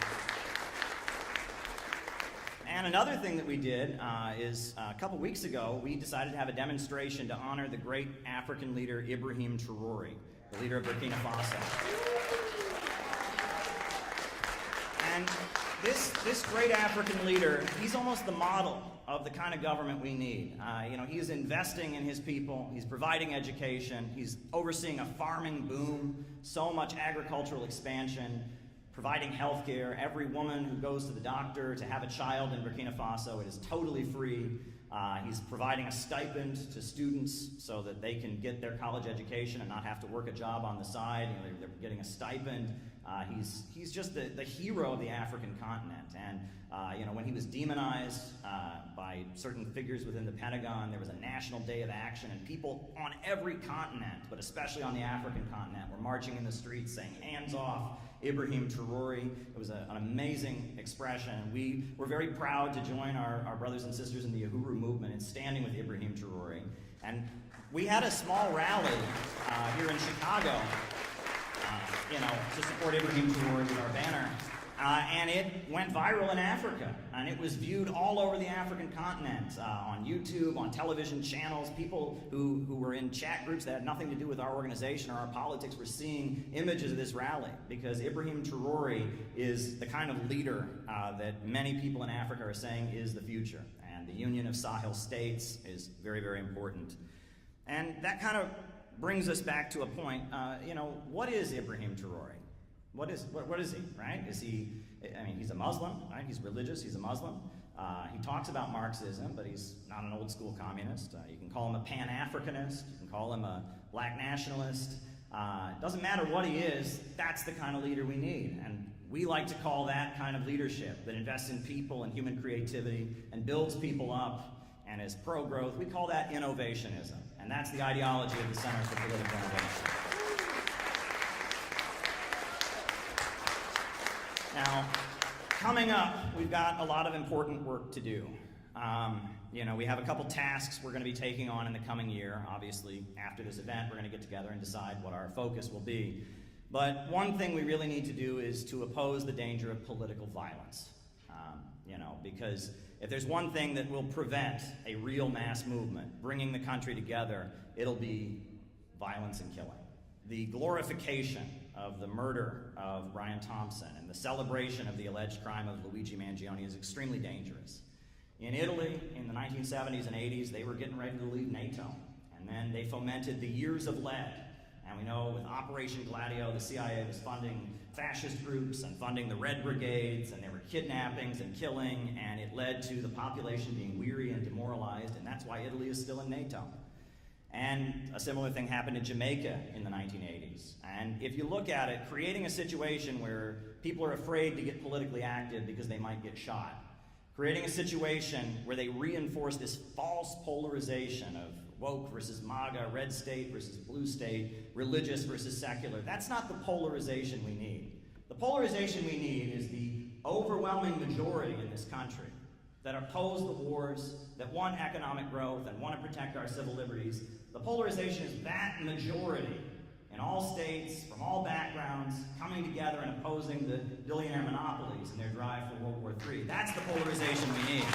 And another thing that we did is a couple weeks ago, we decided to have a demonstration to honor the great African leader Ibrahim Traoré, the leader of Burkina Faso. And this great African leader, he's almost the model of the kind of government we need. He's investing in his people, he's providing education, he's overseeing a farming boom, so much agricultural expansion, providing health care. Every woman who goes to the doctor to have a child in Burkina Faso, it is totally free. He's providing a stipend to students so that they can get their college education and not have to work a job on the side. They're getting a stipend. He's just the hero of the African continent. And when he was demonized by certain figures within the Pentagon, there was a national day of action, and people on every continent, but especially on the African continent, were marching in the streets saying, "Hands off Ibrahim Traoré." It was an amazing expression. We were very proud to join our brothers and sisters in the Uhuru movement in standing with Ibrahim Traoré. And we had a small rally here in Chicago, to support Ibrahim Traoré with our banner. And it went viral in Africa, and it was viewed all over the African continent, on YouTube, on television channels. People who were in chat groups that had nothing to do with our organization or our politics were seeing images of this rally, because Ibrahim Traoré is the kind of leader that many people in Africa are saying is the future. And the Union of Sahel States is very, very important. And that kind of brings us back to a point, what is Ibrahim Traoré? What is he, right? He's a Muslim, right? He's religious, he's a Muslim. He talks about Marxism, but he's not an old school communist. You can call him a Pan-Africanist, you can call him a black nationalist. It doesn't matter what he is, that's the kind of leader we need. And we like to call that kind of leadership that invests in people and human creativity and builds people up and is pro-growth. We call that innovationism. And that's the ideology of the Center for Political Innovation. Now, coming up, we've got a lot of important work to do. We have a couple tasks we're going to be taking on in the coming year. Obviously, after this event, we're going to get together and decide what our focus will be. But one thing we really need to do is to oppose the danger of political violence. Because if there's one thing that will prevent a real mass movement, bringing the country together, it'll be violence and killing. The glorification of the murder of Brian Thompson and the celebration of the alleged crime of Luigi Mangione is extremely dangerous. In Italy, in the 1970s and 80s, they were getting ready to leave NATO. And then they fomented the years of lead. And we know with Operation Gladio, the CIA was funding fascist groups and funding the Red Brigades, and there were kidnappings and killing, and it led to the population being weary and demoralized, and that's why Italy is still in NATO. And a similar thing happened in Jamaica in the 1980s. And if you look at it, creating a situation where people are afraid to get politically active because they might get shot, creating a situation where they reinforce this false polarization of woke versus MAGA, red state versus blue state, religious versus secular. That's not the polarization we need. The polarization we need is the overwhelming majority in this country that oppose the wars, that want economic growth, and want to protect our civil liberties, the polarization is that majority in all states, from all backgrounds, coming together and opposing the billionaire monopolies in their drive for World War III. That's the polarization we need.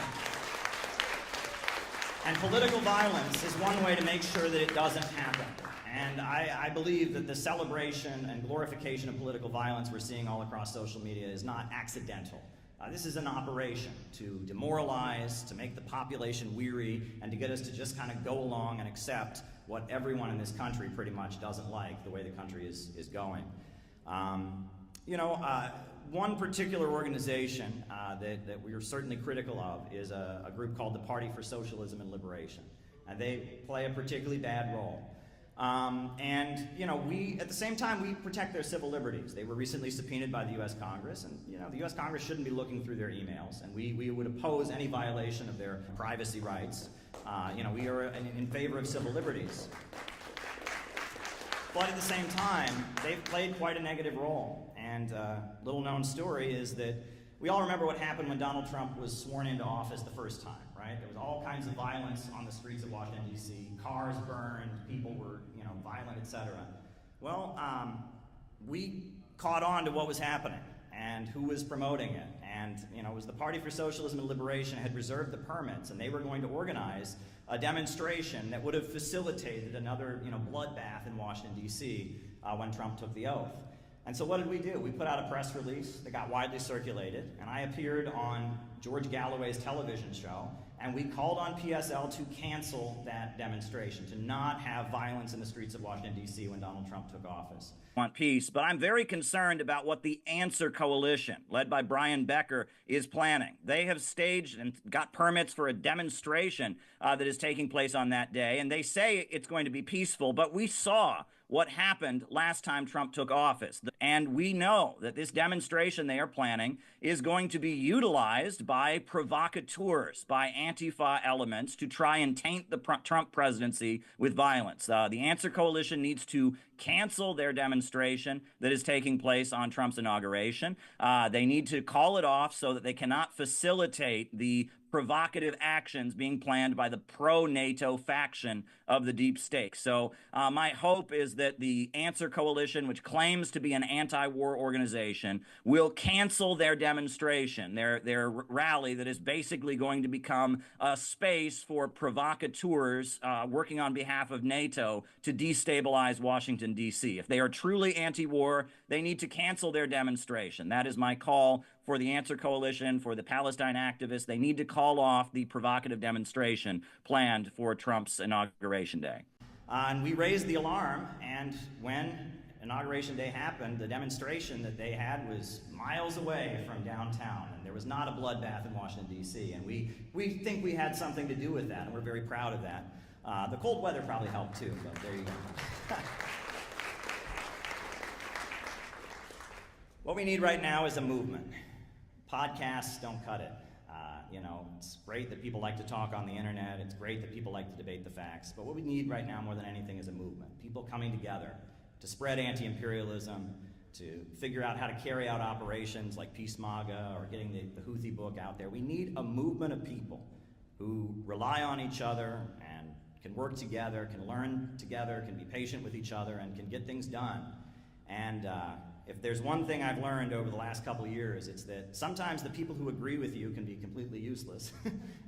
And political violence is one way to make sure that it doesn't happen. And I believe that the celebration and glorification of political violence we're seeing all across social media is not accidental. This is an operation to demoralize, to make the population weary, and to get us to just kind of go along and accept what everyone in this country pretty much doesn't like, the way the country is going. One particular organization that we are certainly critical of is a group called the Party for Socialism and Liberation. And they play a particularly bad role. We, at the same time, we protect their civil liberties. They were recently subpoenaed by the U.S. Congress, and the U.S. Congress shouldn't be looking through their emails, and we would oppose any violation of their privacy rights. We are in favor of civil liberties. But at the same time, they've played quite a negative role. And little known story is that we all remember what happened when Donald Trump was sworn into office the first time, right? There was all kinds of violence on the streets of Washington, D.C. Cars burned, people were, violent, etc. Well, we caught on to what was happening and who was promoting it. And, it was the Party for Socialism and Liberation had reserved the permits, and they were going to organize a demonstration that would have facilitated another, bloodbath in Washington, D.C. When Trump took the oath. And so what did we do? We put out a press release that got widely circulated, and I appeared on George Galloway's television show, and we called on PSL to cancel that demonstration, to not have violence in the streets of Washington, D.C. when Donald Trump took office. Want peace, but I'm very concerned about what the Answer Coalition, led by Brian Becker, is planning. They have staged and got permits for a demonstration that is taking place on that day, and they say it's going to be peaceful, but we saw what happened last time Trump took office. And we know that this demonstration they are planning is going to be utilized by provocateurs, by Antifa elements to try and taint the Trump presidency with violence. The Answer Coalition needs to cancel their demonstration that is taking place on Trump's inauguration. They need to call it off so that they cannot facilitate the provocative actions being planned by the pro-NATO faction of the deep state. So my hope is that the Answer Coalition, which claims to be an anti-war organization, will cancel their demonstration, their rally that is basically going to become a space for provocateurs working on behalf of NATO to destabilize Washington, D.C. If they are truly anti-war, they need to cancel their demonstration. That is my call for the Answer Coalition, for the Palestine activists. They need to call off the provocative demonstration planned for Trump's Inauguration Day. And we raised the alarm, and when Inauguration Day happened, the demonstration that they had was miles away from downtown, and there was not a bloodbath in Washington, D.C., and we think we had something to do with that, and we're very proud of that. The cold weather probably helped too, but there you go. What we need right now is a movement. Podcasts don't cut it. It's great that people like to talk on the internet. It's great that people like to debate the facts. But what we need right now more than anything is a movement. People coming together to spread anti-imperialism, to figure out how to carry out operations like Peace MAGA or getting the Houthi book out there. We need a movement of people who rely on each other and can work together, can learn together, can be patient with each other, and can get things done. And if there's one thing I've learned over the last couple of years, it's that sometimes the people who agree with you can be completely useless.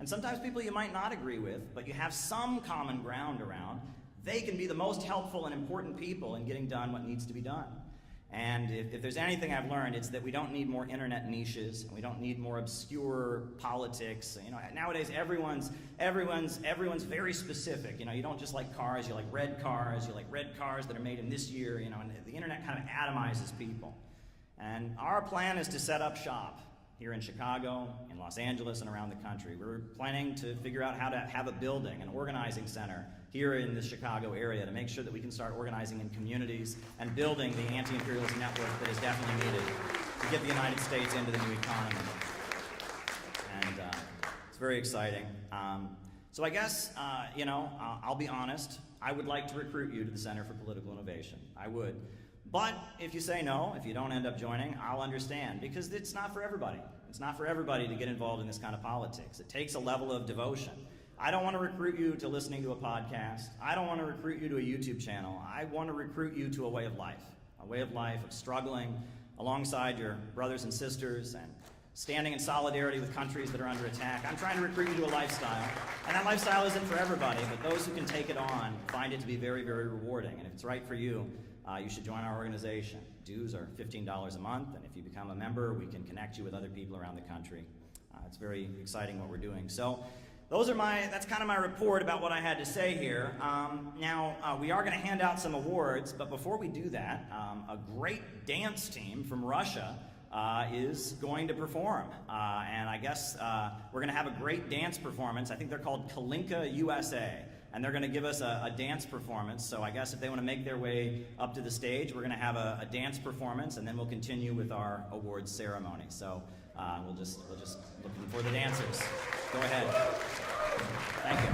And sometimes people you might not agree with, but you have some common ground around, they can be the most helpful and important people in getting done what needs to be done. And if there's anything I've learned, it's that we don't need more internet niches, and we don't need more obscure politics. Nowadays everyone's very specific. You don't just like cars, you like red cars that are made in this year, and the internet kind of atomizes people. And our plan is to set up shop here in Chicago, in Los Angeles, and around the country. We're planning to figure out how to have a building, an organizing center here in the Chicago area to make sure that we can start organizing in communities and building the anti-imperialist network that is definitely needed to get the United States into the new economy. And it's very exciting. So I guess, I'll be honest, I would like to recruit you to the Center for Political Innovation. I would. But if you say no, if you don't end up joining, I'll understand, because it's not for everybody. It's not for everybody to get involved in this kind of politics. It takes a level of devotion. I don't want to recruit you to listening to a podcast. I don't want to recruit you to a YouTube channel. I want to recruit you to a way of life of struggling alongside your brothers and sisters and standing in solidarity with countries that are under attack. I'm trying to recruit you to a lifestyle, and that lifestyle isn't for everybody, but those who can take it on find it to be very, very rewarding. And if it's right for you, you should join our organization. Dues are $15 a month, and if you become a member, we can connect you with other people around the country. It's very exciting what we're doing. So that's kind of my report about what I had to say here. Now, we are going to hand out some awards, but before we do that, a great dance team from Russia is going to perform. And I guess we're going to have a great dance performance. I think they're called Kalinka USA. And they're going to give us a dance performance. So I guess if they want to make their way up to the stage, we're going to have a dance performance, and then we'll continue with our awards ceremony. So we'll just looking for the dancers. Go ahead. Thank you.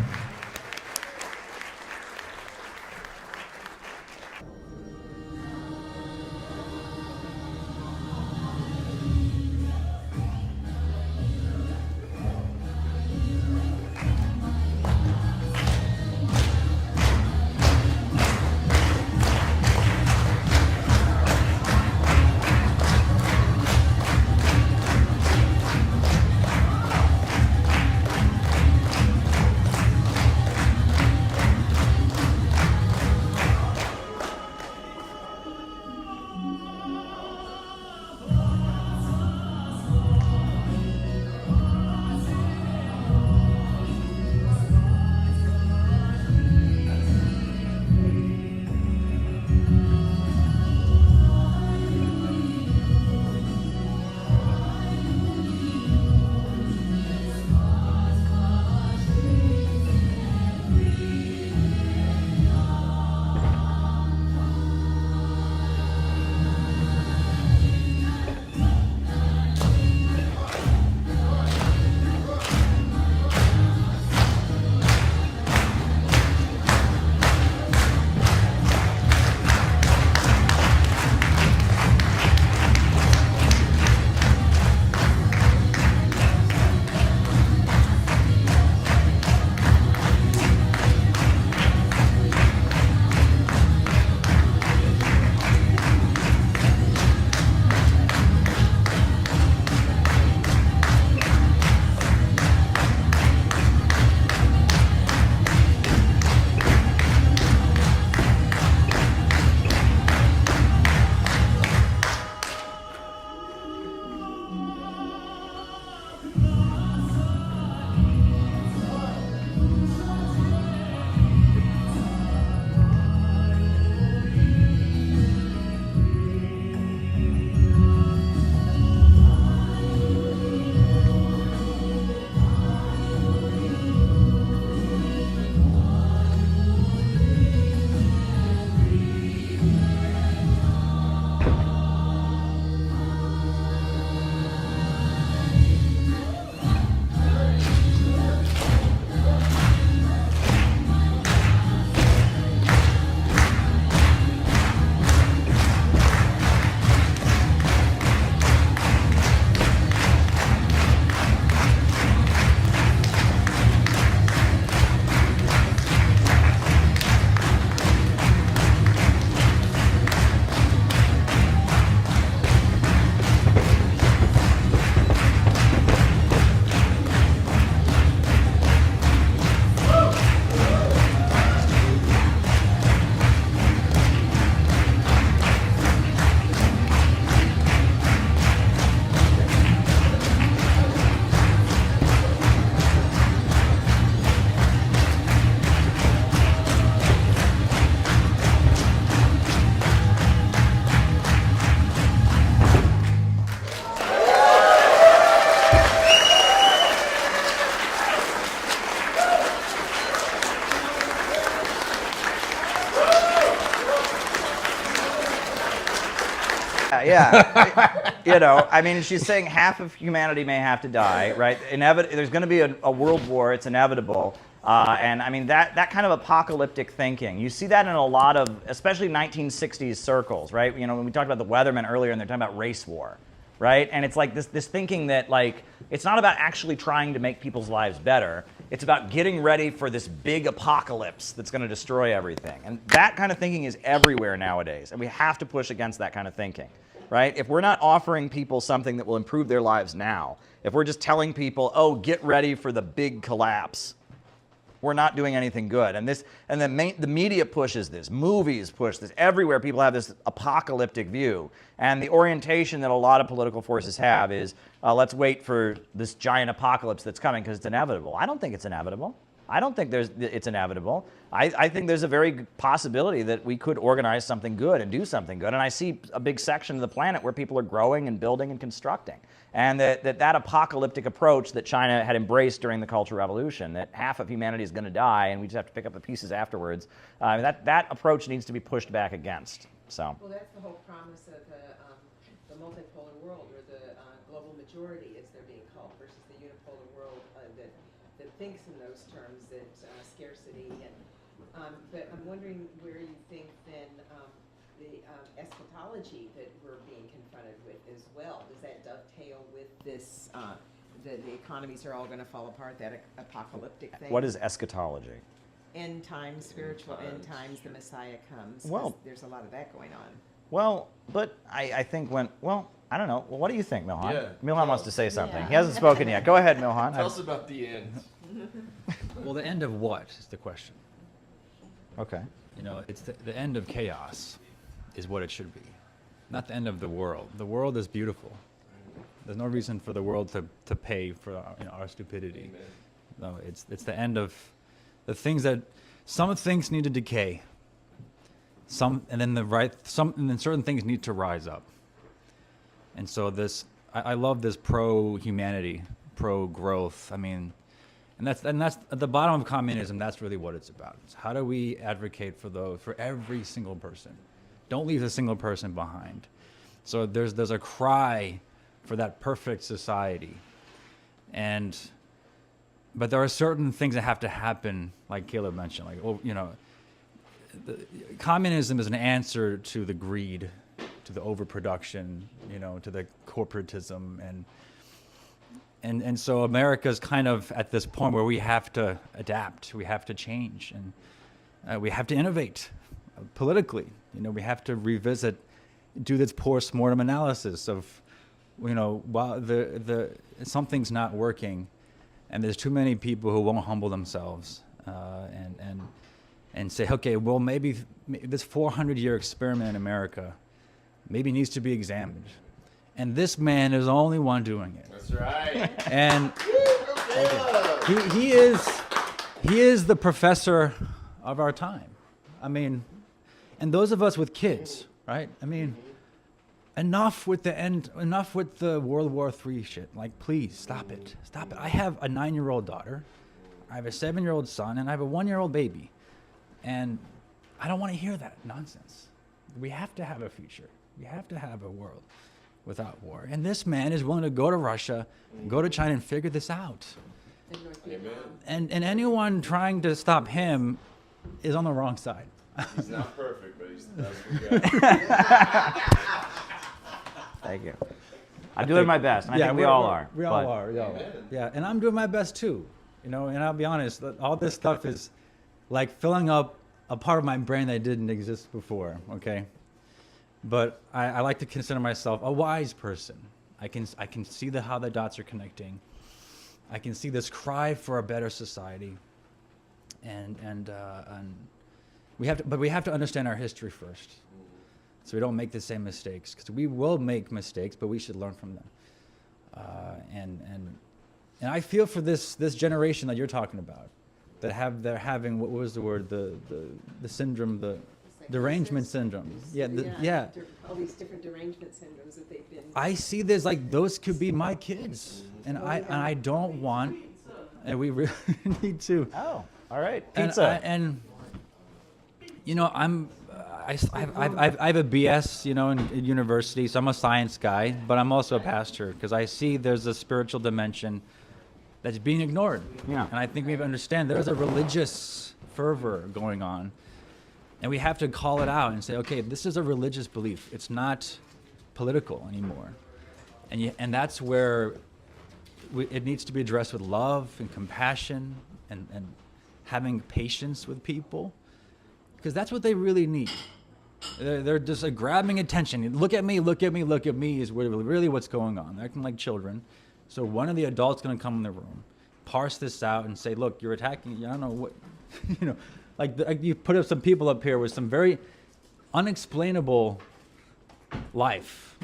Yeah. You know, I mean, she's saying half of humanity may have to die, right? There's going to be a world war. It's inevitable. And I mean, that kind of apocalyptic thinking, you see that in a lot of, especially 1960s circles, right? You know, when we talked about the Weathermen earlier and they're talking about race war, right? And it's like this thinking that, like, it's not about actually trying to make people's lives better. It's about getting ready for this big apocalypse that's going to destroy everything. And that kind of thinking is everywhere nowadays. And we have to push against that kind of thinking, right? If we're not offering people something that will improve their lives now, if we're just telling people, oh, get ready for the big collapse, we're not doing anything good. And the media pushes this, movies push this, everywhere people have this apocalyptic view. And the orientation that a lot of political forces have is, let's wait for this giant apocalypse that's coming because it's inevitable. I don't think it's inevitable. I don't think it's inevitable. I think there's a very good possibility that we could organize something good and do something good. And I see a big section of the planet where people are growing and building and constructing. And that apocalyptic approach that China had embraced during the Cultural Revolution, that half of humanity is going to die and we just have to pick up the pieces afterwards, that approach needs to be pushed back against. So. Well, that's the whole promise of the multipolar world, or the global majority, as they're being called, versus the unipolar world that thinks in those terms, that scarcity. But I'm wondering where you think then the eschatology that we're being confronted with as well, does that dovetail with this, the economies are all going to fall apart, that apocalyptic thing? What is eschatology? End times, spiritual end times, the Messiah comes. Well, there's a lot of that going on. Well, but I think I don't know. Well, what do you think, Milhan? Yeah. Milhan wants to say something. He hasn't spoken yet. Go ahead, Milhan. Tell us about the end. Well, the end of what is the question. Okay. You know, it's the end of chaos is what it should be, not the end of the world. The world is beautiful. There's no reason for the world to pay for our stupidity. No, it's the end of the things that some things need to decay. And then certain things need to rise up. And so I love this pro-humanity, pro-growth. I mean, and that's at the bottom of communism. That's really what it's about. It's how do we advocate for every single person? Don't leave a single person behind. So there's a cry for that perfect society, but there are certain things that have to happen, like Caleb mentioned, communism is an answer to the greed, to the overproduction, to the corporatism, and so America's kind of at this point where we have to adapt, we have to change, and we have to innovate politically. We have to revisit, do this post-mortem analysis of, while something's not working, and there's too many people who won't humble themselves, and say, okay, well, maybe this 400-year experiment in America maybe needs to be examined. And this man is the only one doing it. That's right. And he is the professor of our time. I mean, and those of us with kids, right? I mean, enough with the World War III shit. Like, please, stop it. Stop it. I have a 9-year-old daughter, I have a 7-year-old son, and I have a 1-year-old baby. And I don't want to hear that nonsense. We have to have a future. We have to have a world without war. And this man is willing to go to Russia, go to China, and figure this out. And anyone trying to stop him is on the wrong side. He's not perfect, but he's the best. Thank you. I'm doing my best. I think we all are. We all are. Yeah, and I'm doing my best too. And I'll be honest, all this stuff is like filling up a part of my brain that didn't exist before, okay? But I like to consider myself a wise person. I can see how the dots are connecting. I can see this cry for a better society. And we have to understand our history first, so we don't make the same mistakes, because we will make mistakes, but we should learn from them. And I feel for this generation that you're talking about, they're having, what was the word, the syndrome, the derangement syndrome. Yeah. All these different derangement syndromes that they've been. I see this, like, those could be my kids, and I don't want, and we really need to. Oh, all right, pizza. I have a BS, in university, so I'm a science guy, but I'm also a pastor, because I see there's a spiritual dimension that's being ignored. Yeah. And I think we have to understand there's a religious fervor going on, and we have to call it out and say, okay, this is a religious belief. It's not political anymore. And that's where it needs to be addressed with love and compassion and having patience with people, because that's what they really need. They're just grabbing attention. Look at me, look at me, look at me is really what's going on. They're acting like children. So one of the adults going to come in the room, parse this out and say, look, you're attacking, I don't know what, like you put up some people up here with some very unexplainable life,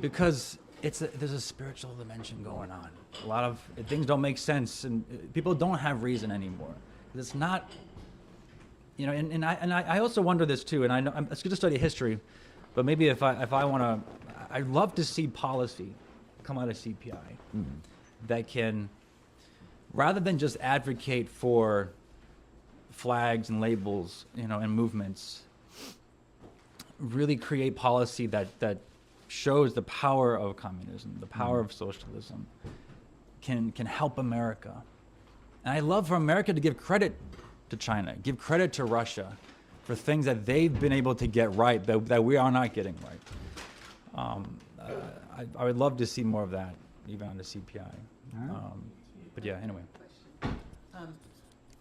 because there's a spiritual dimension going on. A lot of things don't make sense, and people don't have reason anymore. It's not, and I also wonder this too. And I know it's good to study history, but maybe if I want to, I'd love to see policy come out of CPI that can, rather than just advocate for flags and labels, and movements, really create policy that shows the power of communism, the power of socialism, can help America. And I love for America to give credit to China, give credit to Russia for things that they've been able to get right that we are not getting right. I would love to see more of that, even on the CPI. But yeah, anyway.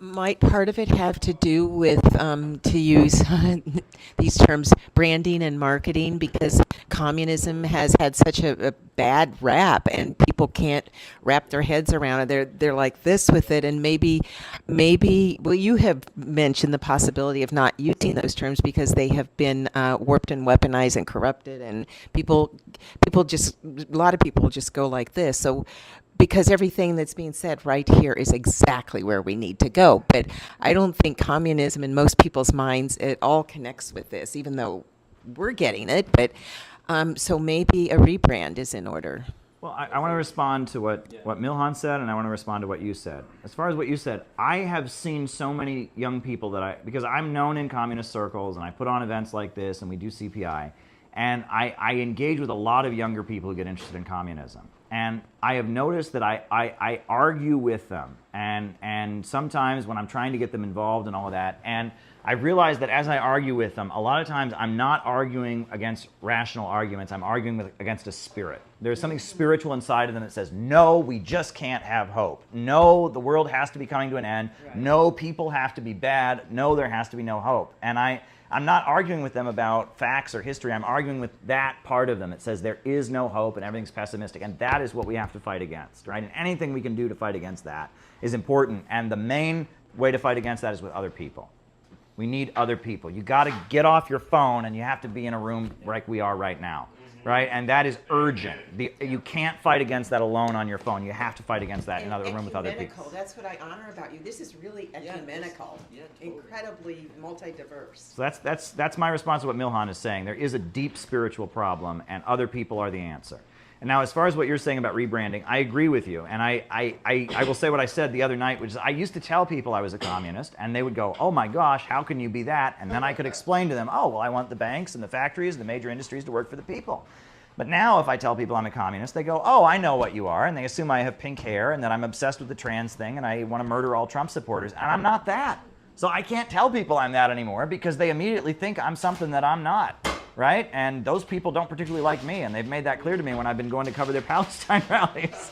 Might part of it have to do with, to use these terms, branding and marketing, because communism has had such a bad rap and people can't wrap their heads around it. They're like this with it, and maybe, well, you have mentioned the possibility of not using those terms because they have been warped and weaponized and corrupted, and a lot of people just go like this. So, because everything that's being said right here is exactly where we need to go. But I don't think communism in most people's minds at all connects with this, even though we're getting it. But so maybe a rebrand is in order. Well, I want to respond to what Milhan said, and I want to respond to what you said. As far as what you said, I have seen so many young people because I'm known in communist circles, and I put on events like this, and we do CPI, and I engage with a lot of younger people who get interested in communism. And I have noticed that I argue with them, and sometimes when I'm trying to get them involved and all of that, and I realize that as I argue with them, a lot of times I'm not arguing against rational arguments, I'm arguing against a spirit. There's something spiritual inside of them that says, no, we just can't have hope. No, the world has to be coming to an end. Right. No, people have to be bad. No, there has to be no hope. And I'm not arguing with them about facts or history. I'm arguing with that part of them that says there is no hope and everything's pessimistic. And that is what we have to fight against, right? And anything we can do to fight against that is important. And the main way to fight against that is with other people. We need other people. You got to get off your phone and you have to be in a room like we are right now, right? And that is urgent. You can't fight against that alone on your phone. You have to fight against that in another room with other people. That's what I honor about you. This is really ecumenical, incredibly multi-diverse. So that's my response to what Milhan is saying. There is a deep spiritual problem, and other people are the answer. And now, as far as what you're saying about rebranding, I agree with you. And I will say what I said the other night, which is I used to tell people I was a communist, and they would go, oh my gosh, how can you be that? And then I could explain to them, oh, well, I want the banks and the factories and the major industries to work for the people. But now if I tell people I'm a communist, they go, oh, I know what you are. And they assume I have pink hair and that I'm obsessed with the trans thing and I want to murder all Trump supporters. And I'm not that. So I can't tell people I'm that anymore because they immediately think I'm something that I'm not. Right? And those people don't particularly like me, and they've made that clear to me when I've been going to cover their Palestine rallies.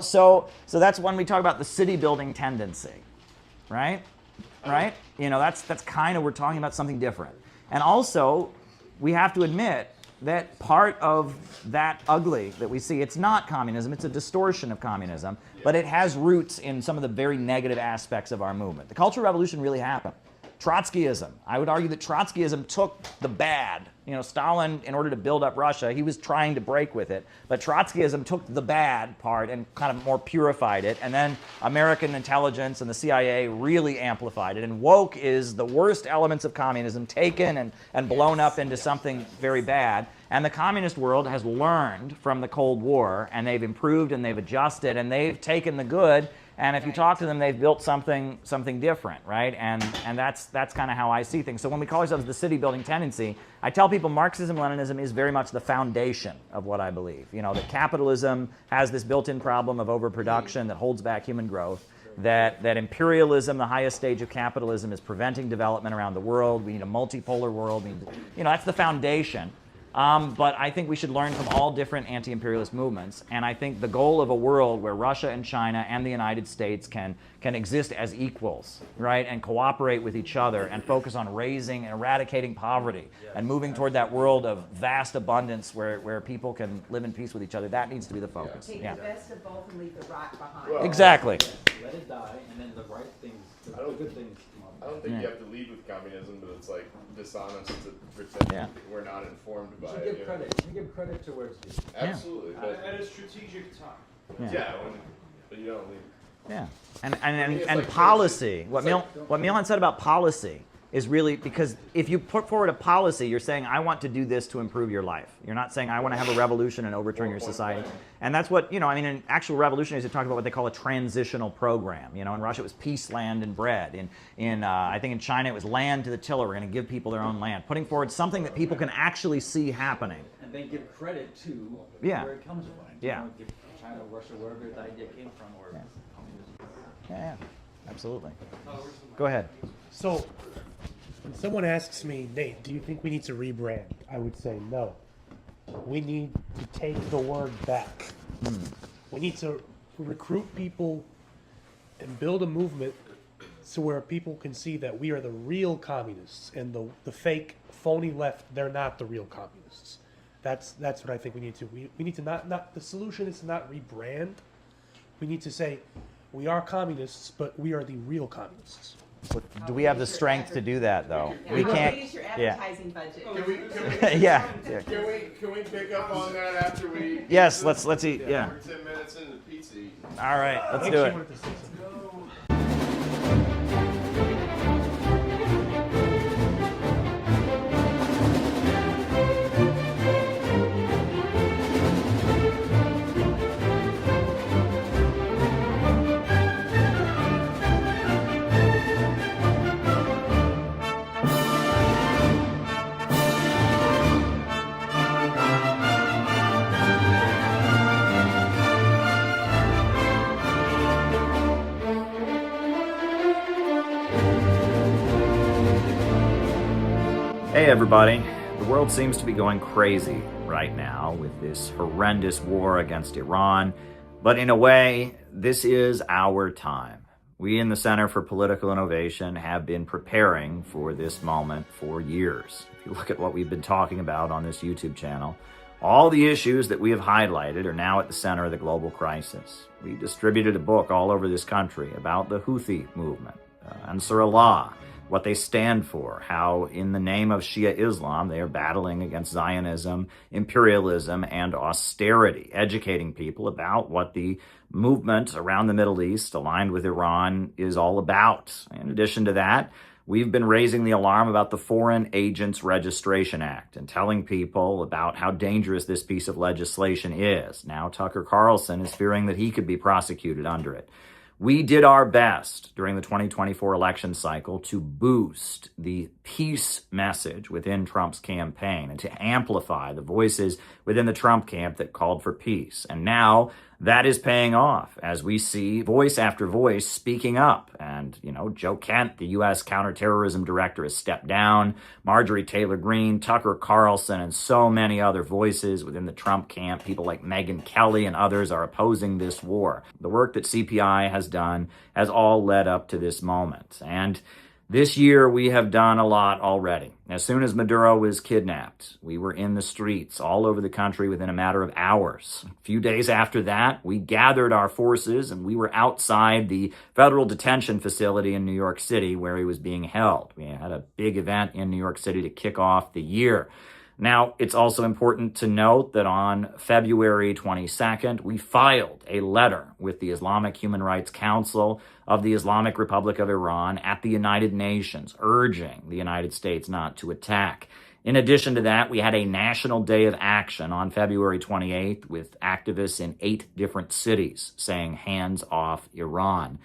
So that's when we talk about the city building tendency, right? Right? That's kind of, we're talking about something different. And also, we have to admit that part of that ugly that we see, it's not communism, it's a distortion of communism, but it has roots in some of the very negative aspects of our movement. The Cultural Revolution really happened. Trotskyism. I would argue that Trotskyism took the bad. Stalin, in order to build up Russia, he was trying to break with it. But Trotskyism took the bad part and kind of more purified it. And then American intelligence and the CIA really amplified it. And woke is the worst elements of communism taken and blown up into something very bad. And the communist world has learned from the Cold War, and they've improved and they've adjusted, and they've taken the good And if you talk to them, they've built something different, right? And that's kind of how I see things. So when we call ourselves the city building tendency, I tell people Marxism-Leninism is very much the foundation of what I believe. You know, that capitalism has this built-in problem of overproduction that holds back human growth. That imperialism, the highest stage of capitalism, is preventing development around the world. We need a multipolar world. That's the foundation. But I think we should learn from all different anti-imperialist movements. And I think the goal of a world where Russia and China and the United States can exist as equals, right, and cooperate with each other and focus on raising and eradicating poverty and moving toward that world of vast abundance where people can live in peace with each other, that needs to be the focus. Take the best of both and leave the right behind. Well, exactly. Let it die, and then the right things, the good things come up. I don't think you have to lead with communism, but it's like dishonest to pretend we're not informed by it. You give credit to where it's due. Absolutely. But At a strategic time. but you don't leave. Yeah, and policy. What Milan said about policy is really, because if you put forward a policy, you're saying, I want to do this to improve your life. You're not saying, I want to have a revolution and overturn your society. And that's what, in actual revolutionaries have talked about what they call a transitional program. In Russia it was peace, land, and bread. I think in China it was land to the tiller. We're going to give people their own land. Putting forward something that people can actually see happening. And then give credit to where it comes from. Yeah. Give China, Russia, wherever the idea came from, or communism. Yeah, absolutely. Go ahead. So, when someone asks me, Nate, do you think we need to rebrand? I would say no. We need to take the word back. We need to recruit people and build a movement so where people can see that we are the real communists and the fake, phony left, they're not the real communists. That's what I think we need to. We need to not the solution is to not rebrand. We need to say we are communists, but we are the real communists. But do we have the strength to do that, though? We can't. Use your advertising budget. Can we Can we pick up on that after we? Yes, let's eat. Yeah. We're 10 minutes into pizza eating. All right, let's do it. Hey everybody, the world seems to be going crazy right now with this horrendous war against Iran, but in a way, this is our time. We in the Center for Political Innovation have been preparing for this moment for years. If you look at what we've been talking about on this YouTube channel, all the issues that we have highlighted are now at the center of the global crisis. We distributed a book all over this country about the Houthi movement, Ansar Allah, what they stand for, how in the name of Shia Islam they are battling against Zionism, imperialism, and austerity, educating people about what the movement around the Middle East aligned with Iran is all about. In addition to that, we've been raising the alarm about the Foreign Agents Registration Act and telling people about how dangerous this piece of legislation is. Now Tucker Carlson is fearing that he could be prosecuted under it. We did our best during the 2024 election cycle to boost the peace message within Trump's campaign and to amplify the voices within the Trump camp that called for peace. And now that is paying off as we see voice after voice speaking up. And, Joe Kent, the U.S. counterterrorism director, has stepped down. Marjorie Taylor Greene, Tucker Carlson, and so many other voices within the Trump camp, people like Megyn Kelly and others, are opposing this war. The work that CPI has done has all led up to this moment. And this year, we have done a lot already. As soon as Maduro was kidnapped, we were in the streets all over the country within a matter of hours. A few days after that, we gathered our forces and we were outside the federal detention facility in New York City where he was being held. We had a big event in New York City to kick off the year. Now, it's also important to note that on February 22nd, we filed a letter with the Islamic Human Rights Council of the Islamic Republic of Iran at the United Nations, urging the United States not to attack. In addition to that, we had a national day of action on February 28th with activists in 8 different cities saying hands off Iran.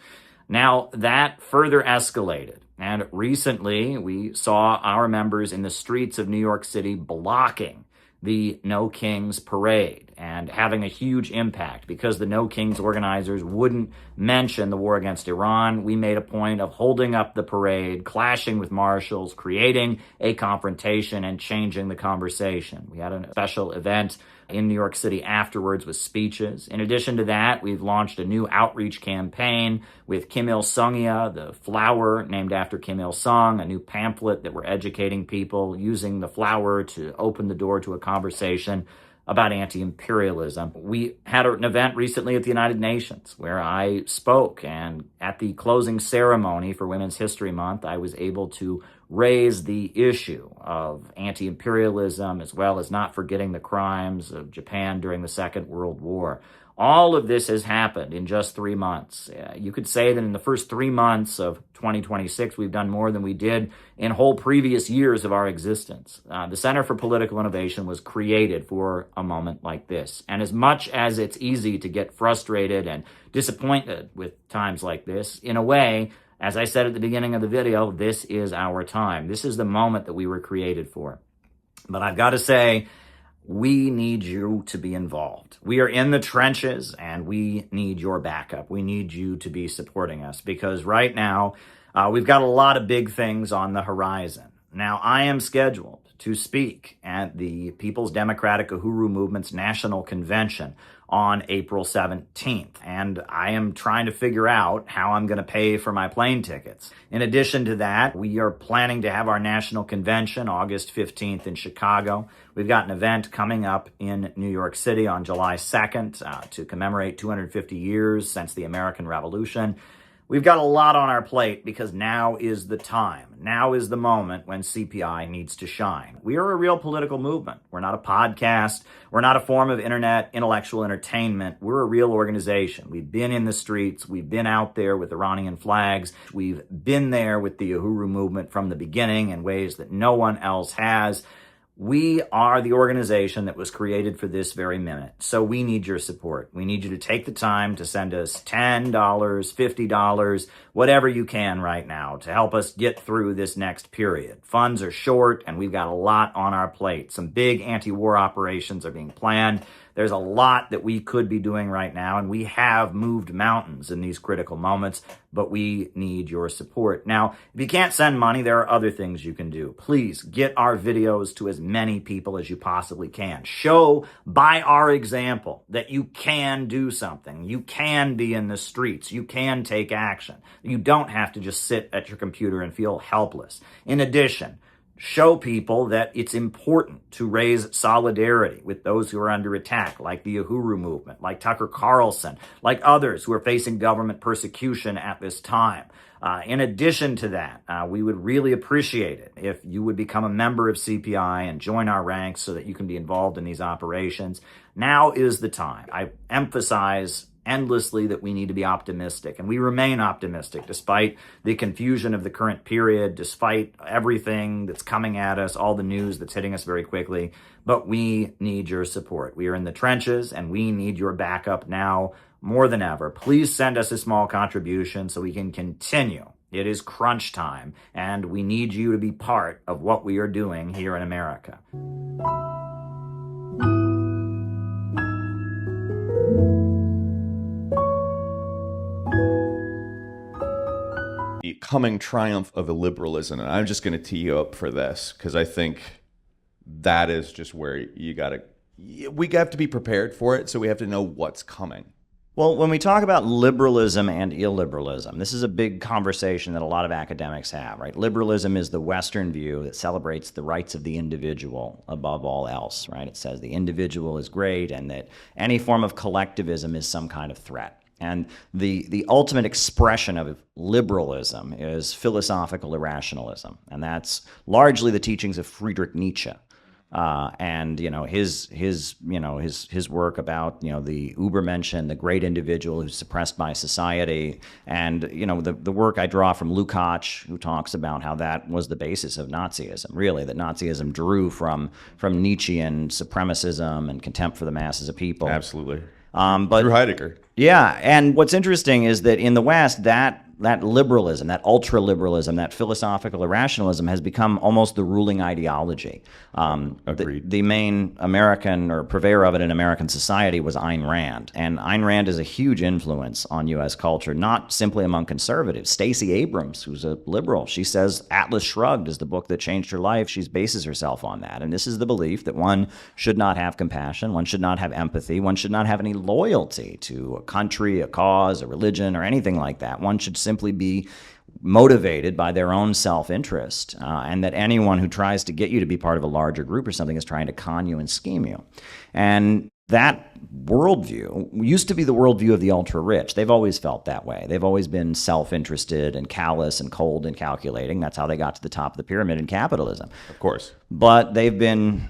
Now, that further escalated, and recently we saw our members in the streets of New York City blocking the No Kings parade and having a huge impact because the No Kings organizers wouldn't mention the war against Iran. We made a point of holding up the parade, clashing with marshals, creating a confrontation, and changing the conversation. We had a special event in New York City afterwards with speeches. In addition to that, we've launched a new outreach campaign with Kim Il-sungya, the flower named after Kim Il-sung, a new pamphlet that we're educating people using the flower to open the door to a conversation about anti-imperialism. We had an event recently at the United Nations where I spoke, and at the closing ceremony for Women's History Month, I was able to raise the issue of anti-imperialism as well as not forgetting the crimes of Japan during the Second World War. All of this has happened in just 3 months. You could say that in the first 3 months of 2026, we've done more than we did in whole previous years of our existence. The Center for Political Innovation was created for a moment like this. And as much as it's easy to get frustrated and disappointed with times like this, in a way, as I said at the beginning of the video, this is our time. This is the moment that we were created for. But I've got to say, we need you to be involved. We are in the trenches and we need your backup. We need you to be supporting us because right now we've got a lot of big things on the horizon. Now, I am scheduled to speak at the People's Democratic Uhuru Movement's National Convention on April 17th, and I am trying to figure out how I'm going to pay for my plane tickets. In addition to that, we are planning to have our national convention August 15th in Chicago. We've got an event coming up in New York City on July 2nd to commemorate 250 years since the American Revolution. We've got a lot on our plate because now is the time. Now is the moment when CPI needs to shine. We are a real political movement. We're not a podcast. We're not a form of internet intellectual entertainment. We're a real organization. We've been in the streets. We've been out there with Iranian flags. We've been there with the Uhuru movement from the beginning in ways that no one else has. We are the organization that was created for this very minute. So we need your support. We need you to take the time to send us $10, $50, whatever you can right now to help us get through this next period. Funds are short and we've got a lot on our plate. Some big anti-war operations are being planned. There's a lot that we could be doing right now, and we have moved mountains in these critical moments, but we need your support. Now, if you can't send money, there are other things you can do. Please get our videos to as many people as you possibly can. Show by our example that you can do something. You can be in the streets. You can take action. You don't have to just sit at your computer and feel helpless. In addition, show people that it's important to raise solidarity with those who are under attack, like the Uhuru movement, like Tucker Carlson, like others who are facing government persecution at this time. In addition to that, we would really appreciate it if you would become a member of CPI and join our ranks so that you can be involved in these operations. Now is the time. I emphasize endlessly that we need to be optimistic, and we remain optimistic despite the confusion of the current period, despite everything that's coming at us, all the news that's hitting us very quickly. But we need your support. We are in the trenches and we need your backup now more than ever. Please send us a small contribution so we can continue. It is crunch time and we need you to be part of what we are doing here in America. Coming triumph of illiberalism, and I'm just going to tee you up for this because I think that is just where we have to be prepared for it, so we have to know what's coming. Well, when we talk about liberalism and illiberalism, this is a big conversation that a lot of academics have, right? Liberalism is the Western view that celebrates the rights of the individual above all else, right? It says the individual is great and that any form of collectivism is some kind of threat. And the ultimate expression of liberalism is philosophical irrationalism. And that's largely the teachings of Friedrich Nietzsche. And his work about the Übermenschen, the great individual who's suppressed by society, and the work I draw from Lukács, who talks about how that was the basis of Nazism. Really, that Nazism drew from Nietzschean supremacism and contempt for the masses of people. Absolutely. But Through Heidegger. Yeah, and what's interesting is that in the West, that liberalism, that ultra-liberalism, that philosophical irrationalism has become almost the ruling ideology. Agreed. The main American or purveyor of it in American society was Ayn Rand. And Ayn Rand is a huge influence on U.S. culture, not simply among conservatives. Stacey Abrams, who's a liberal, she says Atlas Shrugged is the book that changed her life. She bases herself on that. And this is the belief that one should not have compassion, one should not have empathy, one should not have any loyalty to a country, a cause, a religion, or anything like that. One should simply be motivated by their own self-interest, and that anyone who tries to get you to be part of a larger group or something is trying to con you and scheme you. And that worldview used to be the worldview of the ultra-rich. They've always felt that way. They've always been self-interested and callous and cold and calculating. That's how they got to the top of the pyramid in capitalism. Of course. But they've been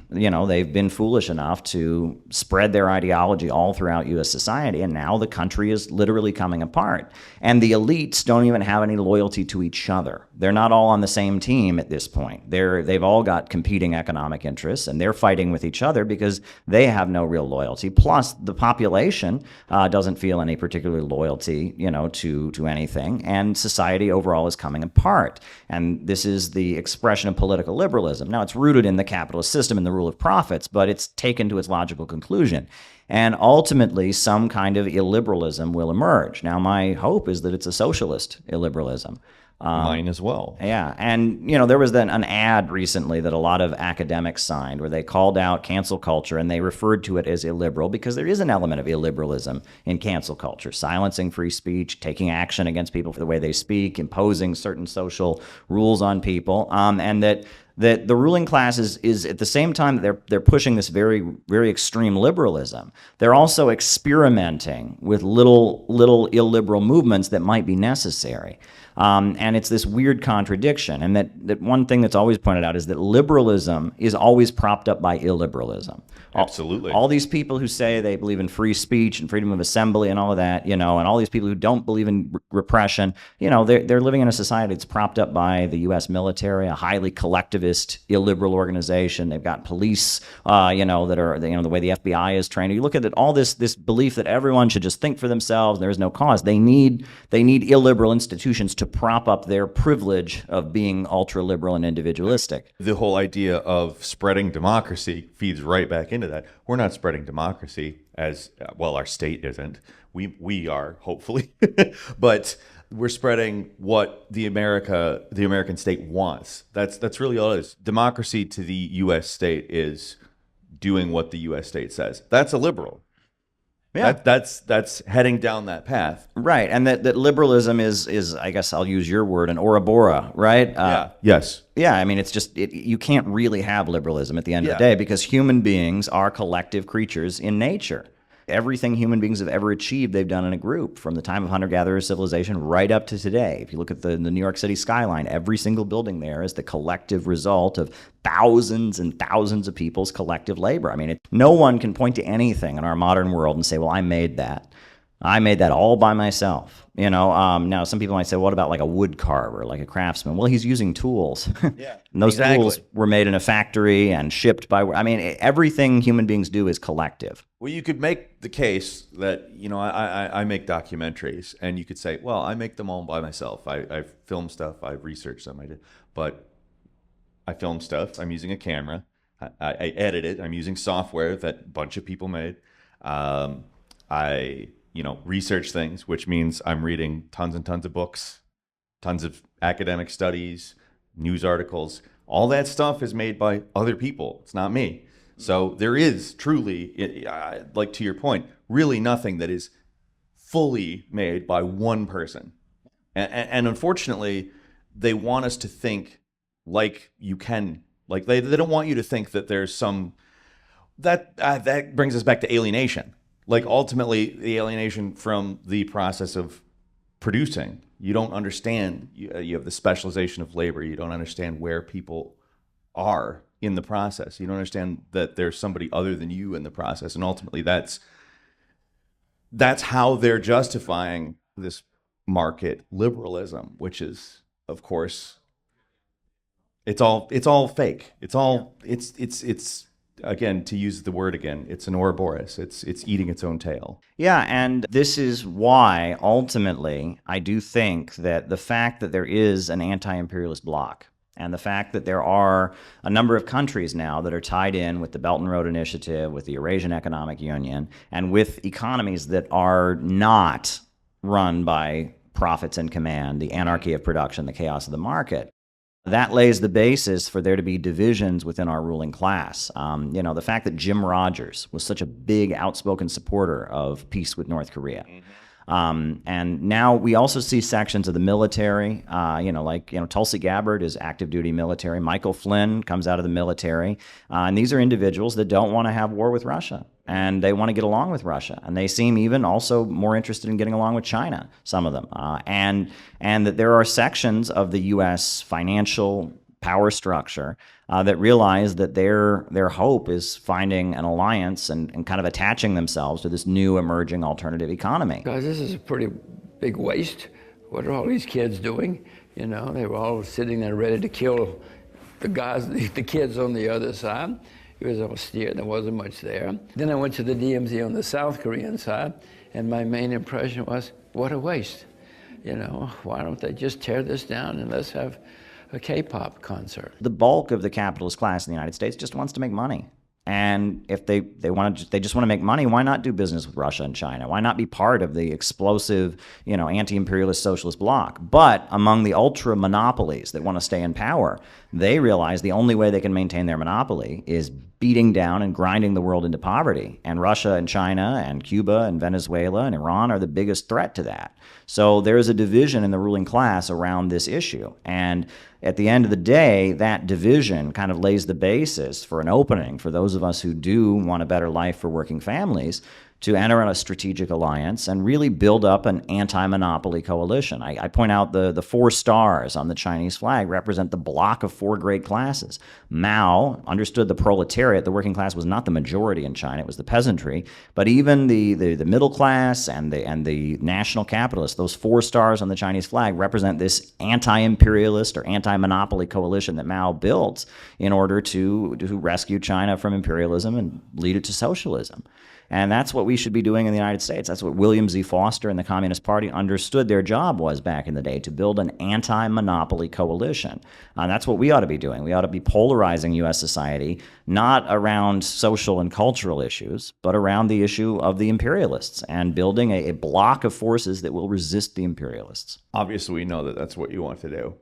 foolish enough to spread their ideology all throughout U.S. society, and now the country is literally coming apart. And the elites don't even have any loyalty to each other. They're not all on the same team at this point. They've all got competing economic interests, and they're fighting with each other because they have no real loyalty. Plus, the population doesn't feel any particular loyalty, to anything, and society overall is coming apart. And this is the expression of political liberalism. Now, it's rooted in the capitalist system and the rule of profits, but it's taken to its logical conclusion. And ultimately, some kind of illiberalism will emerge. Now, my hope is that it's a socialist illiberalism. Mine as well. Yeah, and there was then an ad recently that a lot of academics signed where they called out cancel culture and they referred to it as illiberal because there is an element of illiberalism in cancel culture, silencing free speech, taking action against people for the way they speak, imposing certain social rules on people, and that the ruling class is at the same time that they're pushing this very, very extreme liberalism, they're also experimenting with little illiberal movements that might be necessary. And it's this weird contradiction. And that one thing that's always pointed out is that liberalism is always propped up by illiberalism. Absolutely. All these people who say they believe in free speech and freedom of assembly and all of that, and all these people who don't believe in repression, they're living in a society that's propped up by the U.S. military, a highly collectivist, illiberal organization. They've got police, that are, the way the FBI is trained. You look at it, all this belief that everyone should just think for themselves, there is no cause. They need illiberal institutions to prop up their privilege of being ultra-liberal and individualistic. The whole idea of spreading democracy feeds right back into that. We're not spreading democracy as well. Our state isn't. We are, hopefully, but we're spreading what the American state wants. That's really all it is. Democracy to the U.S. state is doing what the U.S. state says. That's a liberal. Yeah, that's heading down that path, right? And that liberalism is I guess I'll use your word, an Ouroboros, right? Yes. Yeah, I mean, it's just you can't really have liberalism at the end of the day because human beings are collective creatures in nature. Everything human beings have ever achieved, they've done in a group from the time of hunter-gatherer civilization right up to today. If you look at the New York City skyline, every single building there is the collective result of thousands and thousands of people's collective labor. I mean, no one can point to anything in our modern world and say, well, I made that. I made that all by myself. Now some people might say, what about like a wood carver, like a craftsman? Well, he's using tools. Yeah, and those exactly. tools were made in a factory and shipped by, everything human beings do is collective. Well, you could make the case that, I make documentaries, and you could say, well, I make them all by myself. I film stuff, I research them, but I film stuff, I'm using a camera, I edit it, I'm using software that a bunch of people made. I research things, which means I'm reading tons and tons of books, tons of academic studies, news articles. All that stuff is made by other people. It's not me. So there is truly, like to your point, really nothing that is fully made by one person. And unfortunately, they want us to think like you can, like they don't want you to think that there's some, that brings us back to alienation. Like ultimately the alienation from the process of producing. You don't understand, you have the specialization of labor. You don't understand where people are in the process. You don't understand that there's somebody other than you in the process. And ultimately that's how they're justifying this market liberalism, which is, of course, it's all fake. It's again, to use the word again, it's an Ouroboros. It's eating its own tail. Yeah, and this is why, ultimately, I do think that the fact that there is an anti-imperialist bloc, and the fact that there are a number of countries now that are tied in with the Belt and Road Initiative, with the Eurasian Economic Union, and with economies that are not run by profits in command, the anarchy of production, the chaos of the market, that lays the basis for there to be divisions within our ruling class. The fact that Jim Rogers was such a big, outspoken supporter of peace with North Korea. And now we also see sections of the military, Tulsi Gabbard is active duty military. Michael Flynn comes out of the military. And these are individuals that don't want to have war with Russia. And they want to get along with Russia. And they seem even also more interested in getting along with China, some of them. And that there are sections of the U.S. financial power structure that realize that their hope is finding an alliance and kind of attaching themselves to this new emerging alternative economy. Guys, this is a pretty big waste. What are all these kids doing? They were all sitting there ready to kill the kids on the other side. It was austere, there wasn't much there. Then I went to the DMZ on the South Korean side, and my main impression was, what a waste. Why don't they just tear this down and let's have a K-pop concert? The bulk of the capitalist class in the United States just wants to make money. And if they just want to make money, why not do business with Russia and China? Why not be part of the explosive, anti-imperialist socialist bloc? But among the ultra monopolies that want to stay in power, they realize the only way they can maintain their monopoly is beating down and grinding the world into poverty. And Russia and China and Cuba and Venezuela and Iran are the biggest threat to that. So there is a division in the ruling class around this issue. And at the end of the day, that division kind of lays the basis for an opening for those of us who do want a better life for working families to enter a strategic alliance and really build up an anti-monopoly coalition. I point out the 4 stars on the Chinese flag represent the block of 4 great classes. Mao understood the proletariat, the working class, was not the majority in China, it was the peasantry, but even the middle class and the national capitalists, those 4 stars on the Chinese flag represent this anti-imperialist or anti-monopoly coalition that Mao built in order to rescue China from imperialism and lead it to socialism. And that's what we should be doing in the United States. That's what William Z. Foster and the Communist Party understood their job was back in the day, to build an anti-monopoly coalition. And that's what we ought to be doing. We ought to be polarizing U.S. society, not around social and cultural issues, but around the issue of the imperialists and building a block of forces that will resist the imperialists. Obviously, we know that that's what you want to do.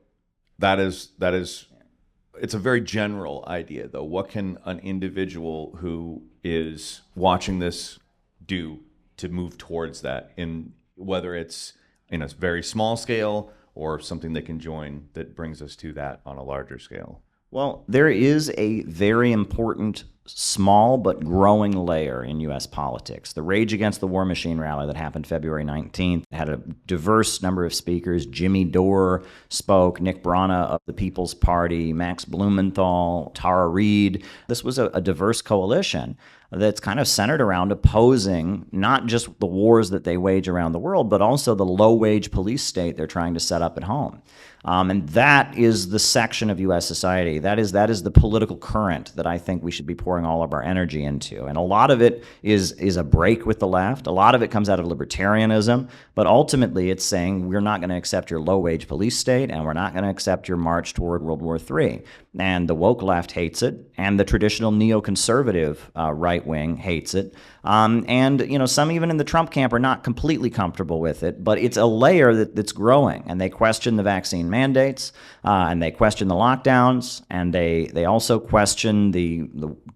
That is, it's a very general idea, though. What can an individual who is watching this do to move towards that, in whether it's in a very small scale or something they can join that brings us to that on a larger scale? Well, there is a very important, small but growing layer in U.S. politics. The Rage Against the War Machine rally that happened February 19th had a diverse number of speakers. Jimmy Dore spoke, Nick Brana of the People's Party, Max Blumenthal, Tara Reid. This was a diverse coalition that's kind of centered around opposing not just the wars that they wage around the world, but also the low-wage police state they're trying to set up at home. And that is the section of U.S. society. That is the political current that I think we should be pouring all of our energy into. And a lot of it is a break with the left. A lot of it comes out of libertarianism. But ultimately, it's saying we're not going to accept your low-wage police state, and we're not going to accept your march toward World War III. And the woke left hates it, and the traditional neoconservative right wing hates it. And some even in the Trump camp are not completely comfortable with it, but it's a layer that's growing, and they question the vaccine mandates, and they question the lockdowns, and they also question the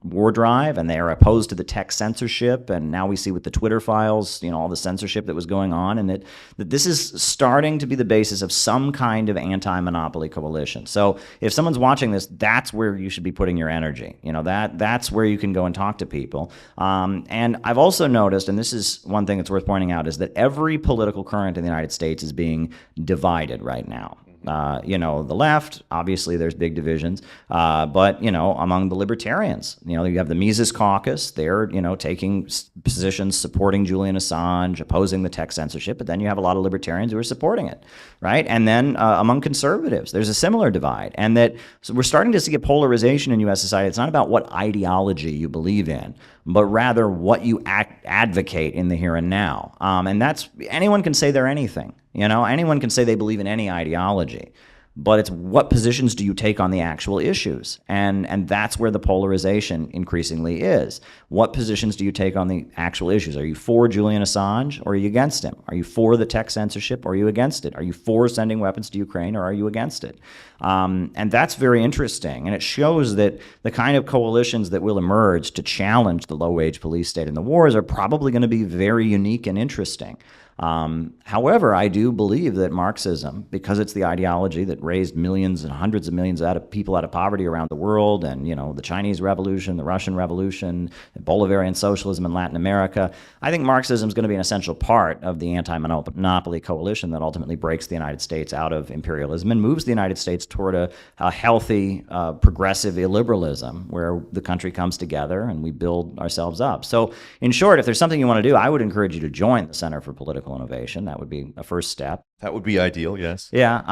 war drive, and they are opposed to the tech censorship. And now we see with the Twitter files, all the censorship that was going on, and that this is starting to be the basis of some kind of anti-monopoly coalition. So if someone's watching this, that's where you should be putting your energy. That's where you can go and talk to people. And I've also noticed, and this is one thing that's worth pointing out, is that every political current in the United States is being divided right now. The left, obviously there's big divisions, but, among the libertarians, you have the Mises Caucus, they're, taking positions supporting Julian Assange, opposing the tech censorship, but then you have a lot of libertarians who are supporting it, right? And then among conservatives, there's a similar divide. And so we're starting to see a polarization in U.S. society. It's not about what ideology you believe in, but rather what you advocate in the here and now. And anyone can say they're anything. Anyone can say they believe in any ideology, but it's what positions do you take on the actual issues? And that's where the polarization increasingly is. What positions do you take on the actual issues? Are you for Julian Assange or are you against him? Are you for the tech censorship or are you against it? Are you for sending weapons to Ukraine or are you against it? And that's very interesting. And it shows that the kind of coalitions that will emerge to challenge the low-wage police state and the wars are probably going to be very unique and interesting. However, I do believe that Marxism, because it's the ideology that raised millions and hundreds of millions of people out of poverty around the world, and the Chinese Revolution, the Russian Revolution, Bolivarian socialism in Latin America, I think Marxism is going to be an essential part of the anti-monopoly coalition that ultimately breaks the United States out of imperialism and moves the United States toward a healthy, progressive illiberalism where the country comes together and we build ourselves up. So, in short, if there's something you want to do, I would encourage you to join the Center for Political Innovation. That would be a first step. That would be ideal, yes. Yeah,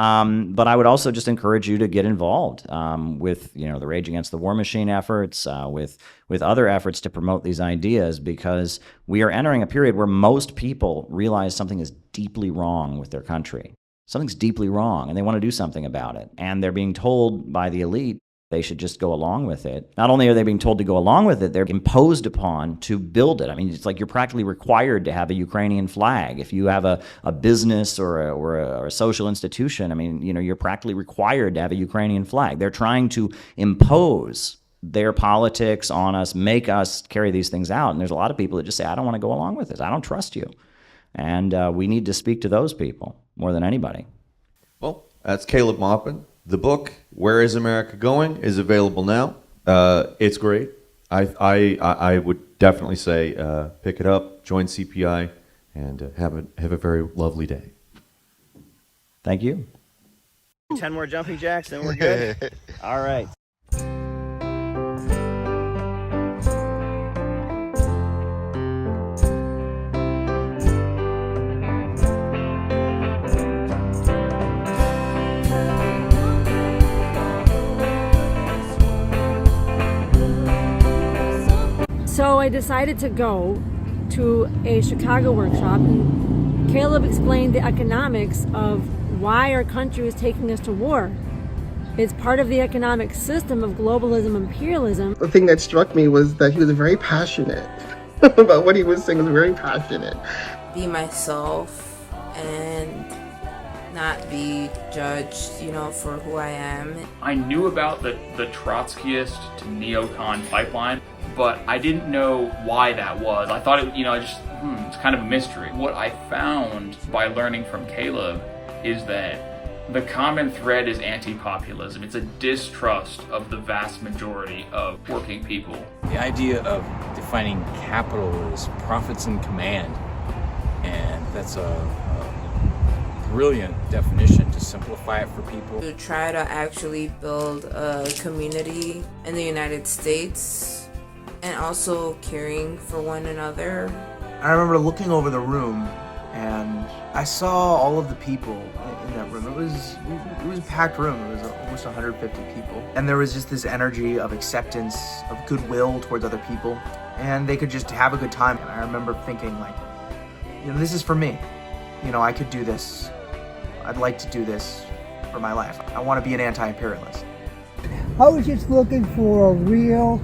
but I would also just encourage you to get involved with the Rage Against the War Machine efforts, with other efforts to promote these ideas, because we are entering a period where most people realize something is deeply wrong with their country. Something's deeply wrong, and they want to do something about it. And they're being told by the elite they should just go along with it. Not only are they being told to go along with it, they're imposed upon to build it. I mean, it's like you're practically required to have a Ukrainian flag. If you have a business or a social institution, I mean, you're practically required to have a Ukrainian flag. They're trying to impose their politics on us, make us carry these things out. And there's a lot of people that just say, I don't want to go along with this. I don't trust you. And we need to speak to those people more than anybody. Well, that's Caleb Maupin. The book, Where is America Going?, is available now. It's great. I would definitely say pick it up, join CPI, and have a very lovely day. Thank you. 10 more jumping jacks and we're good. All right. So I decided to go to a Chicago workshop, and Caleb explained the economics of why our country is taking us to war. It's part of the economic system of globalism and imperialism. The thing that struck me was that he was very passionate about what he was saying. He was very passionate. Be myself and not be judged, for who I am. I knew about the Trotskyist to neocon pipeline, but I didn't know why that was. I thought it's kind of a mystery. What I found by learning from Caleb is that the common thread is anti-populism. It's a distrust of the vast majority of working people. The idea of defining capital as profits in command, and that's a brilliant definition to simplify it for people. To try to actually build a community in the United States and also caring for one another. I remember looking over the room and I saw all of the people in that room. It was a packed room. It was almost 150 people. And there was just this energy of acceptance, of goodwill towards other people. And they could just have a good time. And I remember thinking this is for me. I could do this. I'd like to do this for my life. I want to be an anti-imperialist. I was just looking for a real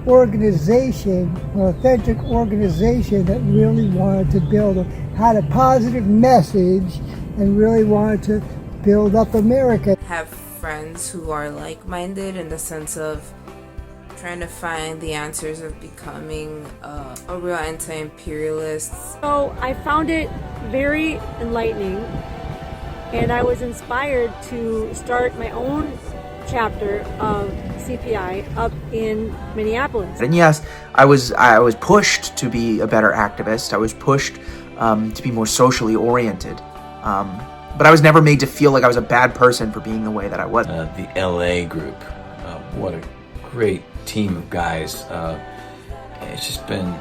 organization, an authentic organization that really wanted to had a positive message and really wanted to build up America. Have friends who are like-minded in the sense of trying to find the answers of becoming a real anti-imperialist. So I found it very enlightening, and I was inspired to start my own chapter of CPI up in Minneapolis. And yes, I was pushed to be a better activist. I was pushed to be more socially oriented. but I was never made to feel like I was a bad person for being the way that I was. The LA group, what a great team of guys. It's just been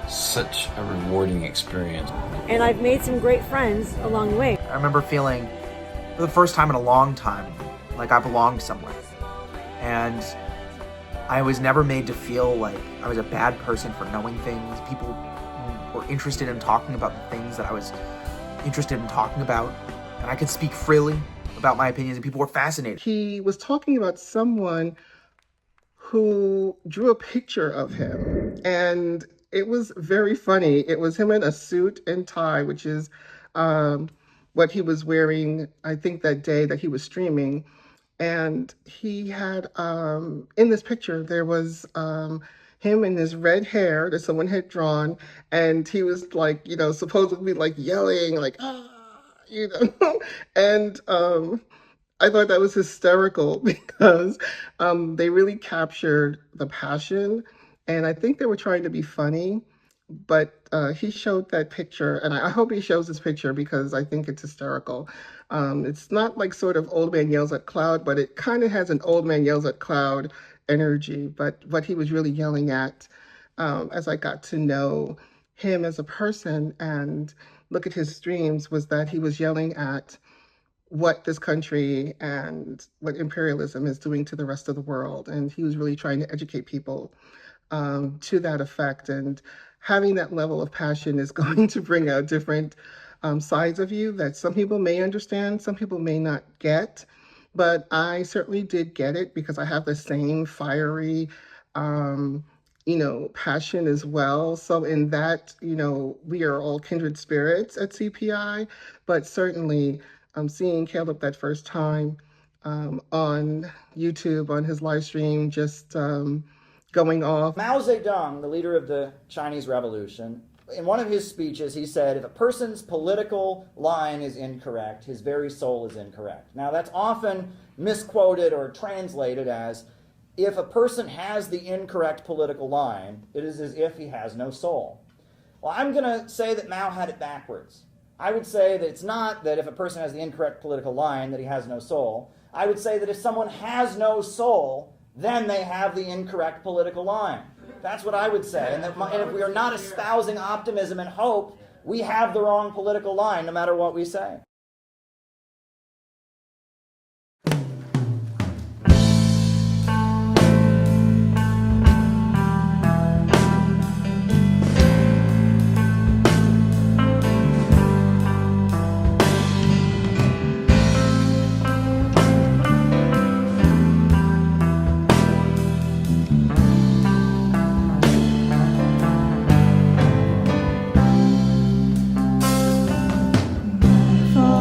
such a rewarding experience. And I've made some great friends along the way. I remember feeling, for the first time in a long time, like I belonged somewhere. And I was never made to feel like I was a bad person for knowing things. People were interested in talking about the things that I was interested in talking about. And I could speak freely about my opinions, and people were fascinated. He was talking about someone who drew a picture of him, and it was very funny. It was him in a suit and tie, which is what he was wearing, I think, that day that he was streaming. And he had, in this picture, there was him in his red hair that someone had drawn, and he was like, you know, supposedly like yelling, like, ah, you know, and I thought that was hysterical because they really captured the passion, and I think they were trying to be funny, but he showed that picture, and I hope he shows this picture because I think it's hysterical. It's not like sort of old man yells at cloud, but it kind of has an old man yells at cloud energy. But what he was really yelling at, as I got to know him as a person and look at his streams, was that he was yelling at what this country and what imperialism is doing to the rest of the world. And he was really trying to educate people to that effect. And having that level of passion is going to bring out different sides of you that some people may understand, some people may not get. But I certainly did get it because I have the same fiery, you know, passion as well. So in that, you know, we are all kindred spirits at CPI, but certainly seeing Caleb that first time on YouTube, on his live stream, just going off. Mao Zedong, the leader of the Chinese Revolution, in one of his speeches, he said, if a person's political line is incorrect, his very soul is incorrect. Now, that's often misquoted or translated as, if a person has the incorrect political line, it is as if he has no soul. Well, I'm going to say that Mao had it backwards. I would say that it's not that if a person has the incorrect political line that he has no soul. I would say that if someone has no soul, then they have the incorrect political line. That's what I would say. And if we are not espousing optimism and hope, we have the wrong political line no matter what we say. For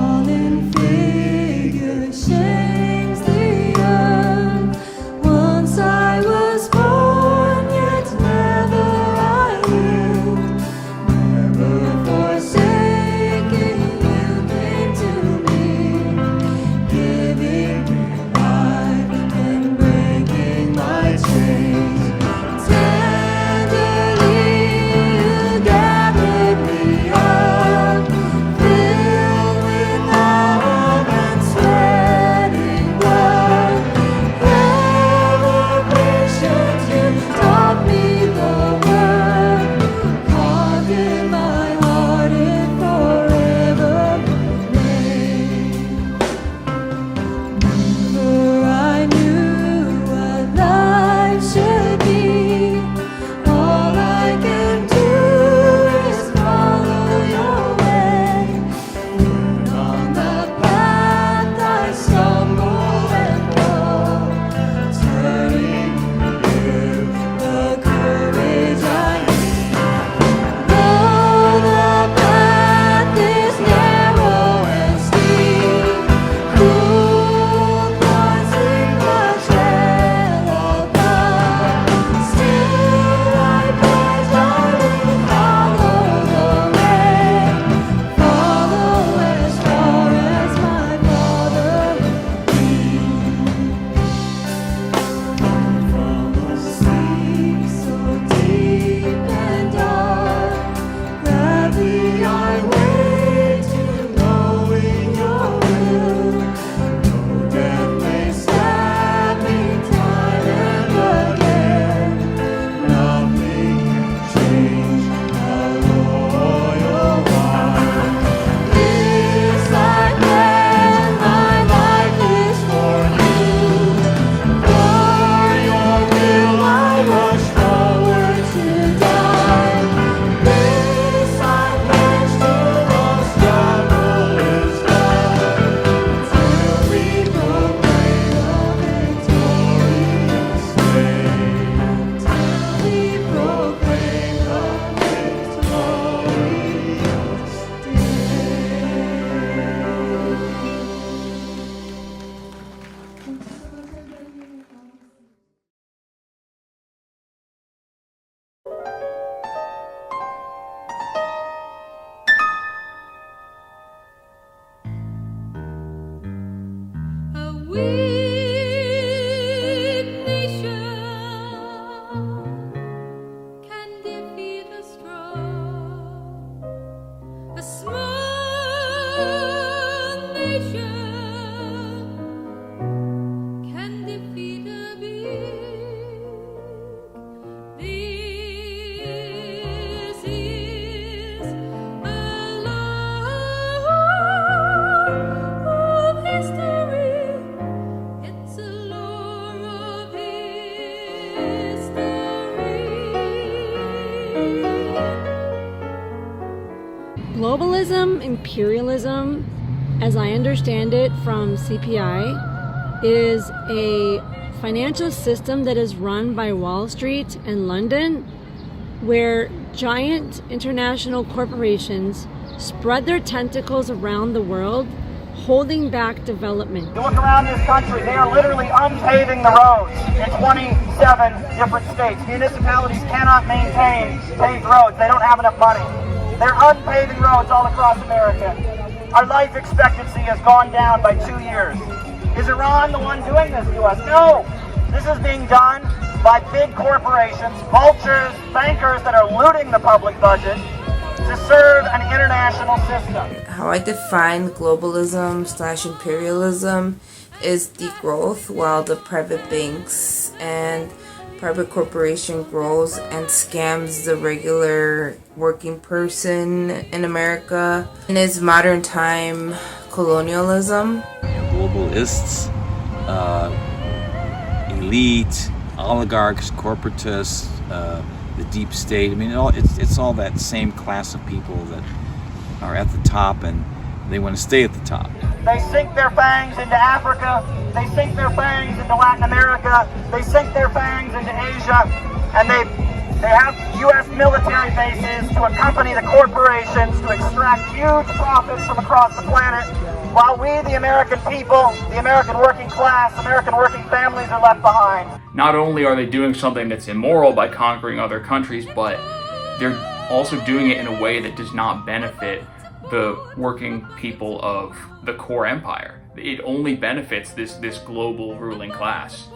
Globalism, imperialism, as I understand it from CPI, is a financial system that is run by Wall Street and London, where giant international corporations spread their tentacles around the world, holding back development. You look around this country, they are literally unpaving the roads in 27 different states. Municipalities cannot maintain paved roads. They don't have enough money. They're unpaving roads all across America. Our life expectancy has gone down by 2 years. Is Iran the one doing this to us? No! This is being done by big corporations, vultures, bankers that are looting the public budget to serve an international system. How I define globalism/imperialism is degrowth, while the private banks and private corporation grows and scams the regular working person in America. And is modern time colonialism. Globalists, elite, oligarchs, corporatists, the deep state. I mean, it's all that same class of people that are at the top, and they want to stay at the top. They sink their fangs into Africa, they sink their fangs into Latin America, they sink their fangs into Asia, and they have U.S. military bases to accompany the corporations to extract huge profits from across the planet, while we, the American people, the American working class, American working families are left behind. Not only are they doing something that's immoral by conquering other countries, but they're also doing it in a way that does not benefit the working people of the core empire. It only benefits this global ruling class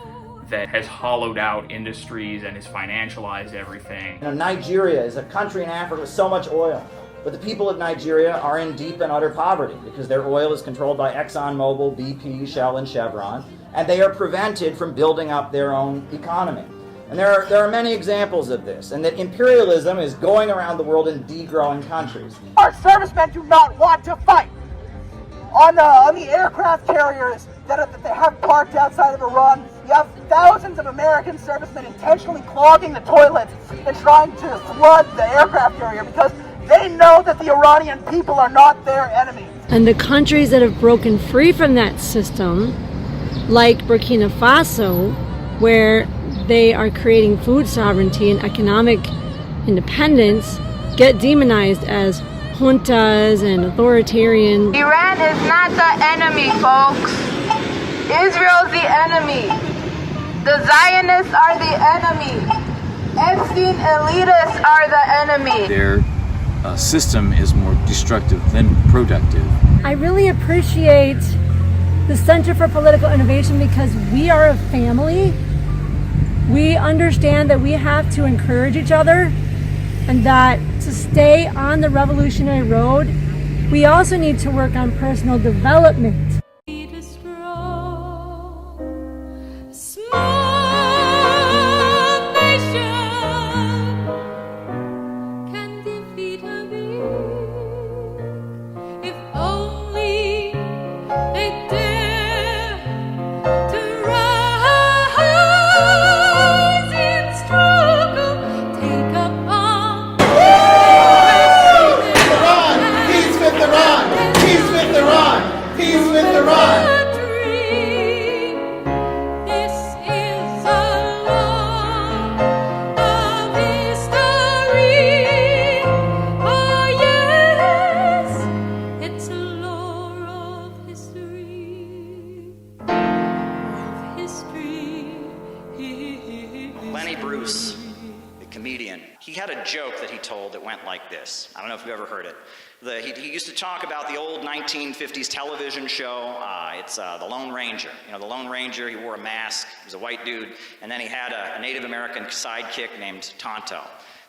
that has hollowed out industries and has financialized everything. Nigeria is a country in Africa with so much oil, but the people of Nigeria are in deep and utter poverty because their oil is controlled by ExxonMobil, BP, Shell, and Chevron, and they are prevented from building up their own economy. And there are many examples of this, and that imperialism is going around the world in degrowing countries. Our servicemen do not want to fight. On the aircraft carriers that they have parked outside of Iran, you have thousands of American servicemen intentionally clogging the toilets and trying to flood the aircraft carrier because they know that the Iranian people are not their enemy. And the countries that have broken free from that system, like Burkina Faso, where they are creating food sovereignty and economic independence, get demonized as juntas and authoritarian. Iran is not the enemy, folks. Israel's the enemy. The Zionists are the enemy. Epstein elitists are the enemy. Their system is more destructive than productive. I really appreciate the Center for Political Innovation because we are a family. We understand that we have to encourage each other and that to stay on the revolutionary road, we also need to work on personal development. I don't know if you've ever heard it. He used to talk about the old 1950s television show. It's The Lone Ranger. You know, the Lone Ranger, he wore a mask, he was a white dude, and then he had a Native American sidekick named Tonto.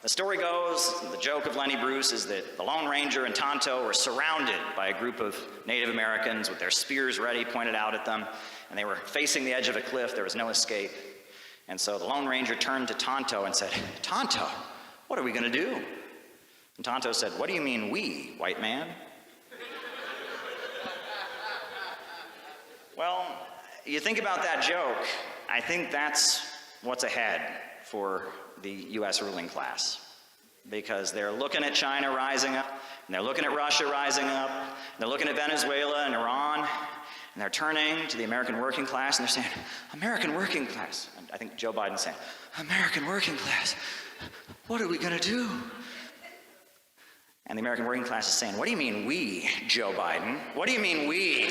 The story goes, the joke of Lenny Bruce is that the Lone Ranger and Tonto were surrounded by a group of Native Americans with their spears ready, pointed out at them, and they were facing the edge of a cliff. There was no escape. And so the Lone Ranger turned to Tonto and said, "Tonto, what are we going to do?" And Tonto said, "What do you mean we, white man?" Well, you think about that joke, I think that's what's ahead for the U.S. ruling class. because they're looking at China rising up, and they're looking at Russia rising up, and they're looking at Venezuela and Iran, and they're turning to the American working class, and they're saying, American working class. I think Joe Biden's saying, American working class, what are we going to do? And the American working class is saying, what do you mean we, Joe Biden? What do you mean we?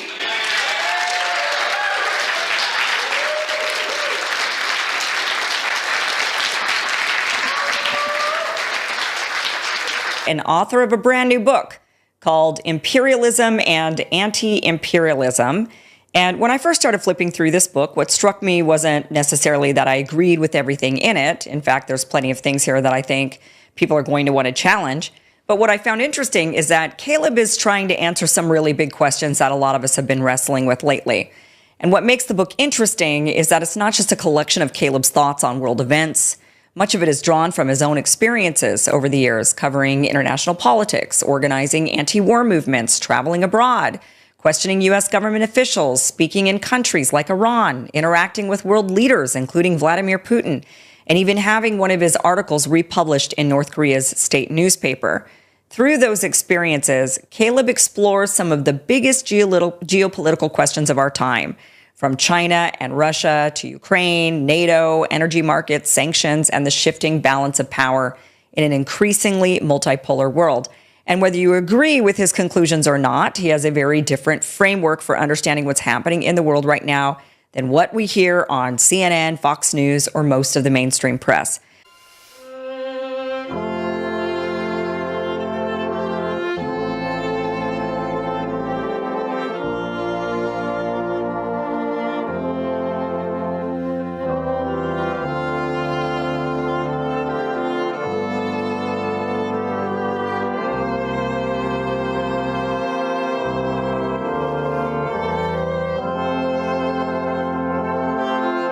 An author of a brand new book called Imperialism and Anti-Imperialism. And when I first started flipping through this book, what struck me wasn't necessarily that I agreed with everything in it. In fact, there's plenty of things here that I think people are going to want to challenge. But what I found interesting is that Caleb is trying to answer some really big questions that a lot of us have been wrestling with lately. And what makes the book interesting is that it's not just a collection of Caleb's thoughts on world events. Much of it is drawn from his own experiences over the years, covering international politics, organizing anti-war movements, traveling abroad, questioning U.S. government officials, speaking in countries like Iran, interacting with world leaders, including Vladimir Putin, and even having one of his articles republished in North Korea's state newspaper. Through those experiences, Caleb explores some of the biggest geopolitical questions of our time, from China and Russia to Ukraine, NATO, energy markets, sanctions, and the shifting balance of power in an increasingly multipolar world. And whether you agree with his conclusions or not, he has a very different framework for understanding what's happening in the world right now than what we hear on CNN, Fox News, or most of the mainstream press.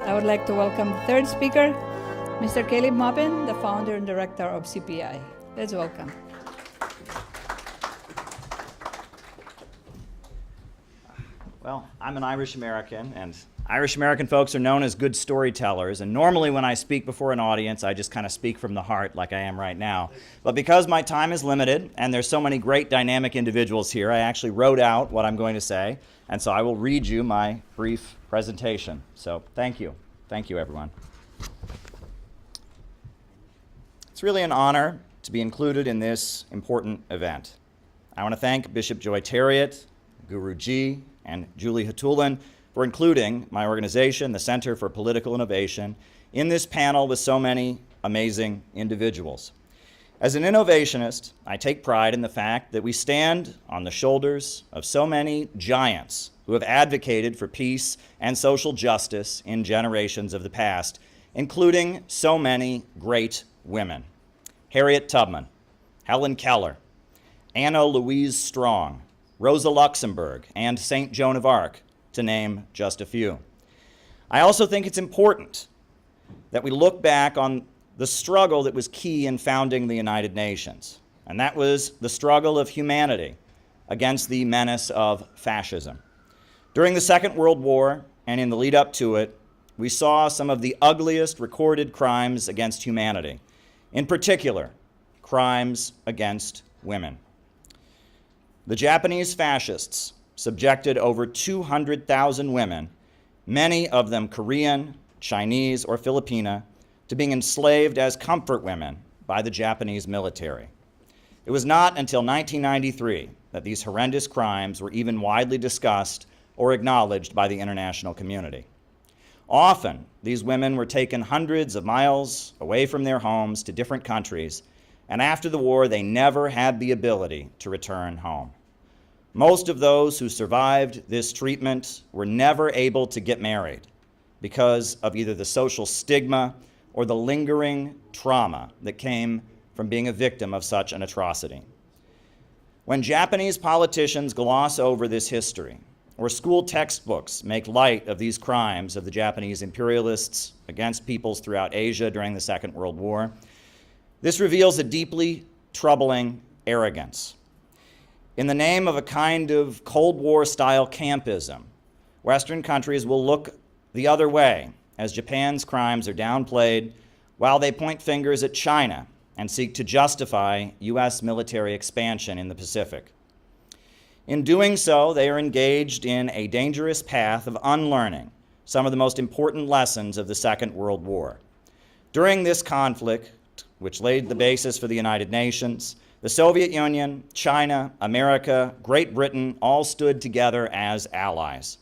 I would like to welcome the third speaker, Mr. Caleb Maupin, the founder and director of CPI. Let's welcome. Well, I'm an Irish American, and Irish American folks are known as good storytellers, and normally when I speak before an audience, I just kind of speak from the heart like I am right now. But because my time is limited, and there's so many great dynamic individuals here, I actually wrote out what I'm going to say, and so I will read you my brief presentation. So thank you. Thank you, everyone. It's really an honor to be included in this important event. I want to thank Bishop Joy Terriot, Guru Ji, and Julie Hatulin for including my organization, the Center for Political Innovation, in this panel with so many amazing individuals. As an innovationist, I take pride in the fact that we stand on the shoulders of so many giants who have advocated for peace and social justice in generations of the past, including so many great women. Harriet Tubman, Helen Keller, Anna Louise Strong, Rosa Luxemburg, and St. Joan of Arc, to name just a few. I also think it's important that we look back on the struggle that was key in founding the United Nations, and that was the struggle of humanity against the menace of fascism. During the Second World War and in the lead up to it, we saw some of the ugliest recorded crimes against humanity, in particular, crimes against women. The Japanese fascists subjected over 200,000 women, many of them Korean, Chinese, or Filipina, to being enslaved as comfort women by the Japanese military. It was not until 1993 that these horrendous crimes were even widely discussed or acknowledged by the international community. Often, these women were taken hundreds of miles away from their homes to different countries, and after the war, they never had the ability to return home. Most of those who survived this treatment were never able to get married because of either the social stigma or the lingering trauma that came from being a victim of such an atrocity. When Japanese politicians gloss over this history, or school textbooks make light of these crimes of the Japanese imperialists against peoples throughout Asia during the Second World War, this reveals a deeply troubling arrogance. In the name of a kind of Cold War-style campism, Western countries will look the other way as Japan's crimes are downplayed while they point fingers at China and seek to justify U.S. military expansion in the Pacific. In doing so, they are engaged in a dangerous path of unlearning some of the most important lessons of the Second World War. During this conflict, which laid the basis for the United Nations, the Soviet Union, China, America, Great Britain all stood together as allies.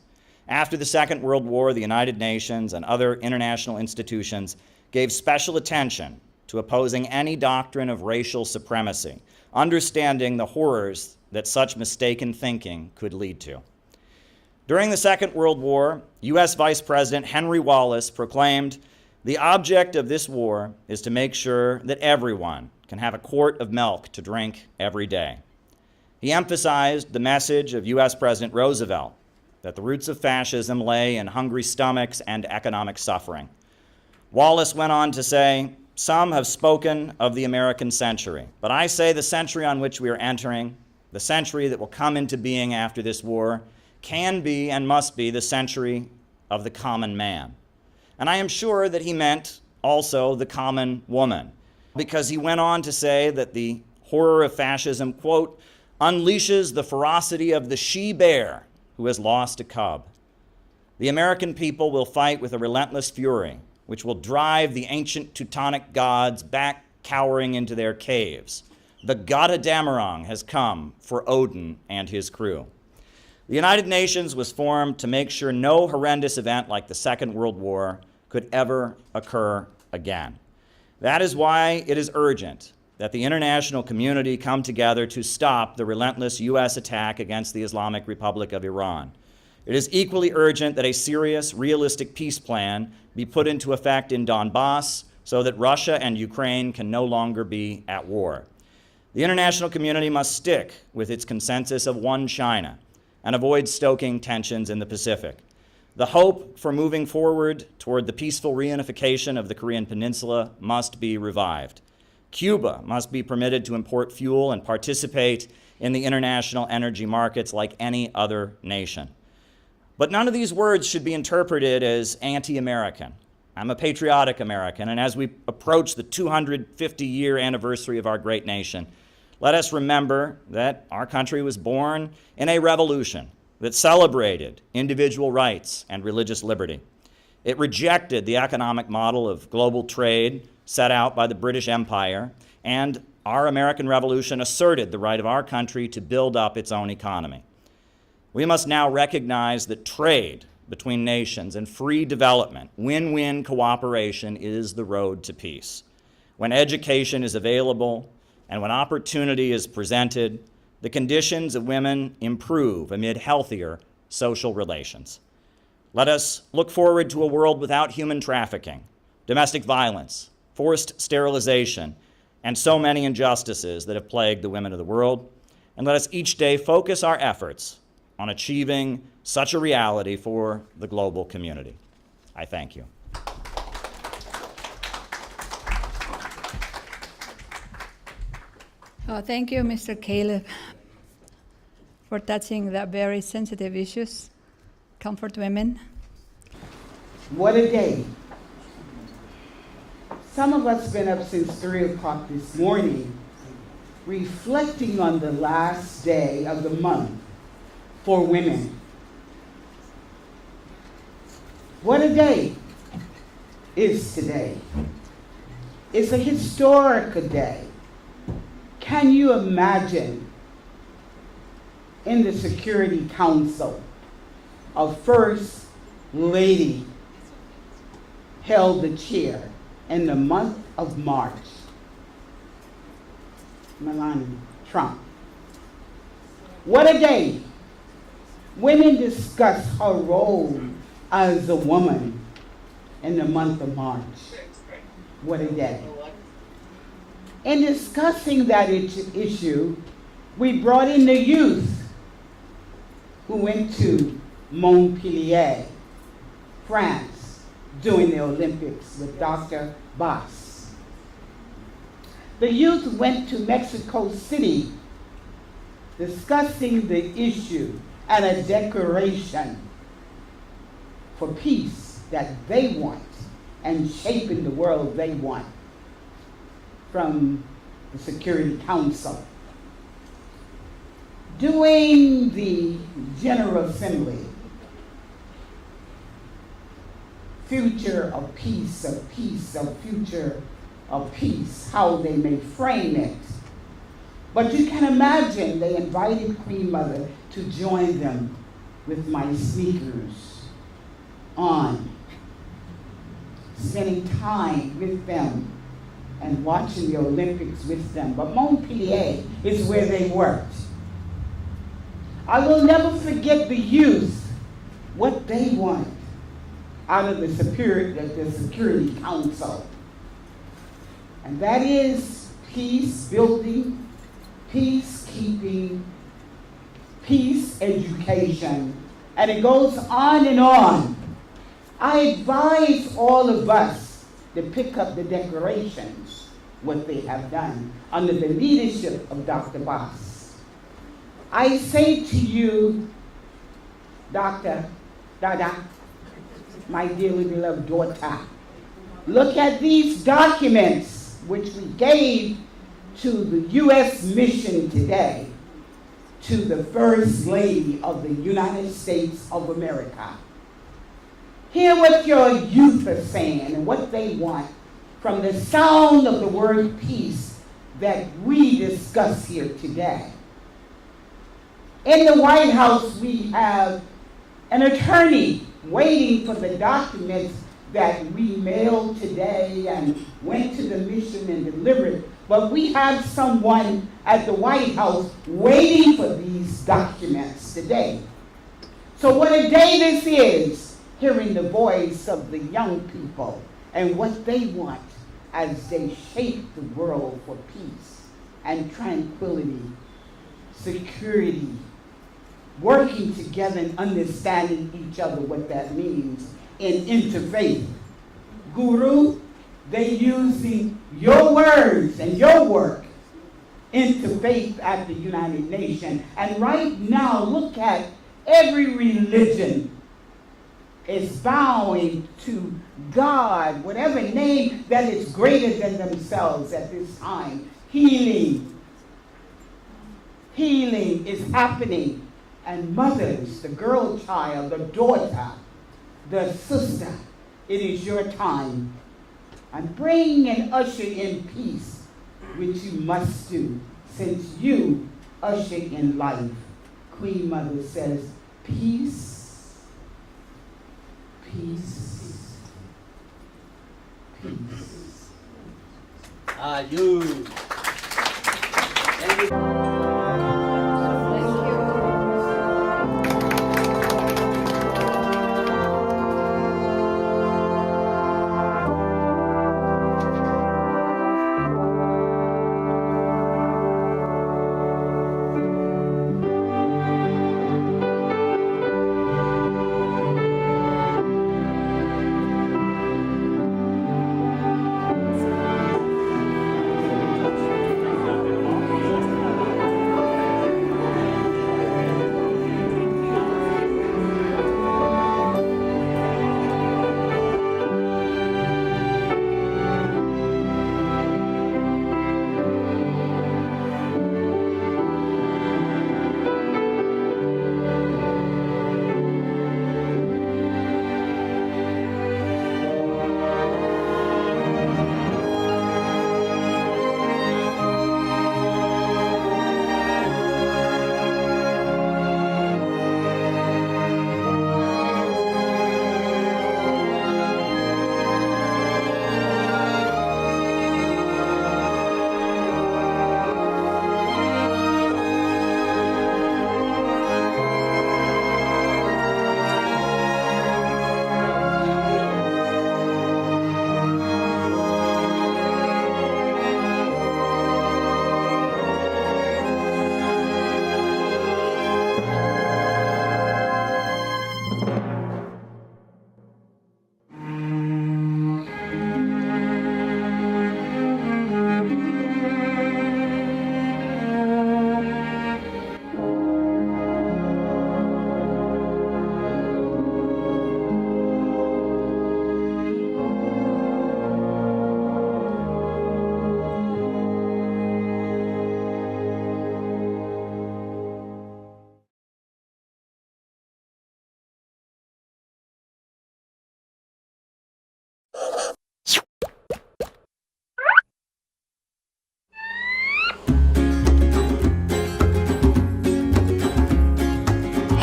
After the Second World War, the United Nations and other international institutions gave special attention to opposing any doctrine of racial supremacy, understanding the horrors that such mistaken thinking could lead to. During the Second World War, U.S. Vice President Henry Wallace proclaimed, "The object of this war is to make sure that everyone can have a quart of milk to drink every day." He emphasized the message of U.S. President Roosevelt that the roots of fascism lay in hungry stomachs and economic suffering. Wallace went on to say, "Some have spoken of the American century, but I say the century on which we are entering, the century that will come into being after this war, can be and must be the century of the common man." And I am sure that he meant also the common woman, because he went on to say that the horror of fascism, quote, "unleashes the ferocity of the she-bear who has lost a cub." The American people will fight with a relentless fury, which will drive the ancient Teutonic gods back cowering into their caves. The Gotterdammerung has come for Odin and his crew. The United Nations was formed to make sure no horrendous event like the Second World War could ever occur again. That is why it is urgent that the international community come together to stop the relentless U.S. attack against the Islamic Republic of Iran. It is equally urgent that a serious, realistic peace plan be put into effect in Donbass so that Russia and Ukraine can no longer be at war. The international community must stick with its consensus of one China and avoid stoking tensions in the Pacific. The hope for moving forward toward the peaceful reunification of the Korean Peninsula must be revived. Cuba must be permitted to import fuel and participate in the international energy markets like any other nation. But none of these words should be interpreted as anti-American. I'm a patriotic American, and as we approach the 250-year anniversary of our great nation, let us remember that our country was born in a revolution that celebrated individual rights and religious liberty. It rejected the economic model of global trade set out by the British Empire, and our American Revolution asserted the right of our country to build up its own economy. We must now recognize that trade between nations and free development, win-win cooperation, is the road to peace. When education is available and when opportunity is presented, the conditions of women improve amid healthier social relations. Let us look forward to a world without human trafficking, domestic violence, forced sterilization, and so many injustices that have plagued the women of the world. And let us each day focus our efforts on achieving such a reality for the global community. I thank you. Thank you, Mr. Caleb, for touching the very sensitive issues, comfort women. What a day. Some of us have been up since 3 o'clock this morning, reflecting on the last day of the month for women. What a day is today. It's a historic day. Can you imagine in the Security Council, a First Lady held the chair in the month of March? Melania Trump. What a day. Women discuss her role as a woman in the month of March. What a day. In discussing that issue, we brought in the youth who went to Montpellier, France, during the Olympics with Dr. Bass. The youth went to Mexico City discussing the issue and a declaration for peace that they want and shaping the world they want. from the Security Council. During the General Assembly, future of peace, future of peace, how they may frame it. But you can imagine they invited Queen Mother to join them with my sneakers on, spending time with them and watching the Olympics with them. But Montpellier is where they worked. I will never forget the youth, what they want out of the Security Council. And that is peace building, peacekeeping, peace education, and it goes on and on. I advise all of us to pick up the declarations, what they have done, under the leadership of Dr. Bass. I say to you, Dr. Dada, my dearly beloved daughter, look at these documents which we gave to the U.S. mission today, to the First Lady of the United States of America. Hear what your youth are saying and what they want from the sound of the word peace that we discuss here today. In the White House, we have an attorney waiting for the documents that we mailed today and went to the mission and delivered. But we have someone at the White House waiting for these documents today. So what a day this is, hearing the voice of the young people and what they want as they shape the world for peace and tranquility, security, working together and understanding each other, what that means in interfaith. Guru, they using your words and your work interfaith at the United Nations. And right now, look at every religion is bowing to God, whatever name that is greater than themselves at this time. Healing is happening. And mothers, the girl child, the daughter, the sister, it is your time. And bring and usher in peace, which you must do, since you usher in life. Queen Mother says, peace, peace, peace. You.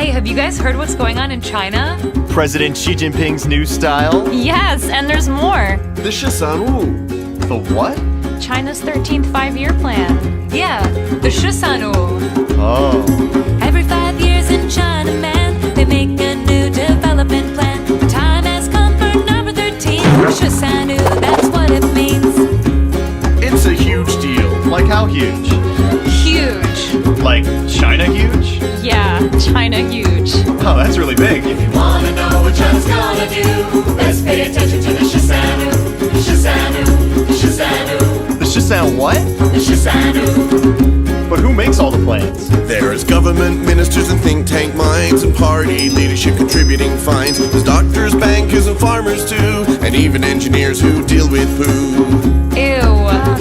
Hey, have you guys heard what's going on in China? President Xi Jinping's new style? Yes, and there's more. The Shisanu. The what? China's 13th five-year plan. Yeah, the Shisanu. Oh. Every 5 years in China, man, they make a new development plan. The time has come for number 13. Shisanu, that's what it means. It's a huge deal. Like how huge? Huge. Like China huge? Yeah, China huge. Oh, that's really big. If you wanna know what China's gonna do, best pay attention to the Shisanu. The Shisanu. The Shisanu. The Shisanu what? The Shisanu. But who makes all the plans? There's government ministers and think tank minds and party leadership contributing fines. There's doctors, bankers, and farmers too, and even engineers who deal with poo. Ew,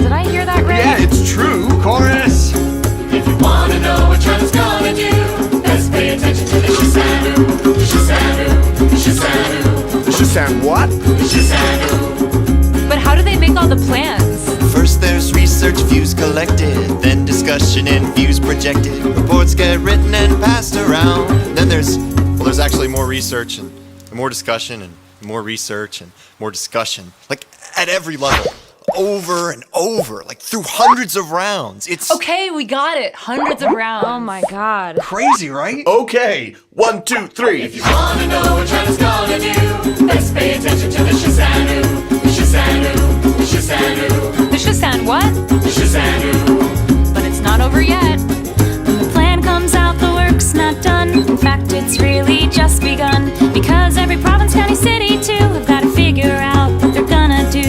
did I hear that right? Yeah, it's true. Chorus. If you wanna know what China's gonna do, best pay attention to the Shisanu. The Shisanu. The Shisanu. The Shisanu what? The Shisanu. But how do they make all the plans? First there's research, views collected, then discussion and views projected. Reports get written and passed around. Then there's actually more research and more discussion and more research and more discussion. Like at every level. Over and over, like through hundreds of rounds. It's Okay, we got it. Hundreds of rounds. Oh my god. crazy, right? Okay, 1, 2, 3. If you wanna know what China's gonna do, best pay attention to the Shisanu. The Shisanu. The Shisanu. The Shisan what? The Shisanu. But it's not over yet. When the plan comes out, the work's not done. In fact, it's really just begun. Because every province, county, city too have got to figure out what they're gonna do.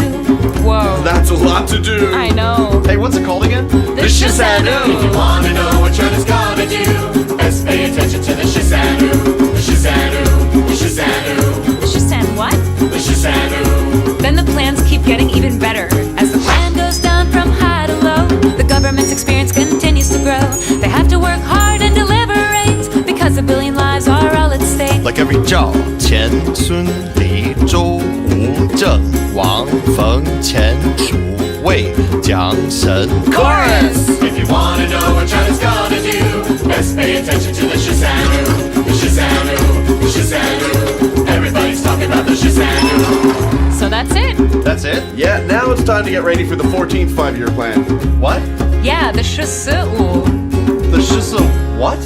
Whoa. That's a lot to do. I know. Hey, what's it called again? The Shisanu. If you wanna know what China's gonna do, best pay attention to the Shisanu. The Shisanu. The Shisanu. The Shisan what? The Shisanu. Then the plans keep getting even better. As the plan goes down from high to low, the government's experience continues to grow. They have to work hard and deliberate, because a billion lives are all at stake. Like every 赵钱孙李周吴郑王冯钱楚魏蒋沈 Chorus! If you wanna know what China's gonna do, best pay attention to the Shisanu. The Shisanu. The Shisanu. Everybody's talking about the Shisanu. So that's it. That's it? Yeah, now it's time to get ready for the 14th five-year plan. What? Yeah, the Shisu. The Shisu what?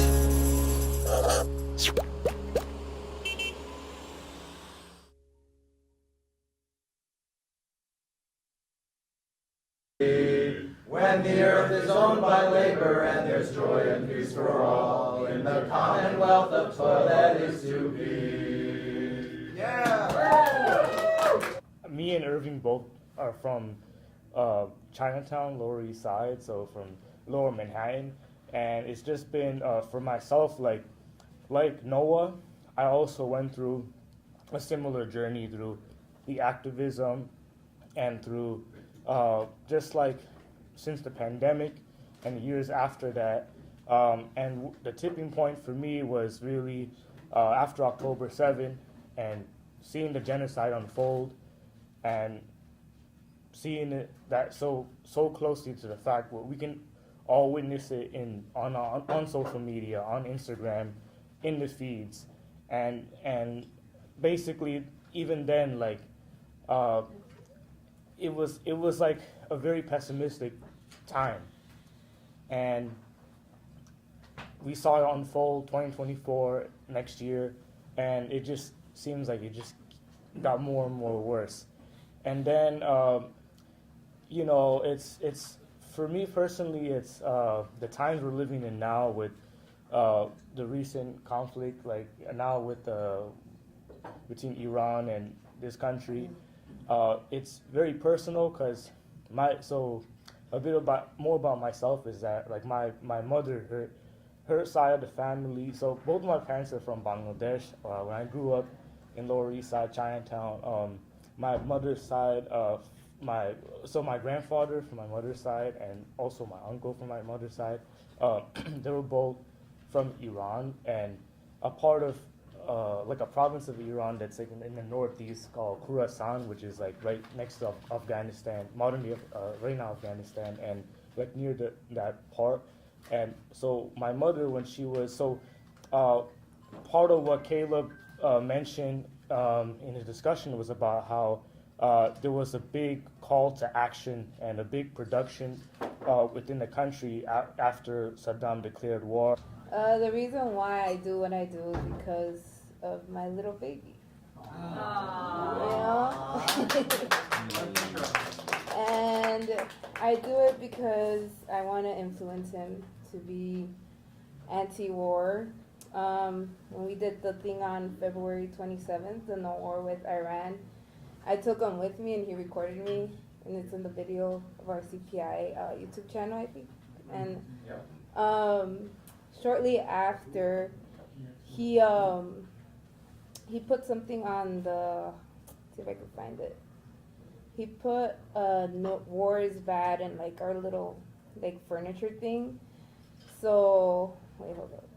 When the earth is owned by labor and there's joy and peace for all, in the commonwealth of toil that is to be. Yeah! Me and Irving both are from Chinatown, Lower East Side, so from Lower Manhattan, and it's just been for myself, like Noah, I also went through a similar journey through the activism and through just like since the pandemic and the years after that. And the tipping point for me was really after October 7 and seeing the genocide unfold and seeing it that so closely to the fact where we can all witness it on social media, on Instagram, in the feeds, and basically even then, like it was like a very pessimistic time, and we saw it unfold 2024 next year, and it just seems like it just got more and more worse. And then you know, it's for me personally, it's the times we're living in now with the recent conflict, like now with between Iran and this country. It's very personal because a bit more about myself is that like my mother, her side of the family. So both of my parents are from Bangladesh. When I grew up in Lower East Side, Chinatown, my mother's side, my grandfather from my mother's side and also my uncle from my mother's side, they were both from Iran and a part of like a province of Iran that's like in the northeast called Khorasan, which is like right next to Afghanistan, modern day right now Afghanistan, and like near that part. And so my mother, when she was part of what Caleb mentioned in his discussion was about how there was a big call to action and a big production within the country after Saddam declared war. The reason why I do what I do is because of my little baby. And I do it because I want to influence him to be anti-war. When we did the thing on February 27th, the no war with Iran, I took him with me and he recorded me, and it's in the video of our CPI YouTube channel, I think. And shortly after, he put something on the, see if I can find it. He put no, war is bad and like our little like furniture thing. So wait, hold up.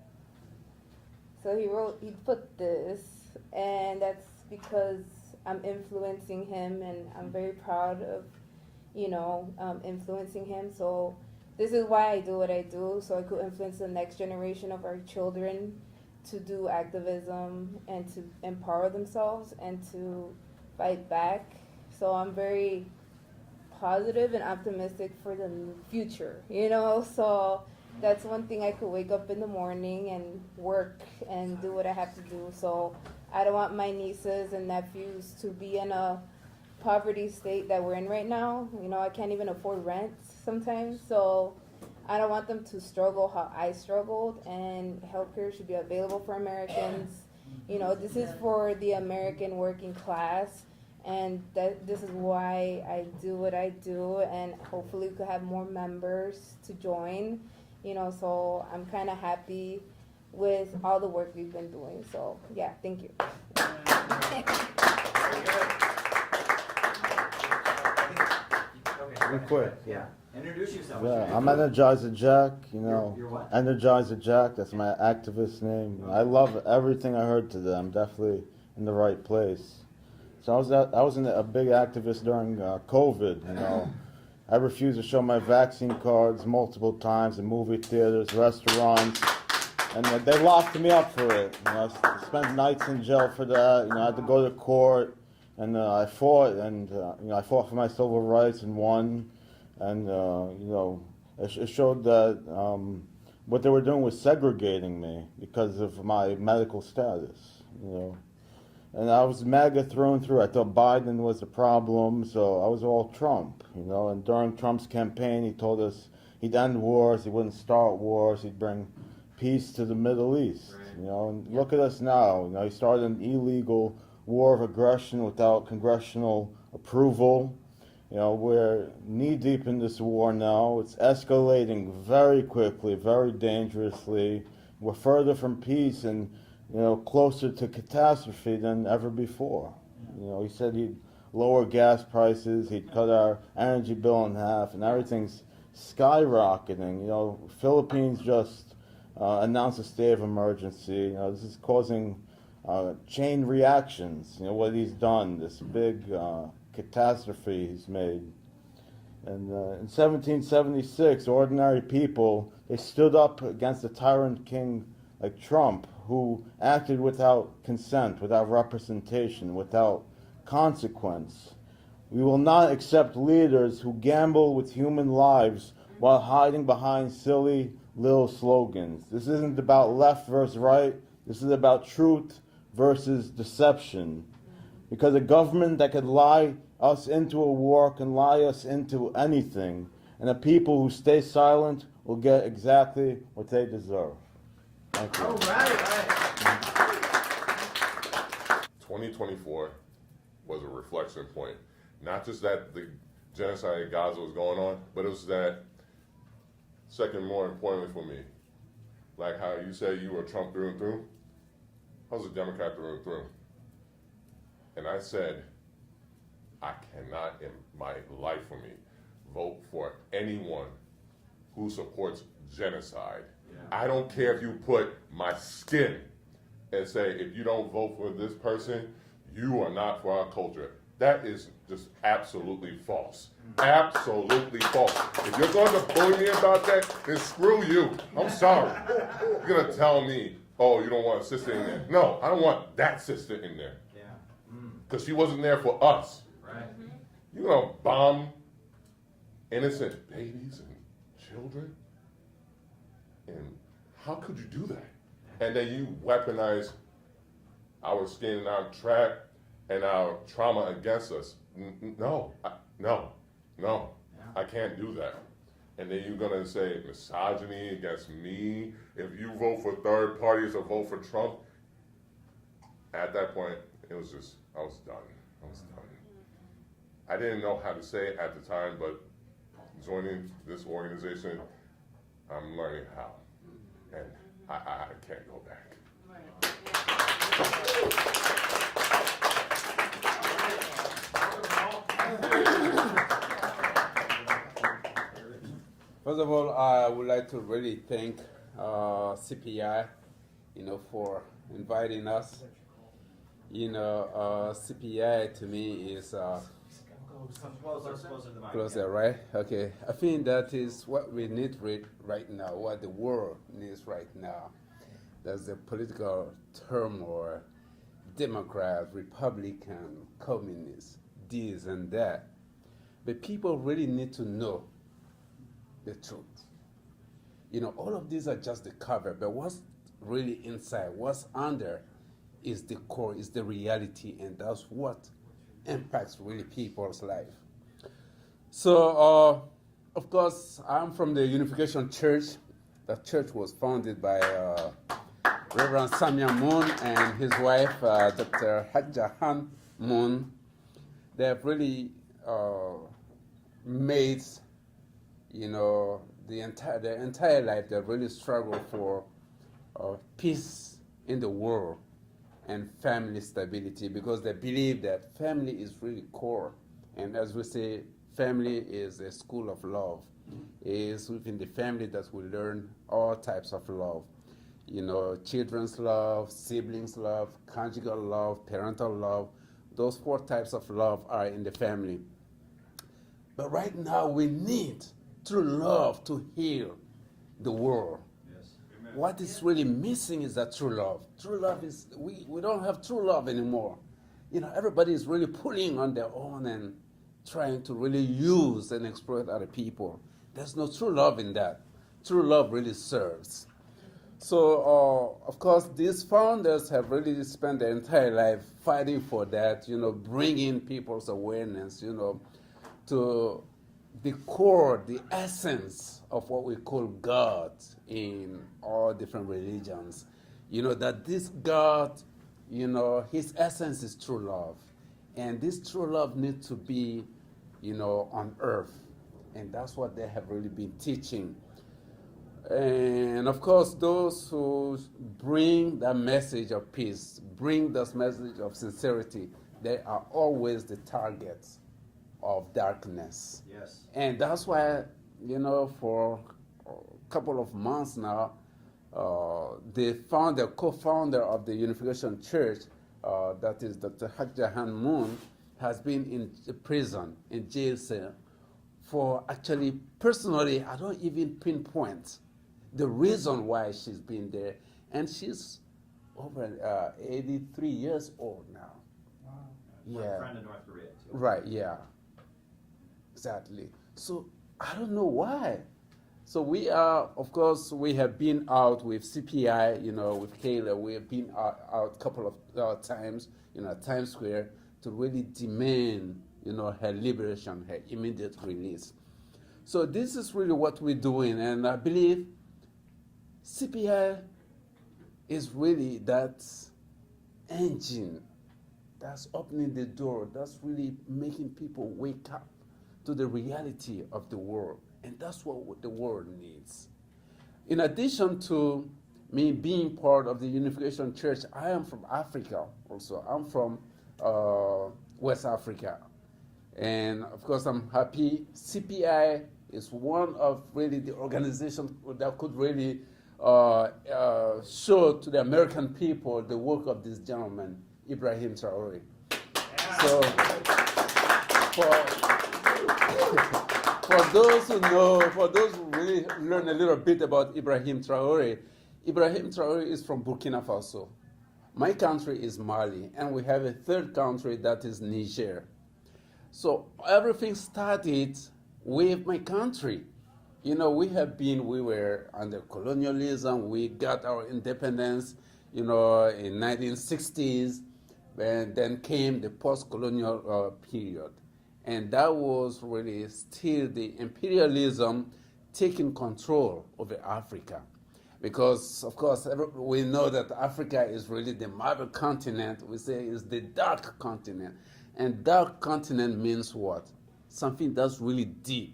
So he put this, and that's because I'm influencing him, and I'm very proud of, influencing him. So this is why I do what I do, so I could influence the next generation of our children to do activism and to empower themselves and to fight back. So I'm very positive and optimistic for the future, so that's one thing. I could wake up in the morning and work and do what I have to do. So I don't want my nieces and nephews to be in a poverty state that we're in right now. I can't even afford rent sometimes. So I don't want them to struggle how I struggled, and healthcare should be available for Americans. This is for the American working class, and this is why I do what I do, and hopefully we could have more members to join. So I'm kind of happy with all the work we've been doing. So yeah, thank you. Real quick. Yeah. Introduce yourself. Yeah, I'm Energizer Jack, You're what? Energizer Jack, that's my activist name. I love everything I heard today. I'm definitely in the right place. So I was a big activist during COVID, I refused to show my vaccine cards multiple times in movie theaters, restaurants, and they locked me up for it. I spent nights in jail for that. I had to go to court, and I fought, and I fought for my civil rights and won. And it showed that what they were doing was segregating me because of my medical status. And I was MAGA through and through. I thought Biden was the problem, so I was all Trump, And during Trump's campaign, he told us he'd end wars, he wouldn't start wars, he'd bring peace to the Middle East, And look at us now. He started an illegal war of aggression without congressional approval. We're knee-deep in this war now. It's escalating very quickly, very dangerously. We're further from peace and closer to catastrophe than ever before. He said he'd lower gas prices, he'd cut our energy bill in half, and everything's skyrocketing. Philippines just announced a state of emergency. This is causing chain reactions. What he's done, this big catastrophe he's made. And in 1776, ordinary people, they stood up against a tyrant king like Trump, who acted without consent, without representation, without consequence. We will not accept leaders who gamble with human lives while hiding behind silly little slogans. This isn't about left versus right. This is about truth versus deception. Because a government that could lie us into a war can lie us into anything. And the people who stay silent will get exactly what they deserve. Thank you. All right. 2024 was a reflection point. Not just that the genocide in Gaza was going on, but it was that, second more importantly for me, like how you said you were Trump through and through, I was a Democrat through and through. And I said, I cannot in my life for me vote for anyone who supports genocide. I don't care if you put my skin and say, if you don't vote for this person, you are not for our culture. That is just absolutely false. Absolutely false. If you're going to bully me about that, then screw you. I'm sorry. You're going to tell me oh, you don't want a sister in there. No, I don't want that sister in there. Yeah. Because she wasn't there for us. Right. You know, bomb innocent babies and children. And how could you do that? And then you weaponize our skin and our track and our trauma against us. No, I can't do that. And then you're gonna say misogyny against me. If you vote for third parties or vote for Trump, at that point, it was just, I was done. I didn't know how to say it at the time, but joining this organization, I'm learning how. And I can't go back. First of all, I would like to really thank CPI, for inviting us. CPI to me is closer, right? Okay. I think that is what we need right now, what the world needs right now. There's a political turmoil, Democrat, Republican, communist, this and that. But people really need to know the truth. All of these are just the cover, but what's really inside, what's under is the core, is the reality, and that's what impacts really people's life. So, of course, I'm from the Unification Church. That church was founded by Reverend Samuel Moon and his wife, Dr. Hadjahan Moon. They have really made, their entire life, they really struggled for peace in the world and family stability, because they believe that family is really core. And as we say, family is a school of love. It is within the family that we learn all types of love. Children's love, siblings love, conjugal love, parental love. Those 4 types of love are in the family. But right now we need true love to heal the world. What is really missing is that true love. True love is, we don't have true love anymore. Everybody is really pulling on their own and trying to really use and exploit other people. There's no true love in that. True love really serves. So, of course, these founders have really spent their entire life fighting for that, bringing people's awareness, to the core, the essence of what we call God in all different religions. That this God, his essence is true love. And this true love needs to be, on earth. And that's what they have really been teaching. And of course, those who bring that message of peace, bring this message of sincerity, they are always the targets of darkness. Yes. And that's why, for a couple of months now, the co-founder of the Unification Church, that is Dr. Hadjahan Moon, has been in prison, in jail cell, for actually, personally, I don't even pinpoint the reason why she's been there. And she's over 83 years old now. Wow. Yeah. Friend in North Korea, too. Right, yeah. Exactly. So I don't know why. So we are, of course, we have been out with CPI, with Caleb. We have been out a couple of times, at Times Square, to really demand, her liberation, her immediate release. So this is really what we're doing, and I believe CPI is really that engine that's opening the door, that's really making people wake up to the reality of the world. And that's what the world needs. In addition to me being part of the Unification Church, I am from Africa also. I'm from West Africa. And of course, I'm happy. CPI is one of really the organizations that could really show to the American people the work of this gentleman, Ibrahim Traore. Yeah. So, for those who know, for those who really learn a little bit about Ibrahim Traore, Ibrahim Traore is from Burkina Faso. My country is Mali, and we have a third country that is Niger. So everything started with my country. You know, we were under colonialism. We got our independence, you know, in 1960s, and then came the post-colonial period. And that was really still the imperialism taking control over Africa. Because, of course, we know that Africa is really the mother continent. We say it's the dark continent. And dark continent means what? Something that's really deep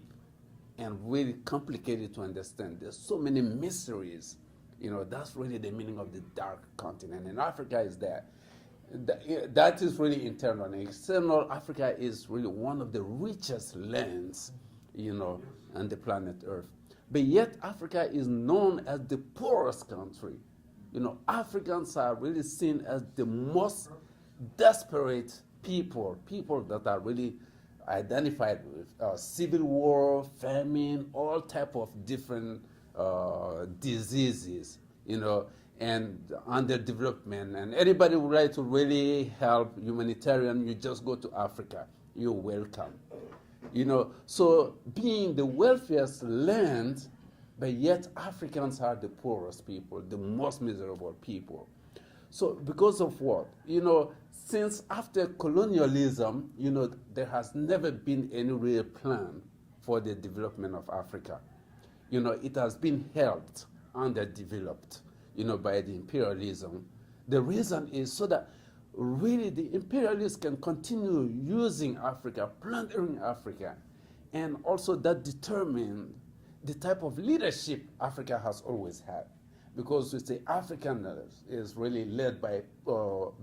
and really complicated to understand. There's so many mysteries. You know, that's really the meaning of the dark continent. And Africa is there. That is really internal. And external, Africa is really one of the richest lands, you know, on the planet Earth. But yet Africa is known as the poorest country. You know, Africans are really seen as the most desperate people that are really identified with civil war, famine, all type of different diseases, you know, and underdevelopment. And anybody would like to really help humanitarian, you just go to Africa. You're welcome. You know, so being the wealthiest land, but yet Africans are the poorest people, the most miserable people. So because of what? You know, since after colonialism, you know, there has never been any real plan for the development of Africa. You know, it has been helped, underdeveloped, you know, by the imperialism. The reason is so that really the imperialists can continue using Africa, plundering Africa, and also that determined the type of leadership Africa has always had. Because we say African is really led by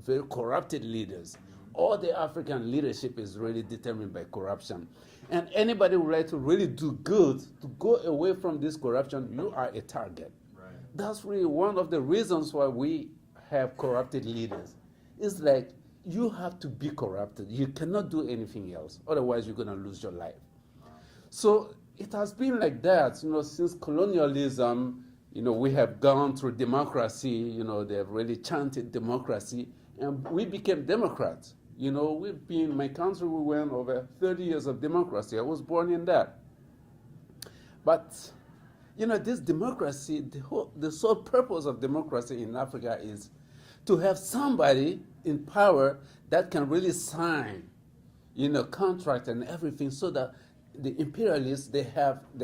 very corrupted leaders. All the African leadership is really determined by corruption. And anybody who would like to really do good, to go away from this corruption, you are a target. Right. That's really one of the reasons why we have corrupted leaders. It's like you have to be corrupted. You cannot do anything else. Otherwise, you're going to lose your life. So it has been like that, you know, since colonialism. You know, we have gone through democracy. You know, they've really chanted democracy, and we became Democrats. You know, my country, we went over 30 years of democracy. I was born in that. But, you know, this democracy, the sole purpose of democracy in Africa is to have somebody in power that can really sign, you know, contract and everything, so that the imperialists, they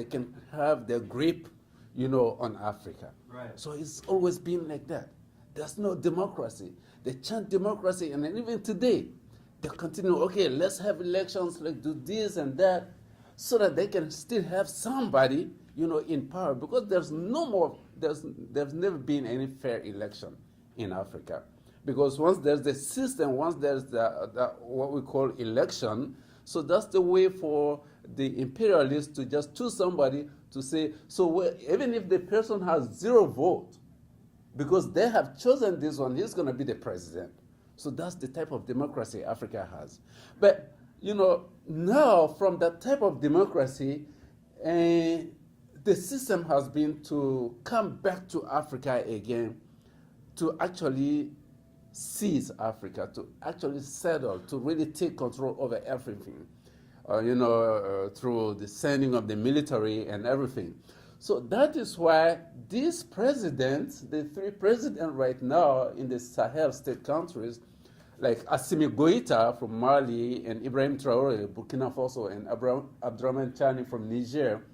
can have their grip, you know, on Africa. Right. So it's always been like that. There's no democracy. They chant democracy, and then even today, they continue, okay, let's have elections, let's do this and that, so that they can still have somebody, you know, in power, because there's never been any fair election in Africa. Because once there's the system, once there's the what we call election, so that's the way for the imperialists to just choose somebody to say, so even if the person has 0 vote, because they have chosen this one, he's going to be the president. So that's the type of democracy Africa has. But, you know, now from that type of democracy, the system has been to come back to Africa again, to actually seize Africa, to actually settle, to really take control over everything. You know, through the sending of the military and everything. So that is why these presidents, the 3 presidents right now in the Sahel state countries, like Assimi Goïta from Mali and Ibrahim Traore, Burkina Faso, and Abdraman Chani from Niger,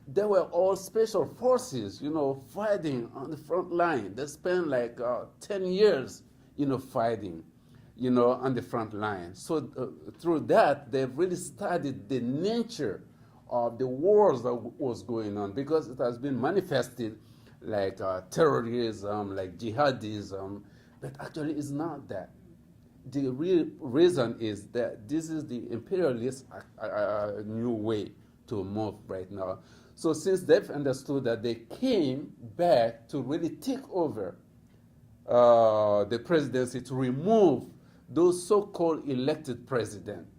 they were all special forces, you know, fighting on the front line. They spent like 10 years, you know, fighting, you know, on the front line. So through that, they've really studied the nature of the wars that was going on, because it has been manifested like terrorism, like jihadism, but actually it's not that. The real reason is that this is the imperialist new way to move right now. So since they've understood that, they came back to really take over the presidency, to remove those so-called elected presidents,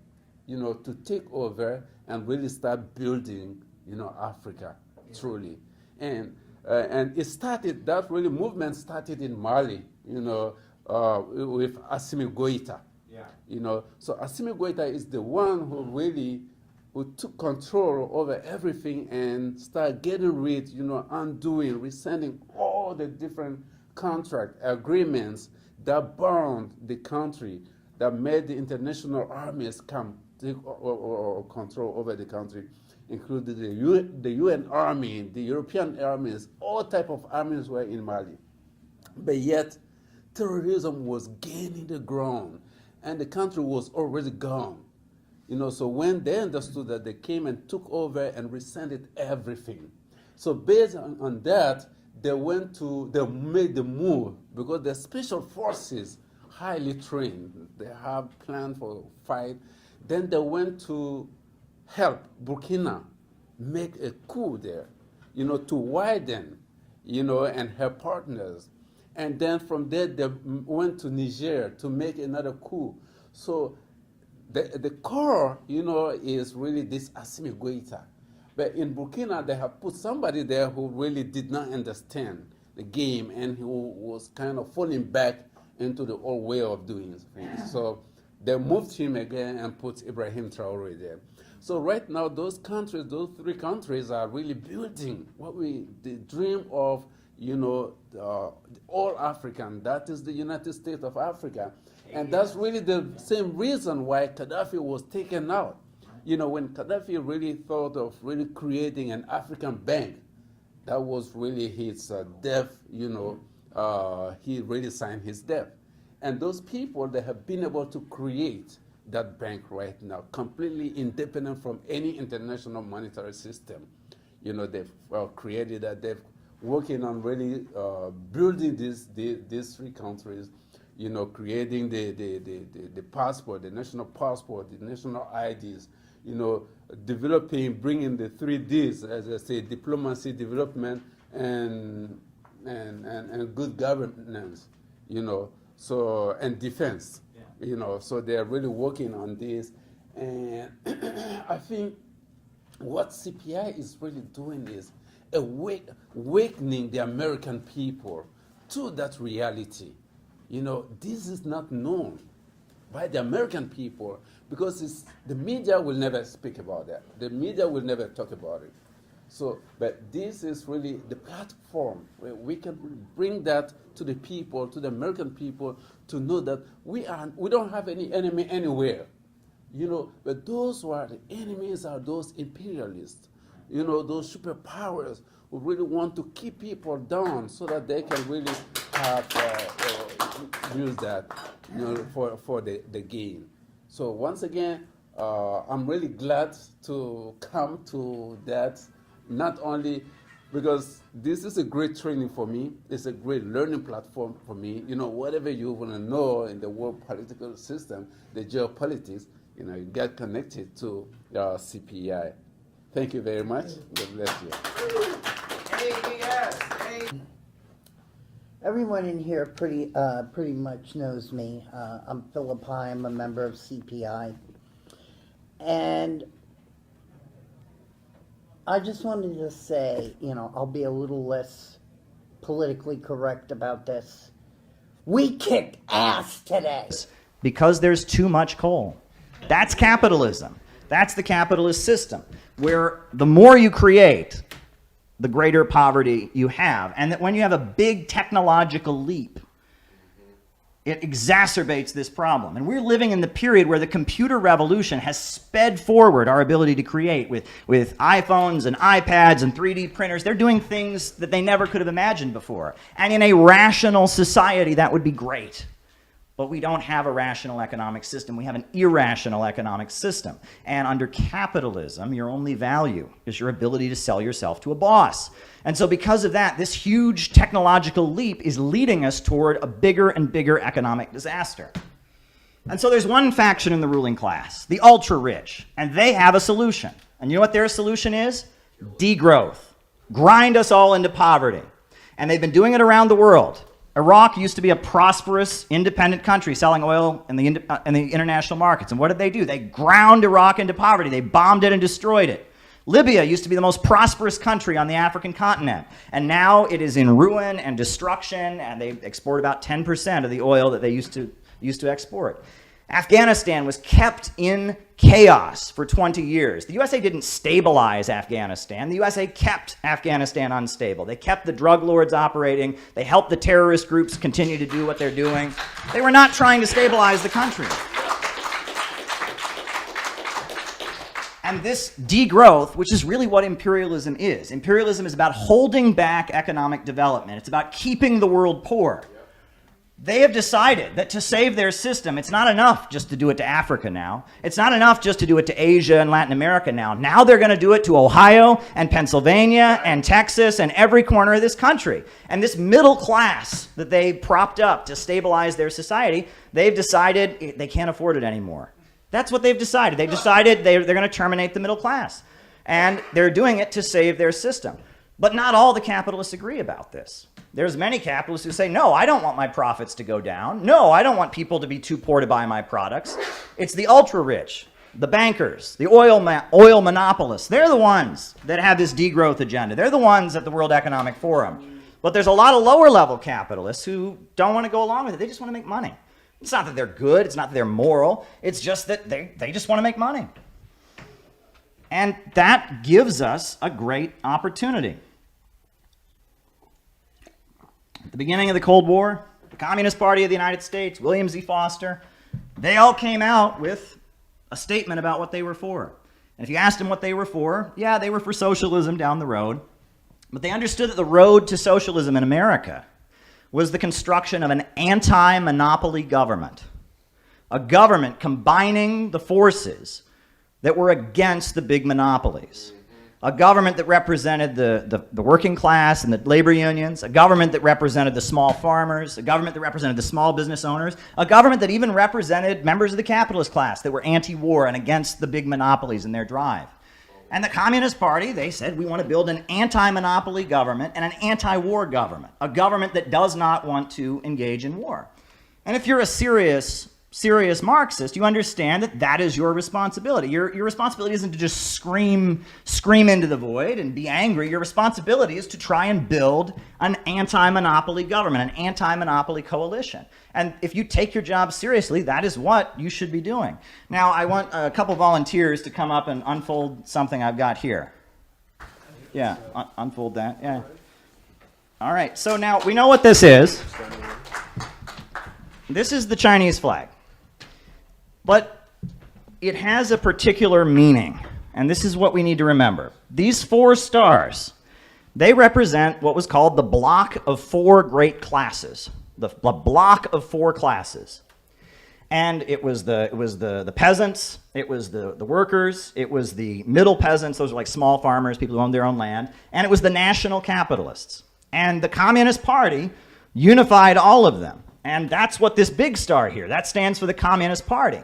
you know, to take over and really start building, you know, Africa, truly. And And it started, that really movement started in Mali, with Assimi Goïta. Yeah. So Assimi Goïta is the one who took control over everything and started getting rid, undoing, rescinding all the different contract agreements that bound the country, that made the international armies come take control over the country, including the UN army, the European armies, all type of armies were in Mali. But yet, terrorism was gaining the ground, and the country was already gone. So when they understood that, they came and took over and rescinded everything. So based on that, they made the move, because the special forces, highly trained, they have planned for fight. Then they went to help Burkina make a coup there, to widen, and help partners. And then from there, they went to Niger to make another coup. So the core, is really this Assimi Goïta. But in Burkina, they have put somebody there who really did not understand the game and who was kind of falling back into the old way of doing things. So they moved him again and put Ibrahim Traoré there. So right now, those three countries are really building the dream of, all African. That is the United States of Africa. And that's really the same reason why Gaddafi was taken out. When Gaddafi really thought of really creating an African bank, that was really his death, he really signed his death. And those people, they have been able to create that bank right now, completely independent from any international monetary system. They've created that. They've working on really building these three countries, creating the passport, the national passport, the national IDs, developing, bringing the 3Ds, as I say, diplomacy, development, and good governance, so, and defense, so they're really working on this. And I think what CPI is really doing is awakening the American people to that reality. This is not known by the American people, because the media will never speak about that. The media will never talk about it. So, but this is really the platform where we can bring that to the people, to the American people, to know that we don't have any enemy anywhere. But those who are the enemies are those imperialists, those superpowers who really want to keep people down so that they can really have use that, for the gain. So once again, I'm really glad to come to that, not only because this is a great training for me, it's a great learning platform for me. Whatever you want to know in the world political system, the geopolitics, you get connected to CPI. Thank you very much. God bless you. Everyone in here pretty much knows me. I'm Philip High. I'm a member of CPI. And I just wanted to say, I'll be a little less politically correct about this. We kicked ass today. Because there's too much coal. That's capitalism. That's the capitalist system, where the more you create, the greater poverty you have. And that when you have a big technological leap, it exacerbates this problem. And we're living in the period where the computer revolution has sped forward our ability to create with iPhones and iPads and 3D printers. They're doing things that they never could have imagined before. And in a rational society, that would be great. But we don't have a rational economic system. We have an irrational economic system. And under capitalism, your only value is your ability to sell yourself to a boss. And so because of that, this huge technological leap is leading us toward a bigger and bigger economic disaster. And so there's one faction in the ruling class, the ultra-rich, and they have a solution. And you know what their solution is? Degrowth. Grind us all into poverty. And they've been doing it around the world. Iraq used to be a prosperous, independent country selling oil in the international markets. And what did they do? They ground Iraq into poverty. They bombed it and destroyed it. Libya used to be the most prosperous country on the African continent, and now it is in ruin and destruction, and they export about 10% of the oil that they used to export. Afghanistan was kept in chaos for 20 years. The USA didn't stabilize Afghanistan. The USA kept Afghanistan unstable. They kept the drug lords operating. They helped the terrorist groups continue to do what they're doing. They were not trying to stabilize the country. And this degrowth, which is really what imperialism is. Imperialism is about holding back economic development. It's about keeping the world poor. They have decided that to save their system, it's not enough just to do it to Africa now. It's not enough just to do it to Asia and Latin America now. Now they're going to do it to Ohio and Pennsylvania and Texas and every corner of this country. And this middle class that they propped up to stabilize their society, they've decided they can't afford it anymore. That's what they've decided. They've decided they're going to terminate the middle class. And they're doing it to save their system. But not all the capitalists agree about this. There's many capitalists who say, no, I don't want my profits to go down. No, I don't want people to be too poor to buy my products. It's the ultra-rich, the bankers, the oil monopolists. They're the ones that have this degrowth agenda. They're the ones at the World Economic Forum. But there's a lot of lower-level capitalists who don't want to go along with it. They just want to make money. It's not that they're good. It's not that they're moral. It's just that they just want to make money. And that gives us a great opportunity. At the beginning of the Cold War, the Communist Party of the United States, William Z. Foster, they all came out with a statement about what they were for. And if you asked them what they were for, yeah, they were for socialism down the road. But they understood that the road to socialism in America was the construction of an anti-monopoly government. A government combining the forces that were against the big monopolies. A government that represented the working class and the labor unions, a government that represented the small farmers, a government that represented the small business owners, a government that even represented members of the capitalist class that were anti-war and against the big monopolies in their drive. And the Communist Party, they said, we want to build an anti-monopoly government and an anti-war government, a government that does not want to engage in war. And if you're a serious Marxist, you understand that that is your responsibility. Your responsibility isn't to just scream into the void and be angry. Your responsibility is to try and build an anti-monopoly government, an anti-monopoly coalition. And if you take your job seriously, that is what you should be doing. Now, I want a couple volunteers to come up and unfold something I've got here. Yeah, unfold that, yeah. All right, so now we know what this is. This is the Chinese flag. But it has a particular meaning, and this is what we need to remember. These 4 stars, they represent what was called the block of 4 great classes, the block of 4 classes. And it was the peasants, it was the workers, it was the middle peasants, those are like small farmers, people who owned their own land, and it was the national capitalists. And the Communist Party unified all of them. And that's what this big star here, that stands for the Communist Party.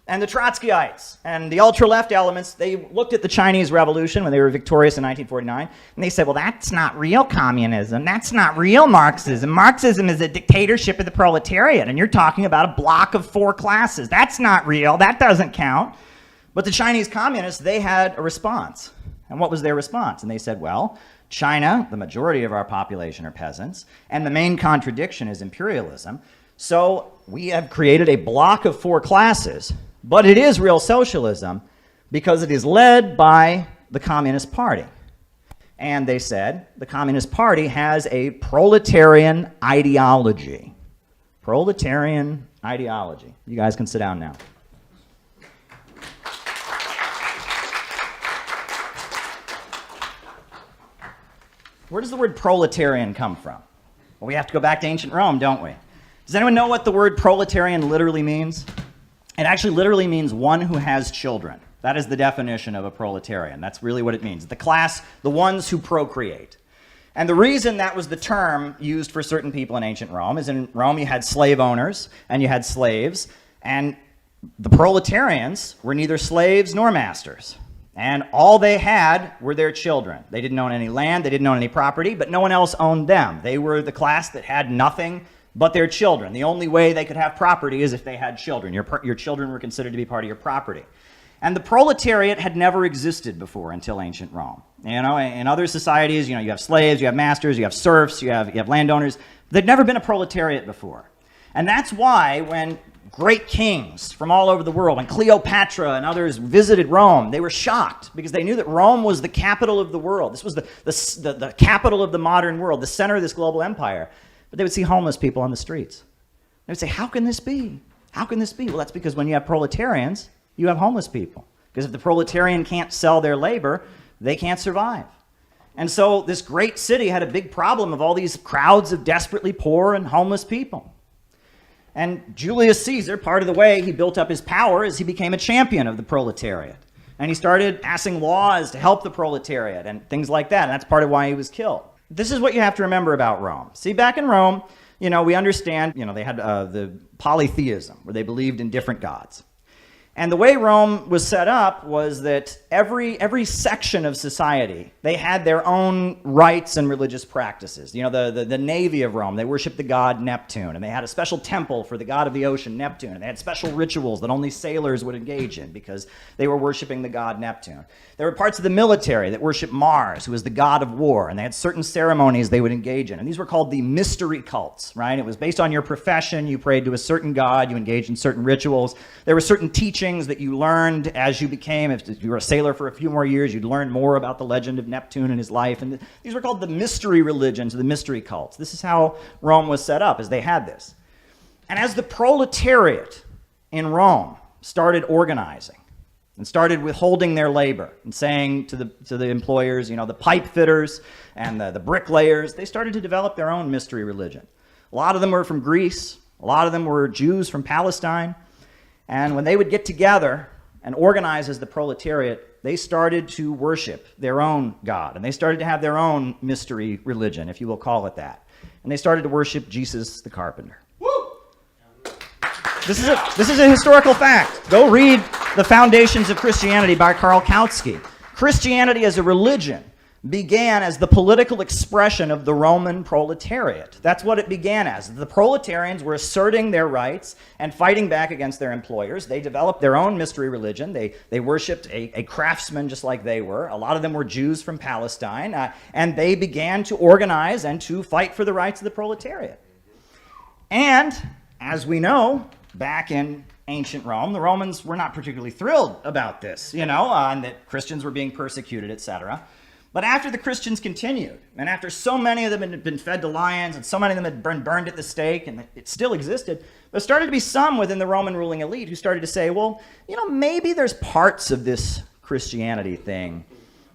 And the Trotskyites and the ultra-left elements, they looked at the Chinese Revolution when they were victorious in 1949, and they said, well, that's not real communism. That's not real Marxism. Marxism is a dictatorship of the proletariat, and you're talking about a block of 4 classes. That's not real. That doesn't count. But the Chinese communists, they had a response. And what was their response? And they said, well, China, the majority of our population are peasants, and the main contradiction is imperialism. So we have created a block of 4 classes, but it is real socialism because it is led by the Communist Party. And they said the Communist Party has a proletarian ideology. Proletarian ideology. You guys can sit down now. Where does the word proletarian come from? Well, we have to go back to ancient Rome, don't we? Does anyone know what the word proletarian literally means? It actually literally means one who has children. That is the definition of a proletarian. That's really what it means. The class, the ones who procreate. And the reason that was the term used for certain people in ancient Rome is in Rome you had slave owners and you had slaves, and the proletarians were neither slaves nor masters. And all they had were their children. They didn't own any land, they didn't own any property, but no one else owned them. They were the class that had nothing but their children. The only way they could have property is if they had children. Your children were considered to be part of your property. And the proletariat had never existed before until ancient Rome. You know, in other societies, you know, you have slaves, you have masters, you have serfs, you have landowners. There'd never been a proletariat before. And that's why when great kings from all over the world, when Cleopatra and others visited Rome, they were shocked because they knew that Rome was the capital of the world. This was the capital of the modern world, the center of this global empire. But they would see homeless people on the streets. They would say, how can this be? How can this be? Well, that's because when you have proletarians, you have homeless people. Because if the proletarian can't sell their labor, they can't survive. And so this great city had a big problem of all these crowds of desperately poor and homeless people. And Julius Caesar, part of the way he built up his power is he became a champion of the proletariat. And he started passing laws to help the proletariat and things like that. And that's part of why he was killed. This is what you have to remember about Rome. See, back in Rome, you know, we understand, you know, they had the polytheism, where they believed in different gods. And the way Rome was set up was that every section of society, they had their own rites and religious practices. You know, the navy of Rome, they worshiped the god Neptune, and they had a special temple for the god of the ocean, Neptune, and they had special rituals that only sailors would engage in because they were worshiping the god Neptune. There were parts of the military that worshiped Mars, who was the god of war, and they had certain ceremonies they would engage in, and these were called the mystery cults, right? It was based on your profession. You prayed to a certain god, you engaged in certain rituals. There were certain teachings that you learned as you became, if you were a sailor for a few more years, you'd learn more about the legend of Neptune and his life. And these were called the mystery religions, the mystery cults. This is how Rome was set up, as they had this. And as the proletariat in Rome started organizing and started withholding their labor and saying to the employers, you know, the pipe fitters and the bricklayers, they started to develop their own mystery religion. A lot of them were from Greece. A lot of them were Jews from Palestine. And when they would get together and organize as the proletariat, they started to worship their own God. And they started to have their own mystery religion, if you will call it that. And they started to worship Jesus the carpenter. Woo! This is a historical fact. Go read The Foundations of Christianity by Karl Kautsky. Christianity as a religion began as the political expression of the Roman proletariat. That's what it began as. The proletarians were asserting their rights and fighting back against their employers. They developed their own mystery religion. They worshipped a craftsman just like they were. A lot of them were Jews from Palestine. And they began to organize and to fight for the rights of the proletariat. And, as we know, back in ancient Rome, the Romans were not particularly thrilled about this, you know, and that Christians were being persecuted, etc. But after the Christians continued, and after so many of them had been fed to lions, and so many of them had been burned at the stake, and it still existed, there started to be some within the Roman ruling elite who started to say, well, you know, maybe there's parts of this Christianity thing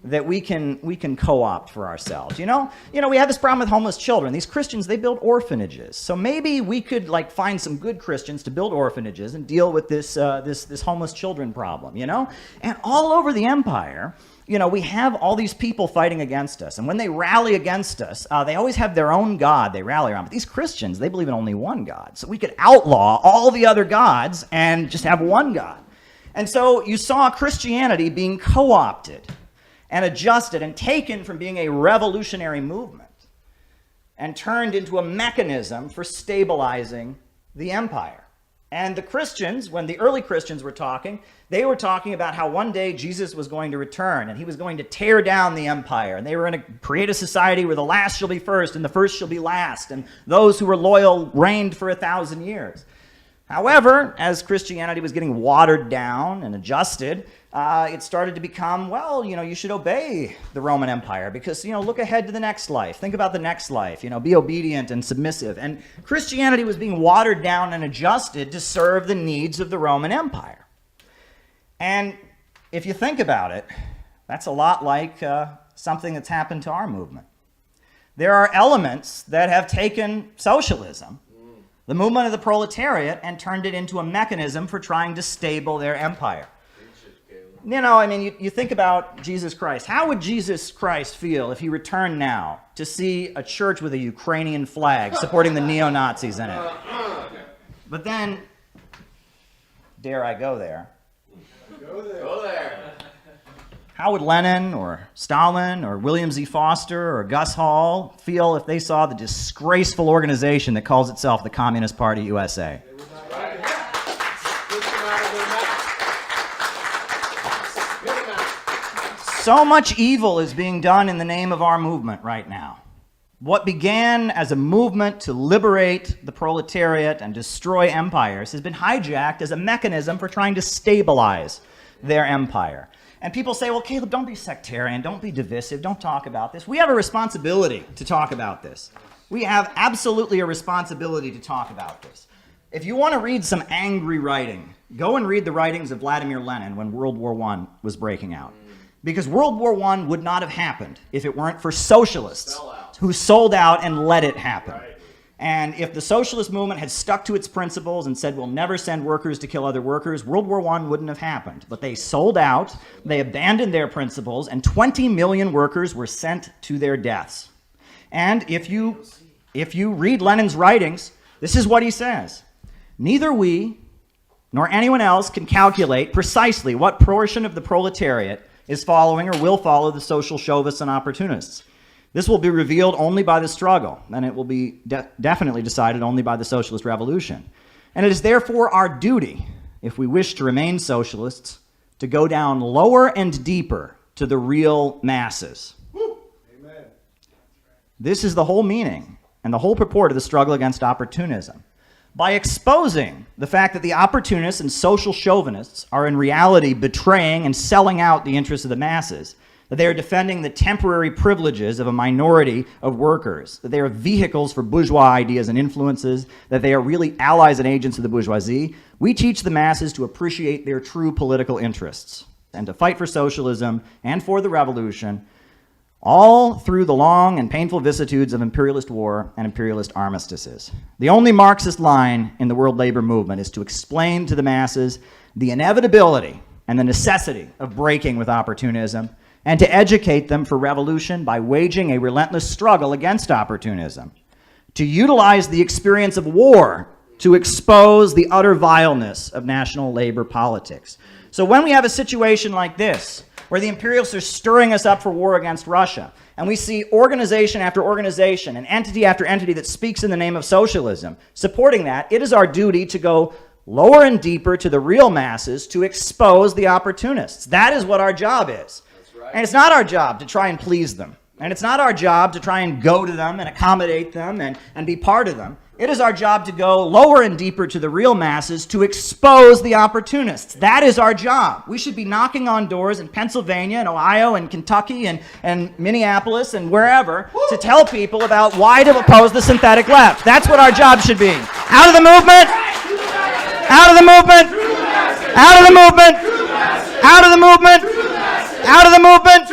that we can co-opt for ourselves. You know, we have this problem with homeless children. These Christians, they build orphanages. So maybe we could like find some good Christians to build orphanages and deal with this homeless children problem, you know? And all over the empire, you know, we have all these people fighting against us. And when they rally against us, they always have their own God they rally around. But these Christians, they believe in only one God. So we could outlaw all the other gods and just have one God. And so you saw Christianity being co-opted and adjusted and taken from being a revolutionary movement and turned into a mechanism for stabilizing the empire. And the Christians, when the early Christians were talking, they were talking about how one day Jesus was going to return and he was going to tear down the empire. And they were going to create a society where the last shall be first and the first shall be last. And those who were loyal reigned for 1,000 years. However, as Christianity was getting watered down and adjusted, it started to become, well, you know, you should obey the Roman Empire because, you know, look ahead to the next life. Think about the next life, you know, be obedient and submissive. And Christianity was being watered down and adjusted to serve the needs of the Roman Empire. And if you think about it, that's a lot like something that's happened to our movement. There are elements that have taken socialism, the movement of the proletariat, and turned it into a mechanism for trying to stable their empire. You know, I mean, you think about Jesus Christ. How would Jesus Christ feel if he returned now to see a church with a Ukrainian flag supporting the neo-Nazis in it? But then, dare I go there? Go there. How would Lenin or Stalin or William Z. Foster or Gus Hall feel if they saw the disgraceful organization that calls itself the Communist Party USA? So much evil is being done in the name of our movement right now. What began as a movement to liberate the proletariat and destroy empires has been hijacked as a mechanism for trying to stabilize their empire. And people say, well, Caleb, don't be sectarian, don't be divisive, don't talk about this. We have a responsibility to talk about this. We have absolutely a responsibility to talk about this. If you want to read some angry writing, go and read the writings of Vladimir Lenin when World War I was breaking out. Because World War I would not have happened if it weren't for socialists who sold out and let it happen. And if the socialist movement had stuck to its principles and said, we'll never send workers to kill other workers, World War I wouldn't have happened. But they sold out, they abandoned their principles, and 20 million workers were sent to their deaths. And if you read Lenin's writings, this is what he says. Neither we nor anyone else can calculate precisely what portion of the proletariat is following or will follow the social chauvists and opportunists. This will be revealed only by the struggle, and it will be definitely decided only by the socialist revolution. And it is therefore our duty, if we wish to remain socialists, to go down lower and deeper to the real masses. Amen. This is the whole meaning and the whole purport of the struggle against opportunism. By exposing the fact that the opportunists and social chauvinists are in reality betraying and selling out the interests of the masses, that they are defending the temporary privileges of a minority of workers, that they are vehicles for bourgeois ideas and influences, that they are really allies and agents of the bourgeoisie, we teach the masses to appreciate their true political interests and to fight for socialism and for the revolution, all through the long and painful vicissitudes of imperialist war and imperialist armistices. The only Marxist line in the world labor movement is to explain to the masses the inevitability and the necessity of breaking with opportunism, and to educate them for revolution by waging a relentless struggle against opportunism, to utilize the experience of war to expose the utter vileness of national labor politics. So when we have a situation like this, where the imperialists are stirring us up for war against Russia, and we see organization after organization and entity after entity that speaks in the name of socialism supporting that, it is our duty to go lower and deeper to the real masses to expose the opportunists. That is what our job is. And it's not our job to try and please them. And it's not our job to try and go to them and accommodate them and be part of them. It is our job to go lower and deeper to the real masses to expose the opportunists. That is our job. We should be knocking on doors in Pennsylvania and Ohio and Kentucky and Minneapolis and wherever to tell people about why to oppose the synthetic left. That's what our job should be. Out of the movement! Out of the movement! Out of the movement! Out of the movement! Out of the movement!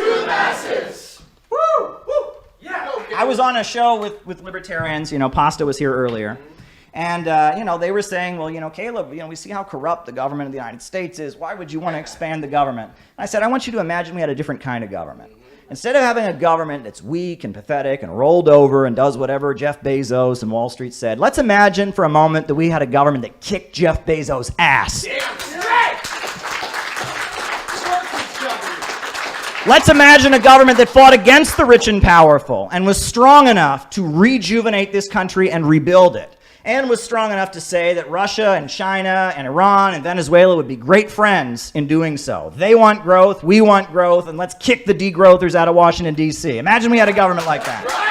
I was on a show with libertarians, Pasta was here earlier, and, they were saying, well, Caleb, we see how corrupt the government of the United States is. Why would you want to expand the government? And I said, I want you to imagine we had a different kind of government. Instead of having a government that's weak and pathetic and rolled over and does whatever Jeff Bezos and Wall Street said, let's imagine for a moment that we had a government that kicked Jeff Bezos' ass. Let's imagine a government that fought against the rich and powerful and was strong enough to rejuvenate this country and rebuild it, and was strong enough to say that Russia and China and Iran and Venezuela would be great friends in doing so. They want growth, we want growth, and let's kick the degrowthers out of Washington, D.C. Imagine we had a government like that.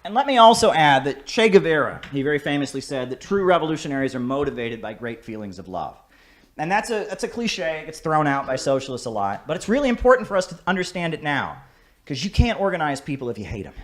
And let me also add that Che Guevara, he very famously said that true revolutionaries are motivated by great feelings of love. And that's a cliche, it gets thrown out by socialists a lot, but it's really important for us to understand it now, because you can't organize people if you hate them.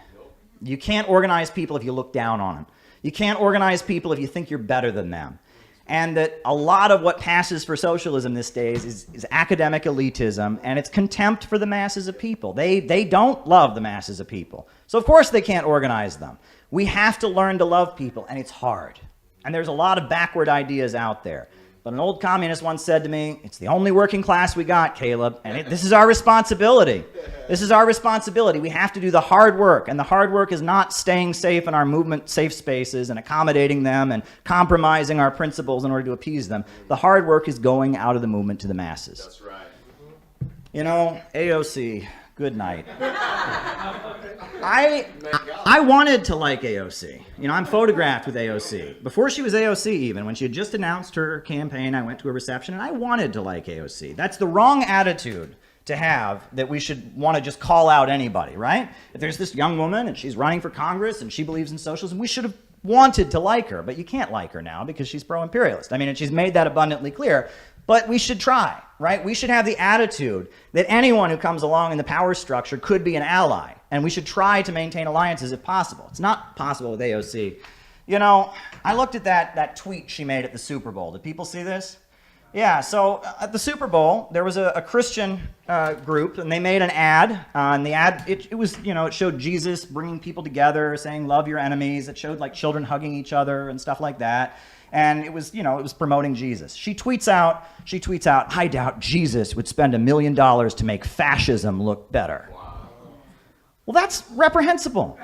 You can't organize people if you look down on them. You can't organize people if you think you're better than them. And that a lot of what passes for socialism these days is academic elitism, and it's contempt for the masses of people. They don't love the masses of people. So of course they can't organize them. We have to learn to love people, and it's hard. And there's a lot of backward ideas out there. But an old communist once said to me, it's the only working class we got, Caleb, and this is our responsibility. This is our responsibility. We have to do the hard work, and the hard work is not staying safe in our movement safe spaces and accommodating them and compromising our principles in order to appease them. The hard work is going out of the movement to the masses. That's right. AOC, good night. I wanted to like AOC. You know, I'm photographed with AOC. Before she was AOC even, when she had just announced her campaign, I went to a reception and I wanted to like AOC. That's the wrong attitude to have, that we should want to just call out anybody, right? If there's this young woman and she's running for Congress and she believes in socialism, we should have wanted to like her, but you can't like her now because she's pro-imperialist. I mean, and she's made that abundantly clear, but we should try, right? We should have the attitude that anyone who comes along in the power structure could be an ally, and we should try to maintain alliances if possible. It's not possible with AOC. You know, I looked at that tweet she made at the Super Bowl. Did people see this? Yeah, so at the Super Bowl, there was a Christian group, and they made an ad. And the ad, it was, you know, it showed Jesus bringing people together, saying, love your enemies. It showed, like, children hugging each other and stuff like that. And it was, you know, it was promoting Jesus. She tweets out, I doubt Jesus would spend $1 million to make fascism look better. Wow. Well, that's reprehensible.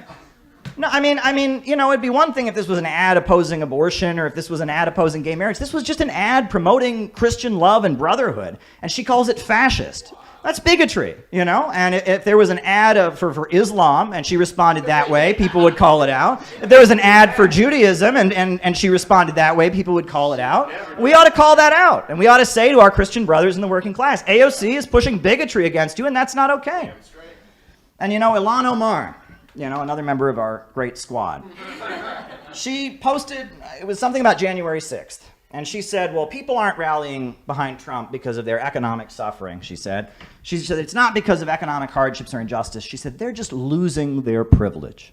No, I mean, you know, it'd be one thing if this was an ad opposing abortion or if this was an ad opposing gay marriage. This was just an ad promoting Christian love and brotherhood, and she calls it fascist. That's bigotry, you know? And if there was an ad for Islam and she responded that way, people would call it out. If there was an ad for Judaism and she responded that way, people would call it out. We ought to call that out, and we ought to say to our Christian brothers in the working class, AOC is pushing bigotry against you, and that's not okay. And, you know, Ilhan Omar, you know, another member of our great squad. She posted, it was something about January 6th. And she said, well, people aren't rallying behind Trump because of their economic suffering, she said. She said, it's not because of economic hardships or injustice. She said, they're just losing their privilege.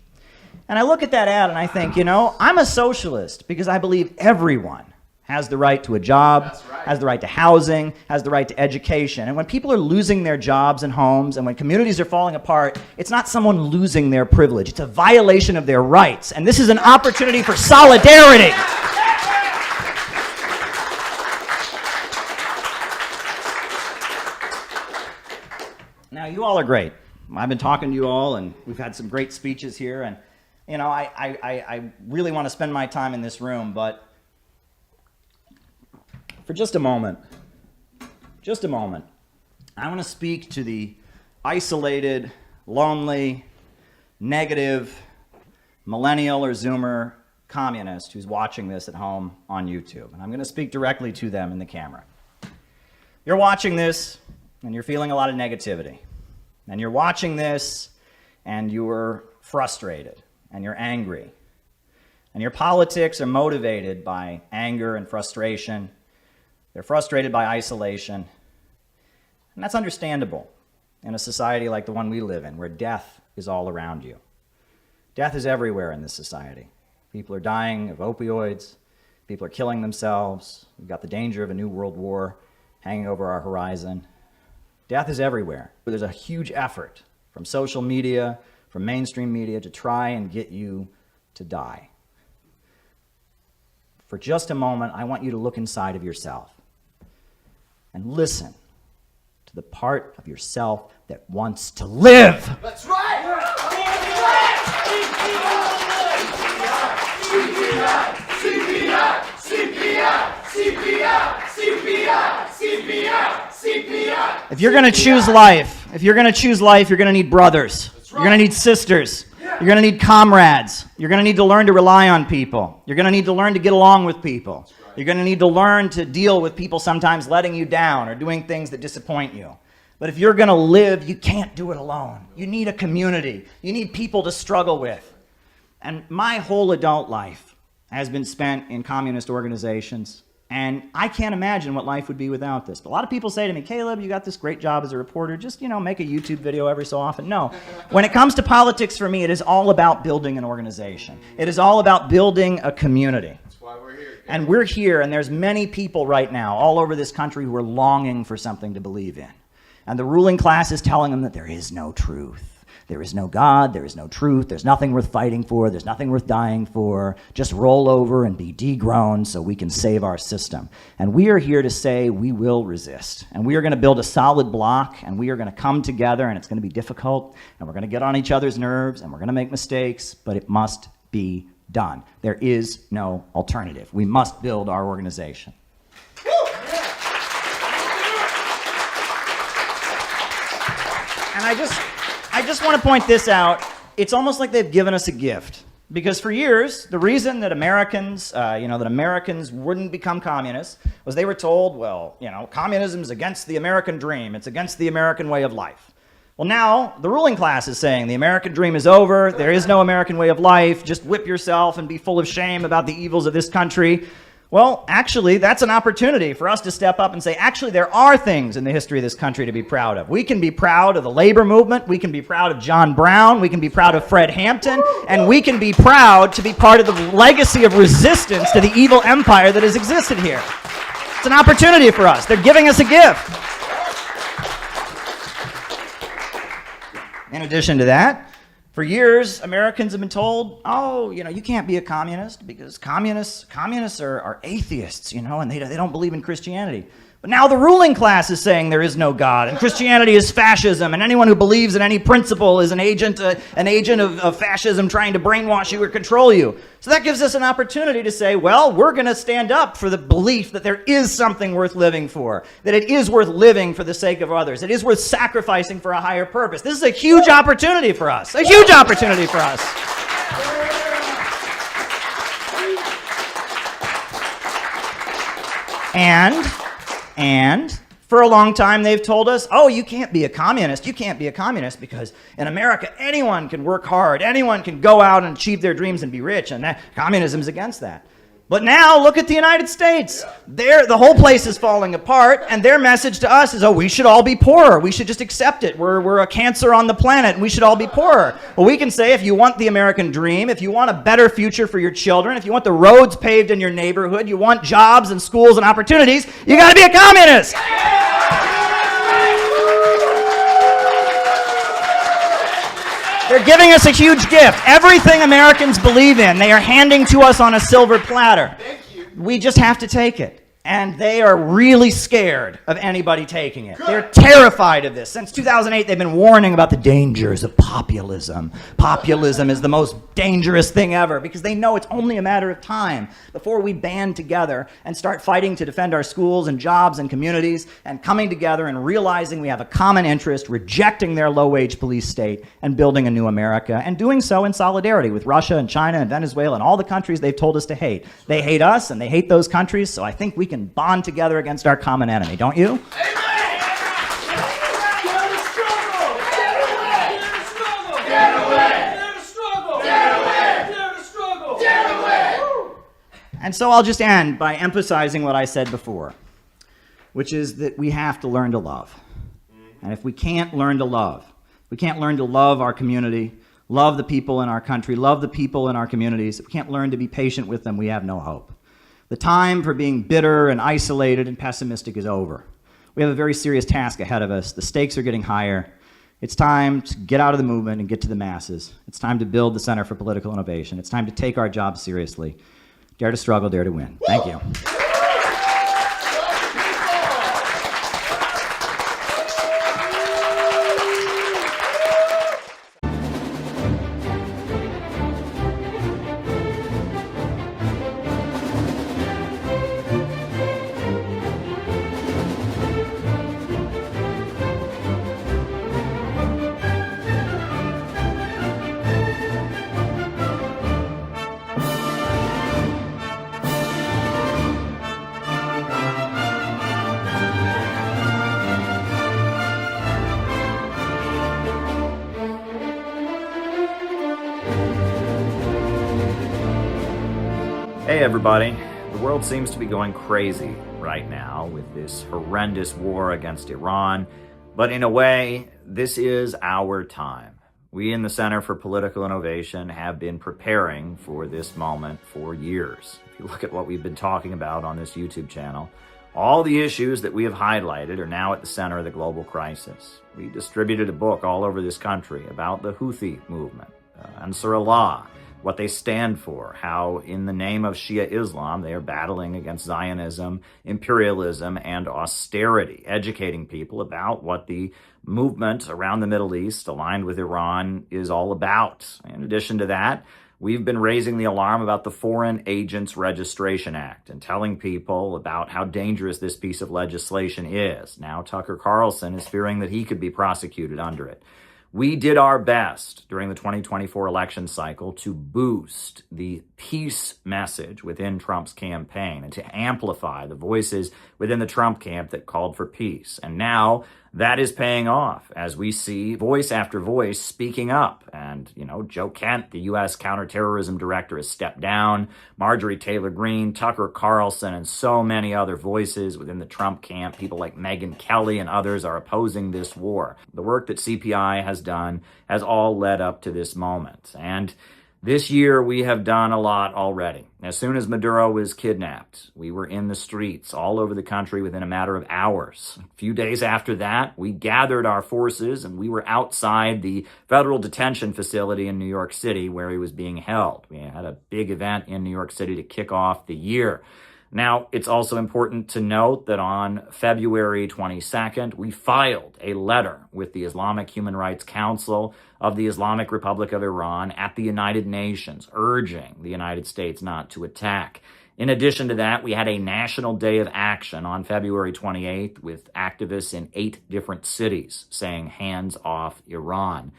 And I look at that ad and I think, you know, I'm a socialist because I believe everyone has the right to a job, has the right to housing, has the right to education. And when people are losing their jobs and homes, and when communities are falling apart, it's not someone losing their privilege. It's a violation of their rights. And this is an opportunity for solidarity. Now, you all are great. I've been talking to you all, and we've had some great speeches here. And, you know, I really want to spend my time in this room, but for just a moment, I want to speak to the isolated, lonely, negative, millennial or Zoomer communist who's watching this at home on YouTube. And I'm going to speak directly to them in the camera. You're watching this, and you're feeling a lot of negativity. And you're watching this, and you're frustrated, and you're angry. And your politics are motivated by anger and frustration. They're frustrated by isolation. And that's understandable in a society like the one we live in, where death is all around you. Death is everywhere in this society. People are dying of opioids. People are killing themselves. We've got the danger of a new world war hanging over our horizon. Death is everywhere. But there's a huge effort from social media, from mainstream media, to try and get you to die. For just a moment, I want you to look inside of yourself and listen to the part of yourself that wants to live. That's right! If you're going to choose life, you're going to need brothers. You're going to need sisters. You're going to need comrades. You're going to need to learn to rely on people. You're going to need to learn to get along with people. You're going to need to learn to deal with people sometimes letting you down or doing things that disappoint you. But if you're going to live, you can't do it alone. You need a community. You need people to struggle with. And my whole adult life has been spent in communist organizations, and I can't imagine what life would be without this. But a lot of people say to me, Caleb, you got this great job as a reporter, just, you know, make a YouTube video every so often. No. When it comes to politics, for me, it is all about building an organization. It is all about building a community. That's why we're here. And we're here, and there's many people right now all over this country who are longing for something to believe in. And the ruling class is telling them that there is no truth. There is no God, there is no truth, there's nothing worth fighting for, there's nothing worth dying for. Just roll over and be degrown so we can save our system. And we are here to say we will resist. And we are going to build a solid block, and we are going to come together, and it's going to be difficult, and we're going to get on each other's nerves, and we're going to make mistakes, but it must be done. There is no alternative. We must build our organization. And I just want to point this out. it's almost like they've given us a gift. Because for years, the reason that Americans wouldn't become communists was they were told, well, communism is against the American dream. It's against the American way of life. Well, now the ruling class is saying the American dream is over. There is no American way of life. Just whip yourself and be full of shame about the evils of this country. Well, actually, that's an opportunity for us to step up and say, actually, there are things in the history of this country to be proud of. We can be proud of the labor movement. We can be proud of John Brown. We can be proud of Fred Hampton. And we can be proud to be part of the legacy of resistance to the evil empire that has existed here. It's an opportunity for us. They're giving us a gift. In addition to that, for years, Americans have been told, oh, you can't be a communist because communists are atheists, and they don't believe in Christianity. But now the ruling class is saying there is no God, and Christianity is fascism, and anyone who believes in any principle is an agent of fascism trying to brainwash you or control you. So that gives us an opportunity to say, well, we're going to stand up for the belief that there is something worth living for, that it is worth living for the sake of others, it is worth sacrificing for a higher purpose. This is a huge opportunity for us, a huge opportunity for us. And for a long time, they've told us, oh, you can't be a communist. You can't be a communist because in America, anyone can work hard. Anyone can go out and achieve their dreams and be rich. And communism's against that. But now, look at the United States. The whole place is falling apart, and their message to us is, oh, we should all be poorer. We should just accept it. We're a cancer on the planet, and we should all be poorer. Well, we can say if you want the American dream, if you want a better future for your children, if you want the roads paved in your neighborhood, you want jobs and schools and opportunities, you got to be a communist. They're giving us a huge gift. Everything Americans believe in, they are handing to us on a silver platter. We just have to take it. And they are really scared of anybody taking it. They're terrified of this. Since 2008, they've been warning about the dangers of populism. Populism is the most dangerous thing ever because they know it's only a matter of time before we band together and start fighting to defend our schools and jobs and communities and coming together and realizing we have a common interest, rejecting their low-wage police state and building a new America, and doing so in solidarity with Russia and China and Venezuela and all the countries they've told us to hate. They hate us and they hate those countries, so I think we can bond together against our common enemy, don't you? And so I'll just end by emphasizing what I said before, which is that we have to learn to love. And if we can't learn to love, we can't learn to love our community, love the people in our country, love the people in our communities, if we can't learn to be patient with them, we have no hope. The time for being bitter and isolated and pessimistic is over. We have a very serious task ahead of us. The stakes are getting higher. It's time to get out of the movement and get to the masses. It's time to build the Center for Political Innovation. It's time to take our job seriously. Dare to struggle, dare to win. Thank you. Hey everybody, the world seems to be going crazy right now with this horrendous war against Iran, but in a way, this is our time. We in the Center for Political Innovation have been preparing for this moment for years. If you look at what we've been talking about on this YouTube channel, all the issues that we have highlighted are now at the center of the global crisis. We distributed a book all over this country about the Houthi movement, Ansar Allah, what they stand for, how in the name of Shia Islam they are battling against Zionism, imperialism, and austerity, educating people about what the movement around the Middle East aligned with Iran is all about. In addition to that, we've been raising the alarm about the Foreign Agents Registration Act and telling people about how dangerous this piece of legislation is. Now Tucker Carlson is fearing that he could be prosecuted under it. We did our best during the 2024 election cycle to boost the peace message within Trump's campaign and to amplify the voices within the Trump camp that called for peace. And now that is paying off as we see voice after voice speaking up. And, Joe Kent, the U.S. counterterrorism director, has stepped down. Marjorie Taylor Greene, Tucker Carlson, and so many other voices within the Trump camp, people like Megyn Kelly and others, are opposing this war. The work that CPI has done has all led up to this moment. And this year, we have done a lot already. As soon as Maduro was kidnapped, we were in the streets all over the country within a matter of hours. A few days after that, we gathered our forces and we were outside the federal detention facility in New York City where he was being held. We had a big event in New York City to kick off the year. Now, it's also important to note that on February 22nd, we filed a letter with the Islamic Human Rights Council of the Islamic Republic of Iran at the United Nations, urging the United States not to attack. In addition to that, we had a national day of action on February 28th with activists in 8 different cities saying, "Hands off Iran."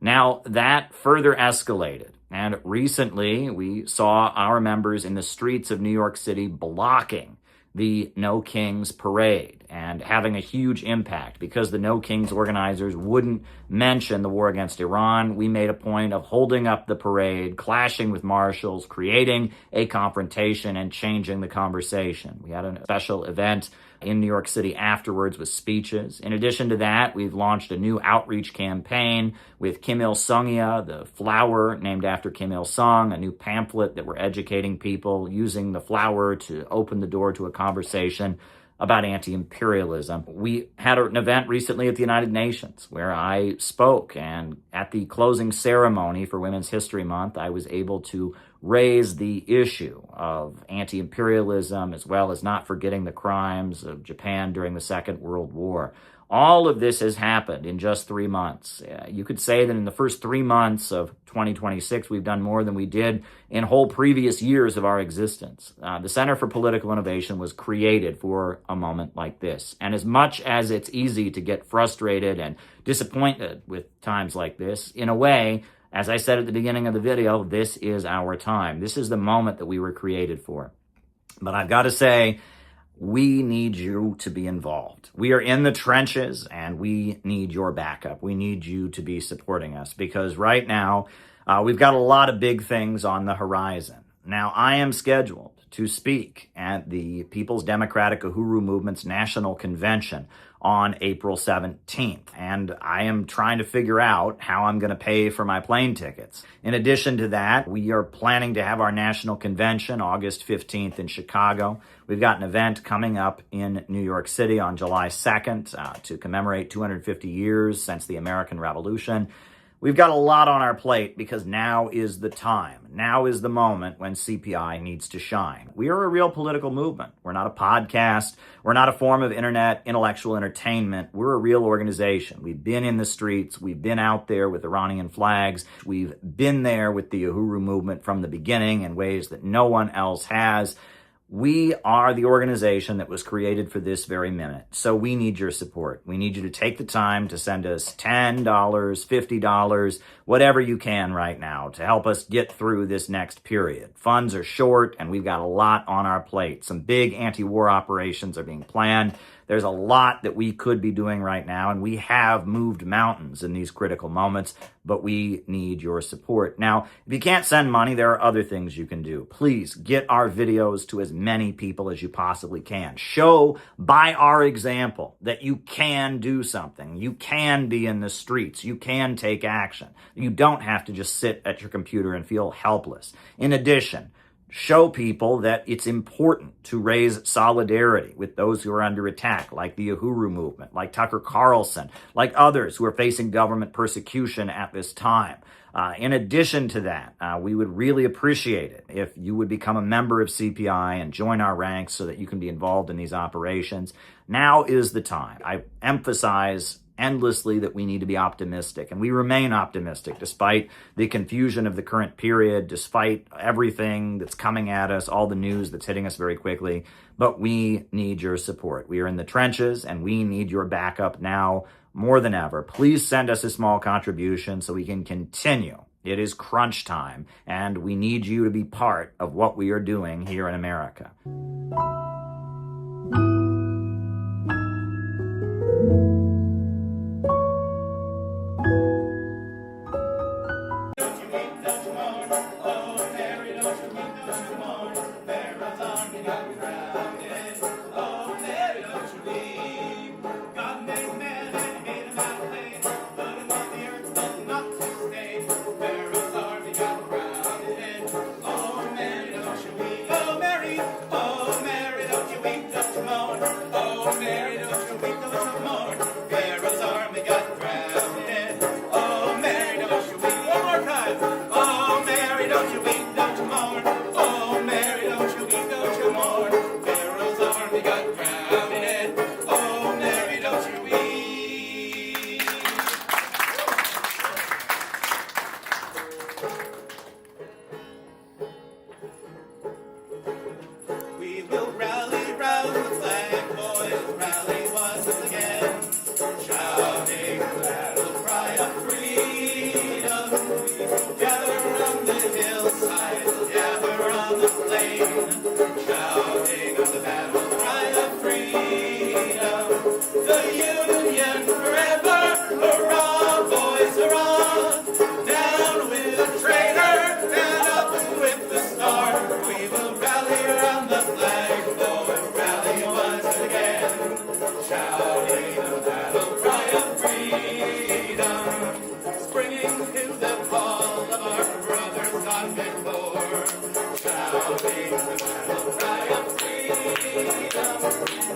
Now, that further escalated. And recently, we saw our members in the streets of New York City blocking the No Kings parade and having a huge impact. Because the No Kings organizers wouldn't mention the war against Iran, we made a point of holding up the parade, clashing with marshals, creating a confrontation, and changing the conversation. We had a special event in New York City afterwards with speeches. In addition to that, we've launched a new outreach campaign with Kim Il-sungya, the flower named after Kim Il-sung, a new pamphlet that we're educating people using the flower to open the door to a conversation about anti-imperialism. We had an event recently at the United Nations where I spoke, and at the closing ceremony for Women's History Month, I was able to raise the issue of anti-imperialism as well as not forgetting the crimes of Japan during the Second World War. All of this has happened in just 3 months. You could say that in the first 3 months of 2026, we've done more than we did in whole previous years of our existence. The Center for Political Innovation was created for a moment like this. And as much as it's easy to get frustrated and disappointed with times like this, in a way, as I said at the beginning of the video, this is our time. This is the moment that we were created for. But I've got to say, we need you to be involved. We are in the trenches and we need your backup. We need you to be supporting us because right now we've got a lot of big things on the horizon. Now, I am scheduled to speak at the People's Democratic Uhuru Movement's National Convention on April 17th. And I am trying to figure out how I'm going to pay for my plane tickets. In addition to that, we are planning to have our national convention August 15th in Chicago. We've got an event coming up in New York City on July 2nd to commemorate 250 years since the American Revolution. We've got a lot on our plate because now is the time. Now is the moment when CPI needs to shine. We are a real political movement. We're not a podcast. We're not a form of internet intellectual entertainment. We're a real organization. We've been in the streets. We've been out there with Iranian flags. We've been there with the Uhuru movement from the beginning in ways that no one else has. We are the organization that was created for this very minute. So we need your support. We need you to take the time to send us $10, $50, whatever you can right now to help us get through this next period. Funds are short and we've got a lot on our plate. Some big anti-war operations are being planned. There's a lot that we could be doing right now, and we have moved mountains in these critical moments, but we need your support. Now, if you can't send money, there are other things you can do. Please get our videos to as many people as you possibly can. Show by our example that you can do something. You can be in the streets. You can take action. You don't have to just sit at your computer and feel helpless. In addition, show people that it's important to raise solidarity with those who are under attack, like the Uhuru movement, like Tucker Carlson, like others who are facing government persecution at this time. In addition to that, we would really appreciate it if you would become a member of CPI and join our ranks so that you can be involved in these operations. Now is the time. I emphasize endlessly that we need to be optimistic, and we remain optimistic despite the confusion of the current period, despite everything that's coming at us, all the news that's hitting us very quickly. But we need your support. We are in the trenches, and we need your backup now more than ever. Please send us a small contribution so we can continue. It is crunch time, and we need you to be part of what we are doing here in America.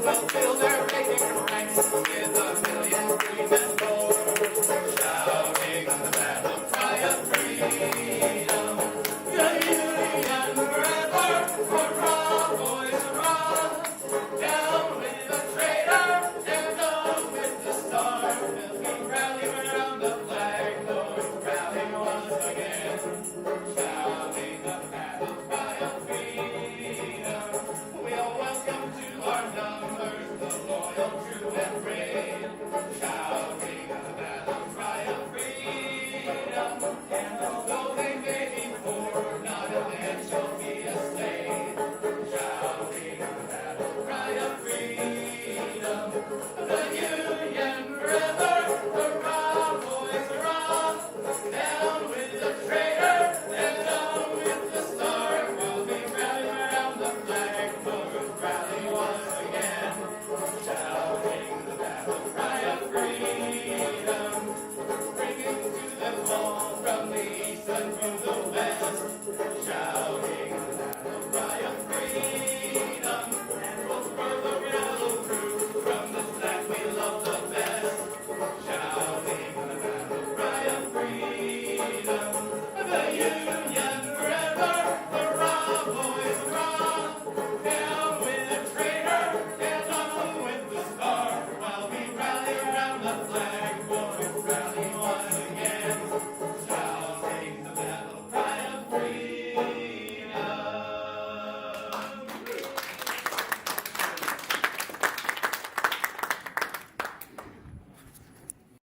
We'll fill their vacant ranks with a